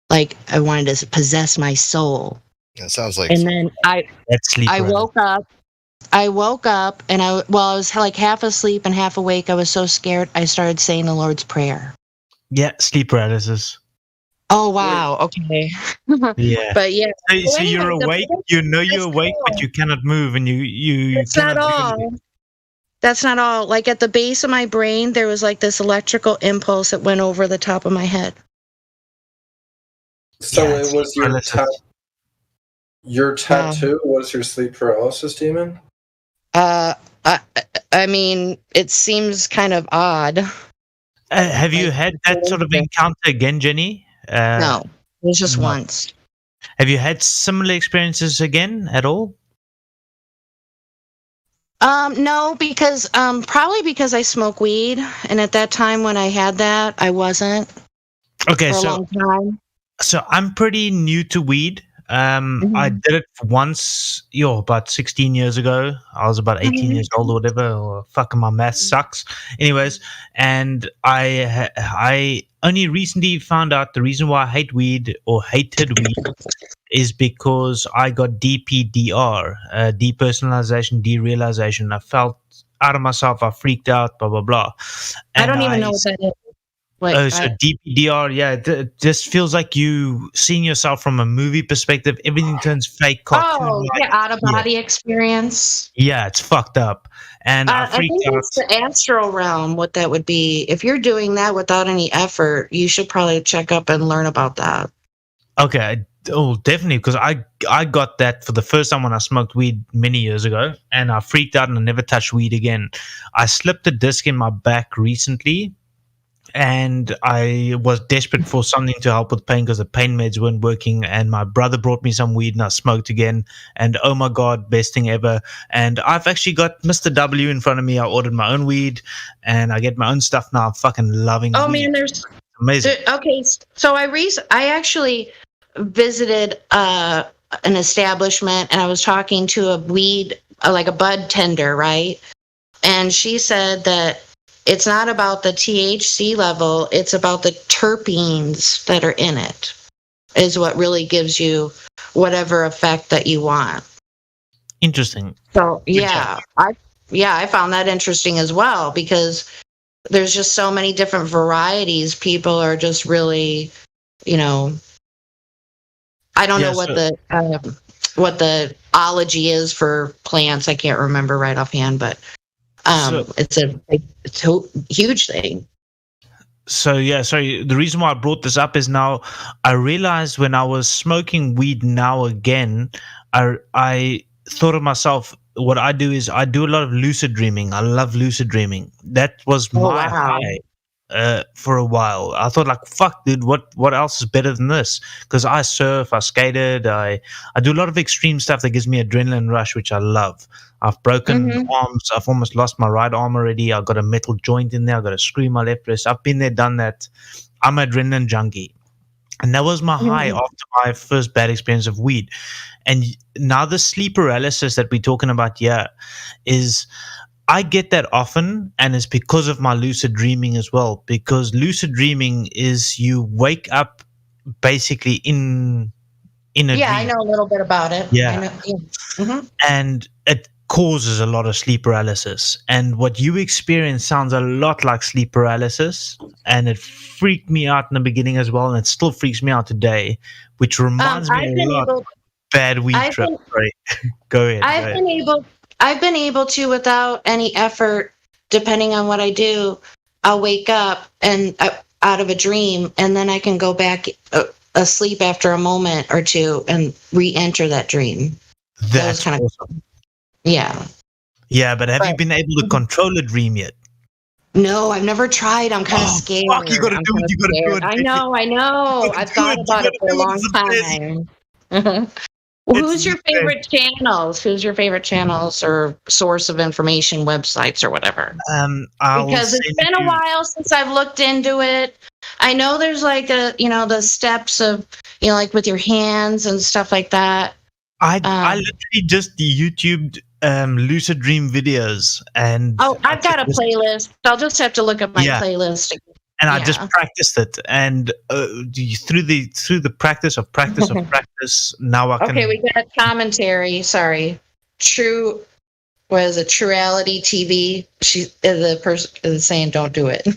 Like I wanted to possess my soul. That sounds like. And then That's sleep I paralysis. woke up and I was like half asleep and half awake. I was so scared. I started saying the Lord's Prayer. Yeah, sleep paralysis. Oh, wow. Okay. Yeah. But yeah. So you're awake. You know you're awake, but you cannot move, and you That's not cannot do all. anything. That's not all. Like at the base of my brain, there was like this electrical impulse that went over the top of my head. So Yeah, it was sleep paralysis. your tattoo was your sleep paralysis demon? I mean, it seems kind of odd. Have you had that sort of encounter again, Jenny? No, it was just no. once. Have you had similar experiences again at all? No, because probably because I smoke weed, and at that time when I had that, I wasn't Okay, for a so long time. so I'm pretty new to weed. I did it once, about 16 years ago. I was about 18 years old or whatever. Or fucking my math sucks. Anyways, and I only recently found out the reason why I hate weed or hated weed is because I got DPDR, depersonalization, derealization. I felt out of myself. I freaked out. Blah blah blah. I don't even know what that is. Like, So DPDR, yeah, it just feels like you seeing yourself from a movie perspective. Everything turns fake, cartoon. yeah, out of body experience. Yeah, it's fucked up, and I I freaked think out. it's the astral realm. What that would be. If you're doing that without any effort, you should probably check up and learn about that. Okay, definitely, because I got that for the first time when I smoked weed many years ago, and I freaked out and I never touched weed again. I slipped a disc in my back recently. And I was desperate for something to help with pain because the pain meds weren't working. And my brother brought me some weed and I smoked again. And oh my God, best thing ever. And I've actually got Mr. W in front of me. I ordered my own weed and I get my own stuff now. I'm fucking loving Oh weed. man, there's Amazing. okay, so I actually visited an establishment and I was talking to a weed, like a bud tender, right? And she said that it's not about the THC level, it's about the terpenes that are in it, is what really gives you whatever effect that you want. Interesting. So yeah, I found that interesting as well because there's just so many different varieties. People are just really, I don't know what the ology is for plants. I can't remember right offhand, but it's a huge thing. So yeah, sorry. The reason why I brought this up is now I realized when I was smoking weed now again, I thought of myself. What I do is I do a lot of lucid dreaming. I love lucid dreaming. That was my high. for a while. I thought like, fuck, dude, what else is better than this? Because I surf, I skated, I do a lot of extreme stuff that gives me adrenaline rush, which I love. I've broken arms. I've almost lost my right arm already. I've got a metal joint in there. I've got a screw in my left wrist. I've been there, done that. I'm an adrenaline junkie. And that was my high after my first bad experience of weed. And now the sleep paralysis that we're talking about here is, I get that often, and it's because of my lucid dreaming as well. Because lucid dreaming is you wake up basically in a dream. I know a little bit about it. Yeah. I know. Mhm. And it causes a lot of sleep paralysis. And what you experience sounds a lot like sleep paralysis, and it freaked me out in the beginning as well, and it still freaks me out today, which reminds me a lot of bad weed trip. Right. Go ahead. I've been able to, without any effort, depending on what I do, I'll wake up and out of a dream, and then I can go back asleep after a moment or two and re-enter that dream. That's kind of awesome. Yeah. Yeah, but have you been able to control a dream yet? No, I've never tried. I'm kind of scared. Fuck, you gotta do it. You gotta do it. I know. I've thought about it for a long time. Who's your favorite channels? Who's your favorite channels or source of information, websites or whatever? Because it's been a while since I've looked into it. I know there's like the steps of, like with your hands and stuff like that. I literally just YouTubed lucid dream videos, and I've got a playlist. I'll just have to look up my playlist. And I just practiced it, and through the practice of practice, now I can. Okay, we got commentary. Sorry, Trueality TV. The person is saying, "Don't do it."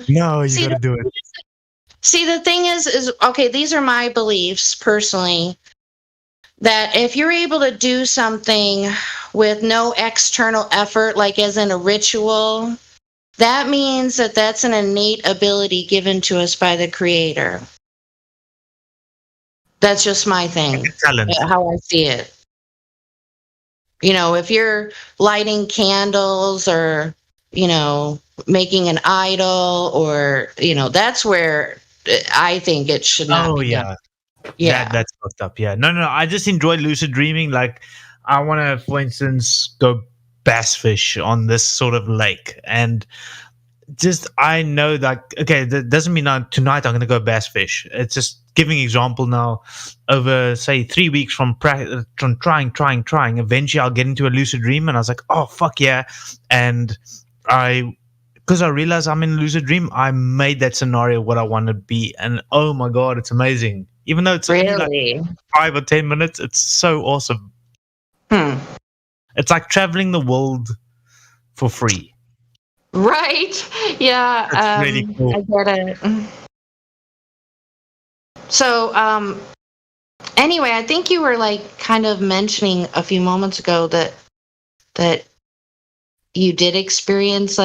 No, you gotta do it. See, the thing is okay. These are my beliefs personally. That if you're able to do something with no external effort, like as in a ritual, that means that that's an innate ability given to us by the Creator. That's just my thing, how I see it. If you're lighting candles or, making an idol or, that's where I think it should not be done. Yeah, that's fucked up. Yeah, no. I just enjoy lucid dreaming. Like, I want to, for instance, go bass fish on this sort of lake, and I know that that doesn't mean tonight I'm going to go bass fish. It's just giving example now. Over say 3 weeks from trying. Eventually, I'll get into a lucid dream, and I was like, oh fuck yeah, and because I realized I'm in a lucid dream, I made that scenario what I want to be, and oh my god, it's amazing. Even though it's only like 5 or 10 minutes, it's so awesome. It's like traveling the world for free. Right? Yeah. That's really cool. I get it. So, anyway, I think you were kind of mentioning a few moments ago that you did experience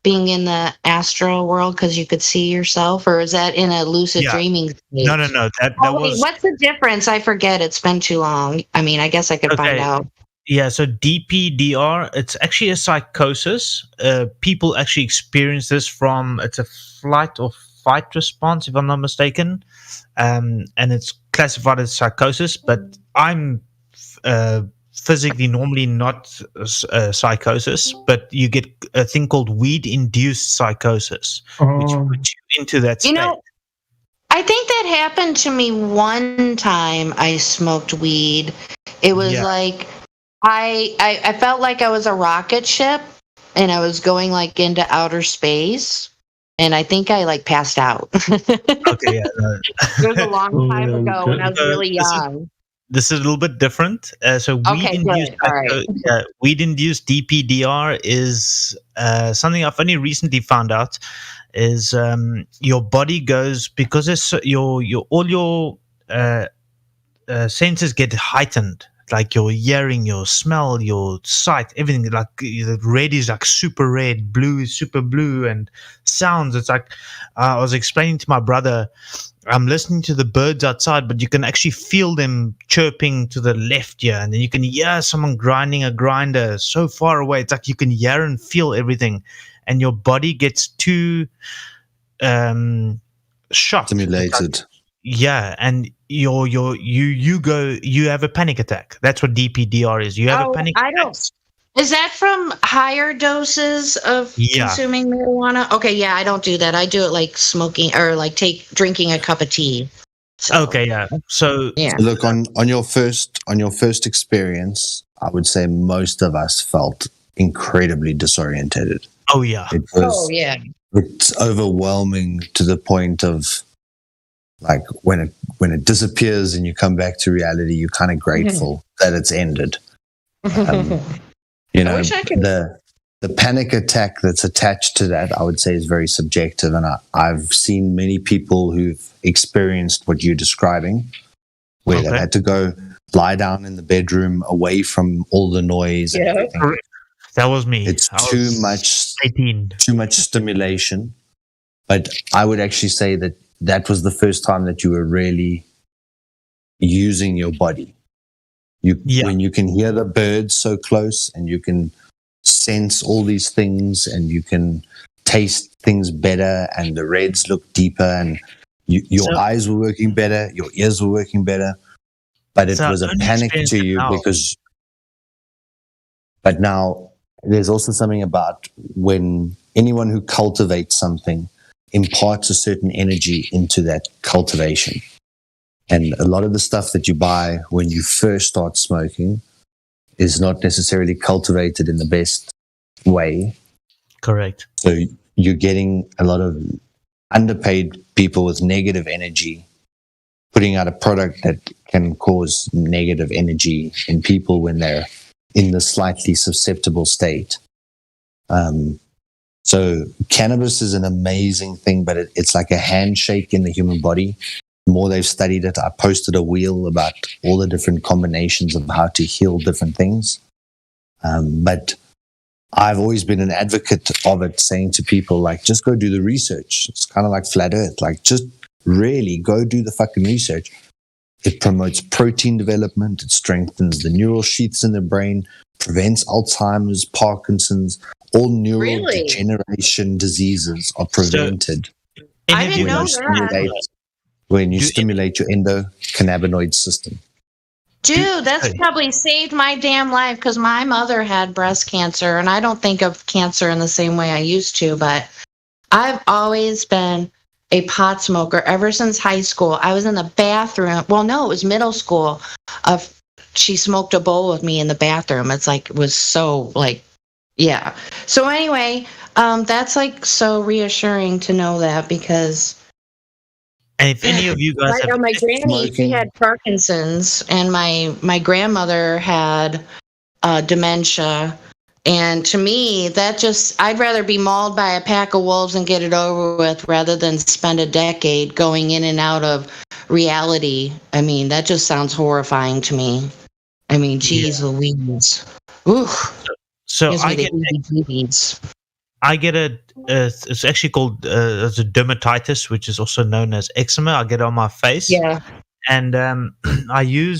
being in the astral world because you could see yourself, or is that in a lucid dreaming state? No. That was. What's the difference? I forget. It's been too long. I mean, I guess I could find out. Yeah, so DPDR, it's actually a psychosis. People actually experience this it's a flight or fight response, if I'm not mistaken. And it's classified as psychosis, but I'm physically normally not psychosis, but you get a thing called weed-induced psychosis, which puts you into that state. I think that happened to me one time I smoked weed. It was I felt like I was a rocket ship and I was going into outer space, and I think I passed out. Okay, yeah. It was a long time ago when I was really young. This is a little bit different. So weed-induced DPDR is something I've only recently found out. Is your body goes, because it's all your senses get heightened. Like your hearing, your smell, your sight, everything. Like the red is super red, blue is super blue, and sounds. It's like I was explaining to my brother. I'm listening to the birds outside, but you can actually feel them chirping to the left here, and then you can hear someone grinding a grinder so far away. It's like you can hear and feel everything, and your body gets too shocked, stimulated. Yeah, and you have a panic attack. That's what DPDR is. You have a panic I don't. Is that from higher doses of consuming marijuana? Okay, yeah, I don't do that. I do it like smoking or like drinking a cup of tea. Okay, yeah. So look, on your first experience, I would say most of us felt incredibly disorientated. Oh yeah. It's overwhelming to the point of like when it disappears and you come back to reality, you're kind of grateful that it's ended. You know, the panic attack that's attached to that, I would say, is very subjective. And I've seen many people who've experienced what you're describing, where they've had to go lie down in the bedroom away from all the noise. And everything. That was me. It's too much stimulation. But I would actually say that was the first time that you were really using your body. When you can hear the birds so close and you can sense all these things and you can taste things better and the reds look deeper and your eyes were working better, your ears were working better, but it was a panic to you because. But now there's also something about when anyone who cultivates something imparts a certain energy into that cultivation. And a lot of the stuff that you buy when you first start smoking is not necessarily cultivated in the best way. Correct. So you're getting a lot of underpaid people with negative energy putting out a product that can cause negative energy in people when they're in the slightly susceptible state. So cannabis is an amazing thing, but it's like a handshake in the human body. The more they've studied it, I posted a wheel about all the different combinations of how to heal different things. But I've always been an advocate of it, saying to people, like, just go do the research. It's kind of like flat earth. Like, just really go do the fucking research. It promotes protein development. It strengthens the neural sheaths in the brain, prevents Alzheimer's, Parkinson's, all neurodegeneration diseases are prevented. I didn't know that. When you stimulate your endocannabinoid system. Dude, that's probably saved my damn life because my mother had breast cancer, and I don't think of cancer in the same way I used to, but I've always been a pot smoker ever since high school. I was in the bathroom. Well, no, it was middle school. She smoked a bowl with me in the bathroom. It's like, it was so like, yeah. So anyway, that's like so reassuring to know that because. And if any of you guys my granny, she had Parkinson's, and my grandmother had dementia. And to me, I'd rather be mauled by a pack of wolves and get it over with rather than spend a decade going in and out of reality. I mean, that just sounds horrifying to me. I mean, geez Louise. Oof. So I get it's actually called as a dermatitis, which is also known as eczema. I get it on my face. Yeah. And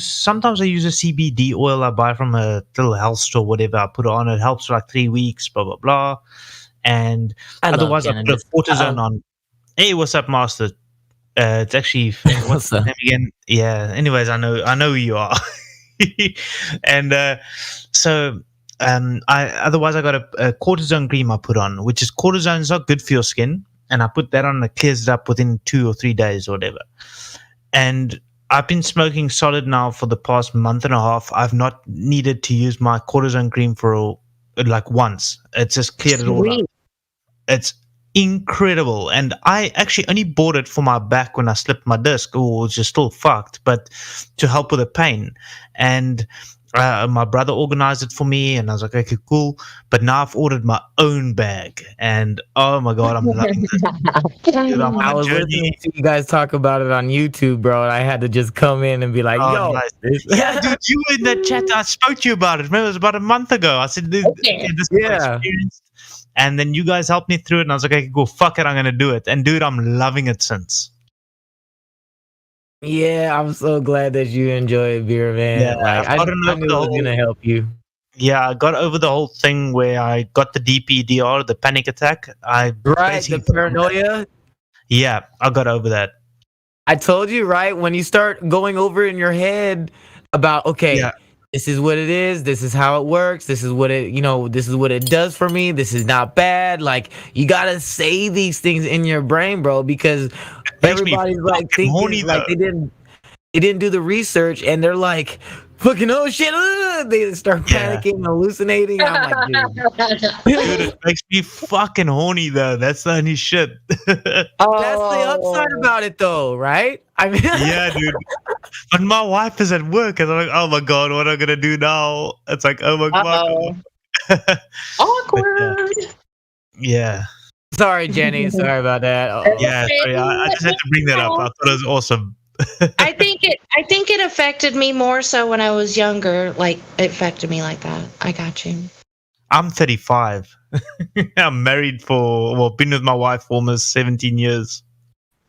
sometimes I use a CBD oil I buy from a little health store, whatever. I put it on. It helps for like 3 weeks, blah, blah, blah. And otherwise I put a cortisone on. Hey, what's up, Master? It's actually, what's the name again? Yeah. Anyways, I know who you are. And so... otherwise I got a cortisone cream I put on, which is cortisone is not good for your skin, and I put that on and it clears it up within 2 or 3 days or whatever. And I've been smoking solid now for the past month and a half. I've not needed to use my cortisone cream for like once. It's just cleared it all up. It's incredible. And I actually only bought it for my back when I slipped my disc, which is still fucked, but to help with the pain. And my brother organized it for me, and I was like, okay, cool. But now I've ordered my own bag, and oh my god, I'm loving it. Dude, I was listening to you guys talk about it on YouTube, bro, and I had to just come in and be like, yo. Nice. Yeah, dude, you were in that chat. I spoke to you about it. Remember, it was about a month ago. I said, dude, this experience. And then you guys helped me through it, and I was like, okay, cool, fuck it, I'm going to do it. And dude, I'm loving it since. Yeah, I'm so glad that you enjoy it, beer, man. Yeah, like, I knew it was gonna help you. Yeah, I got over the whole thing where I got the DPDR, the panic attack. The paranoia. Yeah, I got over that. I told you, right? When you start going over in your head about, okay, this is what it is, this is how it works, this is what it, this is what it does for me, this is not bad. Like, you gotta say these things in your brain, bro, because everybody's like thinking like they didn't do the research, and they're like, fucking, oh shit, they start panicking, hallucinating. I'm like, Dude, it makes me fucking horny though. That's the only shit. That's the upside about it though, right? I mean, yeah, dude. But my wife is at work, and I'm like, oh my god, what am I gonna do now? It's like, oh my god. Awkward. Yeah. Sorry, Jenny. Sorry about that. Yeah, sorry, I just had to bring that up. I thought it was awesome. I think it affected me more so when I was younger. Like, it affected me like that. I got you. I'm 35. I'm married been with my wife for almost 17 years.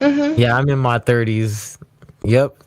Mm-hmm. Yeah, I'm in my 30s. Yep.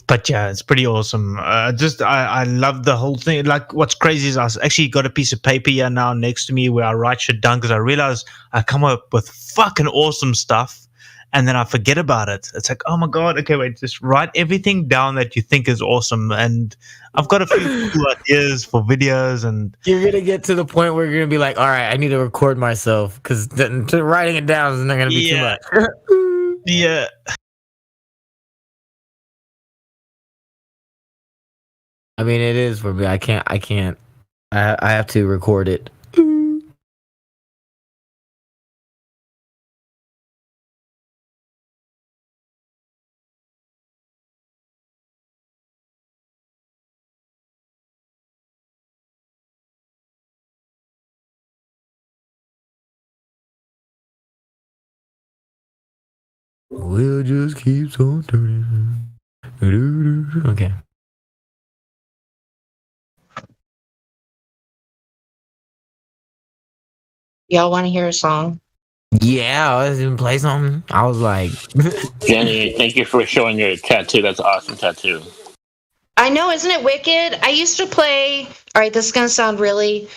But yeah, it's pretty awesome. I love the whole thing. Like, what's crazy is I actually got a piece of paper here now next to me where I write shit down, because I realize I come up with fucking awesome stuff and then I forget about it. It's like, oh my god, okay, wait, just write everything down that you think is awesome. And I've got a few cool ideas for videos, and you're gonna get to the point where you're gonna be like, all right, I need to record myself, because writing it down is not gonna be too much. Yeah. I mean, it is for me. I can't. I have to record it. We'll just keep on turning. Okay. Y'all want to hear a song? Yeah, I was gonna play something. I was like, Jenny, thank you for showing your tattoo. That's an awesome tattoo. I know, isn't it wicked? I used to play. All right, this is gonna sound really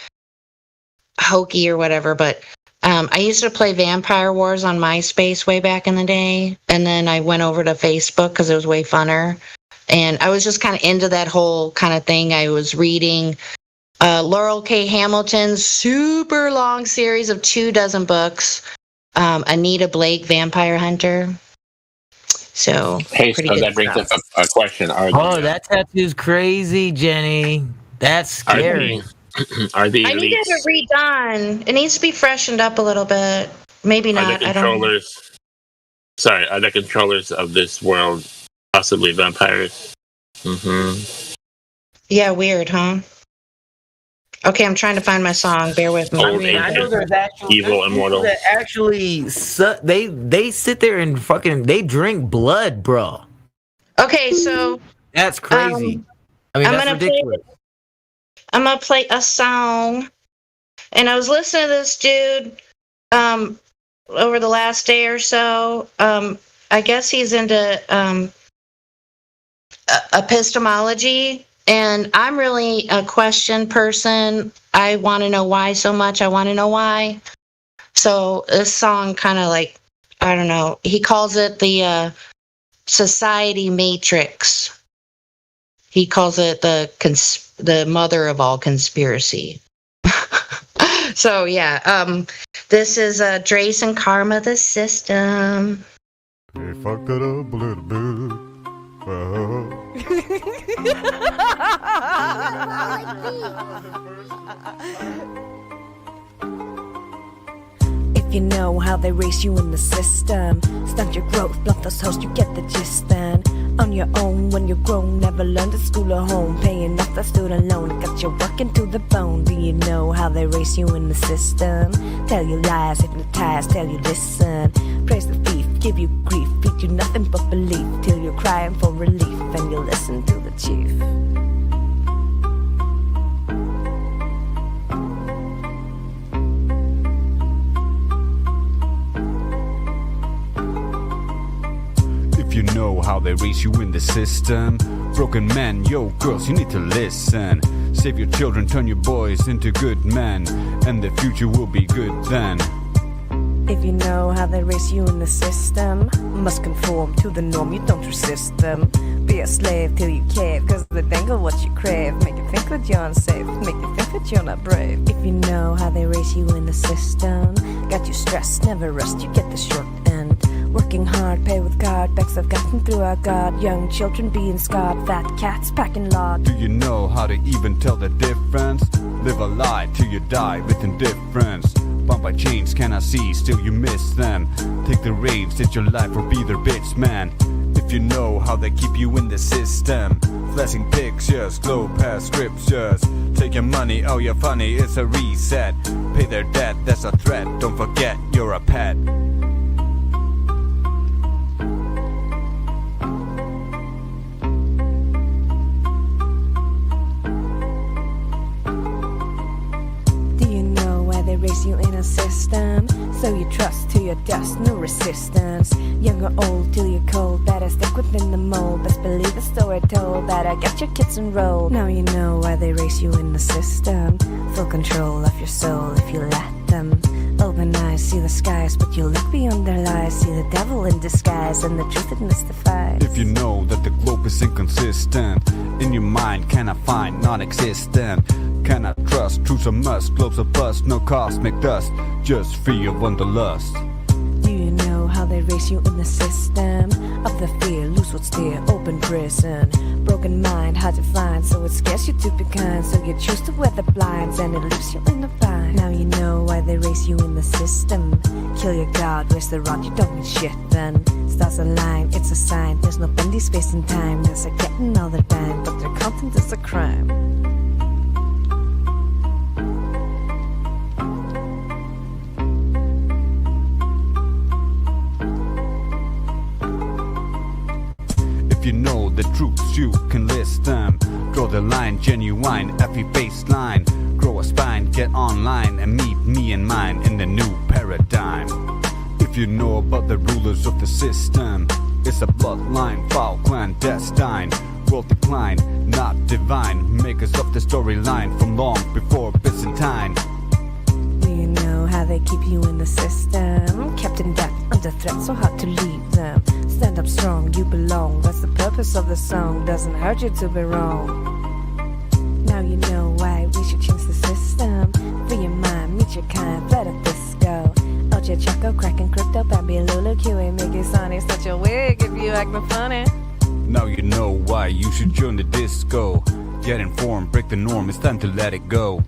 hokey or whatever, but I used to play Vampire Wars on MySpace way back in the day, and then I went over to Facebook because it was way funner, and I was just kind of into that whole kind of thing. I was reading Laurel K. Hamilton's super long series of 24 books, Anita Blake, Vampire Hunter. So, hey, so that brings up a question. That tattoo's crazy, Jenny. That's scary. Are the I need to have it redone. It needs to be freshened up a little bit. Maybe not. Are the controllers of this world possibly vampires? Mm-hmm. Yeah, weird, huh? Okay, I'm trying to find my song. Bear with me. I know there's actually evil immortal that actually they sit there and fucking they drink blood, bro. Okay, so that's crazy. I mean, that's ridiculous. I'm gonna play a song, and I was listening to this dude over the last day or so. I guess he's into epistemology. And I'm really a question person. I want to know why so much. I want to know why. So this song kind of like, I don't know. He calls it the society matrix. He calls it the mother of all conspiracy. So yeah, this is Drace and Karma, the system. They fucked it up a little bit. If you know how they race you in the system, stunt your growth, blunt those hosts, you get the gist then. On your own when you're grown, never learned at school or home, paying off that student loan, got you working to the bone. Do you know how they race you in the system? Tell you lies, hypnotize, tell you listen. Praise the thief, give you grief, feed you nothing but belief, till you're crying for relief, and you listen to the chief. If you know how they raise you in the system? Broken men, yo girls, you need to listen. Save your children, turn your boys into good men, and the future will be good then. If you know how they raise you in the system, must conform to the norm, you don't resist them. Be a slave till you cave, cause they dangle what you crave. Make you think that you're unsafe, make you think that you're not brave. If you know how they raise you in the system, got you stressed, never rest, you get the short end. Working hard, pay with card, backs I've gotten through our God. Young children being scarred, fat cats packing lard. Do you know how to even tell the difference? Live a lie till you die with indifference. Bound by chains, cannot see, still you miss them. Take the reins, it's your life or be their bitch, man. If you know how they keep you in the system, flashing pictures, glow past scriptures. Take your money, oh you're funny, it's a reset. Pay their debt, that's a threat, don't forget you're a pet. They raise you in a system, so you trust to your dust, no resistance. Young or old till you're cold, better stick within the mold. Best believe the story told, better get your kids enrolled. Now you know why they raise you in the system. Full control of your soul if you let them. Open eyes, see the skies, but you look beyond their lies. See the devil in disguise and the truth it mystifies. If you know that the globe is inconsistent, in your mind cannot find non-existent. Cannot trust, truth's a must, globes a bust, no cosmic dust, just free of wanderlust. Do you know how they raise you in the system? Of the fear, lose what's dear, open prison. Broken mind, hard to find, so it scares you to be kind. So you choose to wear the blinds and it leaves you in the bind. Now you know why they raise you in the system. Kill your god, raise the rod, you don't need shit then. Stars align, it's a sign, there's no bendy space and time. There's a getting all the time, but their content is a crime. If you know the truths, you can list them. Draw the line, genuine, every baseline. Grow a spine, get online, and meet me and mine in the new paradigm. If you know about the rulers of the system, it's a bloodline, foul, clandestine. World decline, not divine. Makers of the storyline from long before Byzantine. Do you know how they keep you in the system? Kept in debt, under threat, so hard to leave them. Stand up strong, you belong. That's the purpose of the song. Doesn't hurt you to be wrong. Now you know why we should change the system. Free your mind, meet your kind, let it disco. OJ Choco, cracking crypto, Bambi, Lulu, QA, Mickey, Sonny, such a wig if you acting funny. Now you know why you should join the disco. Get informed, break the norm, it's time to let it go.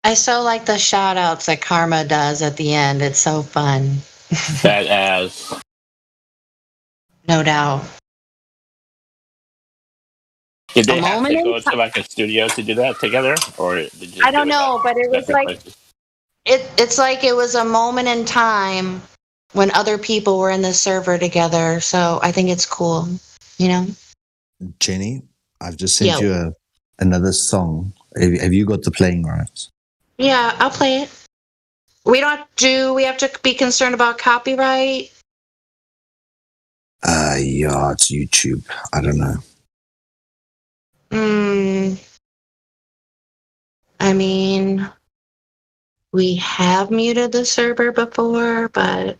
I so like the shout outs that Karma does at the end. It's so fun. Badass. No doubt. Did they have to go to like a studio to do that together, or did you? I don't know, but it was like it's like it was a moment in time when other people were in the server together. So I think it's cool, you know. Jenny, I've just sent you another song. Have you got the playing rights? Yeah, I'll play it. We have to be concerned about copyright? Yeah, it's YouTube. I don't know. I mean, we have muted the server before, but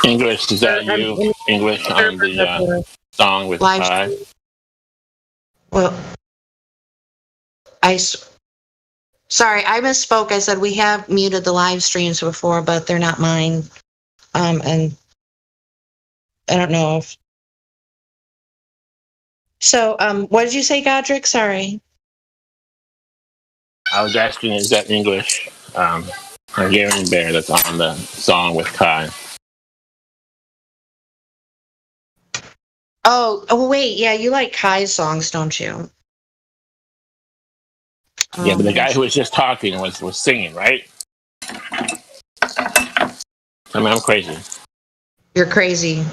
English, is that you? English on the song with Kai? Well, sorry, I misspoke. I said we have muted the live streams before, but they're not mine. And I don't know if. So, what did you say, Godric? Sorry. I was asking, is that English Hungarian Bear that's on the song with Kai? Oh, wait. Yeah, you like Kai's songs, don't you? Yeah, but the guy who was just talking was singing, right? I mean, I'm crazy. You're crazy.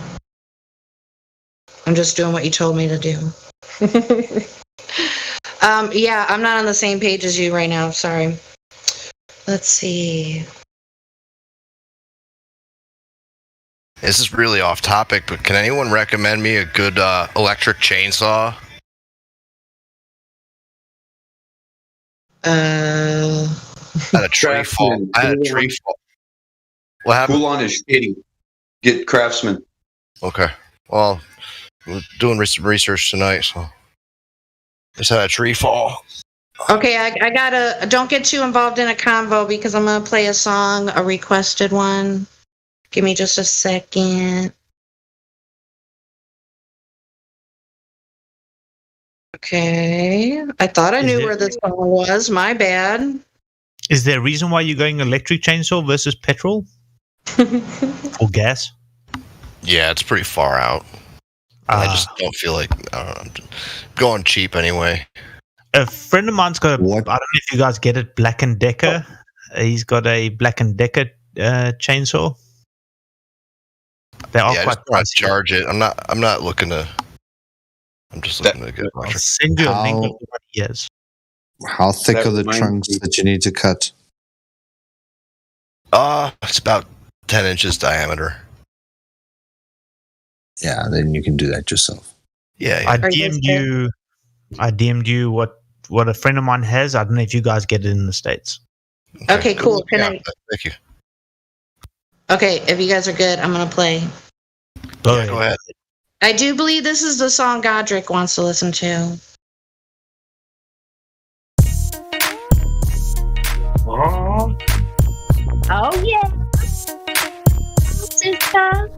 I'm just doing what you told me to do. Yeah, I'm not on the same page as you right now. Sorry. Let's see. This is really off topic, but can anyone recommend me a good electric chainsaw? I had a tree fall. What happened? Cool on is shitty. Get Craftsman. Okay. Well, we're doing some research tonight, so just had a tree fall. Okay, I gotta. Don't get too involved in a convo because I'm gonna play a song, a requested one. Give me just a second. Okay, I thought I knew where this song was. My bad. Is there a reason why you're going electric chainsaw versus petrol? Or gas? Yeah, it's pretty far out. I just don't feel like I don't know, I'm just going cheap anyway. A friend of mine's got a. I don't know if you guys get it. Black and Decker. He's got a Black and Decker chainsaw. They are quite pricey. Charge it. I'm not looking to. I'm just looking to get electric. Send you a link of what he is. How thick are the trunks that you need to cut? It's about 10 inches diameter. Yeah, then you can do that yourself. Yeah. I DM'd you what a friend of mine has. I don't know if you guys get it in the States. Okay, cool. Thank you. Okay, if you guys are good, I'm gonna play. Go ahead. I do believe this is the song Godric wants to listen to. Oh yeah. Sister.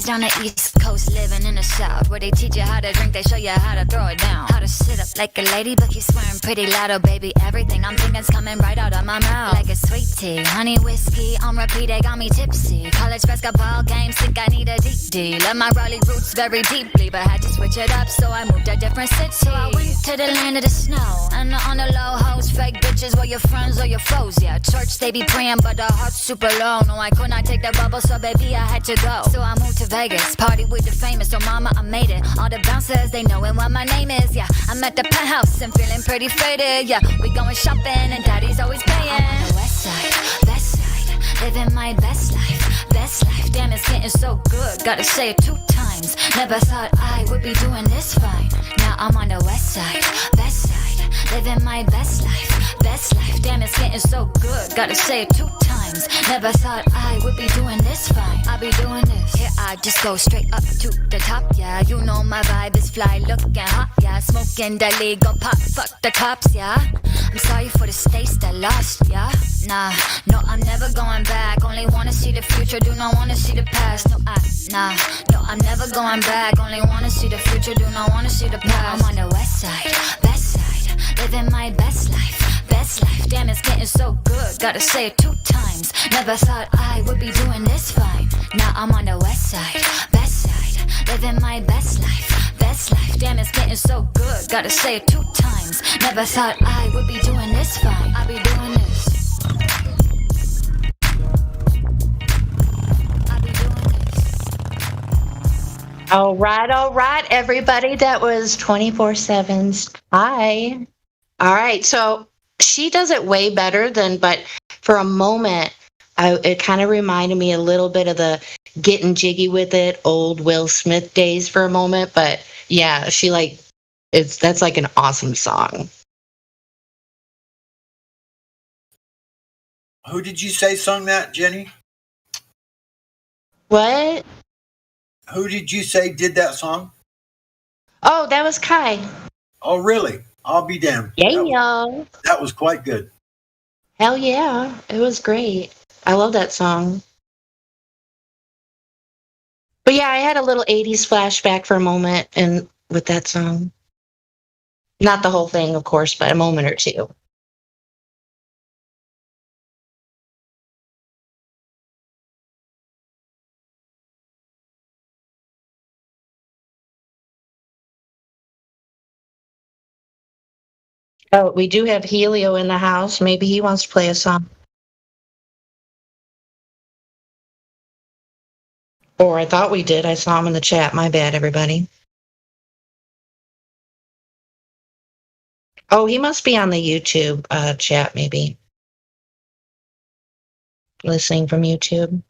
On the East Coast, living in the South, where they teach you how to drink, they show you how to throw it down, how to sit up like a lady, but you swearing pretty loud. Oh baby, everything I'm thinking's coming right out of my mouth, like a sweet tea, honey whiskey on repeat. They got me tipsy. College basketball games, think I need a deep D. Love my Raleigh roots very deeply, but had to switch it up, so I moved to a different city. So I went to the land of the snow, and on the low hoes, fake bitches were your friends or your foes. Yeah, church they be praying, but the heart's super low. No, I could not take the bubble, so baby I had to go. So I moved to Vegas, party with the famous, so mama, I made it. All the bouncers, they knowin' what my name is, yeah. I'm at the penthouse and feeling pretty faded, yeah. We going shopping and daddy's always paying. I'm on the west side, living my best life, damn it's getting so good, gotta say it 2 times. Never thought I would be doing this fine. Now I'm on the west side, living my best life, damn it's getting so good, gotta say it 2 times. Never thought I would be doing this fine. I be doing this. Here I just go straight up to the top, yeah. You know my vibe is fly, looking hot, yeah. Smoking the legal pot, fuck the cops, yeah. I'm sorry for the states that lost, yeah. Nah, no, I'm never going back. Only wanna see the future, do not wanna see the past. No, I'm never going back. Only wanna see the future, do not wanna see the past. Now I'm on the west side, living my best life, damn it's getting so good, gotta say it 2 times. Never thought I would be doing this fine. Now I'm on the west side, living my best life, damn it's getting so good, gotta say it 2 times. Never thought I would be doing this fine. I be doing this. All right, everybody. That was 24/7's Hi. All right, so she does it way better than, but for a moment, it kind of reminded me a little bit of the getting jiggy with it, old Will Smith days for a moment. But yeah, that's like an awesome song. Who did you say sung that, Jenny? What? Who did you say did that song? Oh, that was Kai. Oh, really? I'll be damned. Yeah. That was quite good. Hell yeah. It was great. I love that song. But yeah, I had a little 80s flashback for a moment and with that song. Not the whole thing, of course, but a moment or two. Oh, we do have Helio in the house. Maybe he wants to play a song. Or I thought we did. I saw him in the chat. My bad, everybody. Oh, he must be on the YouTube chat, maybe. Listening from YouTube.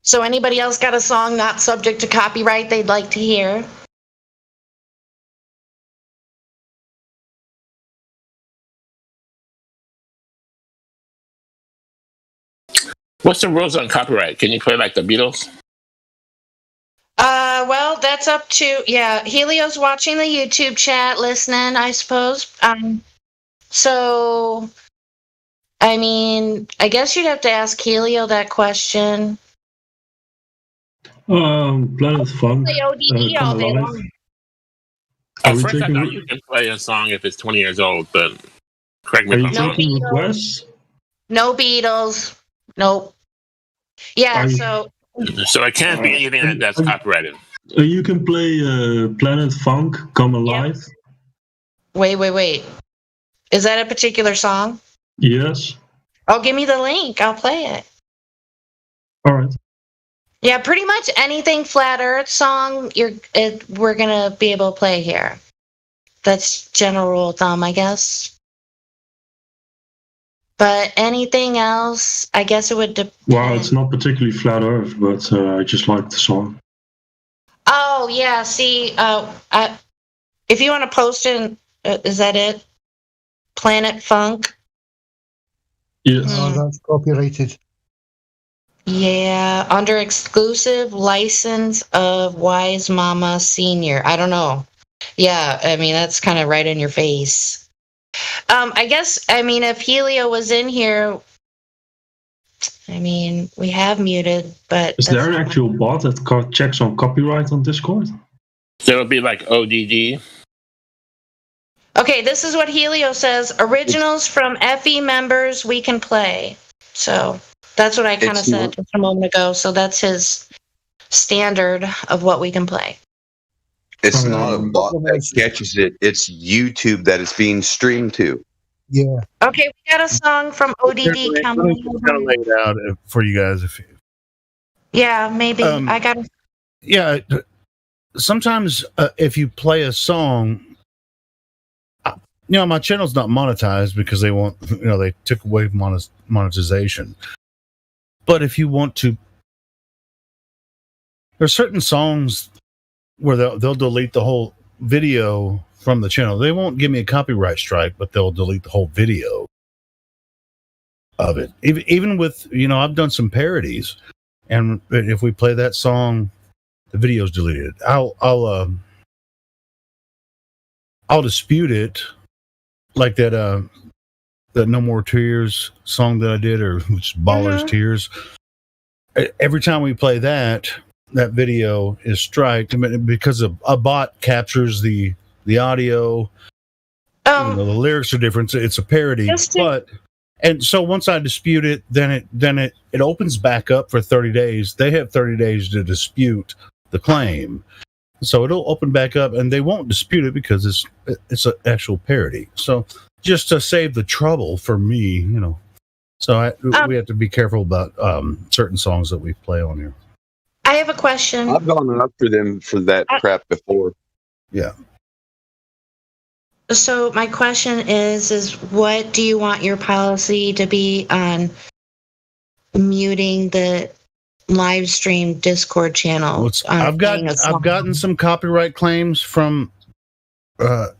So anybody else got a song not subject to copyright they'd like to hear? What's the rules on copyright? Can you play like the Beatles? Well, that's up to, yeah, Helio's watching the YouTube chat, listening, I suppose. So, I mean, I guess you'd have to ask Helio that question. Planet Funk. Play ODD all day long. At first, I thought you can play a song if it's 20 years old, but correct me if I'm wrong. taking requests? No Beatles. Nope. Yeah, so it can't be anything that's copyrighted. You can play Planet Funk, Come Alive. wait. Is that a particular song? Yes. Oh, give me the link. I'll play it. All right. Yeah, pretty much anything Flat Earth song we're gonna be able to play here. That's general rule of thumb, I guess. But anything else, I guess it would depend. Well, it's not particularly Flat Earth, but I just like the song. Oh yeah, see, if you want to post it, is that it? Planet Funk. Yes. Oh, that's copyrighted. Yeah, under exclusive license of Wise Mama Senior. I don't know. Yeah, I mean that's kind of right in your face. I guess, I mean, if Helio was in here, I mean, we have muted, but Is there an actual bot that checks on copyright on Discord? So it would be like ODD. Okay, this is what Helio says. Originals from FE members we can play. So that's what I kind of said just a moment ago. So that's his standard of what we can play. It's not a bot that catches it. It's YouTube that it's being streamed to. Yeah. Okay, we got a song from ODD coming. Kind of lay it out for you guys. Yeah, maybe. I got to. Yeah. Sometimes if you play a song, my channel's not monetized because they want, they took away monetization. But if you want to, there's certain songs where they'll delete the whole video from the channel. They won't give me a copyright strike, but they'll delete the whole video of it. Even with, I've done some parodies, and if we play that song, the video's deleted. I'll dispute it, like that No More Tears song that I did, or which is Ballers Tears. Every time we play that video is striked because a bot captures the audio. The lyrics are different. It's a parody, and so once I dispute it, then it opens back up for 30 days. They have 30 days to dispute the claim, so it'll open back up, and they won't dispute it because it's an actual parody. So just to save the trouble for me, so we have to be careful about certain songs that we play on here. I have a question. I've gone after them for that crap before. Yeah. So my question is what do you want your policy to be on muting the live stream Discord channel? I've gotten some copyright claims from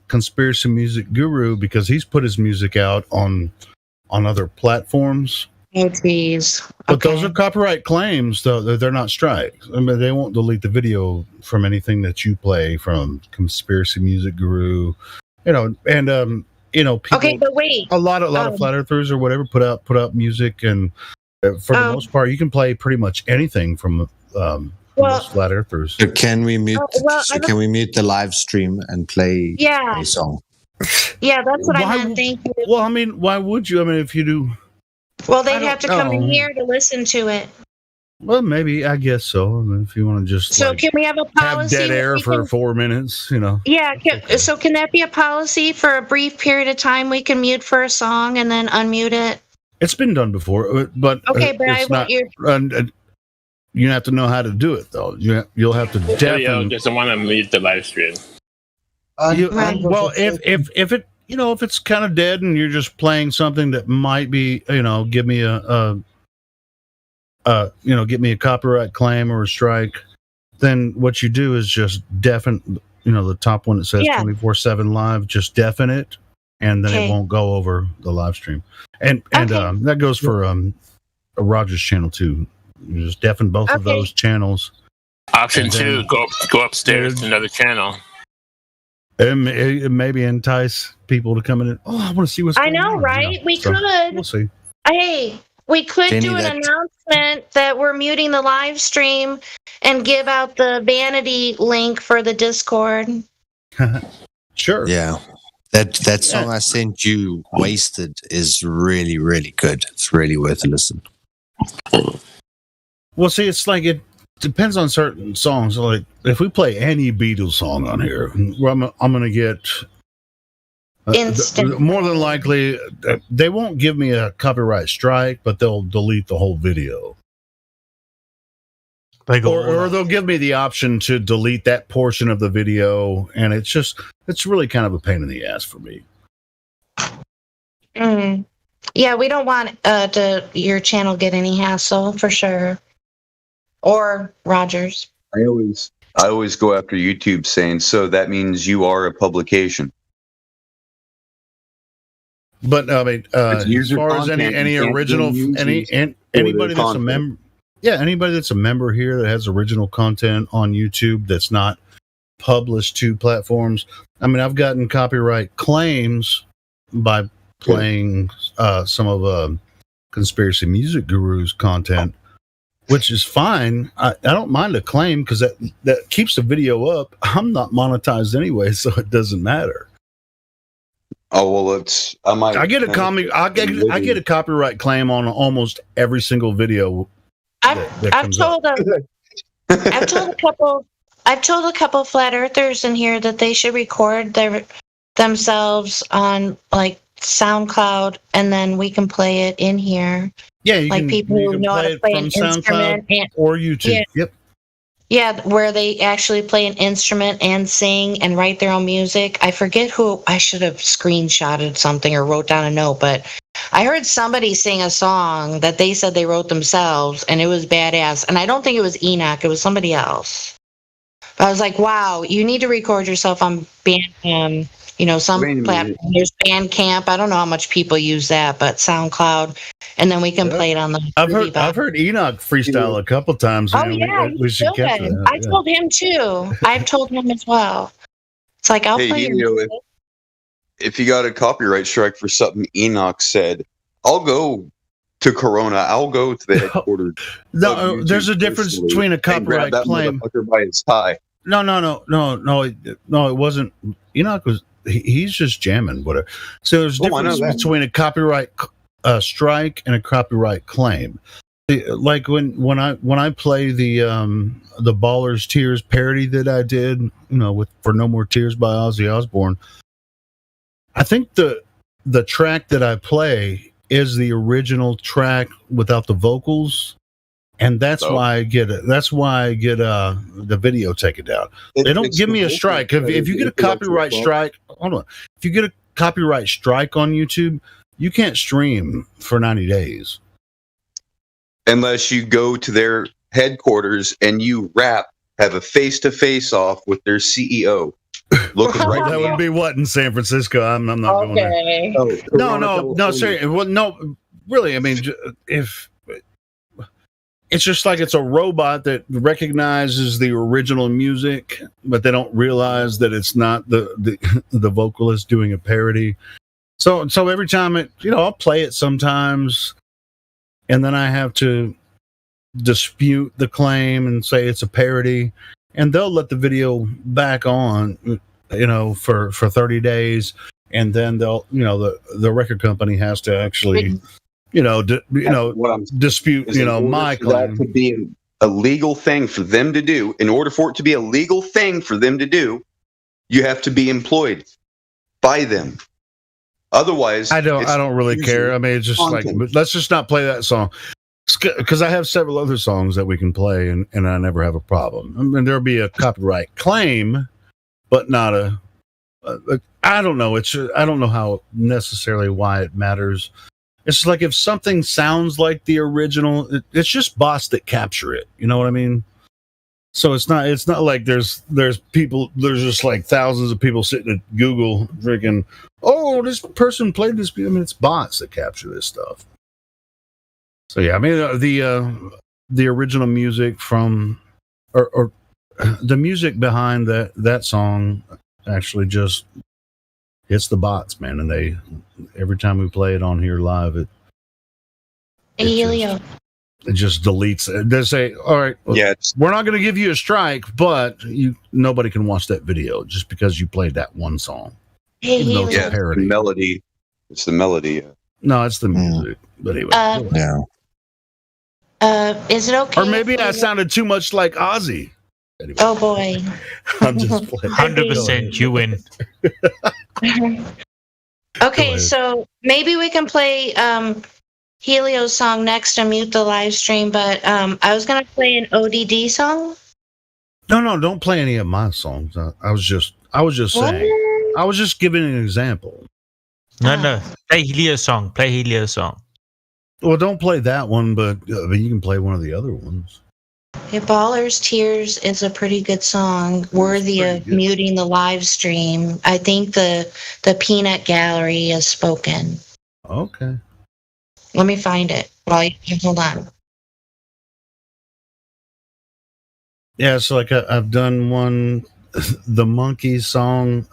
Conspiracy Music Guru because he's put his music out on other platforms. Oh, geez. But those are copyright claims, though. They're not strikes. I mean, they won't delete the video from anything that you play from Conspiracy Music Guru, and people. Okay, but wait. A lot of flat earthers or whatever put out music, and for the most part, you can play pretty much anything from most flat earthers. So can we mute? Can we mute the live stream and play a song? Yeah, that's what I meant. Thank you. Well, I mean, why would you? I mean, if you do. Well, they'd have to come in here to listen to it. Well, maybe I guess so. I mean, if you want to just So can we have a policy? have dead where air we for can- 4 minutes, you know. Yeah. So can that be a policy for a brief period of time? We can mute for a song and then unmute it. It's been done before, but Okay, but I it's want not. you. You have to know how to do it, though. You'll have to Video definitely. doesn't want to mute the live stream. Well, if it if it's kind of dead and you're just playing something that might be give me get me a copyright claim or a strike, then what you do is just deafen the top one that says 24/7 live, just deafen it, and then it won't go over the live stream. And that goes for Roger's channel too. You just deafen both of those channels. Option 2, go upstairs to another channel. It maybe entice people to come in. Oh, I want to see what's going on. I know, right? We So, could. We'll see. Hey, we could Jenny, do an that- announcement that we're muting the live stream and give out the vanity link for the Discord. Sure. Yeah. That song I sent you, Wasted, is really, really good. It's really worth a listen. Well, see, it's like it depends on certain songs. Like if we play any Beatles song on here, I'm going to get Instant. more than likely they won't give me a copyright strike, but they'll delete the whole video. Or they'll give me the option to delete that portion of the video, and it's really kind of a pain in the ass for me. Yeah, we don't want your channel get any hassle for sure. Or Rogers. I always go after YouTube saying, so that means you are a publication. But I mean, It's as user far as content. any You can't original, use anybody their that's a content. member, anybody that's a member here that has original content on YouTube that's not published to platforms. I mean, I've gotten copyright claims by playing some of Conspiracy Music Guru's content, which is fine. I don't mind a claim because that keeps the video up. I'm not monetized anyway, so it doesn't matter. Oh well, I get a copyright claim on almost every single video. I've told a couple flat earthers in here that they should record themselves on like SoundCloud, and then we can play it in here. Yeah, you like can, people you who can know how play to it play from an SoundCloud instrument or YouTube. Yeah. Yep. Yeah, where they actually play an instrument and sing and write their own music. I forget who. I should have screenshotted something or wrote down a note, but I heard somebody sing a song that they said they wrote themselves, and it was badass. And I don't think it was Enoch; it was somebody else. But I was like, "Wow, you need to record yourself on Bandcamp." Some platform. There's Bandcamp. I don't know how much people use that, but SoundCloud, and then we can play it on the. I've heard Enoch freestyle a couple times. Oh yeah, we should catch that. I told him too. I've told him as well. It's like I'll play your music. If you got a copyright strike for something Enoch said, I'll go to Corona. I'll go to the headquarters. No, there's a difference between a copyright claim. By his tie. No, it wasn't. Enoch was. He's just jamming, whatever. So there's a difference between a copyright strike and a copyright claim. Like when I play the Ballers Tears parody that I did, for No More Tears by Ozzy Osbourne. I think the track that I play is the original track without the vocals. And that's why I get it. That's why I get the video taken down. They don't give me a strike. If you get a copyright strike, hold on. If you get a copyright strike on YouTube, you can't stream for 90 days. Unless you go to their headquarters and you have a face-to-face off with their CEO. Looking right. That would be what in San Francisco. I'm not going there. No, seriously. Well, no, really. I mean, if. It's just like it's a robot that recognizes the original music, but they don't realize that it's not the vocalist doing a parody. So every time I'll play it sometimes, and then I have to dispute the claim and say it's a parody, and they'll let the video back on, for 30 days, and then they'll, the record company has to actually What I'm dispute, is in order my for that claim. to be a legal thing for them to do. In order for it to be a legal thing for them to do, you have to be employed by them. Otherwise, I don't really care. I mean, it's just content. like, let's just not play that song, because I have several other songs that we can play, and I never have a problem. I mean, there'll be a copyright claim, but not I don't know. I don't know how necessarily why it matters. It's like if something sounds like the original, it's just bots that capture it. You know what I mean? So it's not like there's just like thousands of people sitting at Google freaking, oh, this person played this. I mean, it's bots that capture this stuff. So yeah, I mean the original music from or the music behind that song actually just hits the bots, man, and every time we play it on here live, it just deletes it. They say, all right, we're not going to give you a strike, but nobody can watch that video just because you played that one song. Even though it's a parody. Melody. It's the melody. No, it's the music. But anyway. Is it okay? Or maybe I sounded too much like Ozzy. Anyway. Oh boy. I'm just playing. 100% you win. Okay, so maybe we can play Helio's song next and mute the live stream, but I was gonna play an ODD song. No, don't play any of my songs. I was just saying. I was just giving an example. No. Play Helio's song. Well, don't play that one, but you can play one of the other ones. Yeah, Baller's Tears is a pretty good song, worthy of muting the live stream. I think the Peanut Gallery is spoken. Okay. Let me find it. Hold on. Yeah, so like I've done one, the Monkeys song.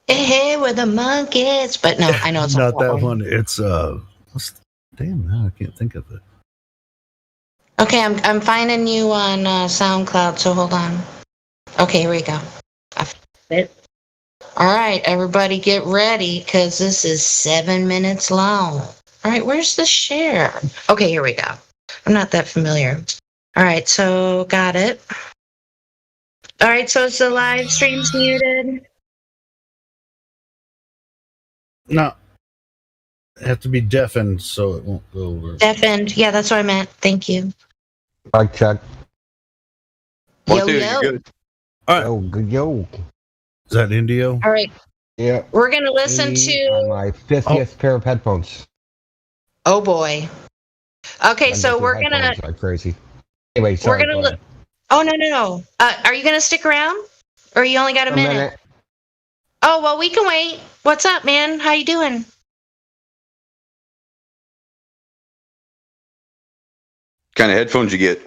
Hey, we're the monkeys, but no, I know it's not that one. It's damn, now I can't think of it. Okay, I'm finding you on SoundCloud, so hold on. Okay, here we go. I found it. All right, everybody get ready, because this is 7 minutes long. All right, where's the share? Okay, here we go. I'm not that familiar. All right, so got it. All right, so is the live stream's muted? No. It have to be deafened so it won't go over. Deafened. Yeah, that's what I meant. Thank you. Mic check. Yo, yo. Good. All right. Yo, good yo. Is that Indio? All right. Yeah. We're going to listen to my 50th pair of headphones. Oh boy. Okay, so we're going to like crazy. Anyway, sorry. We're going to Oh, no. Are you going to stick around? Or you only got a minute? Oh, well, we can wait. What's up, man? How you doing? Kind of headphones you get?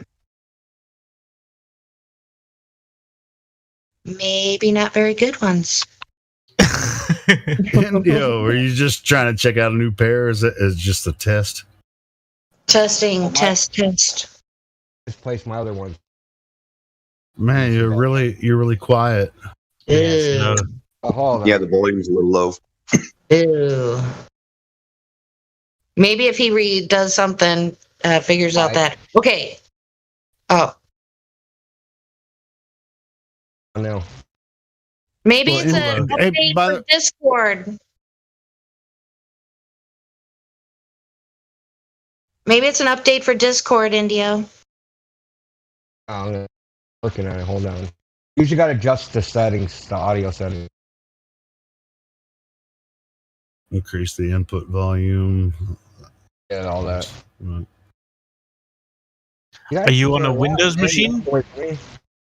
Maybe not very good ones. Indio, are you just trying to check out a new pair? Is it just a test? Testing, test. Just place my other ones. Man, you're really quiet. Ew. Yeah, the volume's a little low. Ew. Maybe if he does something, figures out that. Okay. Oh. No. Maybe it's an update for Discord. Maybe it's an update for Discord, Indio. I'm looking at it. Hold on. Usually got to adjust the settings, the audio settings. Increase the input volume. Yeah, all that. Right. Are you on a Windows machine?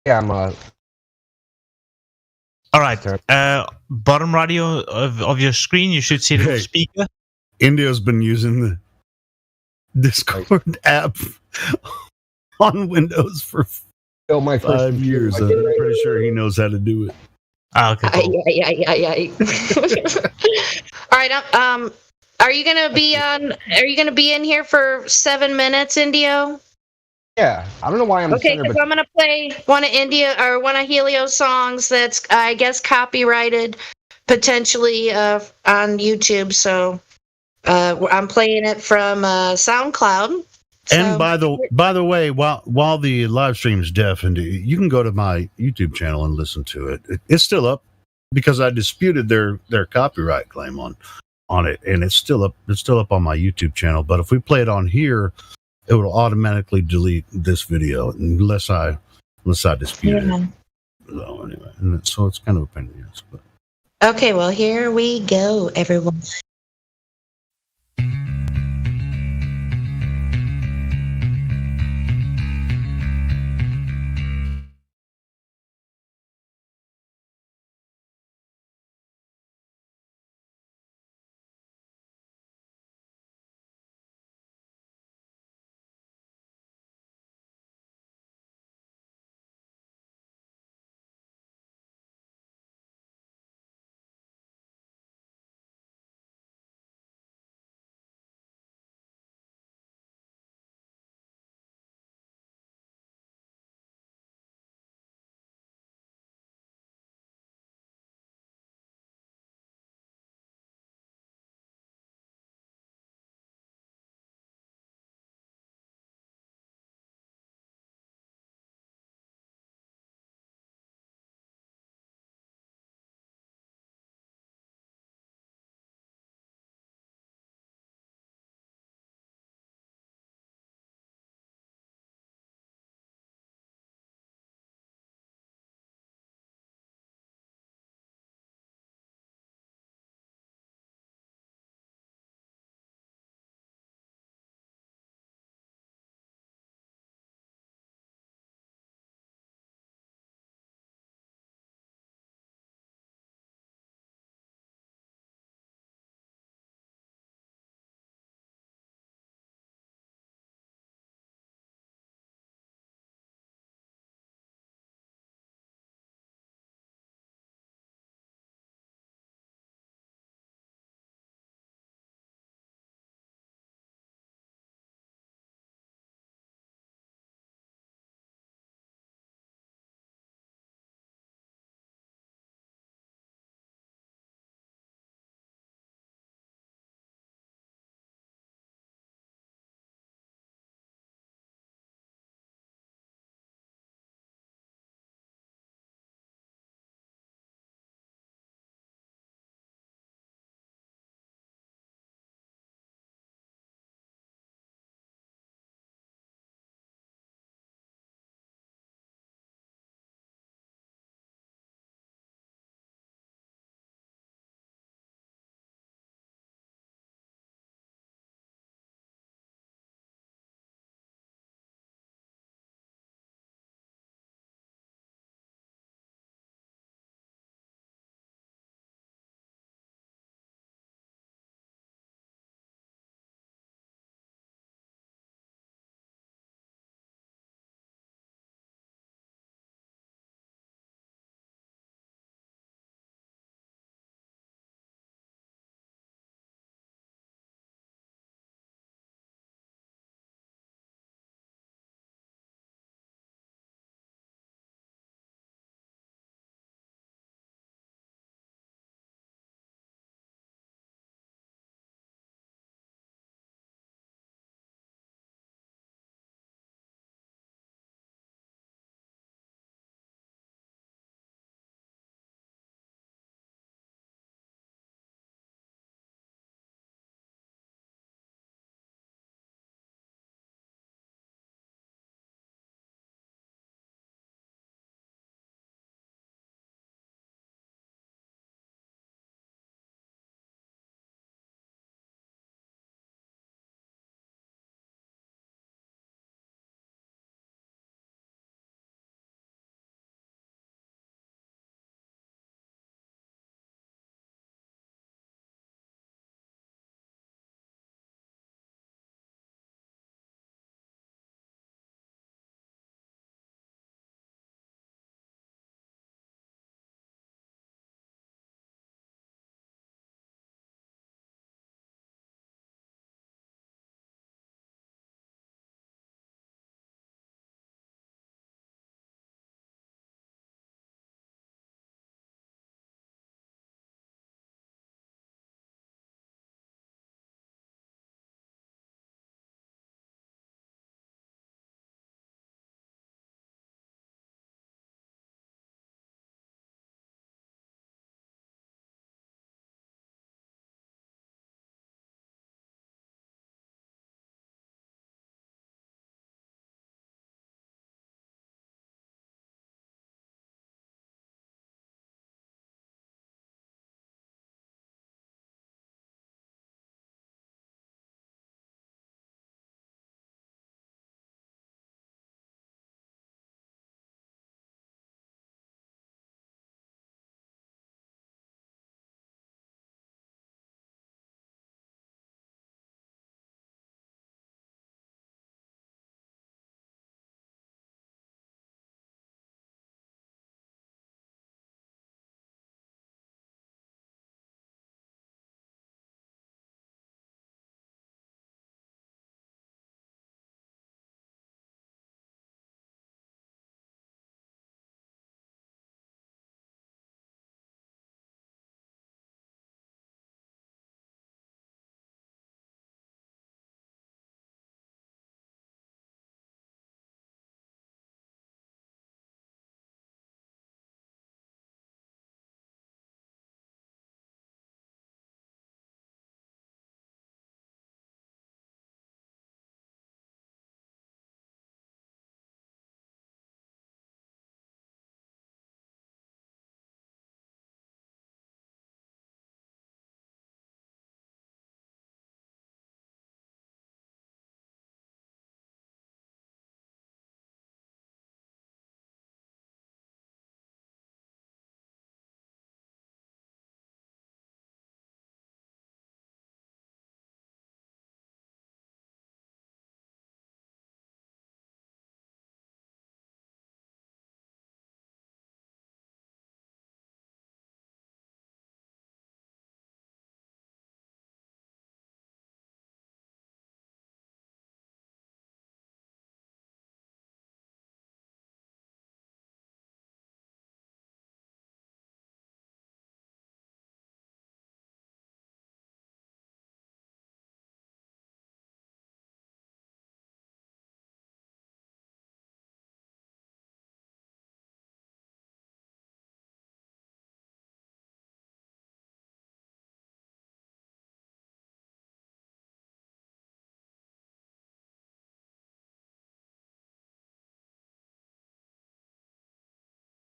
Yeah, I'm a... All right. Bottom radio of your screen, you should see the speaker. Indio's been using the Discord app on Windows for 5 years. I'm pretty sure he knows how to do it. Okay. Cool. All right. Are you gonna be on? Are you gonna be in here for 7 minutes, Indio? Yeah, I don't know why I'm okay. Because I'm gonna play one of Helio's songs that's, I guess, copyrighted potentially on YouTube. So I'm playing it from SoundCloud. And by the way, while the live stream is deafened, you can go to my YouTube channel and listen to it. It's still up because I disputed their copyright claim on it, and it's still up. It's still up on my YouTube channel. But if we play it on here, it will automatically delete this video unless I dispute it. So anyway, so it's kind of a pain in the ass. But Okay, well, here we go, everyone.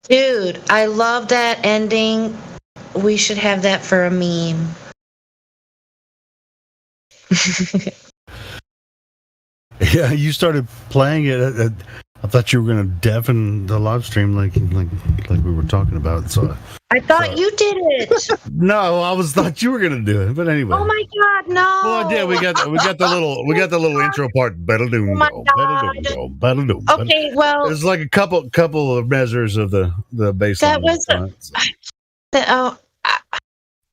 Dude, I love that ending. We should have that for a meme. Yeah, you started playing it. I thought you were going to deafen the live stream like we were talking about. So I thought you did it. no, I thought you were going to do it. But anyway. Oh my God, no! Well, yeah, we got the little intro part. Battle doom go, battle doom go, battle doom. Okay, well, there's like a couple of measures of the bass line. That was.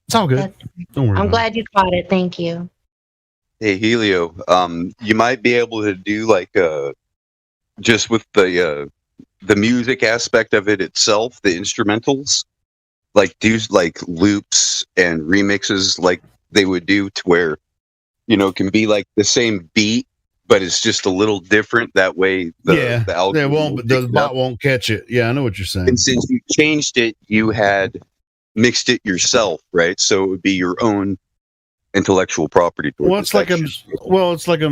It's all good. Don't worry. I'm glad you caught it. Thank you. Hey Helio, you might be able to do like just with the music aspect of it itself, the instrumentals, like do like loops and remixes like they would do to where, it can be like the same beat, but it's just a little different. That way the algorithm the bot won't catch it. Yeah, I know what you're saying. And since you changed it, you had mixed it yourself, right? So it would be your own intellectual property. Well, it's like I'm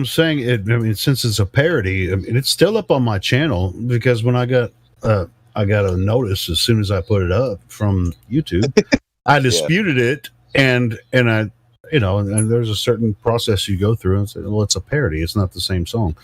saying it. I mean, since it's a parody, I mean, it's still up on my channel because when I got a notice as soon as I put it up from YouTube, I disputed it, and I, and there's a certain process you go through and say, well, it's a parody. It's not the same song.